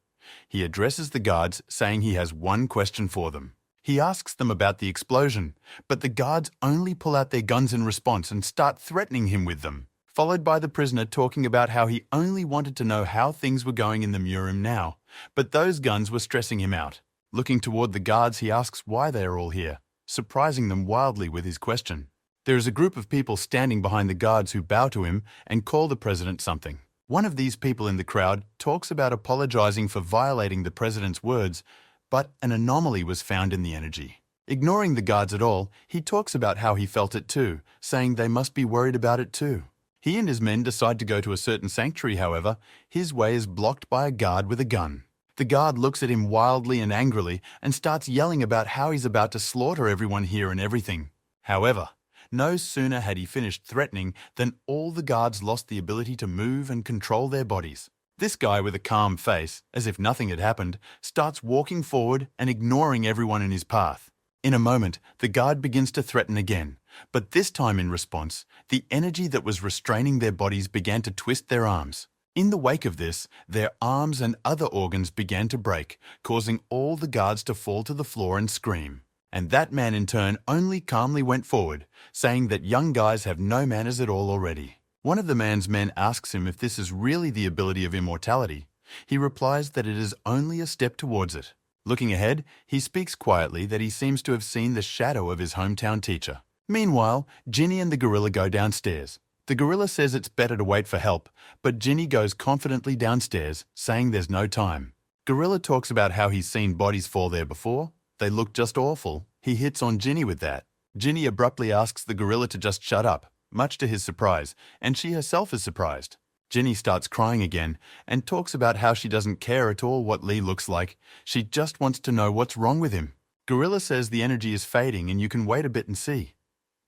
S1: He addresses the guards, saying he has one question for them. He asks them about the explosion, but the guards only pull out their guns in response and start threatening him with them, followed by the prisoner talking about how he only wanted to know how things were going in the Muran now, but those guns were stressing him out. Looking toward the guards, he asks why they are all here, surprising them wildly with his question. There is a group of people standing behind the guards who bow to him and call the president something. One of these people in the crowd talks about apologizing for violating the president's words, but an anomaly was found in the energy. Ignoring the guards at all, he talks about how he felt it too, saying they must be worried about it too. He and his men decide to go to a certain sanctuary, however. His way is blocked by a guard with a gun. The guard looks at him wildly and angrily and starts yelling about how he's about to slaughter everyone here and everything. However, no sooner had he finished threatening than all the guards lost the ability to move and control their bodies. This guy with a calm face, as if nothing had happened, starts walking forward and ignoring everyone in his path. In a moment, the guard begins to threaten again, but this time in response, the energy that was restraining their bodies began to twist their arms. In the wake of this, their arms and other organs began to break, causing all the guards to fall to the floor and scream. And that man in turn only calmly went forward, saying that young guys have no manners at all already. One of the man's men asks him if this is really the ability of immortality. He replies that it is only a step towards it. Looking ahead, he speaks quietly that he seems to have seen the shadow of his hometown teacher. Meanwhile, Ginny and the gorilla go downstairs. The gorilla says it's better to wait for help, but Ginny goes confidently downstairs, saying there's no time. Gorilla talks about how he's seen bodies fall there before. They look just awful. He hits on Ginny with that. Ginny abruptly asks the gorilla to just shut up, much to his surprise, and she herself is surprised. Ginny starts crying again and talks about how she doesn't care at all what Lee looks like. She just wants to know what's wrong with him. Gorilla says the energy is fading and you can wait a bit and see.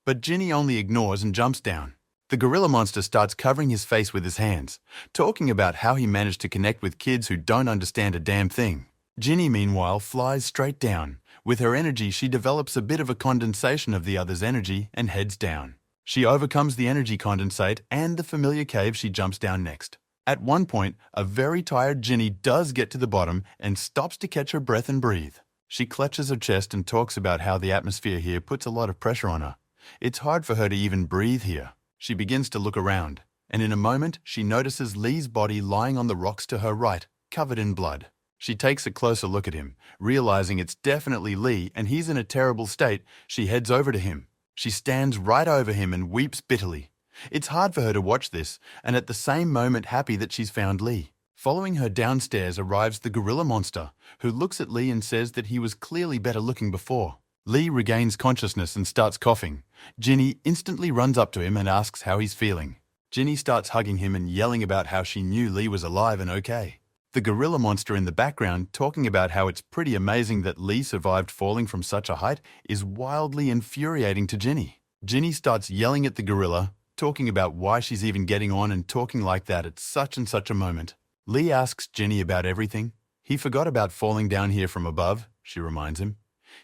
S1: But Ginny only ignores and jumps down. The gorilla monster starts covering his face with his hands, talking about how he managed to connect with kids who don't understand a damn thing. Ginny, meanwhile, flies straight down. With her energy, she develops a bit of a condensation of the other's energy and heads down. She overcomes the energy condensate and the familiar cave she jumps down next. At one point, a very tired Ginny does get to the bottom and stops to catch her breath and breathe. She clutches her chest and talks about how the atmosphere here puts a lot of pressure on her. It's hard for her to even breathe here. She begins to look around, and in a moment, she notices Lee's body lying on the rocks to her right, covered in blood. She takes a closer look at him, realizing it's definitely Lee and he's in a terrible state. She heads over to him. She stands right over him and weeps bitterly. It's hard for her to watch this, and at the same moment happy that she's found Lee. Following her downstairs arrives the gorilla monster, who looks at Lee and says that he was clearly better looking before. Lee regains consciousness and starts coughing. Ginny instantly runs up to him and asks how he's feeling. Ginny starts hugging him and yelling about how she knew Lee was alive and okay. The gorilla monster in the background, talking about how it's pretty amazing that Lee survived falling from such a height, is wildly infuriating to Ginny. Ginny starts yelling at the gorilla, talking about why she's even getting on and talking like that at such and such a moment. Lee asks Ginny about everything. He forgot about falling down here from above, she reminds him.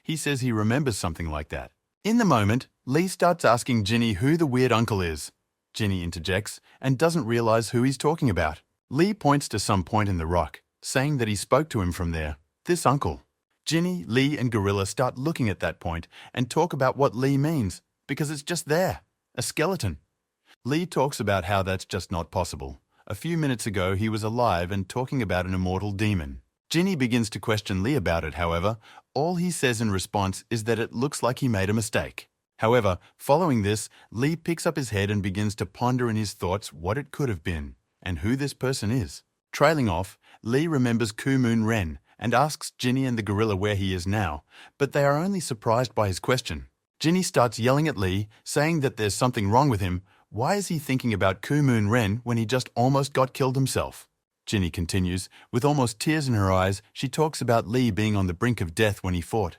S1: He says he remembers something like that. In the moment, Lee starts asking Ginny who the weird uncle is. Ginny interjects and doesn't realize who he's talking about. Lee points to some point in the rock, saying that he spoke to him from there, this uncle. Ginny, Lee and Gorilla start looking at that point and talk about what Lee means, because it's just there, a skeleton. Lee talks about how that's just not possible. A few minutes ago he was alive and talking about an immortal demon. Ginny begins to question Lee about it, however. All he says in response is that it looks like he made a mistake. However, following this, Lee picks up his head and begins to ponder in his thoughts what it could have been, and who this person is. Trailing off, Lee remembers Kumon Ren and asks Ginny and the gorilla where he is now, but they are only surprised by his question. Ginny starts yelling at Lee, saying that there's something wrong with him. Why is he thinking about Kumon Ren when he just almost got killed himself? Ginny continues. With almost tears in her eyes, she talks about Lee being on the brink of death when he fought.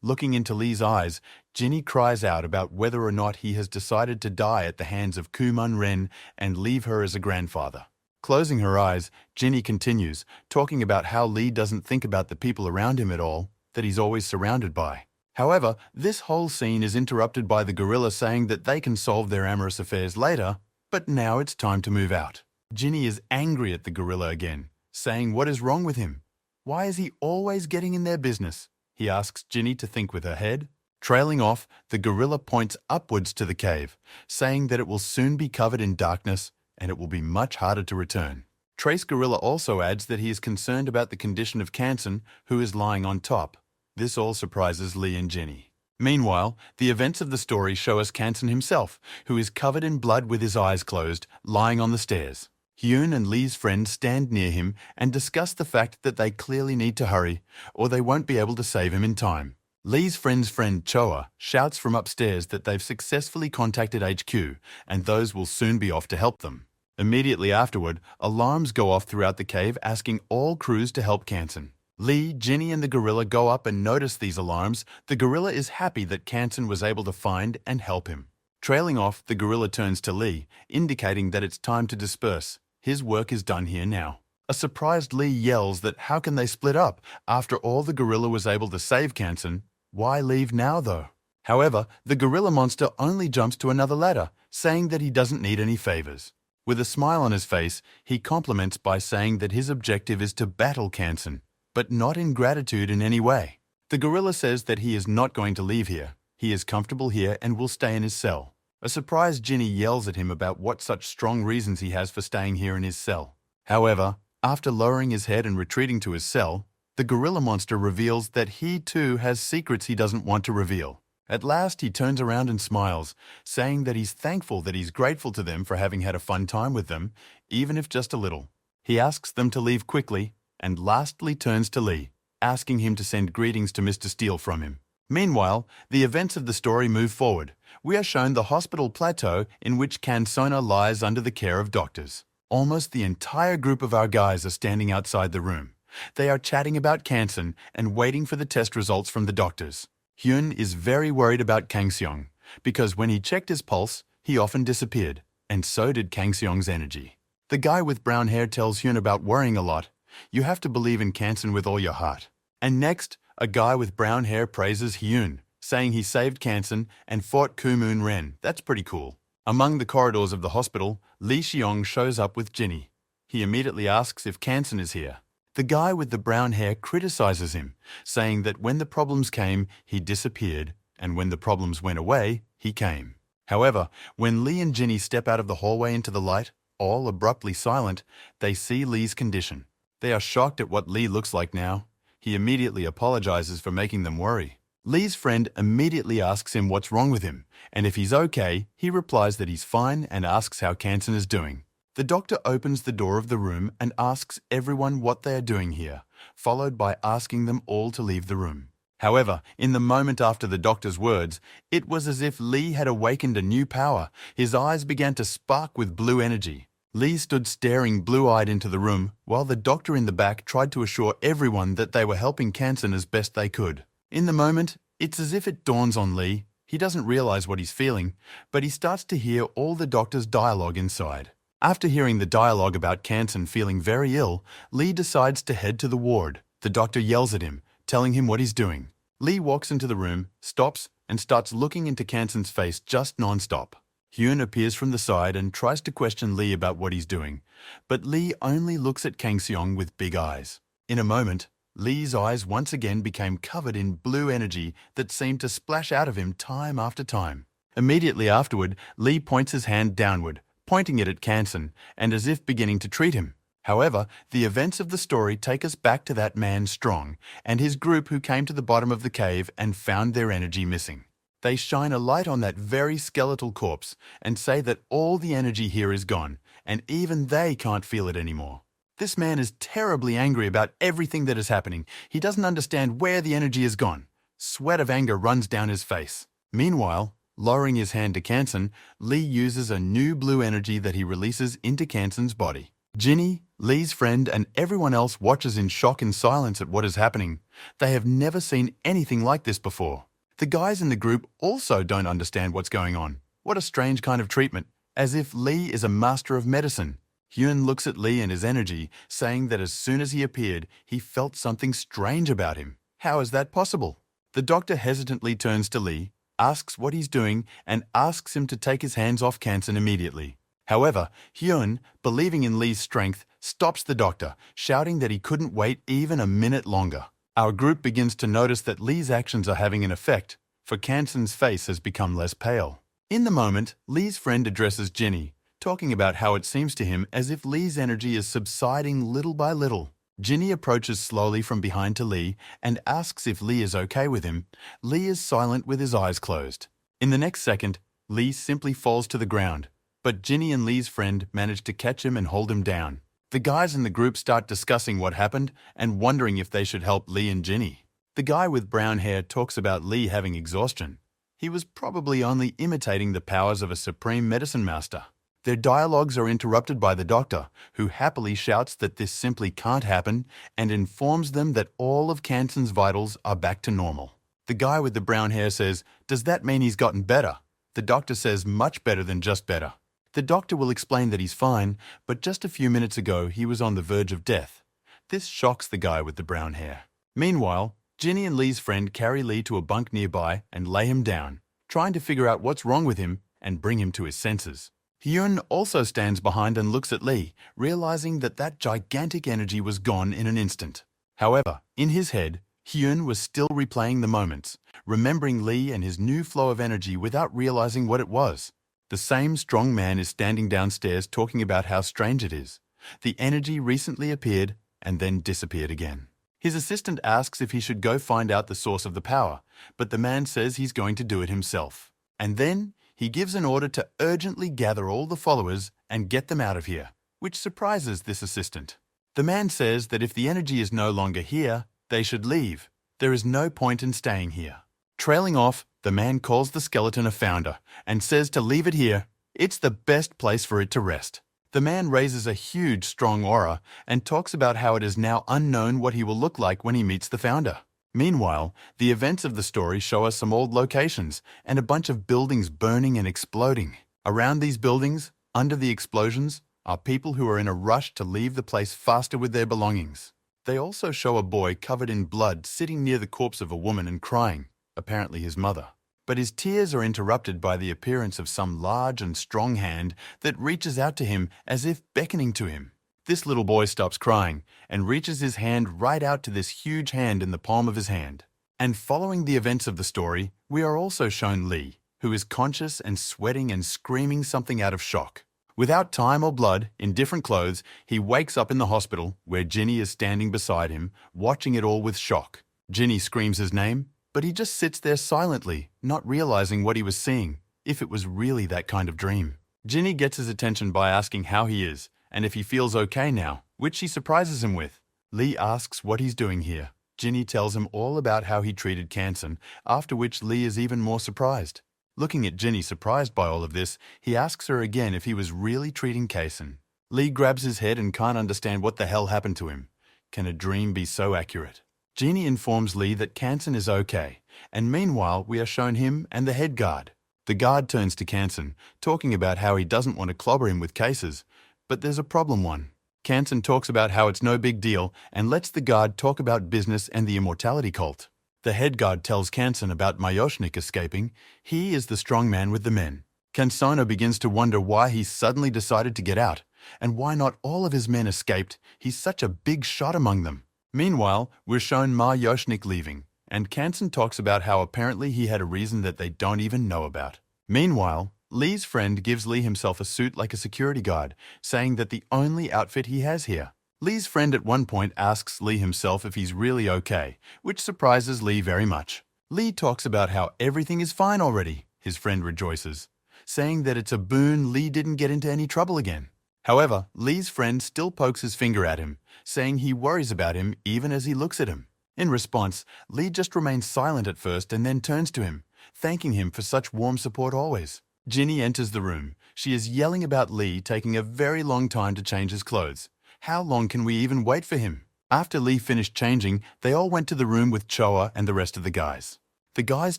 S1: Looking into Lee's eyes, Ginny cries out about whether or not he has decided to die at the hands of Kumon Ren and leave her as a grandfather. Closing her eyes, Ginny continues, talking about how Lee doesn't think about the people around him at all, that he's always surrounded by. However, this whole scene is interrupted by the gorilla saying that they can solve their amorous affairs later, but now it's time to move out. Ginny is angry at the gorilla again, saying what is wrong with him? Why is he always getting in their business? He asks Ginny to think with her head. Trailing off, the gorilla points upwards to the cave, saying that it will soon be covered in darkness and it will be much harder to return. Trace Gorilla also adds that he is concerned about the condition of Kansen, who is lying on top. This all surprises Lee and Ginny. Meanwhile, the events of the story show us Kansen himself, who is covered in blood with his eyes closed, lying on the stairs. Hyun and Lee's friends stand near him and discuss the fact that they clearly need to hurry, or they won't be able to save him in time. Lee's friend's friend Choa shouts from upstairs that they've successfully contacted HQ, and those will soon be off to help them. Immediately afterward, alarms go off throughout the cave asking all crews to help Kansen. Lee, Ginny and the gorilla go up and notice these alarms. The gorilla is happy that Kansen was able to find and help him. Trailing off, the gorilla turns to Lee, indicating that it's time to disperse. His work is done here now. A surprised Lee yells that how can they split up? After all, the gorilla was able to save Kansen. Why leave now though? However, the gorilla monster only jumps to another ladder, saying that he doesn't need any favors. With a smile on his face, he compliments by saying that his objective is to battle Kansen, but not in gratitude in any way. The gorilla says that he is not going to leave here. He is comfortable here and will stay in his cell. A surprised Ginny yells at him about what such strong reasons he has for staying here in his cell. However, after lowering his head and retreating to his cell, the gorilla monster reveals that he too has secrets he doesn't want to reveal. At last, he turns around and smiles, saying that he's thankful that he's grateful to them for having had a fun time with them, even if just a little. He asks them to leave quickly, and lastly turns to Lee, asking him to send greetings to Mr. Steele from him. Meanwhile, the events of the story move forward. We are shown the hospital plateau in which Kansona lies under the care of doctors. Almost the entire group of our guys are standing outside the room. They are chatting about Kansen and waiting for the test results from the doctors. Hyun is very worried about Kangseong, because when he checked his pulse, he often disappeared, and so did Kangseong's energy. The guy with brown hair tells Hyun about worrying a lot. You have to believe in Kansen with all your heart. And next, a guy with brown hair praises Hyun, saying he saved Kansen and fought Kumon Ren. That's pretty cool. Among the corridors of the hospital, Lee Xiong shows up with Ginny. He immediately asks if Kansen is here. The guy with the brown hair criticizes him, saying that when the problems came, he disappeared, and when the problems went away, he came. However, when Lee and Ginny step out of the hallway into the light, all abruptly silent, they see Lee's condition. They are shocked at what Lee looks like now. He immediately apologizes for making them worry. Lee's friend immediately asks him what's wrong with him, and if he's okay, he replies that he's fine and asks how Kansen is doing. The doctor opens the door of the room and asks everyone what they are doing here, followed by asking them all to leave the room. However, in the moment after the doctor's words, it was as if Lee had awakened a new power. His eyes began to spark with blue energy. Lee stood staring blue-eyed into the room, while the doctor in the back tried to assure everyone that they were helping Kansan as best they could. In the moment, it's as if it dawns on Lee. He doesn't realize what he's feeling, but he starts to hear all the doctor's dialogue inside. After hearing the dialogue about Kansan feeling very ill, Lee decides to head to the ward. The doctor yells at him, telling him what he's doing. Lee walks into the room, stops, and starts looking into Kansan's face just non-stop. Hyun appears from the side and tries to question Lee about what he's doing, but Lee only looks at Kang Seong with big eyes. In a moment, Lee's eyes once again became covered in blue energy that seemed to splash out of him time after time. Immediately afterward, Lee points his hand downward, pointing it at Kansan, and as if beginning to treat him. However, the events of the story take us back to that man Strong and his group who came to the bottom of the cave and found their energy missing. They shine a light on that very skeletal corpse and say that all the energy here is gone, and even they can't feel it anymore. This man is terribly angry about everything that is happening. He doesn't understand where the energy is gone. Sweat of anger runs down his face. Meanwhile, lowering his hand to Kansan, Lee uses a new blue energy that he releases into Kansan's body. Jinny, Lee's friend, and everyone else watches in shock and silence at what is happening. They have never seen anything like this before. The guys in the group also don't understand what's going on. What a strange kind of treatment, as if Lee is a master of medicine. Hyun looks at Lee and his energy, saying that as soon as he appeared, he felt something strange about him. How is that possible? The doctor hesitantly turns to Lee, asks what he's doing, and asks him to take his hands off Kansan immediately. However, Hyun, believing in Lee's strength, stops the doctor, shouting that he couldn't wait even a minute longer. Our group begins to notice that Lee's actions are having an effect, for Kansan's face has become less pale. In the moment, Lee's friend addresses Jinny, talking about how it seems to him as if Lee's energy is subsiding little by little. Jinny approaches slowly from behind to Lee and asks if Lee is okay with him. Lee is silent with his eyes closed. In the next second, Lee simply falls to the ground, but Jinny and Lee's friend manage to catch him and hold him down. The guys in the group start discussing what happened and wondering if they should help Lee and Jinny. The guy with brown hair talks about Lee having exhaustion. He was probably only imitating the powers of a supreme medicine master. Their dialogues are interrupted by the doctor, who happily shouts that this simply can't happen and informs them that all of Kansan's vitals are back to normal. The guy with the brown hair says, "Does that mean he's gotten better?" The doctor says, "Much better than just better." The doctor will explain that he's fine, but just a few minutes ago he was on the verge of death. This shocks the guy with the brown hair. Meanwhile, Jinny and Lee's friend carry Lee to a bunk nearby and lay him down, trying to figure out what's wrong with him and bring him to his senses. Hyun also stands behind and looks at Lee, realizing that that gigantic energy was gone in an instant. However, in his head, Hyun was still replaying the moments, remembering Lee and his new flow of energy without realizing what it was. The same strong man is standing downstairs talking about how strange it is. The energy recently appeared and then disappeared again. His assistant asks if he should go find out the source of the power, but the man says he's going to do it himself. And then he gives an order to urgently gather all the followers and get them out of here, which surprises this assistant. The man says that if the energy is no longer here, they should leave. There is no point in staying here. Trailing off, the man calls the skeleton a founder and says to leave it here. It's the best place for it to rest. The man raises a huge, strong aura and talks about how it is now unknown what he will look like when he meets the founder. Meanwhile, the events of the story show us some old locations and a bunch of buildings burning and exploding. Around these buildings, under the explosions, are people who are in a rush to leave the place faster with their belongings. They also show a boy covered in blood sitting near the corpse of a woman and crying, apparently his mother. But his tears are interrupted by the appearance of some large and strong hand that reaches out to him as if beckoning to him. This little boy stops crying and reaches his hand right out to this huge hand in the palm of his hand. And following the events of the story, we are also shown Lee, who is conscious and sweating and screaming something out of shock. Without time or blood, in different clothes, he wakes up in the hospital where Jinny is standing beside him, watching it all with shock. Jinny screams his name, but he just sits there silently, not realizing what he was seeing, if it was really that kind of dream. Jinny gets his attention by asking how he is, and if he feels okay now, which she surprises him with. Lee asks what he's doing here. Ginny tells him all about how he treated Kansan, after which Lee is even more surprised. Looking at Ginny surprised by all of this, he asks her again if he was really treating Kansan. Lee grabs his head and can't understand what the hell happened to him. Can a dream be so accurate? Ginny informs Lee that Kansan is okay, and meanwhile we are shown him and the head guard. The guard turns to Kansan, talking about how he doesn't want to clobber him with cases, but there's a problem one. Kansan talks about how it's no big deal and lets the guard talk about business and the immortality cult. The head guard tells Kansan about Mayoshnik escaping. He is the strong man with the men. Kansono begins to wonder why he suddenly decided to get out, and why not all of his men escaped. He's such a big shot among them. Meanwhile, we're shown Mayoshnik leaving, and Kansan talks about how apparently he had a reason that they don't even know about. Meanwhile, Lee's friend gives Lee himself a suit like a security guard, saying that the only outfit he has here. Lee's friend at one point asks Lee himself if he's really okay, which surprises Lee very much. Lee talks about how everything is fine already. His friend rejoices, saying that it's a boon Lee didn't get into any trouble again. However, Lee's friend still pokes his finger at him, saying he worries about him even as he looks at him. In response, Lee just remains silent at first and then turns to him, thanking him for such warm support always. Ginny enters the room. She is yelling about Lee taking a very long time to change his clothes. How long can we even wait for him? After Lee finished changing, they all went to the room with Choa and the rest of the guys. The guys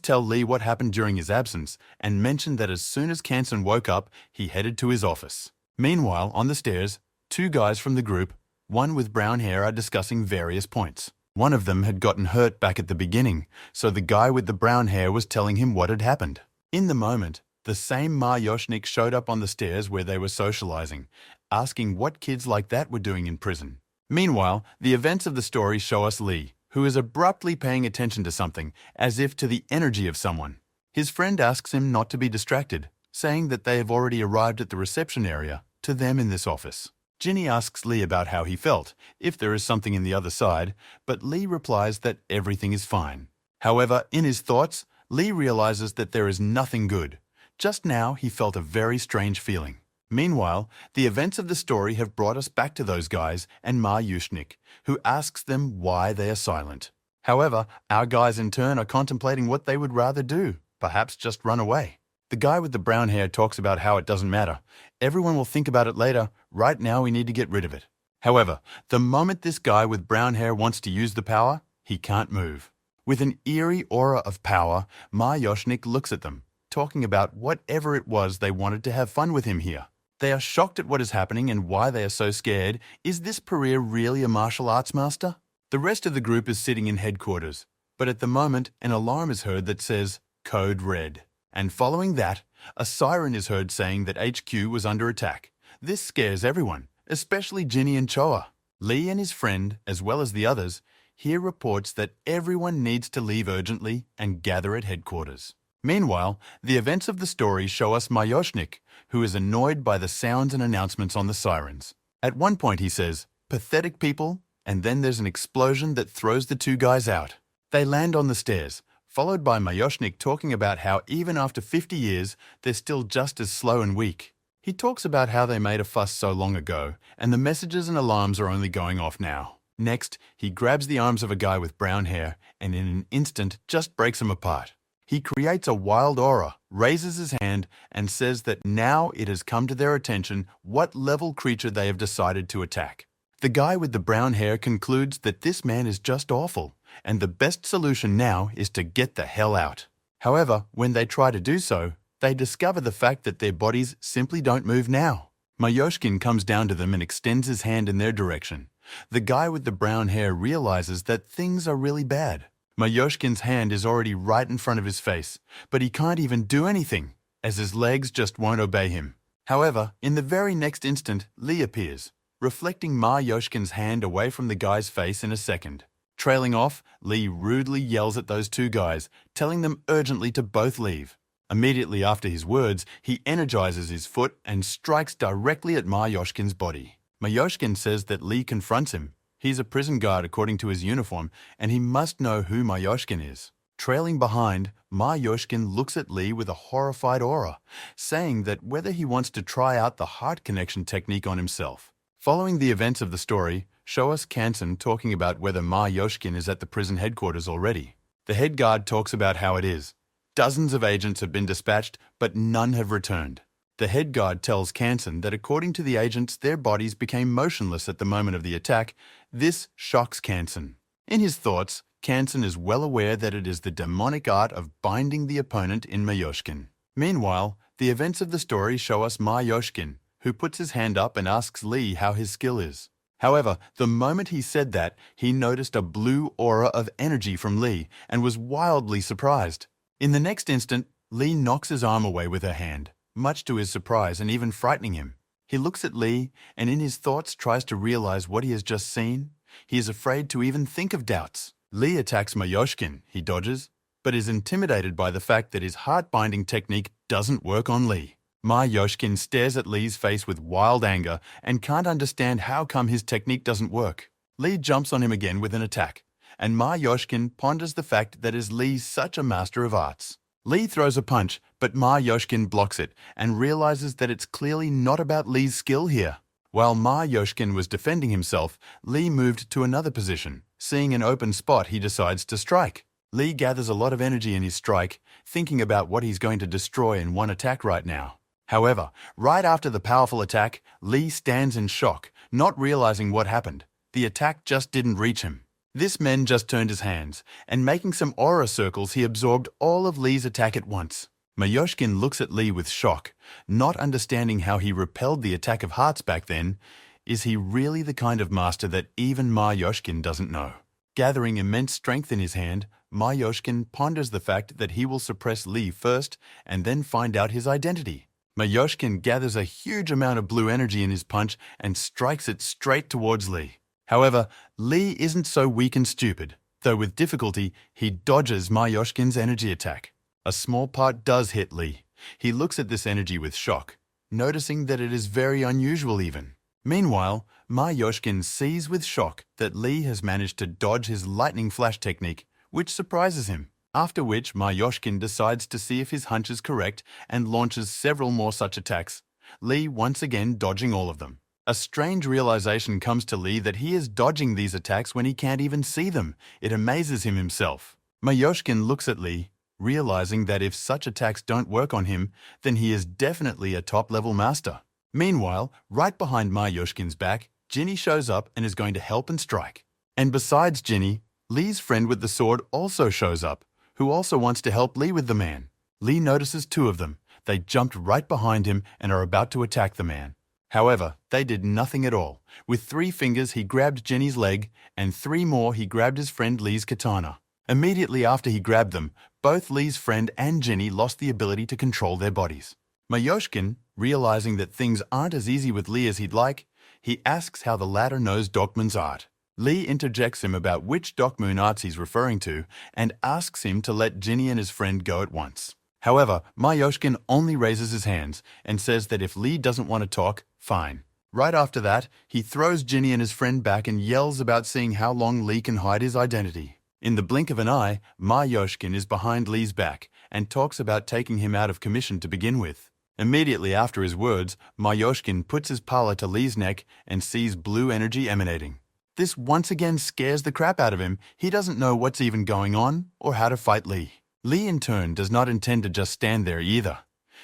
S1: tell Lee what happened during his absence and mention that as soon as Kansan woke up, he headed to his office. Meanwhile, on the stairs, two guys from the group, one with brown hair, are discussing various points. One of them had gotten hurt back at the beginning, so the guy with the brown hair was telling him what had happened. In the moment, the same Mayoshnik showed up on the stairs where they were socializing, asking what kids like that were doing in prison. Meanwhile, the events of the story show us Lee, who is abruptly paying attention to something, as if to the energy of someone. His friend asks him not to be distracted, saying that they have already arrived at the reception area, to them in this office. Ginny asks Lee about how he felt, if there is something in the other side, but Lee replies that everything is fine. However, in his thoughts, Lee realizes that there is nothing good. Just now, he felt a very strange feeling. Meanwhile, the events of the story have brought us back to those guys and Mayoshnik, who asks them why they are silent. However, our guys in turn are contemplating what they would rather do, perhaps just run away. The guy with the brown hair talks about how it doesn't matter. Everyone will think about it later. Right now, we need to get rid of it. However, the moment this guy with brown hair wants to use the power, he can't move. With an eerie aura of power, Mayoshnik looks at them, talking about whatever it was they wanted to have fun with him here. They are shocked at what is happening and why they are so scared. Is this Parir really a martial arts master? The rest of the group is sitting in headquarters, but at the moment an alarm is heard that says, Code Red. And following that, a siren is heard saying that HQ was under attack. This scares everyone, especially Ginny and Choa. Lee and his friend, as well as the others, hear reports that everyone needs to leave urgently and gather at headquarters. Meanwhile, the events of the story show us Mayoshnik, who is annoyed by the sounds and announcements on the sirens. At one point he says, "Pathetic people," and then there's an explosion that throws the two guys out. They land on the stairs, followed by Mayoshnik talking about how even after 50 years, they're still just as slow and weak. He talks about how they made a fuss so long ago, and the messages and alarms are only going off now. Next, he grabs the arms of a guy with brown hair, and in an instant just breaks them apart. He creates a wild aura, raises his hand, and says that now it has come to their attention what level creature they have decided to attack. The guy with the brown hair concludes that this man is just awful, and the best solution now is to get the hell out. However, when they try to do so, they discover the fact that their bodies simply don't move now. Mayoshkin comes down to them and extends his hand in their direction. The guy with the brown hair realizes that things are really bad. Mayoshkin's hand is already right in front of his face, but he can't even do anything, as his legs just won't obey him. However, in the very next instant, Lee appears, reflecting Mayoshkin's hand away from the guy's face in a second. Trailing off, Lee rudely yells at those two guys, telling them urgently to both leave. Immediately after his words, he energizes his foot and strikes directly at Mayoshkin's body. Mayoshkin says that Lee confronts him. He's a prison guard according to his uniform, and he must know who Mayoshkin is. Trailing behind, Mayoshkin looks at Lee with a horrified aura, saying that whether he wants to try out the heart connection technique on himself. Following the events of the story, show us Kansen talking about whether Ma Yoshkin is at the prison headquarters already. The head guard talks about how it is. Dozens of agents have been dispatched, but none have returned. The head guard tells Kansen that according to the agents, their bodies became motionless at the moment of the attack. This shocks Kansen. In his thoughts, Kansen is well aware that it is the demonic art of binding the opponent in Mayoshkin. Meanwhile, the events of the story show us Ma Yoshkin, who puts his hand up and asks Lee how his skill is. However, the moment he said that, he noticed a blue aura of energy from Lee and was wildly surprised. In the next instant, Lee knocks his arm away with her hand, much to his surprise and even frightening him. He looks at Lee and in his thoughts tries to realize what he has just seen. He is afraid to even think of doubts. Lee attacks Mayoshkin, he dodges, but is intimidated by the fact that his heart-binding technique doesn't work on Lee. Ma Yoshkin stares at Lee's face with wild anger and can't understand how come his technique doesn't work. Lee jumps on him again with an attack, and Ma Yoshkin ponders the fact that is Lee such a master of arts. Lee throws a punch, but Ma Yoshkin blocks it and realizes that it's clearly not about Lee's skill here. While Ma Yoshkin was defending himself, Lee moved to another position. Seeing an open spot, he decides to strike. Lee gathers a lot of energy in his strike, thinking about what he's going to destroy in one attack right now. However, right after the powerful attack, Lee stands in shock, not realizing what happened. The attack just didn't reach him. This man just turned his hands, and making some aura circles, he absorbed all of Lee's attack at once. Mayoshkin looks at Lee with shock, not understanding how he repelled the attack of hearts back then. Is he really the kind of master that even Ma Yoshkin doesn't know? Gathering immense strength in his hand, Ma Yoshkin ponders the fact that he will suppress Lee first and then find out his identity. Mayoshkin gathers a huge amount of blue energy in his punch and strikes it straight towards Lee. However, Lee isn't so weak and stupid, though with difficulty, he dodges Ma Yoshkin's energy attack. A small part does hit Lee. He looks at this energy with shock, noticing that it is very unusual even. Meanwhile, Ma Yoshkin sees with shock that Lee has managed to dodge his lightning flash technique, which surprises him. After which, Ma Yoshkin decides to see if his hunch is correct and launches several more such attacks, Lee once again dodging all of them. A strange realization comes to Lee that he is dodging these attacks when he can't even see them. It amazes him himself. Mayoshkin looks at Lee, realizing that if such attacks don't work on him, then he is definitely a top-level master. Meanwhile, right behind Mayoshkin's back, Ginny shows up and is going to help and strike. And besides Ginny, Lee's friend with the sword also shows up, who also wants to help Lee with the man. Lee notices two of them. They jumped right behind him and are about to attack the man. However, they did nothing at all. With 3 fingers, he grabbed Jenny's leg, and 3 more he grabbed his friend Lee's katana. Immediately after he grabbed them, both Lee's friend and Jenny lost the ability to control their bodies. Mayoshkin, realizing that things aren't as easy with Lee as he'd like, he asks how the latter knows Dokmun's art. Lee interjects him about which Dokmun arts he's referring to and asks him to let Ginny and his friend go at once. However, Mayoshkin only raises his hands and says that if Lee doesn't want to talk, fine. Right after that, he throws Ginny and his friend back and yells about seeing how long Lee can hide his identity. In the blink of an eye, Mayoshkin is behind Lee's back and talks about taking him out of commission to begin with. Immediately after his words, Mayoshkin puts his pala to Lee's neck and sees blue energy emanating. This once again scares the crap out of him. He doesn't know what's even going on or how to fight Lee. Lee in turn does not intend to just stand there either.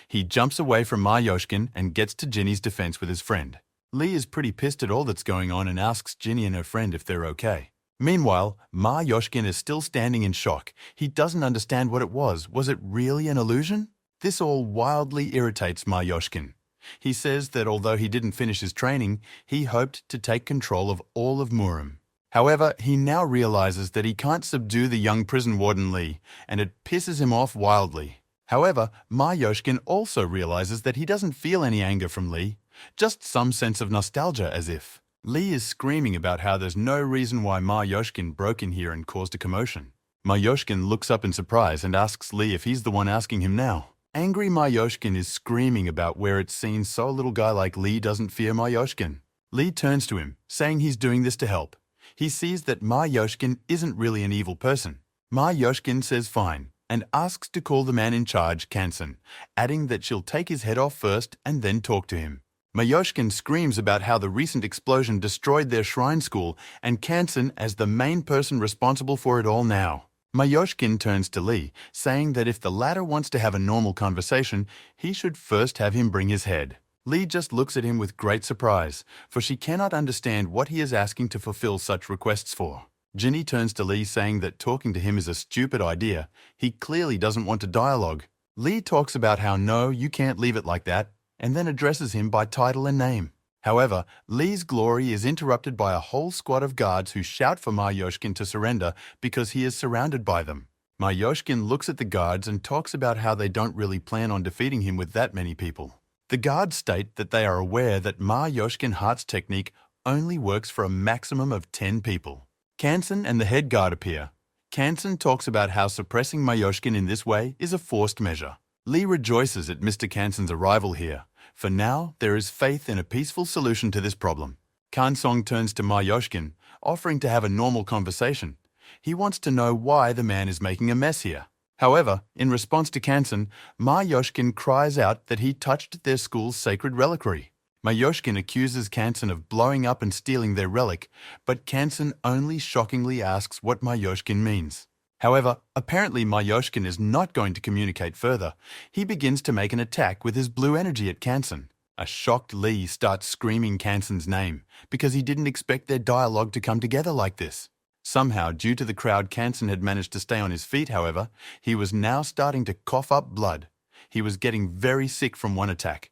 S1: He jumps away from Mayoshkin and gets to Ginny's defense with his friend. Lee is pretty pissed at all that's going on and asks Ginny and her friend if they're okay. Meanwhile, Mayoshkin is still standing in shock. He doesn't understand what it was. Was it really an illusion? This all wildly irritates Mayoshkin. He says that although he didn't finish his training, he hoped to take control of all of Muran. However, he now realizes that he can't subdue the young prison warden Lee, and it pisses him off wildly. However, Mayoshkin also realizes that he doesn't feel any anger from Lee, just some sense of nostalgia as if. Lee is screaming about how there's no reason why Mayoshkin broke in here and caused a commotion. Mayoshkin looks up in surprise and asks Lee if he's the one asking him now. Angry Mayoshkin is screaming about where it seems so a little guy like Lee doesn't fear Mayoshkin. Lee turns to him, saying he's doing this to help. He sees that Mayoshkin isn't really an evil person. Mayoshkin says fine, and asks to call the man in charge, Kansen, adding that she'll take his head off first and then talk to him. Mayoshkin screams about how the recent explosion destroyed their shrine school and Kansen as the main person responsible for it all now. Mayoshkin turns to Lee, saying that if the latter wants to have a normal conversation, he should first have him bring his head. Lee just looks at him with great surprise, for she cannot understand what he is asking to fulfill such requests for. Ginny turns to Lee saying that talking to him is a stupid idea. He clearly doesn't want to dialogue. Lee talks about how no, you can't leave it like that, and then addresses him by title and name. However, Lee's glory is interrupted by a whole squad of guards who shout for Mayoshkin to surrender because he is surrounded by them. Mayoshkin looks at the guards and talks about how they don't really plan on defeating him with that many people. The guards state that they are aware that Mayoshkin Heart's technique only works for a maximum of 10 people. Kansen and the head guard appear. Kansen talks about how suppressing Mayoshkin in this way is a forced measure. Lee rejoices at Mr. Kansen's arrival here. For now, there is faith in a peaceful solution to this problem. Kansong turns to Mayoshkin, offering to have a normal conversation. He wants to know why the man is making a mess here. However, in response to Kansen, Mayoshkin cries out that he touched their school's sacred reliquary. Mayoshkin accuses Kansen of blowing up and stealing their relic, but Kansen only shockingly asks what Mayoshkin means. However, apparently Mayoshkin is not going to communicate further. He begins to make an attack with his blue energy at Kansen. A shocked Lee starts screaming Kansen's name because he didn't expect their dialogue to come together like this. Somehow, due to the crowd, Kansen had managed to stay on his feet, however. He was now starting to cough up blood. He was getting very sick from one attack.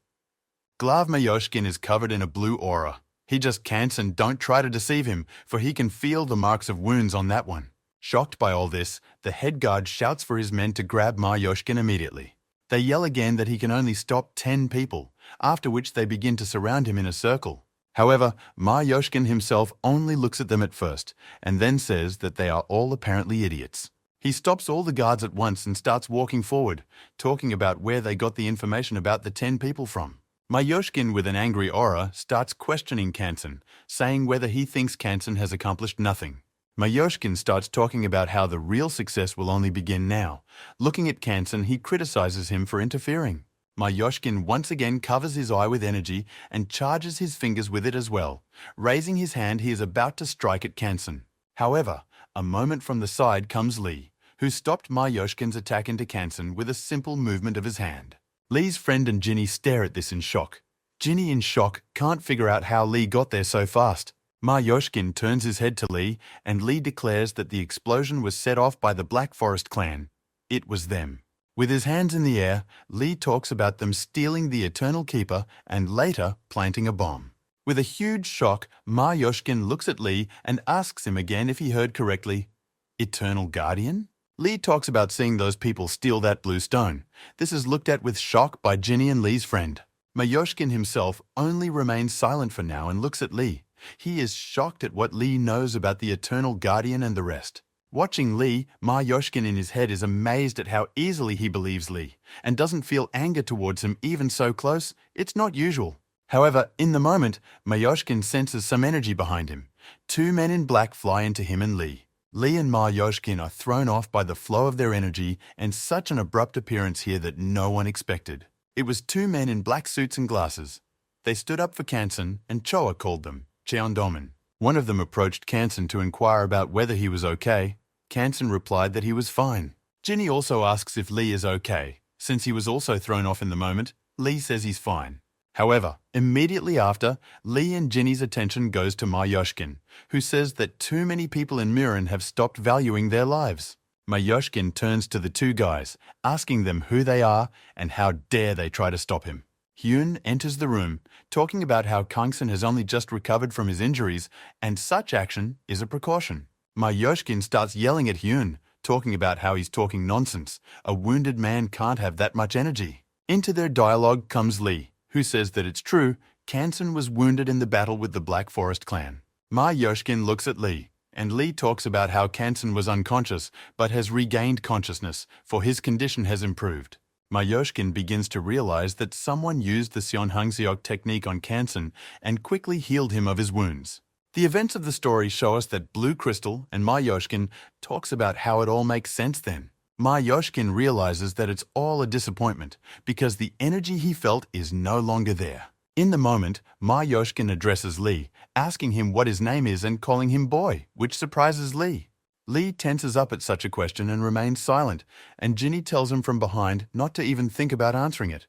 S1: Glav Mayoshkin is covered in a blue aura. He just Kansen, don't try to deceive him, for he can feel the marks of wounds on that one. Shocked by all this, the head guard shouts for his men to grab Mayoshkin immediately. They yell again that he can only stop 10 people, after which they begin to surround him in a circle. However, Mayoshkin himself only looks at them at first, and then says that they are all apparently idiots. He stops all the guards at once and starts walking forward, talking about where they got the information about the 10 people from. Mayoshkin, with an angry aura, starts questioning Kansen, saying whether he thinks Kansen has accomplished nothing. Mayoshkin starts talking about how the real success will only begin now. Looking at Kansen, he criticizes him for interfering. Mayoshkin once again covers his eye with energy and charges his fingers with it as well. Raising his hand, he is about to strike at Kansen. However, a moment from the side comes Lee, who stopped Mayoshkin's attack into Kansen with a simple movement of his hand. Lee's friend and Ginny stare at this in shock. Ginny, in shock, can't figure out how Lee got there so fast. Mayoshkin turns his head to Lee, and Lee declares that the explosion was set off by the Black Forest clan. It was them. With his hands in the air, Lee talks about them stealing the Eternal Keeper and later planting a bomb. With a huge shock, Mayoshkin looks at Lee and asks him again if he heard correctly. Eternal Guardian? Lee talks about seeing those people steal that blue stone. This is looked at with shock by Ginny and Lee's friend. Mayoshkin himself only remains silent for now and looks at Lee. He is shocked at what Lee knows about the Eternal Guardian and the rest. Watching Lee, Mayoshkin in his head is amazed at how easily he believes Lee, and doesn't feel anger towards him even so close. It's not usual. However, in the moment, Mayoshkin senses some energy behind him. 2 men in black fly into him and Lee. Lee and Mayoshkin are thrown off by the flow of their energy and such an abrupt appearance here that no one expected. It was 2 men in black suits and glasses. They stood up for Kansen, and Choa called them Cheondoman. One of them approached Kansen to inquire about whether he was okay. Kansen replied that he was fine. Ginny also asks if Lee is okay. Since he was also thrown off in the moment, Lee says he's fine. However, immediately after, Lee and Ginny's attention goes to Mayoshkin, who says that too many people in Muran have stopped valuing their lives. Mayoshkin turns to the 2 guys, asking them who they are and how dare they try to stop him. Hyun enters the room, talking about how Kangsen has only just recovered from his injuries and such action is a precaution. Mayoshkin starts yelling at Hyun, talking about how he's talking nonsense. A wounded man can't have that much energy. Into their dialogue comes Lee, who says that it's true, Kansen was wounded in the battle with the Black Forest clan. Mayoshkin looks at Lee, and Lee talks about how Kansen was unconscious but has regained consciousness, for his condition has improved. Mayoshkin begins to realize that someone used the Seonhangseok technique on Kansen and quickly healed him of his wounds. The events of the story show us that Blue Crystal and Mayoshkin talks about how it all makes sense then. Mayoshkin realizes that it's all a disappointment because the energy he felt is no longer there. In the moment, Ma Yoshkin addresses Lee, asking him what his name is and calling him boy, which surprises Lee. Lee tenses up at such a question and remains silent, and Ginny tells him from behind not to even think about answering it.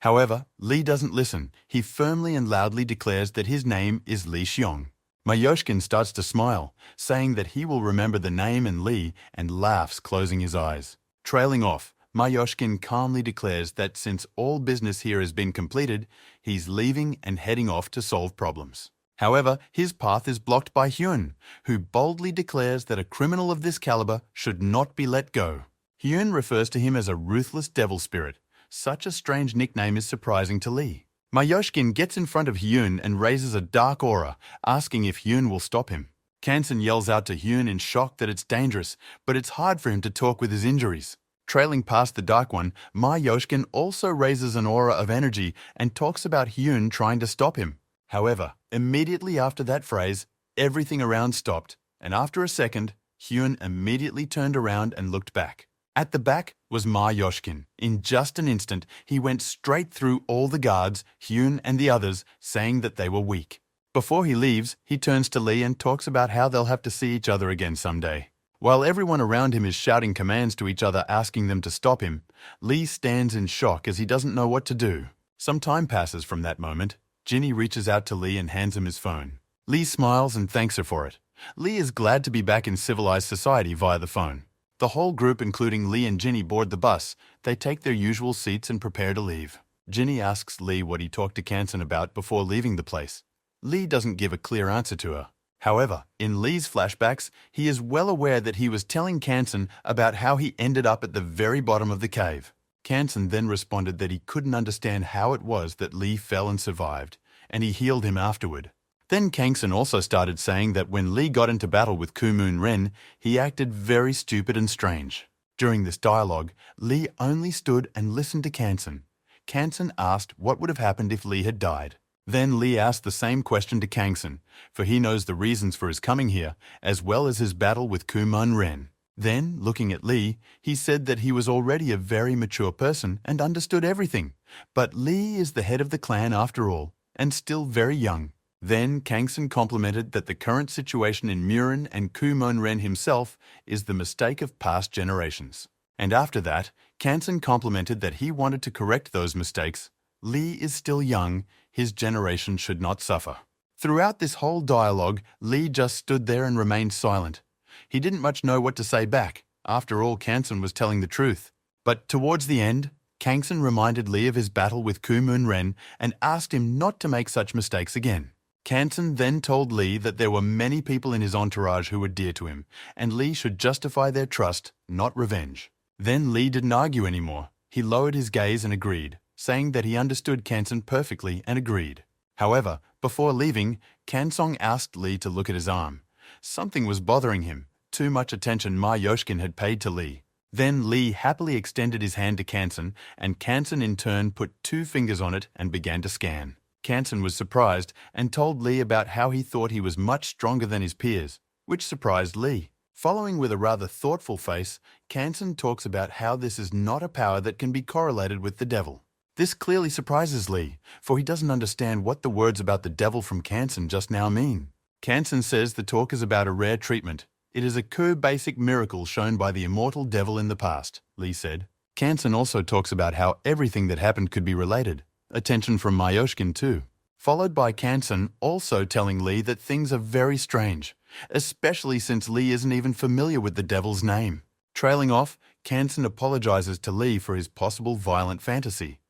S1: However, Lee doesn't listen. He firmly and loudly declares that his name is Lee Xiong. Mayoshkin starts to smile, saying that he will remember the name and Lee, and laughs, closing his eyes. Trailing off, Mayoshkin calmly declares that since all business here has been completed, he's leaving and heading off to solve problems. However, his path is blocked by Hyun, who boldly declares that a criminal of this caliber should not be let go. Hyun refers to him as a ruthless devil spirit. Such a strange nickname is surprising to Lee. Mayoshkin gets in front of Hyun and raises a dark aura, asking if Hyun will stop him. Kansan yells out to Hyun in shock that it's dangerous, but it's hard for him to talk with his injuries. Trailing past the Dark One, Mayoshkin also raises an aura of energy and talks about Hyun trying to stop him. However, immediately after that phrase, everything around stopped, and after a second, Hyun immediately turned around and looked back. At the back was Ma Yoshkin. In just an instant, he went straight through all the guards, Hyun and the others, saying that they were weak. Before he leaves, he turns to Lee and talks about how they'll have to see each other again someday. While everyone around him is shouting commands to each other asking them to stop him, Lee stands in shock as he doesn't know what to do. Some time passes from that moment. Ginny reaches out to Lee and hands him his phone. Lee smiles and thanks her for it. Lee is glad to be back in civilized society via the phone. The whole group, including Lee and Ginny, board the bus. They take their usual seats and prepare to leave. Ginny asks Lee what he talked to Kansan about before leaving the place. Lee doesn't give a clear answer to her. However, in Lee's flashbacks, he is well aware that he was telling Kansan about how he ended up at the very bottom of the cave. Kansan then responded that he couldn't understand how it was that Lee fell and survived, and he healed him afterward. Then Kangsan also started saying that when Lee got into battle with Kumun Ren, he acted very stupid and strange. During this dialogue, Lee only stood and listened to Kansan. Kansan asked what would have happened if Lee had died. Then Lee asked the same question to Kangsan, for he knows the reasons for his coming here, as well as his battle with Kumun Ren. Then, looking at Lee, he said that he was already a very mature person and understood everything. But Lee is the head of the clan after all, and still very young. Then Kangsan complimented that the current situation in Muran and Kumon Ren himself is the mistake of past generations. And after that, Kangsan complimented that he wanted to correct those mistakes. Lee is still young, his generation should not suffer. Throughout this whole dialogue, Lee just stood there and remained silent. He didn't much know what to say back. After all, Kangsan was telling the truth. But towards the end, Kangsan reminded Lee of his battle with Kumun Ren and asked him not to make such mistakes again. Kansan then told Lee that there were many people in his entourage who were dear to him, and Lee should justify their trust, not revenge. Then Lee didn't argue anymore. He lowered his gaze and agreed, saying that he understood Kansan perfectly and agreed. However, before leaving, Kansong asked Lee to look at his arm. Something was bothering him, too much attention Ma Yoshkin had paid to Lee. Then Lee happily extended his hand to Kansan, and Kansan in turn put 2 fingers on it and began to scan. Kansan was surprised and told Lee about how he thought he was much stronger than his peers, which surprised Lee. Following with a rather thoughtful face, Kansan talks about how this is not a power that can be correlated with the devil. This clearly surprises Lee, for he doesn't understand what the words about the devil from Kansan just now mean. Kansan says the talk is about a rare treatment. It is a basic miracle shown by the immortal devil in the past, Lee said. Kansan also talks about how everything that happened could be related. Attention from Mayoshkin too. Followed by Kansan also telling Lee that things are very strange, especially since Lee isn't even familiar with the devil's name. Trailing off, Kansan apologizes to Lee for his possible violent fantasy.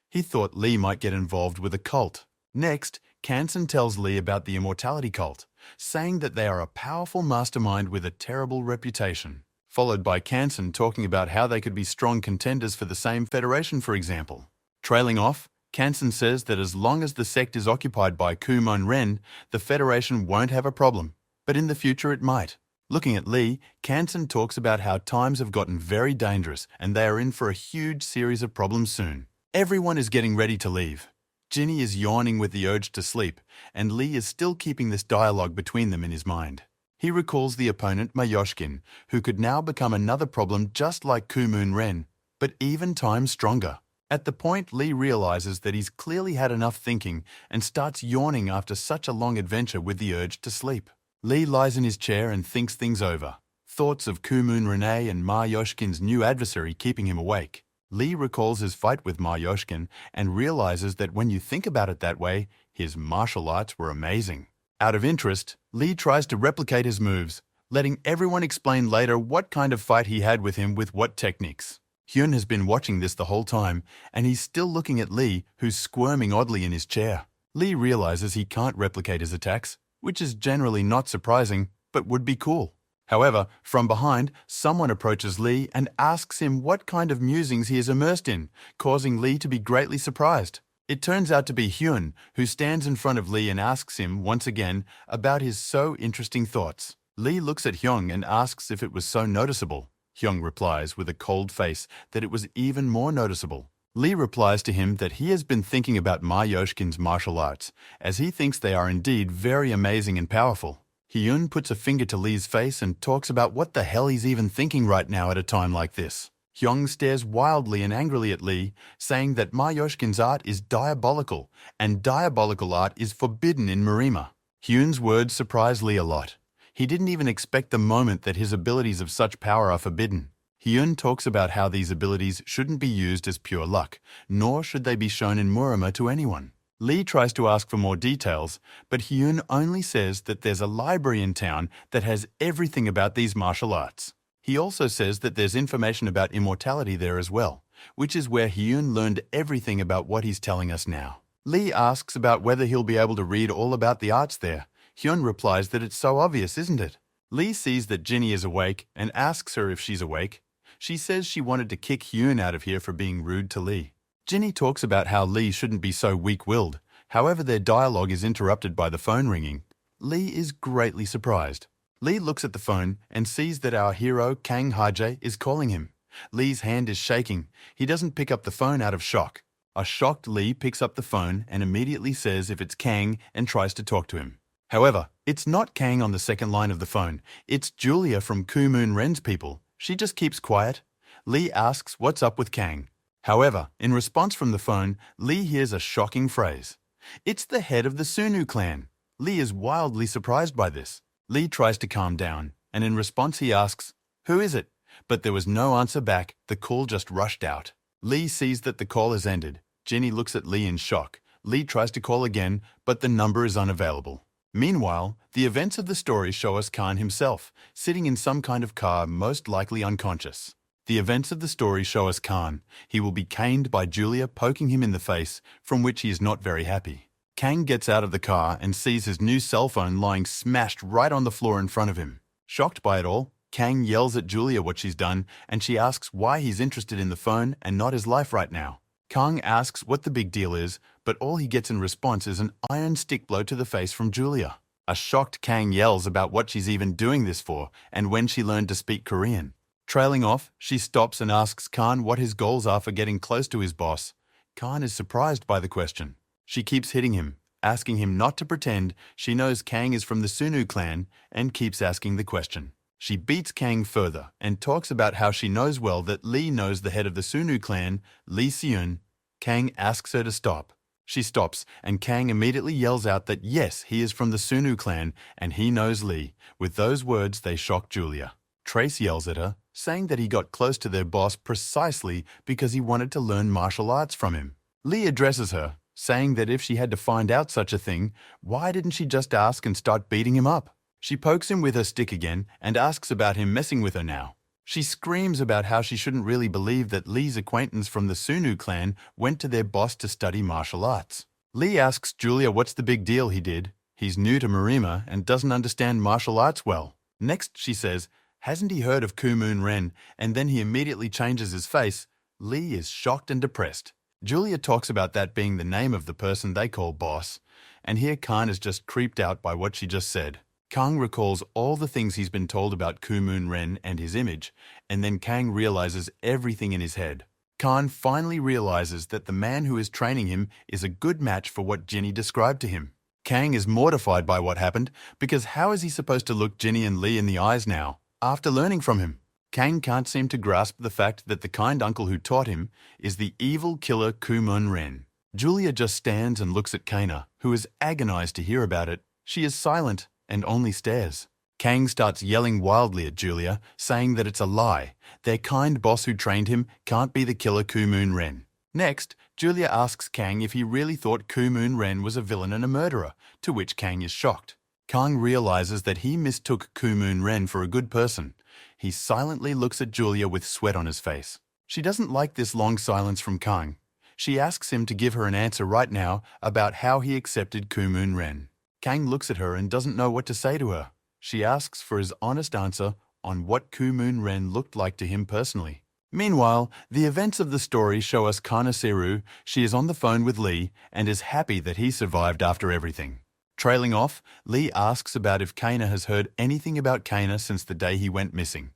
S1: He thought Lee might get involved with a cult. Next, Kansan tells Lee about the immortality cult, saying that they are a powerful mastermind with a terrible reputation. Followed by Kansan talking about how they could be strong contenders for the same federation, for example. Trailing off, Kansan says that as long as the sect is occupied by Kumon Ren, the Federation won't have a problem, but in the future it might. Looking at Lee, Kansan talks about how times have gotten very dangerous and they are in for a huge series of problems soon. Everyone is getting ready to leave. Ginny is yawning with the urge to sleep, and Lee is still keeping this dialogue between them in his mind. He recalls the opponent Mayoshkin, who could now become another problem just like Kumun Ren, but even times stronger. At the point, Lee realizes that he's clearly had enough thinking and starts yawning after such a long adventure with the urge to sleep. Lee lies in his chair and thinks things over. Thoughts of Kumun Rene and Ma Yoshkin's new adversary keeping him awake. Lee recalls his fight with Ma Yoshkin and realizes that when you think about it that way, his martial arts were amazing. Out of interest, Lee tries to replicate his moves, letting everyone explain later what kind of fight he had with him with what techniques. Hyun has been watching this the whole time, and he's still looking at Lee, who's squirming oddly in his chair. Lee realizes he can't replicate his attacks, which is generally not surprising, but would be cool. However, from behind, someone approaches Lee and asks him what kind of musings he is immersed in, causing Lee to be greatly surprised. It turns out to be Hyun, who stands in front of Lee and asks him, once again, about his so interesting thoughts. Lee looks at Hyung and asks if it was so noticeable. Hyung replies with a cold face that it was even more noticeable. Lee replies to him that he has been thinking about Ma Yoshkin's martial arts, as he thinks they are indeed very amazing and powerful. Hyun puts a finger to Lee's face and talks about what the hell he's even thinking right now at a time like this. Hyung stares wildly and angrily at Lee, saying that Ma Yoshkin's art is diabolical, and diabolical art is forbidden in Marima. Hyun's words surprise Lee a lot. He didn't even expect the moment that his abilities of such power are forbidden. Hyun talks about how these abilities shouldn't be used as pure luck, nor should they be shown in Murima to anyone. Lee tries to ask for more details, but Hyun only says that there's a library in town that has everything about these martial arts. He also says that there's information about immortality there as well, which is where Hyun learned everything about what he's telling us now. Lee asks about whether he'll be able to read all about the arts there. Hyun replies that it's so obvious, isn't it? Lee sees that Ginny is awake and asks her if she's awake. She says she wanted to kick Hyun out of here for being rude to Lee. Ginny talks about how Lee shouldn't be so weak-willed. However, their dialogue is interrupted by the phone ringing. Lee is greatly surprised. Lee looks at the phone and sees that our hero, Kang Hajae, is calling him. Lee's hand is shaking. He doesn't pick up the phone out of shock. A shocked Lee picks up the phone and immediately says if it's Kang and tries to talk to him. However, it's not Kang on the second line of the phone. It's Julia from Kumun Ren's people. She just keeps quiet. Lee asks what's up with Kang. However, in response from the phone, Lee hears a shocking phrase. It's the head of the Sunu clan. Lee is wildly surprised by this. Lee tries to calm down, and in response he asks, "Who is it?" But there was no answer back. The call just rushed out. Lee sees that the call has ended. Jenny looks at Lee in shock. Lee tries to call again, but the number is unavailable. Meanwhile, the events of the story show us Khan himself, sitting in some kind of car, most likely unconscious. The events of the story show us Khan. He will be caned by Julia poking him in the face, from which he is not very happy. Kang gets out of the car and sees his new cell phone lying smashed right on the floor in front of him. Shocked by it all, Kang yells at Julia what she's done, and she asks why he's interested in the phone and not his life right now. Kang asks what the big deal is, but all he gets in response is an iron stick blow to the face from Julia. A shocked Kang yells about what she's even doing this for and when she learned to speak Korean. Trailing off, she stops and asks Khan what his goals are for getting close to his boss. Khan is surprised by the question. She keeps hitting him, asking him not to pretend she knows Kang is from the Sunu clan, and keeps asking the question. She beats Kang further and talks about how she knows well that Lee knows the head of the Sunu clan, Lee Seun. Kang asks her to stop. She stops, and Kang immediately yells out that yes, he is from the Sunu clan and he knows Lee. With those words, they shock Julia. Trace yells at her, saying that he got close to their boss precisely because he wanted to learn martial arts from him. Lee addresses her, saying that if she had to find out such a thing, why didn't she just ask and start beating him up? She pokes him with her stick again and asks about him messing with her now. She screams about how she shouldn't really believe that Lee's acquaintance from the Sunu clan went to their boss to study martial arts. Lee asks Julia what's the big deal he did. He's new to Marima and doesn't understand martial arts well. Next, she says, hasn't he heard of Kumun Ren? And then he immediately changes his face. Lee is shocked and depressed. Julia talks about that being the name of the person they call boss. And here Khan is just creeped out by what she just said. Kang recalls all the things he's been told about Kumun Ren and his image, and then Kang realizes everything in his head. Khan finally realizes that the man who is training him is a good match for what Ginny described to him. Kang is mortified by what happened, because how is he supposed to look Ginny and Lee in the eyes now, after learning from him? Kang can't seem to grasp the fact that the kind uncle who taught him is the evil killer Kumon. Julia just stands and looks at Kana, who is agonized to hear about it. She is silent and only stares. Kang starts yelling wildly at Julia, saying that it's a lie. Their kind boss who trained him can't be the killer Kumon. Next, Julia asks Kang if he really thought Kumon was a villain and a murderer, to which Kang is shocked. Kang realizes that he mistook Kumon for a good person. He silently looks at Julia with sweat on his face. She doesn't like this long silence from Kang. She asks him to give her an answer right now about how he accepted Kumon. Kang looks at her and doesn't know what to say to her. She asks for his honest answer on what Kumon looked like to him personally. Meanwhile, the events of the story show us Kana Seru. She is on the phone with Lee and is happy that he survived after everything. Trailing off, Lee asks about if Kana has heard anything about Kana since the day he went missing.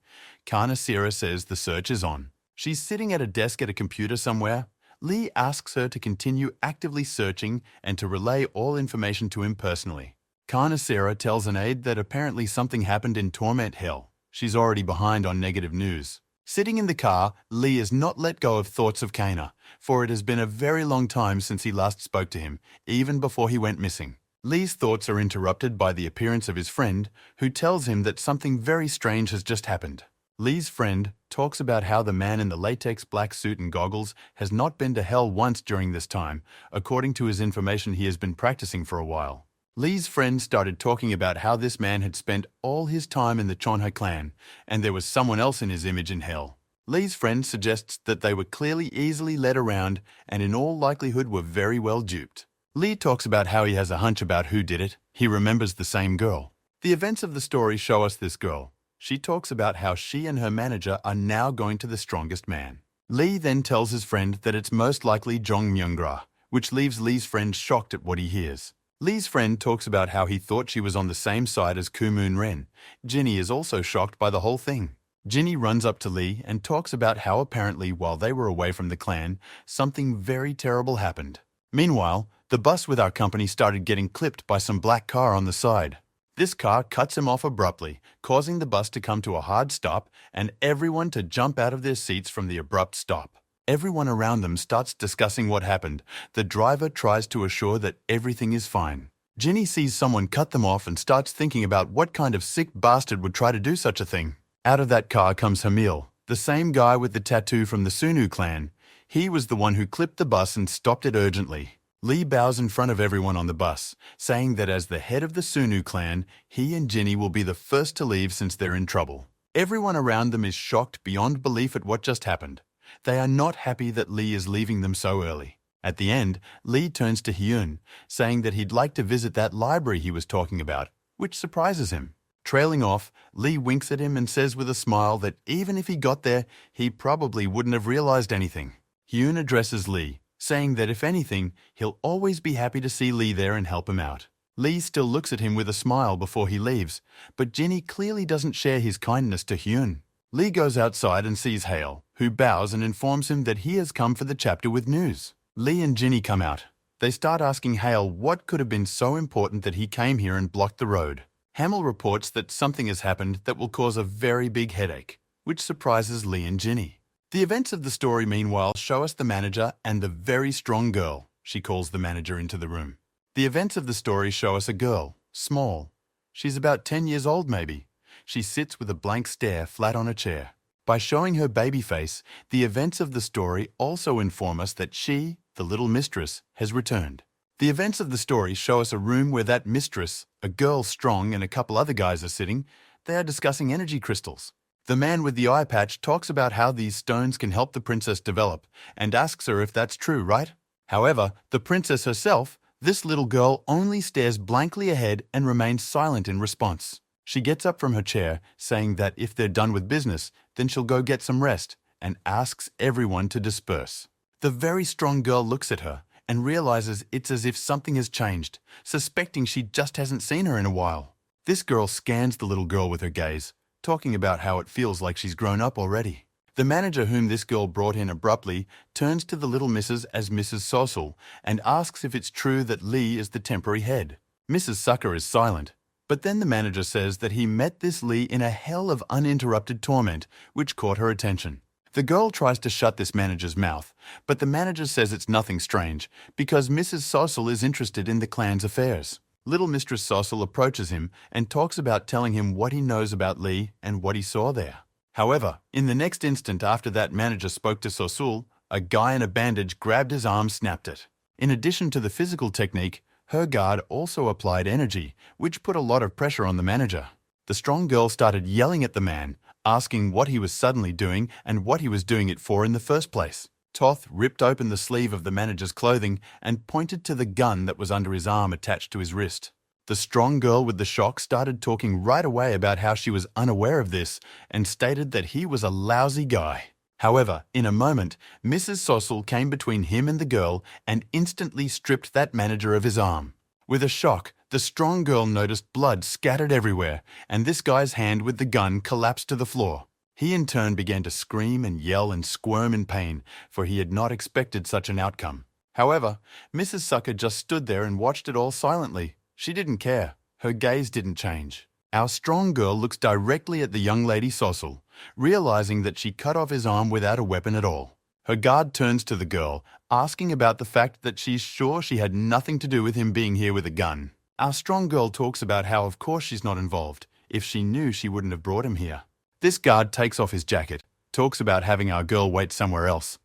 S1: Kana Seru says the search is on. She's sitting at a desk at a computer somewhere. Lee asks her to continue actively searching and to relay all information to him personally. Kana Seru tells an aide that apparently something happened in Torment Hell. She's already behind on negative news. Sitting in the car, Lee has not let go of thoughts of Kana, for it has been a very long time since he last spoke to him, even before he went missing. Lee's thoughts are interrupted by the appearance of his friend, who tells him that something very strange has just happened. Lee's friend talks about how the man in the latex black suit and goggles has not been to hell once during this time. According to his information, he has been practicing for a while. Lee's friend started talking about how this man had spent all his time in the Chonha clan, and there was someone else in his image in hell. Lee's friend suggests that they were clearly easily led around and in all likelihood were very well duped. Lee talks about how he has a hunch about who did it. He remembers the same girl. The events of the story show us this girl. She talks about how she and her manager are now going to the strongest man. Lee then tells his friend that it's most likely Jong Myungra, which leaves Lee's friend shocked at what he hears. Lee's friend talks about how he thought she was on the same side as Kumon. Jinny is also shocked by the whole thing. Jinny runs up to Lee and talks about how apparently while they were away from the clan, something very terrible happened. Meanwhile, the bus with our company started getting clipped by some black car on the side. This car cuts him off abruptly, causing the bus to come to a hard stop and everyone to jump out of their seats from the abrupt stop. Everyone around them starts discussing what happened. The driver tries to assure that everything is fine. Jinny sees someone cut them off and starts thinking about what kind of sick bastard would try to do such a thing. Out of that car comes Hamil, the same guy with the tattoo from the Sunu clan. He was the one who clipped the bus and stopped it urgently. Lee bows in front of everyone on the bus, saying that as the head of the Sunu clan, he and Jinny will be the first to leave since they're in trouble. Everyone around them is shocked beyond belief at what just happened. They are not happy that Lee is leaving them so early. At the end, Lee turns to Hyun, saying that he'd like to visit that library he was talking about, which surprises him. Trailing off, Lee winks at him and says with a smile that even if he got there, he probably wouldn't have realized anything. Hyun addresses Lee, saying that if anything, he'll always be happy to see Lee there and help him out. Lee still looks at him with a smile before he leaves, but Jinny clearly doesn't share his kindness to Hyun. Lee goes outside and sees Hale, who bows and informs him that he has come for the chapter with news. Lee and Jinny come out. They start asking Hale what could have been so important that he came here and blocked the road. Hamill reports that something has happened that will cause a very big headache, which surprises Lee and Jinny. The events of the story, meanwhile, show us the manager and the very strong girl. She calls the manager into the room. The events of the story show us a girl, small. She's about 10 years old maybe. She sits with a blank stare flat on a chair. By showing her baby face, the events of the story also inform us that she, the little mistress, has returned. The events of the story show us a room where that mistress, a girl strong and a couple other guys are sitting. They are discussing energy crystals. The man with the eye patch talks about how these stones can help the princess develop and asks her if that's true, right? However, the princess herself, this little girl, only stares blankly ahead and remains silent in response. She gets up from her chair, saying that if they're done with business, then she'll go get some rest, and asks everyone to disperse. The very strong girl looks at her and realizes it's as if something has changed, suspecting she just hasn't seen her in a while. This girl scans the little girl with her gaze, talking about how it feels like she's grown up already. The manager whom this girl brought in abruptly turns to the little missus as Mrs. Sosul and asks if it's true that Lee is the temporary head. Mrs. Sucker is silent, But then the manager says that he met this Lee in a hell of uninterrupted torment, which caught her attention. The girl tries to shut this manager's mouth, but the manager says it's nothing strange, because Mrs. Sossel is interested in the clan's affairs. Little Mistress Sossel approaches him and talks about telling him what he knows about Lee and what he saw there. However, in the next instant after that manager spoke to Sosul, a guy in a bandage grabbed his arm, snapped it. In addition to the physical technique, her guard also applied energy, which put a lot of pressure on the manager. The strong girl started yelling at the man, asking what he was suddenly doing and what he was doing it for in the first place. Toth ripped open the sleeve of the manager's clothing and pointed to the gun that was under his arm attached to his wrist. The strong girl with the shock started talking right away about how she was unaware of this and stated that he was a lousy guy. However, in a moment, Mrs. Sossel came between him and the girl and instantly stripped that manager of his arm. With a shock, the strong girl noticed blood scattered everywhere, and this guy's hand with the gun collapsed to the floor. He in turn began to scream and yell and squirm in pain, for he had not expected such an outcome. However, Mrs. Sucker just stood there and watched it all silently. She didn't care. Her gaze didn't change. Our strong girl looks directly at the young lady Sossel, realizing that she cut off his arm without a weapon at all. Her guard turns to the girl, asking about the fact that she's sure she had nothing to do with him being here with a gun. Our strong girl talks about how of course she's not involved. If she knew, she wouldn't have brought him here. This guard takes off his jacket, talks about having our girl wait somewhere else.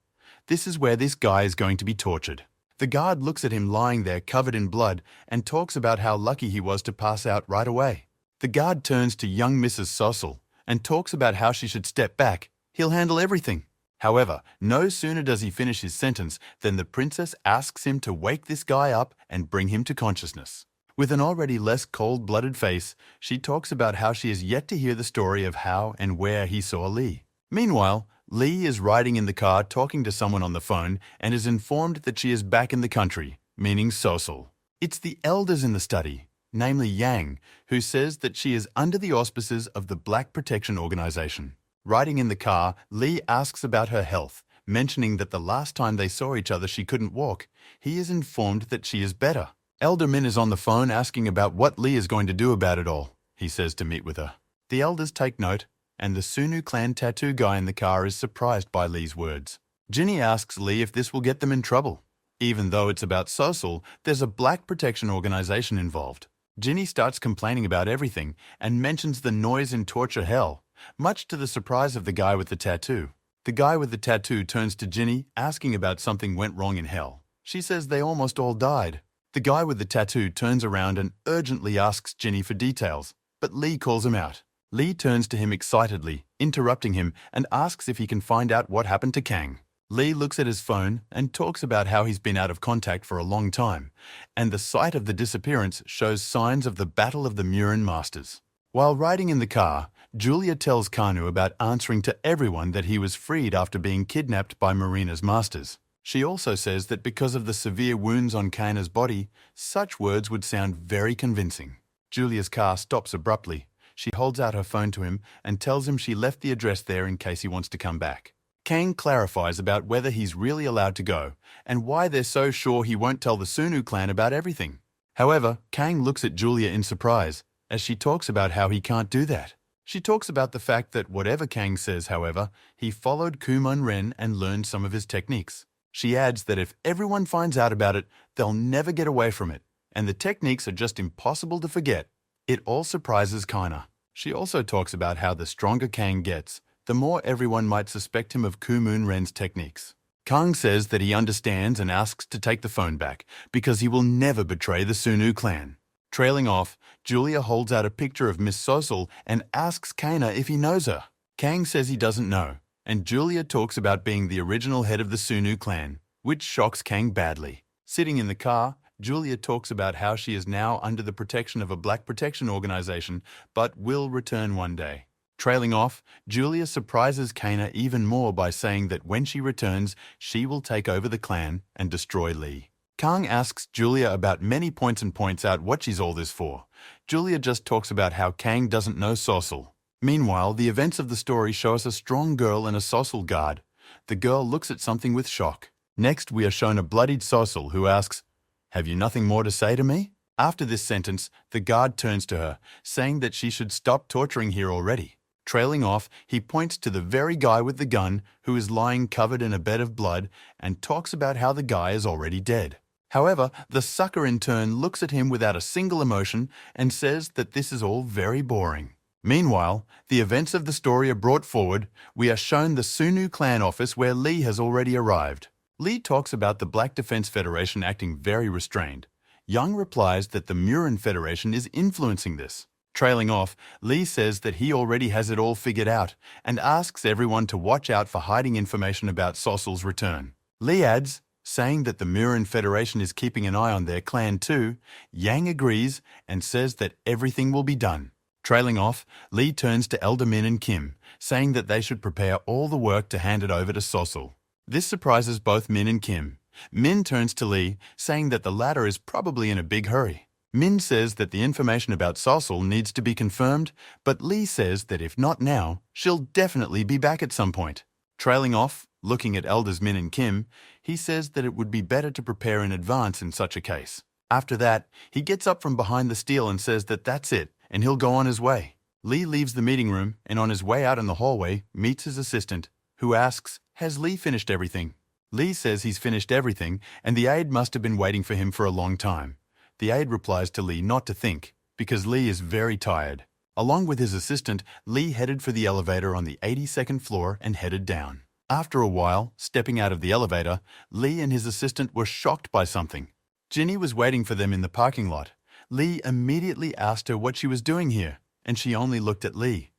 S1: This is where this guy is going to be tortured. The guard looks at him lying there covered in blood and talks about how lucky he was to pass out right away. The guard turns to young Mrs. Sossel and talks about how she should step back. He'll handle everything. However, no sooner does he finish his sentence than the princess asks him to wake this guy up and bring him to consciousness. With an already less cold-blooded face, she talks about how she is yet to hear the story of how and where he saw Lee. Meanwhile, Lee is riding in the car talking to someone on the phone and is informed that she is back in the country, meaning Sossel. It's the elders in the study, namely Yang, who says that she is under the auspices of the Black Protection Organization. Riding in the car, Lee asks about her health, mentioning that the last time they saw each other she couldn't walk. He is informed that she is better. Elder Min is on the phone asking about what Lee is going to do about it all, he says to meet with her. The elders take note, and the Sunu clan tattoo guy in the car is surprised by Lee's words. Ginny asks Lee if this will get them in trouble. Even though it's about Sossel, there's a Black Protection Organization involved. Ginny starts complaining about everything and mentions the noise in torture hell, much to the surprise of the guy with the tattoo. The guy with the tattoo turns to Ginny, asking about something went wrong in hell. She says they almost all died. The guy with the tattoo turns around and urgently asks Ginny for details, but Lee calls him out. Lee turns to him excitedly, interrupting him, and asks if he can find out what happened to Kang. Lee looks at his phone and talks about how he's been out of contact for a long time, and the site of the disappearance shows signs of the Battle of the Muran Masters. While riding in the car, Julia tells Kanu about answering to everyone that he was freed after being kidnapped by Marina's masters. She also says that because of the severe wounds on Kana's body, such words would sound very convincing. Julia's car stops abruptly. She holds out her phone to him and tells him she left the address there in case he wants to come back. Kang clarifies about whether he's really allowed to go and why they're so sure he won't tell the Sunu clan about everything. However, Kang looks at Julia in surprise as she talks about how he can't do that. She talks about the fact that whatever Kang says, however, he followed Kumon Ren and learned some of his techniques. She adds that if everyone finds out about it, they'll never get away from it, and the techniques are just impossible to forget. It all surprises Kaina. She also talks about how the stronger Kang gets, the more everyone might suspect him of Kumon Ren's techniques. Kang says that he understands and asks to take the phone back because he will never betray the Sunu clan. Trailing off, Julia holds out a picture of Miss Sossel and asks Kaina if he knows her. Kang says he doesn't know, and Julia talks about being the original head of the Sunu clan, which shocks Kang badly. Sitting in the car, Julia talks about how she is now under the protection of a Black Protection Organization, but will return one day. Trailing off, Julia surprises Kaina even more by saying that when she returns, she will take over the clan and destroy Lee. Kang asks Julia about many points and points out what she's all this for. Julia just talks about how Kang doesn't know Sossel. Meanwhile, the events of the story show us a strong girl and a Sossel guard. The girl looks at something with shock. Next, we are shown a bloodied Sossel who asks, "Have you nothing more to say to me?" After this sentence, the guard turns to her, saying that she should stop torturing here already. Trailing off, he points to the very guy with the gun who is lying covered in a bed of blood and talks about how the guy is already dead. However, the sucker in turn looks at him without a single emotion and says that this is all very boring. Meanwhile, the events of the story are brought forward. We are shown the Sunu clan office where Lee has already arrived. Lee talks about the Black Defense Federation acting very restrained. Young replies that the Muran Federation is influencing this. Trailing off, Lee says that he already has it all figured out and asks everyone to watch out for hiding information about Sosul's return. Lee adds, saying that the Muran Federation is keeping an eye on their clan too. Yang agrees and says that everything will be done. Trailing off, Lee turns to Elder Min and Kim, saying that they should prepare all the work to hand it over to Sosul. This surprises both Min and Kim. Min turns to Lee, saying that the latter is probably in a big hurry. Min says that the information about Sosul needs to be confirmed, but Lee says that if not now, she'll definitely be back at some point. Trailing off, looking at Elders Min and Kim, he says that it would be better to prepare in advance in such a case. After that, he gets up from behind the steel and says that that's it, and he'll go on his way. Lee leaves the meeting room and on his way out in the hallway meets his assistant, who asks, "Has Lee finished everything?" Lee says he's finished everything and the aide must have been waiting for him for a long time. The aide replies to Lee not to think, because Lee is very tired. Along with his assistant, Lee headed for the elevator on the 82nd floor and headed down. After a while, stepping out of the elevator, Lee and his assistant were shocked by something. Ginny was waiting for them in the parking lot. Lee immediately asked her what she was doing here, and she only looked at Lee.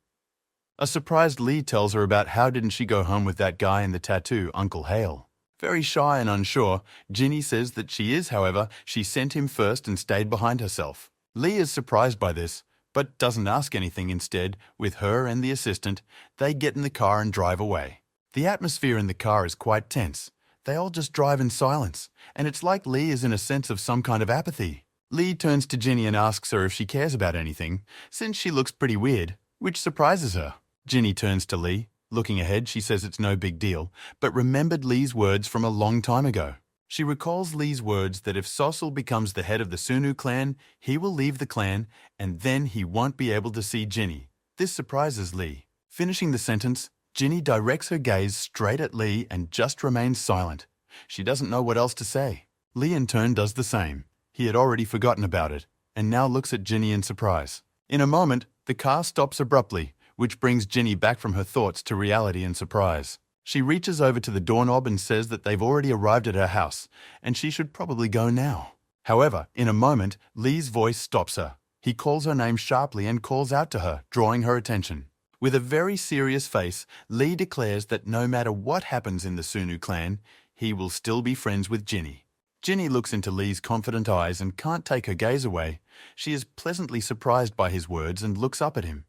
S1: A surprised Lee tells her about how didn't she go home with that guy in the tattoo, Uncle Hale. Very shy and unsure, Ginny says that she is, however, she sent him first and stayed behind herself. Lee is surprised by this, but doesn't ask anything instead. With her and the assistant, they get in the car and drive away. The atmosphere in the car is quite tense. They all just drive in silence, and it's like Lee is in a sense of some kind of apathy. Lee turns to Ginny and asks her if she cares about anything, since she looks pretty weird, which surprises her. Ginny turns to Lee. Looking ahead, she says it's no big deal, but remembered Lee's words from a long time ago. She recalls Lee's words that if Sosul becomes the head of the Sunu clan, he will leave the clan, and then he won't be able to see Ginny. This surprises Lee. Finishing the sentence, Ginny directs her gaze straight at Lee and just remains silent. She doesn't know what else to say. Lee in turn does the same. He had already forgotten about it, and now looks at Ginny in surprise. In a moment, the car stops abruptly, which brings Ginny back from her thoughts to reality and surprise. She reaches over to the doorknob and says that they've already arrived at her house, and she should probably go now. However, in a moment, Lee's voice stops her. He calls her name sharply and calls out to her, drawing her attention. With a very serious face, Lee declares that no matter what happens in the Sunu clan, he will still be friends with Ginny. Ginny looks into Lee's confident eyes and can't take her gaze away. She is pleasantly surprised by his words and looks up at him.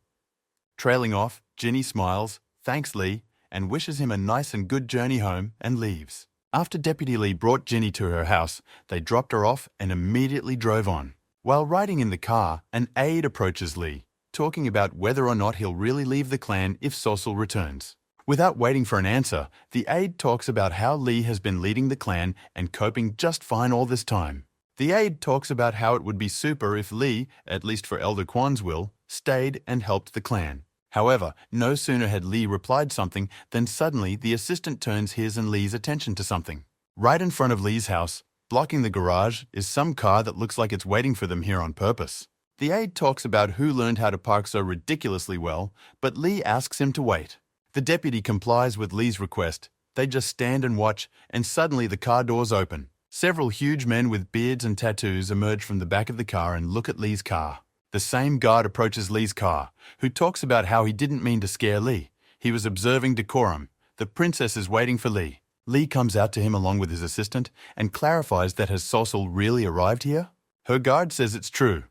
S1: Trailing off, Ginny smiles, thanks Lee, and wishes him a nice and good journey home and leaves. After Deputy Lee brought Ginny to her house, they dropped her off and immediately drove on. While riding in the car, an aide approaches Lee, talking about whether or not he'll really leave the clan if Sosul returns. Without waiting for an answer, the aide talks about how Lee has been leading the clan and coping just fine all this time. The aide talks about how it would be super if Lee, at least for Elder Kwan's will, stayed and helped the clan. However, no sooner had Lee replied something than suddenly the assistant turns his and Lee's attention to something. Right in front of Lee's house, blocking the garage, is some car that looks like it's waiting for them here on purpose. The aide talks about who learned how to park so ridiculously well, but Lee asks him to wait. The deputy complies with Lee's request. They just stand and watch, and suddenly the car doors open. Several huge men with beards and tattoos emerge from the back of the car and look at Lee's car. The same guard approaches Lee's car, who talks about how he didn't mean to scare Lee. He was observing decorum. The princess is waiting for Lee. Lee comes out to him along with his assistant and clarifies that has Sosul really arrived here? Her guard says it's true.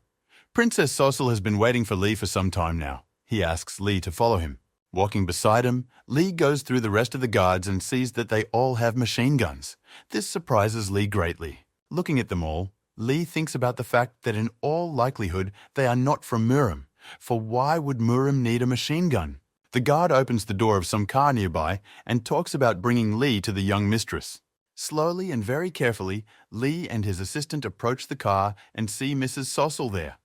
S1: Princess Sosul has been waiting for Lee for some time now. He asks Lee to follow him. Walking beside him, Lee goes through the rest of the guards and sees that they all have machine guns. This surprises Lee greatly. Looking at them all, Lee thinks about the fact that in all likelihood they are not from Muram, for why would Muram need a machine gun? The guard opens the door of some car nearby and talks about bringing Lee to the young mistress. Slowly and very carefully, Lee and his assistant approach the car and see Mrs. Sossel there.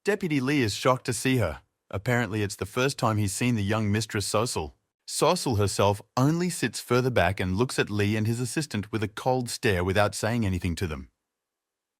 S1: Deputy Lee is shocked to see her. Apparently it's the first time he's seen the young Mistress Sossel. Sossel herself only sits further back and looks at Lee and his assistant with a cold stare without saying anything to them.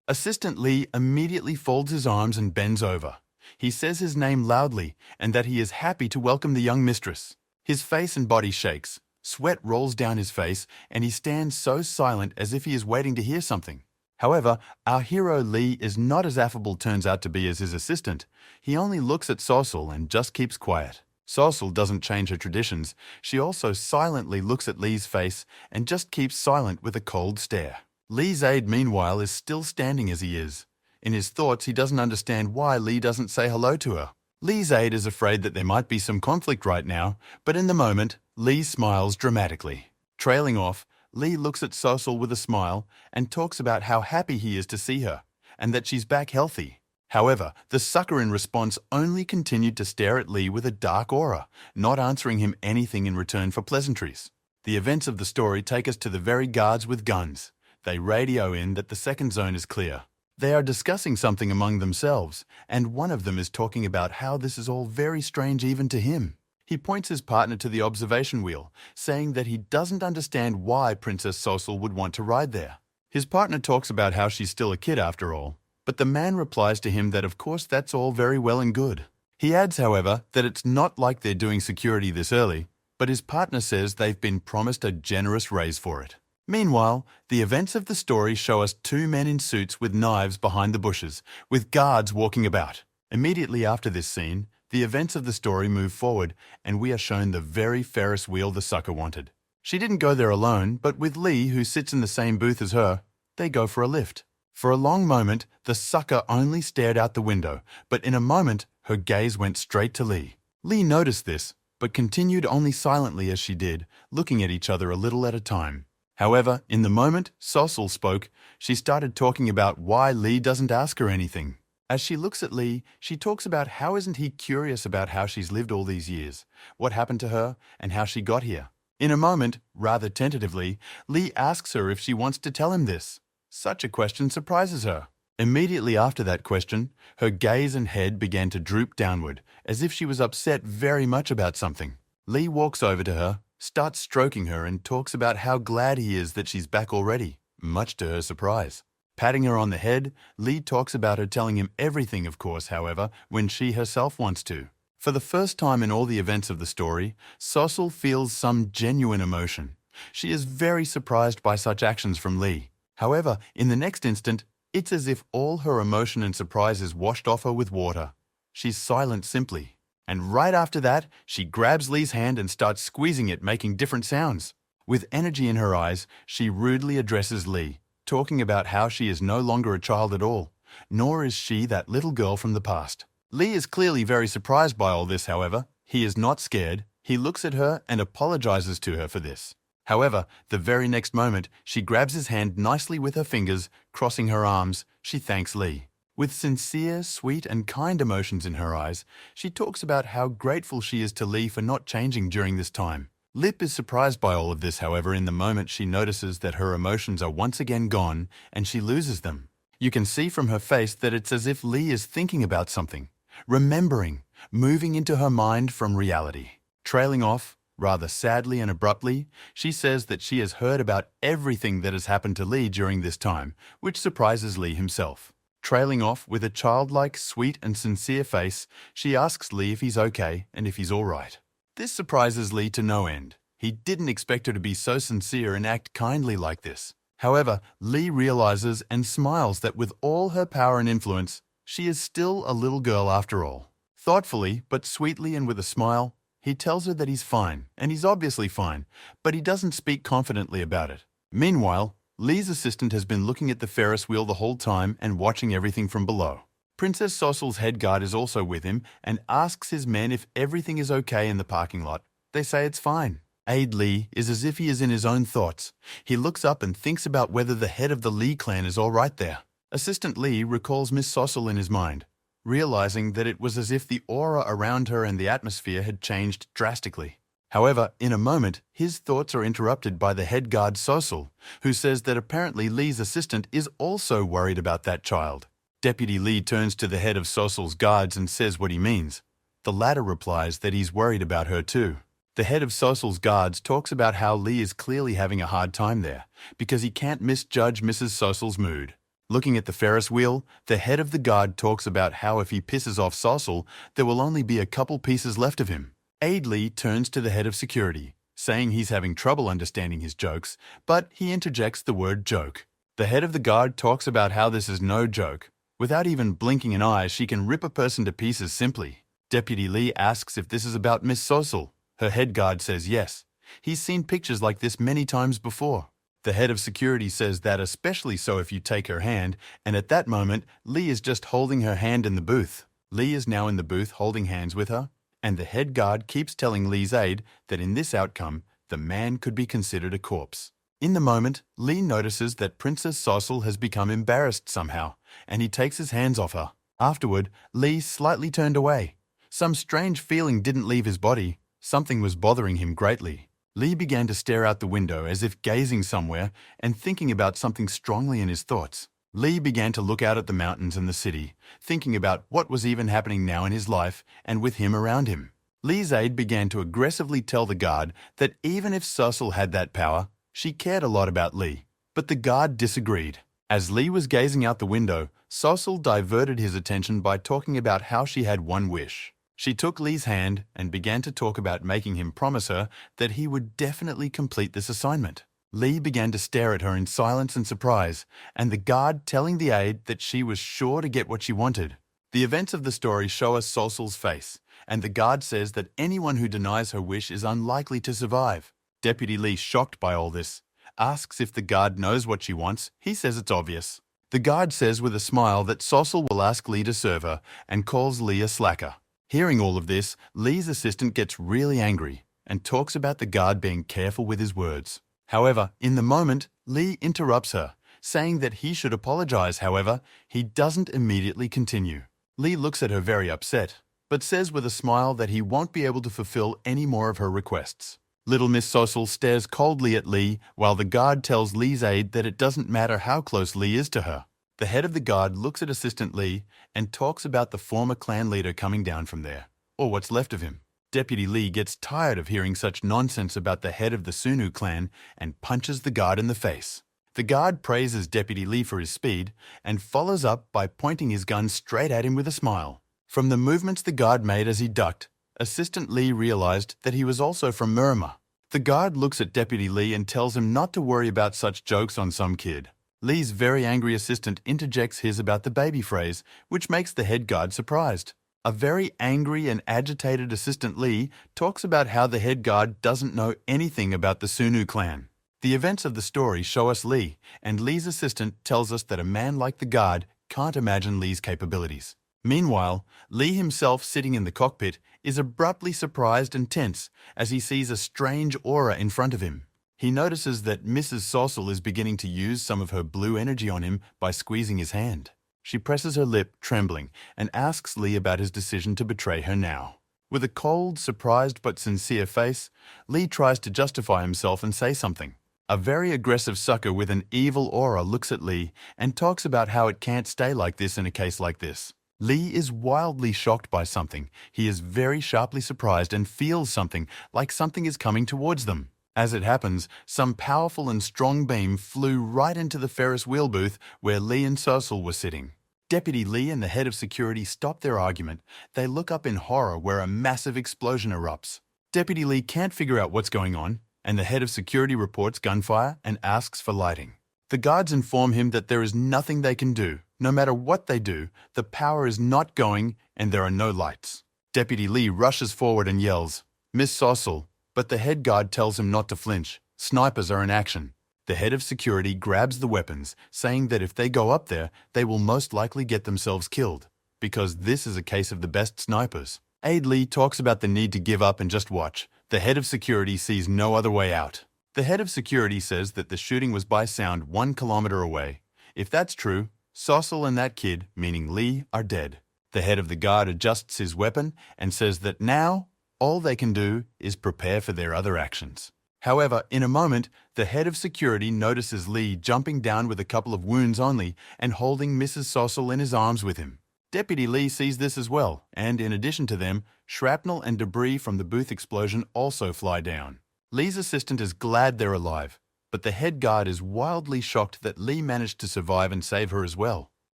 S1: Assistant Lee immediately folds his arms and bends over. He says his name loudly and that he is happy to welcome the young mistress. His face and body shakes. Sweat rolls down his face and he stands so silent as if he is waiting to hear something. However, our hero Lee is not as affable turns out to be as his assistant. He only looks at Sossel and just keeps quiet. Sossel doesn't change her traditions. She also silently looks at Lee's face and just keeps silent with a cold stare. Lee's aide, meanwhile, is still standing as he is. In his thoughts, he doesn't understand why Lee doesn't say hello to her. Lee's aide is afraid that there might be some conflict right now, but in the moment, Lee smiles dramatically. Trailing off, Lee looks at Sossel with a smile and talks about how happy he is to see her, and that she's back healthy. However, the sucker in response only continued to stare at Lee with a dark aura, not answering him anything in return for pleasantries. The events of the story take us to the very guards with guns. They radio in that the second zone is clear. They are discussing something among themselves, and one of them is talking about how this is all very strange even to him. He points his partner to the observation wheel, saying that he doesn't understand why Princess Sossel would want to ride there. His partner talks about how she's still a kid after all, but the man replies to him that of course that's all very well and good. He adds, however, that it's not like they're doing security this early, but his partner says they've been promised a generous raise for it. Meanwhile, the events of the story show us two men in suits with knives behind the bushes, with guards walking about. Immediately after this scene, the events of the story move forward, and we are shown the very Ferris wheel the sucker wanted. She didn't go there alone, but with Lee, who sits in the same booth as her, they go for a lift. For a long moment, the sucker only stared out the window, but in a moment, her gaze went straight to Lee. Lee noticed this, but continued only silently as she did, looking at each other a little at a time. However, in the moment Sossel spoke, she started talking about why Lee doesn't ask her anything. As she looks at Lee, she talks about how isn't he curious about how she's lived all these years, what happened to her, and how she got here. In a moment, rather tentatively, Lee asks her if she wants to tell him this. Such a question surprises her. Immediately after that question, her gaze and head began to droop downward, as if she was upset very much about something. Lee walks over to her, starts stroking her and talks about how glad he is that she's back already, much to her surprise. Patting her on the head, Lee talks about her telling him everything, of course, however, when she herself wants to. For the first time in all the events of the story, Sossel feels some genuine emotion. She is very surprised by such actions from Lee. However, in the next instant, it's as if all her emotion and surprise is washed off her with water. She's silent simply. And right after that, she grabs Lee's hand and starts squeezing it, making different sounds. With energy in her eyes, she rudely addresses Lee, talking about how she is no longer a child at all, nor is she that little girl from the past. Lee is clearly very surprised by all this, however. He is not scared. He looks at her and apologizes to her for this. However, the very next moment, she grabs his hand nicely with her fingers, crossing her arms. She thanks Lee. With sincere, sweet, and kind emotions in her eyes, she talks about how grateful she is to Lee for not changing during this time. Lip is surprised by all of this, however, in the moment she notices that her emotions are once again gone and she loses them. You can see from her face that it's as if Lee is thinking about something, remembering, moving into her mind from reality. Trailing off, rather sadly and abruptly, she says that she has heard about everything that has happened to Lee during this time, which surprises Lee himself. Trailing off with a childlike, sweet and sincere face, she asks Lee if he's okay and if he's all right. This surprises Lee to no end. He didn't expect her to be so sincere and act kindly like this. However, Lee realizes and smiles that with all her power and influence, she is still a little girl after all. Thoughtfully, but sweetly and with a smile, he tells her that he's fine, and he's obviously fine, but he doesn't speak confidently about it. Meanwhile, Lee's assistant has been looking at the Ferris wheel the whole time and watching everything from below. Princess Sossel's head guard is also with him and asks his men if everything is okay in the parking lot. They say it's fine. Aide Lee is as if he is in his own thoughts. He looks up and thinks about whether the head of the Lee clan is all right there. Assistant Lee recalls Miss Sossel in his mind, realizing that it was as if the aura around her and the atmosphere had changed drastically. However, in a moment, his thoughts are interrupted by the head guard Sosul, who says that apparently Lee's assistant is also worried about that child. Deputy Lee turns to the head of Sosul's guards and says what he means. The latter replies that he's worried about her too. The head of Sosul's guards talks about how Lee is clearly having a hard time there, because he can't misjudge Mrs. Sosul's mood. Looking at the Ferris wheel, the head of the guard talks about how if he pisses off Sosul, there will only be a couple pieces left of him. Aide Lee turns to the head of security, saying he's having trouble understanding his jokes, but he interjects the word joke. The head of the guard talks about how this is no joke. Without even blinking an eye, she can rip a person to pieces simply. Deputy Lee asks if this is about Miss Sosul. Her head guard says yes. He's seen pictures like this many times before. The head of security says that especially so if you take her hand, and at that moment, Lee is just holding her hand in the booth. Lee is now in the booth holding hands with her, and the head guard keeps telling Lee's aide that in this outcome, the man could be considered a corpse. In the moment, Lee notices that Princess Sosul has become embarrassed somehow, and he takes his hands off her. Afterward, Lee slightly turned away. Some strange feeling didn't leave his body. Something was bothering him greatly. Lee began to stare out the window as if gazing somewhere and thinking about something strongly in his thoughts. Lee began to look out at the mountains and the city, thinking about what was even happening now in his life and with him around him. Lee's aide began to aggressively tell the guard that even if Sosul had that power, she cared a lot about Lee. But the guard disagreed. As Lee was gazing out the window, Sosul diverted his attention by talking about how she had one wish. She took Lee's hand and began to talk about making him promise her that he would definitely complete this assignment. Lee began to stare at her in silence and surprise, and the guard telling the aide that she was sure to get what she wanted. The events of the story show us Sosul's face, and the guard says that anyone who denies her wish is unlikely to survive. Deputy Lee, shocked by all this, asks if the guard knows what she wants. He says it's obvious. The guard says with a smile that Sosul will ask Lee to serve her and calls Lee a slacker. Hearing all of this, Lee's assistant gets really angry and talks about the guard being careful with his words. However, in the moment, Lee interrupts her, saying that he should apologize. However, he doesn't immediately continue. Lee looks at her very upset, but says with a smile that he won't be able to fulfill any more of her requests. Little Miss Sosul stares coldly at Lee while the guard tells Lee's aide that it doesn't matter how close Lee is to her. The head of the guard looks at Assistant Lee and talks about the former clan leader coming down from there, or what's left of him. Deputy Lee gets tired of hearing such nonsense about the head of the Sunu clan and punches the guard in the face. The guard praises Deputy Lee for his speed and follows up by pointing his gun straight at him with a smile. From the movements the guard made as he ducked, Assistant Lee realized that he was also from Murma. The guard looks at Deputy Lee and tells him not to worry about such jokes on some kid. Lee's very angry assistant interjects his about the baby phrase, which makes the head guard surprised. A very angry and agitated Assistant Lee talks about how the head guard doesn't know anything about the Sunu clan. The events of the story show us Lee, and Lee's assistant tells us that a man like the guard can't imagine Lee's capabilities. Meanwhile, Lee himself, sitting in the cockpit, is abruptly surprised and tense as he sees a strange aura in front of him. He notices that Mrs. Sosul is beginning to use some of her blue energy on him by squeezing his hand. She presses her lip, trembling, and asks Lee about his decision to betray her now. With a cold, surprised but sincere face, Lee tries to justify himself and say something. A very aggressive sucker with an evil aura looks at Lee and talks about how it can't stay like this in a case like this. Lee is wildly shocked by something. He is very sharply surprised and feels something, like something is coming towards them. As it happens, some powerful and strong beam flew right into the Ferris wheel booth where Lee and Sosul were sitting. Deputy Lee and the head of security stop their argument. They look up in horror where a massive explosion erupts. Deputy Lee can't figure out what's going on, and the head of security reports gunfire and asks for lighting. The guards inform him that there is nothing they can do. No matter what they do, the power is not going and there are no lights. Deputy Lee rushes forward and yells, "Miss Sosul," but the head guard tells him not to flinch. Snipers are in action. The head of security grabs the weapons, saying that if they go up there, they will most likely get themselves killed, because this is a case of the best snipers. Aide Lee talks about the need to give up and just watch. The head of security sees no other way out. The head of security says that the shooting was by sound 1 kilometer away. If that's true, Sosul and that kid, meaning Lee, are dead. The head of the guard adjusts his weapon and says that now, All they can do is prepare for their other actions. However, in a moment, the head of security notices Lee jumping down with a couple of wounds only and holding Mrs. Sossel in his arms with him. Deputy Lee sees this as well, and in addition to them, shrapnel and debris from the booth explosion also fly down. Lee's assistant is glad they're alive, but the head guard is wildly shocked that Lee managed to survive and save her as well.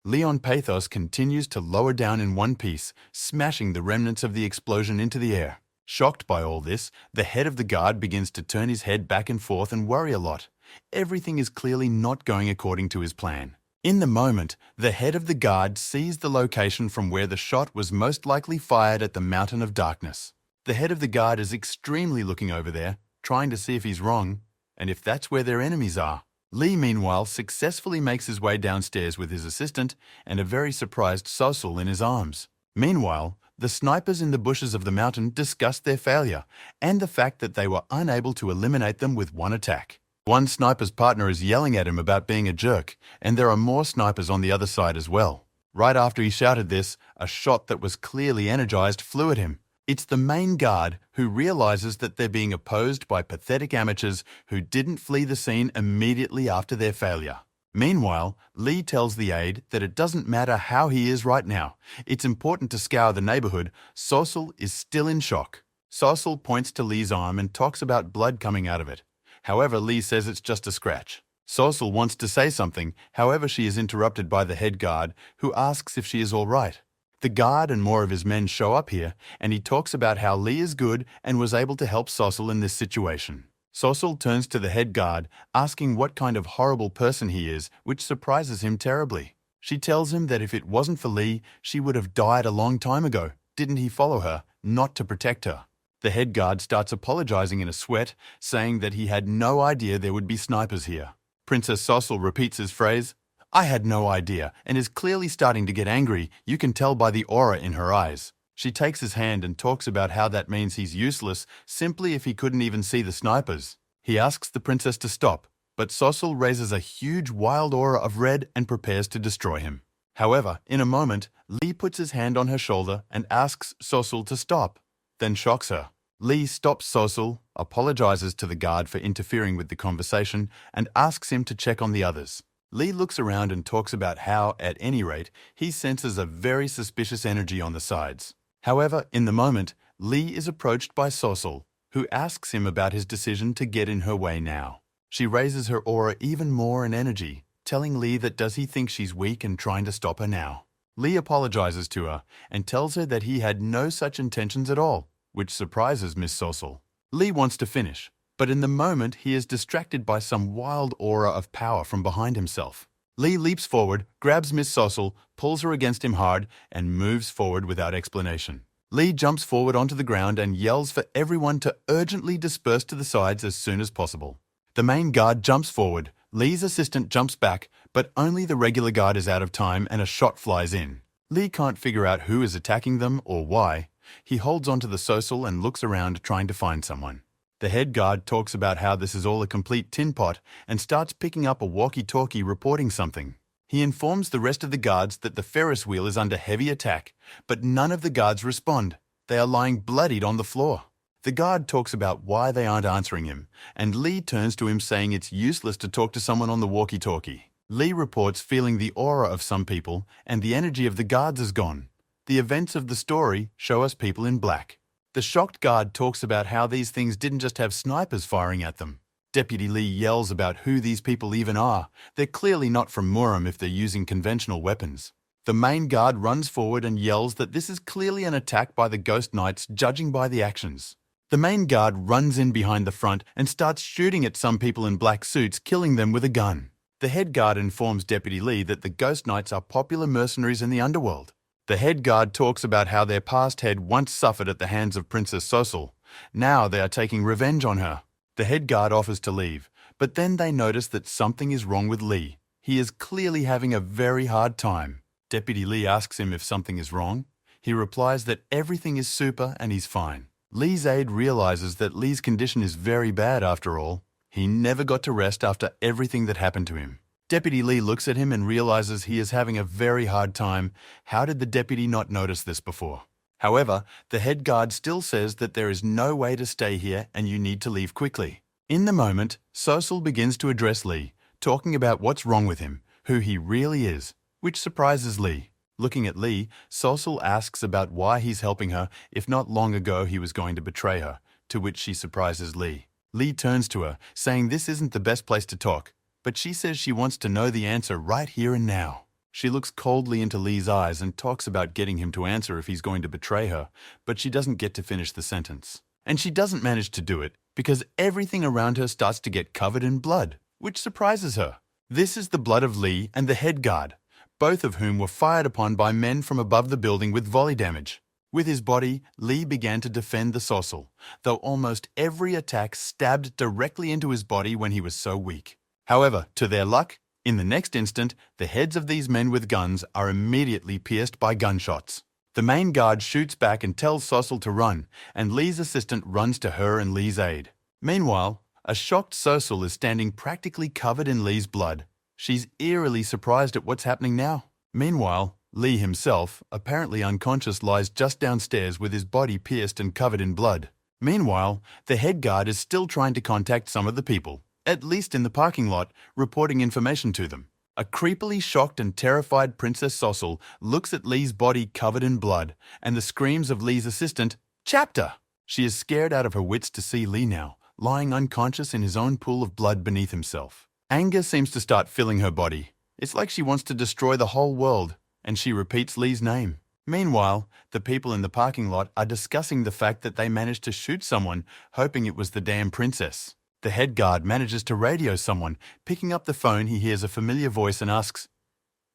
S1: Leon Pathos continues to lower down in one piece, smashing the remnants of the explosion into the air. Shocked by all this, the head of the guard begins to turn his head back and forth and worry a lot. Everything is clearly not going according to his plan. In the moment, the head of the guard sees the location from where the shot was most likely fired at the Mountain of Darkness. The head of the guard is extremely looking over there, trying to see if he's wrong, and if that's where their enemies are. Lee, meanwhile, successfully makes his way downstairs with his assistant and a very surprised Sossel in his arms. Meanwhile, the snipers in the bushes of the mountain discuss their failure and the fact that they were unable to eliminate them with one attack. One sniper's partner is yelling at him about being a jerk, and there are more snipers on the other side as well. Right after he shouted this, a shot that was clearly energized flew at him. It's the main guard who realizes that they're being opposed by pathetic amateurs who didn't flee the scene immediately after their failure. Meanwhile, Lee tells the aide that it doesn't matter how he is right now. It's important to scour the neighborhood. Sossel is still in shock. Sossel points to Lee's arm and talks about blood coming out of it. However, Lee says it's just a scratch. Sossel wants to say something, however she is interrupted by the head guard, who asks if she is all right. The guard and more of his men show up here, and he talks about how Lee is good and was able to help Sossel in this situation. Sossel turns to the head guard, asking what kind of horrible person he is, which surprises him terribly. She tells him that if it wasn't for Lee, she would have died a long time ago. Didn't he follow her, not to protect her? The head guard starts apologizing in a sweat, saying that he had no idea there would be snipers here. Princess Sossel repeats his phrase, "I had no idea," and is clearly starting to get angry. You can tell by the aura in her eyes. She takes his hand and talks about how that means he's useless simply if he couldn't even see the snipers. He asks the princess to stop, but Sossel raises a huge wild aura of red and prepares to destroy him. However, in a moment, Lee puts his hand on her shoulder and asks Sossel to stop, then shocks her. Lee stops Sossel, apologizes to the guard for interfering with the conversation, and asks him to check on the others. Lee looks around and talks about how, at any rate, he senses a very suspicious energy on the sides. However, in the moment, Lee is approached by Sossel, who asks him about his decision to get in her way now. She raises her aura even more in energy, telling Lee that does he think she's weak and trying to stop her now. Lee apologizes to her and tells her that he had no such intentions at all, which surprises Miss Sossel. Lee wants to finish, but in the moment he is distracted by some wild aura of power from behind himself. Lee leaps forward, grabs Miss Sossel, pulls her against him hard, and moves forward without explanation. Lee jumps forward onto the ground and yells for everyone to urgently disperse to the sides as soon as possible. The main guard jumps forward, Lee's assistant jumps back, but only the regular guard is out of time and a shot flies in. Lee can't figure out who is attacking them or why. He holds onto the Sossel and looks around trying to find someone. The head guard talks about how this is all a complete tin pot and starts picking up a walkie-talkie reporting something. He informs the rest of the guards that the Ferris wheel is under heavy attack, but none of the guards respond. They are lying bloodied on the floor. The guard talks about why they aren't answering him, and Lee turns to him saying it's useless to talk to someone on the walkie-talkie. Lee reports feeling the aura of some people, and the energy of the guards is gone. The events of the story show us people in black. The shocked guard talks about how these things didn't just have snipers firing at them. Deputy Lee yells about who these people even are. They're clearly not from Muran if they're using conventional weapons. The main guard runs forward and yells that this is clearly an attack by the Ghost Knights, judging by the actions. The main guard runs in behind the front and starts shooting at some people in black suits, killing them with a gun. The head guard informs Deputy Lee that the Ghost Knights are popular mercenaries in the underworld. The head guard talks about how their past head once suffered at the hands of Princess Sossel. Now they are taking revenge on her. The head guard offers to leave, but then they notice that something is wrong with Lee. He is clearly having a very hard time. Deputy Lee asks him if something is wrong. He replies that everything is super and he's fine. Lee's aide realizes that Lee's condition is very bad after all. He never got to rest after everything that happened to him. Deputy Lee looks at him and realizes he is having a very hard time. How did the deputy not notice this before? However, the head guard still says that there is no way to stay here and you need to leave quickly. In the moment, Sosul begins to address Lee, talking about what's wrong with him, who he really is, which surprises Lee. Looking at Lee, Sosul asks about why he's helping her if not long ago he was going to betray her, to which she surprises Lee. Lee turns to her, saying this isn't the best place to talk, but she says she wants to know the answer right here and now. She looks coldly into Lee's eyes and talks about getting him to answer if he's going to betray her, but she doesn't get to finish the sentence. And she doesn't manage to do it because everything around her starts to get covered in blood, which surprises her. This is the blood of Lee and the head guard, both of whom were fired upon by men from above the building with volley damage. With his body, Lee began to defend the Sosul, though almost every attack stabbed directly into his body when he was so weak. However, to their luck, in the next instant, the heads of these men with guns are immediately pierced by gunshots. The main guard shoots back and tells Sosul to run, and Lee's assistant runs to her and Lee's aid. Meanwhile, a shocked Sosul is standing practically covered in Lee's blood. She's eerily surprised at what's happening now. Meanwhile, Lee himself, apparently unconscious, lies just downstairs with his body pierced and covered in blood. Meanwhile, the head guard is still trying to contact some of the people, at least in the parking lot, reporting information to them. A creepily shocked and terrified Princess Sosul looks at Lee's body covered in blood and the screams of Lee's assistant, "Chapter!" She is scared out of her wits to see Lee now, lying unconscious in his own pool of blood beneath himself. Anger seems to start filling her body. It's like she wants to destroy the whole world, and she repeats Lee's name. Meanwhile, the people in the parking lot are discussing the fact that they managed to shoot someone, hoping it was the damn princess. The head guard manages to radio someone. Picking up the phone, he hears a familiar voice and asks,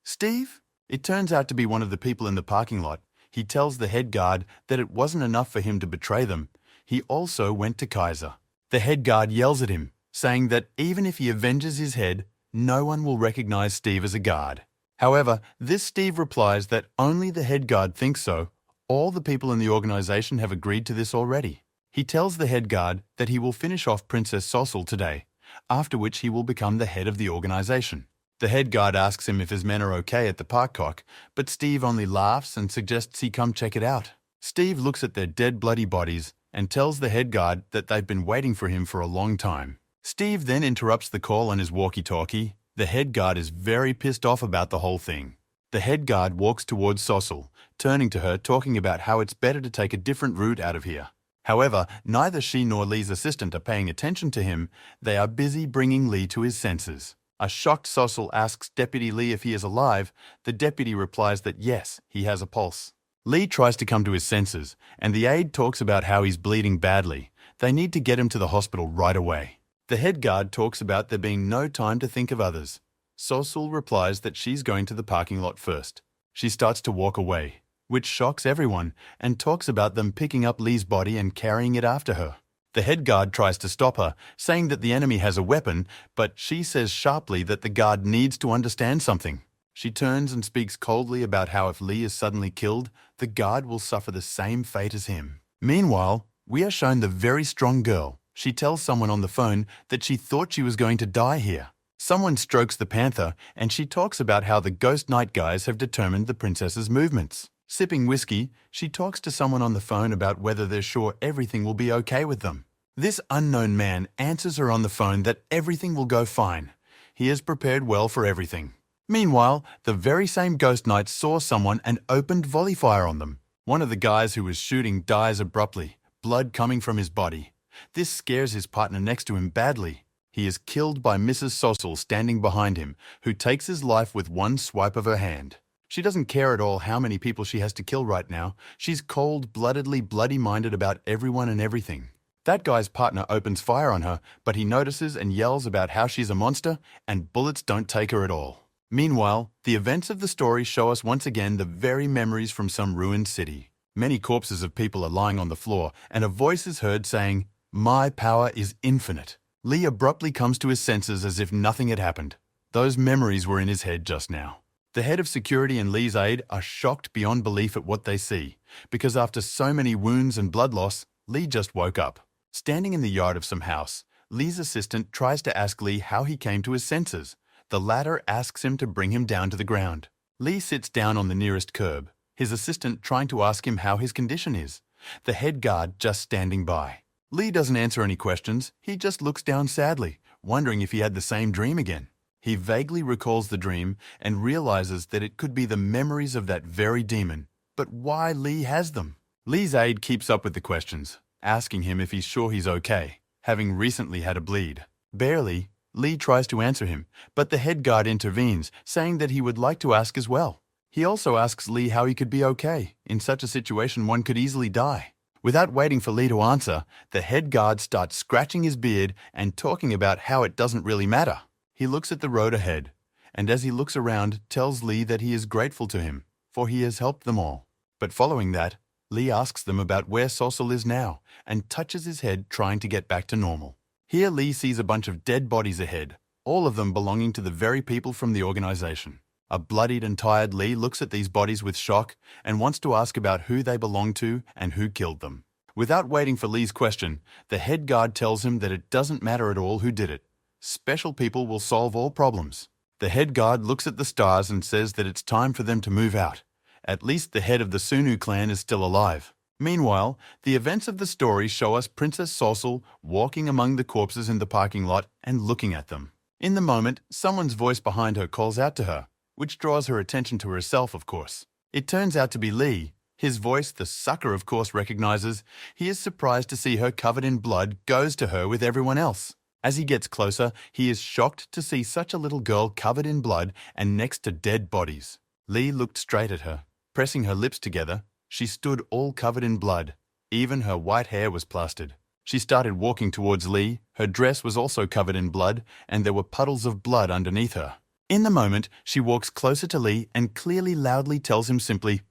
S1: "Steve?" It turns out to be one of the people in the parking lot. He tells the head guard that it wasn't enough for him to betray them. He also went to Kaiser. The head guard yells at him, saying that even if he avenges his head, no one will recognize Steve as a guard. However, this Steve replies that only the head guard thinks so. All the people in the organization have agreed to this already. He tells the head guard that he will finish off Princess Sosul today, after which he will become the head of the organization. The head guard asks him if his men are okay at the parkcock, but Steve only laughs and suggests he come check it out. Steve looks at their dead bloody bodies and tells the head guard that they've been waiting for him for a long time. Steve then interrupts the call on his walkie-talkie. The head guard is very pissed off about the whole thing. The head guard walks towards Sosul, turning to her, talking about how it's better to take a different route out of here. However, neither she nor Lee's assistant are paying attention to him. They are busy bringing Lee to his senses. A shocked Sosul asks Deputy Lee if he is alive. The deputy replies that yes, he has a pulse. Lee tries to come to his senses, and the aide talks about how he's bleeding badly. They need to get him to the hospital right away. The head guard talks about there being no time to think of others. Sosul replies that she's going to the parking lot first. She starts to walk away, which shocks everyone, and talks about them picking up Lee's body and carrying it after her. The head guard tries to stop her, saying that the enemy has a weapon, but she says sharply that the guard needs to understand something. She turns and speaks coldly about how if Lee is suddenly killed, the guard will suffer the same fate as him. Meanwhile, we are shown the very strong girl. She tells someone on the phone that she thought she was going to die here. Someone strokes the panther, and she talks about how the Ghost Night guys have determined the princess's movements. Sipping whiskey, she talks to someone on the phone about whether they're sure everything will be okay with them. This unknown man answers her on the phone that everything will go fine. He has prepared well for everything. Meanwhile, the very same Ghost Knight saw someone and opened volley fire on them. One of the guys who was shooting dies abruptly, blood coming from his body. This scares his partner next to him badly. He is killed by Mrs. Sosul standing behind him, who takes his life with one swipe of her hand. She doesn't care at all how many people she has to kill right now. She's cold-bloodedly bloody-minded about everyone and everything. That guy's partner opens fire on her, but he notices and yells about how she's a monster and bullets don't take her at all. Meanwhile, the events of the story show us once again the very memories from some ruined city. Many corpses of people are lying on the floor, and a voice is heard saying, "My power is infinite." Lee abruptly comes to his senses as if nothing had happened. Those memories were in his head just now. The head of security and Lee's aide are shocked beyond belief at what they see, because after so many wounds and blood loss, Lee just woke up. Standing in the yard of some house, Lee's assistant tries to ask Lee how he came to his senses. The latter asks him to bring him down to the ground. Lee sits down on the nearest curb. his assistant trying to ask him how his condition is, the head guard just standing by. Lee doesn't answer any questions, he just looks down sadly, wondering if he had the same dream again. He vaguely recalls the dream and realizes that it could be the memories of that very demon. But why Lee has them? Lee's aide keeps up with the questions, asking him if he's sure he's okay, having recently had a bleed. Barely, Lee tries to answer him, but the head guard intervenes, saying that he would like to ask as well. He also asks Lee how he could be okay. In such a situation, one could easily die. Without waiting for Lee to answer, the head guard starts scratching his beard and talking about how it doesn't really matter. He looks at the road ahead, and as he looks around, tells Lee that he is grateful to him, for he has helped them all. But following that, Lee asks them about where Sosul is now, and touches his head trying to get back to normal. Here Lee sees a bunch of dead bodies ahead, all of them belonging to the very people from the organization. A bloodied and tired Lee looks at these bodies with shock and wants to ask about who they belong to and who killed them. Without waiting for Lee's question, the head guard tells him that it doesn't matter at all who did it. Special people will solve all problems. The head guard looks at the stars and says that it's time for them to move out. At least the head of the Sunu clan is still alive. Meanwhile, the events of the story show us Princess Sosul walking among the corpses in the parking lot and looking at them. In the moment, someone's voice behind her calls out to her, which draws her attention to herself, of course. It turns out to be Lee. His voice, the sucker of course recognizes. He is surprised to see her covered in blood, goes to her with everyone else. As he gets closer, he is shocked to see such a little girl covered in blood and next to dead bodies. Lee looked straight at her. Pressing her lips together, she stood all covered in blood. Even her white hair was plastered. She started walking towards Lee. Her dress was also covered in blood, and there were puddles of blood underneath her. In the moment, she walks closer to Lee and clearly loudly tells him simply,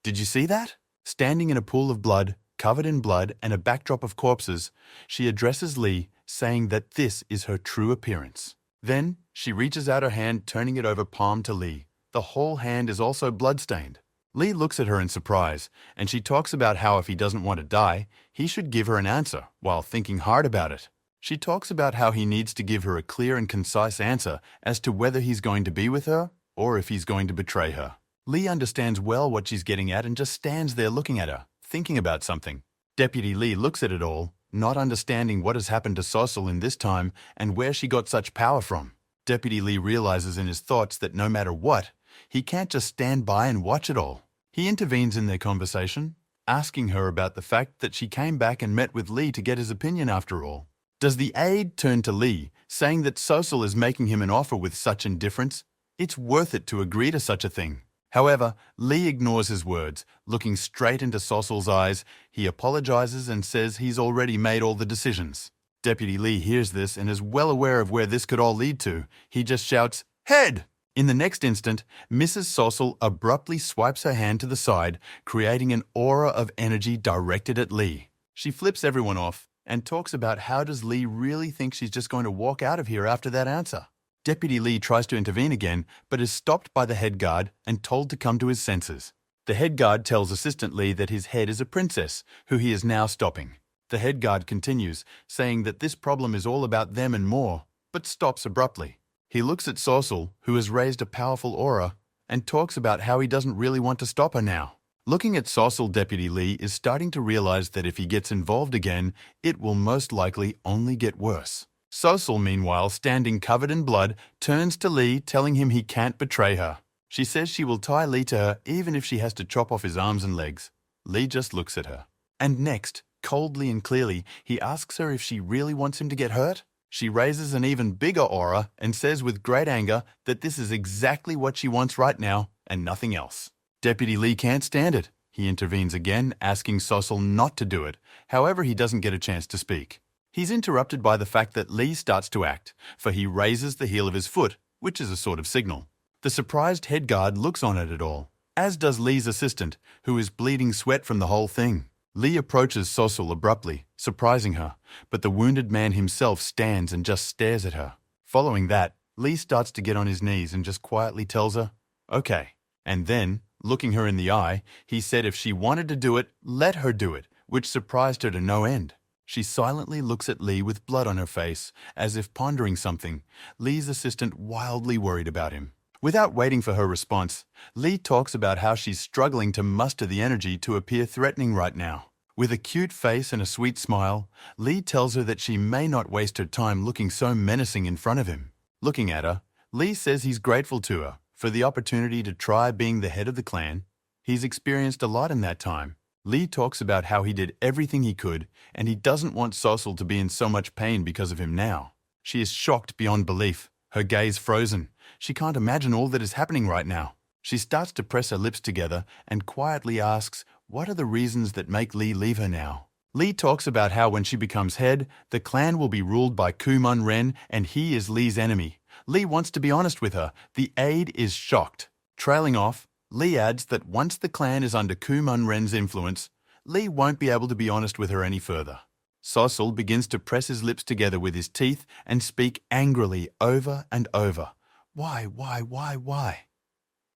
S1: "Did you see that?" Standing in a pool of blood, covered in blood and a backdrop of corpses, she addresses Lee, saying that this is her true appearance. Then, she reaches out her hand, turning it over palm to Lee. The whole hand is also blood-stained. Lee looks at her in surprise, and she talks about how if he doesn't want to die, he should give her an answer while thinking hard about it. She talks about how he needs to give her a clear and concise answer as to whether he's going to be with her or if he's going to betray her. Lee understands well what she's getting at and just stands there looking at her, thinking about something. Deputy Lee looks at it all, not understanding what has happened to Sosul in this time and where she got such power from. Deputy Lee realizes in his thoughts that no matter what, he can't just stand by and watch it all. He intervenes in their conversation, asking her about the fact that she came back and met with Lee to get his opinion after all. Does the aide turn to Lee, saying that Sosul is making him an offer with such indifference? It's worth it to agree to such a thing. However, Lee ignores his words. Looking straight into Sosul's eyes, he apologizes and says he's already made all the decisions. Deputy Lee hears this and is well aware of where this could all lead to. He just shouts, "Head!" In the next instant, Mrs. Sosul abruptly swipes her hand to the side, creating an aura of energy directed at Lee. She flips everyone off and talks about how does Lee really think she's just going to walk out of here after that answer. Deputy Lee tries to intervene again, but is stopped by the head guard and told to come to his senses. The head guard tells Assistant Lee that his head is a princess, who he is now stopping. The head guard continues, saying that this problem is all about them and more, but stops abruptly. He looks at Sosul, who has raised a powerful aura, and talks about how he doesn't really want to stop her now. Looking at Sosul, Deputy Lee is starting to realize that if he gets involved again, it will most likely only get worse. Sosul, meanwhile, standing covered in blood, turns to Lee, telling him he can't betray her. She says she will tie Lee to her even if she has to chop off his arms and legs. Lee just looks at her. And next, coldly and clearly, he asks her if she really wants him to get hurt. She raises an even bigger aura and says with great anger that this is exactly what she wants right now and nothing else. Deputy Lee can't stand it. He intervenes again, asking Sosul not to do it. However, he doesn't get a chance to speak. He's interrupted by the fact that Lee starts to act, for he raises the heel of his foot, which is a sort of signal. The surprised head guard looks on at it all, as does Lee's assistant, who is bleeding sweat from the whole thing. Lee approaches Sosul abruptly, surprising her, but the wounded man himself stands and just stares at her. Following that, Lee starts to get on his knees and just quietly tells her, "Okay." And then, looking her in the eye, he said if she wanted to do it, let her do it, which surprised her to no end. She silently looks at Lee with blood on her face, as if pondering something, Lee's assistant wildly worried about him. Without waiting for her response, Lee talks about how she's struggling to muster the energy to appear threatening right now. With a cute face and a sweet smile, Lee tells her that she may not waste her time looking so menacing in front of him. Looking at her, Lee says he's grateful to her for the opportunity to try being the head of the clan. He's experienced a lot in that time. Lee talks about how he did everything he could, and he doesn't want Sosul to be in so much pain because of him now. She is shocked beyond belief, her gaze frozen. She can't imagine all that is happening right now. She starts to press her lips together and quietly asks, what are the reasons that make Lee leave her now? Lee talks about how when she becomes head, the clan will be ruled by Kumon Ren and he is Lee's enemy. Lee wants to be honest with her. The aide is shocked. Trailing off, Lee adds that once the clan is under Kumon Ren's influence, Lee won't be able to be honest with her any further. Sosul begins to press his lips together with his teeth and speak angrily over and over. Why?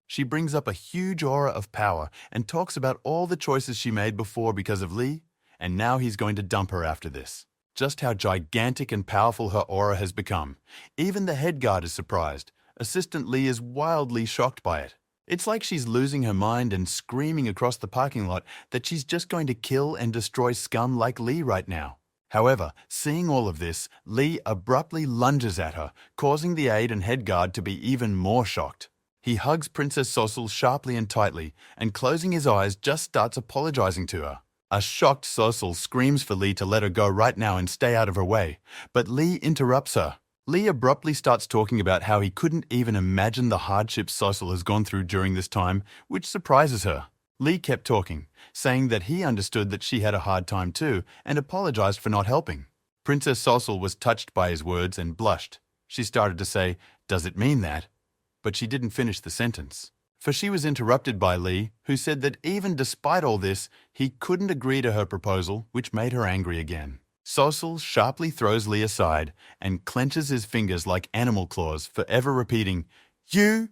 S1: She brings up a huge aura of power and talks about all the choices she made before because of Lee, and now he's going to dump her after this. Just how gigantic and powerful her aura has become. Even the head guard is surprised. Assistant Lee is wildly shocked by it. It's like she's losing her mind and screaming across the parking lot that she's just going to kill and destroy scum like Lee right now. However, seeing all of this, Lee abruptly lunges at her, causing the aide and head guard to be even more shocked. He hugs Princess Sosul sharply and tightly, and closing his eyes just starts apologizing to her. A shocked Sosul screams for Lee to let her go right now and stay out of her way, but Lee interrupts her. Lee abruptly starts talking about how he couldn't even imagine the hardships Sosul has gone through during this time, which surprises her. Lee kept talking, saying that he understood that she had a hard time too and apologized for not helping. Princess Sosul was touched by his words and blushed. She started to say, "Does it mean that?" But she didn't finish the sentence. For she was interrupted by Lee, who said that even despite all this, he couldn't agree to her proposal, which made her angry again. Sosul sharply throws Lee aside and clenches his fingers like animal claws, forever repeating, You!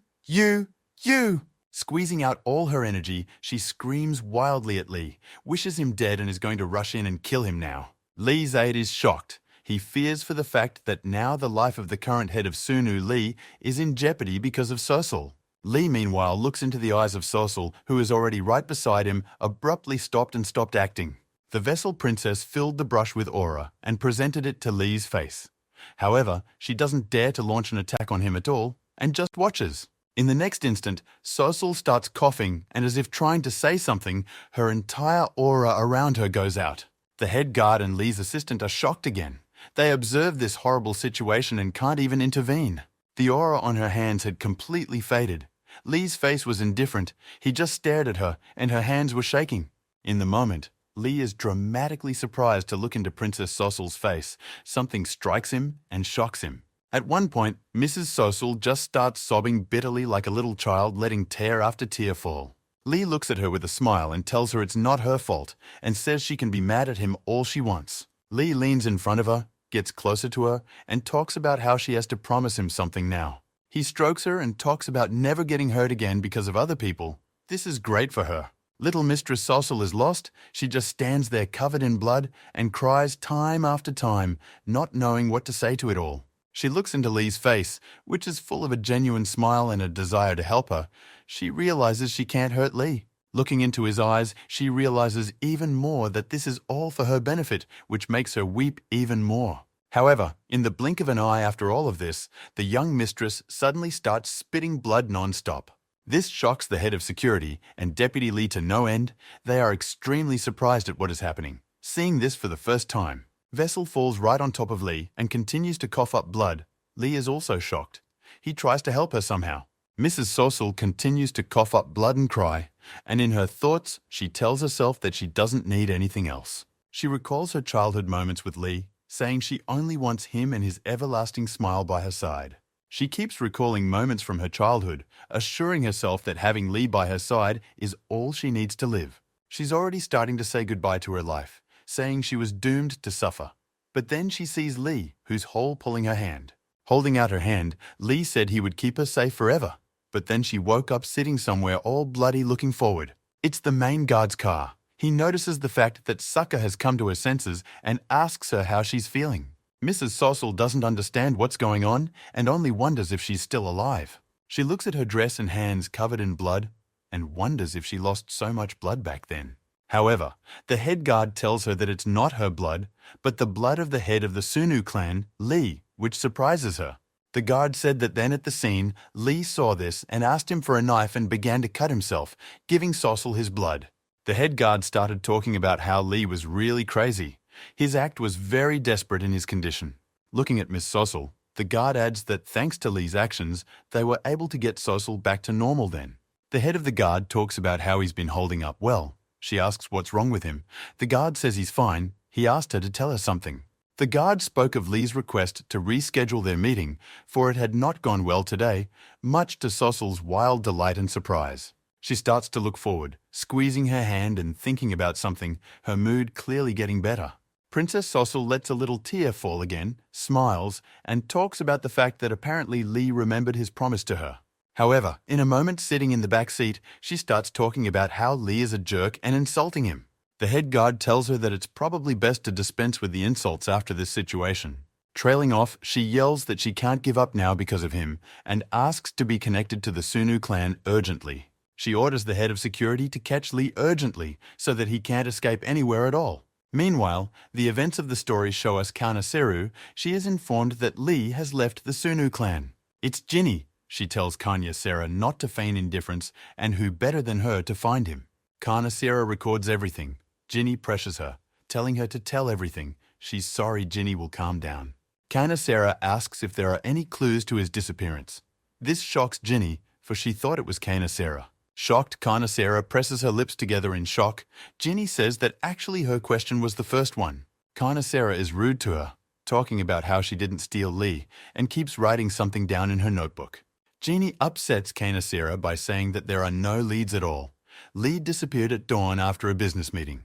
S1: Squeezing out all her energy, she screams wildly at Lee, wishes him dead and is going to rush in and kill him now. Lee's aide is shocked. He fears for the fact that now the life of the current head of Sunu, Lee, is in jeopardy because of Sosul. Lee, meanwhile, looks into the eyes of Sosul, who is already right beside him, abruptly stopped acting. The vessel princess filled the brush with aura and presented it to Lee's face. However, she doesn't dare to launch an attack on him at all, and just watches. In the next instant, Sosul starts coughing, and as if trying to say something, her entire aura around her goes out. The head guard and Lee's assistant are shocked again. They observe this horrible situation and can't even intervene. The aura on her hands had completely faded. Lee's face was indifferent. He just stared at her, and her hands were shaking. In the moment, Lee is dramatically surprised to look into Princess Sosul's face. Something strikes him and shocks him. At one point, Mrs. Sosul just starts sobbing bitterly like a little child, letting tear after tear fall. Lee looks at her with a smile and tells her it's not her fault, and says she can be mad at him all she wants. Lee leans in front of her, gets closer to her, and talks about how she has to promise him something now. He strokes her and talks about never getting hurt again because of other people. This is great for her. Little Mistress Sosul is lost. She just stands there covered in blood and cries time after time, not knowing what to say to it all. She looks into Lee's face, which is full of a genuine smile and a desire to help her. She realizes she can't hurt Lee. Looking into his eyes, she realizes even more that this is all for her benefit, which makes her weep even more. However, in the blink of an eye after all of this, the young mistress suddenly starts spitting blood non-stop. This shocks the head of security and Deputy Lee to no end. They are extremely surprised at what is happening. Seeing this for the first time, Vessel falls right on top of Lee and continues to cough up blood. Lee is also shocked. He tries to help her somehow. Mrs. Sosul continues to cough up blood and cry, and in her thoughts, she tells herself that she doesn't need anything else. She recalls her childhood moments with Lee, saying she only wants him and his everlasting smile by her side. She keeps recalling moments from her childhood, assuring herself that having Lee by her side is all she needs to live. She's already starting to say goodbye to her life, saying she was doomed to suffer. But then she sees Lee, who's pulling her hand. Holding out her hand, Lee said he would keep her safe forever. But then she woke up sitting somewhere all bloody looking forward. It's the main guard's car. He notices the fact that Sucker has come to her senses and asks her how she's feeling. Mrs. Sosul doesn't understand what's going on and only wonders if she's still alive. She looks at her dress and hands covered in blood and wonders if she lost so much blood back then. However, the head guard tells her that it's not her blood, but the blood of the head of the Sunu clan, Lee, which surprises her. The guard said that then at the scene, Lee saw this and asked him for a knife and began to cut himself, giving Sossel his blood. The head guard started talking about how Lee was really crazy. His act was very desperate in his condition. Looking at Miss Sossel, the guard adds that thanks to Lee's actions, they were able to get Sossel back to normal then. The head of the guard talks about how he's been holding up well. She asks what's wrong with him. The guard says he's fine. He asked her to tell her something. The guard spoke of Lee's request to reschedule their meeting, for it had not gone well today, much to Sossel's wild delight and surprise. She starts to look forward, squeezing her hand and thinking about something, her mood clearly getting better. Princess Sossel lets a little tear fall again, smiles, and talks about the fact that apparently Lee remembered his promise to her. However, in a moment sitting in the back seat, she starts talking about how Lee is a jerk and insulting him. The head guard tells her that it's probably best to dispense with the insults after this situation. Trailing off, she yells that she can't give up now because of him and asks to be connected to the Sunu clan urgently. She orders the head of security to catch Lee urgently so that he can't escape anywhere at all. Meanwhile, the events of the story show us Kana Seru. She is informed that Lee has left the Sunu clan. It's Ginny, she tells Kanya Sarah not to feign indifference and who better than her to find him. Kana Sarah records everything. Ginny pressures her, telling her to tell everything. She's sorry Ginny will calm down. Kana Sarah asks if there are any clues to his disappearance. This shocks Ginny, for she thought it was Kana Sarah. Shocked, Kana Sarah presses her lips together in shock. Ginny says that actually her question was the first one. Kana Sarah is rude to her, talking about how she didn't steal Lee, and keeps writing something down in her notebook. Ginny upsets Kana Sarah by saying that there are no leads at all. Lee disappeared at dawn after a business meeting.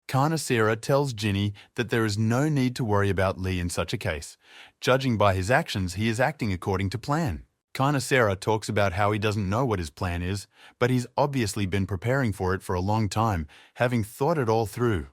S1: Kana Sarah tells Ginny that there is no need to worry about Lee in such a case. Judging by his actions, he is acting according to plan. Kana Sarah talks about how he doesn't know what his plan is, but he's obviously been preparing for it for a long time, having thought it all through.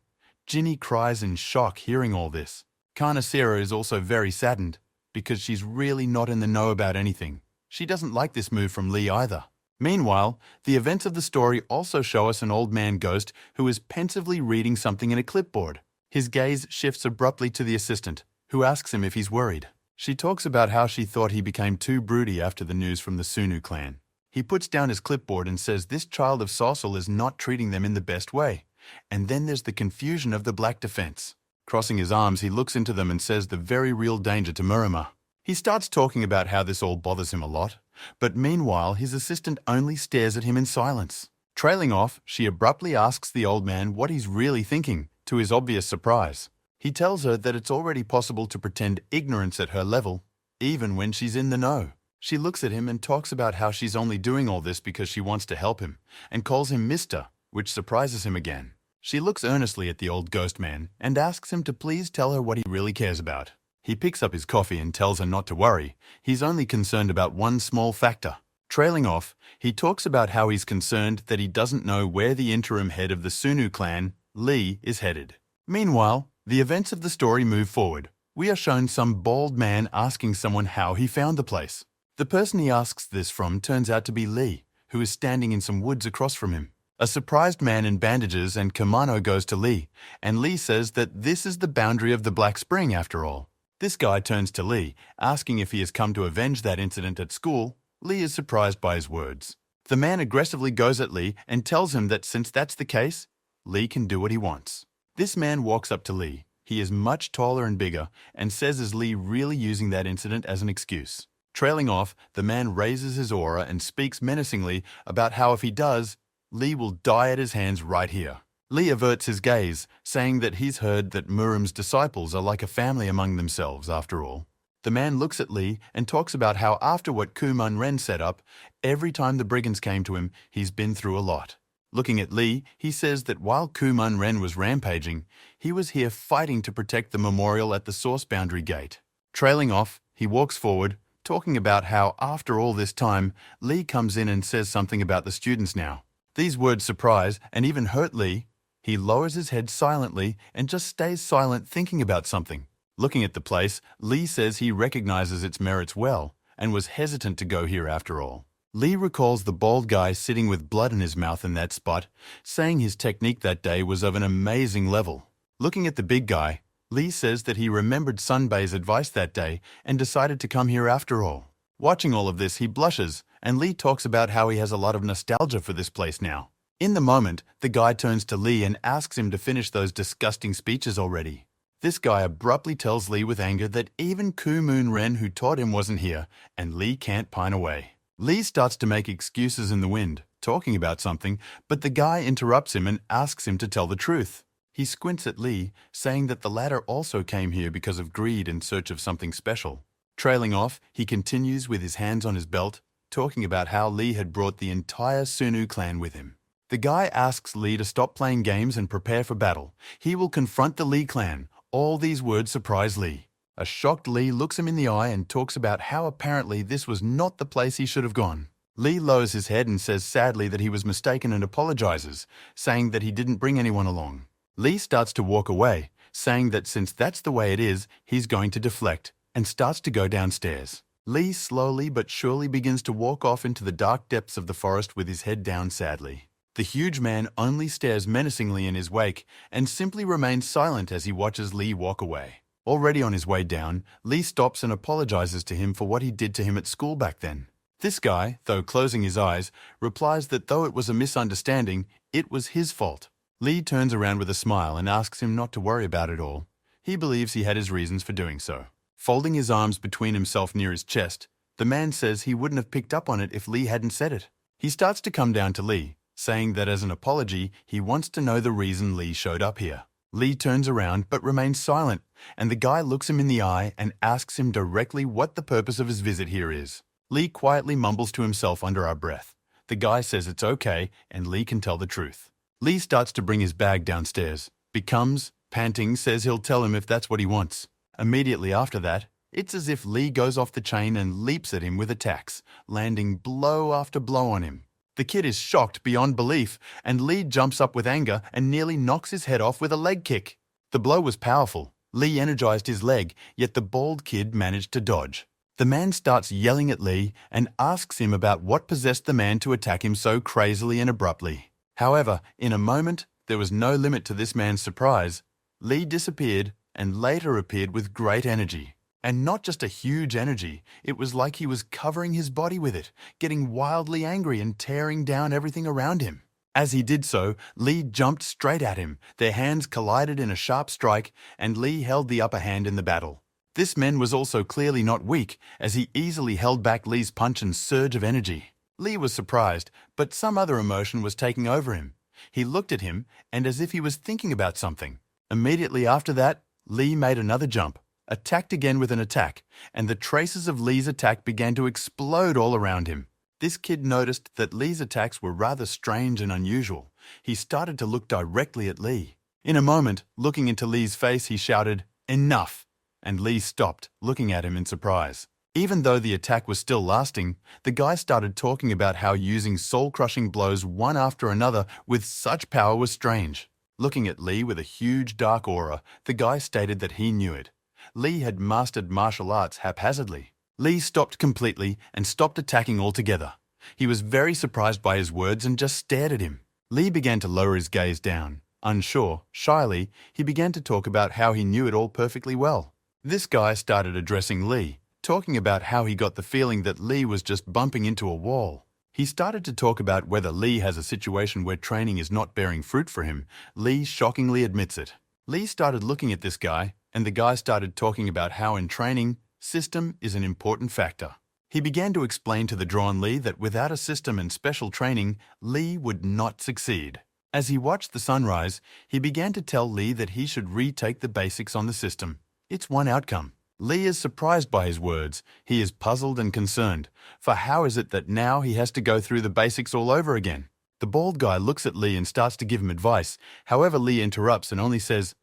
S1: Ginny cries in shock hearing all this. Kana Sarah is also very saddened, because she's really not in the know about anything. She doesn't like this move from Lee either. Meanwhile, the events of the story also show us an old man ghost who is pensively reading something in a clipboard. His gaze shifts abruptly to the assistant, who asks him if he's worried. She talks about how she thought he became too broody after the news from the Sunu clan. He puts down his clipboard and says this child of Sossel is not treating them in the best way. And then there's the confusion of the Black Defense. Crossing his arms, he looks into them and says the very real danger to Murama. He starts talking about how this all bothers him a lot, but meanwhile his assistant only stares at him in silence. Trailing off, she abruptly asks the old man what he's really thinking, to his obvious surprise. He tells her that it's already possible to pretend ignorance at her level, even when she's in the know. She looks at him and talks about how she's only doing all this because she wants to help him, and calls him Mr., which surprises him again. She looks earnestly at the old ghost man and asks him to please tell her what he really cares about. He picks up his coffee and tells her not to worry. He's only concerned about one small factor. Trailing off, he talks about how he's concerned that he doesn't know where the interim head of the Sunu clan, Lee, is headed. Meanwhile, the events of the story move forward. We are shown some bald man asking someone how he found the place. The person he asks this from turns out to be Lee, who is standing in some woods across from him. A surprised man in bandages and kimono goes to Lee, and Lee says that this is the boundary of the Black Spring after all. This guy turns to Lee, asking if he has come to avenge that incident at school. Lee is surprised by his words. The man aggressively goes at Lee and tells him that since that's the case, Lee can do what he wants. This man walks up to Lee. He is much taller and bigger and says is Lee really using that incident as an excuse. Trailing off, the man raises his aura and speaks menacingly about how if he does, Lee will die at his hands right here. Lee averts his gaze, saying that he's heard that Muram's disciples are like a family among themselves after all. The man looks at Lee and talks about how after what Kuman Ren set up, every time the brigands came to him, he's been through a lot. Looking at Lee, he says that while Kuman Ren was rampaging, he was here fighting to protect the memorial at the Source Boundary Gate. Trailing off, he walks forward, talking about how after all this time, Lee comes in and says something about the students now. These words surprise and even hurt Lee. He lowers his head silently and just stays silent thinking about something. Looking at the place, Lee says he recognizes its merits well and was hesitant to go here after all. Lee recalls the bald guy sitting with blood in his mouth in that spot, saying his technique that day was of an amazing level. Looking at the big guy, Lee says that he remembered Sunbay's advice that day and decided to come here after all. Watching all of this, he blushes, and Lee talks about how he has a lot of nostalgia for this place now. In the moment, the guy turns to Lee and asks him to finish those disgusting speeches already. This guy abruptly tells Lee with anger that even Kumon Ren, who taught him, wasn't here, and Lee can't pine away. Lee starts to make excuses in the wind, talking about something, but the guy interrupts him and asks him to tell the truth. He squints at Lee, saying that the latter also came here because of greed in search of something special. Trailing off, he continues with his hands on his belt, talking about how Lee had brought the entire Sunu clan with him. The guy asks Lee to stop playing games and prepare for battle. He will confront the Lee clan. All these words surprise Lee. A shocked Lee looks him in the eye and talks about how apparently this was not the place he should have gone. Lee lowers his head and says sadly that he was mistaken and apologizes, saying that he didn't bring anyone along. Lee starts to walk away, saying that since that's the way it is, he's going to deflect, and starts to go downstairs. Lee slowly but surely begins to walk off into the dark depths of the forest with his head down sadly. The huge man only stares menacingly in his wake and simply remains silent as he watches Lee walk away. Already on his way down, Lee stops and apologizes to him for what he did to him at school back then. This guy, though closing his eyes, replies that though it was a misunderstanding, it was his fault. Lee turns around with a smile and asks him not to worry about it all. He believes he had his reasons for doing so. Folding his arms between himself near his chest, the man says he wouldn't have picked up on it if Lee hadn't said it. He starts to come down to Lee, saying that as an apology, he wants to know the reason Lee showed up here. Lee turns around but remains silent, and the guy looks him in the eye and asks him directly what the purpose of his visit here is. Lee quietly mumbles to himself under our breath. The guy says it's okay and Lee can tell the truth. Lee starts to bring his bag downstairs. Becomes, panting, says he'll tell him if that's what he wants. Immediately after that, it's as if Lee goes off the chain and leaps at him with attacks, landing blow after blow on him. The kid is shocked beyond belief, and Lee jumps up with anger and nearly knocks his head off with a leg kick. The blow was powerful. Lee energized his leg, yet the bald kid managed to dodge. The man starts yelling at Lee and asks him about what possessed the man to attack him so crazily and abruptly. However, in a moment, there was no limit to this man's surprise. Lee disappeared and later appeared with great energy. And not just a huge energy, it was like he was covering his body with it, getting wildly angry and tearing down everything around him. As he did so, Lee jumped straight at him. Their hands collided in a sharp strike, and Lee held the upper hand in the battle. This man was also clearly not weak, as he easily held back Lee's punch and surge of energy. Lee was surprised, but some other emotion was taking over him. He looked at him, and as if he was thinking about something. Immediately after that, Lee made another jump, attacked again with an attack, and the traces of Lee's attack began to explode all around him. This kid noticed that Lee's attacks were rather strange and unusual. He started to look directly at Lee. In a moment, looking into Lee's face, he shouted, "Enough!" And Lee stopped, looking at him in surprise. Even though the attack was still lasting, the guy started talking about how using soul-crushing blows one after another with such power was strange. Looking at Lee with a huge dark aura, the guy stated that he knew it. Lee had mastered martial arts haphazardly. Lee stopped completely and stopped attacking altogether. He was very surprised by his words and just stared at him. Lee began to lower his gaze down. Unsure, shyly, he began to talk about how he knew it all perfectly well. This guy started addressing Lee, talking about how he got the feeling that Lee was just bumping into a wall. He started to talk about whether Lee has a situation where training is not bearing fruit for him. Lee shockingly admits it. Lee started looking at this guy, and the guy started talking about how in training, system is an important factor. He began to explain to the drawn Lee that without a system and special training, Lee would not succeed. As he watched the sunrise, he began to tell Lee that he should retake the basics on the system. It's one outcome. Lee is surprised by his words. He is puzzled and concerned, for how is it that now he has to go through the basics all over again? The bald guy looks at Lee and starts to give him advice. However, Lee interrupts and only says,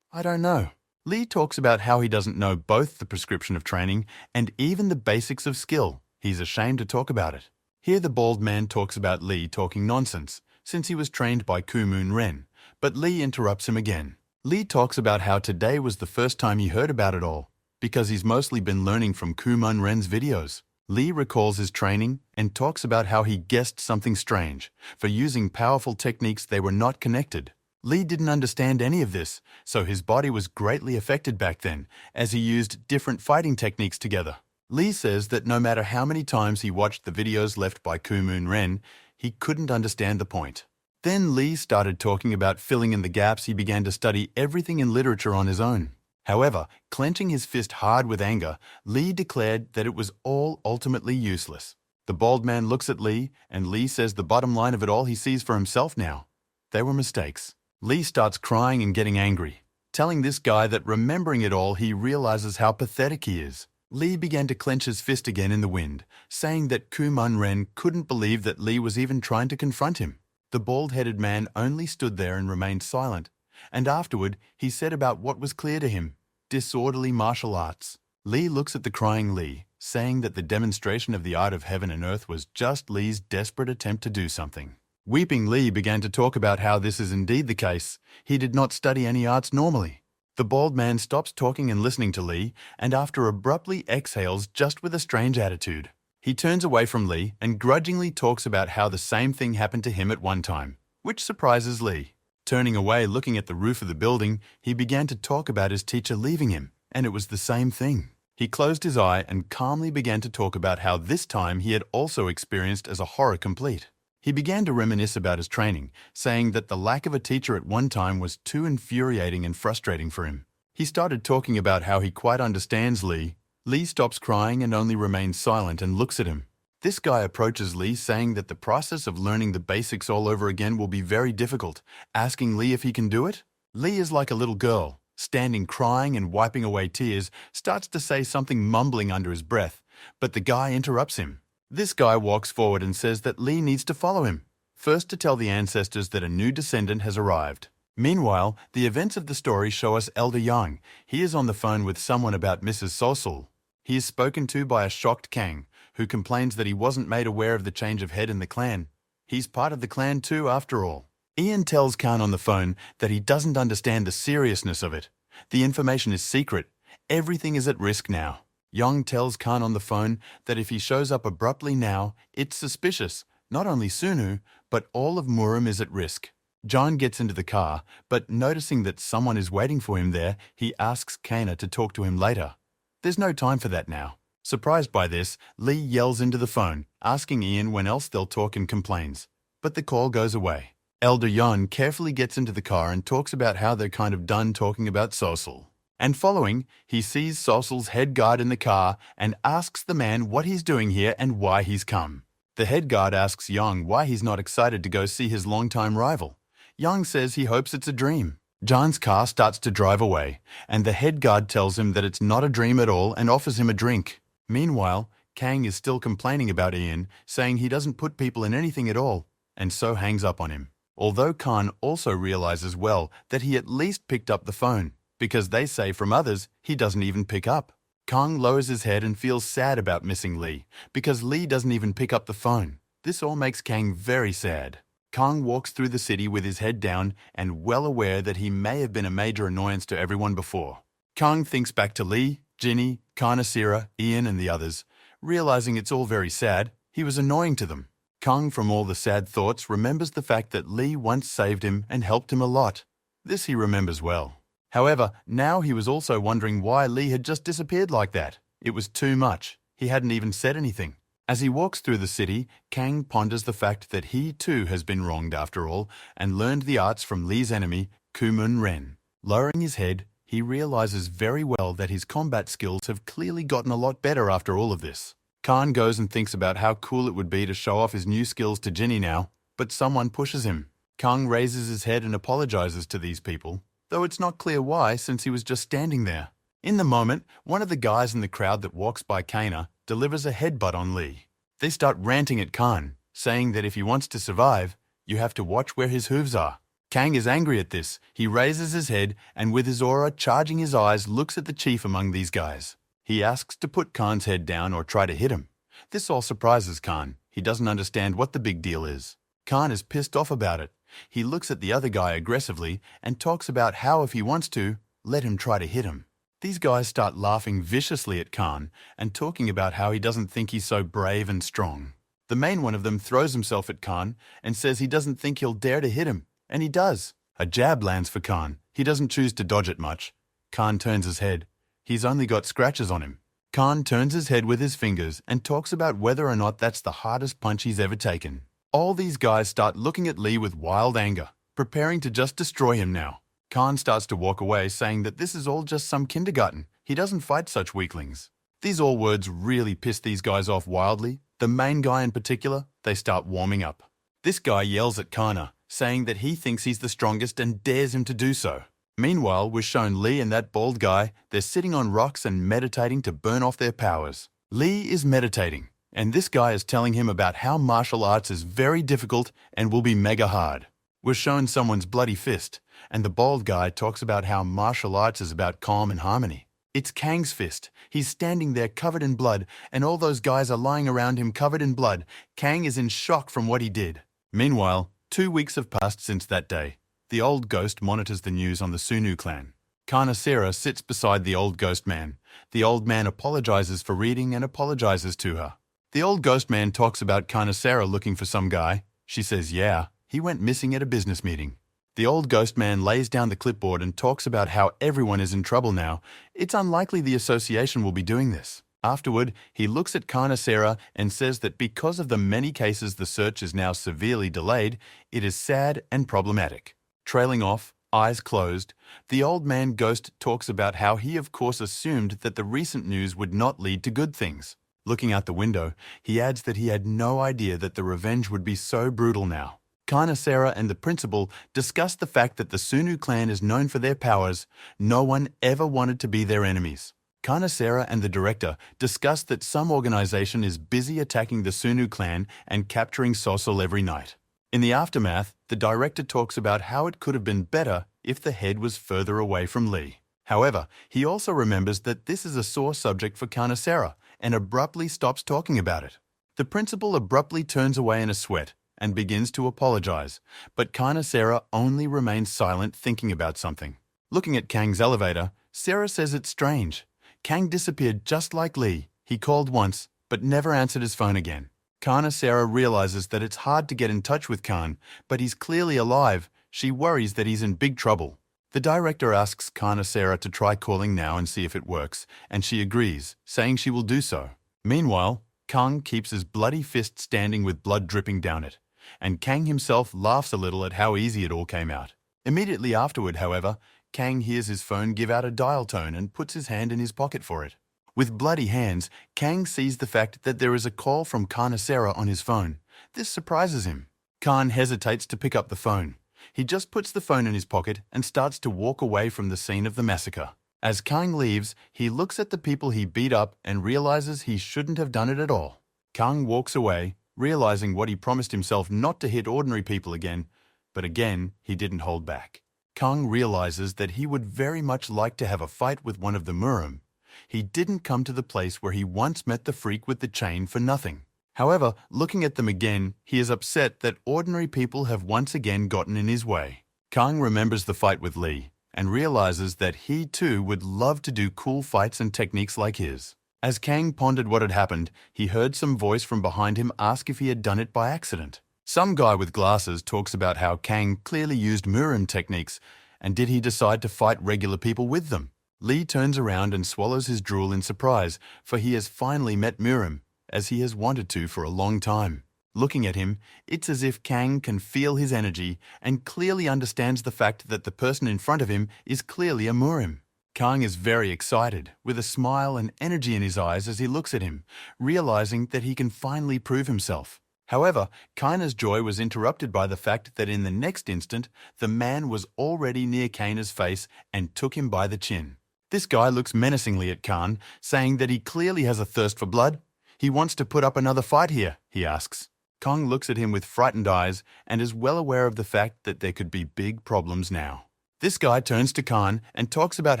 S1: "I don't know." Lee talks about how he doesn't know both the prescription of training and even the basics of skill. He's ashamed to talk about it. Here the bald man talks about Lee talking nonsense, since he was trained by Kumon Ren, but Lee interrupts him again. Lee talks about how today was the first time he heard about it all, because he's mostly been learning from Kumon Ren's videos. Lee recalls his training and talks about how he guessed something strange for using powerful techniques they were not connected. Lee didn't understand any of this, so his body was greatly affected back then as he used different fighting techniques together. Lee says that no matter how many times he watched the videos left by Kuman, he couldn't understand the point. Then Lee started talking about filling in the gaps. He began to study everything in literature on his own. However, clenching his fist hard with anger, Lee declared that it was all ultimately useless. The bald man looks at Lee, and Lee says the bottom line of it all he sees for himself now. They were mistakes. Lee starts crying and getting angry, telling this guy that remembering it all, he realizes how pathetic he is. Lee began to clench his fist again in the wind, saying that Kuman couldn't believe that Lee was even trying to confront him. The bald-headed man only stood there and remained silent, and afterward he said about what was clear to him: disorderly martial arts. Lee looks at the crying Lee, saying that the demonstration of the art of heaven and earth was just Lee's desperate attempt to do something. Weeping Lee began to talk about how this is indeed the case. He did not study any arts normally. The bald man stops talking and listening to Lee, and after abruptly exhales just with a strange attitude. He turns away from Lee and grudgingly talks about how the same thing happened to him at one time, which surprises Lee. Turning away, looking at the roof of the building, he began to talk about his teacher leaving him, and it was the same thing. He closed his eye and calmly began to talk about how this time he had also experienced as a horror complete. He began to reminisce about his training, saying that the lack of a teacher at one time was too infuriating and frustrating for him. He started talking about how he quite understands Lee. Lee stops crying and only remains silent and looks at him. This guy approaches Lee, saying that the process of learning the basics all over again will be very difficult, asking Lee if he can do it. Lee is like a little girl, standing crying and wiping away tears, starts to say something mumbling under his breath, but the guy interrupts him. This guy walks forward and says that Lee needs to follow him, first to tell the ancestors that a new descendant has arrived. Meanwhile, the events of the story show us Elder Yang. He is on the phone with someone about Mrs. Sosul. He is spoken to by a shocked Kang, who complains that he wasn't made aware of the change of head in the clan. He's part of the clan too, after all. Ian tells Khan on the phone that he doesn't understand the seriousness of it. The information is secret. Everything is at risk now. Yang tells Khan on the phone that if he shows up abruptly now, it's suspicious. Not only Sunu, but all of Muram is at risk. John gets into the car, but noticing that someone is waiting for him there, he asks Kana to talk to him later. There's no time for that now. Surprised by this, Lee yells into the phone, asking Ian when else they'll talk, and complains. But the call goes away. Elder Yon carefully gets into the car and talks about how they're kind of done talking about Sosul. And following, he sees Sosul's head guard in the car and asks the man what he's doing here and why he's come. The head guard asks Yang why he's not excited to go see his longtime rival. Yang says he hopes it's a dream. John's car starts to drive away, and the head guard tells him that it's not a dream at all and offers him a drink. Meanwhile, Kang is still complaining about Ian, saying he doesn't put people in anything at all, and so hangs up on him. Although Khan also realizes well that he at least picked up the phone, because they say from others he doesn't even pick up. Kang lowers his head and feels sad about missing Lee, because Lee doesn't even pick up the phone. This all makes Kang very sad. Kang walks through the city with his head down and well aware that he may have been a major annoyance to everyone before. Kang thinks back to Lee, Ginny, Karnasira, Ian and the others. Realizing it's all very sad, he was annoying to them. Kang, from all the sad thoughts, remembers the fact that Lee once saved him and helped him a lot. This he remembers well. However, now he was also wondering why Lee had just disappeared like that. It was too much. He hadn't even said anything. As he walks through the city, Kang ponders the fact that he too has been wronged after all and learned the arts from Lee's enemy, Kuman. Lowering his head, he realizes very well that his combat skills have clearly gotten a lot better after all of this. Khan goes and thinks about how cool it would be to show off his new skills to Ginny now, but someone pushes him. Kang raises his head and apologizes to these people, though it's not clear why since he was just standing there. In the moment, one of the guys in the crowd that walks by Kana delivers a headbutt on Lee. They start ranting at Khan, saying that if he wants to survive, you have to watch where his hooves are. Kang is angry at this. He raises his head and with his aura charging his eyes looks at the chief among these guys. He asks to put Khan's head down or try to hit him. This all surprises Khan. He doesn't understand what the big deal is. Khan is pissed off about it. He looks at the other guy aggressively and talks about how if he wants to, let him try to hit him. These guys start laughing viciously at Khan and talking about how he doesn't think he's so brave and strong. The main one of them throws himself at Khan and says he doesn't think he'll dare to hit him, and he does. A jab lands for Khan. He doesn't choose to dodge it much. Khan turns his head. He's only got scratches on him. Khan turns his head with his fingers and talks about whether or not that's the hardest punch he's ever taken. All these guys start looking at Lee with wild anger, preparing to just destroy him now. Khan starts to walk away, saying that this is all just some kindergarten. He doesn't fight such weaklings. These all words really piss these guys off wildly. The main guy in particular, they start warming up. This guy yells at Kana, saying that he thinks he's the strongest and dares him to do so. Meanwhile, we're shown Lee and that bald guy, they're sitting on rocks and meditating to burn off their powers. Lee is meditating, and this guy is telling him about how martial arts is very difficult and will be mega hard. We're shown someone's bloody fist, and the bald guy talks about how martial arts is about calm and harmony. It's Kang's fist. He's standing there covered in blood, and all those guys are lying around him covered in blood. Kang is in shock from what he did. Meanwhile, 2 weeks have passed since that day. The old ghost monitors the news on the Sunu clan. Kanasera sits beside the old ghost man. The old man apologizes for reading and apologizes to her. The old ghost man talks about Kanasera looking for some guy. She says, yeah, he went missing at a business meeting. The old ghost man lays down the clipboard and talks about how everyone is in trouble now. It's unlikely the association will be doing this. Afterward, he looks at Kanasera and says that because of the many cases the search is now severely delayed, it is sad and problematic. Trailing off, eyes closed, the old man ghost talks about how he of course assumed that the recent news would not lead to good things. Looking out the window, he adds that he had no idea that the revenge would be so brutal now. Kanasera and the principal discuss the fact that the Sunu clan is known for their powers. No one ever wanted to be their enemies. Kanasera and the director discuss that some organization is busy attacking the Sunu clan and capturing Sosol every night. In the aftermath, the director talks about how it could have been better if the head was further away from Lee. However, he also remembers that this is a sore subject for Kanasera and abruptly stops talking about it. The principal abruptly turns away in a sweat and begins to apologize, but Kanasera only remains silent, thinking about something. Looking at Kang's elevator, Sarah says it's strange. Kang disappeared just like Lee. He called once, but never answered his phone again. Kanasera realizes that it's hard to get in touch with Khan, but he's clearly alive. She worries that he's in big trouble. The director asks Kanasera to try calling now and see if it works, and she agrees, saying she will do so. Meanwhile, Kang keeps his bloody fist standing with blood dripping down it, and Kang himself laughs a little at how easy it all came out. Immediately afterward, however, Kang hears his phone give out a dial tone and puts his hand in his pocket for it. With bloody hands, Kang sees the fact that there is a call from Kanasera on his phone. This surprises him. Khan hesitates to pick up the phone. He just puts the phone in his pocket and starts to walk away from the scene of the massacre. As Kang leaves, he looks at the people he beat up and realizes he shouldn't have done it at all. Kang walks away, realizing what he promised himself not to hit ordinary people again, but again, he didn't hold back. Kang realizes that he would very much like to have a fight with one of the Muram. He didn't come to the place where he once met the freak with the chain for nothing. However, looking at them again, he is upset that ordinary people have once again gotten in his way. Kang remembers the fight with Lee and realizes that he too would love to do cool fights and techniques like his. As Kang pondered what had happened, he heard some voice from behind him ask if he had done it by accident. Some guy with glasses talks about how Kang clearly used Muram techniques, and did he decide to fight regular people with them? Lee turns around and swallows his drool in surprise, for he has finally met Muram, as he has wanted to for a long time. Looking at him, it's as if Kang can feel his energy and clearly understands the fact that the person in front of him is clearly a Muram. Kang is very excited, with a smile and energy in his eyes as he looks at him, realizing that he can finally prove himself. However, Kaina's joy was interrupted by the fact that in the next instant, the man was already near Kaina's face and took him by the chin. This guy looks menacingly at Khan, saying that he clearly has a thirst for blood. He wants to put up another fight here, he asks. Kang looks at him with frightened eyes and is well aware of the fact that there could be big problems now. This guy turns to Khan and talks about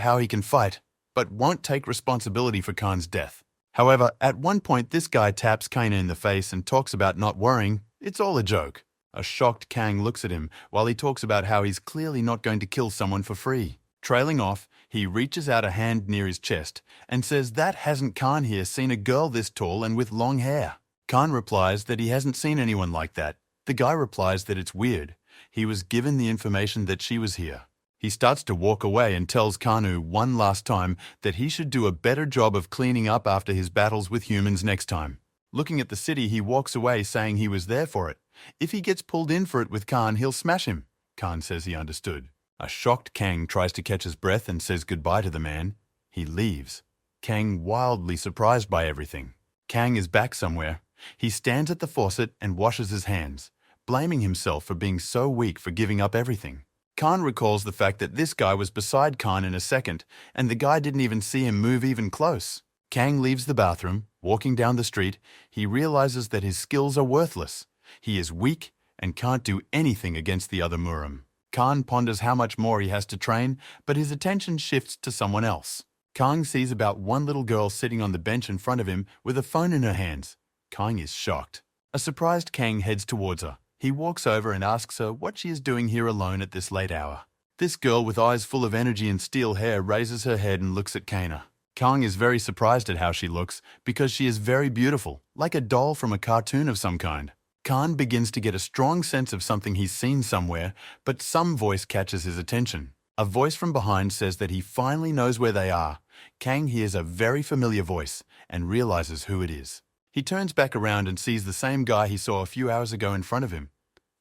S1: how he can fight, but won't take responsibility for Khan's death. However, at one point this guy taps Kaina in the face and talks about not worrying. It's all a joke. A shocked Kang looks at him while he talks about how he's clearly not going to kill someone for free. Trailing off, He reaches out a hand near his chest and says that hasn't Khan here seen a girl this tall and with long hair. Khan replies that he hasn't seen anyone like that. The guy replies that it's weird. He was given the information that she was here. He starts to walk away and tells Kanu one last time that he should do a better job of cleaning up after his battles with humans next time. Looking at the city, he walks away saying he was there for it. If he gets pulled in for it with Khan, he'll smash him. Khan says he understood. A shocked Kang tries to catch his breath and says goodbye to the man. He leaves. Kang wildly surprised by everything. Kang is back somewhere. He stands at the faucet and washes his hands, blaming himself for being so weak for giving up everything. Khan recalls the fact that this guy was beside Khan in a second, and the guy didn't even see him move even close. Kang leaves the bathroom. Walking down the street, he realizes that his skills are worthless. He is weak and can't do anything against the other Muram. Khan ponders how much more he has to train, but his attention shifts to someone else. Kang sees about one little girl sitting on the bench in front of him with a phone in her hands. Kang is shocked. A surprised Kang heads towards her. He walks over and asks her what she is doing here alone at this late hour. This girl with eyes full of energy and steel hair raises her head and looks at Kana. Kang is very surprised at how she looks because she is very beautiful, like a doll from a cartoon of some kind. Khan begins to get a strong sense of something he's seen somewhere, but some voice catches his attention. A voice from behind says that he finally knows where they are. Kang hears a very familiar voice and realizes who it is. He turns back around and sees the same guy he saw a few hours ago in front of him.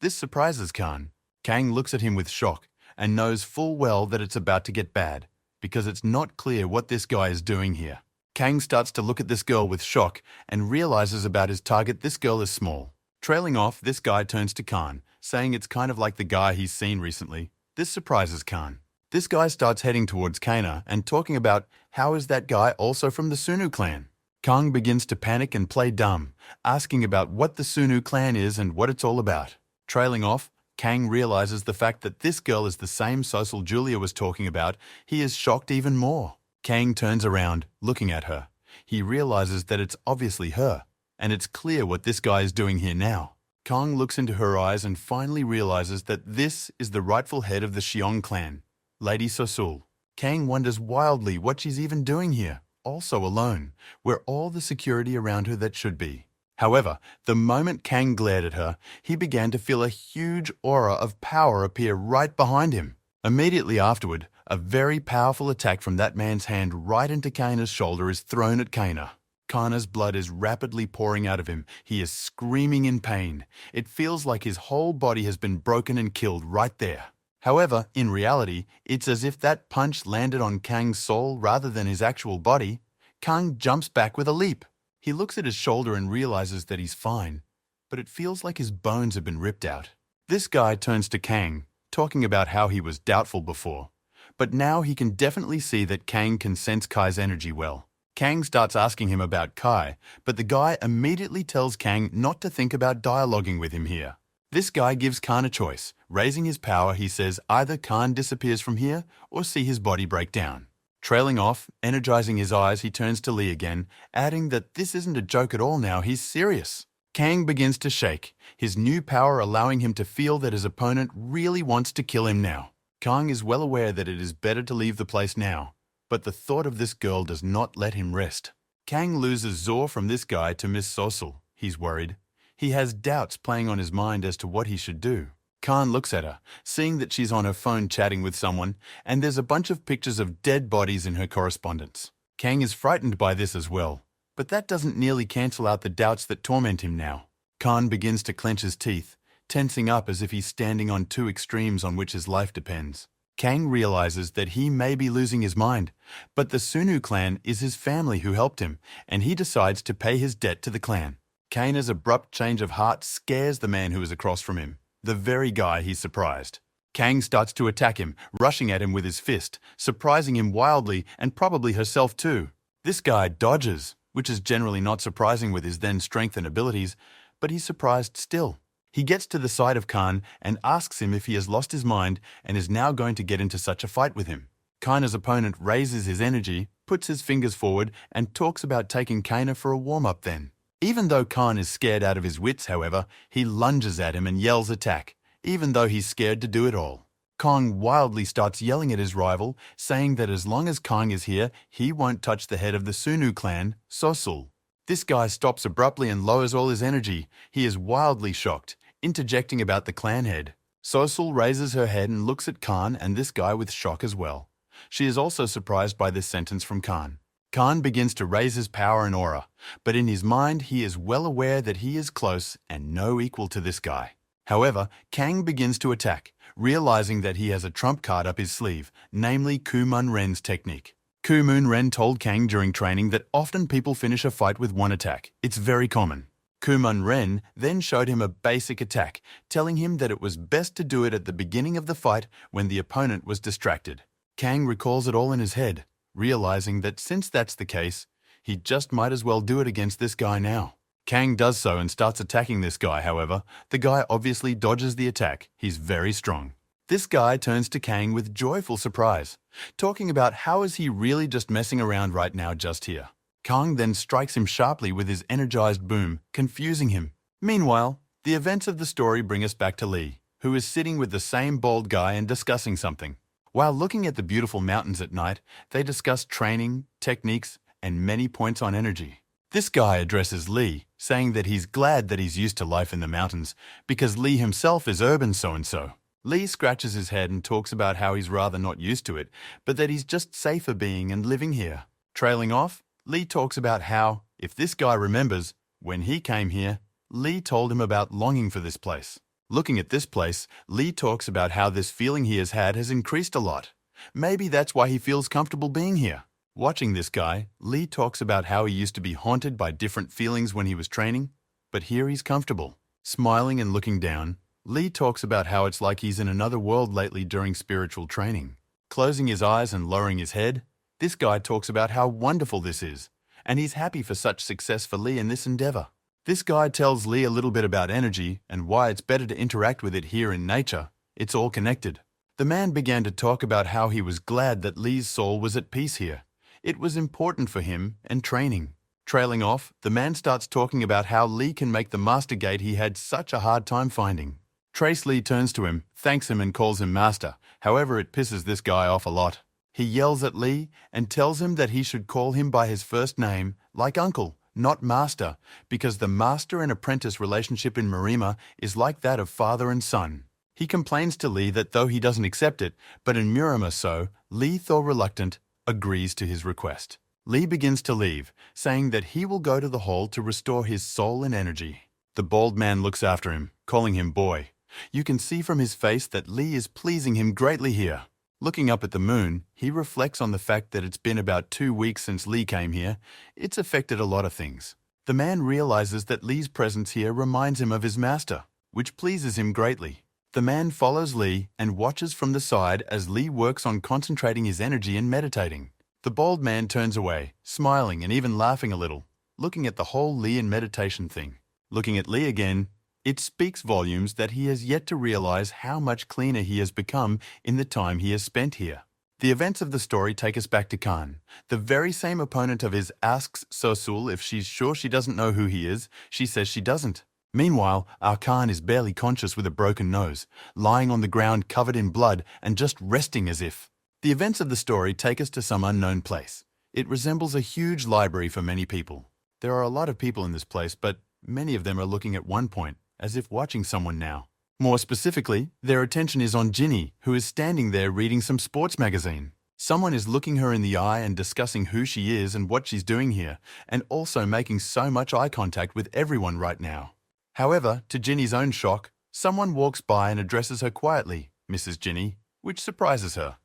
S1: This surprises Khan. Kang looks at him with shock and knows full well that it's about to get bad, because it's not clear what this guy is doing here. Kang starts to look at this girl with shock and realizes about his target this girl is small. Trailing off, this guy turns to Khan, saying it's kind of like the guy he's seen recently. This surprises Khan. This guy starts heading towards Kana and talking about how is that guy also from the Sunu clan. Kang begins to panic and play dumb, asking about what the Sunu clan is and what it's all about. Trailing off, Kang realizes the fact that this girl is the same Social Julia was talking about. He is shocked even more. Kang turns around, looking at her. He realizes that it's obviously her, and it's clear what this guy is doing here now. Kang looks into her eyes and finally realizes that this is the rightful head of the Xiong clan, Lady Sosul. Kang wonders wildly what she's even doing here, also alone, where all the security around her that should be. However, the moment Kang glared at her, he began to feel a huge aura of power appear right behind him. Immediately afterward, a very powerful attack from that man's hand right into Kana's shoulder is thrown at Kana. Kana's blood is rapidly pouring out of him. He is screaming in pain. It feels like his whole body has been broken and killed right there. However, in reality, it's as if that punch landed on Kang's soul rather than his actual body. Kang jumps back with a leap. He looks at his shoulder and realizes that he's fine, but it feels like his bones have been ripped out. This guy turns to Kang, talking about how he was doubtful before, but now he can definitely see that Kang can sense Kai's energy well. Kang starts asking him about Kai, but the guy immediately tells Kang not to think about dialoguing with him here. This guy gives Khan a choice. Raising his power, he says either Khan disappears from here or see his body break down. Trailing off, energizing his eyes, he turns to Lee again, adding that this isn't a joke at all now, he's serious. Kang begins to shake, his new power allowing him to feel that his opponent really wants to kill him now. Kang is well aware that it is better to leave the place now, but the thought of this girl does not let him rest. Kang loses Zor from this guy to Miss Sosul. He's worried. He has doubts playing on his mind as to what he should do. Khan looks at her, seeing that she's on her phone chatting with someone, and there's a bunch of pictures of dead bodies in her correspondence. Kang is frightened by this as well, but that doesn't nearly cancel out the doubts that torment him now. Khan begins to clench his teeth, tensing up as if he's standing on two extremes on which his life depends. Kang realizes that he may be losing his mind, but the Sunu clan is his family who helped him, and he decides to pay his debt to the clan. Kana's abrupt change of heart scares the man who is across from him, the very guy he's surprised. Kang starts to attack him, rushing at him with his fist, surprising him wildly and probably herself too. This guy dodges, which is generally not surprising with his then strength and abilities, but he's surprised still. He gets to the side of Khan and asks him if he has lost his mind and is now going to get into such a fight with him. Kana's opponent raises his energy, puts his fingers forward and talks about taking Kana for a warm-up then. Even though Khan is scared out of his wits, however, he lunges at him and yells attack, even though he's scared to do it all. Kong wildly starts yelling at his rival, saying that as long as Kong is here, he won't touch the head of the Sunu clan, Sosul. This guy stops abruptly and lowers all his energy. He is wildly shocked, interjecting about the clan head. Sosul raises her head and looks at Khan and this guy with shock as well. She is also surprised by this sentence from Khan. Khan begins to raise his power and aura, but in his mind he is well aware that he is close and no equal to this guy. However, Kang begins to attack, realizing that he has a trump card up his sleeve, namely Kuman Ren's technique. Kuman Ren told Kang during training that often people finish a fight with one attack. It's very common. Kuman Ren then showed him a basic attack, telling him that it was best to do it at the beginning of the fight when the opponent was distracted. Kang recalls it all in his head, realizing that since that's the case, he just might as well do it against this guy now. Kang does so and starts attacking this guy, however. The guy obviously dodges the attack. He's very strong. This guy turns to Kang with joyful surprise, talking about how is he really just messing around right now just here. Kang then strikes him sharply with his energized boom, confusing him. Meanwhile, the events of the story bring us back to Lee, who is sitting with the same bald guy and discussing something. While looking at the beautiful mountains at night, they discuss training, techniques, and many points on energy. This guy addresses Lee, saying that he's glad that he's used to life in the mountains because Lee himself is urban so-and-so. Lee scratches his head and talks about how he's rather not used to it, but that he's just safer being and living here. Trailing off, Lee talks about how, if this guy remembers, when he came here, Lee told him about longing for this place. Looking at this place, Lee talks about how this feeling he has had has increased a lot. Maybe that's why he feels comfortable being here. Watching this guy, Lee talks about how he used to be haunted by different feelings when he was training, but here he's comfortable. Smiling and looking down, Lee talks about how it's like he's in another world lately during spiritual training. Closing his eyes and lowering his head, this guy talks about how wonderful this is, and he's happy for such success for Lee in this endeavor. This guy tells Lee a little bit about energy and why it's better to interact with it here in nature. It's all connected. The man began to talk about how he was glad that Lee's soul was at peace here. It was important for him and training. Trailing off, the man starts talking about how Lee can make the Master Gate he had such a hard time finding. Trace Lee turns to him, thanks him and calls him Master. However, it pisses this guy off a lot. He yells at Lee and tells him that he should call him by his first name, like Uncle, not Master, because the master and apprentice relationship in Marima is like that of father and son. He complains to Lee that though he doesn't accept it, but in Murima so, Lee, though reluctant, agrees to his request. Lee begins to leave, saying that he will go to the hall to restore his soul and energy. The bald man looks after him, calling him boy. You can see from his face that Lee is pleasing him greatly here. Looking up at the moon, he reflects on the fact that it's been about 2 weeks since Lee came here. It's affected a lot of things. The man realizes that Lee's presence here reminds him of his master, which pleases him greatly. The man follows Lee and watches from the side as Lee works on concentrating his energy and meditating. The bald man turns away, smiling and even laughing a little, looking at the whole Lee and meditation thing. Looking at Lee again, it speaks volumes that he has yet to realize how much cleaner he has become in the time he has spent here. The events of the story take us back to Khan. The very same opponent of his asks Sosul if she's sure she doesn't know who he is. She says she doesn't. Meanwhile, our Khan is barely conscious with a broken nose, lying on the ground covered in blood and just resting as if. The events of the story take us to some unknown place. It resembles a huge library for many people. There are a lot of people in this place, but many of them are looking at one point, as if watching someone now. More specifically, their attention is on Ginny, who is standing there reading some sports magazine. Someone is looking her in the eye and discussing who she is and what she's doing here, and also making so much eye contact with everyone right now. However, to Ginny's own shock, someone walks by and addresses her quietly, Mrs. Ginny, which surprises her.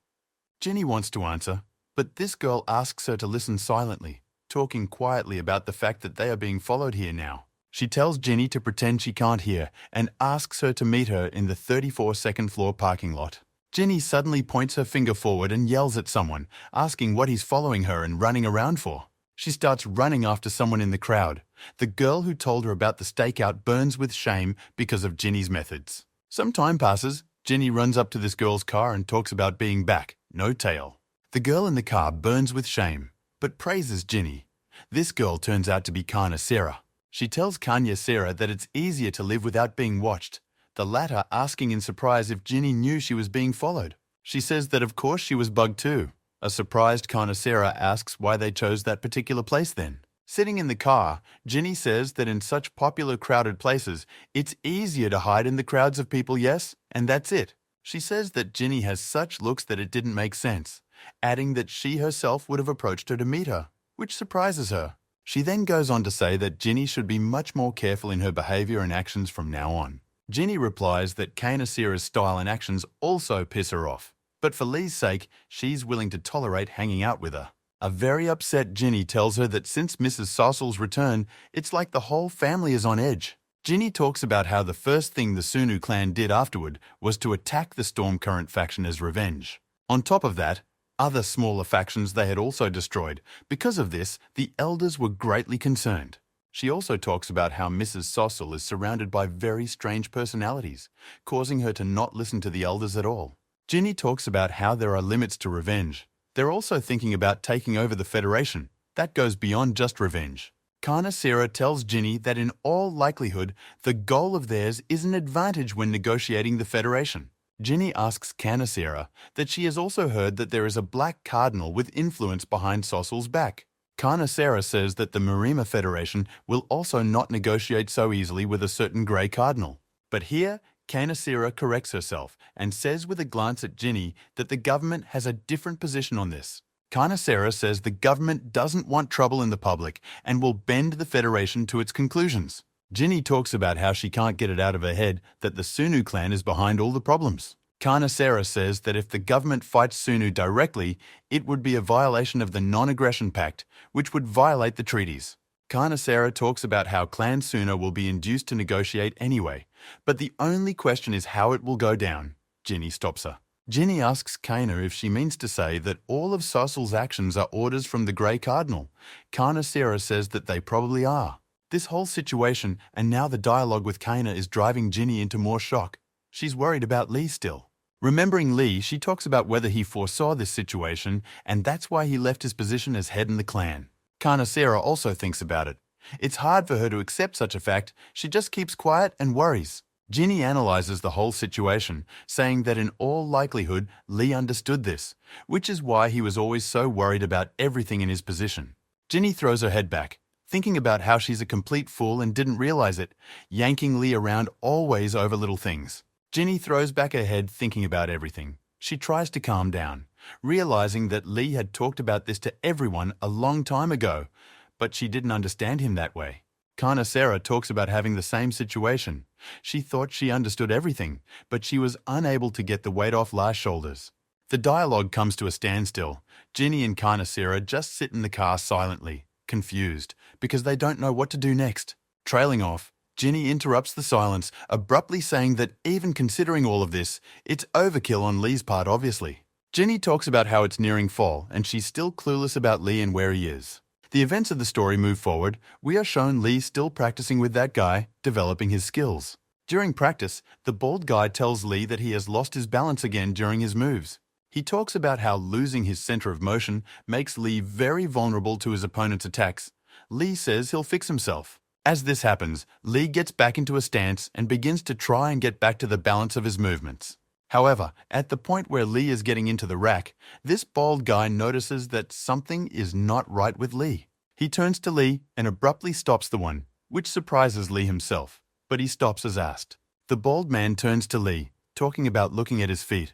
S1: Ginny wants to answer, but this girl asks her to listen silently, talking quietly about the fact that they are being followed here now. She tells Ginny to pretend she can't hear and asks her to meet her in the 34th floor parking lot. Ginny suddenly points her finger forward and yells at someone, asking what he's following her and running around for. She starts running after someone in the crowd. The girl who told her about the stakeout burns with shame because of Ginny's methods. Some time passes. Ginny runs up to this girl's car and talks about being back, no tail. The girl in the car burns with shame, but praises Ginny. This girl turns out to be Kana Sarah. She tells Kanya Sarah that it's easier to live without being watched, the latter asking in surprise if Ginny knew she was being followed. She says that of course she was bugged too. A surprised Carnicera asks why they chose that particular place then. Sitting in the car, Ginny says that in such popular crowded places, it's easier to hide in the crowds of people, yes, and that's it. She says that Ginny has such looks that it didn't make sense, adding that she herself would have approached her to meet her, which surprises her. She then goes on to say that Ginny should be much more careful in her behavior and actions from now on. Ginny replies that Carnicera's style and actions also piss her off, but for Lee's sake, she's willing to tolerate hanging out with her. A very upset Ginny tells her that since Mrs. Saucel's return, it's like the whole family is on edge. Ginny talks about how the first thing the Sunu clan did afterward was to attack the Stormcurrent faction as revenge. On top of that, other smaller factions they had also destroyed. Because of this, the elders were greatly concerned. She also talks about how Mrs. Saucel is surrounded by very strange personalities, causing her to not listen to the elders at all. Ginny talks about how there are limits to revenge. They're also thinking about taking over the Federation. That goes beyond just revenge. Carnicera tells Ginny that in all likelihood, the goal of theirs is an advantage when negotiating the Federation. Ginny asks Carnicera that she has also heard that there is a black cardinal with influence behind Saucel's back. Carnicera says that the Marima Federation will also not negotiate so easily with a certain grey cardinal. But here, Carnicera corrects herself and says with a glance at Ginny that the government has a different position on this. Carnicera says the government doesn't want trouble in the public and will bend the Federation to its conclusions. Ginny talks about how she can't get it out of her head that the Sunu clan is behind all the problems. Carnicera says that if the government fights Sunu directly, it would be a violation of the Non-Aggression Pact, which would violate the treaties. Carnicera talks about how Clan Suna will be induced to negotiate anyway, but the only question is how it will go down. Ginny stops her. Ginny asks Kana if she means to say that all of Saucel's actions are orders from the Grey Cardinal. Carnicera says that they probably are. This whole situation and now the dialogue with Kana is driving Ginny into more shock. She's worried about Lee still. Remembering Lee, she talks about whether he foresaw this situation and that's why he left his position as head in the clan. Carnicera also thinks about it. It's hard for her to accept such a fact. She just keeps quiet and worries. Ginny analyzes the whole situation, saying that in all likelihood, Lee understood this, which is why he was always so worried about everything in his position. Ginny throws her head back, thinking about how she's a complete fool and didn't realize it, yanking Lee around always over little things. Ginny throws back her head thinking about everything. She tries to calm down, realizing that Lee had talked about this to everyone a long time ago, but she didn't understand him that way. Carnicera talks about having the same situation. She thought she understood everything, but she was unable to get the weight off La's shoulders. The dialogue comes to a standstill. Ginny and Carnicera just sit in the car silently, confused, because they don't know what to do next. Trailing off, Ginny interrupts the silence, abruptly saying that even considering all of this, it's overkill on Lee's part, obviously. Ginny talks about how it's nearing fall, and she's still clueless about Lee and where he is. The events of the story move forward. We are shown Lee still practicing with that guy, developing his skills. During practice, the bald guy tells Lee that he has lost his balance again during his moves. He talks about how losing his center of motion makes Lee very vulnerable to his opponent's attacks. Lee says he'll fix himself. As this happens, Lee gets back into a stance and begins to try and get back to the balance of his movements. However, at the point where Lee is getting into the rack, this bald guy notices that something is not right with Lee. He turns to Lee and abruptly stops the one, which surprises Lee himself, but he stops as asked. The bald man turns to Lee, talking about looking at his feet.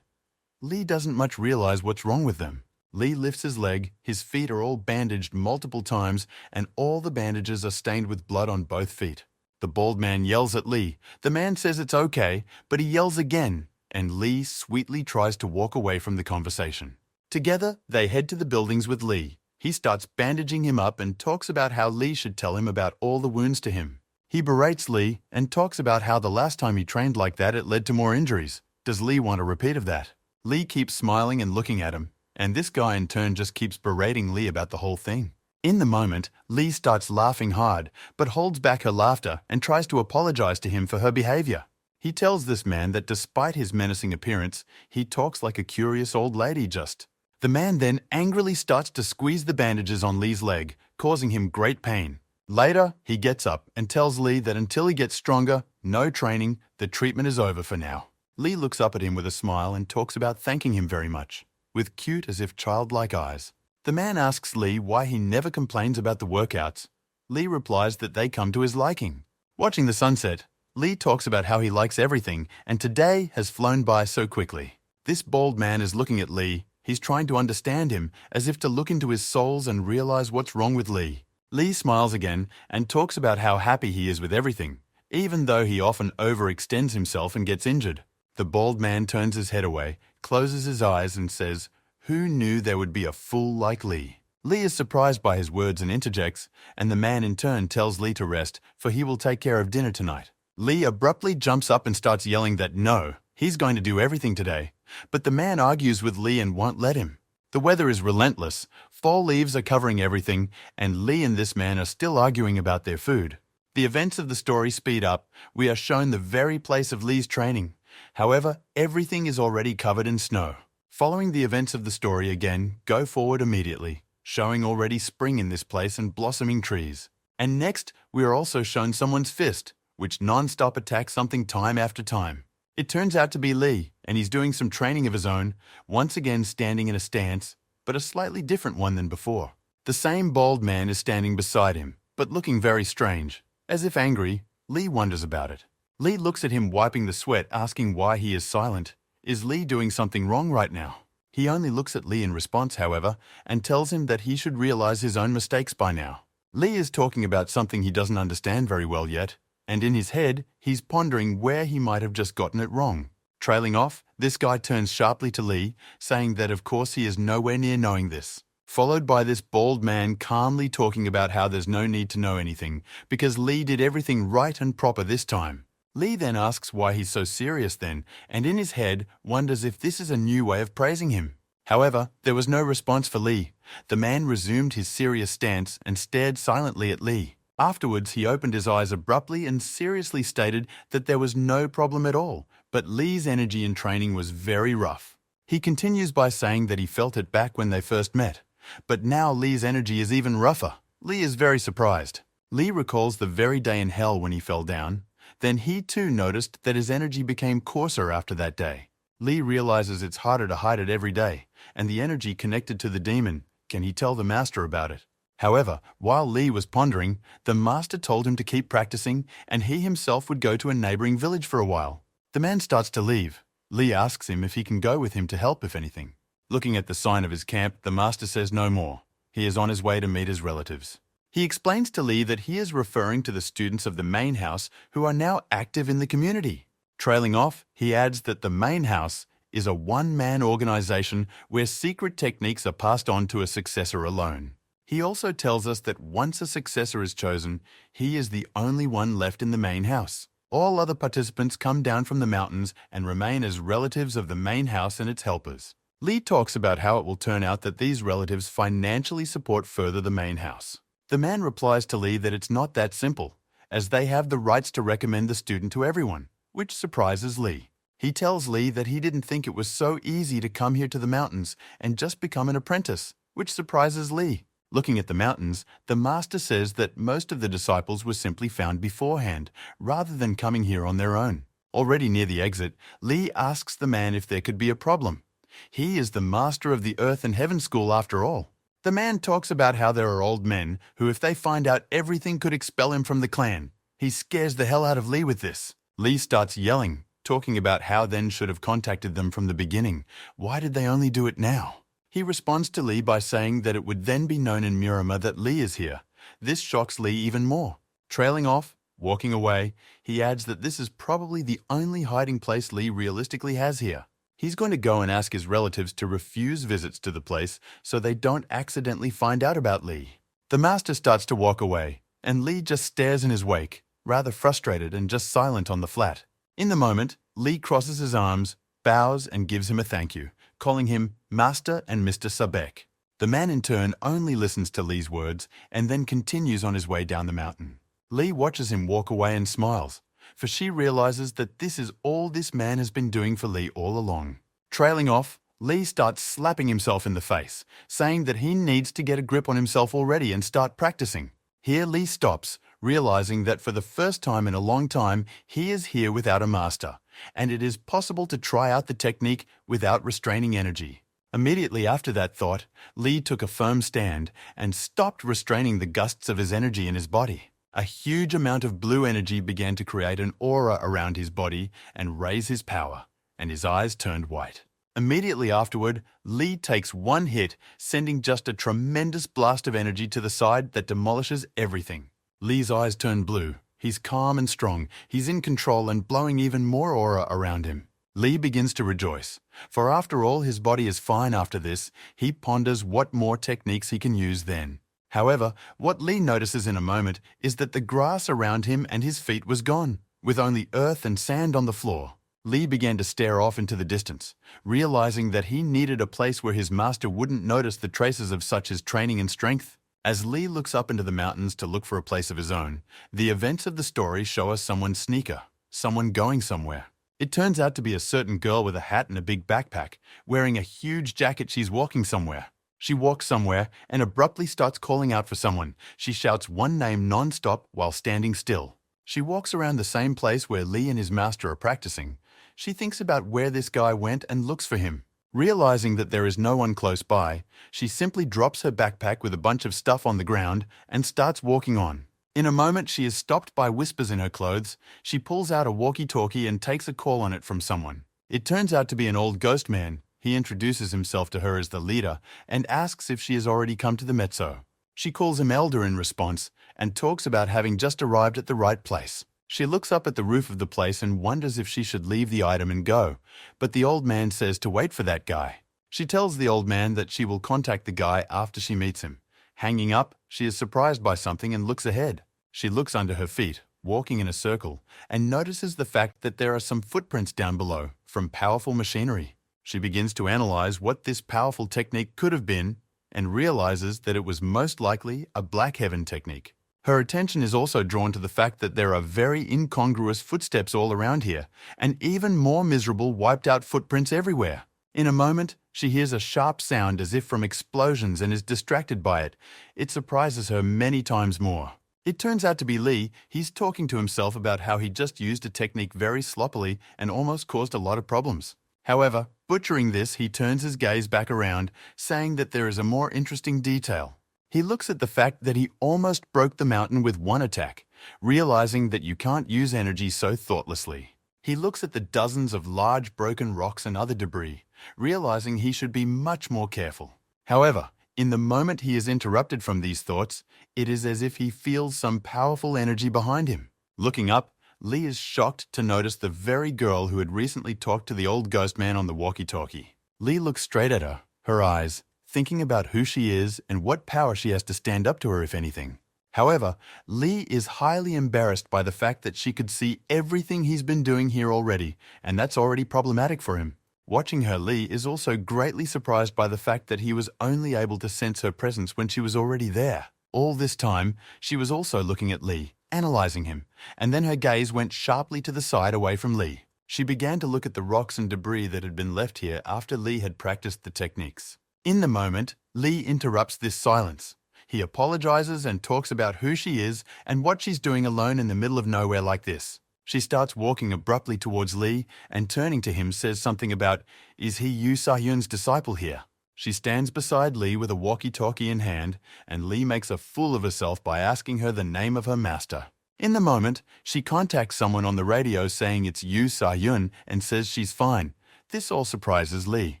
S1: Lee doesn't much realize what's wrong with them. Lee lifts his leg, his feet are all bandaged multiple times, and all the bandages are stained with blood on both feet. The bald man yells at Lee. The man says it's okay, but he yells again, and Lee sweetly tries to walk away from the conversation. Together, they head to the buildings with Lee. He starts bandaging him up and talks about how Lee should tell him about all the wounds to him. He berates Lee and talks about how the last time he trained like that it led to more injuries. Does Lee want a repeat of that? Lee keeps smiling and looking at him, and this guy in turn just keeps berating Lee about the whole thing. In the moment, Lee starts laughing hard, but holds back her laughter and tries to apologize to him for her behavior. He tells this man that despite his menacing appearance, he talks like a curious old lady just. The man then angrily starts to squeeze the bandages on Lee's leg, causing him great pain. Later, he gets up and tells Lee that until he gets stronger, no training, the treatment is over for now. Lee looks up at him with a smile and talks about thanking him very much, with cute as if childlike eyes. The man asks Lee why he never complains about the workouts. Lee replies that they come to his liking. Watching the sunset, Lee talks about how he likes everything and today has flown by so quickly. This bald man is looking at Lee. He's trying to understand him, as if to look into his souls and realize what's wrong with Lee. Lee smiles again and talks about how happy he is with everything, even though he often overextends himself and gets injured. The bald man turns his head away, closes his eyes and says, "Who knew there would be a fool like Lee?" Lee is surprised by his words and interjects, and the man in turn tells Lee to rest, for he will take care of dinner tonight. Lee abruptly jumps up and starts yelling that no, he's going to do everything today, but the man argues with Lee and won't let him. The weather is relentless, fall leaves are covering everything, and Lee and this man are still arguing about their food. The events of the story speed up. We are shown the very place of Lee's training. However, everything is already covered in snow. Following the events of the story again, go forward immediately, showing already spring in this place and blossoming trees. And next, we are also shown someone's fist, which non-stop attacks something time after time. It turns out to be Lee, and he's doing some training of his own, once again standing in a stance, but a slightly different one than before. The same bald man is standing beside him, but looking very strange. As if angry, Lee wonders about it. Lee looks at him wiping the sweat, asking why he is silent. Is Lee doing something wrong right now? He only looks at Lee in response, however, and tells him that he should realize his own mistakes by now. Lee is talking about something he doesn't understand very well yet, and in his head, he's pondering where he might have just gotten it wrong. Trailing off, this guy turns sharply to Lee, saying that of course he is nowhere near knowing this. Followed by this bald man calmly talking about how there's no need to know anything, because Lee did everything right and proper this time. Lee then asks why he's so serious then, and in his head wonders if this is a new way of praising him. However, there was no response for Lee. The man resumed his serious stance and stared silently at Lee. Afterwards, he opened his eyes abruptly and seriously stated that there was no problem at all, but Lee's energy in training was very rough. He continues by saying that he felt it back when they first met, but now Lee's energy is even rougher. Lee is very surprised. Lee recalls the very day in hell when he fell down. Then he too noticed that his energy became coarser after that day. Lee realizes it's harder to hide it every day, and the energy connected to the demon. Can he tell the master about it? However, while Lee was pondering, the master told him to keep practicing and he himself would go to a neighboring village for a while. The man starts to leave. Lee asks him if he can go with him to help if anything. Looking at the sign of his camp, the master says no more. He is on his way to meet his relatives. He explains to Lee that he is referring to the students of the main house who are now active in the community. Trailing off, he adds that the main house is a one-man organization where secret techniques are passed on to a successor alone. He also tells us that once a successor is chosen, he is the only one left in the main house. All other participants come down from the mountains and remain as relatives of the main house and its helpers. Lee talks about how it will turn out that these relatives financially support further the main house. The man replies to Lee that it's not that simple, as they have the rights to recommend the student to everyone, which surprises Lee. He tells Lee that he didn't think it was so easy to come here to the mountains and just become an apprentice, which surprises Lee. Looking at the mountains, the master says that most of the disciples were simply found beforehand, rather than coming here on their own. Already near the exit, Lee asks the man if there could be a problem. He is the master of the Earth and Heaven School after all. The man talks about how there are old men who, if they find out everything, could expel him from the clan. He scares the hell out of Lee with this. Lee starts yelling, talking about how then should have contacted them from the beginning. Why did they only do it now? He responds to Lee by saying that it would then be known in Murama that Lee is here. This shocks Lee even more. Trailing off, walking away, he adds that this is probably the only hiding place Lee realistically has here. He's going to go and ask his relatives to refuse visits to the place so they don't accidentally find out about Lee. The master starts to walk away, and Lee just stares in his wake, rather frustrated and just silent on the flat. In the moment, Lee crosses his arms, bows and gives him a thank you, calling him Master and Mr. Sabek. The man in turn only listens to Lee's words and then continues on his way down the mountain. Lee watches him walk away and smiles, for she realizes that this is all this man has been doing for Lee all along. Trailing off, Lee starts slapping himself in the face, saying that he needs to get a grip on himself already and start practicing. Here Lee stops, realizing that for the first time in a long time, he is here without a master, and it is possible to try out the technique without restraining energy. Immediately after that thought, Lee took a firm stand and stopped restraining the gusts of his energy in his body. A huge amount of blue energy began to create an aura around his body and raise his power, and his eyes turned white. Immediately afterward, Lee takes one hit, sending just a tremendous blast of energy to the side that demolishes everything. Lee's eyes turn blue. He's calm and strong. He's in control and blowing even more aura around him. Lee begins to rejoice, for after all his body is fine after this. He ponders what more techniques he can use then. However, what Lee notices in a moment is that the grass around him and his feet was gone, with only earth and sand on the floor. Lee began to stare off into the distance, realizing that he needed a place where his master wouldn't notice the traces of such his training and strength. As Lee looks up into the mountains to look for a place of his own, the events of the story show us someone's sneaker, someone going somewhere. It turns out to be a certain girl with a hat and a big backpack, wearing a huge jacket. She's walking somewhere. She walks somewhere and abruptly starts calling out for someone. She shouts one name non-stop while standing still. She walks around the same place where Lee and his master are practicing. She thinks about where this guy went and looks for him. Realizing that there is no one close by, she simply drops her backpack with a bunch of stuff on the ground and starts walking on. In a moment, she is stopped by whispers in her clothes. She pulls out a walkie-talkie and takes a call on it from someone. It turns out to be an old ghost man. He introduces himself to her as the leader and asks if she has already come to the mezzo. She calls him Elder in response and talks about having just arrived at the right place. She looks up at the roof of the place and wonders if she should leave the item and go, but the old man says to wait for that guy. She tells the old man that she will contact the guy after she meets him. Hanging up, she is surprised by something and looks ahead. She looks under her feet, walking in a circle, and notices the fact that there are some footprints down below from powerful machinery. She begins to analyze what this powerful technique could have been and realizes that it was most likely a Black Heaven technique. Her attention is also drawn to the fact that there are very incongruous footsteps all around here, and even more miserable wiped-out footprints everywhere. In a moment, she hears a sharp sound as if from explosions and is distracted by it. It surprises her many times more. It turns out to be Lee. He's talking to himself about how he just used a technique very sloppily and almost caused a lot of problems. However, butchering this, he turns his gaze back around, saying that there is a more interesting detail. He looks at the fact that he almost broke the mountain with one attack, realizing that you can't use energy so thoughtlessly. He looks at the dozens of large broken rocks and other debris, realizing he should be much more careful. However, in the moment he is interrupted from these thoughts, it is as if he feels some powerful energy behind him. Looking up, Lee is shocked to notice the very girl who had recently talked to the old ghost man on the walkie-talkie. Lee looks straight at her, her eyes, thinking about who she is and what power she has to stand up to her if anything. However, Lee is highly embarrassed by the fact that she could see everything he's been doing here already, and that's already problematic for him. Watching her, Lee is also greatly surprised by the fact that he was only able to sense her presence when she was already there. All this time, she was also looking at Lee, analyzing him, and then her gaze went sharply to the side away from Lee. She began to look at the rocks and debris that had been left here after Lee had practiced the techniques. In the moment, Lee interrupts this silence. He apologizes and talks about who she is and what she's doing alone in the middle of nowhere like this. She starts walking abruptly towards Lee and turning to him says something about, "Is he Yu Sa-hyun's disciple here?" She stands beside Lee with a walkie-talkie in hand, and Lee makes a fool of herself by asking her the name of her master. In the moment, she contacts someone on the radio saying it's Yu Sa-hyun and says she's fine. This all surprises Lee.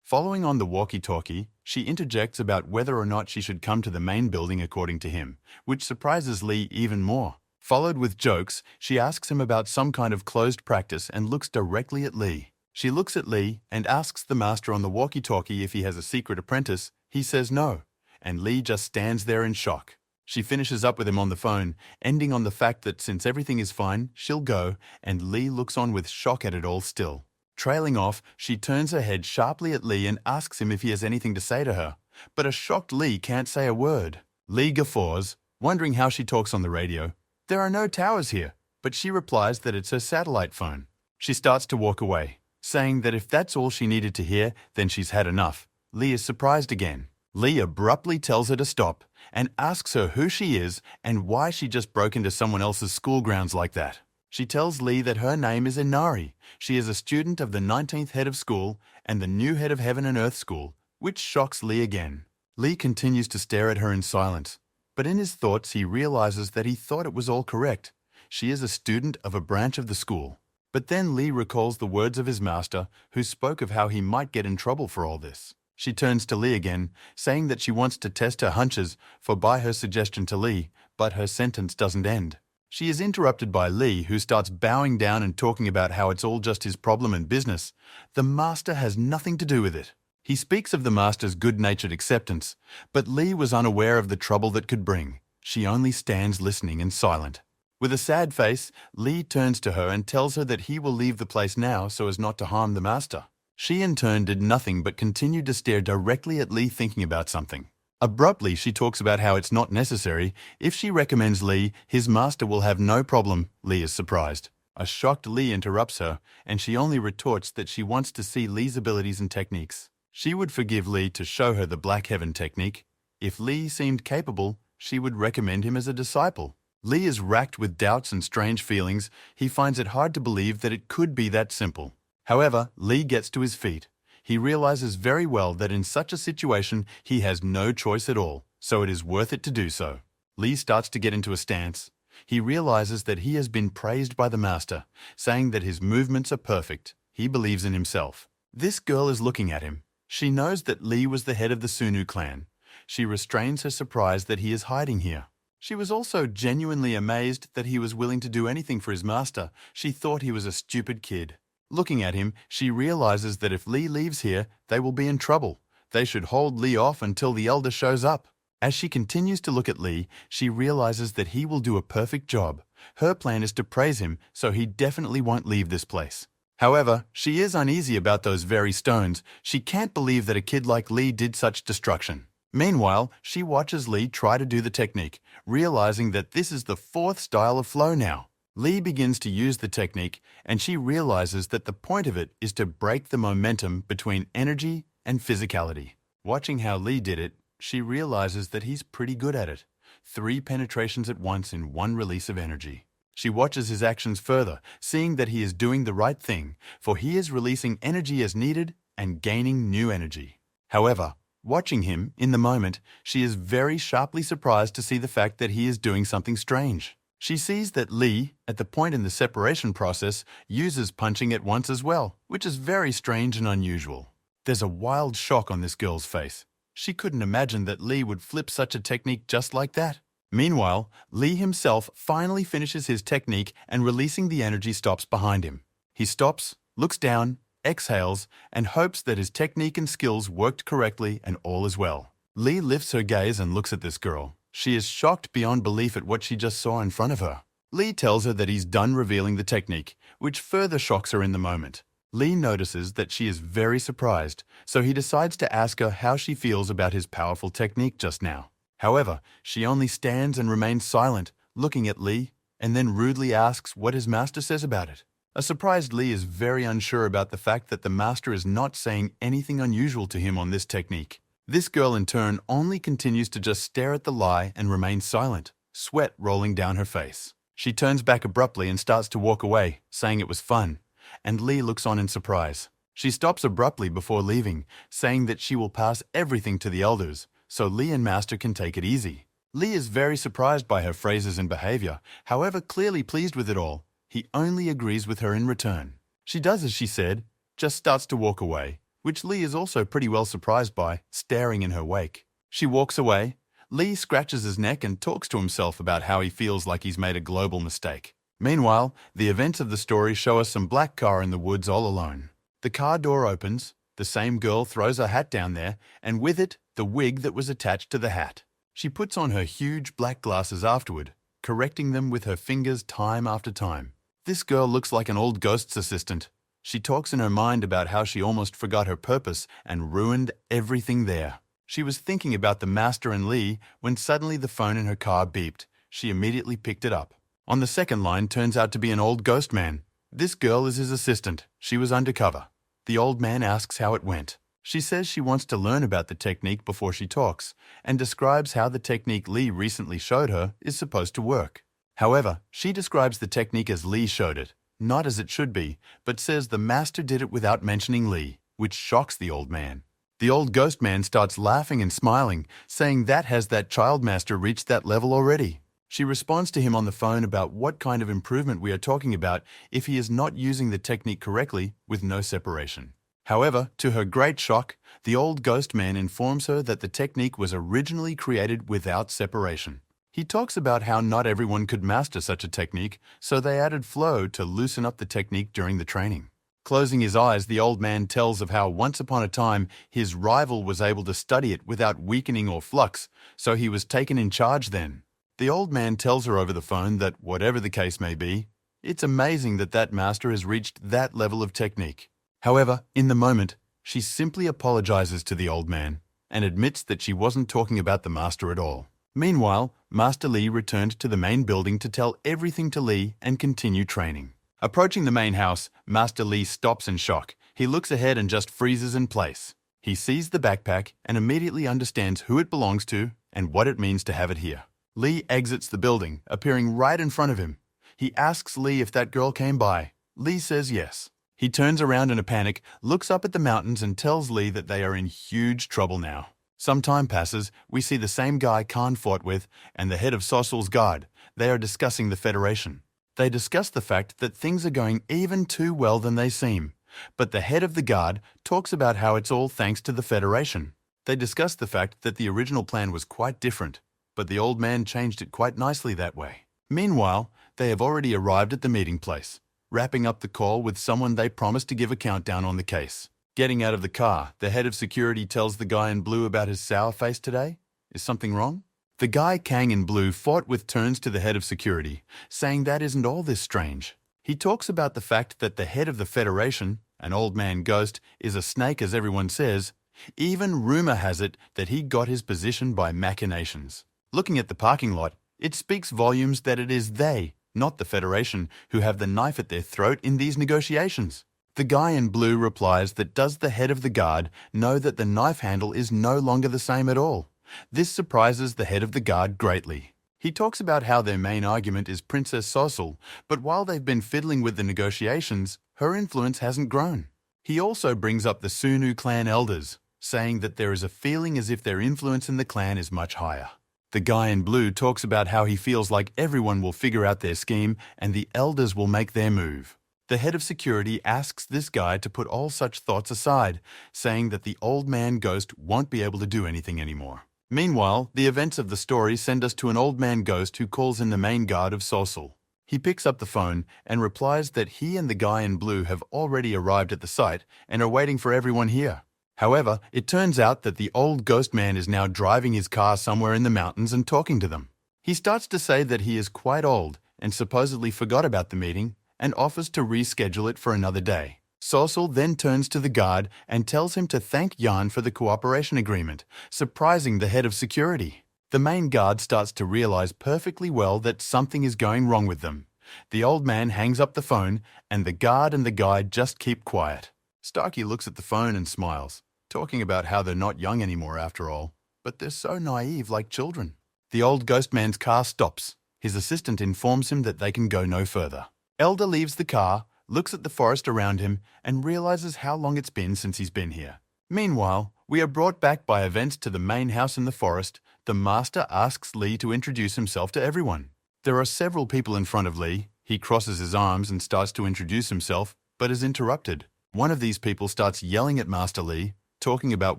S1: Following on the walkie-talkie, she interjects about whether or not she should come to the main building according to him, which surprises Lee even more. Followed with jokes, she asks him about some kind of closed practice and looks directly at Lee. She looks at Lee and asks the master on the walkie-talkie if he has a secret apprentice. He says no, and Lee just stands there in shock. She finishes up with him on the phone, ending on the fact that since everything is fine, she'll go, and Lee looks on with shock at it all still. Trailing off, she turns her head sharply at Lee and asks him if he has anything to say to her, but a shocked Lee can't say a word. Lee guffaws, wondering how she talks on the radio. There are no towers here, but she replies that it's her satellite phone. She starts to walk away, saying that if that's all she needed to hear, then she's had enough. Lee is surprised again. Lee abruptly tells her to stop and asks her who she is and why she just broke into someone else's school grounds like that. She tells Lee that her name is Inari. She is a student of the 19th head of school and the new head of Heaven and Earth School, which shocks Lee again. Lee continues to stare at her in silence, but in his thoughts he realizes that he thought it was all correct. She is a student of a branch of the school. But then Lee recalls the words of his master, who spoke of how he might get in trouble for all this. She turns to Lee again, saying that she wants to test her hunches for by her suggestion to Lee, but her sentence doesn't end. She is interrupted by Lee, who starts bowing down and talking about how it's all just his problem and business. The master has nothing to do with it. He speaks of the master's good-natured acceptance, but Lee was unaware of the trouble that could bring. She only stands listening and silent. With a sad face, Lee turns to her and tells her that he will leave the place now so as not to harm the master. She in turn did nothing but continued to stare directly at Lee, thinking about something. Abruptly, she talks about how it's not necessary. If she recommends Lee, his master will have no problem. Lee is surprised. A shocked Lee interrupts her, and she only retorts that she wants to see Lee's abilities and techniques. She would forgive Lee to show her the Black Heaven technique. If Lee seemed capable, she would recommend him as a disciple. Lee is racked with doubts and strange feelings. He finds it hard to believe that it could be that simple. However, Lee gets to his feet. He realizes very well that in such a situation, he has no choice at all, so it is worth it to do so. Lee starts to get into a stance. He realizes that he has been praised by the master, saying that his movements are perfect. He believes in himself. This girl is looking at him. She knows that Lee was the head of the Sunu clan. She restrains her surprise that he is hiding here. She was also genuinely amazed that he was willing to do anything for his master. She thought he was a stupid kid. Looking at him, she realizes that if Lee leaves here, they will be in trouble. They should hold Lee off until the elder shows up. As she continues to look at Lee, she realizes that he will do a perfect job. Her plan is to praise him, so he definitely won't leave this place. However, she is uneasy about those very stones. She can't believe that a kid like Lee did such destruction. Meanwhile, she watches Lee try to do the technique, realizing that this is the fourth style of flow now. Lee begins to use the technique, and she realizes that the point of it is to break the momentum between energy and physicality. Watching how Lee did it, she realizes that he's pretty good at it. 3 penetrations at once in 1 release of energy. She watches his actions further, seeing that he is doing the right thing, for he is releasing energy as needed and gaining new energy. However, watching him in the moment, she is very sharply surprised to see the fact that he is doing something strange. She sees that Lee, at the point in the separation process, uses punching at once as well, which is very strange and unusual. There's a wild shock on this girl's face. She couldn't imagine that Lee would flip such a technique just like that. Meanwhile, Lee himself finally finishes his technique and releasing the energy stops behind him. He stops, looks down, exhales, and hopes that his technique and skills worked correctly and all is well. Lee lifts her gaze and looks at this girl. She is shocked beyond belief at what she just saw in front of her. Lee tells her that he's done revealing the technique, which further shocks her in the moment. Lee notices that she is very surprised, so he decides to ask her how she feels about his powerful technique just now. However, she only stands and remains silent, looking at Lee, and then rudely asks what his master says about it. A surprised Lee is very unsure about the fact that the master is not saying anything unusual to him on this technique. This girl in turn only continues to just stare at the lie and remain silent, sweat rolling down her face. She turns back abruptly and starts to walk away, saying it was fun, and Lee looks on in surprise. She stops abruptly before leaving, saying that she will pass everything to the elders, so Lee and Master can take it easy. Lee is very surprised by her phrases and behavior, however clearly pleased with it all. He only agrees with her in return. She does as she said, just starts to walk away, which Lee is also pretty well surprised by, staring in her wake. She walks away. Lee scratches his neck and talks to himself about how he feels like he's made a global mistake. Meanwhile, the events of the story show us some black car in the woods all alone. The car door opens, the same girl throws her hat down there, and with it, the wig that was attached to the hat. She puts on her huge black glasses afterward, correcting them with her fingers time after time. This girl looks like an old ghost's assistant. She talks in her mind about how she almost forgot her purpose and ruined everything there. She was thinking about the master and Lee when suddenly the phone in her car beeped. She immediately picked it up. On the second line turns out to be an old ghost man. This girl is his assistant. She was undercover. The old man asks how it went. She says she wants to learn about the technique before she talks, and describes how the technique Lee recently showed her is supposed to work. However, she describes the technique as Lee showed it, not as it should be, but says the master did it without mentioning Lee, which shocks the old man. The old ghost man starts laughing and smiling, saying that has that child master reached that level already. She responds to him on the phone about what kind of improvement we are talking about if he is not using the technique correctly with no separation. However, to her great shock, the old ghost man informs her that the technique was originally created without separation. He talks about how not everyone could master such a technique, so they added flow to loosen up the technique during the training. Closing his eyes, the old man tells of how once upon a time his rival was able to study it without weakening or flux, so he was taken in charge then. The old man tells her over the phone that whatever the case may be, it's amazing that that master has reached that level of technique. However, in the moment, she simply apologizes to the old man and admits that she wasn't talking about the master at all. Meanwhile, Master Lee returned to the main building to tell everything to Lee and continue training. Approaching the main house, Master Lee stops in shock. He looks ahead and just freezes in place. He sees the backpack and immediately understands who it belongs to and what it means to have it here. Lee exits the building, appearing right in front of him. He asks Lee if that girl came by. Lee says yes. He turns around in a panic, looks up at the mountains and tells Lee that they are in huge trouble now. Some time passes, we see the same guy Khan fought with and the head of Sosul's guard. They are discussing the Federation. They discuss the fact that things are going even too well than they seem. But the head of the guard talks about how it's all thanks to the Federation. They discuss the fact that the original plan was quite different, but the old man changed it quite nicely that way. Meanwhile, they have already arrived at the meeting place, wrapping up the call with someone they promised to give a countdown on the case. Getting out of the car, the head of security tells the guy in blue about his sour face today. Is something wrong? The guy Kang in blue fought with turns to the head of security, saying that isn't all this strange. He talks about the fact that the head of the Federation, an old man ghost, is a snake as everyone says. Even rumor has it that he got his position by machinations. Looking at the parking lot, it speaks volumes that it is they, not the Federation, who have the knife at their throat in these negotiations. The guy in blue replies that does the head of the guard know that the knife handle is no longer the same at all. This surprises the head of the guard greatly. He talks about how their main argument is Princess Sosul, but while they've been fiddling with the negotiations, her influence hasn't grown. He also brings up the Sunu clan elders, saying that there is a feeling as if their influence in the clan is much higher. The guy in blue talks about how he feels like everyone will figure out their scheme and the elders will make their move. The head of security asks this guy to put all such thoughts aside, saying that the old man ghost won't be able to do anything anymore. Meanwhile, the events of the story send us to an old man ghost who calls in the main guard of Sosul. He picks up the phone and replies that he and the guy in blue have already arrived at the site and are waiting for everyone here. However, it turns out that the old ghost man is now driving his car somewhere in the mountains and talking to them. He starts to say that he is quite old and supposedly forgot about the meeting and offers to reschedule it for another day. Sosul then turns to the guard and tells him to thank Yan for the cooperation agreement, surprising the head of security. The main guard starts to realize perfectly well that something is going wrong with them. The old man hangs up the phone and the guard and the guide just keep quiet. Starkey looks at the phone and smiles, talking about how they're not young anymore after all, but they're so naive like children. The old ghost man's car stops. His assistant informs him that they can go no further. Elder leaves the car, looks at the forest around him, and realizes how long it's been since he's been here. Meanwhile, we are brought back by events to the main house in the forest. The master asks Lee to introduce himself to everyone. There are several people in front of Lee. He crosses his arms and starts to introduce himself, but is interrupted. One of these people starts yelling at Master Lee, talking about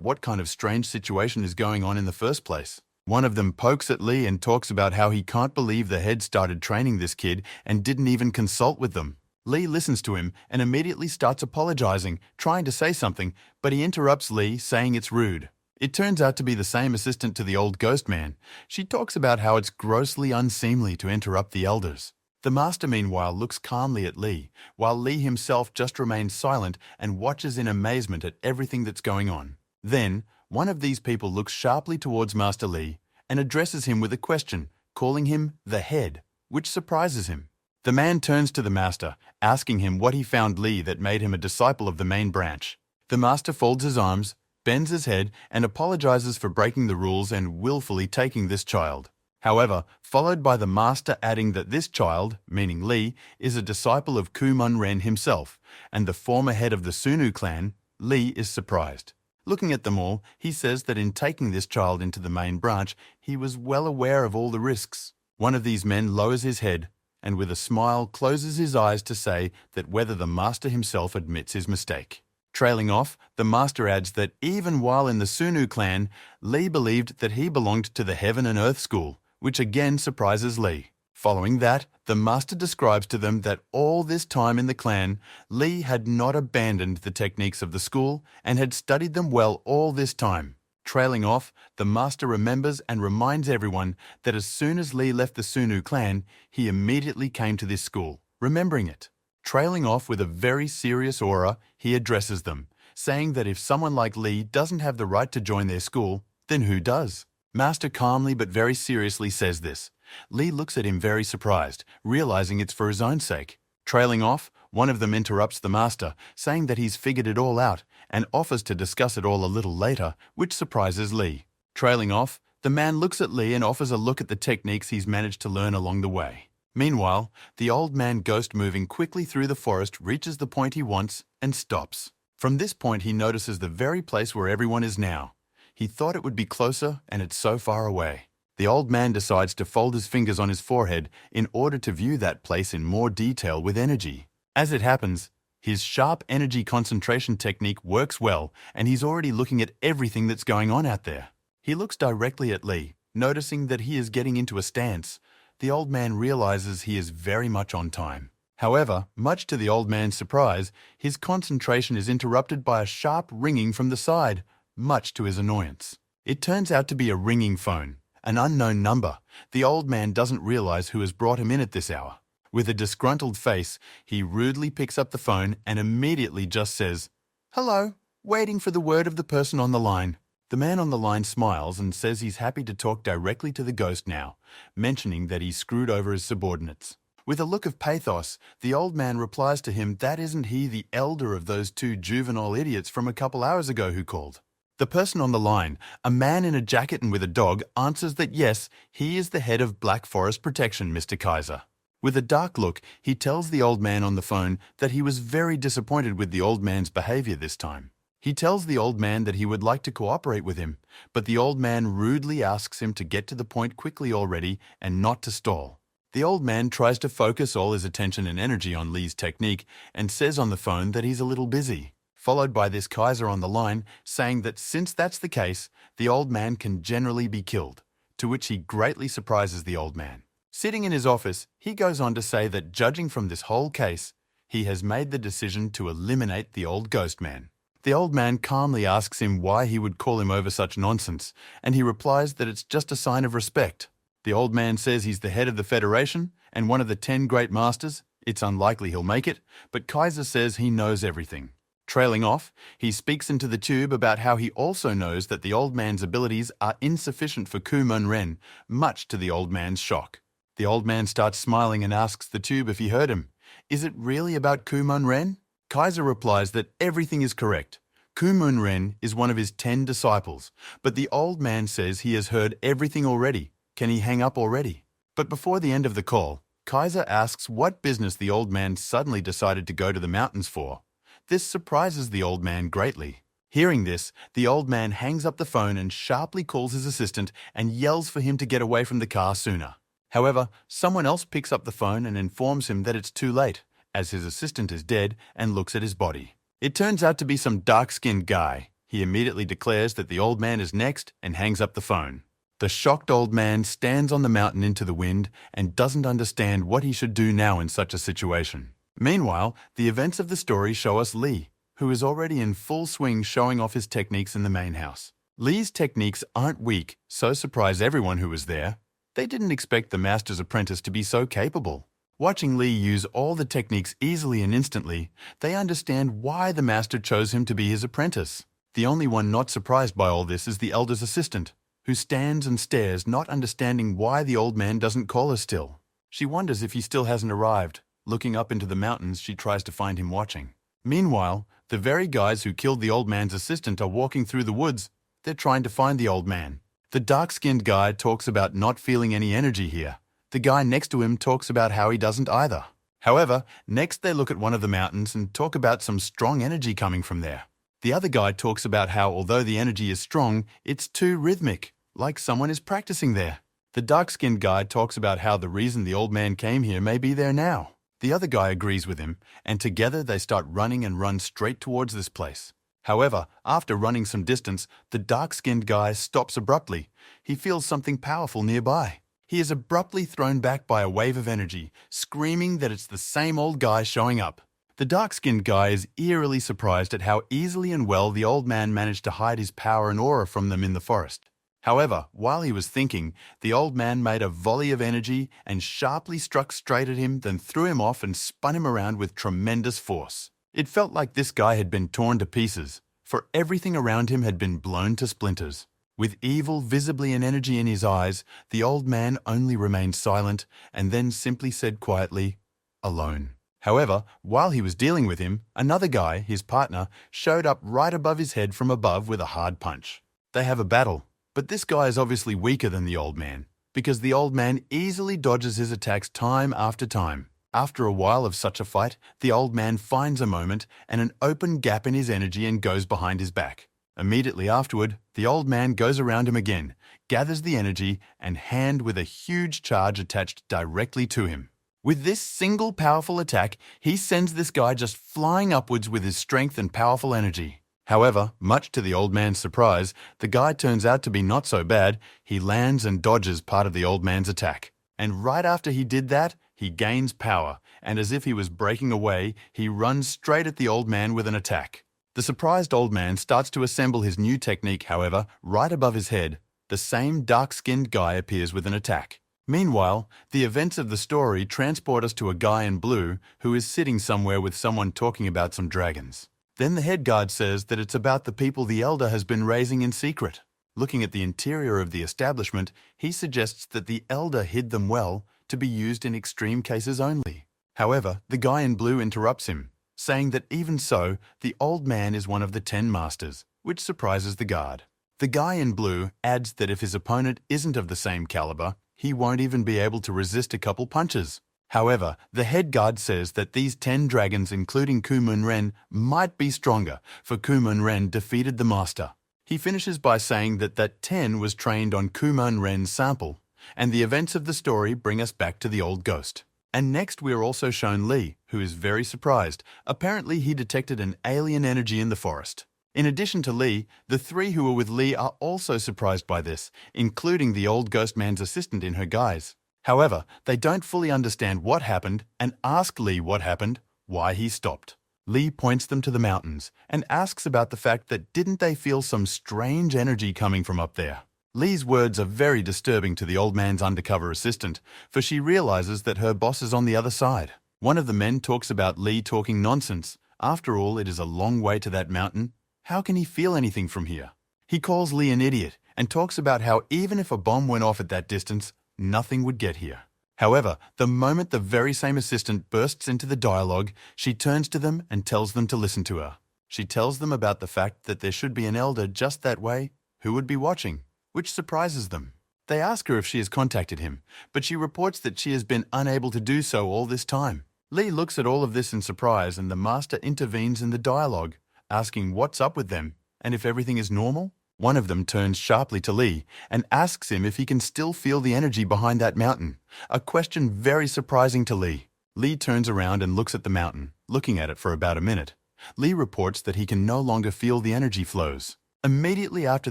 S1: what kind of strange situation is going on in the first place. One of them pokes at Lee and talks about how he can't believe the head started training this kid and didn't even consult with them. Lee listens to him and immediately starts apologizing, trying to say something, but he interrupts Lee, saying it's rude. It turns out to be the same assistant to the old ghost man. She talks about how it's grossly unseemly to interrupt the elders. The master, meanwhile, looks calmly at Lee, while Lee himself just remains silent and watches in amazement at everything that's going on. Then, one of these people looks sharply towards Master Lee and addresses him with a question, calling him the head, which surprises him. The man turns to the master, asking him what he found Lee that made him a disciple of the main branch. The master folds his arms, bends his head, and apologizes for breaking the rules and willfully taking this child. However, followed by the master adding that this child, meaning Lee, is a disciple of Kuman himself, and the former head of the Sunu clan. Lee is surprised. Looking at them all, he says that in taking this child into the main branch, he was well aware of all the risks. One of these men lowers his head, and with a smile closes his eyes to say that whether the master himself admits his mistake. Trailing off, the master adds that even while in the Sunu clan, Lee believed that he belonged to the Heaven and Earth School, which again surprises Lee. Following that, the master describes to them that all this time in the clan, Lee had not abandoned the techniques of the school and had studied them well all this time. Trailing off, the master remembers and reminds everyone that as soon as Lee left the Sunu clan, he immediately came to this school, remembering it. Trailing off with a very serious aura, he addresses them, saying that if someone like Lee doesn't have the right to join their school, then who does? Master calmly but very seriously says this. Lee looks at him very surprised, realizing it's for his own sake. Trailing off, one of them interrupts the master, saying that he's figured it all out and offers to discuss it all a little later, which surprises Lee. Trailing off, the man looks at Lee and offers a look at the techniques he's managed to learn along the way. Meanwhile, the old man ghost moving quickly through the forest reaches the point he wants and stops. From this point he notices the very place where everyone is now. He thought it would be closer, and it's so far away. The old man decides to fold his fingers on his forehead in order to view that place in more detail with energy. As it happens, his sharp energy concentration technique works well, and he's already looking at everything that's going on out there. He looks directly at Lee, noticing that he is getting into a stance. The old man realizes he is very much on time. However, much to the old man's surprise, his concentration is interrupted by a sharp ringing from the side, much to his annoyance. It turns out to be a ringing phone, an unknown number. The old man doesn't realize who has brought him in at this hour. With a disgruntled face, he rudely picks up the phone and immediately just says, "Hello, waiting for the word of the person on the line." The man on the line smiles and says he's happy to talk directly to the ghost now, mentioning that he's screwed over his subordinates. With a look of pathos, the old man replies to him that isn't he the elder of those two juvenile idiots from a couple hours ago who called. The person on the line, a man in a jacket and with a dog, answers that yes, he is the head of Black Forest Protection, Mr. Kaiser. With a dark look, he tells the old man on the phone that he was very disappointed with the old man's behavior this time. He tells the old man that he would like to cooperate with him, but the old man rudely asks him to get to the point quickly already and not to stall. The old man tries to focus all his attention and energy on Lee's technique and says on the phone that he's a little busy, followed by this Kaiser on the line saying that since that's the case, the old man can generally be killed, to which he greatly surprises the old man. Sitting in his office, he goes on to say that judging from this whole case, he has made the decision to eliminate the old ghost man. The old man calmly asks him why he would call him over such nonsense, and he replies that it's just a sign of respect. The old man says he's the head of the Federation and one of the 10 great masters. It's unlikely he'll make it, but Kaiser says he knows everything. Trailing off, he speaks into the tube about how he also knows that the old man's abilities are insufficient for Kuman, much to the old man's shock. The old man starts smiling and asks the tube if he heard him. Is it really about Kuman? Kaiser replies that everything is correct. Kuman is one of his 10 disciples, but the old man says he has heard everything already. Can he hang up already? But before the end of the call, Kaiser asks what business the old man suddenly decided to go to the mountains for. This surprises the old man greatly. Hearing this, the old man hangs up the phone and sharply calls his assistant and yells for him to get away from the car sooner. However, someone else picks up the phone and informs him that it's too late, as his assistant is dead and looks at his body. It turns out to be some dark-skinned guy. He immediately declares that the old man is next and hangs up the phone. The shocked old man stands on the mountain into the wind and doesn't understand what he should do now in such a situation. Meanwhile, the events of the story show us Lee, who is already in full swing showing off his techniques in the main house. Lee's techniques aren't weak, so surprise everyone who was there. They didn't expect the master's apprentice to be so capable. Watching Lee use all the techniques easily and instantly, they understand why the master chose him to be his apprentice. The only one not surprised by all this is the elder's assistant, who stands and stares, not understanding why the old man doesn't call her still. She wonders if he still hasn't arrived. Looking up into the mountains, she tries to find him watching. Meanwhile, the very guys who killed the old man's assistant are walking through the woods. They're trying to find the old man. The dark-skinned guy talks about not feeling any energy here. The guy next to him talks about how he doesn't either. However, next they look at one of the mountains and talk about some strong energy coming from there. The other guy talks about how although the energy is strong, it's too rhythmic, like someone is practicing there. The dark-skinned guy talks about how the reason the old man came here may be there now. The other guy agrees with him, and together they start running and run straight towards this place. However, after running some distance, the dark-skinned guy stops abruptly. He feels something powerful nearby. He is abruptly thrown back by a wave of energy, screaming that it's the same old guy showing up. The dark-skinned guy is eerily surprised at how easily and well the old man managed to hide his power and aura from them in the forest. However, while he was thinking, the old man made a volley of energy and sharply struck straight at him, then threw him off and spun him around with tremendous force. It felt like this guy had been torn to pieces, for everything around him had been blown to splinters. With evil visibly and energy in his eyes, the old man only remained silent and then simply said quietly, "Alone." However, while he was dealing with him, another guy, his partner, showed up right above his head from above with a hard punch. They have a battle. But this guy is obviously weaker than the old man, because the old man easily dodges his attacks time after time. After a while of such a fight, the old man finds a moment and an open gap in his energy and goes behind his back. Immediately afterward, the old man goes around him again, gathers the energy, and hand with a huge charge attached directly to him. With this single powerful attack, he sends this guy just flying upwards with his strength and powerful energy. However, much to the old man's surprise, the guy turns out to be not so bad. He lands and dodges part of the old man's attack. And right after he did that, he gains power, and as if he was breaking away, he runs straight at the old man with an attack. The surprised old man starts to assemble his new technique, however, right above his head, the same dark-skinned guy appears with an attack. Meanwhile, the events of the story transport us to a guy in blue who is sitting somewhere with someone talking about some dragons. Then the head guard says that it's about the people the Elder has been raising in secret. Looking at the interior of the establishment, he suggests that the Elder hid them well to be used in extreme cases only. However, the guy in blue interrupts him, saying that even so, the old man is one of the 10 masters, which surprises the guard. The guy in blue adds that if his opponent isn't of the same caliber, he won't even be able to resist a couple punches. However, the head guard says that these 10 dragons, including Kumon, might be stronger, for Kumon defeated the master. He finishes by saying that 10 was trained on Kumon-ren's sample, and the events of the story bring us back to the old ghost. And next we are also shown Lee, who is very surprised. Apparently he detected an alien energy in the forest. In addition to Lee, the 3 who were with Lee are also surprised by this, including the old ghost man's assistant in her guise. However, they don't fully understand what happened and ask Lee what happened, why he stopped. Lee points them to the mountains and asks about the fact that didn't they feel some strange energy coming from up there. Lee's words are very disturbing to the old man's undercover assistant, for she realizes that her boss is on the other side. One of the men talks about Lee talking nonsense. After all, it is a long way to that mountain. How can he feel anything from here? He calls Lee an idiot and talks about how even if a bomb went off at that distance, nothing would get here. However, the moment the very same assistant bursts into the dialogue, she turns to them and tells them to listen to her. She tells them about the fact that there should be an elder just that way who would be watching, which surprises them. They ask her if she has contacted him, but she reports that she has been unable to do so all this time. Lee looks at all of this in surprise, and the master intervenes in the dialogue, asking what's up with them and if everything is normal. One of them turns sharply to Lee and asks him if he can still feel the energy behind that mountain, a question very surprising to Lee. Lee turns around and looks at the mountain, looking at it for about a minute. Lee reports that he can no longer feel the energy flows. Immediately after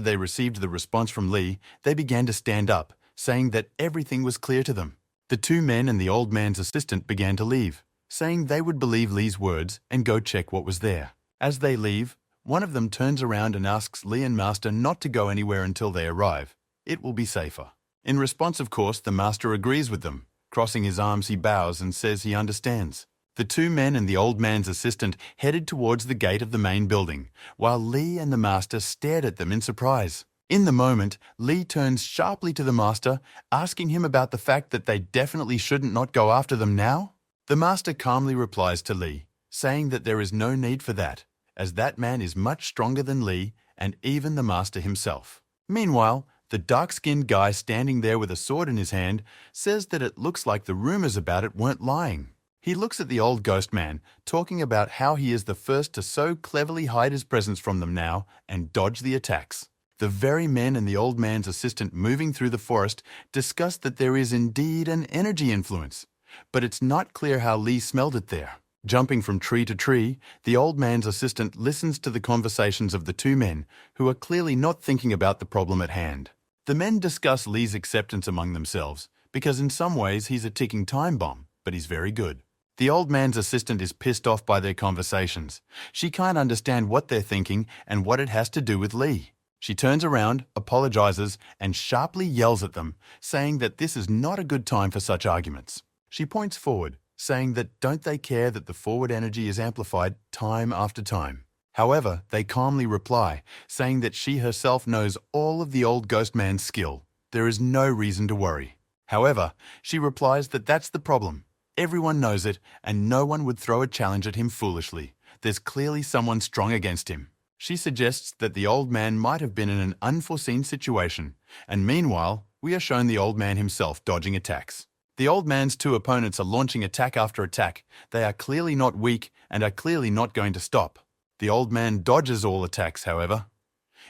S1: they received the response from Lee, they began to stand up, saying that everything was clear to them. The 2 men and the old man's assistant began to leave, saying they would believe Lee's words and go check what was there. As they leave, one of them turns around and asks Lee and Master not to go anywhere until they arrive. It will be safer. In response, of course, the Master agrees with them. Crossing his arms, he bows and says he understands. The 2 men and the old man's assistant headed towards the gate of the main building, while Lee and the Master stared at them in surprise. In the moment, Lee turns sharply to the Master, asking him about the fact that they definitely shouldn't not go after them now. The Master calmly replies to Lee, saying that there is no need for that, as that man is much stronger than Lee and even the master himself. Meanwhile, the dark-skinned guy standing there with a sword in his hand says that it looks like the rumors about it weren't lying. He looks at the old ghost man, talking about how he is the first to so cleverly hide his presence from them now and dodge the attacks. The very men and the old man's assistant moving through the forest discuss that there is indeed an energy influence, but it's not clear how Lee smelled it there. Jumping from tree to tree, the old man's assistant listens to the conversations of the two men, who are clearly not thinking about the problem at hand. The men discuss Lee's acceptance among themselves, because in some ways he's a ticking time bomb, but he's very good. The old man's assistant is pissed off by their conversations. She can't understand what they're thinking and what it has to do with Lee. She turns around, apologizes, and sharply yells at them, saying that this is not a good time for such arguments. She points forward, saying that don't they care that the forward energy is amplified time after time. However, they calmly reply, saying that she herself knows all of the old ghost man's skill. There is no reason to worry. However, she replies that that's the problem. Everyone knows it, and no one would throw a challenge at him foolishly. There's clearly someone strong against him. She suggests that the old man might have been in an unforeseen situation, and meanwhile, we are shown the old man himself dodging attacks. The old man's two opponents are launching attack after attack. They are clearly not weak and are clearly not going to stop. The old man dodges all attacks, however.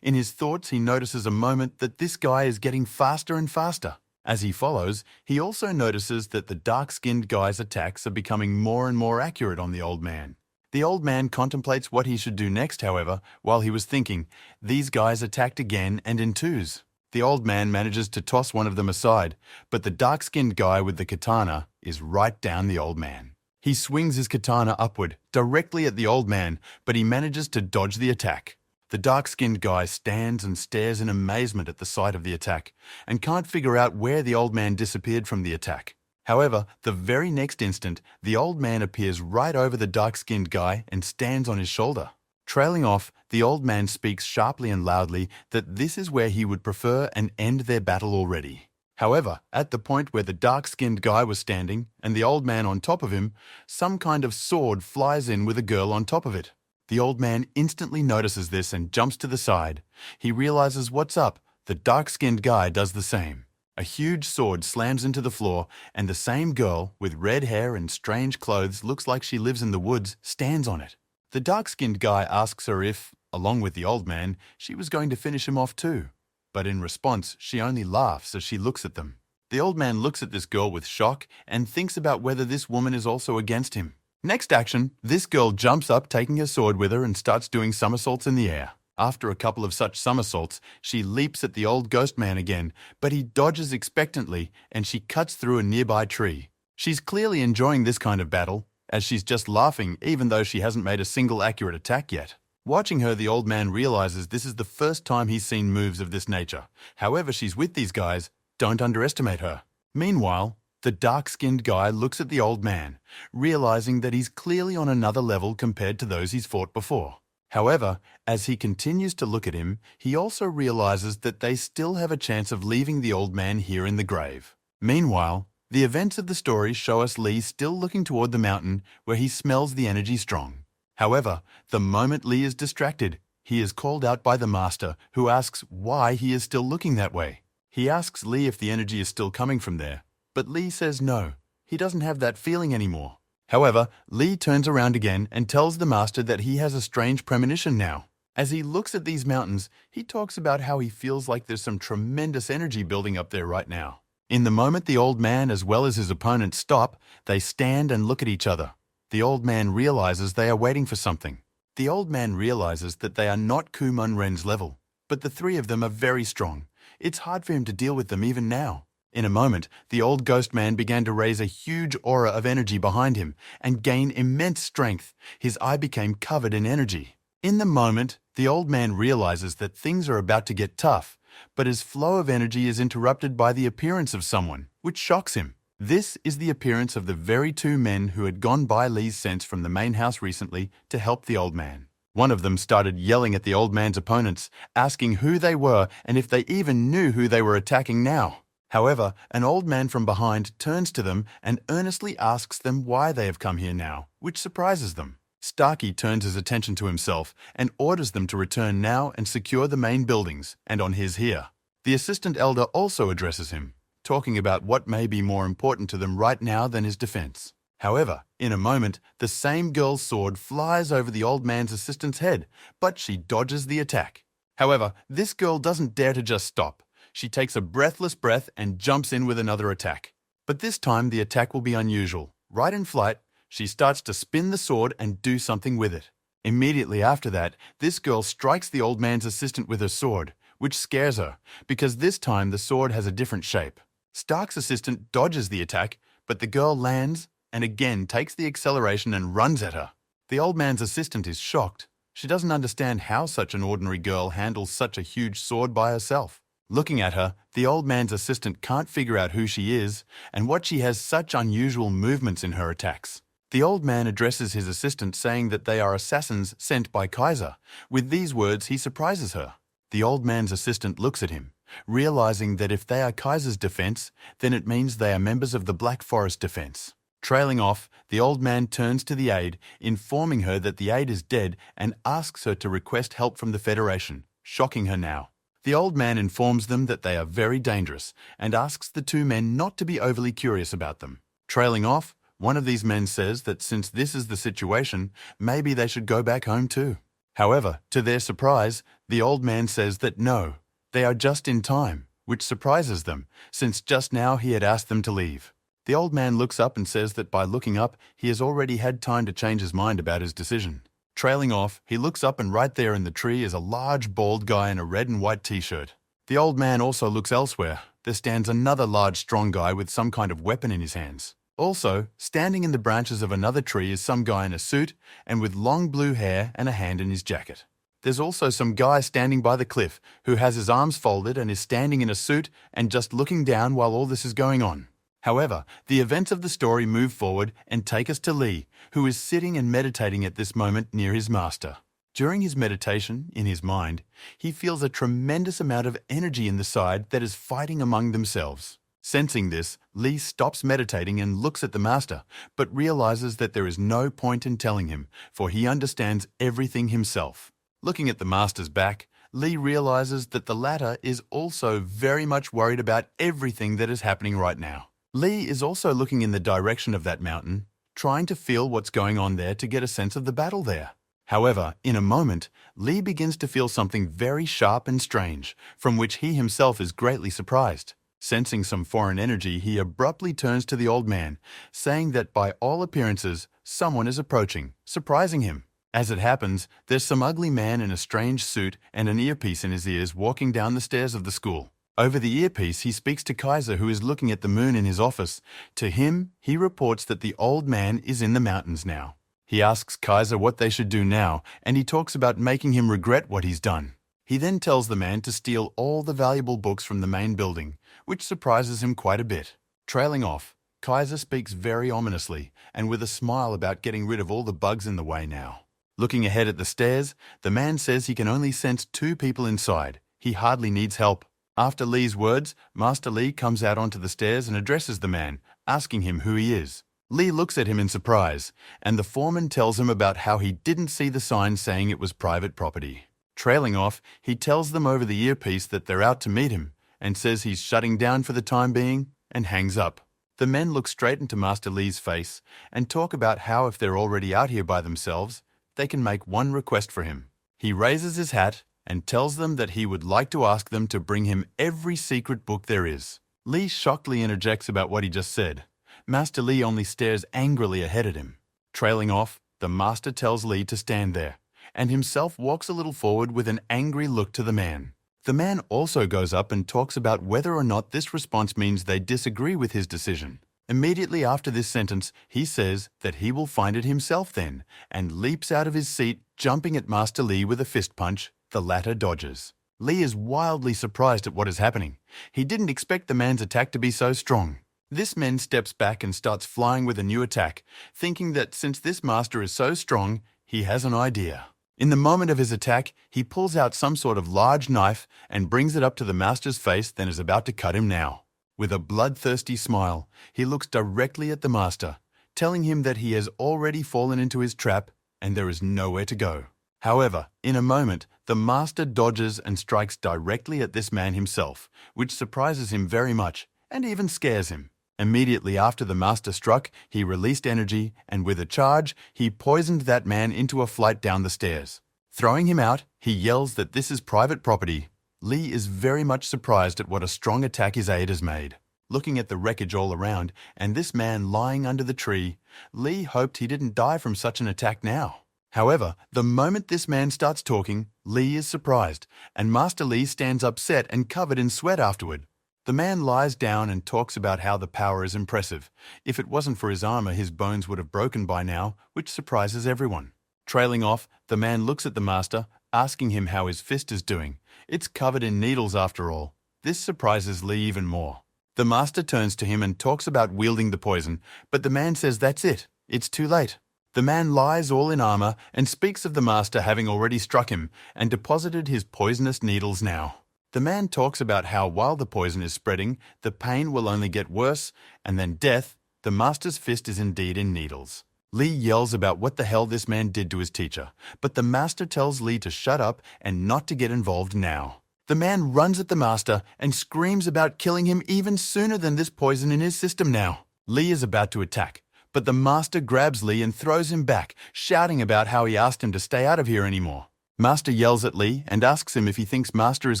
S1: In his thoughts, he notices a moment that this guy is getting faster and faster. As he follows, he also notices that the dark-skinned guy's attacks are becoming more and more accurate on the old man. The old man contemplates what he should do next, however, while he was thinking, these guys attacked again and in twos. The old man manages to toss one of them aside, but the dark-skinned guy with the katana is right down the old man. He swings his katana upward, directly at the old man, but he manages to dodge the attack. The dark-skinned guy stands and stares in amazement at the sight of the attack, and can't figure out where the old man disappeared from the attack. However, the very next instant, the old man appears right over the dark-skinned guy and stands on his shoulder. Trailing off, the old man speaks sharply and loudly that this is where he would prefer and end their battle already. However, at the point where the dark-skinned guy was standing and the old man on top of him, some kind of sword flies in with a girl on top of it. The old man instantly notices this and jumps to the side. He realizes what's up. The dark-skinned guy does the same. A huge sword slams into the floor, and the same girl, with red hair and strange clothes, looks like she lives in the woods, stands on it. The dark-skinned guy asks her if, along with the old man, she was going to finish him off too. But in response, she only laughs as she looks at them. The old man looks at this girl with shock and thinks about whether this woman is also against him. Next action, this girl jumps up taking her sword with her and starts doing somersaults in the air. After a couple of such somersaults, she leaps at the old ghost man again, but he dodges expectantly and she cuts through a nearby tree. She's clearly enjoying this kind of battle, as she's just laughing even though she hasn't made a single accurate attack yet. Watching her, the old man realizes this is the first time he's seen moves of this nature. However, she's with these guys. Don't underestimate her. Meanwhile, the dark-skinned guy looks at the old man, realizing that he's clearly on another level compared to those he's fought before. However, as he continues to look at him, he also realizes that they still have a chance of leaving the old man here in the grave. Meanwhile, the events of the story show us Lee still looking toward the mountain where he smells the energy strong. However, the moment Lee is distracted, he is called out by the master, who asks why he is still looking that way. He asks Lee if the energy is still coming from there, but Lee says no, he doesn't have that feeling anymore. However, Lee turns around again and tells the master that he has a strange premonition now. As he looks at these mountains, he talks about how he feels like there's some tremendous energy building up there right now. In the moment the old man as well as his opponent stop, they stand and look at each other. The old man realizes they are waiting for something. The old man realizes that they are not Kumon Ren's level, but the three of them are very strong. It's hard for him to deal with them even now. In a moment, the old ghost man began to raise a huge aura of energy behind him and gain immense strength. His eye became covered in energy. In the moment, the old man realizes that things are about to get tough, but his flow of energy is interrupted by the appearance of someone, which shocks him. This is the appearance of the very two men who had gone by Lee's sense from the main house recently to help the old man. One of them started yelling at the old man's opponents, asking who they were and if they even knew who they were attacking now. However, an old man from behind turns to them and earnestly asks them why they have come here now, which surprises them. Starkey turns his attention to himself and orders them to return now and secure the main buildings, and on his here. The assistant elder also addresses him, talking about what may be more important to them right now than his defense. However, in a moment, the same girl's sword flies over the old man's assistant's head, but she dodges the attack. However, this girl doesn't dare to just stop. She takes a breathless breath and jumps in with another attack. But this time the attack will be unusual. Right in flight, she starts to spin the sword and do something with it. Immediately after that, this girl strikes the old man's assistant with her sword, which scares her, because this time the sword has a different shape. Stark's assistant dodges the attack, but the girl lands and again takes the acceleration and runs at her. The old man's assistant is shocked. She doesn't understand how such an ordinary girl handles such a huge sword by herself. Looking at her, the old man's assistant can't figure out who she is and what she has such unusual movements in her attacks. The old man addresses his assistant saying that they are assassins sent by Kaiser. With these words, he surprises her. The old man's assistant looks at him, realizing that if they are Kaiser's defense, then it means they are members of the Black Forest defense. Trailing off, the old man turns to the aide, informing her that the aide is dead and asks her to request help from the Federation, shocking her now. The old man informs them that they are very dangerous and asks the two men not to be overly curious about them. Trailing off, one of these men says that since this is the situation, maybe they should go back home too. However, to their surprise, the old man says that no, they are just in time, which surprises them, since just now he had asked them to leave. The old man looks up and says that by looking up, he has already had time to change his mind about his decision. Trailing off, he looks up and right there in the tree is a large bald guy in a red and white t-shirt. The old man also looks elsewhere. There stands another large strong guy with some kind of weapon in his hands. Also, standing in the branches of another tree is some guy in a suit and with long blue hair and a hand in his jacket. There's also some guy standing by the cliff who has his arms folded and is standing in a suit and just looking down while all this is going on. However, the events of the story move forward and take us to Lee, who is sitting and meditating at this moment near his master. During his meditation, in his mind, he feels a tremendous amount of energy in the side that is fighting among themselves. Sensing this, Lee stops meditating and looks at the master, but realizes that there is no point in telling him, for he understands everything himself. Looking at the master's back, Lee realizes that the latter is also very much worried about everything that is happening right now. Lee is also looking in the direction of that mountain, trying to feel what's going on there to get a sense of the battle there. However, in a moment, Lee begins to feel something very sharp and strange, from which he himself is greatly surprised. Sensing some foreign energy, he abruptly turns to the old man, saying that by all appearances, someone is approaching, surprising him. As it happens, there's some ugly man in a strange suit and an earpiece in his ears walking down the stairs of the school. Over the earpiece, he speaks to Kaiser, who is looking at the moon in his office. To him, he reports that the old man is in the mountains now. He asks Kaiser what they should do now, and he talks about making him regret what he's done. He then tells the man to steal all the valuable books from the main building, which surprises him quite a bit. Trailing off, Kaiser speaks very ominously and with a smile about getting rid of all the bugs in the way now. Looking ahead at the stairs, the man says he can only sense 2 people inside. He hardly needs help. After Lee's words, Master Lee comes out onto the stairs and addresses the man, asking him who he is. Lee looks at him in surprise, and the foreman tells him about how he didn't see the sign saying it was private property. Trailing off, he tells them over the earpiece that they're out to meet him, and says he's shutting down for the time being, and hangs up. The men look straight into Master Lee's face and talk about how if they're already out here by themselves, they can make one request for him. He raises his hat and tells them that he would like to ask them to bring him every secret book there is. Lee shockedly interjects about what he just said. Master Lee only stares angrily ahead at him. Trailing off, the master tells Lee to stand there, and himself walks a little forward with an angry look to the man. The man also goes up and talks about whether or not this response means they disagree with his decision. Immediately after this sentence, he says that he will find it himself then, and leaps out of his seat, jumping at Master Lee with a fist punch. The latter dodges. Lee is wildly surprised at what is happening. He didn't expect the man's attack to be so strong. This man steps back and starts flying with a new attack, thinking that since this master is so strong, he has an idea. In the moment of his attack, he pulls out some sort of large knife and brings it up to the master's face, then is about to cut him now. With a bloodthirsty smile, he looks directly at the master, telling him that he has already fallen into his trap and there is nowhere to go. However, in a moment, the master dodges and strikes directly at this man himself, which surprises him very much and even scares him. Immediately after the master struck, he released energy, and with a charge, he poisoned that man into a flight down the stairs. Throwing him out, he yells that this is private property. Lee is very much surprised at what a strong attack his aide has made. Looking at the wreckage all around and this man lying under the tree, Lee hoped he didn't die from such an attack now. However, the moment this man starts talking, Lee is surprised, and Master Lee stands upset and covered in sweat afterward. The man lies down and talks about how the power is impressive. If it wasn't for his armor, his bones would have broken by now, which surprises everyone. Trailing off, the man looks at the master, asking him how his fist is doing. It's covered in needles after all. This surprises Lee even more. The master turns to him and talks about wielding the poison, but the man says that's it. It's too late. The man lies all in armor and speaks of the master having already struck him and deposited his poisonous needles now. The man talks about how while the poison is spreading, the pain will only get worse, and then death. The master's fist is indeed in needles. Lee yells about what the hell this man did to his teacher, but the master tells Lee to shut up and not to get involved now. The man runs at the master and screams about killing him even sooner than this poison in his system now. Lee is about to attack, but the master grabs Lee and throws him back, shouting about how he asked him to stay out of here anymore. Master yells at Lee and asks him if he thinks Master is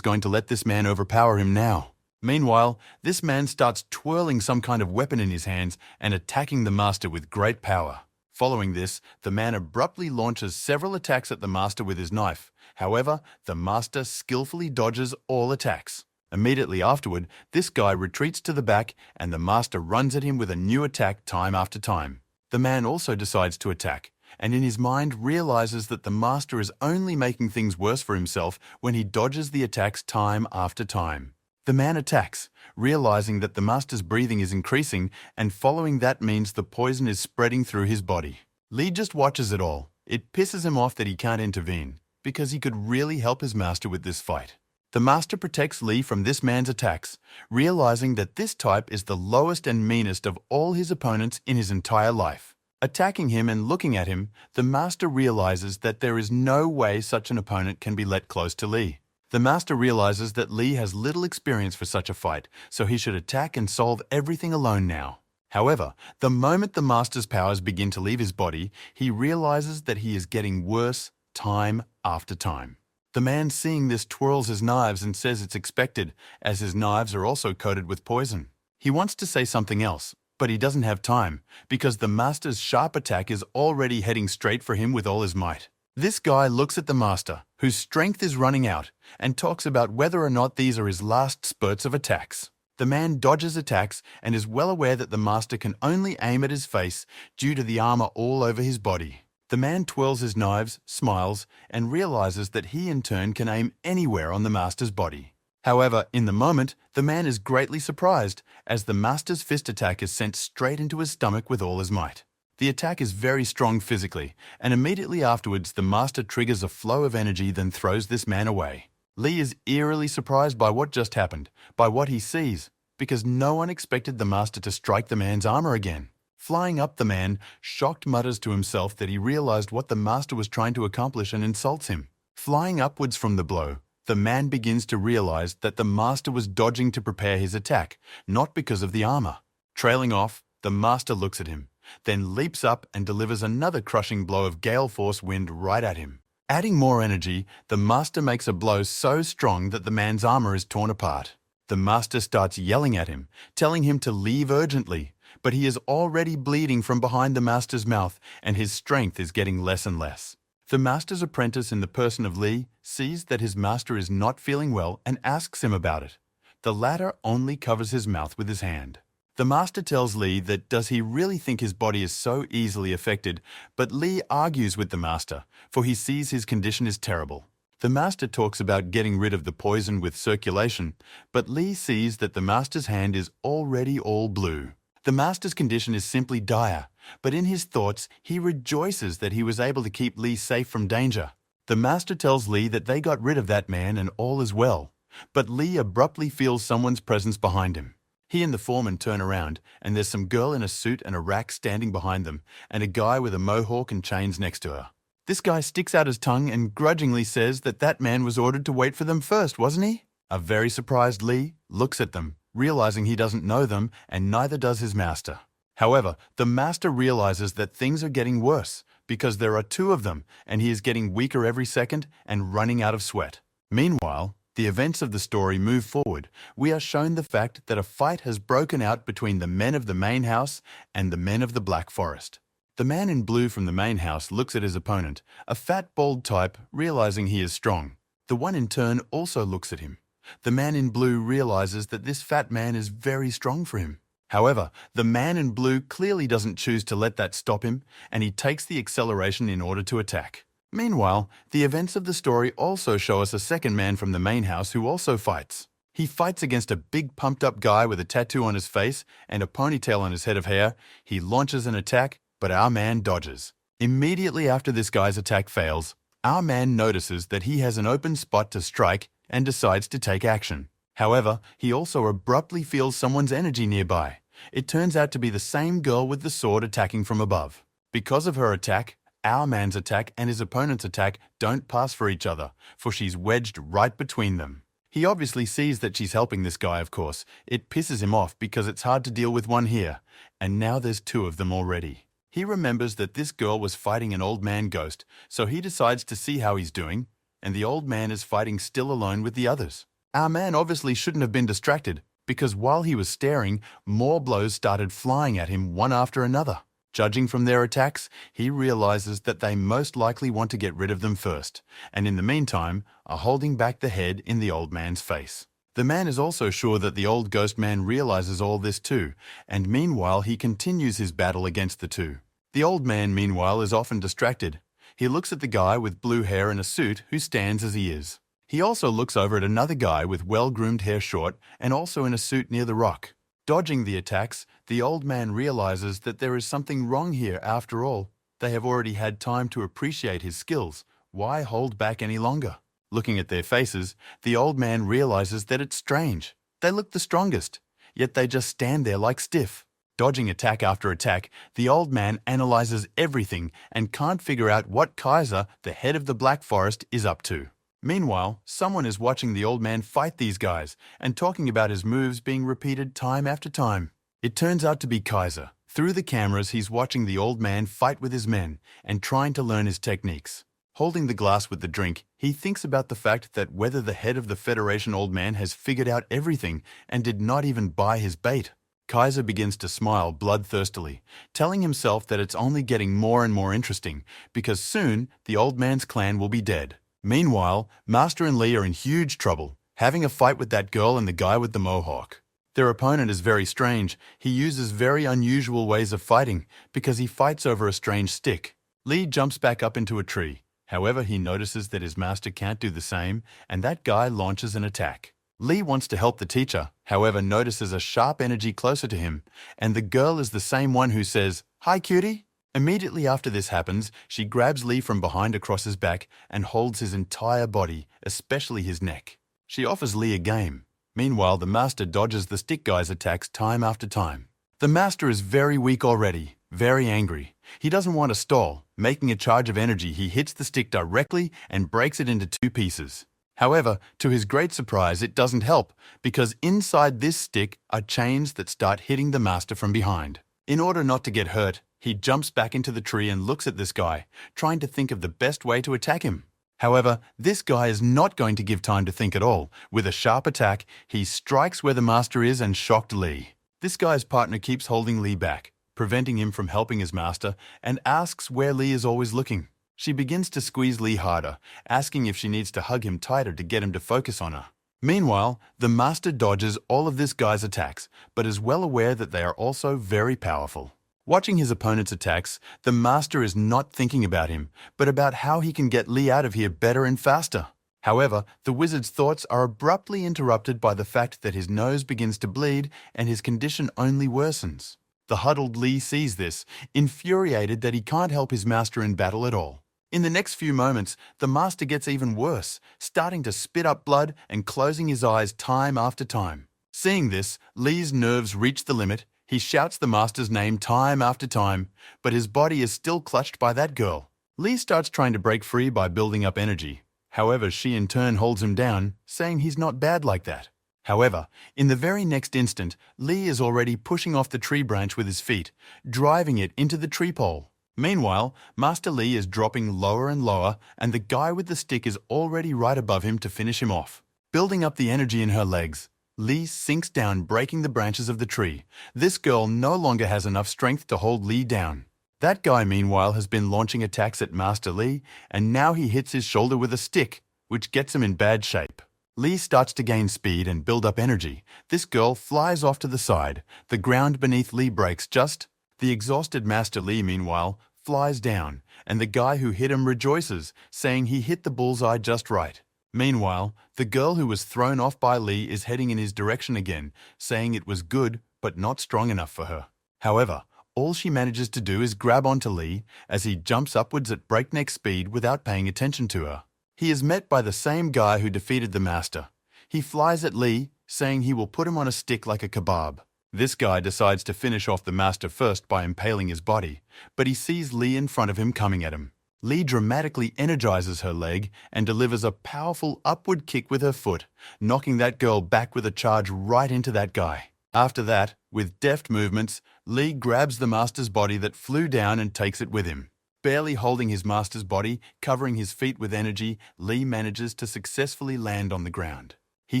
S1: going to let this man overpower him now. Meanwhile, this man starts twirling some kind of weapon in his hands and attacking the master with great power. Following this, the man abruptly launches several attacks at the master with his knife. However, the master skillfully dodges all attacks. Immediately afterward, this guy retreats to the back and the master runs at him with a new attack time after time. The man also decides to attack, and in his mind realizes that the master is only making things worse for himself when he dodges the attacks time after time. The man attacks, realizing that the master's breathing is increasing, and following that means the poison is spreading through his body. Lee just watches it all. It pisses him off that he can't intervene, because he could really help his master with this fight. The master protects Lee from this man's attacks, realizing that this type is the lowest and meanest of all his opponents in his entire life. Attacking him and looking at him, the master realizes that there is no way such an opponent can be let close to Lee. The master realizes that Lee has little experience for such a fight, so he should attack and solve everything alone now. However, the moment the master's powers begin to leave his body, he realizes that he is getting worse time after time. The man seeing this twirls his knives and says it's expected, as his knives are also coated with poison. He wants to say something else, but he doesn't have time, because the master's sharp attack is already heading straight for him with all his might. This guy looks at the master, whose strength is running out, and talks about whether or not these are his last spurts of attacks. The man dodges attacks and is well aware that the master can only aim at his face due to the armor all over his body. The man twirls his knives, smiles, and realizes that he in turn can aim anywhere on the master's body. However, in the moment, the man is greatly surprised, as the master's fist attack is sent straight into his stomach with all his might. The attack is very strong physically, and immediately afterwards the master triggers a flow of energy then throws this man away. Lee is eerily surprised by what just happened, by what he sees, because no one expected the master to strike the man's armor again. Flying up, the man, shocked, mutters to himself that he realized what the master was trying to accomplish and insults him. Flying upwards from the blow, the man begins to realize that the master was dodging to prepare his attack, not because of the armor. Trailing off, the master looks at him, then leaps up and delivers another crushing blow of gale force wind right at him. Adding more energy, the master makes a blow so strong that the man's armor is torn apart. The master starts yelling at him, telling him to leave urgently, but he is already bleeding from behind the master's mouth and his strength is getting less and less. The master's apprentice in the person of Lee sees that his master is not feeling well and asks him about it. The latter only covers his mouth with his hand. The master tells Lee that does he really think his body is so easily affected, but Lee argues with the master, for he sees his condition is terrible. The master talks about getting rid of the poison with circulation, but Lee sees that the master's hand is already all blue. The master's condition is simply dire, but in his thoughts he rejoices that he was able to keep Lee safe from danger. The master tells Lee that they got rid of that man and all is well, but Lee abruptly feels someone's presence behind him. He and the foreman turn around, and there's some girl in a suit and a rack standing behind them, and a guy with a mohawk and chains next to her. This guy sticks out his tongue and grudgingly says that that man was ordered to wait for them first, wasn't he? A very surprised Lee looks at them, realizing he doesn't know them and neither does his master. However, the master realizes that things are getting worse because there are two of them and he is getting weaker every second and running out of sweat. Meanwhile, the events of the story move forward. We are shown the fact that a fight has broken out between the men of the main house and the men of the Black Forest. The man in blue from the main house looks at his opponent, a fat, bald type, realizing he is strong. The one in turn also looks at him. The man in blue realizes that this fat man is very strong for him. However, the man in blue clearly doesn't choose to let that stop him, and he takes the acceleration in order to attack. Meanwhile, the events of the story also show us a second man from the main house who also fights. He fights against a big pumped-up guy with a tattoo on his face and a ponytail on his head of hair. He launches an attack, but our man dodges. Immediately after this guy's attack fails, our man notices that he has an open spot to strike and decides to take action. However, he also abruptly feels someone's energy nearby. It turns out to be the same girl with the sword attacking from above. Because of her attack, our man's attack and his opponent's attack don't pass for each other, for she's wedged right between them. He obviously sees that she's helping this guy, of course. It pisses him off because it's hard to deal with one here, and now there's two of them already. He remembers that this girl was fighting an old man ghost, so he decides to see how he's doing, and the old man is fighting still alone with the others. Our man obviously shouldn't have been distracted, because while he was staring, more blows started flying at him one after another. Judging from their attacks, he realizes that they most likely want to get rid of them first, and in the meantime are holding back the head in the old man's face. The man is also sure that the old ghost man realizes all this too, and meanwhile he continues his battle against the two. The old man, meanwhile, is often distracted. He looks at the guy with blue hair and a suit who stands as he is. He also looks over at another guy with well-groomed hair short and also in a suit near the rock. Dodging the attacks, the old man realizes that there is something wrong here after all. They have already had time to appreciate his skills. Why hold back any longer? Looking at their faces, the old man realizes that it's strange. They look the strongest, yet they just stand there like stiff. Dodging attack after attack, the old man analyzes everything and can't figure out what Kaiser, the head of the Black Forest, is up to. Meanwhile, someone is watching the old man fight these guys and talking about his moves being repeated time after time. It turns out to be Kaiser. Through the cameras, he's watching the old man fight with his men and trying to learn his techniques. Holding the glass with the drink, he thinks about the fact that whether the head of the Federation old man has figured out everything and did not even buy his bait. Kaiser begins to smile bloodthirstily, telling himself that it's only getting more and more interesting because soon the old man's clan will be dead. Meanwhile, Master and Lee are in huge trouble, having a fight with that girl and the guy with the mohawk. Their opponent is very strange. He uses very unusual ways of fighting because he fights over a strange stick. Lee jumps back up into a tree. However, he notices that his master can't do the same, and that guy launches an attack. Lee wants to help the teacher, however notices a sharp energy closer to him, and the girl is the same one who says, "Hi, cutie." Immediately after this happens, she grabs Lee from behind across his back and holds his entire body, especially his neck. She offers Lee a game. Meanwhile, the master dodges the stick guy's attacks time after time. The master is very weak already, very angry. He doesn't want to stall. Making a charge of energy, he hits the stick directly and breaks it into two pieces. However, to his great surprise, it doesn't help, because inside this stick are chains that start hitting the master from behind. In order not to get hurt, he jumps back into the tree and looks at this guy, trying to think of the best way to attack him. However, this guy is not going to give time to think at all. With a sharp attack, he strikes where the master is and shocked Lee. This guy's partner keeps holding Lee back, preventing him from helping his master, and asks where Lee is always looking. She begins to squeeze Lee harder, asking if she needs to hug him tighter to get him to focus on her. Meanwhile, the master dodges all of this guy's attacks, but is well aware that they are also very powerful. Watching his opponent's attacks, the master is not thinking about him, but about how he can get Lee out of here better and faster. However, the wizard's thoughts are abruptly interrupted by the fact that his nose begins to bleed and his condition only worsens. The huddled Lee sees this, infuriated that he can't help his master in battle at all. In the next few moments, the master gets even worse, starting to spit up blood and closing his eyes time after time. Seeing this, Lee's nerves reach the limit. He shouts the master's name time after time, but his body is still clutched by that girl. Lee starts trying to break free by building up energy. However, she in turn holds him down, saying he's not bad like that. However, in the very next instant, Lee is already pushing off the tree branch with his feet, driving it into the tree pole. Meanwhile, Master Lee is dropping lower and lower, and the guy with the stick is already right above him to finish him off. Building up the energy in her legs, Lee sinks down, breaking the branches of the tree. This girl no longer has enough strength to hold Lee down. That guy, meanwhile, has been launching attacks at Master Lee, and now he hits his shoulder with a stick, which gets him in bad shape. Lee starts to gain speed and build up energy. This girl flies off to the side. The ground beneath Lee breaks just. The exhausted Master Lee, meanwhile, flies down, and the guy who hit him rejoices, saying he hit the bullseye just right. Meanwhile, the girl who was thrown off by Lee is heading in his direction again, saying it was good but not strong enough for her. However, all she manages to do is grab onto Lee as he jumps upwards at breakneck speed without paying attention to her. He is met by the same guy who defeated the Master. He flies at Lee, saying he will put him on a stick like a kebab. This guy decides to finish off the Master first by impaling his body, but he sees Lee in front of him coming at him. Lee dramatically energizes her leg and delivers a powerful upward kick with her foot, knocking that girl back with a charge right into that guy. After that, with deft movements, Lee grabs the Master's body that flew down and takes it with him. Barely holding his Master's body, covering his feet with energy, Lee manages to successfully land on the ground. He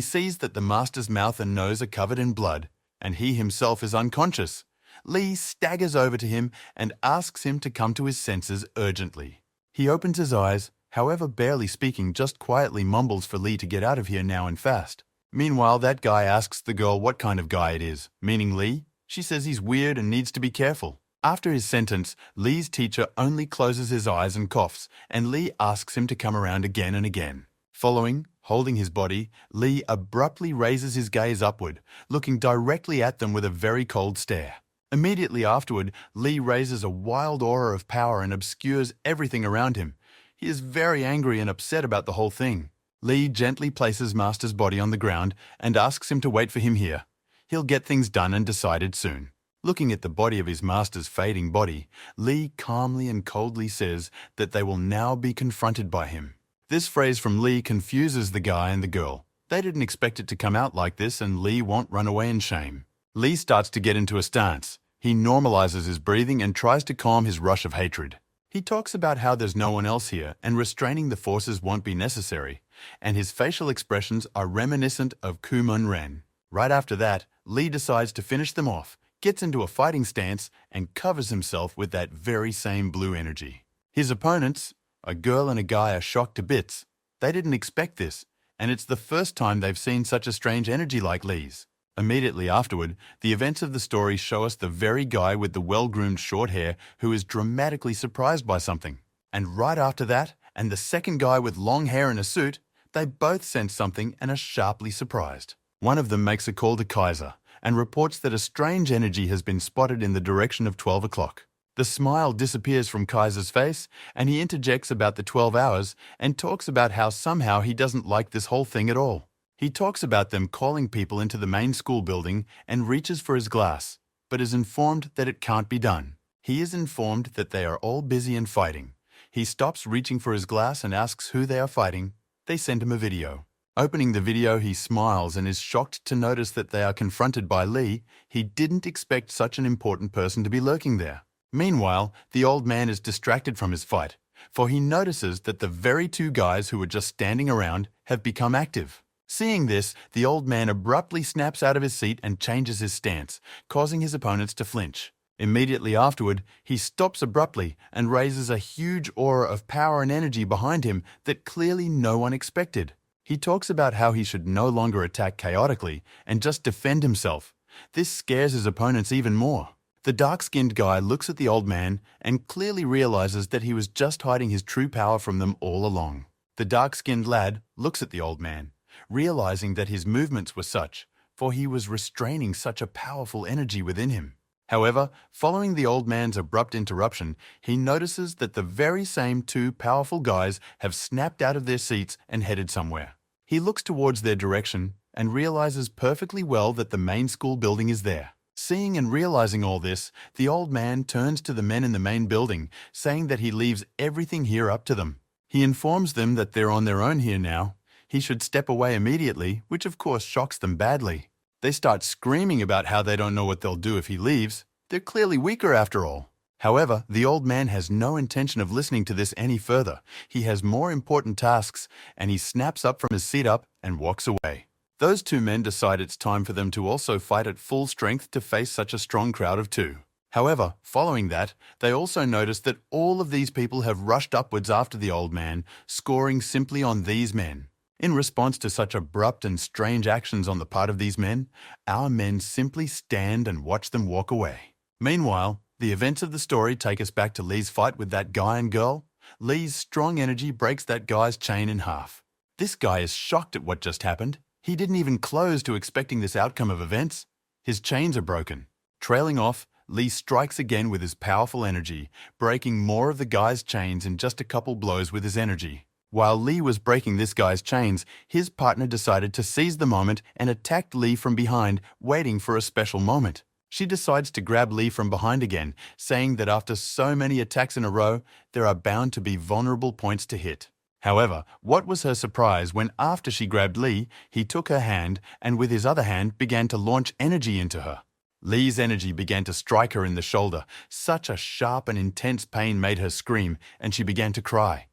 S1: sees that the Master's mouth and nose are covered in blood, and he himself is unconscious. Lee staggers over to him and asks him to come to his senses urgently. He opens his eyes, however barely speaking, just quietly mumbles for Lee to get out of here now and fast. Meanwhile, that guy asks the girl what kind of guy it is, meaning Lee. She says he's weird and needs to be careful. After his sentence, Lee's teacher only closes his eyes and coughs, and Lee asks him to come around again and again. Following, holding his body, Lee abruptly raises his gaze upward, looking directly at them with a very cold stare. Immediately afterward, Lee raises a wild aura of power and obscures everything around him. He is very angry and upset about the whole thing. Lee gently places Master's body on the ground and asks him to wait for him here. He'll get things done and decided soon. Looking at the body of his Master's fading body, Lee calmly and coldly says that they will now be confronted by him. This phrase from Lee confuses the guy and the girl. They didn't expect it to come out like this, and Lee won't run away in shame. Lee starts to get into a stance. He normalizes his breathing and tries to calm his rush of hatred. He talks about how there's no one else here and restraining the forces won't be necessary, and his facial expressions are reminiscent of Kuman Ren. Right after that, Lee decides to finish them off, gets into a fighting stance, and covers himself with that very same blue energy. His opponents, a girl and a guy, are shocked to bits. They didn't expect this, and it's the first time they've seen such a strange energy like Lee's. Immediately afterward, the events of the story show us the very guy with the well-groomed short hair who is dramatically surprised by something. And right after that, and the second guy with long hair in a suit, they both sense something and are sharply surprised. One of them makes a call to Kaiser and reports that a strange energy has been spotted in the direction of 12 o'clock. The smile disappears from Kaiser's face, and he interjects about the 12 hours and talks about how somehow he doesn't like this whole thing at all. He talks about them calling people into the main school building and reaches for his glass, but is informed that it can't be done. He is informed that they are all busy and fighting. He stops reaching for his glass and asks who they are fighting. They send him a video. Opening the video, he smiles and is shocked to notice that they are confronted by Lee. He didn't expect such an important person to be lurking there. Meanwhile, the old man is distracted from his fight, for he notices that the very two guys who were just standing around have become active. Seeing this, the old man abruptly snaps out of his seat and changes his stance, causing his opponents to flinch. Immediately afterward, he stops abruptly and raises a huge aura of power and energy behind him that clearly no one expected. He talks about how he should no longer attack chaotically and just defend himself. This scares his opponents even more. The dark-skinned guy looks at the old man and clearly realizes that he was just hiding his true power from them all along. The dark-skinned lad looks at the old man, realizing that his movements were such, for he was restraining such a powerful energy within him. However, following the old man's abrupt interruption, he notices that the very same two powerful guys have snapped out of their seats and headed somewhere. He looks towards their direction and realizes perfectly well that the main school building is there. Seeing and realizing all this, the old man turns to the men in the main building, saying that he leaves everything here up to them. He informs them that they're on their own here now. He should step away immediately, which of course shocks them badly. They start screaming about how they don't know what they'll do if he leaves. They're clearly weaker after all. However, the old man has no intention of listening to this any further. He has more important tasks, and he snaps up from his seat up and walks away. Those two men decide it's time for them to also fight at full strength to face such a strong crowd of two. However, following that, they also notice that all of these people have rushed upwards after the old man, scoring simply on these men. In response to such abrupt and strange actions on the part of these men, our men simply stand and watch them walk away. Meanwhile, the events of the story take us back to Lee's fight with that guy and girl. Lee's strong energy breaks that guy's chain in half. This guy is shocked at what just happened. He didn't even close to expecting this outcome of events. His chains are broken. Trailing off, Lee strikes again with his powerful energy, breaking more of the guy's chains in just a couple blows with his energy. While Lee was breaking this guy's chains, his partner decided to seize the moment and attacked Lee from behind, waiting for a special moment. She decides to grab Lee from behind again, saying that after so many attacks in a row, there are bound to be vulnerable points to hit. However, what was her surprise when after she grabbed Lee, he took her hand and with his other hand began to launch energy into her. Lee's energy began to strike her in the shoulder. Such a sharp and intense pain made her scream, and she began to cry.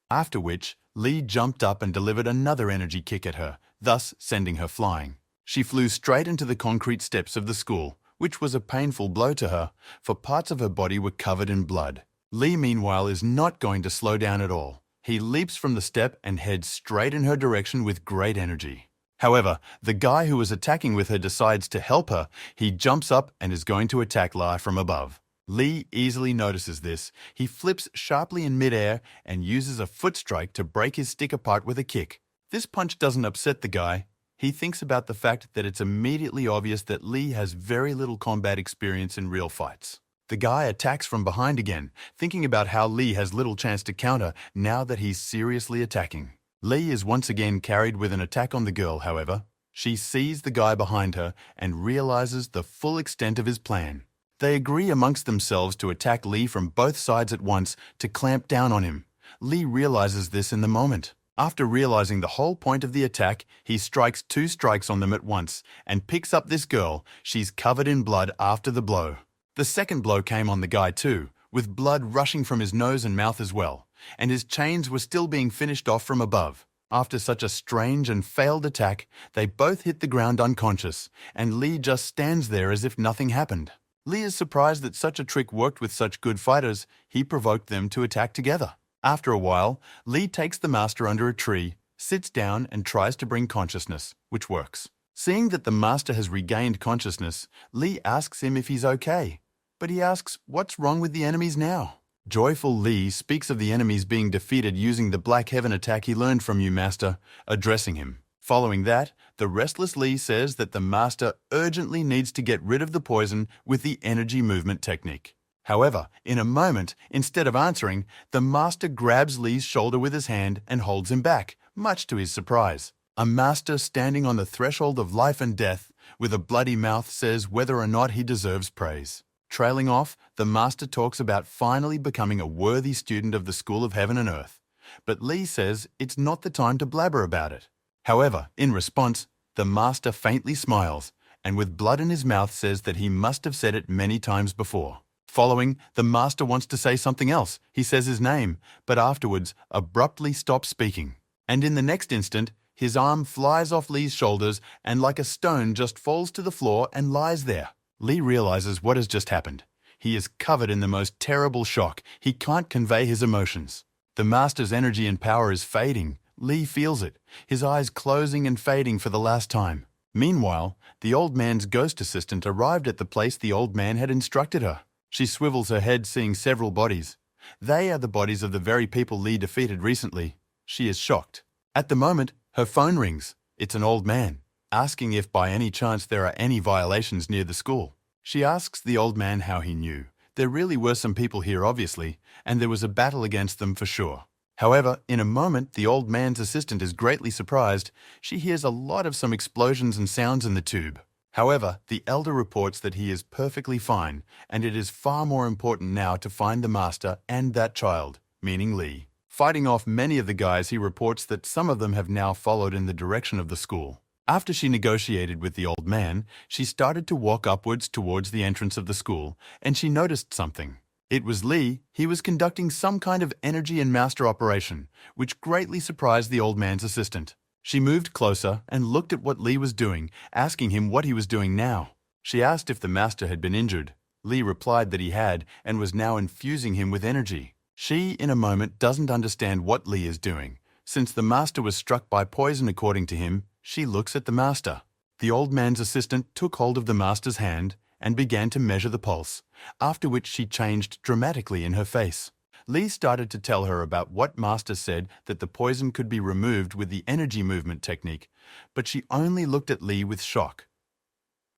S1: After which, Lee jumped up and delivered another energy kick at her, thus sending her flying. She flew straight into the concrete steps of the school, which was a painful blow to her, for parts of her body were covered in blood. Lee, meanwhile, is not going to slow down at all. He leaps from the step and heads straight in her direction with great energy. However, the guy who was attacking with her decides to help her. He jumps up and is going to attack Lee from above. Lee easily notices this. He flips sharply in midair and uses a foot strike to break his stick apart with a kick. This punch doesn't upset the guy. He thinks about the fact that it's immediately obvious that Lee has very little combat experience in real fights. The guy attacks from behind again, thinking about how Lee has little chance to counter now that he's seriously attacking. Lee is once again carried with an attack on the girl, however. She sees the guy behind her and realizes the full extent of his plan. They agree amongst themselves to attack Lee from both sides at once to clamp down on him. Lee realizes this in the moment. After realizing the whole point of the attack, he strikes 2 strikes on them at once and picks up this girl. She's covered in blood after the blow. The second blow came on the guy too, with blood rushing from his nose and mouth as well, and his chains were still being finished off from above. After such a strange and failed attack, they both hit the ground unconscious, and Lee just stands there as if nothing happened. Lee is surprised that such a trick worked with such good fighters. He provoked them to attack together. After a while, Lee takes the master under a tree, sits down and tries to bring consciousness, which works. Seeing that the master has regained consciousness, Lee asks him if he's okay. But he asks what's wrong with the enemies now. Joyful Lee speaks of the enemies being defeated using the Black Heaven attack he learned from you, Master, addressing him. Following that, the restless Lee says that the Master urgently needs to get rid of the poison with the energy movement technique. However, in a moment, instead of answering, the Master grabs Lee's shoulder with his hand and holds him back, much to his surprise. A Master standing on the threshold of life and death, with a bloody mouth, says whether or not he deserves praise. Trailing off, the Master talks about finally becoming a worthy student of the School of Heaven and Earth. But Lee says it's not the time to blabber about it. However, in response, the Master faintly smiles, and with blood in his mouth says that he must have said it many times before. Following, the Master wants to say something else. He says his name, but afterwards abruptly stops speaking. And in the next instant, his arm flies off Lee's shoulders and like a stone just falls to the floor and lies there. Lee realizes what has just happened. He is covered in the most terrible shock. He can't convey his emotions. The Master's energy and power is fading. Lee feels it, his eyes closing and fading for the last time. Meanwhile, the old man's ghost assistant arrived at the place the old man had instructed her. She swivels her head, seeing several bodies. They are the bodies of the very people Lee defeated recently. She is shocked. At the moment, her phone rings. It's an old man, asking if by any chance there are any violations near the school. She asks the old man how he knew. There really were some people here, obviously, and there was a battle against them for sure. However, in a moment, the old man's assistant is greatly surprised. She hears a lot of some explosions and sounds in the tube. However, the Elder reports that he is perfectly fine, and it is far more important now to find the Master and that child, meaning Lee. Fighting off many of the guys, he reports that some of them have now followed in the direction of the school. After she negotiated with the old man, she started to walk upwards towards the entrance of the school, and she noticed something. It was Lee. He was conducting some kind of energy and master operation, which greatly surprised the old man's assistant. She moved closer and looked at what Lee was doing, asking him what he was doing now. She asked if the master had been injured. Lee replied that he had and was now infusing him with energy. She, in a moment, doesn't understand what Lee is doing. Since the master was struck by poison according to him, she looks at the master. The old man's assistant took hold of the master's hand and began to measure the pulse, after which she changed dramatically in her face. Lee started to tell her about what Master said, that the poison could be removed with the energy movement technique, but she only looked at Lee with shock.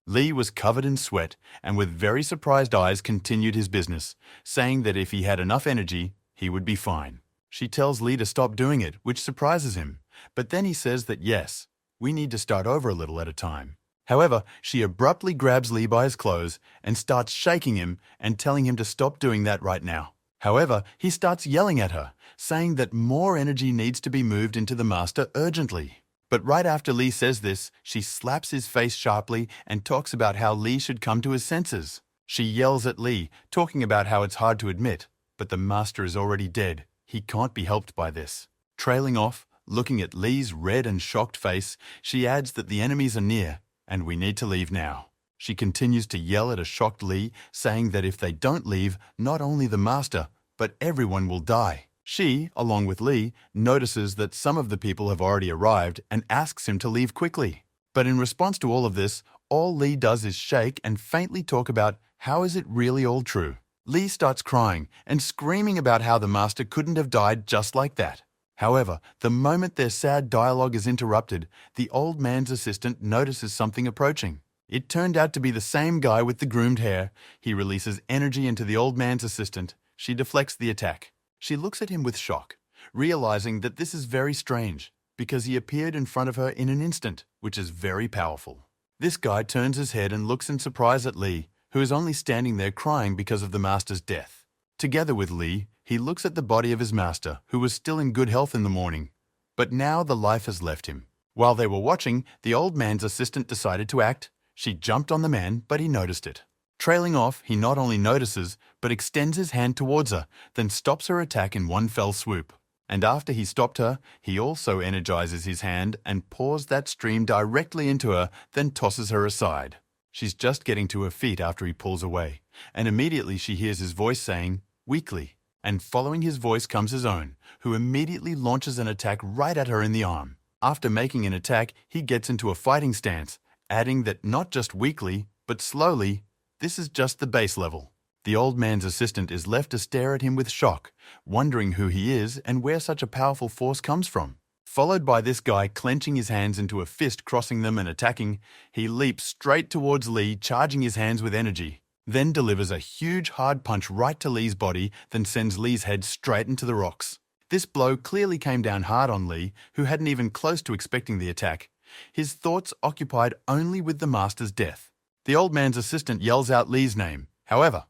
S1: Lee was covered in sweat and with very surprised eyes continued his business, saying that if he had enough energy, he would be fine. She tells Lee to stop doing it, which surprises him, but then he says that yes, we need to start over a little at a time. However, she abruptly grabs Lee by his clothes and starts shaking him and telling him to stop doing that right now. However, he starts yelling at her, saying that more energy needs to be moved into the master urgently. But right after Lee says this, she slaps his face sharply and talks about how Lee should come to his senses. She yells at Lee, talking about how it's hard to admit, but the master is already dead. He can't be helped by this. Trailing off, looking at Lee's red and shocked face, she adds that the enemies are near and we need to leave now. She continues to yell at a shocked Lee, saying that if they don't leave, not only the master, but everyone will die. She, along with Lee, notices that some of the people have already arrived and asks him to leave quickly. But in response to all of this, all Lee does is shake and faintly talk about how is it really all true. Lee starts crying and screaming about how the master couldn't have died just like that. However, the moment their sad dialogue is interrupted, the old man's assistant notices something approaching. It turned out to be the same guy with the groomed hair. He releases energy into the old man's assistant. She deflects the attack. She looks at him with shock, realizing that this is very strange, because he appeared in front of her in an instant, which is very powerful. This guy turns his head and looks in surprise at Lee, who is only standing there crying because of the master's death. Together with Lee, he looks at the body of his master, who was still in good health in the morning, but now the life has left him. While they were watching, the old man's assistant decided to act. She jumped on the man, but he noticed it. Trailing off, he not only notices, but extends his hand towards her, then stops her attack in one fell swoop. And after he stopped her, he also energizes his hand and pours that stream directly into her, then tosses her aside. She's just getting to her feet after he pulls away, and immediately she hears his voice saying, "Weakly." And following his voice comes his own, who immediately launches an attack right at her in the arm. After making an attack, he gets into a fighting stance, adding that not just weakly, but slowly, this is just the base level. The old man's assistant is left to stare at him with shock, wondering who he is and where such a powerful force comes from. Followed by this guy clenching his hands into a fist, crossing them and attacking, he leaps straight towards Lee, charging his hands with energy. Then delivers a huge hard punch right to Lee's body, then sends Lee's head straight into the rocks. This blow clearly came down hard on Lee, who hadn't even close to expecting the attack. His thoughts occupied only with the master's death. The old man's assistant yells out Lee's name. However,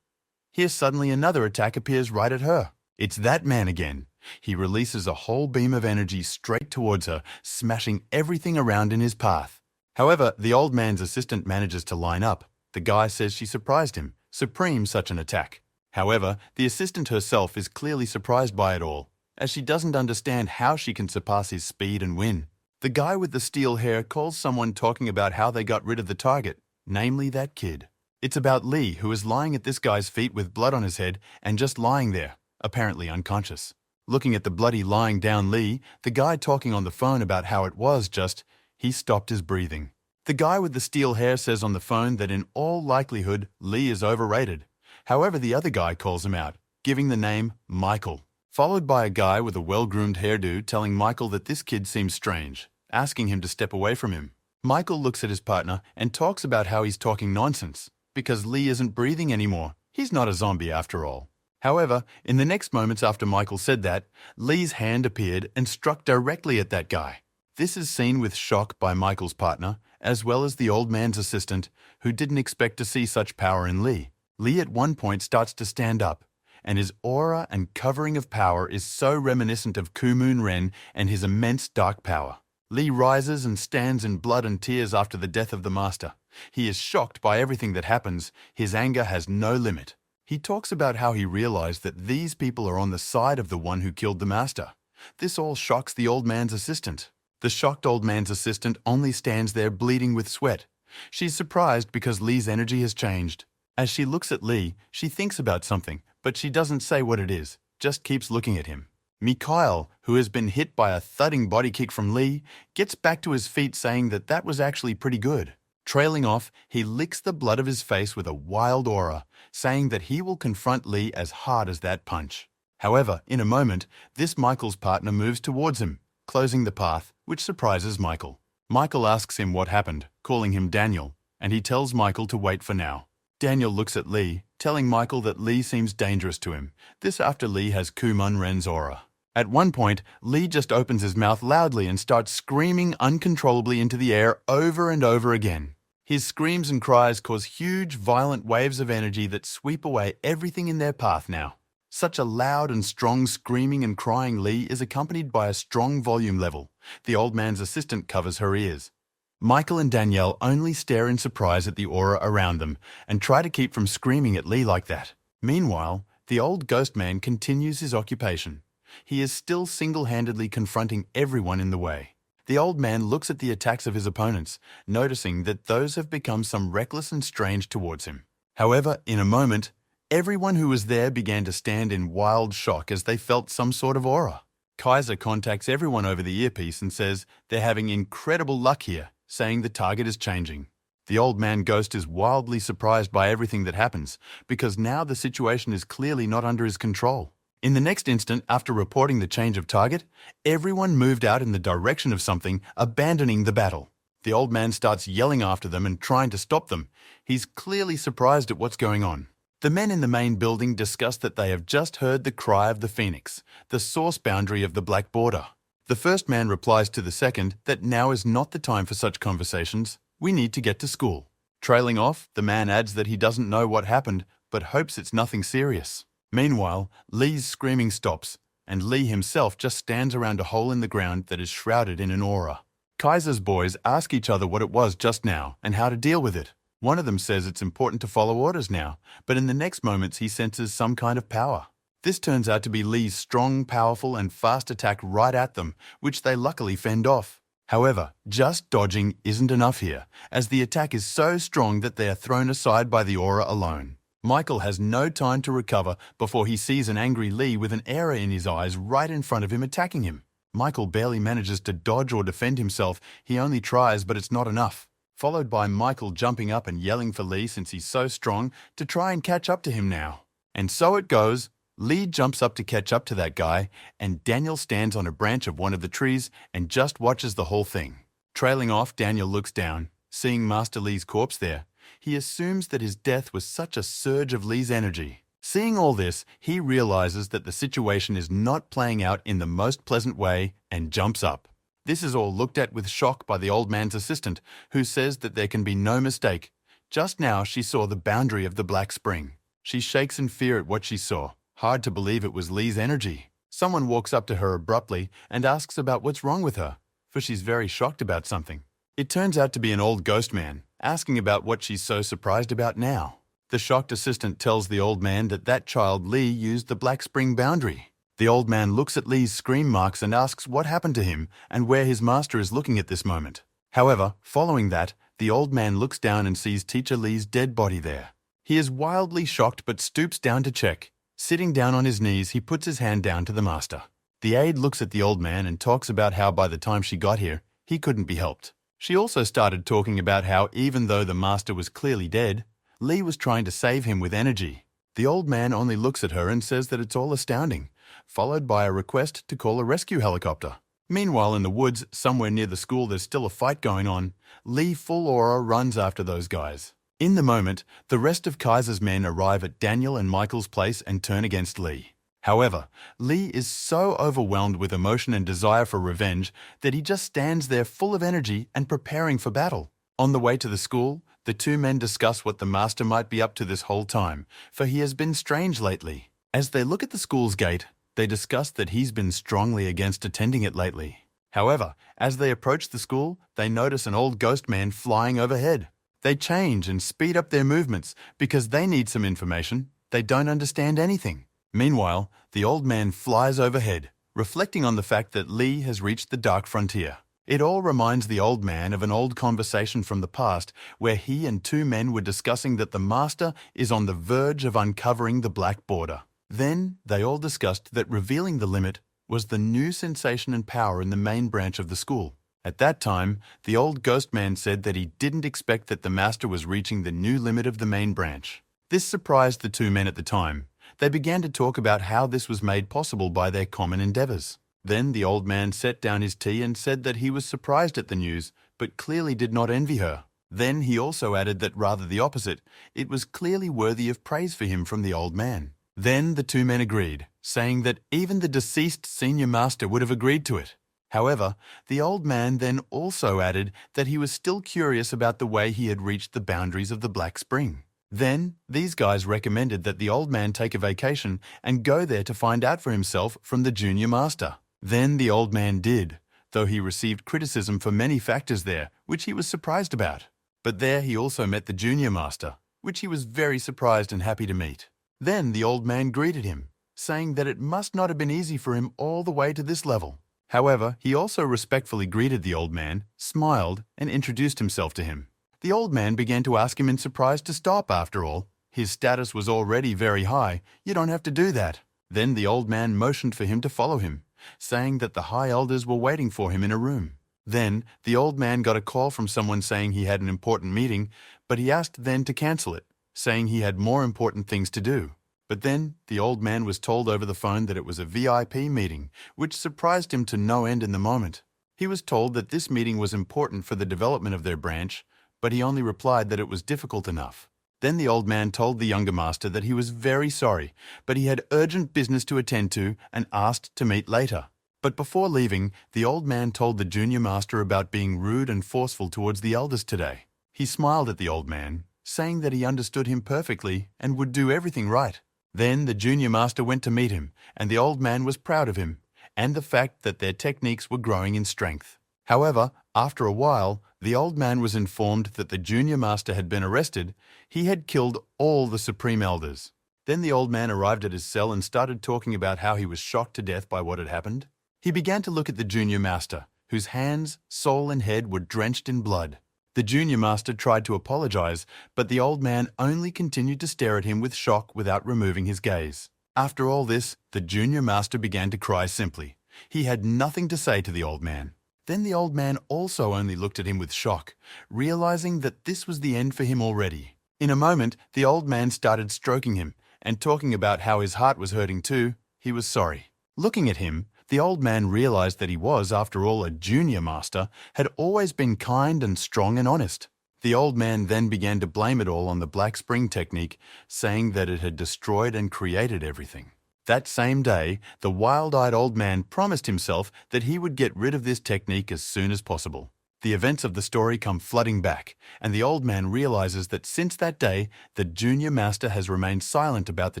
S1: here suddenly another attack appears right at her. It's that man again. He releases a whole beam of energy straight towards her, smashing everything around in his path. However, the old man's assistant manages to line up. The guy says she surprised him, supreme such an attack. However, the assistant herself is clearly surprised by it all, as she doesn't understand how she can surpass his speed and win. The guy with the steel hair calls someone talking about how they got rid of the target, namely that kid. It's about Lee, who is lying at this guy's feet with blood on his head and just lying there, apparently unconscious. Looking at the bloody lying down Lee, the guy talking on the phone about how it was just, he stopped his breathing. The guy with the steel hair says on the phone that in all likelihood, Lee is overrated. However, the other guy calls him out, giving the name Michael, followed by a guy with a well-groomed hairdo telling Michael that this kid seems strange, asking him to step away from him. Michael looks at his partner and talks about how he's talking nonsense, because Lee isn't breathing anymore. He's not a zombie after all. However, in the next moments after Michael said that, Lee's hand appeared and struck directly at that guy. This is seen with shock by Michael's partner, as well as the old man's assistant, who didn't expect to see such power in Lee. Lee at one point starts to stand up, and his aura and covering of power is so reminiscent of Kumon Ren and his immense dark power. Lee rises and stands in blood and tears after the death of the master. He is shocked by everything that happens. His anger has no limit. He talks about how he realized that these people are on the side of the one who killed the master. This all shocks the old man's assistant. The shocked old man's assistant only stands there bleeding with sweat. She's surprised because Lee's energy has changed. As she looks at Lee, she thinks about something, but she doesn't say what it is, just keeps looking at him. Mikhail, who has been hit by a thudding body kick from Lee, gets back to his feet saying that was actually pretty good. Trailing off, he licks the blood of his face with a wild aura, saying that he will confront Lee as hard as that punch. However, in a moment, this Michael's partner moves towards him, closing the path, which surprises Michael. Michael asks him what happened, calling him Daniel, and he tells Michael to wait for now. Daniel looks at Lee, telling Michael that Lee seems dangerous to him, this after Lee has Kumon Ren's aura. At one point, Lee just opens his mouth loudly and starts screaming uncontrollably into the air over and over again. His screams and cries cause huge, violent waves of energy that sweep away everything in their path now. Such a loud and strong screaming and crying Lee is accompanied by a strong volume level. The old man's assistant covers her ears. Michael and Danielle only stare in surprise at the aura around them and try to keep from screaming at Lee like that. Meanwhile, the old ghost man continues his occupation. He is still single-handedly confronting everyone in the way. The old man looks at the attacks of his opponents, noticing that those have become some reckless and strange towards him. However, in a moment, everyone who was there began to stand in wild shock as they felt some sort of aura. Kaiser contacts everyone over the earpiece and says they're having incredible luck here, saying the target is changing. The old man ghost is wildly surprised by everything that happens, because now the situation is clearly not under his control. In the next instant, after reporting the change of target, everyone moved out in the direction of something, abandoning the battle. The old man starts yelling after them and trying to stop them. He's clearly surprised at what's going on. The men in the main building discuss that they have just heard the cry of the phoenix, the source boundary of the black border. The first man replies to the second that now is not the time for such conversations. We need to get to school. Trailing off, the man adds that he doesn't know what happened, but hopes it's nothing serious. Meanwhile, Lee's screaming stops, and Lee himself just stands around a hole in the ground that is shrouded in an aura. Kaiser's boys ask each other what it was just now and how to deal with it. One of them says it's important to follow orders now, but in the next moments he senses some kind of power. This turns out to be Lee's strong, powerful, and fast attack right at them, which they luckily fend off. However, just dodging isn't enough here, as the attack is so strong that they are thrown aside by the aura alone. Michael has no time to recover before he sees an angry Lee with an error in his eyes right in front of him attacking him. Michael barely manages to dodge or defend himself. He only tries, but it's not enough. Followed by Michael jumping up and yelling for Lee since he's so strong to try and catch up to him now. And so it goes. Lee jumps up to catch up to that guy, and Daniel stands on a branch of one of the trees and just watches the whole thing. Trailing off, Daniel looks down, seeing Master Lee's corpse there. He assumes that his death was such a surge of Lee's energy. Seeing all this, he realizes that the situation is not playing out in the most pleasant way and jumps up. This is all looked at with shock by the old man's assistant, who says that there can be no mistake. Just now she saw the boundary of the Black Spring. She shakes in fear at what she saw. Hard to believe it was Lee's energy. Someone walks up to her abruptly and asks about what's wrong with her, for she's very shocked about something. It turns out to be an old ghost man, asking about what she's so surprised about now. The shocked assistant tells the old man that child Lee used the Black Spring boundary. The old man looks at Lee's scream marks and asks what happened to him and where his master is looking at this moment. However, following that, the old man looks down and sees Teacher Lee's dead body there. He is wildly shocked but stoops down to check. Sitting down on his knees, he puts his hand down to the master. The aide looks at the old man and talks about how by the time she got here, he couldn't be helped. She also started talking about how even though the master was clearly dead, Lee was trying to save him with energy. The old man only looks at her and says that it's all astounding, followed by a request to call a rescue helicopter. Meanwhile, in the woods, somewhere near the school, there's still a fight going on. Lee full aura runs after those guys. In the moment, the rest of Kaiser's men arrive at Daniel and Michael's place and turn against Lee. However, Lee is so overwhelmed with emotion and desire for revenge that he just stands there full of energy and preparing for battle. On the way to the school, the two men discuss what the master might be up to this whole time, for he has been strange lately. As they look at the school's gate, they discuss that he's been strongly against attending it lately. However, as they approach the school, they notice an old ghost man flying overhead. They change and speed up their movements because they need some information. They don't understand anything. Meanwhile, the old man flies overhead, reflecting on the fact that Lee has reached the dark frontier. It all reminds the old man of an old conversation from the past where he and two men were discussing that the master is on the verge of uncovering the black border. Then they all discussed that revealing the limit was the new sensation and power in the main branch of the school. At that time, the old ghost man said that he didn't expect that the master was reaching the new limit of the main branch. This surprised the two men at the time. They began to talk about how this was made possible by their common endeavors. Then the old man set down his tea and said that he was surprised at the news, but clearly did not envy her. Then he also added that rather the opposite, it was clearly worthy of praise for him from the old man. Then the two men agreed, saying that even the deceased senior master would have agreed to it. However, the old man then also added that he was still curious about the way he had reached the boundaries of the Black Spring. Then, these guys recommended that the old man take a vacation and go there to find out for himself from the junior master. Then the old man did, though he received criticism for many factors there, which he was surprised about. But there he also met the junior master, which he was very surprised and happy to meet. Then the old man greeted him, saying that it must not have been easy for him all the way to this level. However, he also respectfully greeted the old man, smiled, and introduced himself to him. The old man began to ask him in surprise to stop after all. His status was already very high. You don't have to do that. Then the old man motioned for him to follow him, saying that the high elders were waiting for him in a room. Then the old man got a call from someone saying he had an important meeting, but he asked then to cancel it, saying he had more important things to do. But then the old man was told over the phone that it was a VIP meeting, which surprised him to no end in the moment. He was told that this meeting was important for the development of their branch, but he only replied that it was difficult enough. Then the old man told the younger master that he was very sorry, but he had urgent business to attend to and asked to meet later. But before leaving, the old man told the junior master about being rude and forceful towards the elders today. He smiled at the old man, saying that he understood him perfectly and would do everything right. Then the junior master went to meet him, and the old man was proud of him, and the fact that their techniques were growing in strength. However, after a while, the old man was informed that the junior master had been arrested. He had killed all the supreme elders. Then the old man arrived at his cell and started talking about how he was shocked to death by what had happened. He began to look at the junior master, whose hands, soul, and head were drenched in blood. The junior master tried to apologize, but the old man only continued to stare at him with shock without removing his gaze. After all this, the junior master began to cry simply. He had nothing to say to the old man. Then the old man also only looked at him with shock, realizing that this was the end for him already. In a moment, the old man started stroking him and talking about how his heart was hurting too. He was sorry. Looking at him, the old man realized that he was, after all, a junior master, had always been kind and strong and honest. The old man then began to blame it all on the Black Spring technique, saying that it had destroyed and created everything. That same day, the wild-eyed old man promised himself that he would get rid of this technique as soon as possible. The events of the story come flooding back, and the old man realizes that since that day, the junior master has remained silent about the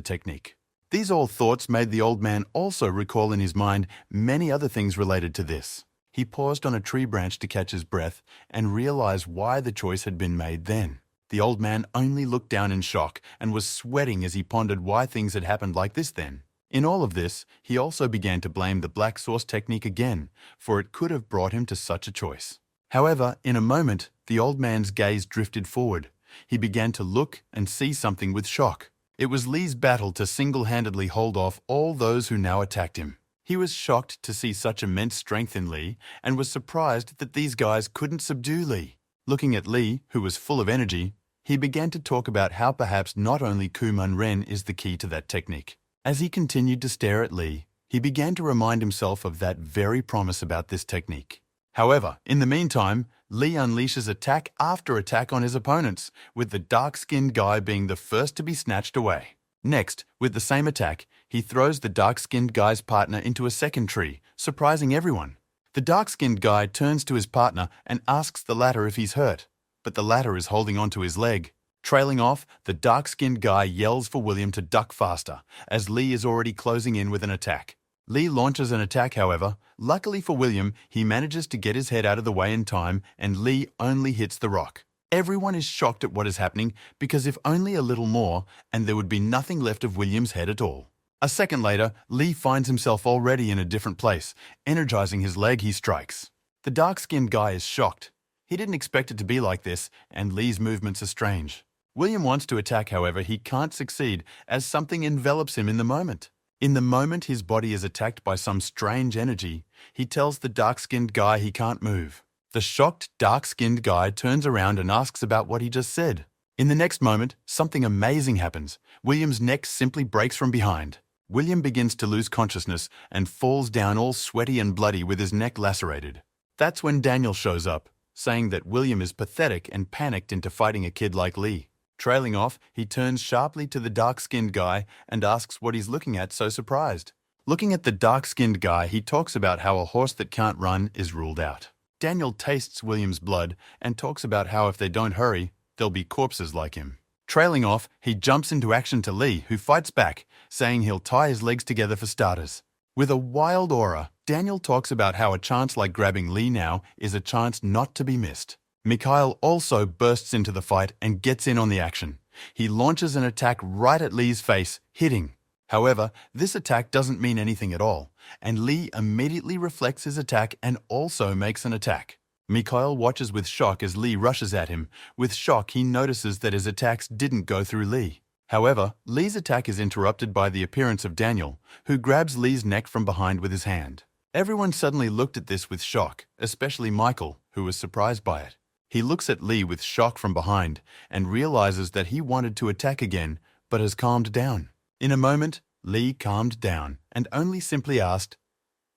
S1: technique. These all thoughts made the old man also recall in his mind many other things related to this. He paused on a tree branch to catch his breath and realized why the choice had been made then. The old man only looked down in shock and was sweating as he pondered why things had happened like this then. In all of this, he also began to blame the black source technique again, for it could have brought him to such a choice. However, in a moment, the old man's gaze drifted forward. He began to look and see something with shock. It was Lee's battle to single-handedly hold off all those who now attacked him. He was shocked to see such immense strength in Lee and was surprised that these guys couldn't subdue Lee. Looking at Lee, who was full of energy, he began to talk about how perhaps not only Kuman Ren is the key to that technique. As he continued to stare at Lee, he began to remind himself of that very promise about this technique. However, in the meantime, Lee unleashes attack after attack on his opponents, with the dark-skinned guy being the first to be snatched away. Next, with the same attack, he throws the dark-skinned guy's partner into a second tree, surprising everyone. The dark-skinned guy turns to his partner and asks the latter if he's hurt. but the latter is holding onto his leg. Trailing off, the dark-skinned guy yells for William to duck faster, as Lee is already closing in with an attack. Lee launches an attack, however. Luckily for William, he manages to get his head out of the way in time, and Lee only hits the rock. Everyone is shocked at what is happening, because if only a little more, and there would be nothing left of William's head at all. A second later, Lee finds himself already in a different place. Energizing his leg, he strikes. The dark-skinned guy is shocked. He didn't expect it to be like this, and Lee's movements are strange. William wants to attack, however, he can't succeed, as something envelops him in the moment. In the moment his body is attacked by some strange energy, he tells the dark-skinned guy he can't move. The shocked, dark-skinned guy turns around and asks about what he just said. In the next moment, something amazing happens. William's neck simply breaks from behind. William begins to lose consciousness and falls down all sweaty and bloody with his neck lacerated. That's when Daniel shows up, saying that William is pathetic and panicked into fighting a kid like Lee. Trailing off, he turns sharply to the dark-skinned guy and asks what he's looking at so surprised. Looking at the dark-skinned guy, he talks about how a horse that can't run is ruled out. Daniel tastes William's blood and talks about how if they don't hurry, there'll be corpses like him. Trailing off, he jumps into action to Lee, who fights back, saying he'll tie his legs together for starters. With a wild aura, Daniel talks about how a chance like grabbing Lee now is a chance not to be missed. Mikhail also bursts into the fight and gets in on the action. He launches an attack right at Lee's face, hitting. However, this attack doesn't mean anything at all, and Lee immediately reflects his attack and also makes an attack. Mikhail watches with shock as Lee rushes at him. With shock, he notices that his attacks didn't go through Lee. However, Lee's attack is interrupted by the appearance of Daniel, who grabs Lee's neck from behind with his hand. Everyone suddenly looked at this with shock, especially Michael, who was surprised by it. He looks at Lee with shock from behind and realizes that he wanted to attack again, but has calmed down. In a moment, Lee calmed down and only simply asked,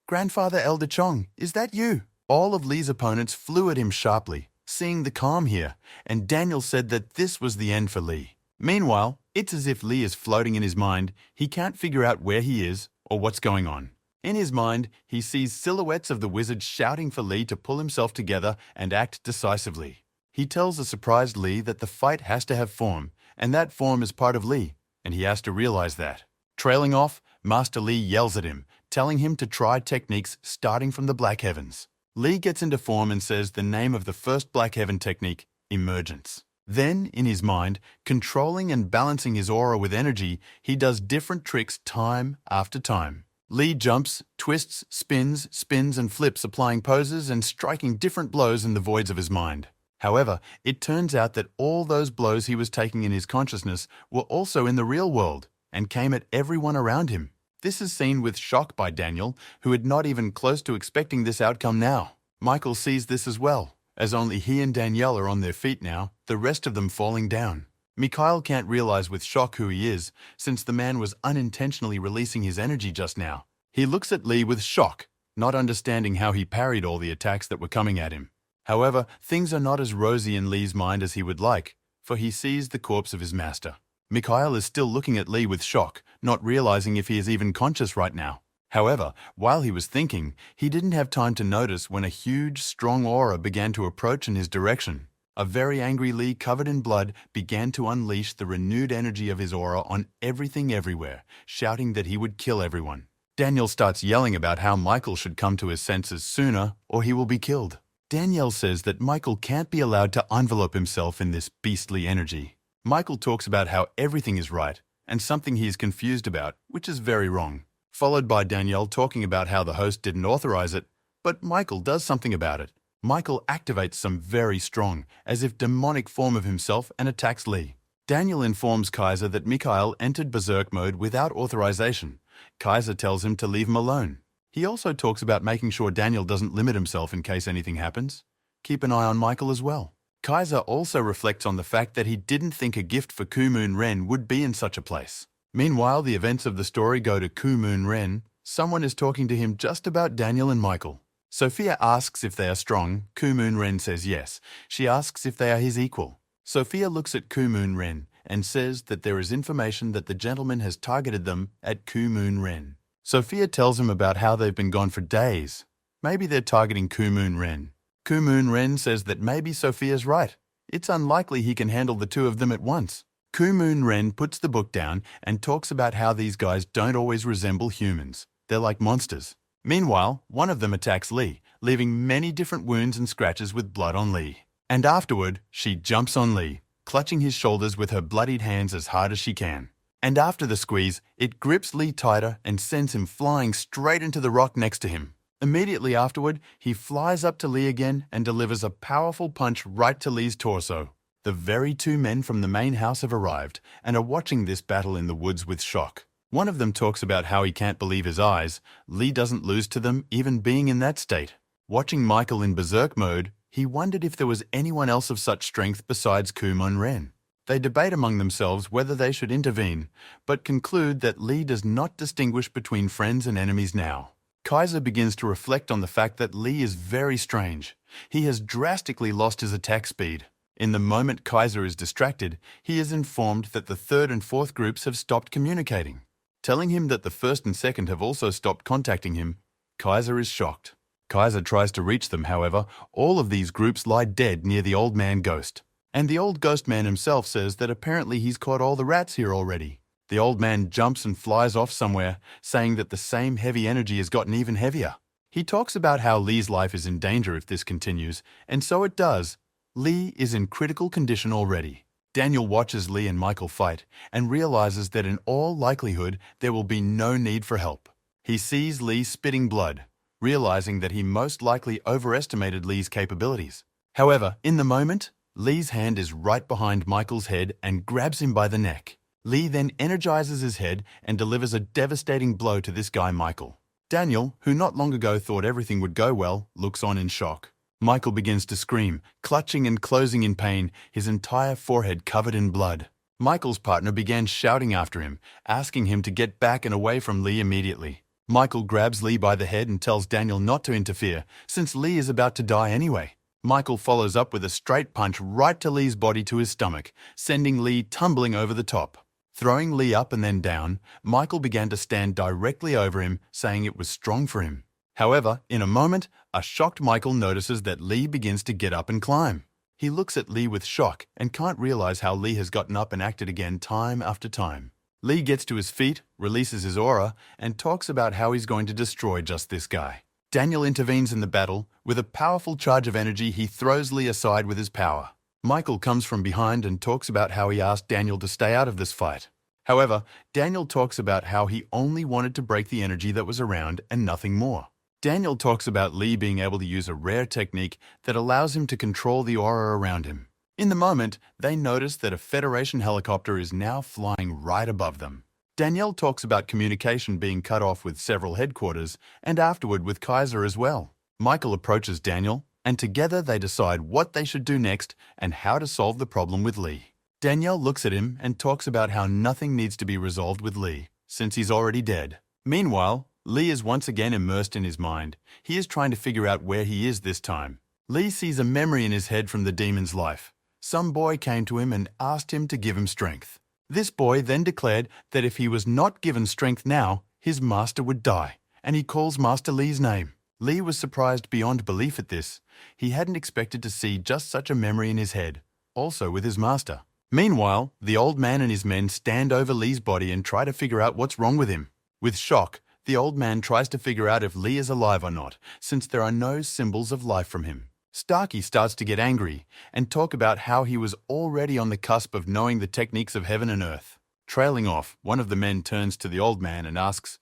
S1: "Grandfather Elder Chong, is that you?" All of Lee's opponents flew at him sharply, seeing the calm here, and Daniel said that this was the end for Lee. Meanwhile, it's as if Lee is floating in his mind. He can't figure out where he is or what's going on. In his mind, he sees silhouettes of the wizard shouting for Lee to pull himself together and act decisively. He tells the surprised Lee that the fight has to have form, and that form is part of Lee, and he has to realize that. Trailing off, Master Lee yells at him, telling him to try techniques starting from the Black Heavens. Lee gets into form and says the name of the first Black Heaven technique, Emergence. Then, in his mind, controlling and balancing his aura with energy, he does different tricks time after time. Lee jumps, twists, spins and flips, applying poses and striking different blows in the voids of his mind. However, it turns out that all those blows he was taking in his consciousness were also in the real world and came at everyone around him. This is seen with shock by Daniel, who had not even close to expecting this outcome now. Michael sees this as well, as only he and Danielle are on their feet now, the rest of them falling down. Mikhail can't realize with shock who he is, since the man was unintentionally releasing his energy just now. He looks at Lee with shock, not understanding how he parried all the attacks that were coming at him. However, things are not as rosy in Lee's mind as he would like, for he sees the corpse of his master. Mikhail is still looking at Lee with shock, not realizing if he is even conscious right now. However, while he was thinking, he didn't have time to notice when a huge, strong aura began to approach in his direction. A very angry Lee, covered in blood, began to unleash the renewed energy of his aura on everything everywhere, shouting that he would kill everyone. Daniel starts yelling about how Michael should come to his senses sooner or he will be killed. Danielle says that Michael can't be allowed to envelope himself in this beastly energy. Michael talks about how everything is right and something he is confused about, which is very wrong. Followed by Danielle talking about how the host didn't authorize it, but Michael does something about it. Michael activates some very strong, as if demonic form of himself and attacks Lee. Daniel informs Kaiser that Mikhail entered berserk mode without authorization. Kaiser tells him to leave him alone. He also talks about making sure Daniel doesn't limit himself in case anything happens. Keep an eye on Michael as well. Kaiser also reflects on the fact that he didn't think a gift for Kumon Ren would be in such a place. Meanwhile, the events of the story go to Kumon Ren. Someone is talking to him just about Daniel and Michael. Sophia asks if they are strong. Kumon Ren says yes. She asks if they are his equal. Sophia looks at Kumon Ren and says that there is information that the gentleman has targeted them at Kumon Ren. Sophia tells him about how they've been gone for days. Maybe they're targeting Kumon Ren. Kumon Ren says that maybe Sophia's right. It's unlikely he can handle the two of them at once. Kumon Ren puts the book down and talks about how these guys don't always resemble humans. They're like monsters. Meanwhile, one of them attacks Lee, leaving many different wounds and scratches with blood on Lee. And afterward, she jumps on Lee, clutching his shoulders with her bloodied hands as hard as she can. And after the squeeze, it grips Lee tighter and sends him flying straight into the rock next to him. Immediately afterward, he flies up to Lee again and delivers a powerful punch right to Lee's torso. The very two men from the main house have arrived and are watching this battle in the woods with shock. One of them talks about how he can't believe his eyes. Lee doesn't lose to them even being in that state. Watching Michael in berserk mode, he wondered if there was anyone else of such strength besides Kumon Ren. They debate among themselves whether they should intervene, but conclude that Lee does not distinguish between friends and enemies now. Kaiser begins to reflect on the fact that Lee is very strange. He has drastically lost his attack speed. In the moment Kaiser is distracted, he is informed that the third and fourth groups have stopped communicating. Telling him that the first and second have also stopped contacting him, Kaiser is shocked. Kaiser tries to reach them, however, all of these groups lie dead near the old man ghost. And the old ghost man himself says that apparently he's caught all the rats here already. The old man jumps and flies off somewhere, saying that the same heavy energy has gotten even heavier. He talks about how Lee's life is in danger if this continues, and so it does. Lee is in critical condition already. Daniel watches Lee and Michael fight and realizes that in all likelihood there will be no need for help. He sees Lee spitting blood, realizing that he most likely overestimated Lee's capabilities. However, in the moment, Lee's hand is right behind Michael's head and grabs him by the neck. Lee then energizes his head and delivers a devastating blow to this guy Michael. Daniel, who not long ago thought everything would go well, looks on in shock. Michael begins to scream, clutching and closing in pain, his entire forehead covered in blood. Michael's partner began shouting after him, asking him to get back and away from Lee immediately. Michael grabs Lee by the head and tells Daniel not to interfere, since Lee is about to die anyway. Michael follows up with a straight punch right to Lee's body to his stomach, sending Lee tumbling over the top. Throwing Lee up and then down, Michael began to stand directly over him, saying it was strong for him. However, in a moment, a shocked Michael notices that Lee begins to get up and climb. He looks at Lee with shock and can't realize how Lee has gotten up and acted again time after time. Lee gets to his feet, releases his aura, and talks about how he's going to destroy just this guy. Daniel intervenes in the battle. With a powerful charge of energy, he throws Lee aside with his power. Michael comes from behind and talks about how he asked Daniel to stay out of this fight. However, Daniel talks about how he only wanted to break the energy that was around and nothing more. Daniel talks about Lee being able to use a rare technique that allows him to control the aura around him. In the moment, they notice that a Federation helicopter is now flying right above them. Danielle talks about communication being cut off with several headquarters and afterward with Kaiser as well. Michael approaches Daniel, and together they decide what they should do next and how to solve the problem with Lee. Danielle looks at him and talks about how nothing needs to be resolved with Lee, since he's already dead. Meanwhile, Lee is once again immersed in his mind. He is trying to figure out where he is this time. Lee sees a memory in his head from the demon's life. Some boy came to him and asked him to give him strength. This boy then declared that if he was not given strength now, his master would die, and he calls Master Lee's name. Lee was surprised beyond belief at this. He hadn't expected to see just such a memory in his head, also with his master. Meanwhile, the old man and his men stand over Lee's body and try to figure out what's wrong with him. With shock, the old man tries to figure out if Lee is alive or not, since there are no symbols of life from him. Starkey starts to get angry and talk about how he was already on the cusp of knowing the techniques of heaven and earth. Trailing off, one of the men turns to the old man and asks,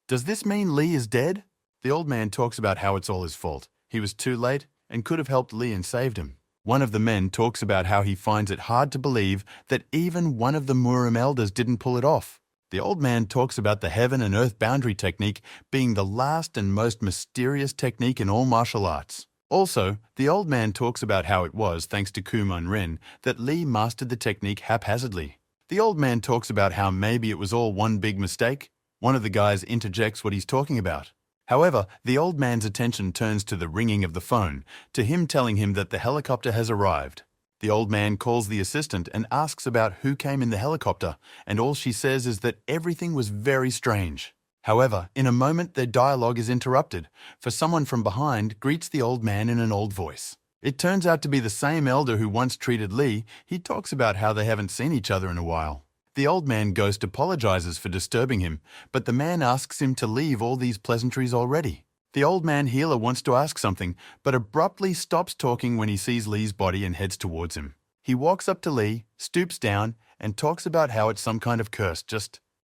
S1: "Does this mean Lee is dead?" The old man talks about how it's all his fault. He was too late and could have helped Lee and saved him. One of the men talks about how he finds it hard to believe that even one of the Muran elders didn't pull it off. The old man talks about the heaven and earth boundary technique being the last and most mysterious technique in all martial arts. Also, the old man talks about how it was, thanks to Kumon Ren, that Lee mastered the technique haphazardly. The old man talks about how maybe it was all one big mistake. One of the guys interjects what he's talking about. However, the old man's attention turns to the ringing of the phone, to him telling him that the helicopter has arrived. The old man calls the assistant and asks about who came in the helicopter, and all she says is that everything was very strange. However, in a moment their dialogue is interrupted, for someone from behind greets the old man in an old voice. It turns out to be the same elder who once treated Lee. He talks about how they haven't seen each other in a while. The old man ghost apologizes for disturbing him, but the man asks him to leave all these pleasantries already. The old man healer wants to ask something, but abruptly stops talking when he sees Lee's body and heads towards him. He walks up to Lee, stoops down, and talks about how it's some kind of curse,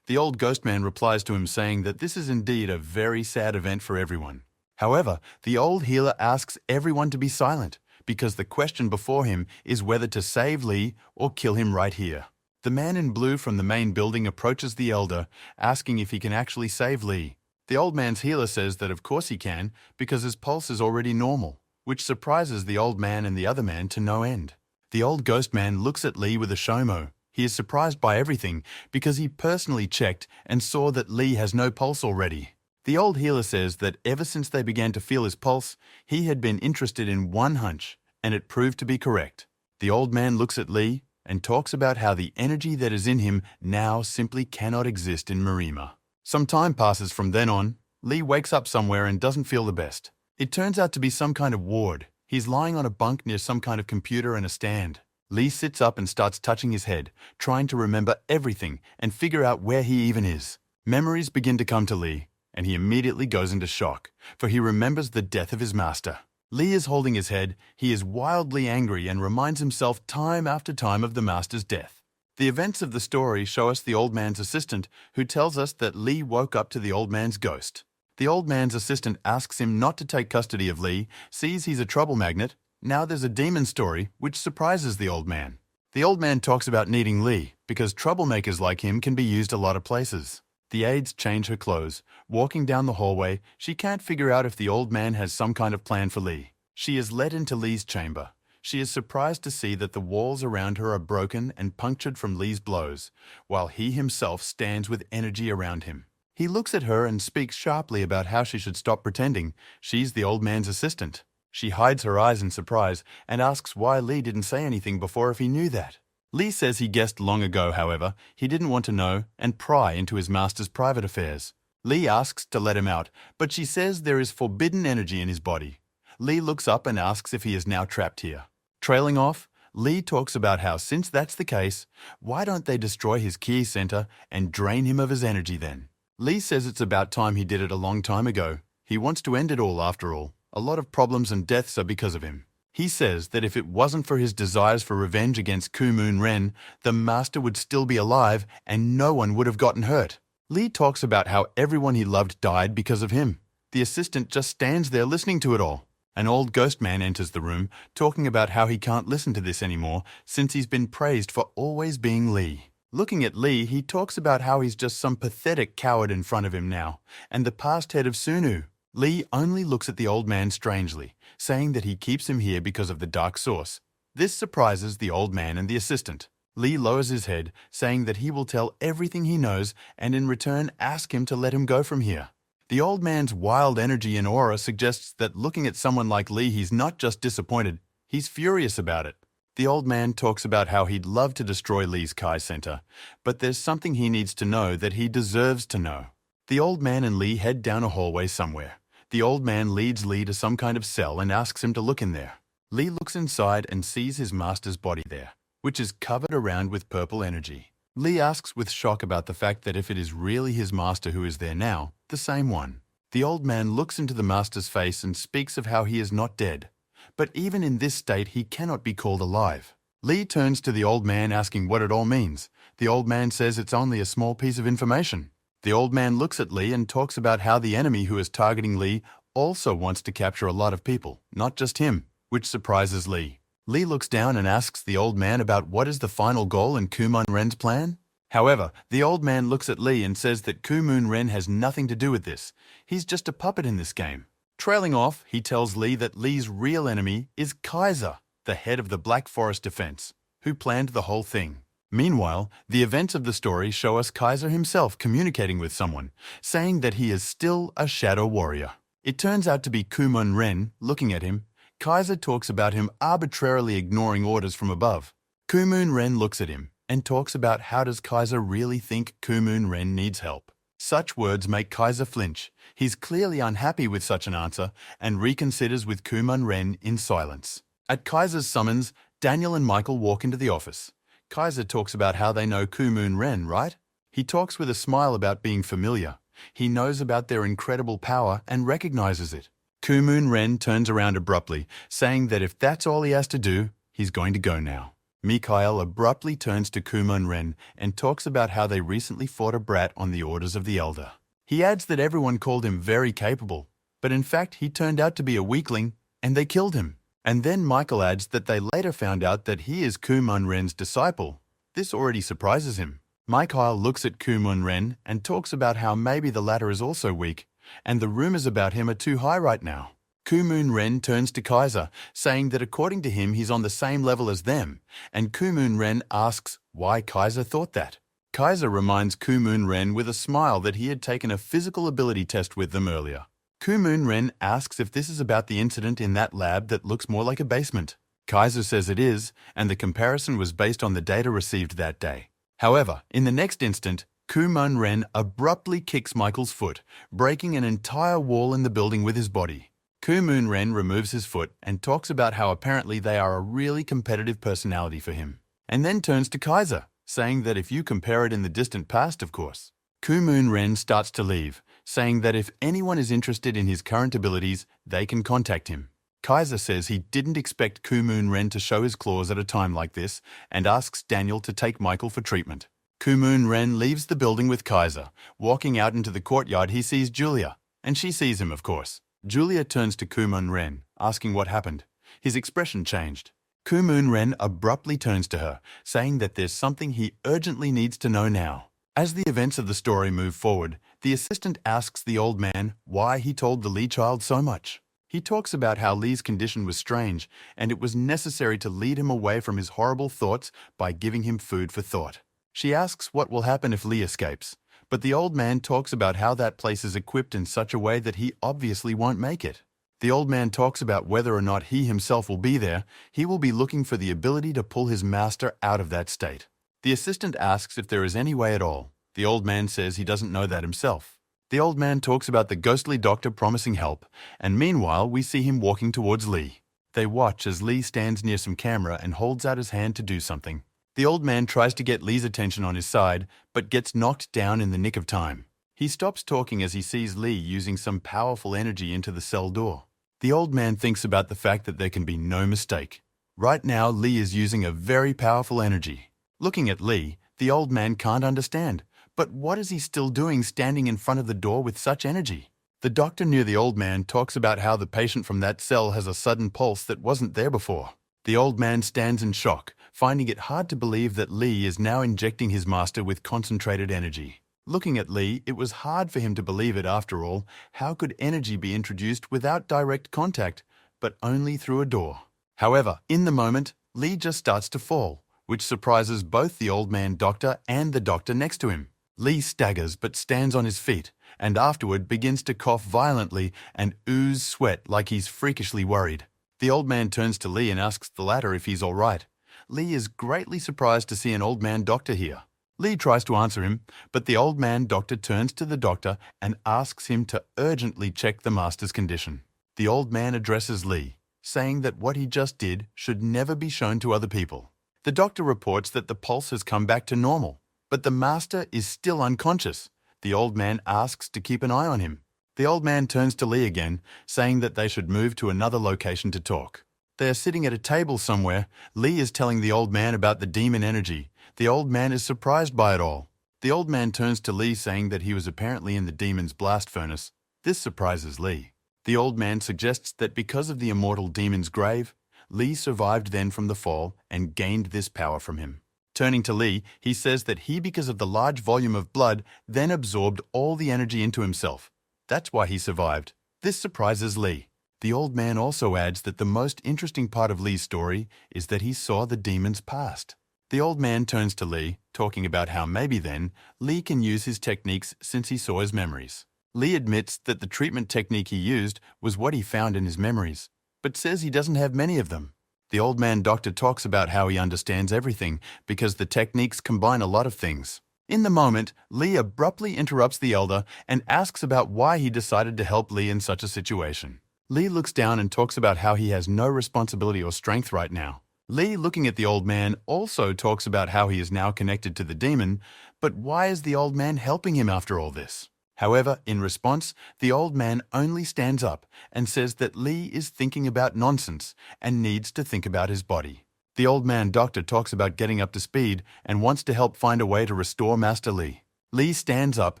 S1: The old ghost man replies to him saying that this is indeed a very sad event for everyone. However, the old healer asks everyone to be silent, because the question before him is whether to save Lee or kill him right here. The man in blue from the main building approaches the elder, asking if he can actually save Lee. The old man's healer says that of course he can, because his pulse is already normal, which surprises the old man and the other man to no end. The old ghost man looks at Lee with a shomo. He is surprised by everything because he personally checked and saw that Lee has no pulse already. The old healer says that ever since they began to feel his pulse, he had been interested in one hunch, and it proved to be correct. The old man looks at Lee and talks about how the energy that is in him now simply cannot exist in Marima. Some time passes from then on. Lee wakes up somewhere and doesn't feel the best. It turns out to be some kind of ward. He's lying on a bunk near some kind of computer and a stand. Lee sits up and starts touching his head, trying to remember everything and figure out where he even is. Memories begin to come to Lee, and he immediately goes into shock, for he remembers the death of his master. Lee is holding his head. He is wildly angry and reminds himself time after time of the master's death. The events of the story show us the old man's assistant, who tells us that Lee woke up to the old man's ghost. The old man's assistant asks him not to take custody of Lee, sees he's a trouble magnet. Now there's a demon story, which surprises the old man. The old man talks about needing Lee, because troublemakers like him can be used a lot of places. The aides change her clothes. Walking down the hallway, she can't figure out if the old man has some kind of plan for Lee. She is led into Lee's chamber. She is surprised to see that the walls around her are broken and punctured from Lee's blows, while he himself stands with energy around him. He looks at her and speaks sharply about how she should stop pretending. She's the old man's assistant. She hides her eyes in surprise and asks why Lee didn't say anything before if he knew that. Lee says he guessed long ago, however, he didn't want to know and pry into his master's private affairs. Lee asks to let him out, but she says there is forbidden energy in his body. Lee looks up and asks if he is now trapped here. Trailing off, Lee talks about how since that's the case, why don't they destroy his ki center and drain him of his energy then? Lee says it's about time he did it a long time ago. He wants to end it all after all. A lot of problems and deaths are because of him. He says that if it wasn't for his desires for revenge against Kumon, the master would still be alive and no one would have gotten hurt. Lee talks about how everyone he loved died because of him. The assistant just stands there listening to it all. An old ghost man enters the room, talking about how he can't listen to this anymore since he's been praised for always being Lee. Looking at Lee, he talks about how he's just some pathetic coward in front of him now, and the past head of Sunu. Lee only looks at the old man strangely, saying that he keeps him here because of the dark source. This surprises the old man and the assistant. Lee lowers his head, saying that he will tell everything he knows and in return ask him to let him go from here. The old man's wild energy and aura suggests that looking at someone like Lee, he's not just disappointed, he's furious about it. The old man talks about how he'd love to destroy Lee's Kai Center, but there's something he needs to know that he deserves to know. The old man and Lee head down a hallway somewhere. The old man leads Lee to some kind of cell and asks him to look in there. Lee looks inside and sees his master's body there, which is covered around with purple energy. Lee asks with shock about the fact that if it is really his master who is there now, the same one. The old man looks into the master's face and speaks of how he is not dead. But even in this state, he cannot be called alive. Lee turns to the old man asking what it all means. The old man says it's only a small piece of information. The old man looks at Lee and talks about how the enemy who is targeting Lee also wants to capture a lot of people, not just him, which surprises Lee. Lee looks down and asks the old man about what is the final goal in Kumon's plan. However, the old man looks at Lee and says that Kumon has nothing to do with this. He's just a puppet in this game. Trailing off, he tells Lee that Lee's real enemy is Kaiser, the head of the Black Forest Defense, who planned the whole thing. Meanwhile, the events of the story show us Kaiser himself communicating with someone, saying that he is still a shadow warrior. It turns out to be Kumon looking at him. Kaiser talks about him arbitrarily ignoring orders from above. Kumon looks at him and talks about how does Kaiser really think Kumon needs help. Such words make Kaiser flinch. He's clearly unhappy with such an answer and reconsiders with Kumon in silence. At Kaiser's summons, Daniel and Michael walk into the office. Kaiser talks about how they know Kumon Ren, right? He talks with a smile about being familiar. He knows about their incredible power and recognizes it. Kumon Ren turns around abruptly, saying that if that's all he has to do, he's going to go now. Mikhail abruptly turns to Kumon Ren and talks about how they recently fought a brat on the orders of the Elder. He adds that everyone called him very capable, but in fact he turned out to be a weakling and they killed him. And then Michael adds that they later found out that he is Kumon Ren's disciple. This already surprises him. Mikhail looks at Kumon Ren and talks about how maybe the latter is also weak, and the rumors about him are too high right now. Kumon Ren turns to Kaiser, saying that according to him he's on the same level as them, and Kumon Ren asks why Kaiser thought that. Kaiser reminds Kumon Ren with a smile that he had taken a physical ability test with them earlier. Kumon Ren asks if this is about the incident in that lab that looks more like a basement. Kaiser says it is, and the comparison was based on the data received that day. However, in the next instant, Kumon Ren abruptly kicks Michael's foot, breaking an entire wall in the building with his body. Kumon Ren removes his foot and talks about how apparently they are a really competitive personality for him, and then turns to Kaiser, saying that if you compare it in the distant past, of course. Kumon Ren starts to leave, saying that if anyone is interested in his current abilities, they can contact him. Kaiser says he didn't expect Kumon Ren to show his claws at a time like this and asks Daniel to take Michael for treatment. Kumon Ren leaves the building with Kaiser. Walking out into the courtyard, he sees Julia, and she sees him, of course. Julia turns to Kumon Ren, asking what happened. His expression changed. Kumon Ren abruptly turns to her, saying that there's something he urgently needs to know now. As the events of the story move forward, the assistant asks the old man why he told the Lee child so much. He talks about how Lee's condition was strange, and it was necessary to lead him away from his horrible thoughts by giving him food for thought. She asks what will happen if Lee escapes, but the old man talks about how that place is equipped in such a way that he obviously won't make it. The old man talks about whether or not he himself will be there. He will be looking for the ability to pull his master out of that state. The assistant asks if there is any way at all. The old man says he doesn't know that himself. The old man talks about the ghostly doctor promising help, and meanwhile we see him walking towards Lee. They watch as Lee stands near some camera and holds out his hand to do something. The old man tries to get Lee's attention on his side, but gets knocked down in the nick of time. He stops talking as he sees Lee using some powerful energy into the cell door. The old man thinks about the fact that there can be no mistake. Right now, Lee is using a very powerful energy. Looking at Lee, the old man can't understand. But what is he still doing standing in front of the door with such energy? The doctor near the old man talks about how the patient from that cell has a sudden pulse that wasn't there before. The old man stands in shock, finding it hard to believe that Lee is now injecting his master with concentrated energy. Looking at Lee, it was hard for him to believe it after all. How could energy be introduced without direct contact, but only through a door? However, in the moment, Lee just starts to fall, which surprises both the old man doctor and the doctor next to him. Lee staggers but stands on his feet, and afterward begins to cough violently and ooze sweat like he's freakishly worried. The old man turns to Lee and asks the latter if he's all right. Lee is greatly surprised to see an old man doctor here. Lee tries to answer him, but the old man doctor turns to the doctor and asks him to urgently check the master's condition. The old man addresses Lee, saying that what he just did should never be shown to other people. The doctor reports that the pulse has come back to normal, but the master is still unconscious. The old man asks to keep an eye on him. The old man turns to Lee again, saying that they should move to another location to talk. They are sitting at a table somewhere. Lee is telling the old man about the demon energy. The old man is surprised by it all. The old man turns to Lee, saying that he was apparently in the demon's blast furnace. This surprises Lee. The old man suggests that because of the immortal demon's grave, Lee survived then from the fall and gained this power from him. Turning to Lee, he says that he, because of the large volume of blood, then absorbed all the energy into himself. That's why he survived. This surprises Lee. The old man also adds that the most interesting part of Lee's story is that he saw the demon's past. The old man turns to Lee, talking about how maybe then Lee can use his techniques since he saw his memories. Lee admits that the treatment technique he used was what he found in his memories, but says he doesn't have many of them. The old man doctor talks about how he understands everything because the techniques combine a lot of things. In the moment, Lee abruptly interrupts the elder and asks about why he decided to help Lee in such a situation. Lee looks down and talks about how he has no responsibility or strength right now. Lee, looking at the old man, also talks about how he is now connected to the demon, but why is the old man helping him after all this? However, in response, the old man only stands up and says that Lee is thinking about nonsense and needs to think about his body. The old man doctor talks about getting up to speed and wants to help find a way to restore Master Lee. Lee stands up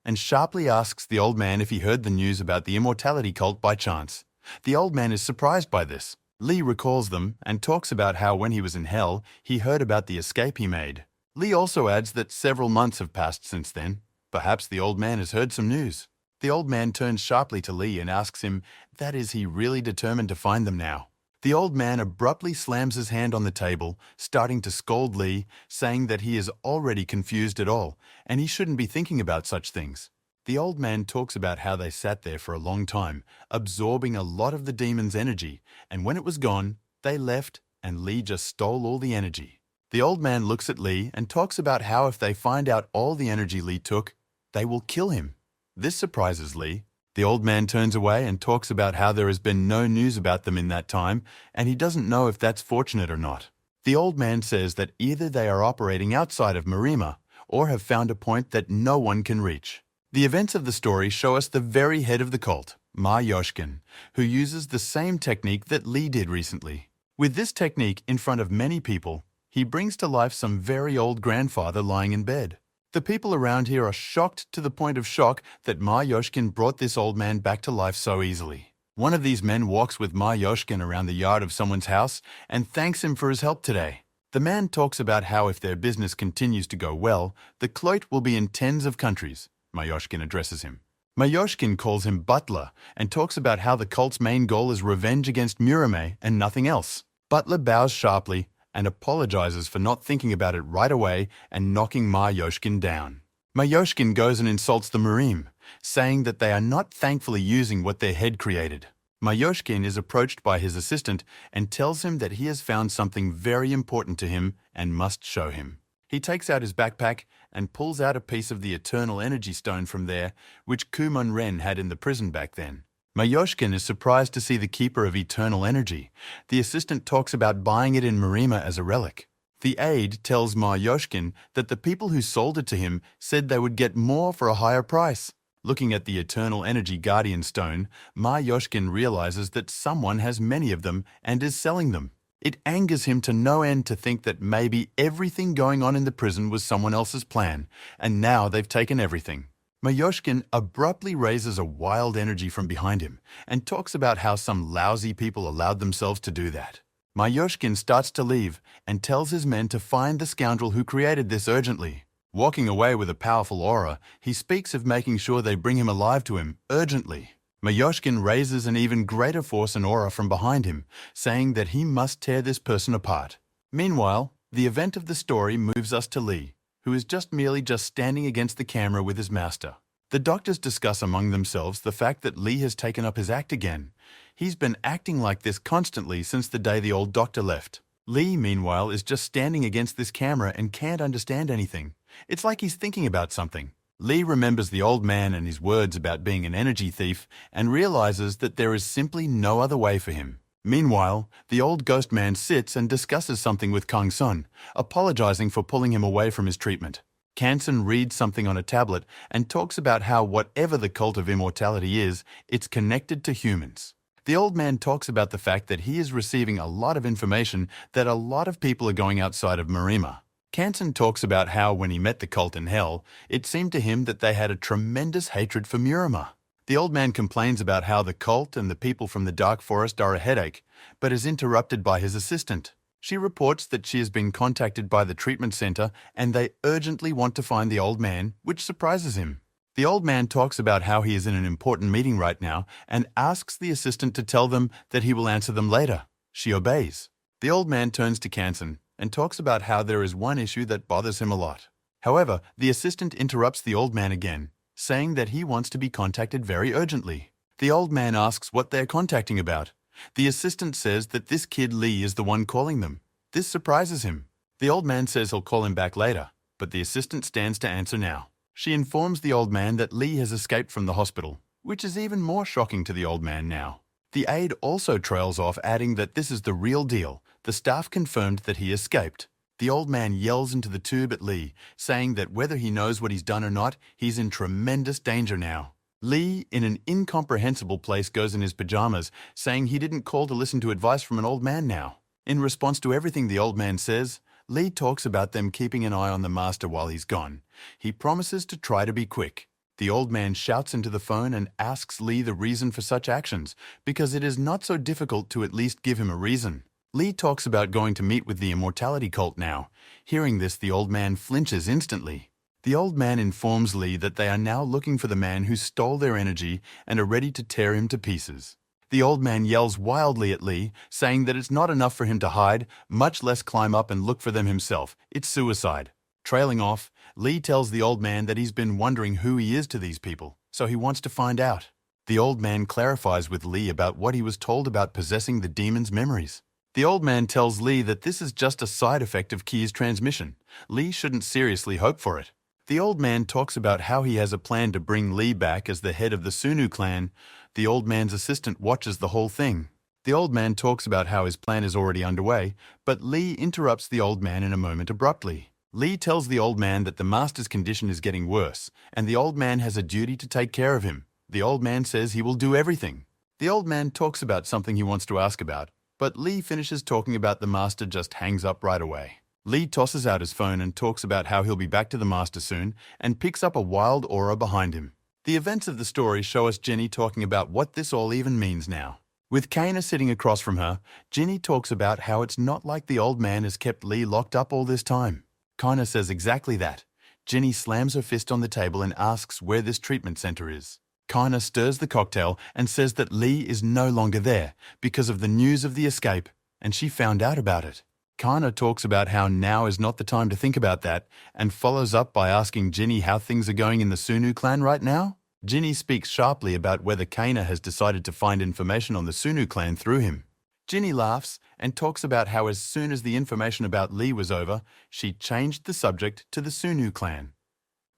S1: and sharply asks the old man if he heard the news about the immortality cult by chance. The old man is surprised by this. Lee recalls them and talks about how when he was in hell, he heard about the escape he made. Lee also adds that several months have passed since then. Perhaps the old man has heard some news. The old man turns sharply to Lee and asks him, that is he really determined to find them now? The old man abruptly slams his hand on the table, starting to scold Lee, saying that he is already confused at all, and he shouldn't be thinking about such things. The old man talks about how they sat there for a long time, absorbing a lot of the demon's energy, and when it was gone, they left and Lee just stole all the energy. The old man looks at Lee and talks about how if they find out all the energy Lee took, they will kill him. This surprises Lee. The old man turns away and talks about how there has been no news about them in that time, and he doesn't know if that's fortunate or not. The old man says that either they are operating outside of Marima, or have found a point that no one can reach. The events of the story show us the very head of the cult, Ma Yoshkin, who uses the same technique that Lee did recently. With this technique in front of many people, he brings to life some very old grandfather lying in bed. The people around here are shocked to the point of shock that Ma Yoshkin brought this old man back to life so easily. One of these men walks with Ma Yoshkin around the yard of someone's house and thanks him for his help today. The man talks about how if their business continues to go well, the cloit will be in tens of countries. Mayoshkin addresses him. Mayoshkin calls him Butler and talks about how the cult's main goal is revenge against Murame and nothing else. Butler bows sharply and apologizes for not thinking about it right away and knocking Mayoshkin down. Mayoshkin goes and insults the Murim, saying that they are not thankfully using what their head created. Mayoshkin is approached by his assistant and tells him that he has found something very important to him and must show him. He takes out his backpack and pulls out a piece of the Eternal Energy Stone from there, which Kumon Ren had in the prison back then. Mayoshkin is surprised to see the Keeper of Eternal Energy. The assistant talks about buying it in Marima as a relic. The aide tells Mayoshkin that the people who sold it to him said they would get more for a higher price. Looking at the Eternal Energy Guardian Stone, Mayoshkin realizes that someone has many of them and is selling them. It angers him to no end to think that maybe everything going on in the prison was someone else's plan, and now they've taken everything. Mayoshkin abruptly raises a wild energy from behind him and talks about how some lousy people allowed themselves to do that. Mayoshkin starts to leave and tells his men to find the scoundrel who created this urgently. Walking away with a powerful aura, he speaks of making sure they bring him alive to him urgently. Mayoshkin raises an even greater force and aura from behind him, saying that he must tear this person apart. Meanwhile, the event of the story moves us to Lee, who is merely standing against the camera with his master. The doctors discuss among themselves the fact that Lee has taken up his act again. He's been acting like this constantly since the day the old doctor left. Lee, meanwhile, is just standing against this camera and can't understand anything. It's like he's thinking about something. Lee remembers the old man and his words about being an energy thief and realizes that there is simply no other way for him. Meanwhile, the old ghost man sits and discusses something with Kang Sun, apologizing for pulling him away from his treatment. Kansun reads something on a tablet and talks about how whatever the cult of immortality is, it's connected to humans. The old man talks about the fact that he is receiving a lot of information that a lot of people are going outside of Marima. Kansun talks about how when he met the cult in hell, it seemed to him that they had a tremendous hatred for Murama. The old man complains about how the cult and the people from the Dark Forest are a headache, but is interrupted by his assistant. She reports that she has been contacted by the treatment center and they urgently want to find the old man, which surprises him. The old man talks about how he is in an important meeting right now and asks the assistant to tell them that he will answer them later. She obeys. The old man turns to Kansun and talks about how there is one issue that bothers him a lot. However, the assistant interrupts the old man again, saying that he wants to be contacted very urgently. The old man asks what they're contacting about. The assistant says that this kid Lee is the one calling them. This surprises him. The old man says he'll call him back later, but the assistant stands to answer now. She informs the old man that Lee has escaped from the hospital, which is even more shocking to the old man now. The aide also trails off, adding that this is the real deal. The staff confirmed that he escaped. The old man yells into the tube at Lee, saying that whether he knows what he's done or not, he's in tremendous danger now. Lee, in an incomprehensible place, goes in his pajamas, saying he didn't call to listen to advice from an old man now. In response to everything the old man says, Lee talks about them keeping an eye on the master while he's gone. He promises to try to be quick. The old man shouts into the phone and asks Lee the reason for such actions, because it is not so difficult to at least give him a reason. Lee talks about going to meet with the immortality cult now. Hearing this, the old man flinches instantly. The old man informs Lee that they are now looking for the man who stole their energy and are ready to tear him to pieces. The old man yells wildly at Lee, saying that it's not enough for him to hide, much less climb up and look for them himself. It's suicide. Trailing off, Lee tells the old man that he's been wondering who he is to these people, so he wants to find out. The old man clarifies with Lee about what he was told about possessing the demon's memories. The old man tells Lee that this is just a side effect of Ki's transmission. Lee shouldn't seriously hope for it. The old man talks about how he has a plan to bring Lee back as the head of the Sunu clan. The old man's assistant watches the whole thing. The old man talks about how his plan is already underway, but Lee interrupts the old man in a moment abruptly. Lee tells the old man that the master's condition is getting worse, and the old man has a duty to take care of him. The old man says he will do everything. The old man talks about something he wants to ask about, but Lee finishes talking about the master just hangs up right away. Lee tosses out his phone and talks about how he'll be back to the master soon and picks up a wild aura behind him. The events of the story show us Jenny talking about what this all even means now. With Kana sitting across from her, Jenny talks about how it's not like the old man has kept Lee locked up all this time. Kana says exactly that. Jenny slams her fist on the table and asks where this treatment center is. Kana stirs the cocktail and says that Lee is no longer there because of the news of the escape, and she found out about it. Kana talks about how now is not the time to think about that and follows up by asking Ginny how things are going in the Sunu clan right now. Ginny speaks sharply about whether Kana has decided to find information on the Sunu clan through him. Ginny laughs and talks about how as soon as the information about Lee was over, she changed the subject to the Sunu clan.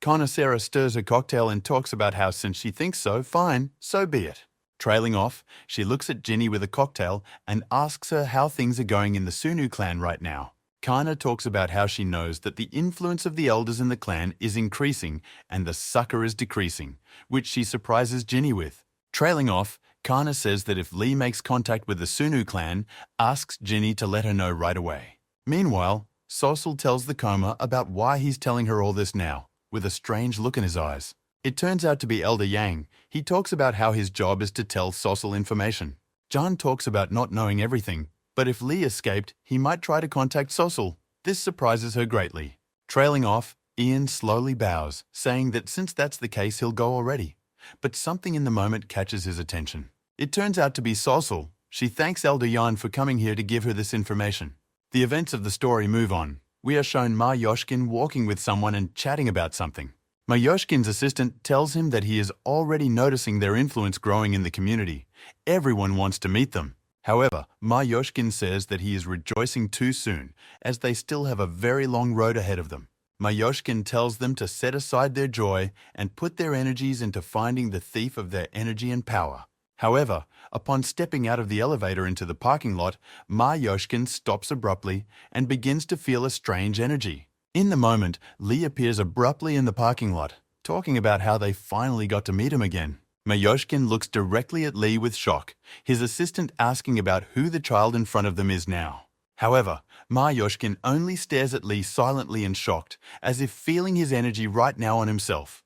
S1: Conocera stirs her cocktail and talks about how since she thinks so, fine, so be it. Trailing off, she looks at Ginny with a cocktail and asks her how things are going in the Sunu clan right now. Kana talks about how she knows that the influence of the elders in the clan is increasing and the sucker is decreasing, which she surprises Ginny with. Trailing off, Kana says that if Lee makes contact with the Sunu clan, asks Ginny to let her know right away. Meanwhile, Sosul tells the coma about why he's telling her all this now, with a strange look in his eyes. It turns out to be Elder Yang. He talks about how his job is to tell Sosul information. John talks about not knowing everything, but if Lee escaped, he might try to contact Sosul. This surprises her greatly. Trailing off, Ian slowly bows, saying that since that's the case, he'll go already. But something in the moment catches his attention. It turns out to be Sosul. She thanks Elder Yan for coming here to give her this information. The events of the story move on. We are shown Ma Yoshkin walking with someone and chatting about something. Ma Yoshkin's assistant tells him that he is already noticing their influence growing in the community. Everyone wants to meet them. However, Ma Yoshkin says that he is rejoicing too soon, as they still have a very long road ahead of them. Ma Yoshkin tells them to set aside their joy and put their energies into finding the thief of their energy and power. However, upon stepping out of the elevator into the parking lot, Ma Yoshkin stops abruptly and begins to feel a strange energy. In the moment, Lee appears abruptly in the parking lot, talking about how they finally got to meet him again. Ma Yoshkin looks directly at Lee with shock, his assistant asking about who the child in front of them is now. However, Ma Yoshkin only stares at Lee silently and shocked, as if feeling his energy right now on himself.